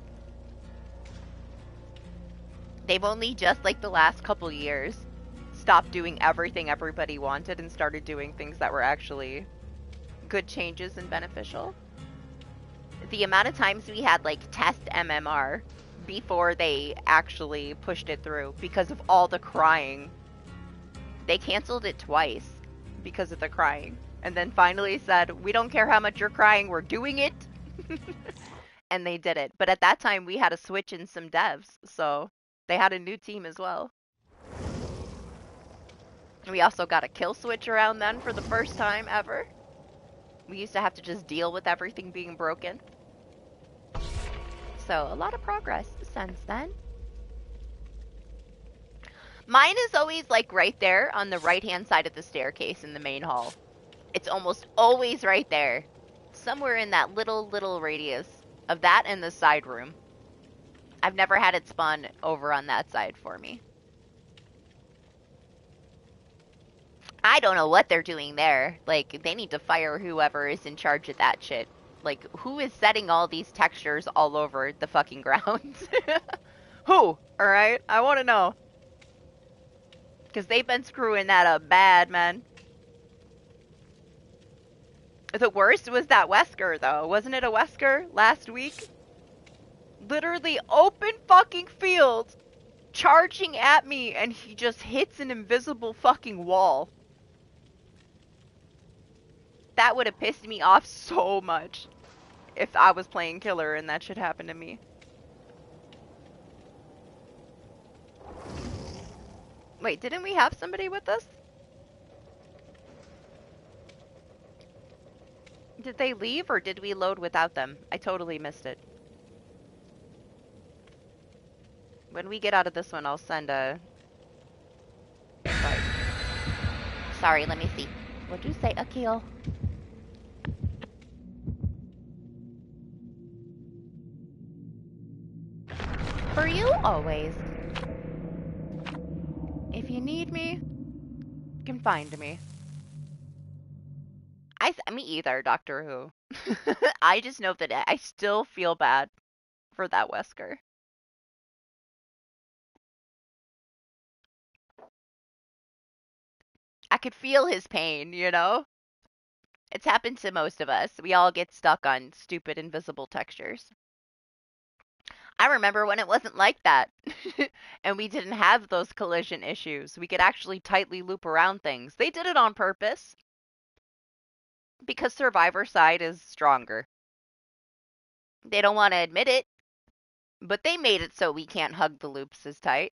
They've only just, like, the last couple years stopped doing everything everybody wanted and started doing things that were actually good changes and beneficial. The amount of times we had, like, test MMR before they actually pushed it through because of all the crying. They canceled it twice because of the crying. And then finally said, we don't care how much you're crying, we're doing it. And they did it. But at that time, we had a switch in some devs, so they had a new team as well. We also got a kill switch around then for the first time ever. We used to have to just deal with everything being broken. So, a lot of progress since then. Mine is always, like, right there on the right-hand side of the staircase in the main hall. It's almost always right there. Somewhere in that little radius of that and the side room. I've never had it spawn over on that side for me. I don't know what they're doing there. Like, they need to fire whoever is in charge of that shit. Like, who is setting all these textures all over the fucking grounds? Who? Alright? I want to know. Because they've been screwing that up bad, man. The worst was that Wesker, though. Wasn't it a Wesker last week? Literally open fucking field, charging at me, and he just hits an invisible fucking wall. That would have pissed me off so much if I was playing killer and that shit happened to me. Wait, didn't we have somebody with us? Did they leave or did we load without them? I totally missed it. When we get out of this one, I'll send a... Sorry, let me see. What'd you say, Akil? For you, always. If you need me, you can find me. Me either, Doctor Who. I just know that I still feel bad for that Wesker. I could feel his pain, you know? It's happened to most of us. We all get stuck on stupid invisible textures. I remember when it wasn't like that. And we didn't have those collision issues. We could actually tightly loop around things. They did it on purpose. Because Survivor side is stronger. They don't want to admit it. But they made it so we can't hug the loops as tight.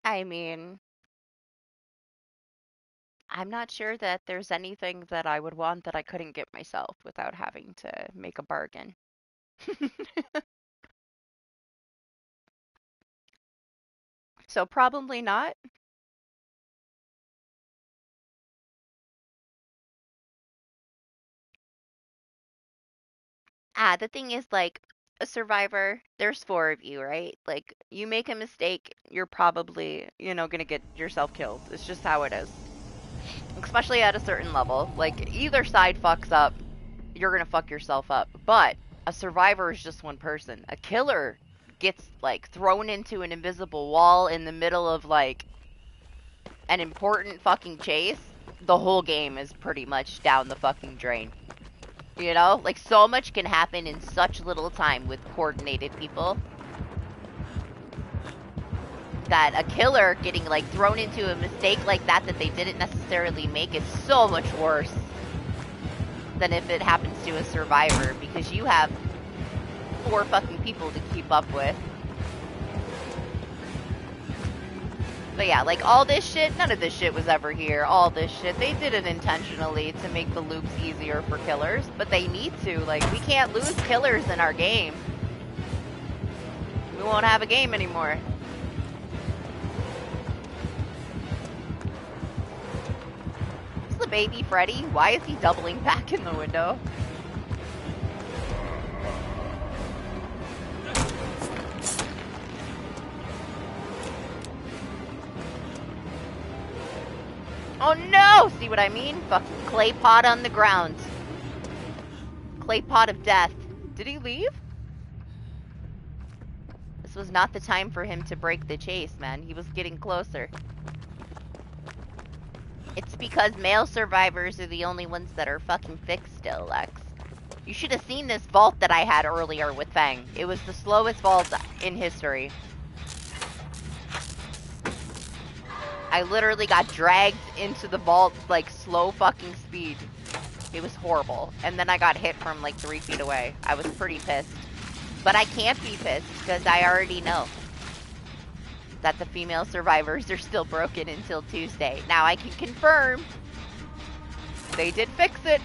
I mean, I'm not sure that there's anything that I would want that I couldn't get myself without having to make a bargain. So probably not. The thing is, like, a survivor, there's 4 of you, right? Like, you make a mistake, you're probably, you know, gonna get yourself killed. It's just how it is. Especially at a certain level. Like, either side fucks up, you're gonna fuck yourself up. But a survivor is just one person. A killer gets, like, thrown into an invisible wall in the middle of, like, an important fucking chase. The whole game is pretty much down the fucking drain. You know? Like, so much can happen in such little time with coordinated people. That a killer getting, like, thrown into a mistake like that they didn't necessarily make is so much worse than if it happens to a survivor, because you have 4 fucking people to keep up with. But yeah, like, all this shit, none of this shit was ever here. All this shit, they did it intentionally to make the loops easier for killers, but they need to. Like, we can't lose killers in our game. We won't have a game anymore. Is the baby Freddy? Why is he doubling back in the window? Oh no! See what I mean? Fucking clay pot on the ground. Clay pot of death. Did he leave? This was not the time for him to break the chase, man. He was getting closer. It's because male survivors are the only ones that are fucking fixed still, Lex. You should have seen this vault that I had earlier with Fang. It was the slowest vault in history. I literally got dragged into the vault, like, slow fucking speed. It was horrible. And then I got hit from, like, 3 feet away. I was pretty pissed. But I can't be pissed, because I already know that the female survivors are still broken until Tuesday. Now, I can confirm they did fix it.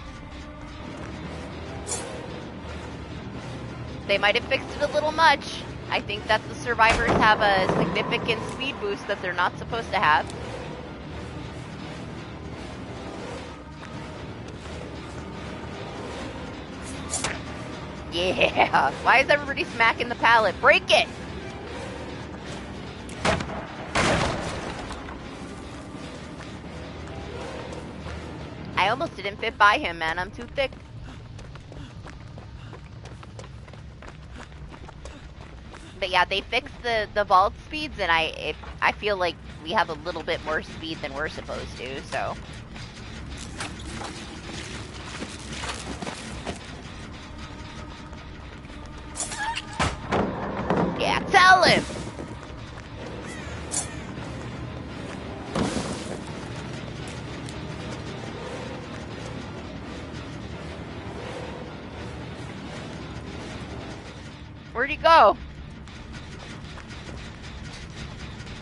They might have fixed it a little much. I think that the survivors have a significant speed boost that they're not supposed to have. Yeah! Why is everybody smacking the pallet? Break it! I almost didn't fit by him, man. I'm too thick. But yeah, they fixed the vault speeds, and I feel like we have a little bit more speed than we're supposed to, so. Yeah, tell him! Where'd he go?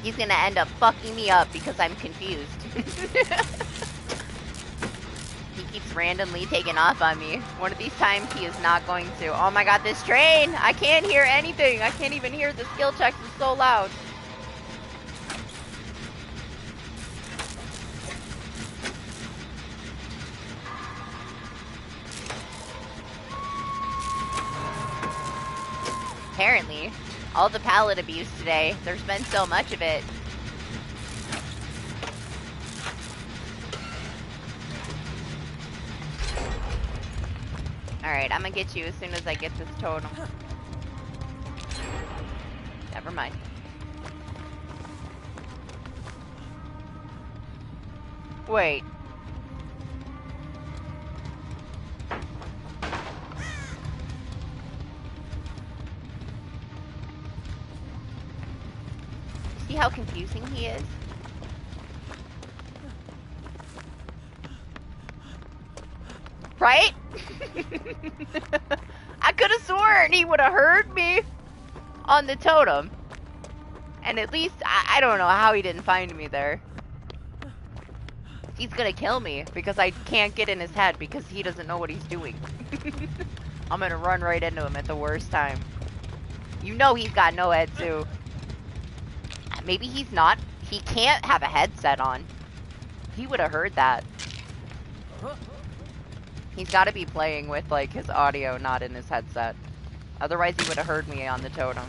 He's gonna end up fucking me up because I'm confused. He keeps randomly taking off on me. One of these times he is not going to. Oh my god, this train! I can't hear anything! I can't even hear the skill checks, it's so loud. Apparently. All the pallet abuse today. There's been so much of it. Alright, I'm gonna get you as soon as I get this totem. Never mind. Wait. See how confusing he is? Right? I could have sworn he would have heard me on the totem. And at least, I don't know how he didn't find me there. He's gonna kill me because I can't get in his head because he doesn't know what he's doing. I'm gonna run right into him at the worst time. You know he's got no head too. Maybe he's not. He can't have a headset on. He would have heard that. He's got to be playing with, like, his audio, not in his headset. Otherwise, he would have heard me on the totem.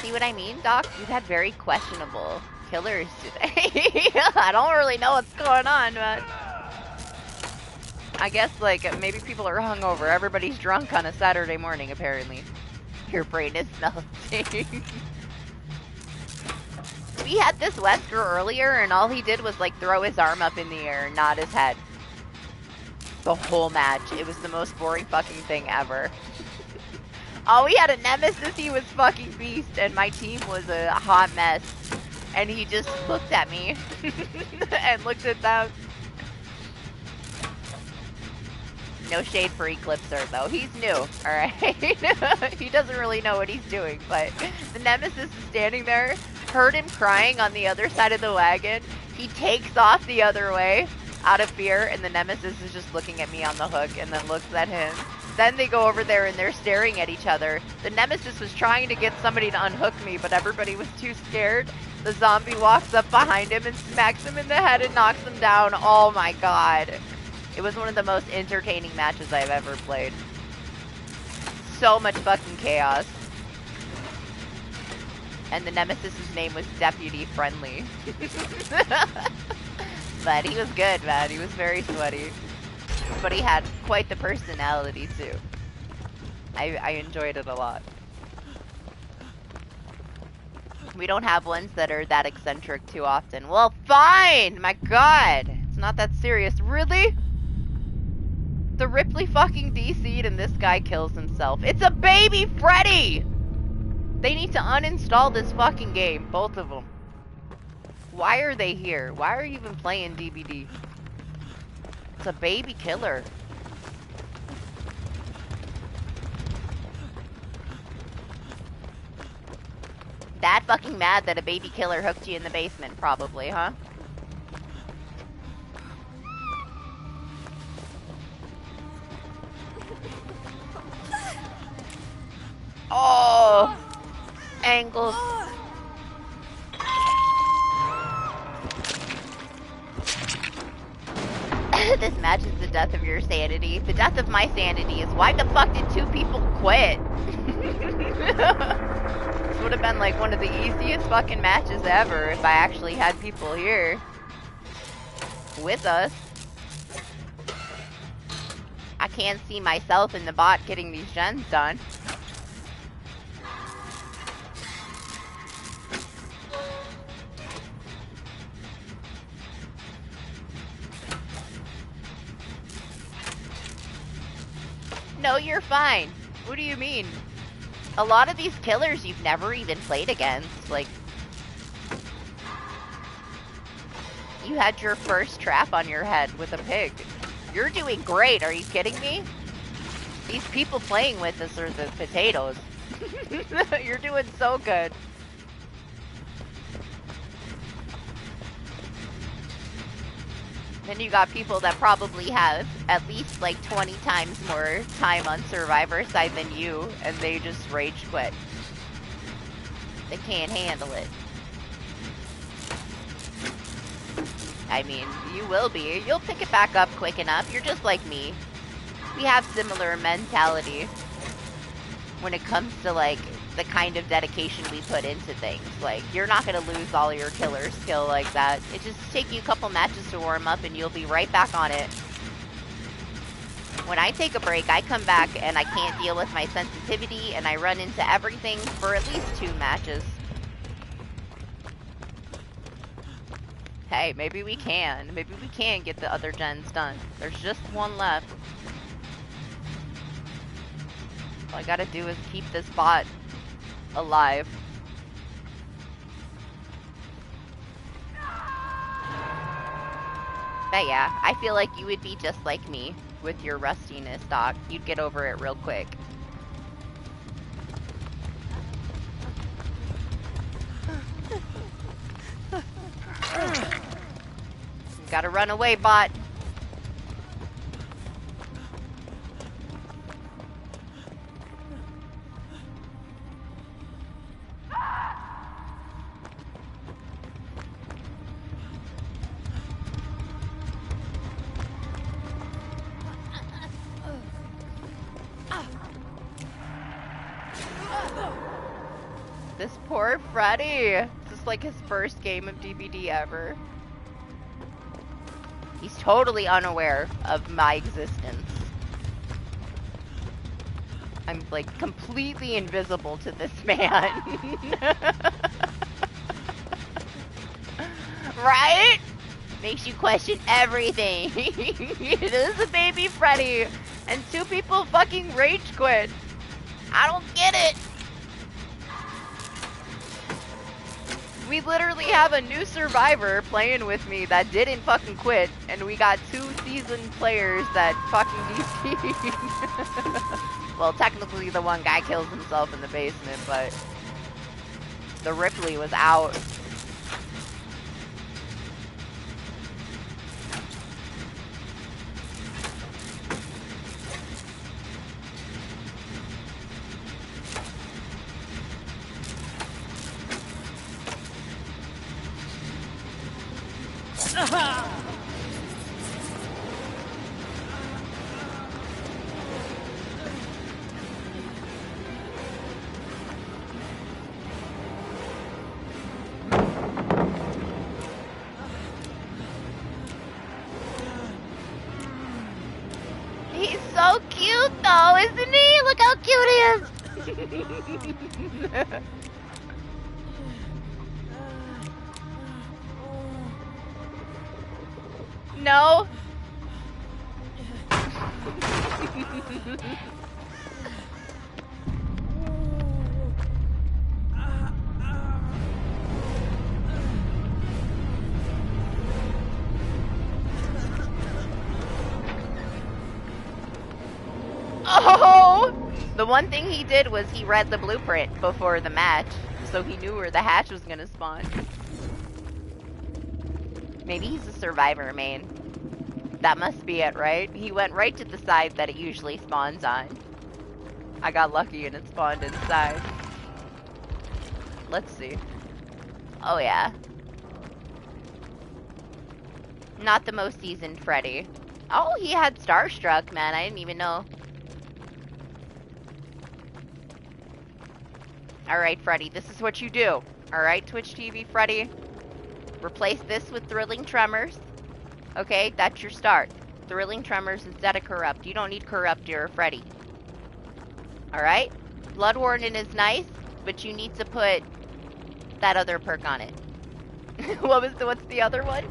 See what I mean, Doc? You've had very questionable killers today. I don't really know what's going on, but I guess, like, maybe people are hungover. Everybody's drunk on a Saturday morning, apparently. Your brain is melting. We had this Wesker earlier, and all he did was, like, throw his arm up in the air and nod his head. The whole match. It was the most boring fucking thing ever. Oh, we had a nemesis, he was fucking beast, and my team was a hot mess. And he just looked at me and looked at them. No shade for Eclipser, though. He's new, alright? He doesn't really know what he's doing, but the nemesis is standing there, heard him crying on the other side of the wagon. He takes off the other way out of fear, and the nemesis is just looking at me on the hook and then looks at him. Then they go over there and they're staring at each other. The nemesis was trying to get somebody to unhook me, but everybody was too scared. The zombie walks up behind him and smacks him in the head and knocks him down. Oh my god. It was one of the most entertaining matches I've ever played. So much fucking chaos. And the nemesis's name was Deputy Friendly. But he was good, man. He was very sweaty. But he had quite the personality, too. I enjoyed it a lot. We don't have ones that are that eccentric too often. Well, fine! My god! It's not that serious. Really? The Ripley fucking DC'd and this guy kills himself. It's a baby Freddy! They need to uninstall this fucking game. Both of them. Why are they here? Why are you even playing DBD? It's a baby killer. That fucking mad that a baby killer hooked you in the basement, probably, huh? Oh! Angles. This match is the death of your sanity. The death of my sanity is why the fuck did two people quit? This would have been like one of the easiest fucking matches ever if I actually had people here with us. I can't see myself in the bot getting these gens done. No, you're fine. What do you mean? A lot of these killers you've never even played against. Like, you had your first trap on your head with a pig. You're doing great. Are you kidding me? These people playing with us are the potatoes. You're doing so good. Then you got people that probably have at least like 20 times more time on Survivor side than you, and they just rage quit. They can't handle it. I mean, you will be. You'll pick it back up quick enough. You're just like me. We have similar mentality when it comes to like the kind of dedication we put into things. Like, you're not gonna lose all your killer skill like that. It just takes you a couple matches to warm up and you'll be right back on it. When I take a break, I come back and I can't deal with my sensitivity and I run into everything for at least 2 matches. Hey, maybe we can. Maybe we can get the other gens done. There's just one left. All I gotta do is keep this bot alive. But yeah, I feel like you would be just like me with your rustiness, Doc. You'd get over it real quick. You gotta run away, bot. This poor Freddy. This is like his first game of DBD ever. He's totally unaware of my existence. I'm like completely invisible to this man. Right? Makes you question everything. It is a baby Freddy, and 2 people fucking rage quit. I don't get it. We literally have a new survivor playing with me that didn't fucking quit, and we got 2 seasoned players that fucking DP. Well, technically the one guy kills himself in the basement, but the Ripley was out. He's so cute though, isn't he? Look how cute he is! No? Oh! The one thing he did was he read the blueprint before the match, so he knew where the hatch was gonna spawn. Maybe he's a survivor main. That must be it, right? He went right to the side that it usually spawns on. I got lucky and it spawned inside. Let's see. Oh yeah. Not the most seasoned Freddy. Oh, he had Starstruck, man. I didn't even know. Alright, Freddy, this is what you do. Alright, Twitch TV Freddy. Replace this with Thrilling Tremors. Okay, that's your start. Thrilling Tremors instead of Corrupt. You don't need Corrupt, you're a Freddy. Alright? Blood Warden is nice, but you need to put that other perk on it. What's the other one?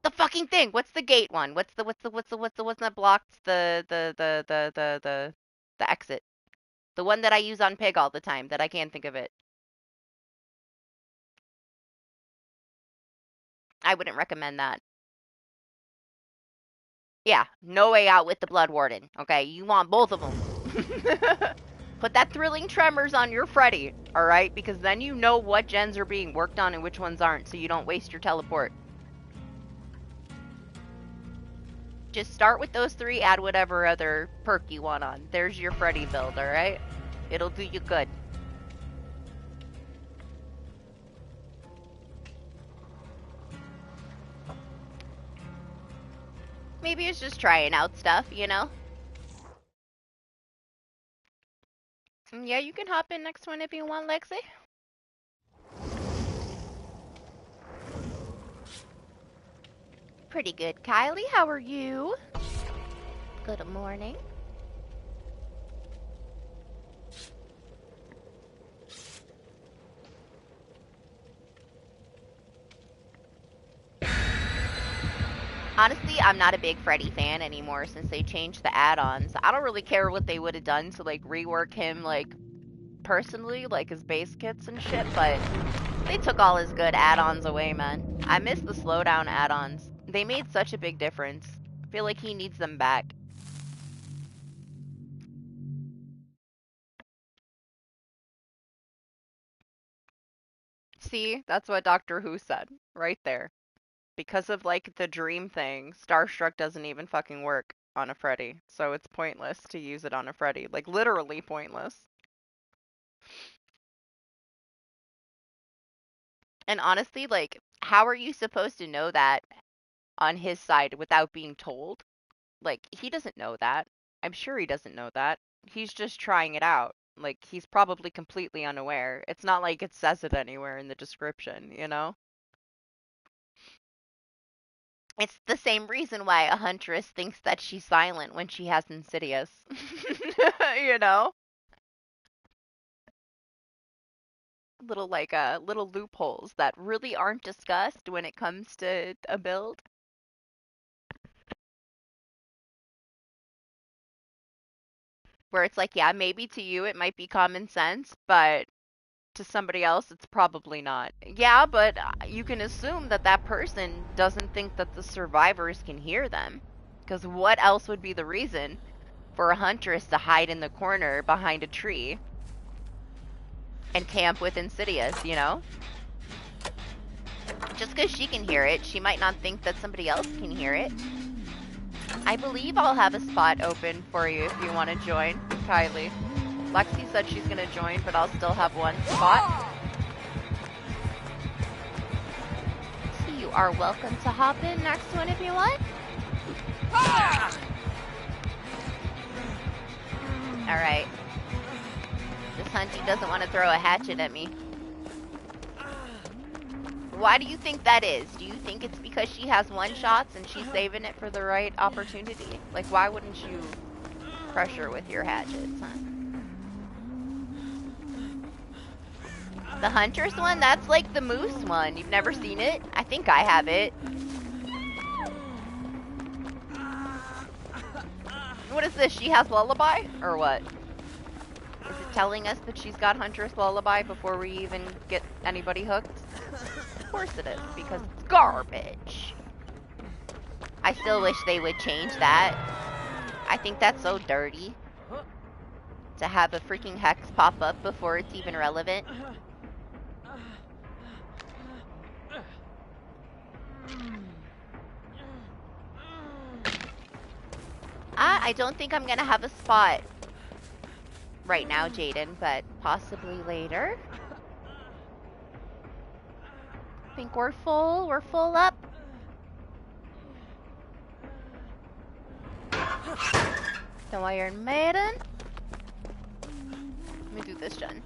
The fucking thing! What's the gate one? What's the one that blocks the exit? The one that I use on Pig all the time, that I can't think of it. I wouldn't recommend that. Yeah, no way out with the Blood Warden. Okay, you want both of them. Put that Thrilling Tremors on your Freddy, alright? Because then you know what gens are being worked on and which ones aren't, so you don't waste your teleport. Just start with those 3, add whatever other perk you want on. There's your Freddy build, alright? It'll do you good. Maybe it's just trying out stuff, you know? Yeah, you can hop in next one if you want, Lexi. Pretty good, Kylie. How are you? Good morning. Honestly, I'm not a big Freddy fan anymore since they changed the add-ons. I don't really care what they would have done to, like, rework him, like, personally, like his base kits and shit, but they took all his good add-ons away, man. I miss the slowdown add-ons. They made such a big difference. I feel like he needs them back. See, that's what Doctor Who said, right there. Because of, like, the dream thing, Starstruck doesn't even fucking work on a Freddy, so it's pointless to use it on a Freddy. Like, literally pointless. And honestly, like, how are you supposed to know that on his side without being told? Like, he doesn't know that. I'm sure he doesn't know that. He's just trying it out. Like, he's probably completely unaware. It's not like it says it anywhere in the description, you know? It's the same reason why a huntress thinks that she's silent when she has Insidious. You know? Little loopholes that really aren't discussed when it comes to a build. Where it's like, yeah, maybe to you it might be common sense, but to somebody else it's probably not. Yeah, but you can assume that that person doesn't think that the survivors can hear them. Because what else would be the reason for a huntress to hide in the corner behind a tree and camp with Insidious, you know? Just because she can hear it, she might not think that somebody else can hear it. I believe I'll have a spot open for you if you want to join, Kylie. Lexi said she's going to join, but I'll still have one spot. So you are welcome to hop in next one if you want. Alright. This hunty doesn't want to throw a hatchet at me. Why do you think that is? Do you think it's because she has one-shots and she's saving it for the right opportunity? Like, why wouldn't you pressure with your hatchets, huh? The Huntress one? That's like the moose one. You've never seen it? I think I have it. What is this? She has lullaby? Or what? Is it telling us that she's got Huntress lullaby before we even get anybody hooked? Of course it is, because it's garbage. I still wish they would change that. I think that's so dirty. To have a freaking hex pop up before it's even relevant. I don't think I'm gonna have a spot right now, Jaden, but possibly later. I think we're full. We're full up. The Iron Maiden. Let me do this, Jen.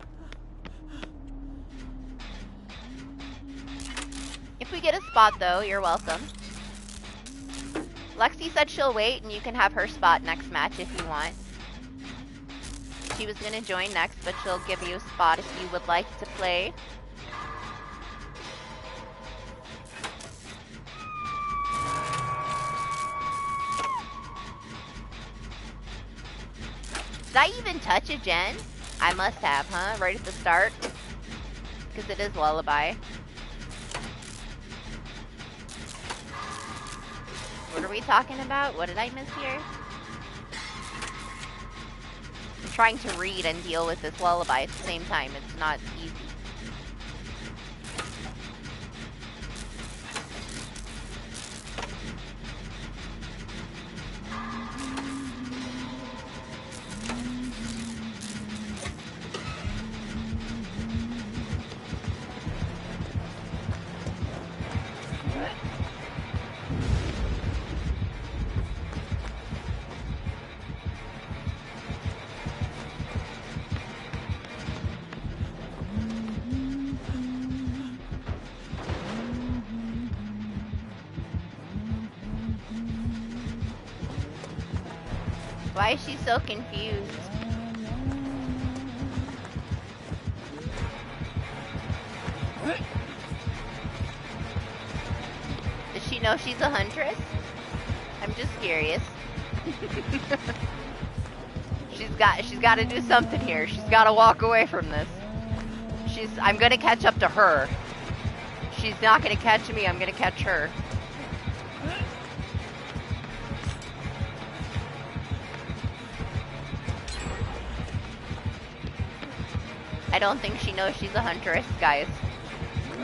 If we get a spot, though, you're welcome. Lexi said she'll wait, and you can have her spot next match if you want. She was gonna join next, but she'll give you a spot if you would like to play. Did I even touch a gen? I must have, huh? Right at the start? Because it is lullaby. What are we talking about? What did I miss here? I'm trying to read and deal with this lullaby at the same time. It's not easy. Why is she so confused? Does she know she's a huntress? I'm just curious. She's got to do something here. She's got to walk away from this. I'm gonna catch up to her. She's not gonna catch me, I'm gonna catch her. I don't think she knows she's a huntress, guys.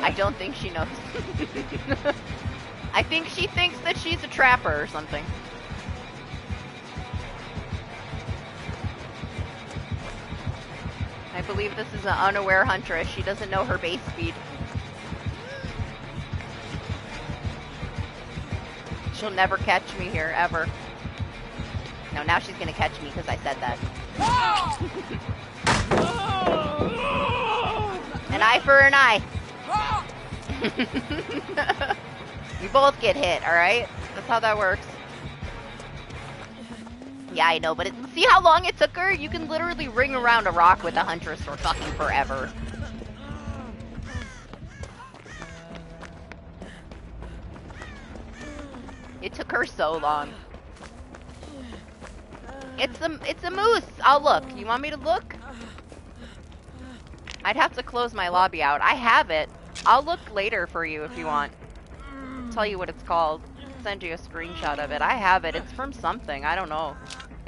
I don't think she knows. I think she thinks that she's a trapper or something. I believe this is an unaware huntress. She doesn't know her base speed. She'll never catch me here, ever. No, now she's gonna catch me because I said that. An eye for an eye. We both get hit, alright? That's how that works. Yeah, I know, but see how long it took her? You can literally ring around a rock with a huntress for fucking forever. It took her so long. It's a moose. I'll look. You want me to look? I'd have to close my lobby out. I have it. I'll look later for you if you want. I'll tell you what it's called. Send you a screenshot of it. I have it. It's from something. I don't know.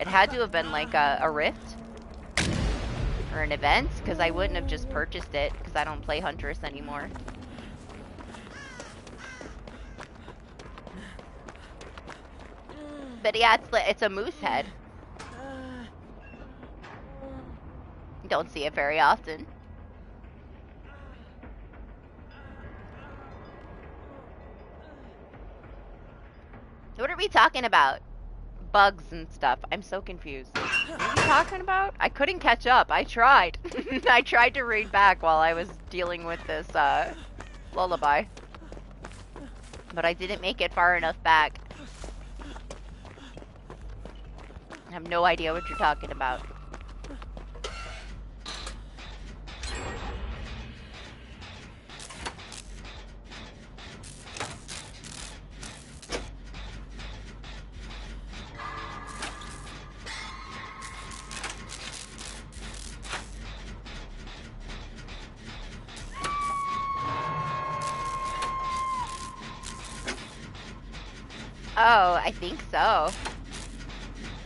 It had to have been like a rift or an event, because I wouldn't have just purchased it because I don't play Huntress anymore. But yeah, it's a moose head. Don't see it very often. What are we talking about? Bugs and stuff. I'm so confused. What are you talking about? I couldn't catch up. I tried. I tried to raid back while I was dealing with this lullaby. But I didn't make it far enough back. I have no idea what you're talking about. Oh, I think so.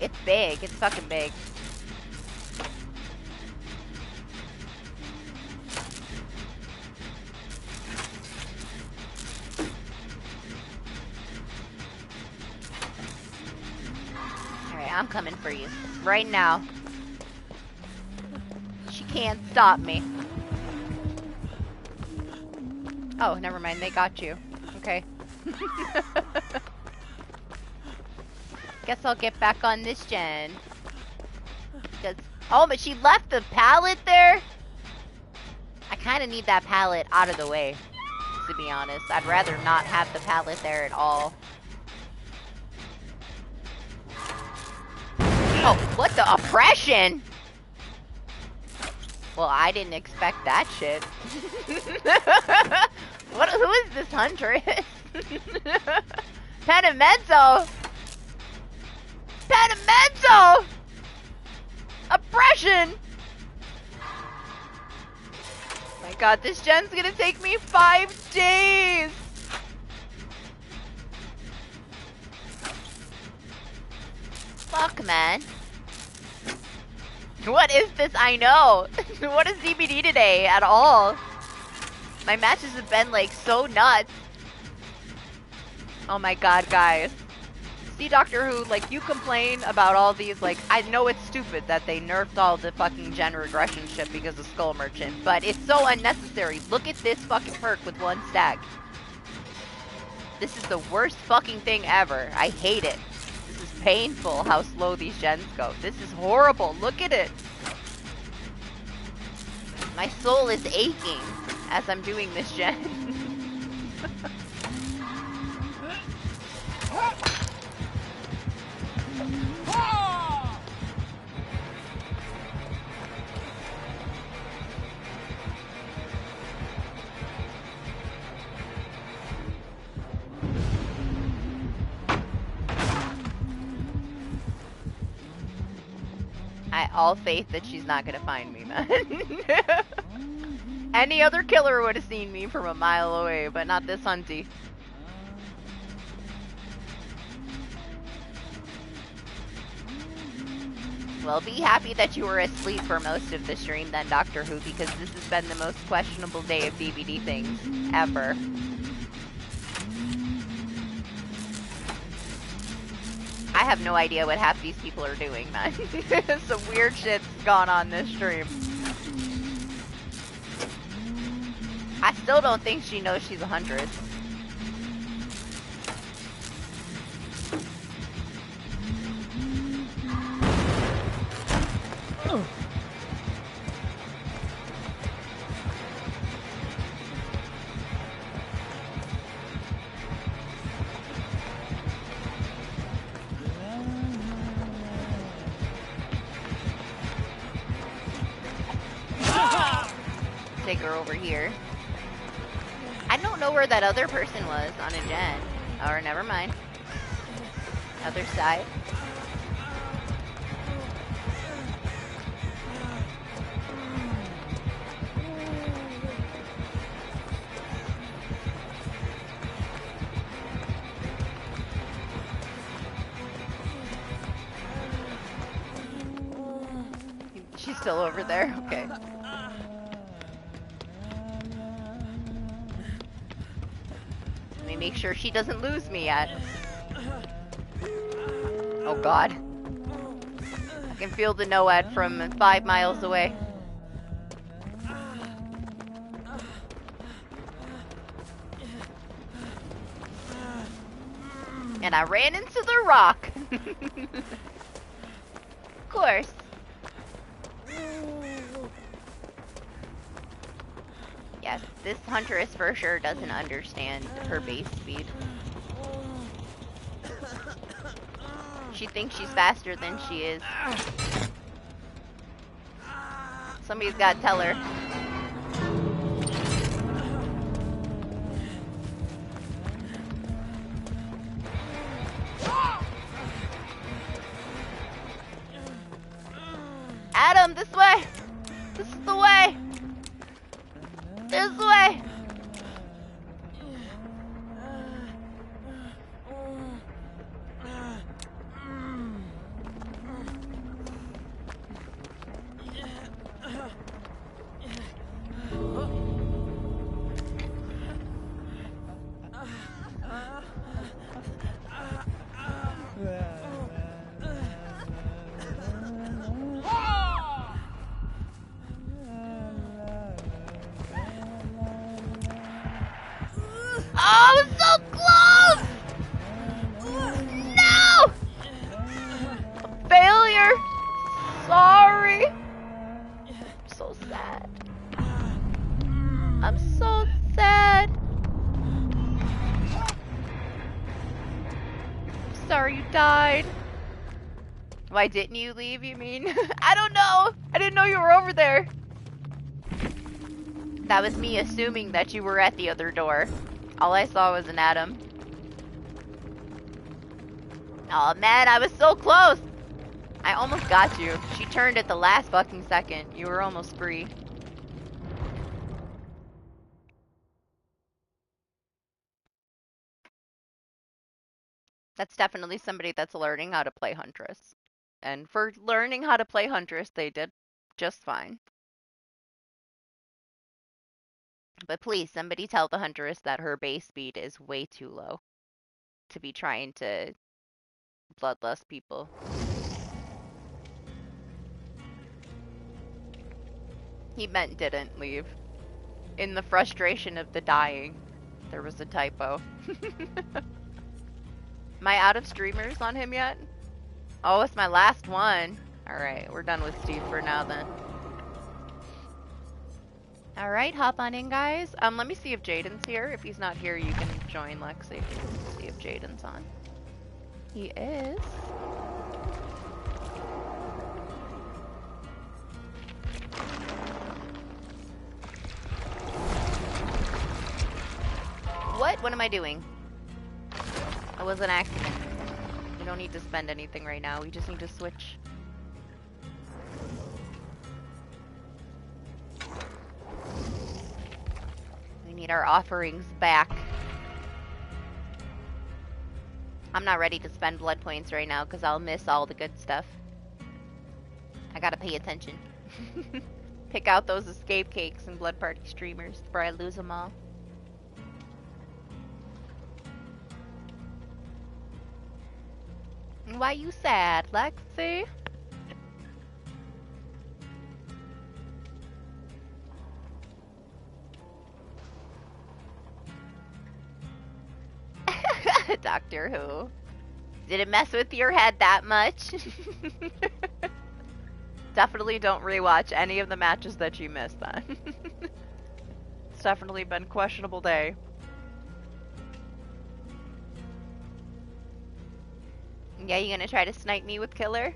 It's big. It's fucking big. Alright, I'm coming for you. Right now. She can't stop me. Oh, never mind. They got you. Okay. Guess I'll get back on this gen. Oh, but she left the pallet there? I kind of need that pallet out of the way, to be honest. I'd rather not have the pallet there at all. Oh, what the oppression? Well, I didn't expect that shit. Who is this huntress? Pedimento! Pedimento! Oppression! My god, this gen's gonna take me 5 days! Fuck, man. What is this? I know. What is DBD today at all? My matches have been like so nuts. Oh my god, guys. See, Doctor Who, like, you complain about all these, like, I know it's stupid that they nerfed all the fucking gen regression shit because of Skull Merchant, but it's so unnecessary. Look at this fucking perk with 1 stack. This is the worst fucking thing ever. I hate it. This is painful how slow these gens go. This is horrible. Look at it. My soul is aching as I'm doing this gen. All faith that she's not gonna find me, man. Any other killer would have seen me from a mile away, but not this hunty. Well, be happy that you were asleep for most of the stream then, Doctor Who, because this has been the most questionable day of DBD things ever. I have no idea what half these people are doing, man. Some weird shit's gone on this stream. I still don't think she knows she's a huntress. take her over here. I don't know where that other person was on a gen. Or never mind. Other side. She's still over there? Okay. Let me make sure she doesn't lose me yet. Oh god. I can feel the NOED from 5 miles away. And I ran into the rock. Of course. Yes, this huntress for sure doesn't understand her base speed. She thinks she's faster than she is. Somebody's gotta tell her. Adam, this way! This is the way! This way! Oh, so close! No! A failure. Sorry. I'm so sad. I'm so sad. I'm sorry you died. Why didn't you leave, you mean? I don't know. I didn't know you were over there. That was me assuming that you were at the other door. All I saw was an Adam. Oh man, I was so close! I almost got you. She turned at the last fucking second. You were almost free. That's definitely somebody that's learning how to play Huntress. And for learning how to play Huntress, they did just fine. But please, somebody tell the Huntress that her base speed is way too low to be trying to bloodlust people. He meant didn't leave. In the frustration of the dying, there was a typo. Am I out of streamers on him yet? Oh, it's my last one. Alright, we're done with Steve for now then. Alright, hop on in, guys. Let me see if Jaden's here. If he's not here, you can join Lexi. See if Jaden's on. He is. What? What am I doing? It was an accident. We don't need to spend anything right now. We just need to switch. We need our offerings back. I'm not ready to spend blood points right now because I'll miss all the good stuff. I gotta pay attention. Pick out those escape cakes and blood party streamers before I lose them all. Why you sad, Lexi? Doctor Who. Did it mess with your head that much? Definitely don't rewatch any of the matches that you missed then. It's definitely been a questionable day. Yeah, you gonna try to snipe me with killer?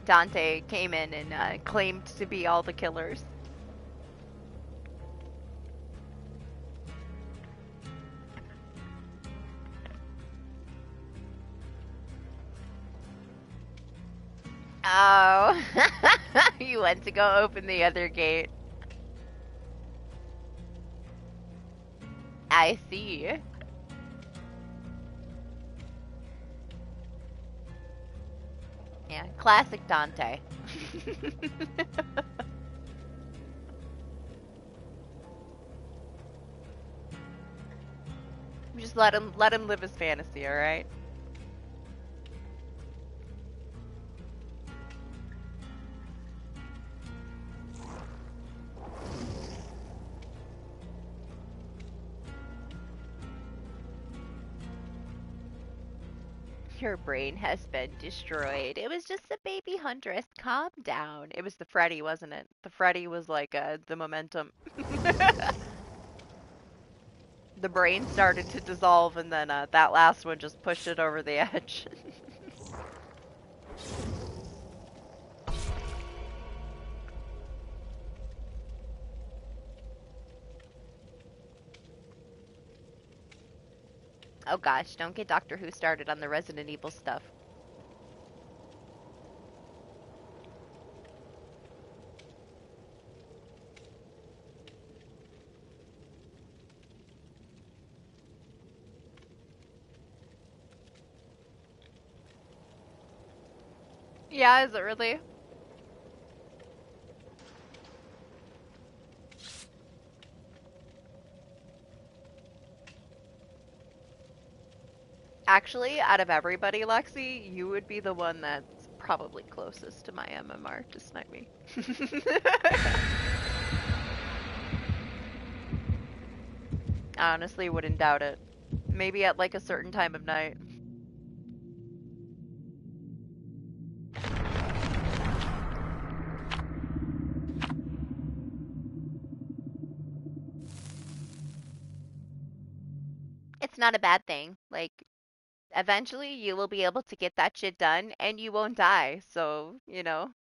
Dante came in and claimed to be all the killers. Oh. You went to go open the other gate. I see. Yeah, classic Dante. Just let him live his fantasy, all right? Your brain has been destroyed. It was just a baby huntress. Calm down. It was the Freddy, wasn't it? The Freddy was like the momentum. The brain started to dissolve, and then that last one just pushed it over the edge. Oh gosh, don't get Doctor Who started on the Resident Evil stuff. Yeah, is it really? Actually, out of everybody, Lexi, you would be the one that's probably closest to my MMR to snipe me. I honestly wouldn't doubt it. Maybe at like a certain time of night. It's not a bad thing. Like, eventually you will be able to get that shit done and you won't die. So,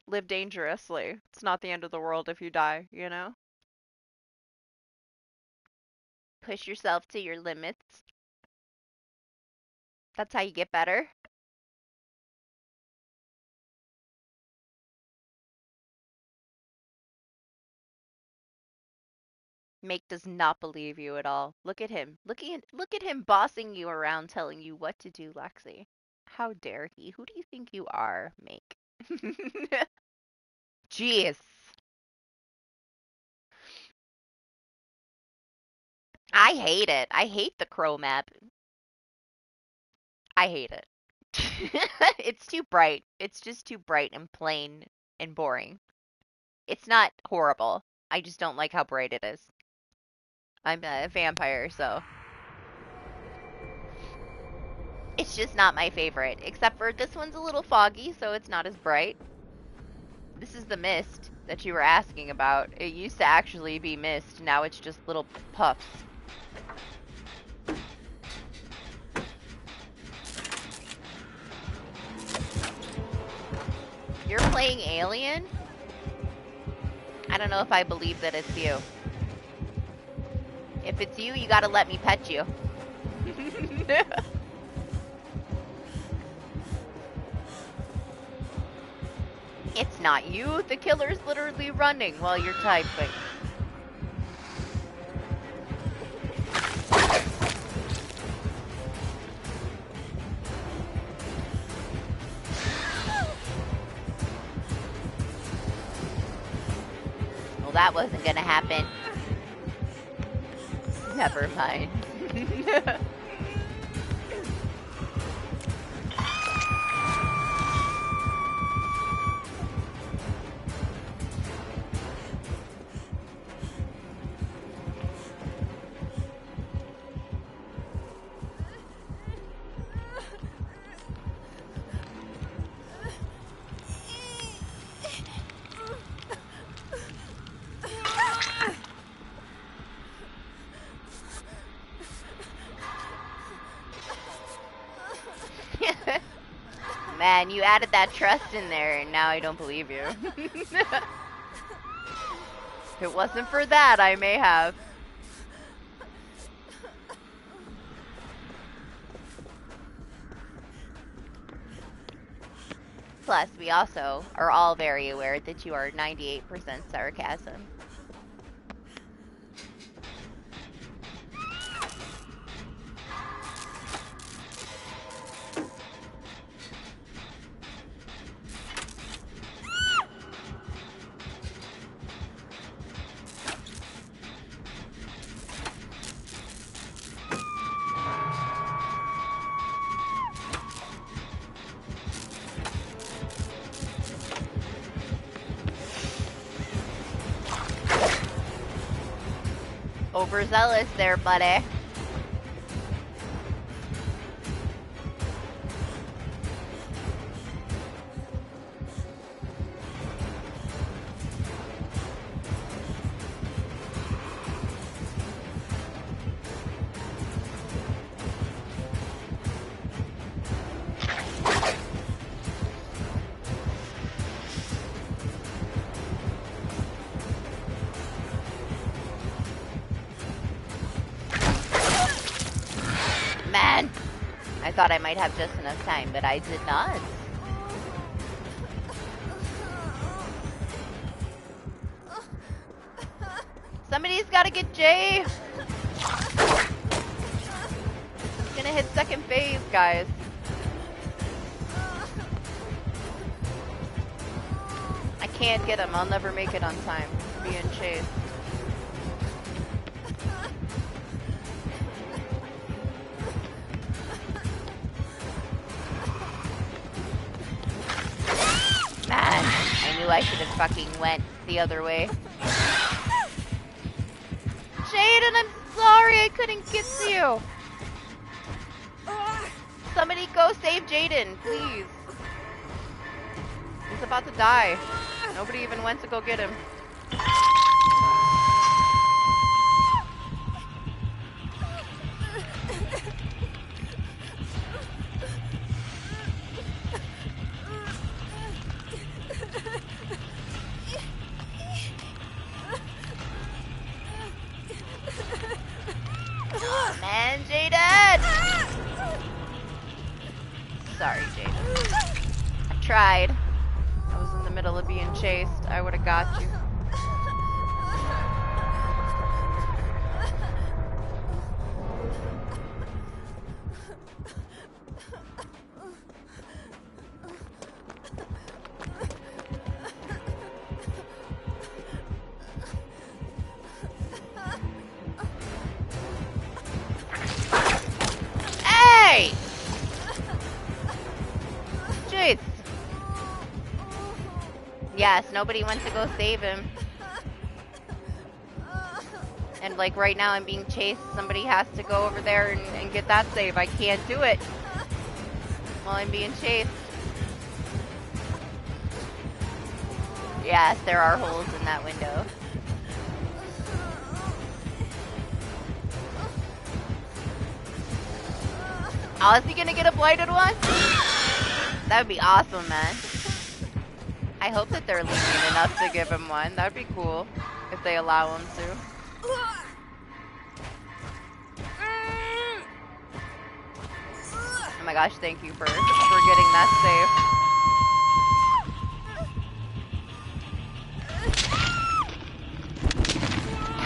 live dangerously. It's not the end of the world if you die, you know? Push yourself to your limits. That's how you get better. Make does not believe you at all. Look at him. Look at him bossing you around telling you what to do, Lexi. How dare he? Who do you think you are, Make? Jeez. I hate it. I hate the crow map. I hate it. It's too bright. It's just too bright and plain and boring. It's not horrible. I just don't like how bright it is. I'm a vampire, so it's just not my favorite. Except for this one's a little foggy, so it's not as bright. This is the mist that you were asking about. It used to actually be mist. Now it's just little puffs. You're playing Alien? I don't know if I believe that it's you. If it's you, you gotta let me pet you. It's not you. The killer's literally running while you're typing. Well, that wasn't gonna happen. Never mind. Man, you added that trust in there, and now I don't believe you. If it wasn't for that, I may have. Plus, we also are all very aware that you are 98% sarcasm. Overzealous there, buddy. Man, I thought I might have just enough time, but I did not. Somebody's gotta get Jay. He's gonna hit second phase, guys. I can't get him. I'll never make it on time. Being chased. Man, I knew I should have fucking went the other way. Jaden, I'm sorry I couldn't get to you. Somebody go save Jaden, please. He's about to die. Nobody even went to go get him. Oh, man, Jaden! Sorry, Jaden. I tried. I was in the middle of being chased. I would have got you. Hey! Jeez. Yes, nobody went to go save him. And like right now I'm being chased. Somebody has to go over there and get that save. I can't do it while I'm being chased. Yes, there are holes in that window. Oh, is he gonna get a blighted one? That would be awesome, man. I hope that they're lenient enough to give him one. That would be cool if they allow him to. Oh my gosh, thank you for getting that save.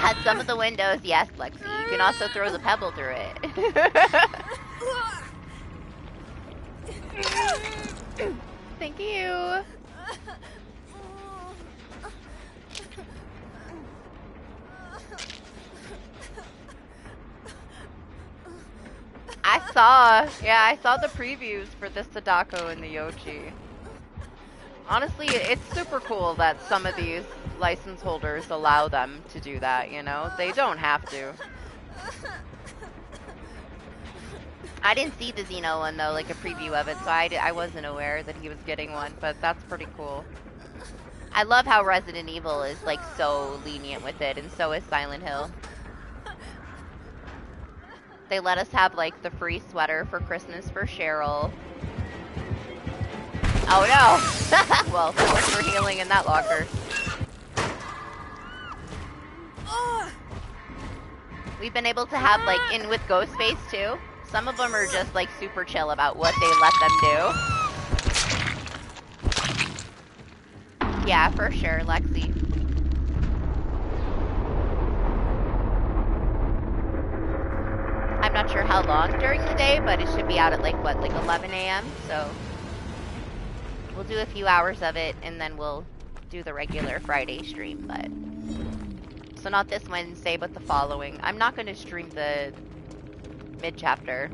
At some of the windows, yes, Lexi. You can also throw the pebble through it. Thank you. I saw the previews for the Sadako and the Yoshi. Honestly, it's super cool that some of these license holders allow them to do that, you know? They don't have to. I didn't see the Xeno one though, like a preview of it, so I wasn't aware that he was getting one, but that's pretty cool. I love how Resident Evil is like so lenient with it, and so is Silent Hill. They let us have like the free sweater for Christmas for Cheryl. Oh no! Well, so much for healing in that locker. We've been able to have like, in with Ghostface too, some of them are just like super chill about what they let them do. Yeah, for sure, Lexi. I'm not sure how long during the day, but it should be out at like 11 a.m. So we'll do a few hours of it, and then we'll do the regular Friday stream. But so not this Wednesday, but the following. I'm not going to stream the mid-chapter.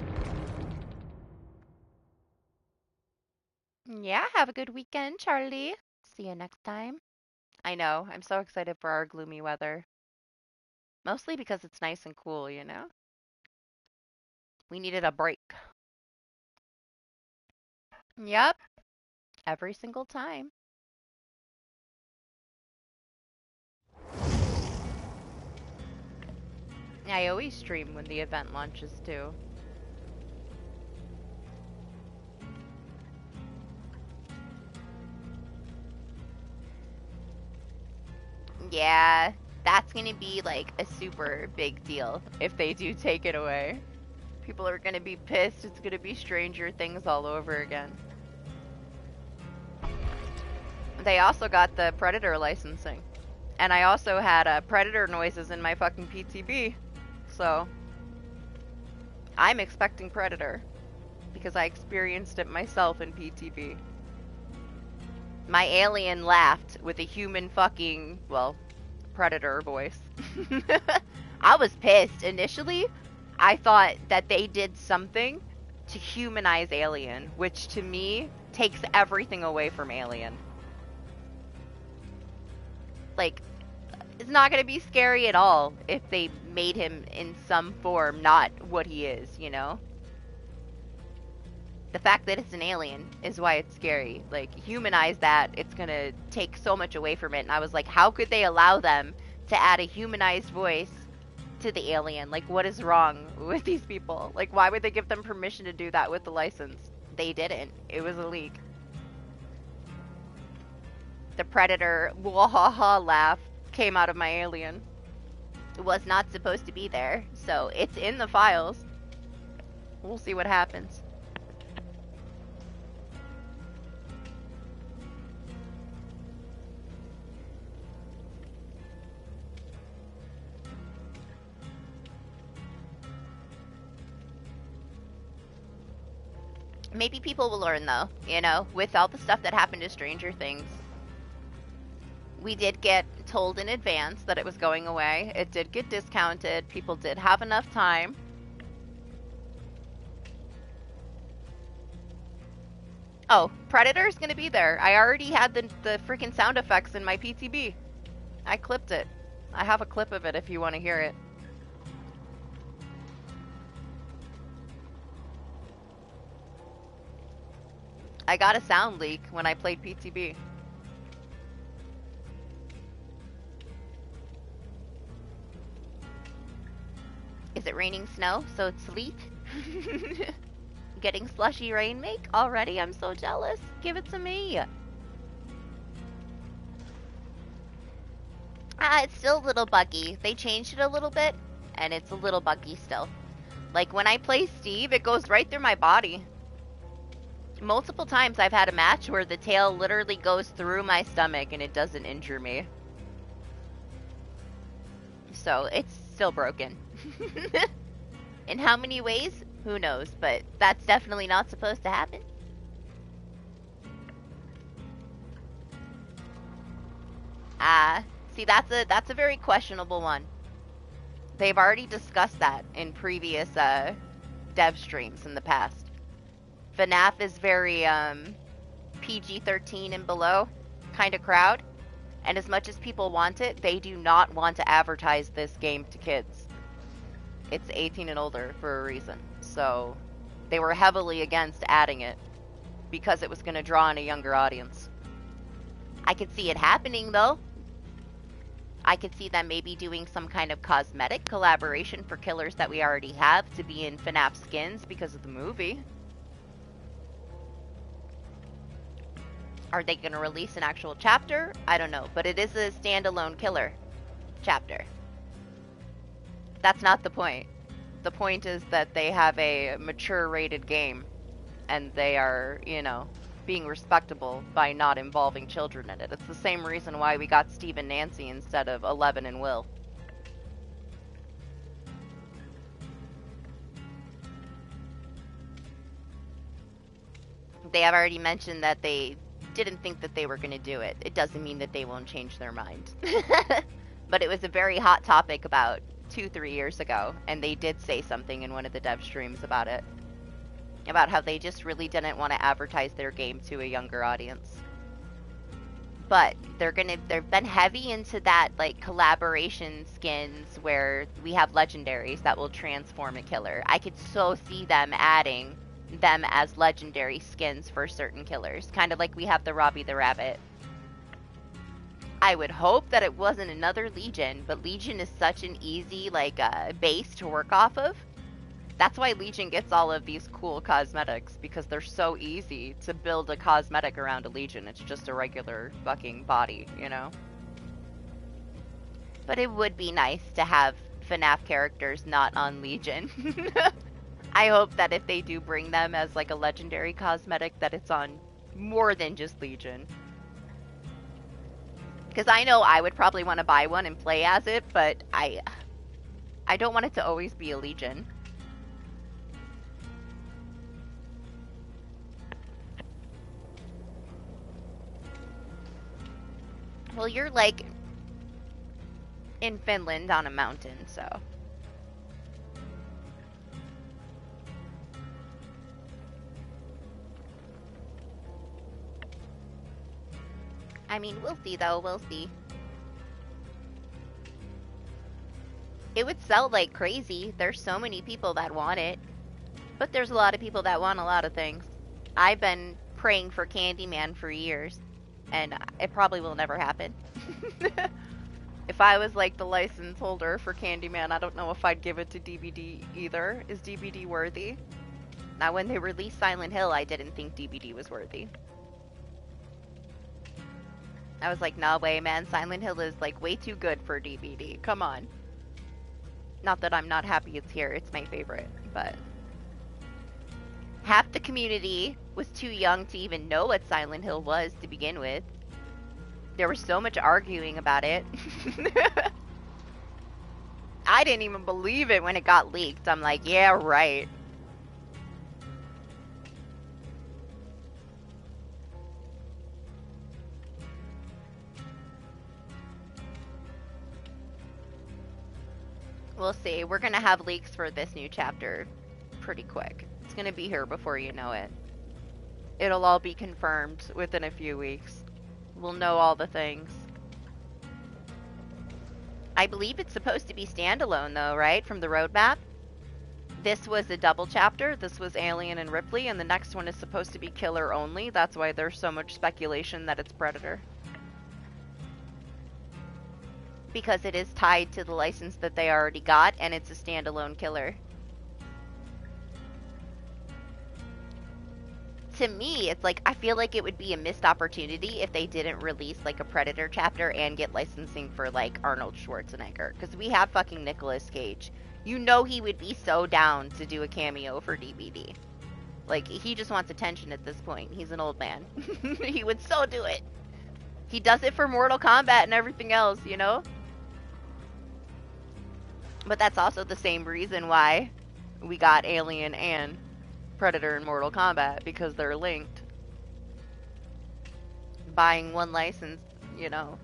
Yeah, have a good weekend, Charlie. See you next time. I know, I'm so excited for our gloomy weather. Mostly because it's nice and cool, you know? We needed a break. Yep, every single time. I always stream when the event launches too. Yeah, that's gonna be like a super big deal if they do take it away. People are gonna be pissed. It's gonna be Stranger Things all over again. They also got the Predator licensing. And I also had Predator noises in my fucking PTB. So, I'm expecting Predator. Because I experienced it myself in PTB. My alien laughed with a human fucking, well, Predator voice. I was pissed. Initially, I thought that they did something to humanize Alien, which to me takes everything away from Alien. Like, it's not going to be scary at all if they made him in some form not what he is, you know? The fact that it's an alien is why it's scary. Like, humanize that, it's going to take so much away from it. And I was like, how could they allow them to add a humanized voice to the alien? Like, what is wrong with these people? Like, why would they give them permission to do that with the license? They didn't. It was a leak. The Predator wahaha laugh came out of my alien. It was not supposed to be there, so it's in the files. We'll see what happens. Maybe people will learn though, you know, with all the stuff that happened to Stranger Things. We did get told in advance that it was going away. It did get discounted. People did have enough time. Oh, Predator's gonna be there. I already had the freaking sound effects in my PTB. I clipped it. I have a clip of it if you want to hear it. I got a sound leak when I played PTB. Is it raining snow, so it's sleet? Getting slushy rain make already? I'm so jealous. Give it to me. It's still a little buggy. They changed it a little bit, and it's a little buggy still. Like, when I play Steve, it goes right through my body. Multiple times I've had a match where the tail literally goes through my stomach and it doesn't injure me. So, it's still broken. In how many ways? Who knows, but that's definitely not supposed to happen. See, that's a very questionable one. They've already discussed that in previous dev streams in the past. FNAF is very PG-13 and below kind of crowd, and as much as people want it, they do not want to advertise this game to kids. It's 18 and older for a reason, so they were heavily against adding it because it was going to draw in a younger audience. I could see it happening though. I could see them maybe doing some kind of cosmetic collaboration for killers that we already have to be in FNAF skins because of the movie. Are they going to release an actual chapter? I don't know, but it is a standalone killer chapter. That's not the point. The point is that they have a mature rated game, and they are, you know, being respectable by not involving children in it. It's the same reason why we got Steve and Nancy instead of Eleven and Will. They have already mentioned that they didn't think that they were going to do it. It doesn't mean that they won't change their mind. But it was a very hot topic about 2-3 years ago, and they did say something in one of the dev streams about it. About how they just really didn't want to advertise their game to a younger audience. But they've been heavy into that, like, collaboration skins where we have legendaries that will transform a killer. I could so see them adding them as legendary skins for certain killers, kind of like we have the Robbie the Rabbit. I would hope that it wasn't another Legion, but Legion is such an easy, like, base to work off of. That's why Legion gets all of these cool cosmetics, because they're so easy to build a cosmetic around a Legion. It's just a regular fucking body, you know? But it would be nice to have FNAF characters not on Legion. I hope that if they do bring them as, like, a legendary cosmetic, that it's on more than just Legion. Because I know I would probably want to buy one and play as it, but I don't want it to always be a Legion. Well, you're, like, in Finland on a mountain, so... I mean, we'll see, though. We'll see. It would sell like crazy. There's so many people that want it. But there's a lot of people that want a lot of things. I've been praying for Candyman for years. And it probably will never happen. If I was like the license holder for Candyman, I don't know if I'd give it to DBD either. Is DBD worthy? Now, when they released Silent Hill, I didn't think DBD was worthy. I was like, nah, way, man. Silent Hill is, like, way too good for DBD. Come on. Not that I'm not happy it's here. It's my favorite, but... half the community was too young to even know what Silent Hill was to begin with. There was so much arguing about it. I didn't even believe it when it got leaked. I'm like, yeah, right. We'll see. We're gonna have leaks for this new chapter pretty quick. It's gonna be here before you know it. It'll all be confirmed within a few weeks. We'll know all the things. I believe it's supposed to be standalone though, right? From the roadmap? This was a double chapter. This was Alien and Ripley, and the next one is supposed to be Killer only. That's why there's so much speculation that it's Predator. Because it is tied to the license that they already got, and it's a standalone killer. To me, it's like, I feel like it would be a missed opportunity if they didn't release, like, a Predator chapter and get licensing for, like, Arnold Schwarzenegger. Because we have fucking Nicolas Cage. You know he would be so down to do a cameo for DBD. Like, he just wants attention at this point. He's an old man. He would so do it. He does it for Mortal Kombat and everything else, you know? But that's also the same reason why we got Alien and Predator in Mortal Kombat, because they're linked. Buying one license, you know,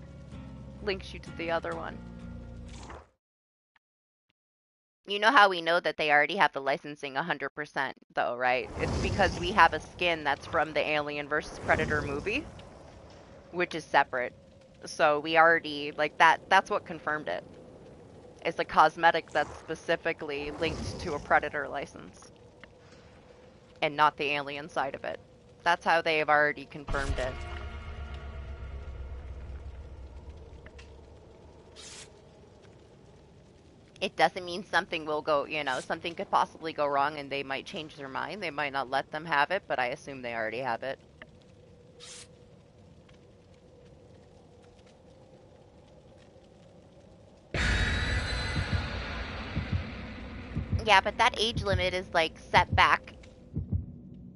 links you to the other one. You know how we know that they already have the licensing 100% though, right? It's because we have a skin that's from the Alien vs. Predator movie, which is separate. So we already, like, that's what confirmed it. It's a cosmetic that's specifically linked to a Predator license. And not the Alien side of it. That's how they have already confirmed it. It doesn't mean something will go, you know, something could possibly go wrong and they might change their mind. They might not let them have it, but I assume they already have it. Yeah, but that age limit is, like, set back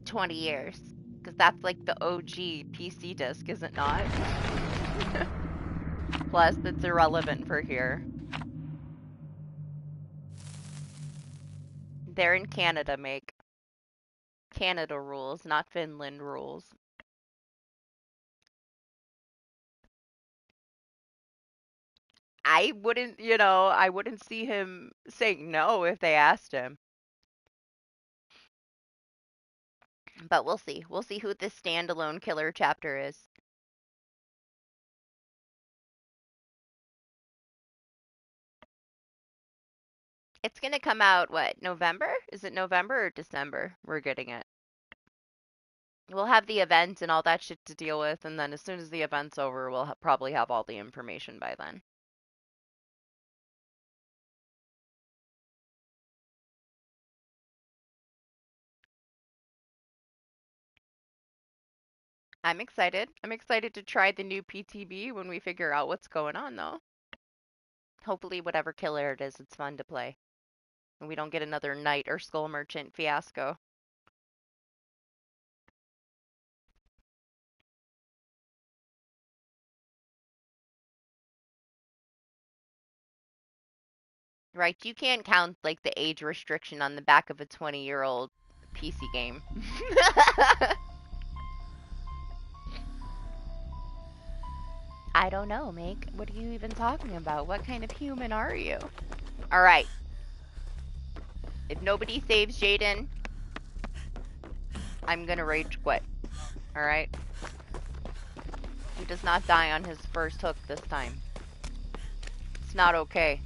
20 years. Because because that's like the OG PC disc, is it not? Plus, it's irrelevant for here. They're in Canada, Make. Canada rules, not Finland rules. I wouldn't, I wouldn't see him saying no if they asked him. But we'll see. We'll see who this standalone killer chapter is. It's gonna come out, what, November? Is it November or December? We're getting it. We'll have the event and all that shit to deal with, and then as soon as the event's over, we'll probably have all the information by then. I'm excited. I'm excited to try the new PTB when we figure out what's going on, though. Hopefully, whatever killer it is, it's fun to play. And we don't get another Knight or Skull Merchant fiasco. Right, you can't count, like, the age restriction on the back of a 20-year-old PC game. I don't know, Make. What are you even talking about? What kind of human are you? Alright. If nobody saves Jaden, I'm gonna rage quit. Alright? He does not die on his first hook this time. It's not okay.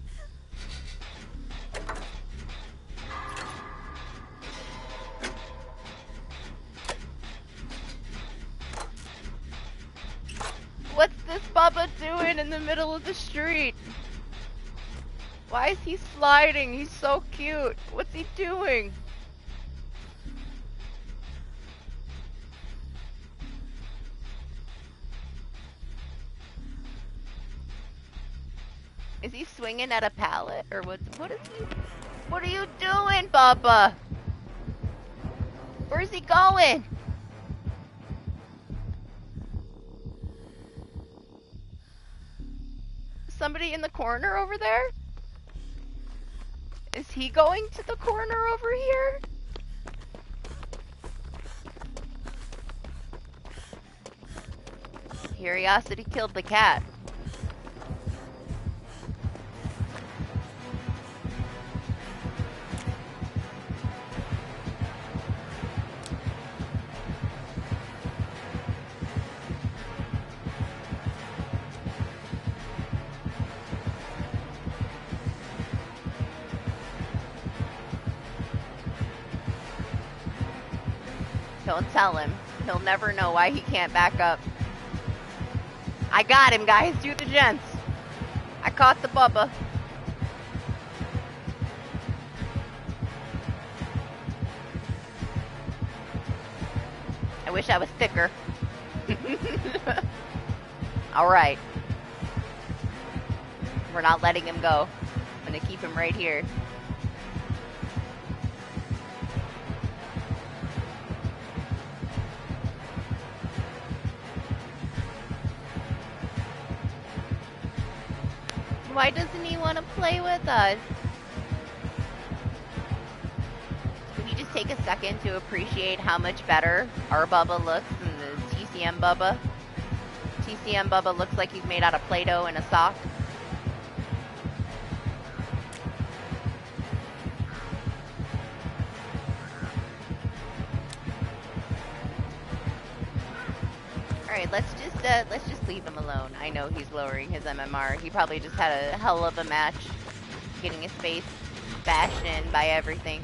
What's this Bubba doing in the middle of the street? Why is he sliding? He's so cute. What's he doing? Is he swinging at a pallet or what are you doing, Bubba? Where's he going? Somebody in the corner over there? Is he going to the corner over here? Curiosity killed the cat. Don't tell him. He'll never know why he can't back up. I got him, guys. Do the gents. I caught the Bubba. I wish I was thicker. Alright. We're not letting him go. I'm gonna keep him right here. Why doesn't he want to play with us? Can we just take a second to appreciate how much better our Bubba looks than the TCM Bubba? TCM Bubba looks like he's made out of Play-Doh and a sock. Alright, let's just leave him alone. I know he's lowering his MMR. He probably just had a hell of a match getting his face bashed in by everything.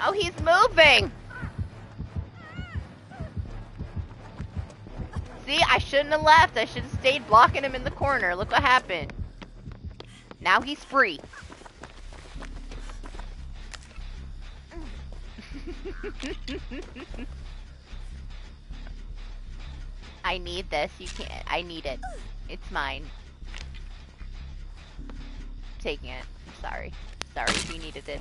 Oh, he's moving! See, I shouldn't have left. I should have stayed blocking him in the corner. Look what happened. Now he's free. I need this. You can't. I need it. It's mine. Taking it. I'm sorry. Sorry, he needed it.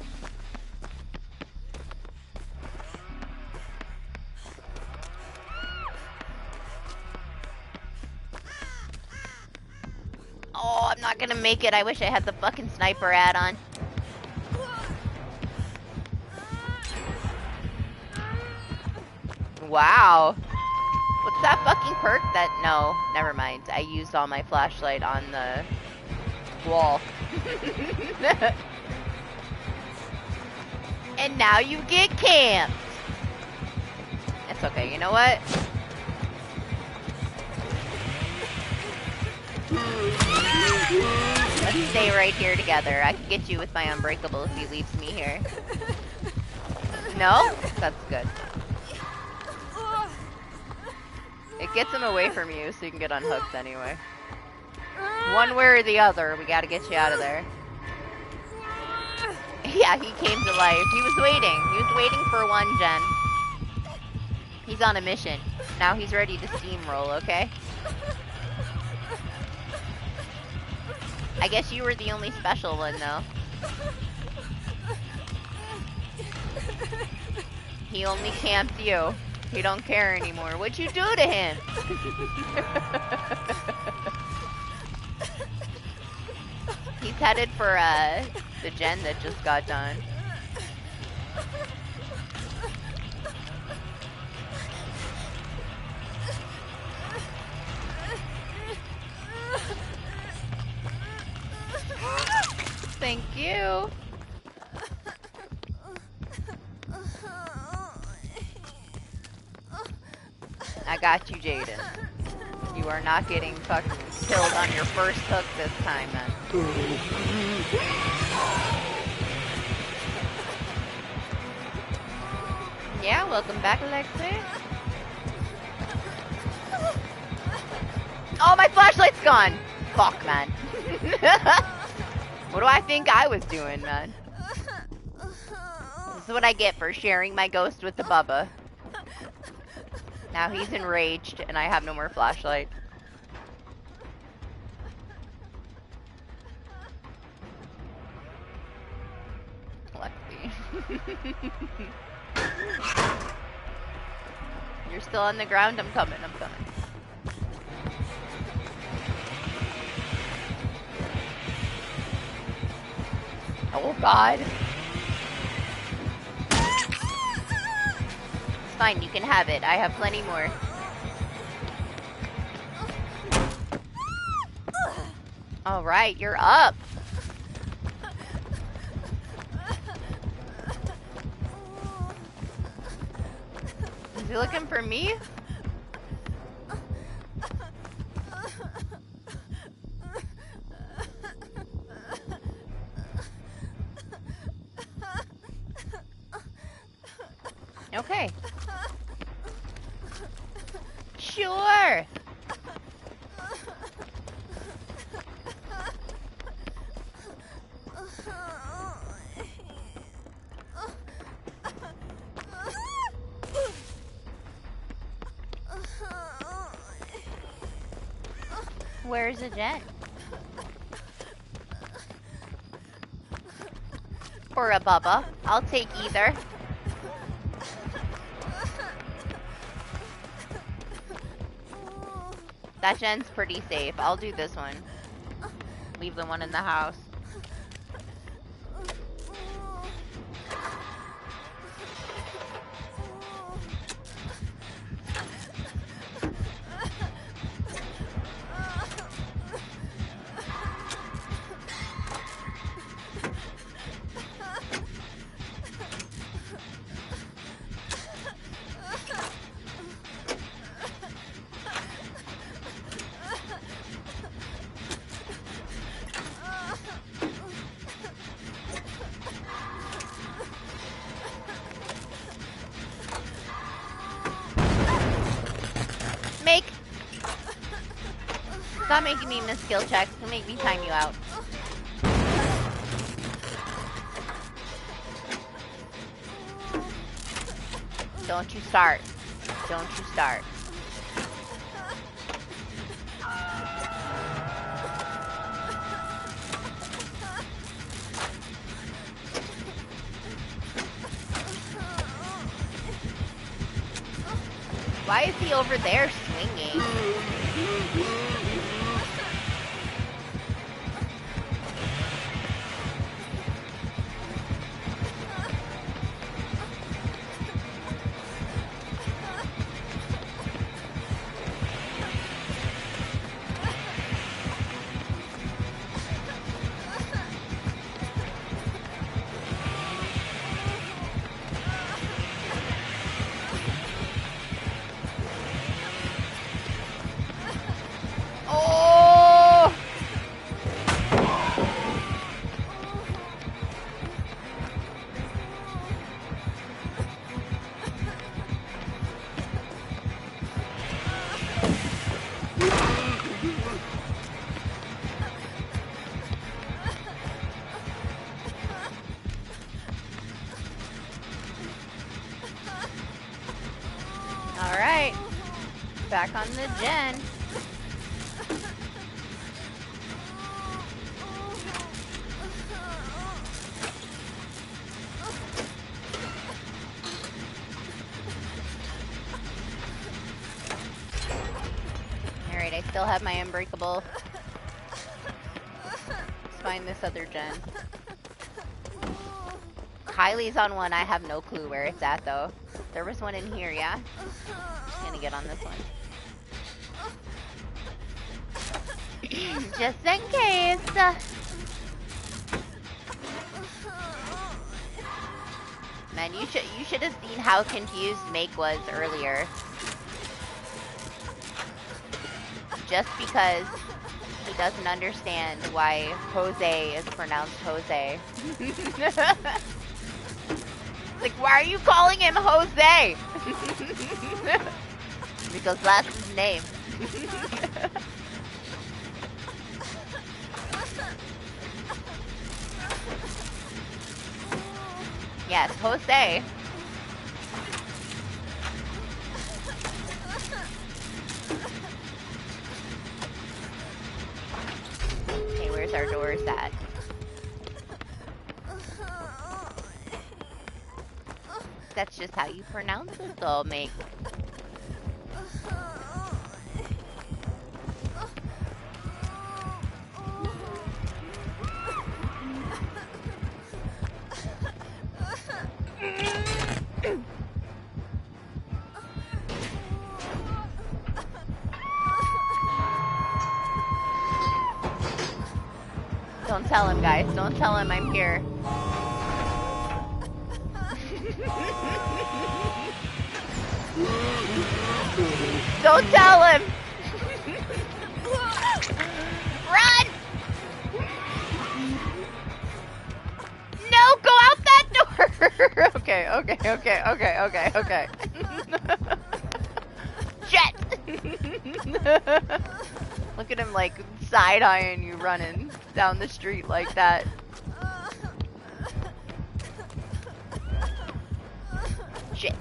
Oh, I'm not gonna make it. I wish I had the fucking sniper add-on. Wow. What's that fucking perk that... No, never mind. I used all my flashlight on the wall. And now you get camped. It's okay, you know what? Let's stay right here together. I can get you with my unbreakable if he leaves me here. No? That's good. It gets him away from you so you can get unhooked anyway. One way or the other, we gotta get you out of there. Yeah, he came to life. He was waiting. He was waiting for one gen. He's on a mission. Now he's ready to steamroll, okay? I guess you were the only special one, though. He only camped you. He don't care anymore. What'd you do to him? He's headed for, the gen that just got done. Thank you. I got you, Jaden. You are not getting fucking killed on your first hook this time, man. Yeah, welcome back, Alexi. Oh, my flashlight's gone. Fuck, man. What do I think I was doing, man? This is what I get for sharing my ghost with the Bubba. Now he's enraged, and I have no more flashlight. Lexi. You're still on the ground? I'm coming, I'm coming. Oh god. It's fine, you can have it. I have plenty more. Alright, you're up. Is he looking for me? Okay. Sure. Where's the jet? Or a Bubba. I'll take either. That gen's pretty safe. I'll do this one. Leave the one in the house. Stop making me miss skill checks. It'll make me time you out. Don't you start. Don't you start. Why is he over there swinging? Alright. Back on the gen. Alright, I still have my unbreakable. Let's find this other gen. Kylie's on one. I have no clue where it's at though. There was one in here, yeah? Just gonna get on this one. Just in case. Man, you should have seen how confused Make was earlier. Just because he doesn't understand why Jose is pronounced Jose. Like, why are you calling him Jose? Because that's his name. Yes, Jose. Okay, where's our doors at? That's just how you pronounce it though, Make. Don't tell him, guys. Don't tell him I'm here. Don't tell him! Run! No, go out that door! Okay. Shit! Look at him like side-eyeing you running down the street like that. Shit.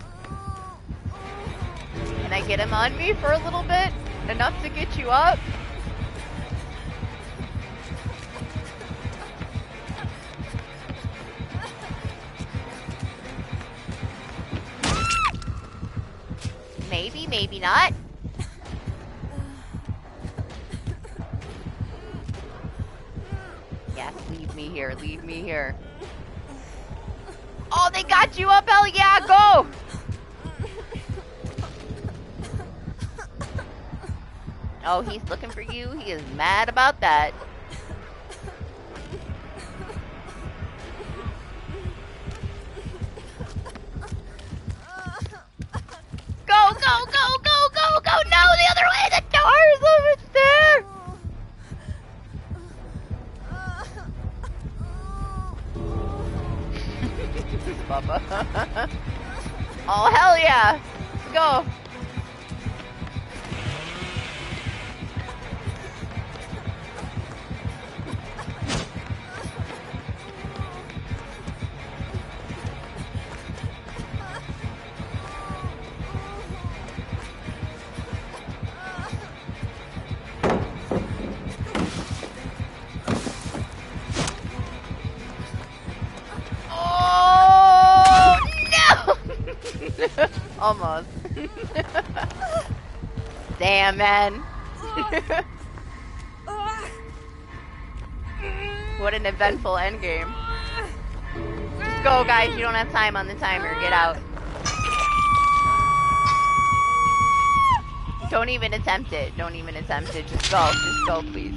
Can I get him on me for a little bit? Enough to get you up? Maybe, maybe not. Yes, leave me here, leave me here. Oh, they got you up, hell yeah, go! Oh, he's looking for you. He is mad about that. Go, go, go, go, go, go! No, the other way! The door's over there! Bubba. Oh, hell yeah! Let's go! Almost. Damn, man. What an eventful endgame. Just go, guys. You don't have time on the timer. Get out. Don't even attempt it. Don't even attempt it. Just go. Just go, please.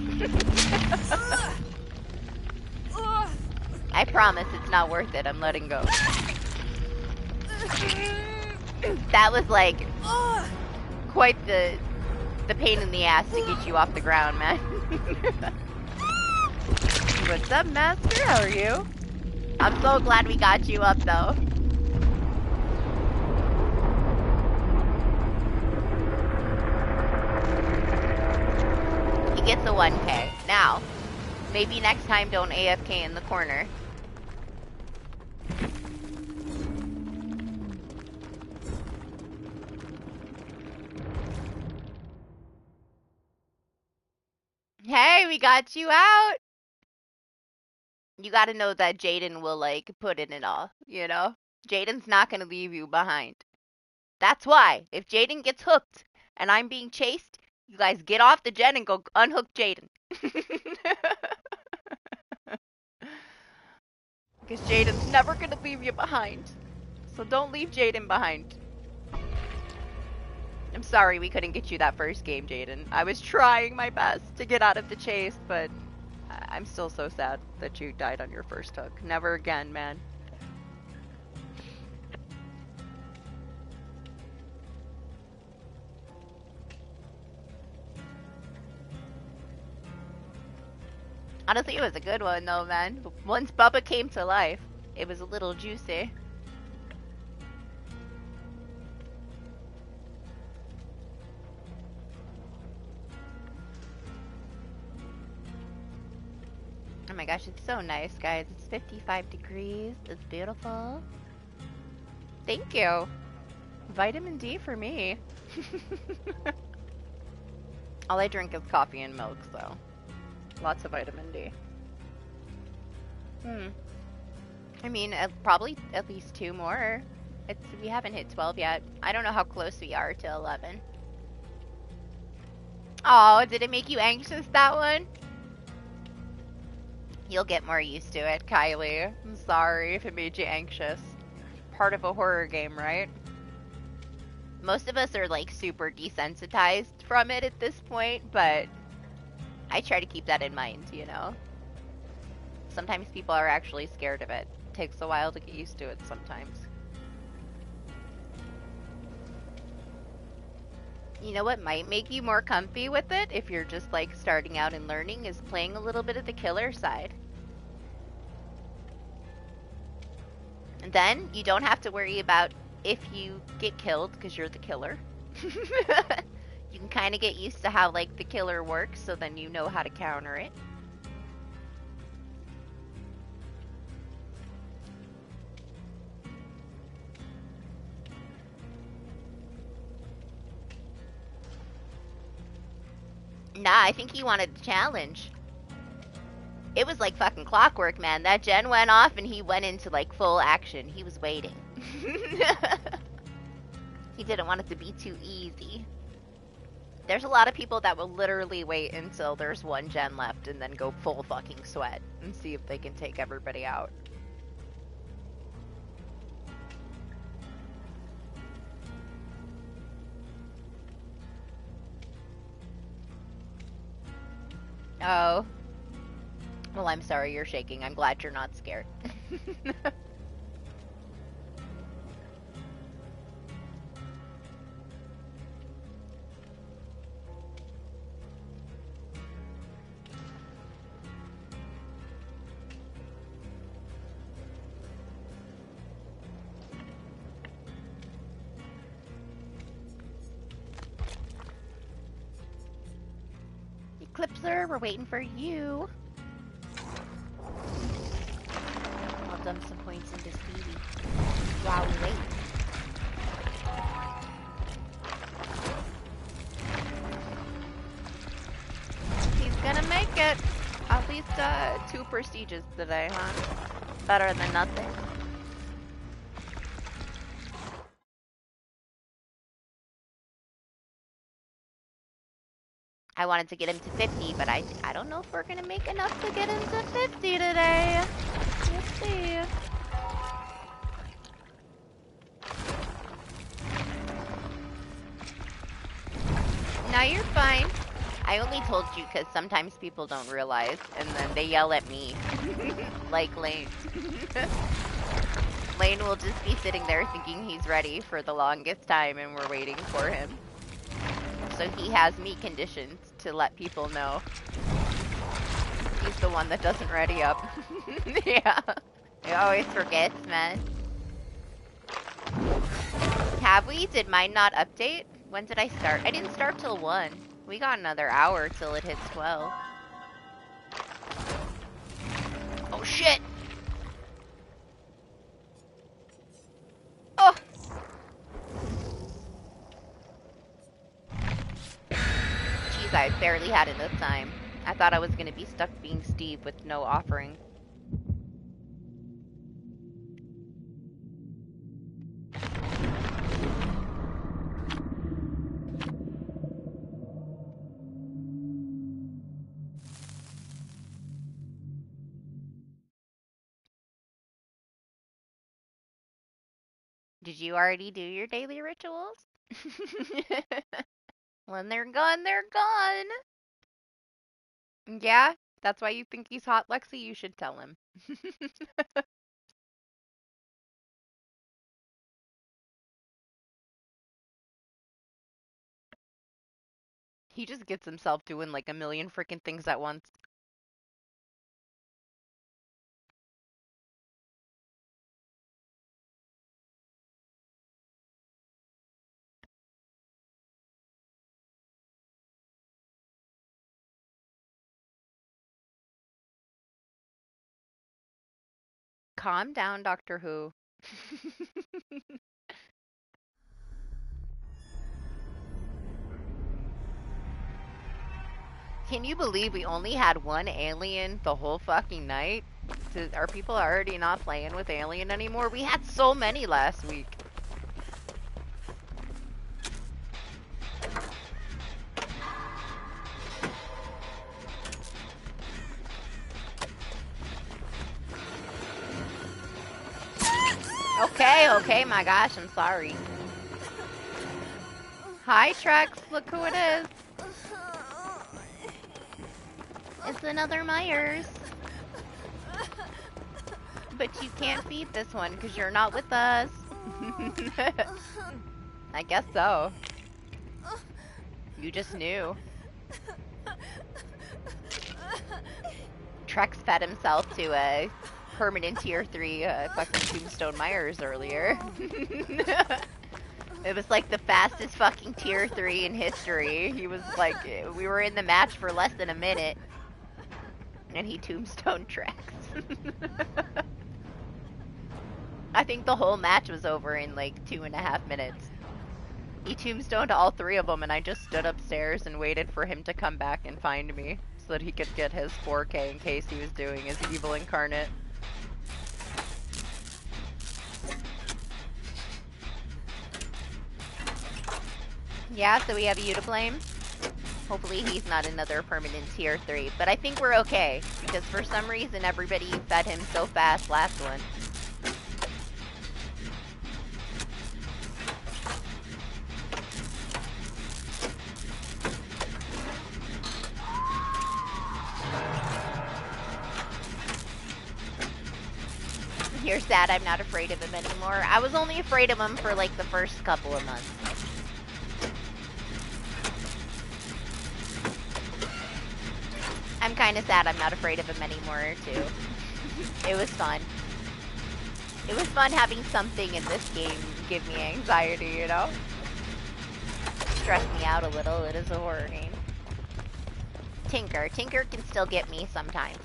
I promise it's not worth it. I'm letting go. That was like quite the pain in the ass to get you off the ground, man. What's up, Master? How are you? I'm so glad we got you up, though. He gets a 1K. Now, maybe next time don't AFK in the corner. Hey, we got you out! You gotta know that Jaden will, like, put in it all, you know? Jaden's not gonna leave you behind. That's why, if Jaden gets hooked and I'm being chased, you guys get off the gen and go unhook Jaden. Because Jaden's never gonna leave you behind. So don't leave Jaden behind. I'm sorry we couldn't get you that first game, Jaden. I was trying my best to get out of the chase, but I'm still so sad that you died on your first hook. Never again, man. Honestly, it was a good one, though, man. Once Bubba came to life, it was a little juicy. Oh my gosh, it's so nice, guys. It's 55 degrees. It's beautiful. Thank you. Vitamin D for me. All I drink is coffee and milk, so lots of vitamin D. I mean, probably at least 2 more. We haven't hit 12 yet. I don't know how close we are to 11. Oh, did it make you anxious, that one? You'll get more used to it, Kylie. I'm sorry if it made you anxious. Part of a horror game, right? Most of us are like super desensitized from it at this point, but I try to keep that in mind, you know? Sometimes people are actually scared of it. It takes a while to get used to it sometimes. You know what might make you more comfy with it if you're just like starting out and learning is playing a little bit of the killer side. And then you don't have to worry about if you get killed because you're the killer. You can kind of get used to how like the killer works, so then you know how to counter it. Nah, I think he wanted the challenge. It was like fucking clockwork, man. That gen went off and he went into like full action. He was waiting. He didn't want it to be too easy. There's a lot of people that will literally wait until there's 1 gen left and then go full fucking sweat and see if they can take everybody out. Oh. Well, I'm sorry you're shaking. I'm glad you're not scared. Eclipser, we're waiting for you. I'll dump some points into Speedy while we wait. He's gonna make it. At least 2 prestiges today, huh? Better than nothing. I wanted to get him to 50, but I don't know if we're gonna make enough to get him to 50 today. Let's see. No, you're fine. I only told you because sometimes people don't realize, and then they yell at me. Like Lane. Lane will just be sitting there thinking he's ready for the longest time, and we're waiting for him. So he has me conditioned to let people know. He's the one that doesn't ready up. Yeah. He always forgets, man. Have we? Did mine not update? When did I start? I didn't start till 1. We got another hour till it hits 12. Oh, shit! Oh! Jeez, I barely had enough time. I thought I was gonna be stuck being Steve with no offering. Did you already do your daily rituals? When they're gone, they're gone. Yeah? That's why you think he's hot, Lexi? You should tell him. He just gets himself doing like a million freaking things at once. Calm down, Doctor Who. Can you believe we only had one alien the whole fucking night? Are people already not playing with alien anymore? We had so many last week. Okay, my gosh, I'm sorry. Hi, Trex, look who it is. It's another Myers. But you can't feed this one because you're not with us. I guess so. You just knew. Trex fed himself to a permanent tier 3 fucking Tombstone Myers earlier. It was like the fastest fucking tier 3 in history. He was like, we were in the match for less than a minute. And he Tombstone Trex. I think the whole match was over in like 2.5 minutes. He tombstoned all 3 of them, and I just stood upstairs and waited for him to come back and find me so that he could get his 4K in case he was doing his evil incarnate. Yeah, so we have you to blame. Hopefully he's not another permanent tier 3, but I think we're okay, because for some reason everybody fed him so fast last one. You're sad I'm not afraid of him anymore. I was only afraid of him for like the first couple of months. I'm kind of sad I'm not afraid of him anymore, too. It was fun. It was fun having something in this game give me anxiety, you know? Stress me out a little. It is a horror game. Tinker. Tinker can still get me sometimes.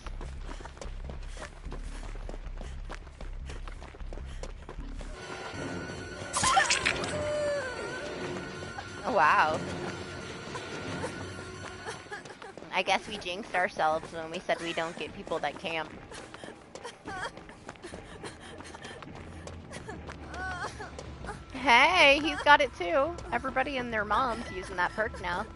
Oh, wow. I guess we jinxed ourselves when we said we don't get people that camp. Hey, he's got it too. Everybody and their mom's using that perk now.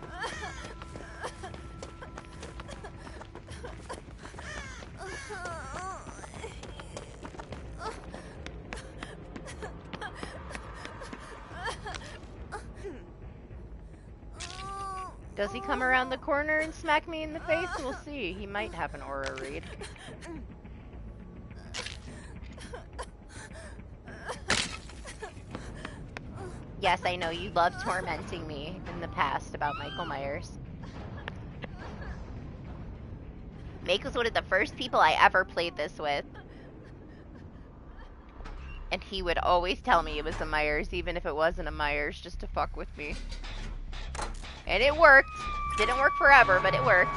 Does he come around the corner and smack me in the face? We'll see. He might have an aura read. Yes, I know you loved tormenting me in the past about Michael Myers. Make was one of the first people I ever played this with. And he would always tell me it was a Myers, even if it wasn't a Myers, just to fuck with me. And it worked. Didn't work forever, but it worked.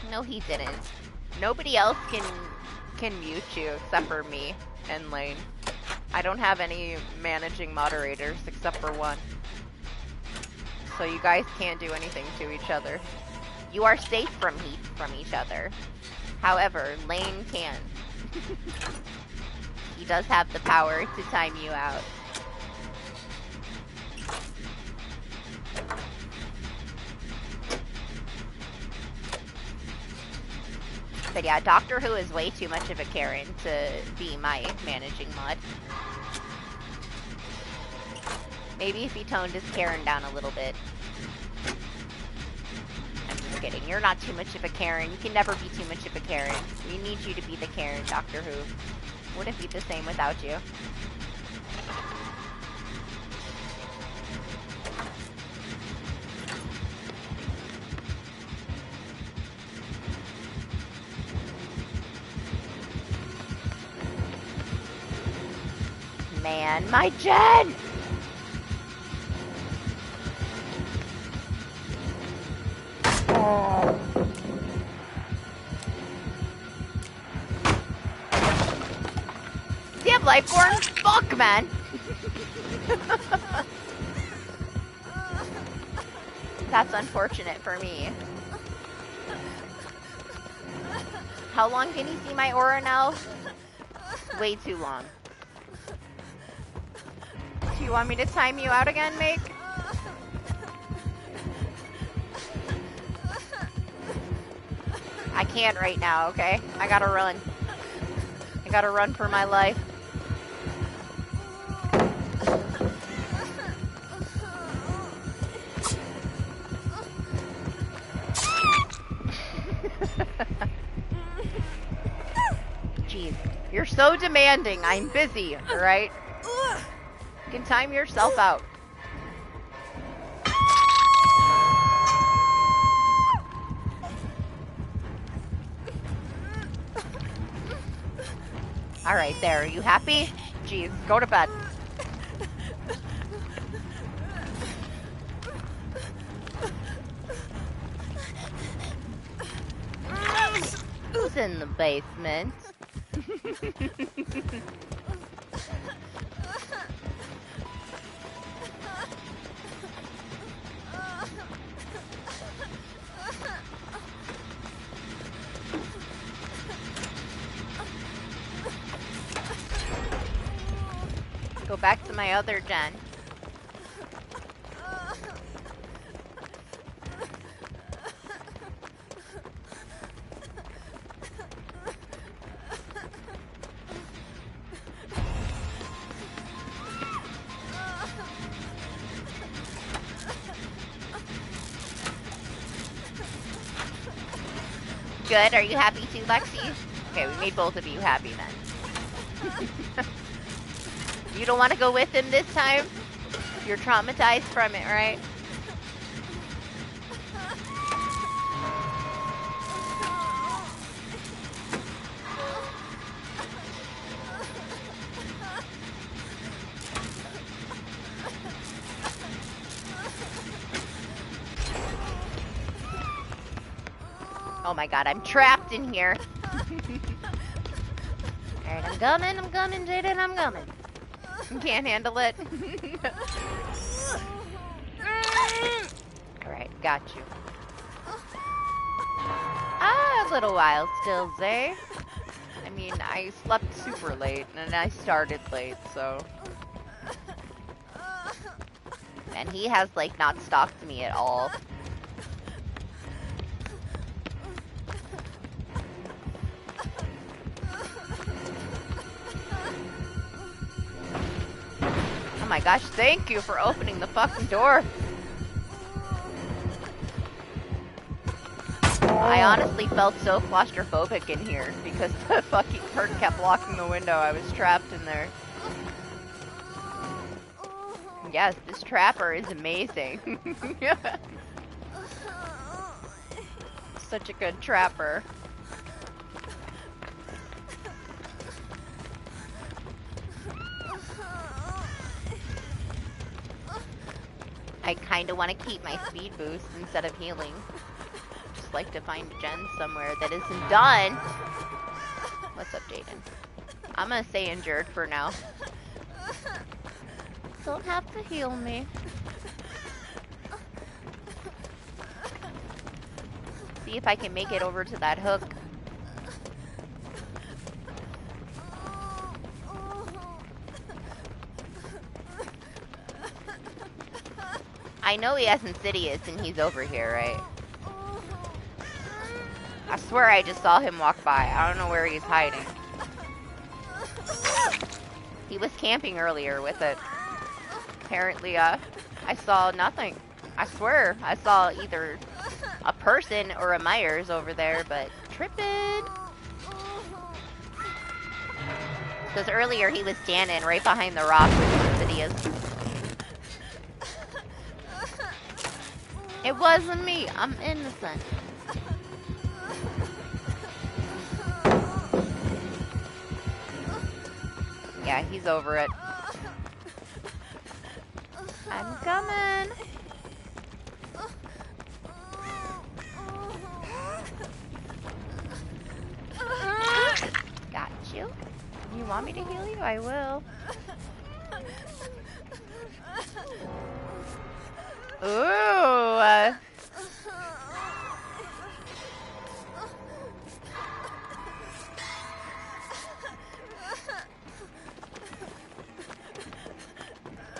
No, he didn't. Nobody else can mute you except for me and Lane. I don't have any managing moderators except for one. So you guys can't do anything to each other. You are safe from each other. However, Lane can. He does have the power to time you out. But yeah, Doctor Who is way too much of a Karen to be my managing mod. Maybe if he toned his Karen down a little bit. I'm just kidding. You're not too much of a Karen. You can never be too much of a Karen. We need you to be the Karen, Doctor Who. Wouldn't be the same without you. Man, my Jen! Oh. Do you have life form? Fuck, man! That's unfortunate for me. How long can you see my aura now? Way too long. Do you want me to time you out again, Make? I can't right now, okay? I gotta run. I gotta run for my life. Jeez, you're so demanding. I'm busy, alright? You can time yourself out. Alright, there. Are you happy? Jeez, go to bed. Who's in the basement? Go back to my other Jen. Good. Are you happy too, Lexi? Okay, we made both of you happy then. You don't want to go with him this time? You're traumatized from it, right? Oh my god, I'm trapped in here. Alright, I'm coming, Jaden, I'm coming. Can't handle it. Alright, got you. A little while still, Zay. I mean, I slept super late, and I started late, so... And he has, like, not stalked me at all. Oh my gosh, thank you for opening the fucking door. I honestly felt so claustrophobic in here because the fucking curtain kept locking the window. I was trapped in there. Yes, this trapper is amazing. Such a good trapper. I kinda want to keep my speed boost instead of healing. Just like to find a gen somewhere that isn't done. What's up, Jaden? I'm gonna stay injured for now. Don't have to heal me. See if I can make it over to that hook. I know he has Insidious and he's over here, right? I swear I just saw him walk by. I don't know where he's hiding. He was camping earlier with it. Apparently, I saw nothing. I swear I saw either a person or a Myers over there, but tripping. Because earlier he was standing right behind the rock with Insidious. It wasn't me. I'm innocent. Yeah, he's over it. I'm coming. Got you. You want me to heal you? I will. Ooh.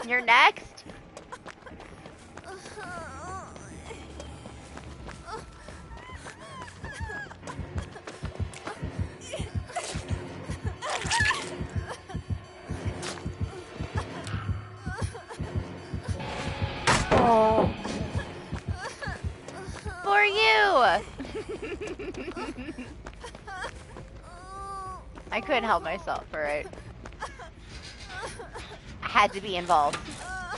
You're next. Oh. For you. I couldn't help myself, alright? I had to be involved.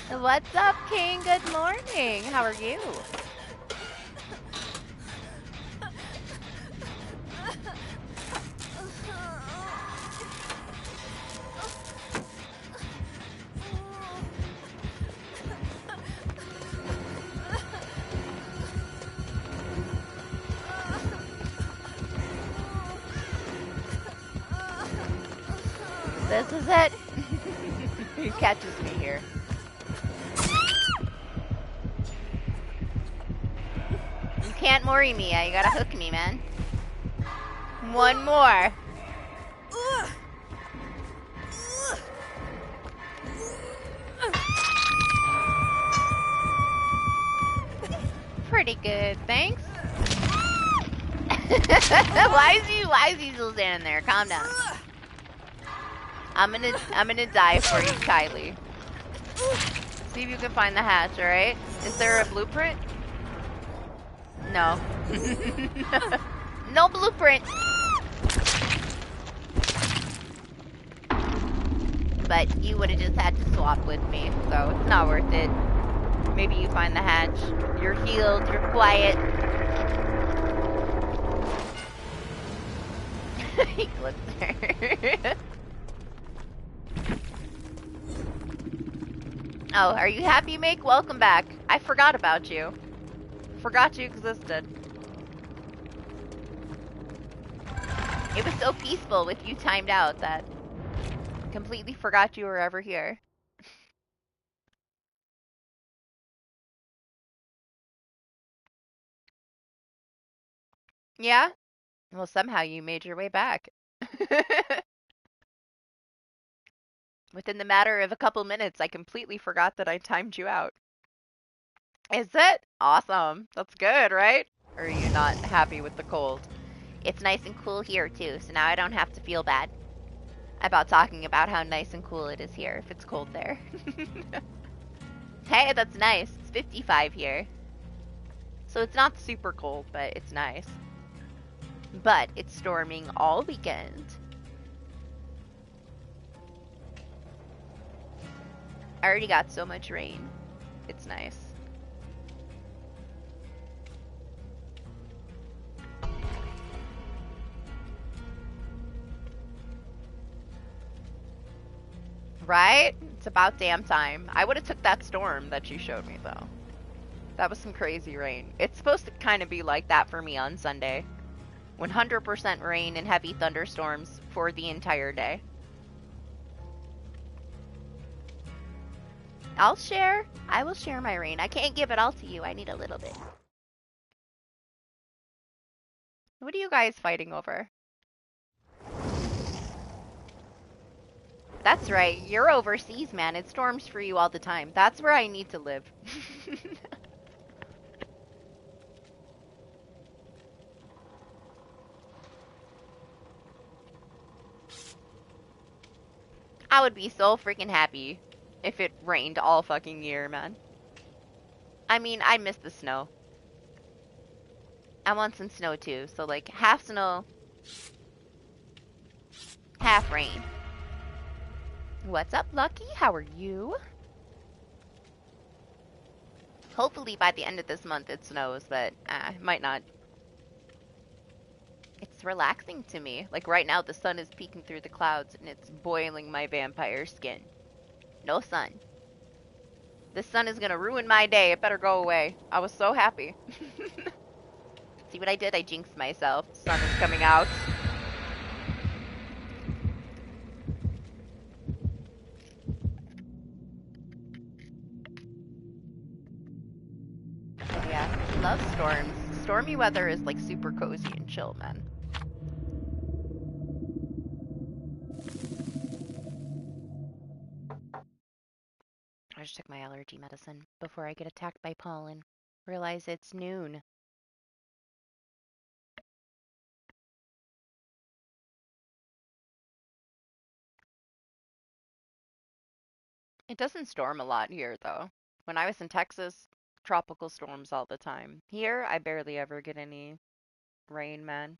What's up, King? Good morning. How are you? This is it. He catches me here. You can't worry me. You gotta hook me, man. One more. Pretty good, thanks. Why is he still standing there? Calm down. I'm gonna die for you, Kylie. See if you can find the hatch, alright? Is there a blueprint? No. No blueprint! But you would've just had to swap with me, so it's not worth it. Maybe you find the hatch. You're healed, you're quiet. He clips her. Oh, are you happy, Make? Welcome back. I forgot about you. Forgot you existed. It was so peaceful with you timed out that I completely forgot you were ever here. Yeah? Well, somehow you made your way back. Within the matter of a couple minutes, I completely forgot that I timed you out. Is it? Awesome. That's good, right? Or are you not happy with the cold? It's nice and cool here, too, so now I don't have to feel bad. about talking about how nice and cool it is here if it's cold there. Hey, that's nice. It's 55 here. So it's not super cold, but it's nice. But it's storming all weekend. I already got so much rain. It's nice. Right? It's about damn time. I would have took that storm that you showed me, though. That was some crazy rain. It's supposed to kind of be like that for me on Sunday. 100% rain and heavy thunderstorms for the entire day. I'll share. I will share my rain. I can't give it all to you. I need a little bit. What are you guys fighting over? That's right. You're overseas, man. It storms for you all the time. That's where I need to live. I would be so freaking happy if it rained all fucking year, man. I mean, I miss the snow. I want some snow too. So like half snow, half rain. What's up, Lucky? How are you? Hopefully by the end of this month it snows, but might not. It's relaxing to me. Like right now the sun is peeking through the clouds and it's boiling my vampire skin. No sun. This sun is gonna ruin my day. It better go away. I was so happy. See what I did? I jinxed myself. The sun is coming out. Yeah, love storms. Stormy weather is like super cozy and chill, man. I just took my allergy medicine before I get attacked by pollen. Realize it's noon. It doesn't storm a lot here, though. When I was in Texas, tropical storms all the time. Here, I barely ever get any rain, man.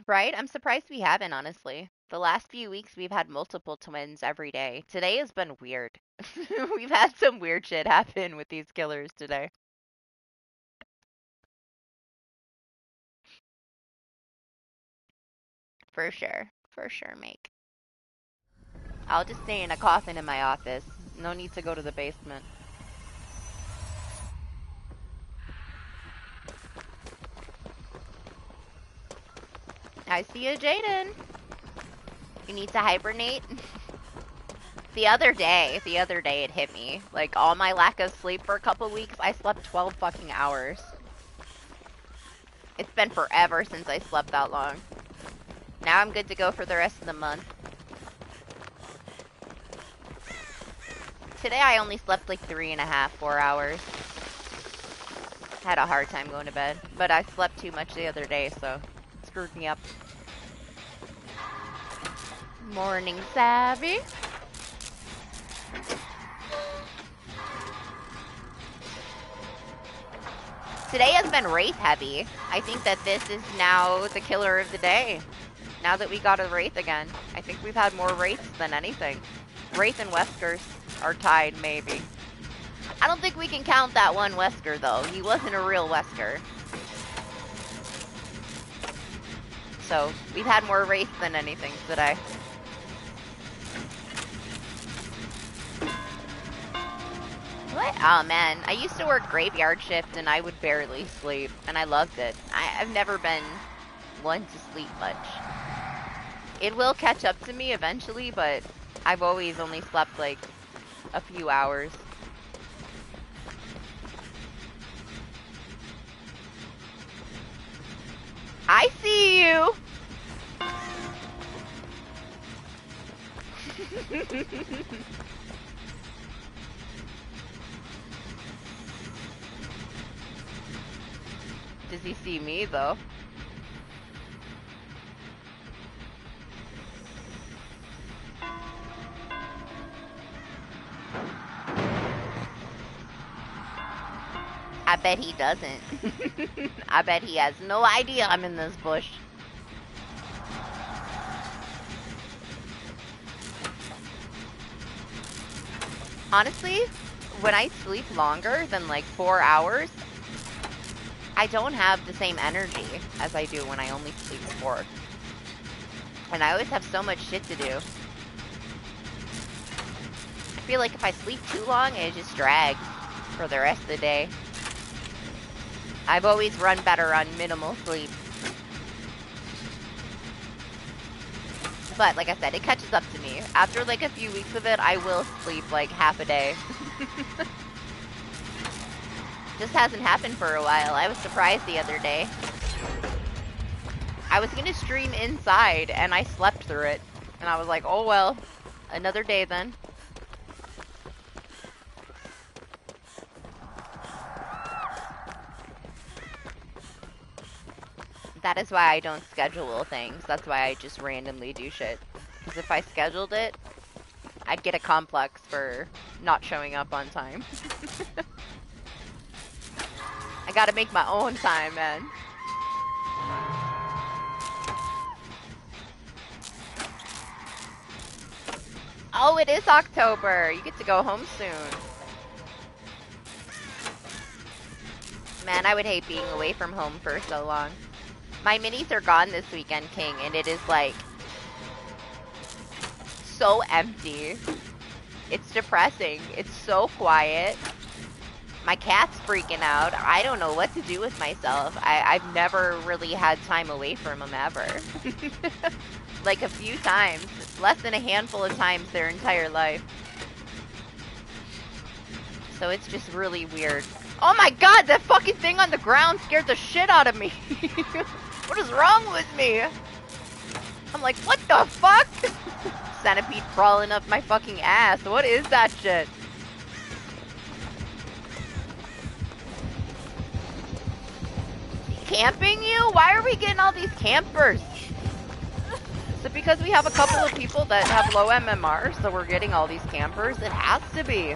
Right? I'm surprised we haven't, honestly. The last few weeks, we've had multiple twins every day. Today has been weird. We've had some weird shit happen with these killers today. For sure. For sure, Make. I'll just stay in a coffin in my office. No need to go to the basement. I see you, Jaden. You need to hibernate? The other day it hit me. Like, all my lack of sleep for a couple weeks, I slept 12 fucking hours. It's been forever since I slept that long. Now I'm good to go for the rest of the month. Today I only slept like 3.5, 4 hours. Had a hard time going to bed. But I slept too much the other day, so it screwed me up. Morning, Savvy. Today has been Wraith heavy. I think that this is now the killer of the day. Now that we got a Wraith again. I think we've had more Wraiths than anything. Wraith and Weskers are tied, maybe. I don't think we can count that one Wesker, though. He wasn't a real Wesker. So, we've had more Wraiths than anything today. What? Oh man, I used to work graveyard shift and I would barely sleep, and I loved it. I've never been one to sleep much. It will catch up to me eventually, but I've always only slept like a few hours. I see you! Does he see me, though? I bet he doesn't. I bet he has no idea I'm in this bush. Honestly, when I sleep longer than like 4 hours, I don't have the same energy as I do when I only sleep 4. And I always have so much shit to do. I feel like if I sleep too long, it just drags for the rest of the day. I've always run better on minimal sleep. But like I said, it catches up to me. After like a few weeks of it, I will sleep like half a day. Just hasn't happened for a while. I was surprised the other day. I was gonna stream inside and I slept through it. And I was like, oh well, another day then. That is why I don't schedule things. That's why I just randomly do shit. Because if I scheduled it, I'd get a complex for not showing up on time. I gotta make my own time, man. Oh, it is October. You get to go home soon. Man, I would hate being away from home for so long. My minis are gone this weekend, King, and it is like so empty. It's depressing. It's so quiet. My cat's freaking out. I don't know what to do with myself. I've never really had time away from him ever. Like a few times. Less than a handful of times their entire life. So it's just really weird. Oh my god, that fucking thing on the ground scared the shit out of me. What is wrong with me? I'm like, what the fuck? Centipede crawling up my fucking ass. What is that shit? Camping you? Why are we getting all these campers? Is it because we have a couple of people that have low MMR, so we're getting all these campers? It has to be.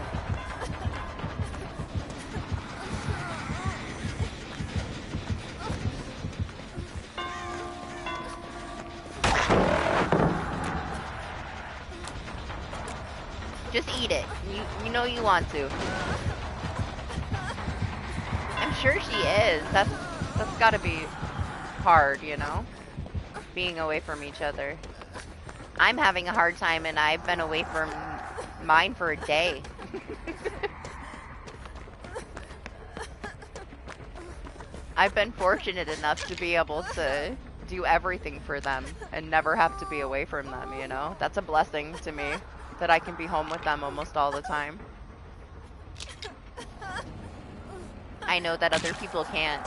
Just eat it. You know you want to. I'm sure she is. That's gotta be hard, you know? Being away from each other. I'm having a hard time and I've been away from mine for a day. I've been fortunate enough to be able to do everything for them and never have to be away from them, you know? That's a blessing to me, that I can be home with them almost all the time. I know that other people can't.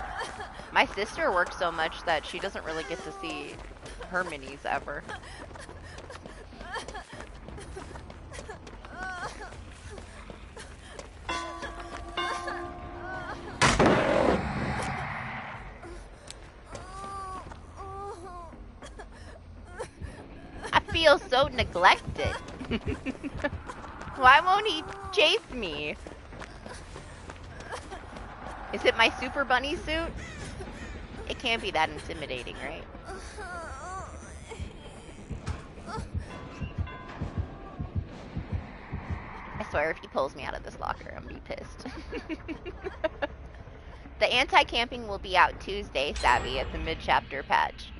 My sister works so much that she doesn't really get to see her minis ever. I feel so neglected. Why won't he chase me? Is it my Super Bunny suit? It can't be that intimidating, right? I swear if he pulls me out of this locker, I'm gonna be pissed. The anti-camping will be out Tuesday, Savvy, at the mid-chapter patch.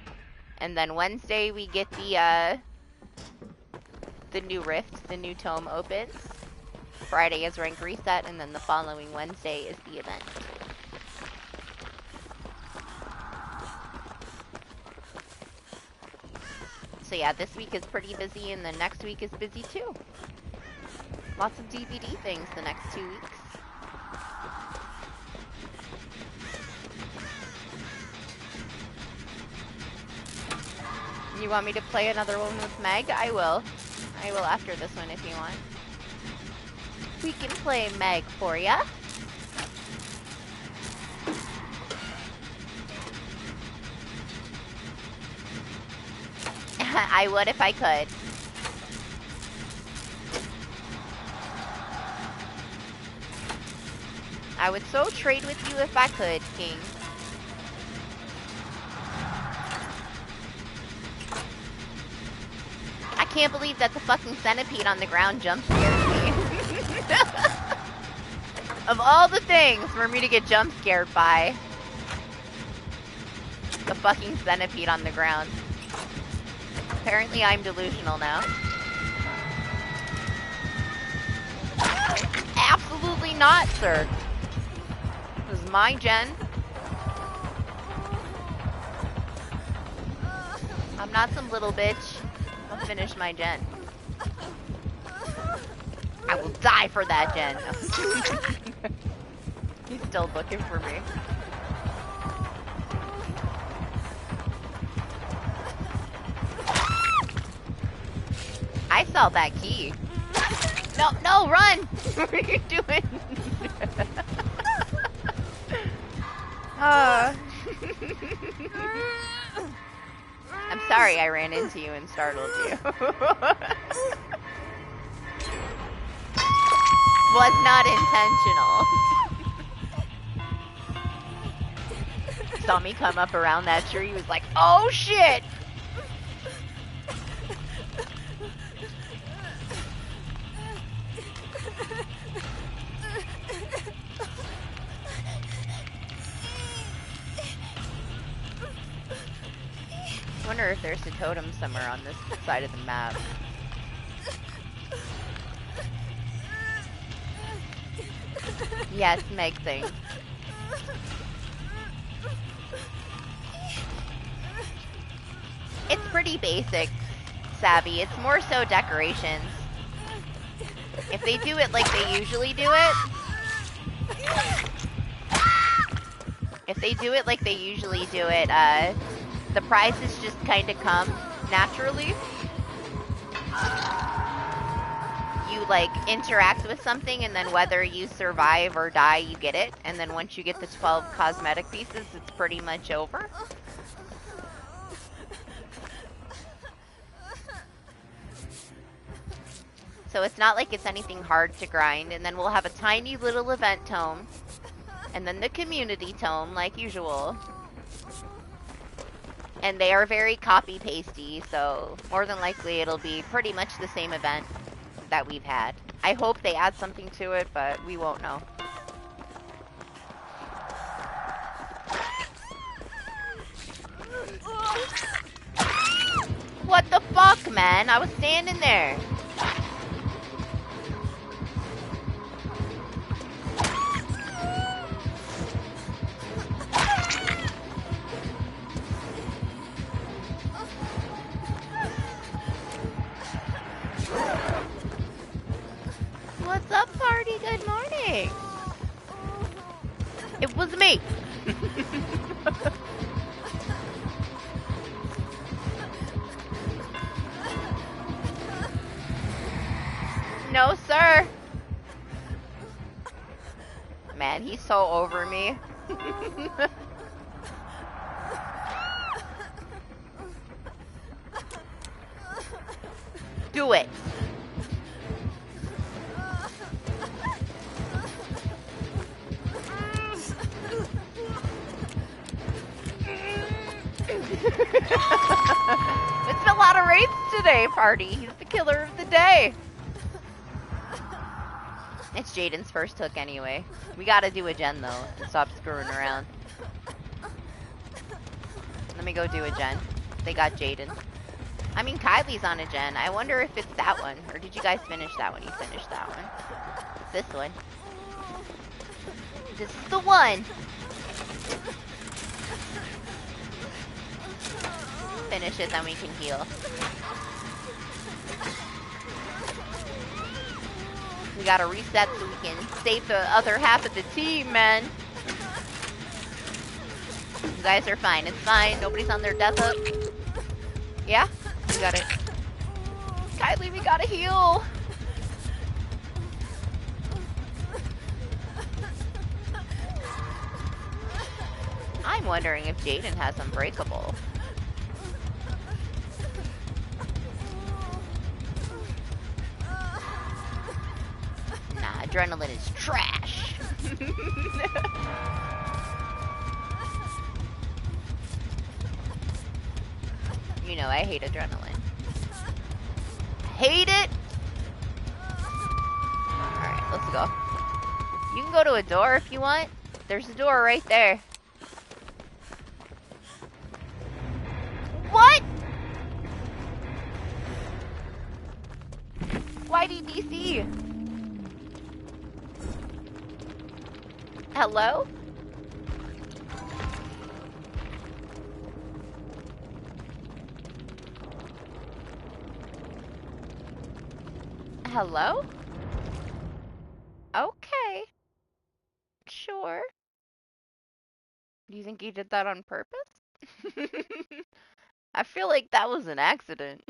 And then Wednesday we get the new rift, the new tome opens. Friday is rank reset, and then the following Wednesday is the event. So yeah, this week is pretty busy, and then next week is busy too. Lots of DBD things the next 2 weeks. You want me to play another one with Meg? I will. I will after this one if you want. We can play Meg for ya. I would if I could. I would so trade with you if I could, King. I can't believe that the fucking centipede on the ground jump scared me. Of all the things for me to get jump scared by, the fucking centipede on the ground. Apparently I'm delusional now. Absolutely not, sir. This is my gen. I'm not some little bitch. I'll finish my gen. I will die for that gen. He's still looking for me. I saw that key. No, no, run! What are you doing? I'm sorry I ran into you and startled you. Was not intentional. Saw me come up around that tree, he was like, oh shit! I wonder if there's a totem somewhere on this side of the map. Yes, Meg thing. It's pretty basic, Savvy. It's more so decorations. If they do it like they usually do it... If they do it like they usually do it, the prizes just kind of come naturally. You, like, interact with something, and then whether you survive or die, you get it. And then once you get the 12 cosmetic pieces, it's pretty much over. So it's not like it's anything hard to grind. And then we'll have a tiny little event tome. And then the community tome, like usual. And they are very copy-pasty, so more than likely it'll be pretty much the same event that we've had. I hope they add something to it, but we won't know. What the fuck, man? I was standing there. What's up, party? Good morning. It was me. No, sir. Man, he's so over me. Do it. It's a lot of raids today, party. He's the killer of the day. It's Jaden's first hook anyway. We gotta do a gen though to stop screwing around. Let me go do a gen. They got Jaden. I mean, Kylie's on a gen. I wonder if it's that one. Or did you guys finish that one? You finished that one. It's this one. This is the one. Finish it, then we can heal. We gotta reset so we can save the other half of the team, man. You guys are fine. It's fine. Nobody's on their death hook. Yeah? You got it. Kylie, we gotta heal. I'm wondering if Jaden has Unbreakable. Adrenaline is trash. You know, I hate adrenaline. Hate it! Alright, let's go. You can go to a door if you want. There's a door right there. What? Why DBC? Hello? Hello? Okay. Sure. Do you think he did that on purpose? I feel like that was an accident.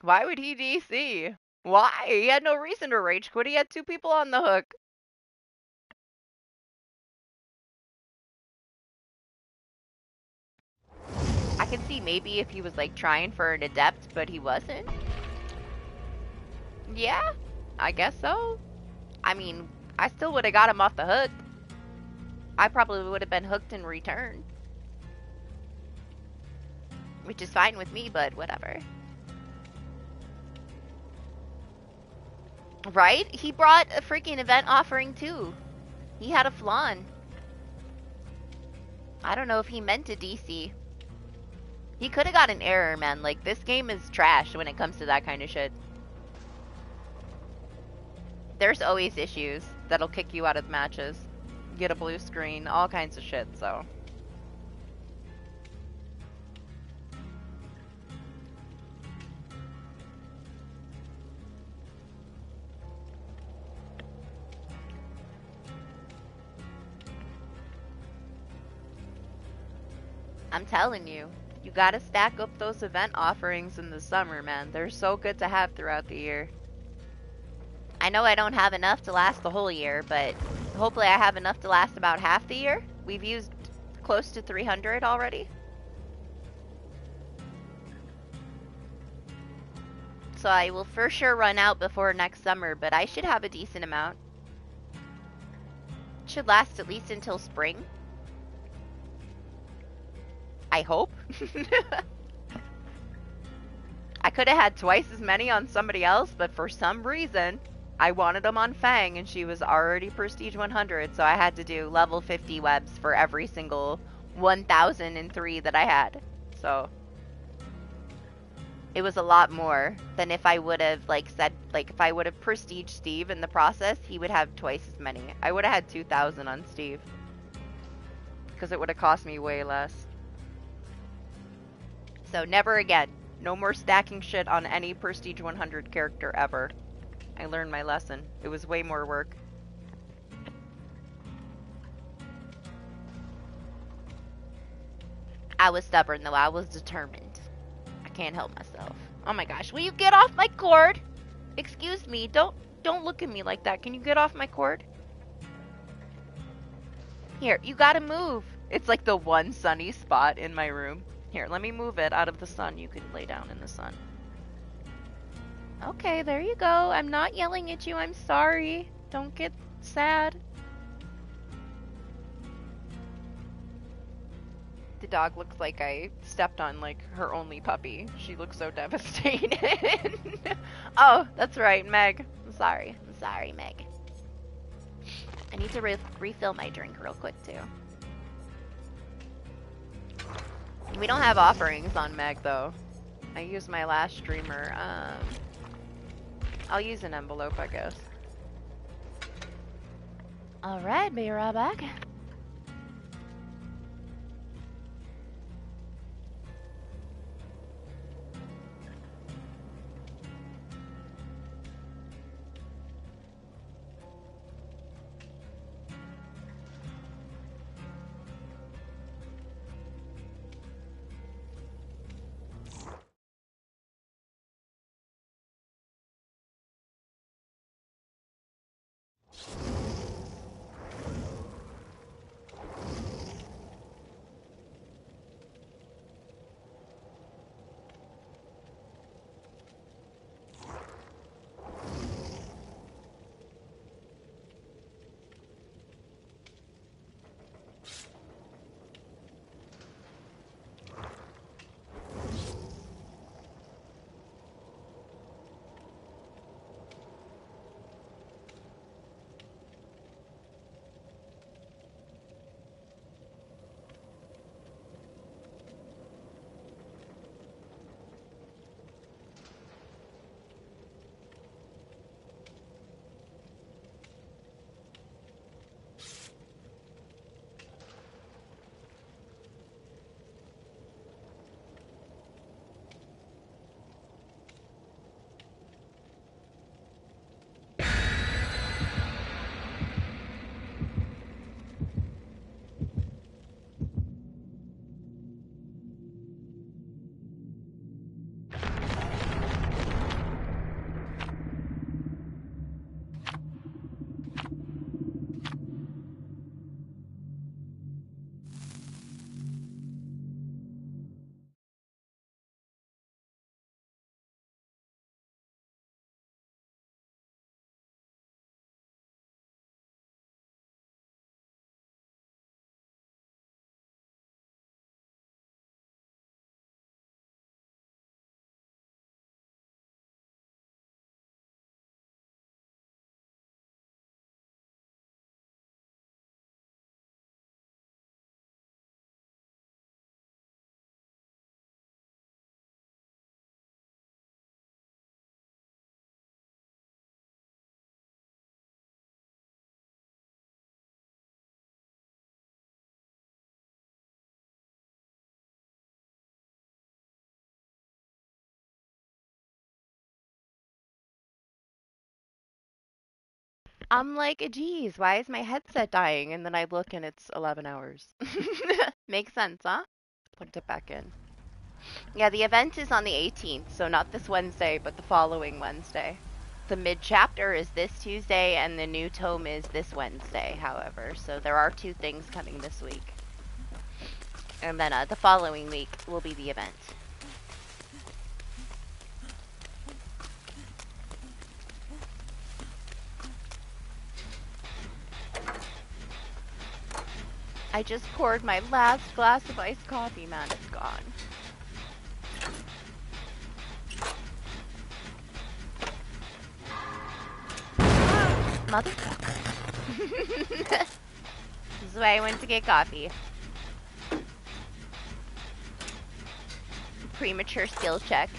Why would he DC? Why? He had no reason to rage quit. He had 2 people on the hook. I can see maybe if he was like trying for an adept, but he wasn't. Yeah, I guess so. I mean, I still would have got him off the hook. I probably would have been hooked in return. Which is fine with me, but whatever. Right? He brought a freaking event offering too. He had a flan. I don't know if he meant to DC. He could have got an error, man. Like, this game is trash when it comes to that kind of shit. There's always issues that'll kick you out of matches. Get a blue screen, all kinds of shit, so. I'm telling you, you gotta stack up those event offerings in the summer, man. They're so good to have throughout the year. I know I don't have enough to last the whole year, but hopefully I have enough to last about half the year. We've used close to 300 already. So I will for sure run out before next summer, but I should have a decent amount. Should last at least until spring. I hope. I could have had twice as many on somebody else, but for some reason, I wanted them on Fang, and she was already Prestige 100, so I had to do level 50 webs for every single 1003 that I had. So it was a lot more than if I would have, like, said, like, if I would have Prestige Steve in the process, he would have twice as many. I would have had 2,000 on Steve, because it would have cost me way less. So never again. No more stacking shit on any Prestige 100 character ever. I learned my lesson. It was way more work. I was stubborn though. I was determined. I can't help myself. Oh my gosh. Will you get off my cord? Excuse me. Don't look at me like that. Can you get off my cord? Here, you gotta move. It's like the one sunny spot in my room. Here, let me move it out of the sun. You can lay down in the sun. Okay, there you go. I'm not yelling at you. I'm sorry. Don't get sad. The dog looks like I stepped on, like, her only puppy. She looks so devastated. Oh, that's right, Meg. I'm sorry. I'm sorry, Meg. I need to refill my drink real quick, too. We don't have offerings on Meg, though. I used my last streamer. I'll use an envelope, I guess. Alright, be right back. I'm like, geez, why is my headset dying? And then I look and it's 11 hours. Makes sense, huh? Put it back in. Yeah, the event is on the 18th, so not this Wednesday, but the following Wednesday. The mid-chapter is this Tuesday, and the new tome is this Wednesday, however. So there are two things coming this week. And then the following week will be the event. I just poured my last glass of iced coffee, man. It's gone. Motherfucker. This is why I went to get coffee. Premature skill check.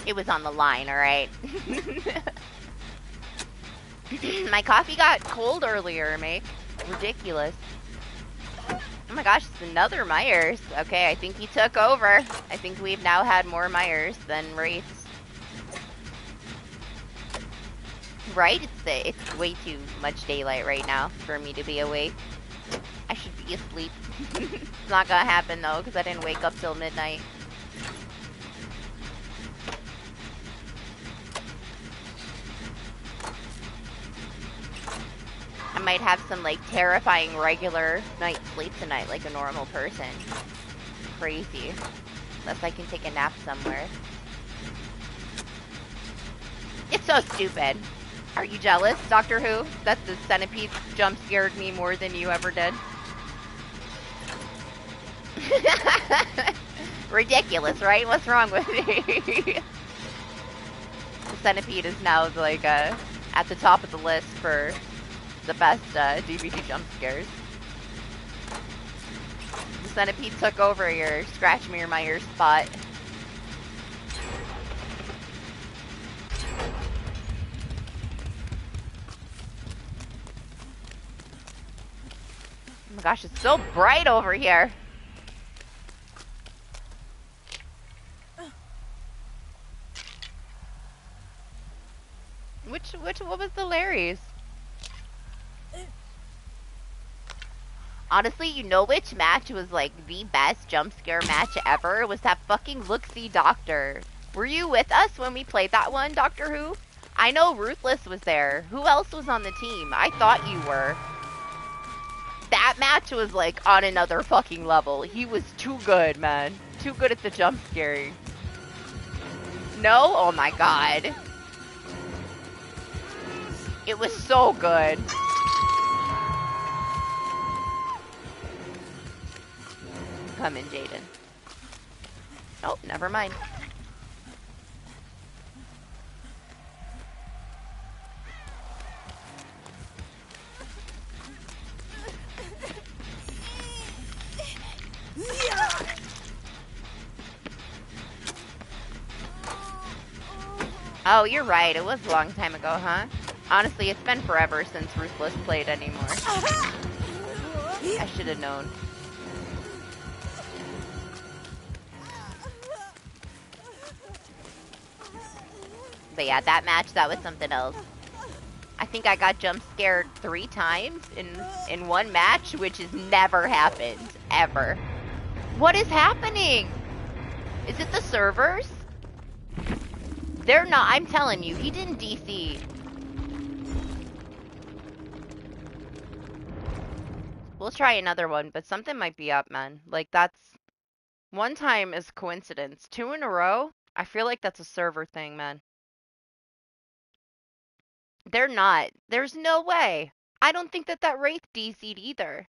It was on the line, alright? My coffee got cold earlier, mate. Ridiculous. Oh my gosh, it's another Myers. Okay, I think he took over. I think we've now had more Myers than Wraiths. Right? It's way too much daylight right now for me to be awake. I should be asleep. It's not gonna happen though, because I didn't wake up till midnight. I might have some like terrifying regular night sleep tonight like a normal person. Crazy. Unless I can take a nap somewhere. It's so stupid. Are you jealous, Doctor Who, that the centipede jump scared me more than you ever did? Ridiculous, right? What's wrong with me? The centipede is now like at the top of the list for the best DBD jump scares. The centipede took over your Scratch Me or Myers spot. Oh my gosh, it's so bright over here. What was the Larry's? Honestly, you know which match was like the best jump scare match ever? It was that fucking Look-See Doctor. Were you with us when we played that one, Doctor Who? I know Ruthless was there. Who else was on the team? I thought you were. That match was like on another fucking level. He was too good, man. Too good at the jump scaring. No? Oh my god. It was so good. Come in, Jaden. Oh, never mind. Oh, you're right. It was a long time ago, huh? Honestly, it's been forever since Ruthless played anymore. I should have known. But yeah, that match, that was something else. I think I got jump scared 3 times in one match, which has never happened, ever. What is happening? Is it the servers? They're not, I'm telling you, he didn't DC. We'll try another one, but something might be up, man. Like, that's... One time is coincidence. 2 in a row? I feel like that's a server thing, man. They're not. There's no way. I don't think that Wraith DC'd either.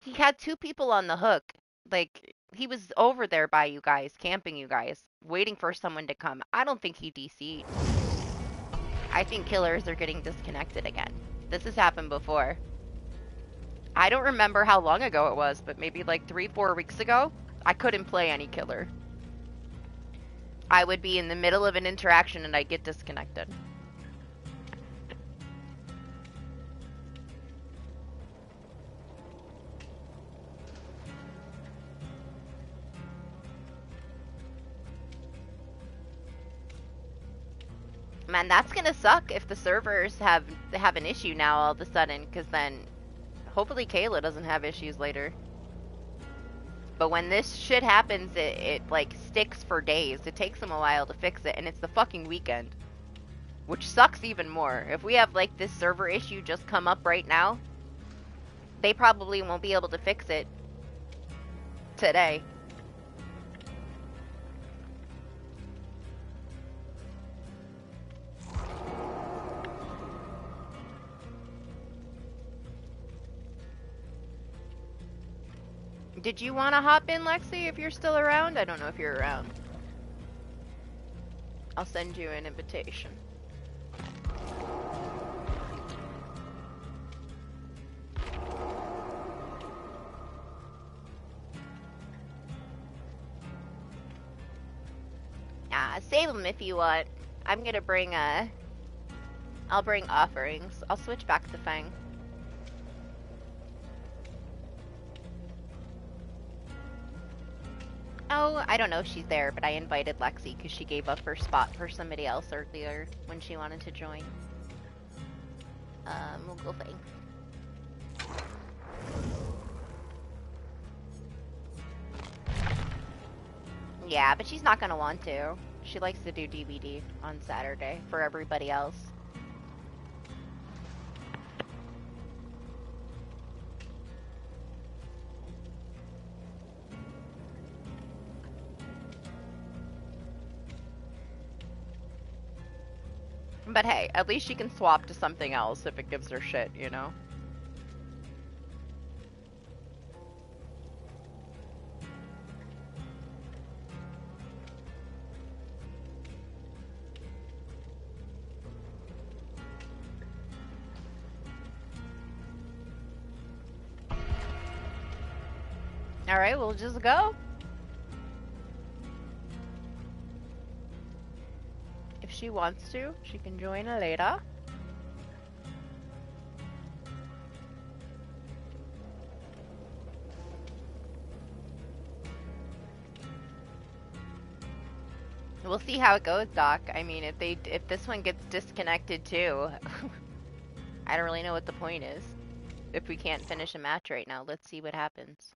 He had 2 people on the hook. Like, he was over there by you guys, camping you guys, waiting for someone to come. I don't think he DC'd. I think killers are getting disconnected again. This has happened before. I don't remember how long ago it was, but maybe like 3-4 weeks ago, I couldn't play any killer. I would be in the middle of an interaction and I'd get disconnected. Man, that's gonna suck if the servers have an issue now all of a sudden, because then hopefully Kayla doesn't have issues later. But when this shit happens, it like sticks for days. It takes them a while to fix it, and it's the fucking weekend. Which sucks even more. If we have like this server issue just come up right now, they probably won't be able to fix it today. Did you want to hop in, Lexi, if you're still around? I don't know if you're around. I'll send you an invitation. Save them if you want. I'm gonna bring, I'll bring offerings. I'll switch back to Fang. Oh, I don't know if she's there, but I invited Lexi because she gave up her spot for somebody else earlier when she wanted to join. We'll go Fang. Yeah, but she's not gonna want to. She likes to do DBD on Saturday for everybody else. But hey, at least she can swap to something else if it gives her shit, you know? Alright, we'll just go. If she wants to, she can join later. We'll see how it goes, Doc. I mean, if this one gets disconnected too, I don't really know what the point is. If we can't finish a match right now, let's see what happens.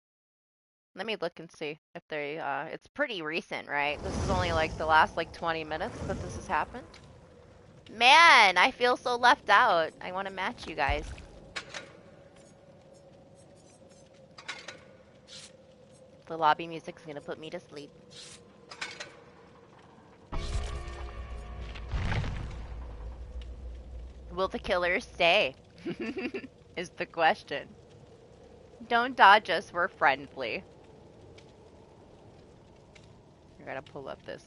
Let me look and see if they, it's pretty recent, right? This is only like the last like 20 minutes that this has happened. Man, I feel so left out. I want to match you guys. The lobby music's gonna put me to sleep. Will the killers stay? Is the question. Don't dodge us, we're friendly. I gotta pull up this,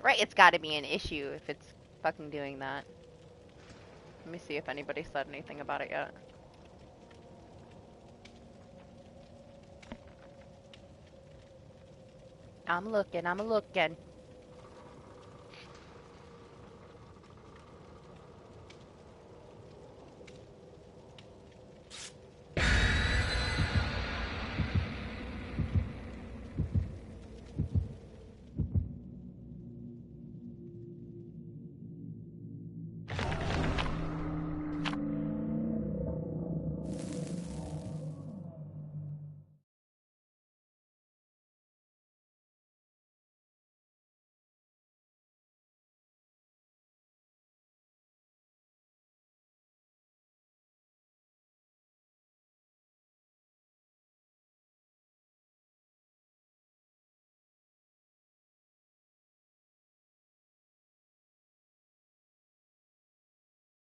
Right, it's gotta be an issue if it's fucking doing that. Let me see if anybody said anything about it yet. I'm looking.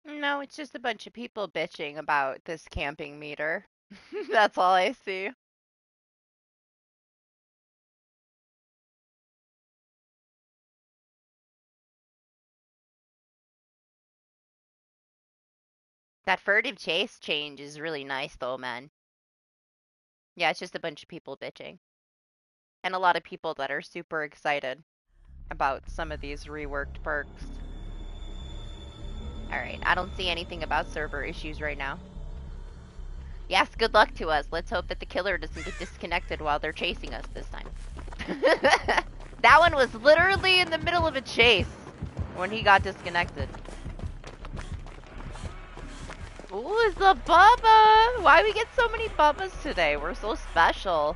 No, it's just a bunch of people bitching about this camping meter. That's all I see. That furtive chase change is really nice though, man. Yeah, it's just a bunch of people bitching. And a lot of people that are super excited about some of these reworked perks. Alright, I don't see anything about server issues right now. Yes, good luck to us. Let's hope that the killer doesn't get disconnected while they're chasing us this time. That one was literally in the middle of a chase when he got disconnected. Ooh, it's a Bubba! Why we get so many Bubbas today? We're so special.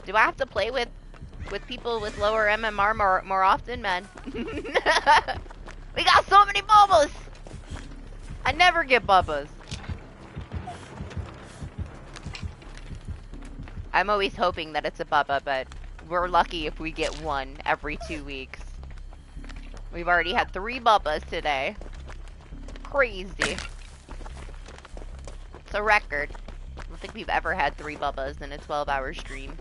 Do I have to play with people with lower MMR more often, man? We got so many Bubbas! I never get Bubbas. I'm always hoping that it's a Bubba, but we're lucky if we get one every 2 weeks. We've already had 3 Bubbas today. Crazy. It's a record. I don't think we've ever had 3 Bubbas in a 12-hour stream.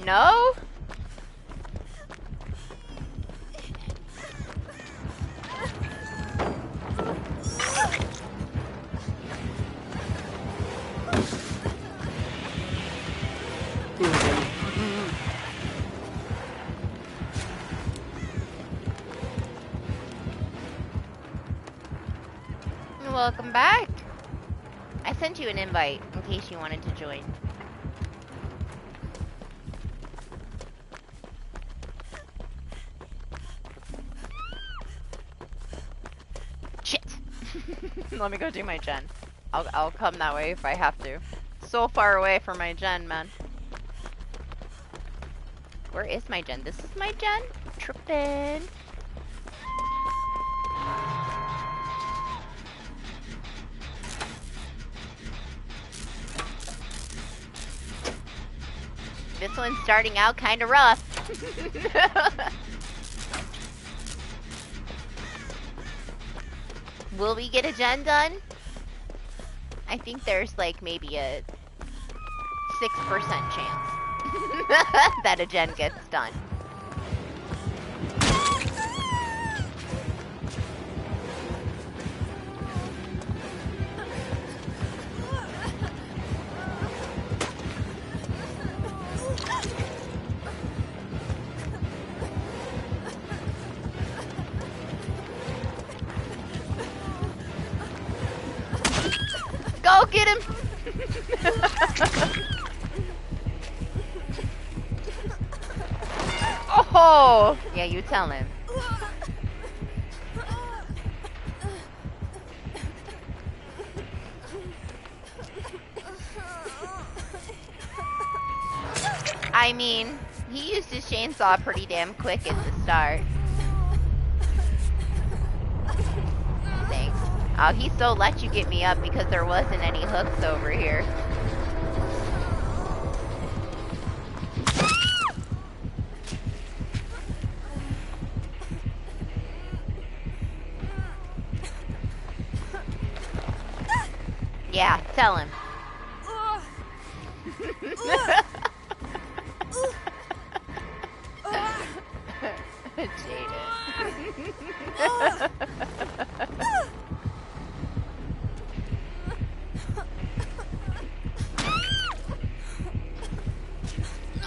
No? Welcome back. I sent you an invite in case you wanted to join. Let me go do my gen. I'll come that way if I have to. So far away from my gen, man. Where is my gen? This is my gen? Trippin'. This one's starting out kinda rough. Will we get a gen done? I think there's like maybe a 6% chance that a gen gets done. Go get him! Oh! Yeah, you tell him. I mean, he used his chainsaw pretty damn quick at the start. Thanks. Oh, he so let you get me up because there wasn't any hooks over here. Yeah, tell him. Jaded.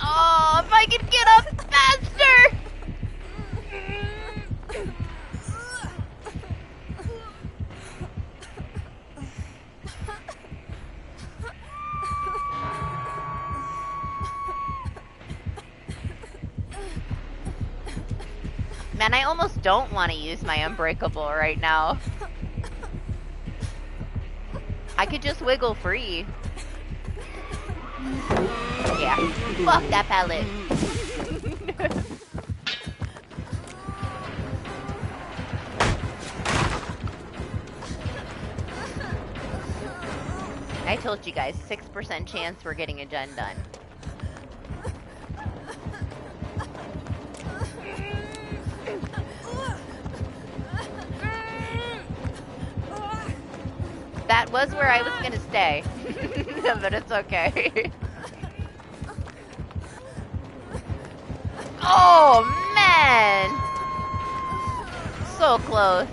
Oh, if I could get up faster! Man, I almost don't want to use my Unbreakable right now. I could just wiggle free. Yeah, fuck that pallet. I told you guys, 6% chance we're getting a gen done. That was where I was gonna stay, but it's okay. so close.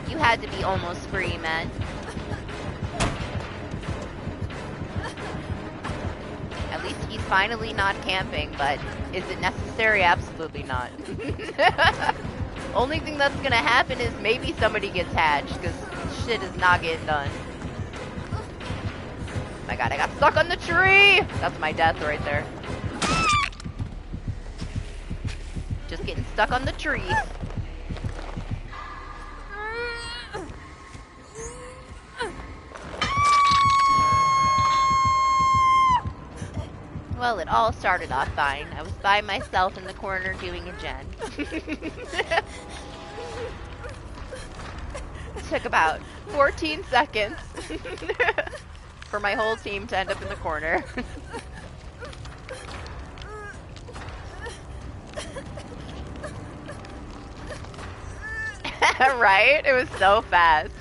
You had to be almost free, man. At least he's finally not camping, but is it necessary? Absolutely not. Only thing that's gonna happen is maybe somebody gets hatched, because shit is not getting done. Oh my god, I got stuck on the tree! That's my death right there. Just getting stuck on the tree. Well, it all started off fine. I was by myself in the corner doing a gen. It took about 14 seconds for my whole team to end up in the corner. Right? It was so fast.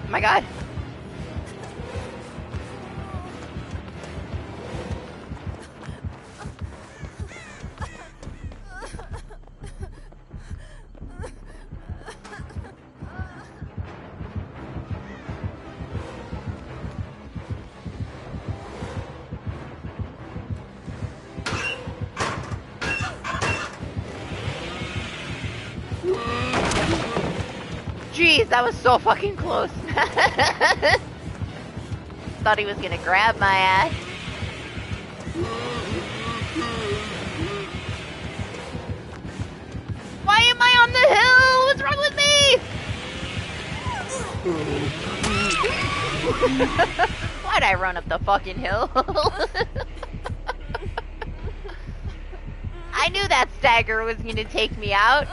Oh my god. Jeez, that was so fucking close. Thought he was gonna grab my ass. Why am I on the hill? What's wrong with me? Why'd I run up the fucking hill? I knew that stagger was gonna take me out.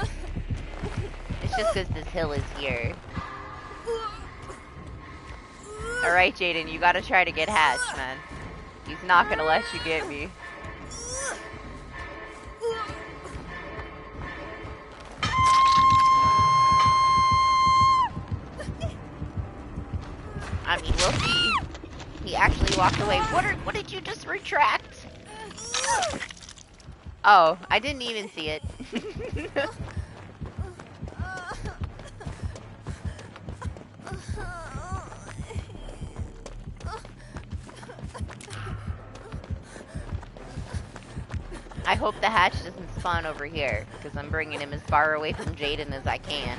It's just because this hill is here. Alright, Jaden, you gotta try to get hatched, man. He's not gonna let you get me. I mean, we'll see. He actually walked away. What did you just retract? Oh, I didn't even see it. I hope the hatch doesn't spawn over here, because I'm bringing him as far away from Jaden as I can.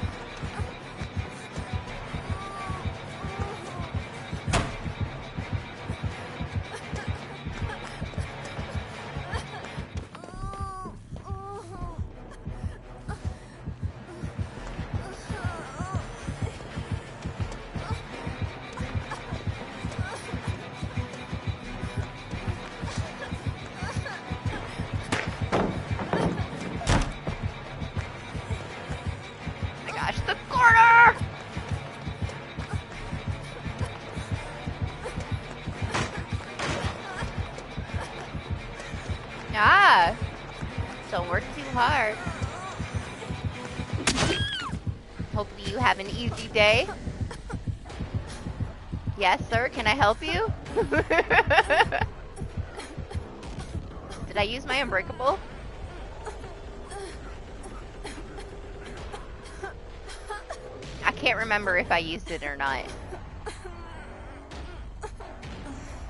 Ah! Don't work too hard. Hopefully you have an easy day. Yes, sir, can I help you? Did I use my unbreakable? can't remember if I used it or not.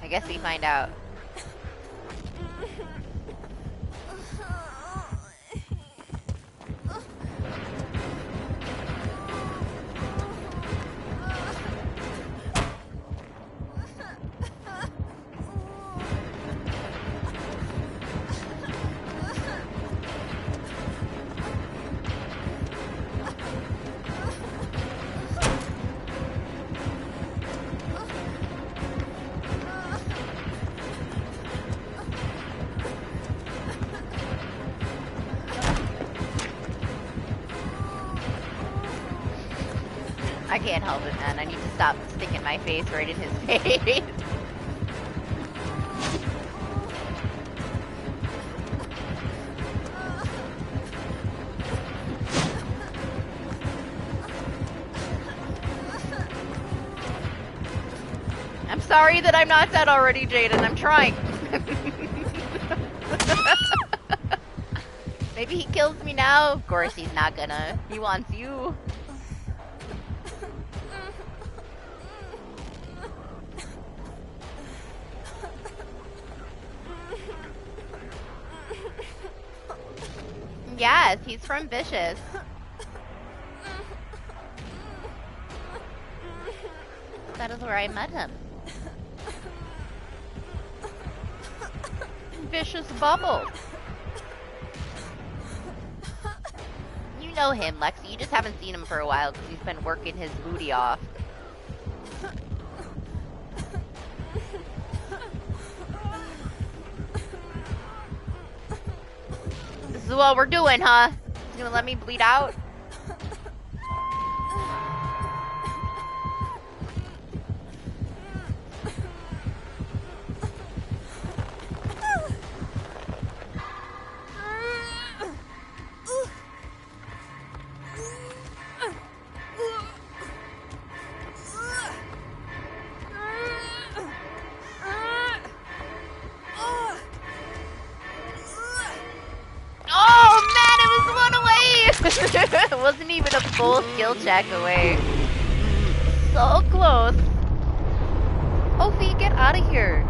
I guess we find out. I can't help it, man. I need to stop sticking my face right in his face. I'm sorry that I'm not dead already, Jaden. I'm trying. Maybe he kills me now. Of course he's not gonna. He wants you. Yes, he's from Vicious. That is where I met him. Vicious Bubble. You know him, Lexi. You just haven't seen him for a while because he's been working his booty off. This is what we're doing, huh? He's gonna let me bleed out? It wasn't even a full skill check away. So close. Ophi, get out of here.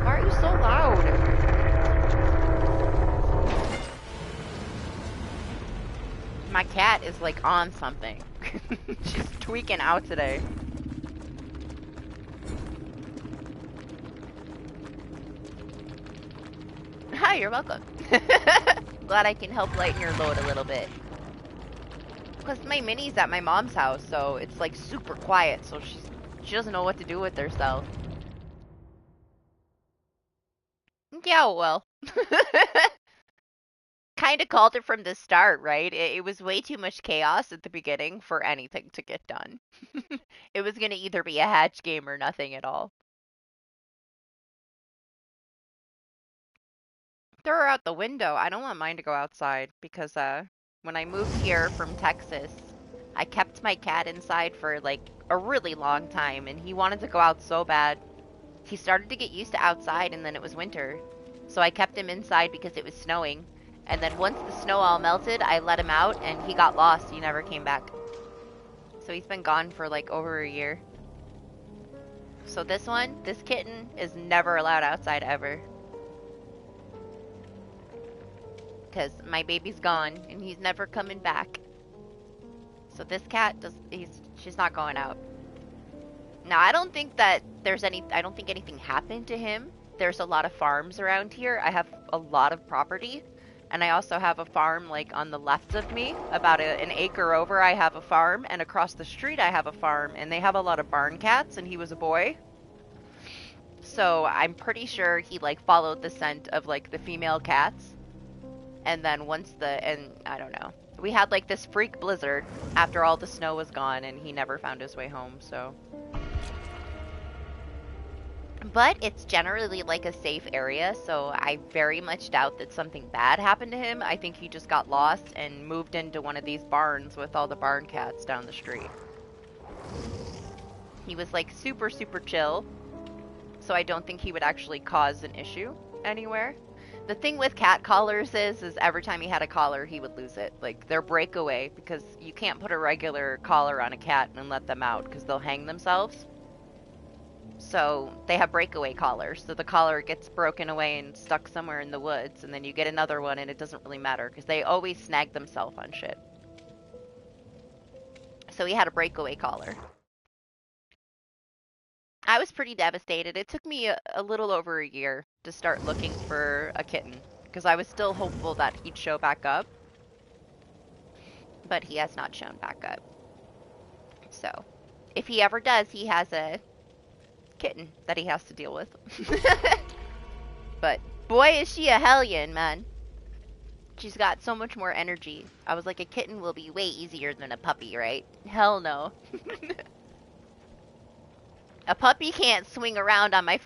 Why are you so loud? My cat is like on something. She's tweaking out today. Hi, you're welcome. Glad I can help lighten your load a little bit. Plus my Minnie's at my mom's house, so it's like super quiet, so she doesn't know what to do with herself. Yeah, well. Kinda called it from the start, right? It was way too much chaos at the beginning for anything to get done. It was gonna either be a hatch game or nothing at all. Throw her out the window. I don't want mine to go outside because when I moved here from Texas, I kept my cat inside for like a really long time and he wanted to go out so bad. He started to get used to outside and then it was winter. So I kept him inside because it was snowing. And then once the snow all melted, I let him out and he got lost. He never came back. So he's been gone for like over a year. So this kitten is never allowed outside ever. Because my baby's gone and he's never coming back. So this cat she's not going out. Now I don't think that I don't think anything happened to him. There's a lot of farms around here. I have a lot of property. And I also have a farm like on the left of me. About an acre over I have a farm. And across the street I have a farm. And they have a lot of barn cats and he was a boy. So I'm pretty sure he like followed the scent of like the female cats. And then I don't know. We had like this freak blizzard after all the snow was gone and he never found his way home, so. But it's generally like a safe area, so I very much doubt that something bad happened to him. I think he just got lost and moved into one of these barns with all the barn cats down the street. He was like super, super chill, so I don't think he would actually cause an issue anywhere. The thing with cat collars is every time he had a collar, he would lose it. Like, they're breakaway, because you can't put a regular collar on a cat and let them out, because they'll hang themselves. So they have breakaway collars. So the collar gets broken away and stuck somewhere in the woods, and then you get another one, and it doesn't really matter, because they always snag themselves on shit. So he had a breakaway collar. I was pretty devastated. It took me a little over a year to start looking for a kitten, because I was still hopeful that he'd show back up. But he has not shown back up. So, if he ever does, he has a kitten that he has to deal with. But, boy, is she a hellion, man. She's got so much more energy. I was like, a kitten will be way easier than a puppy, right? Hell no. A puppy can't swing around on my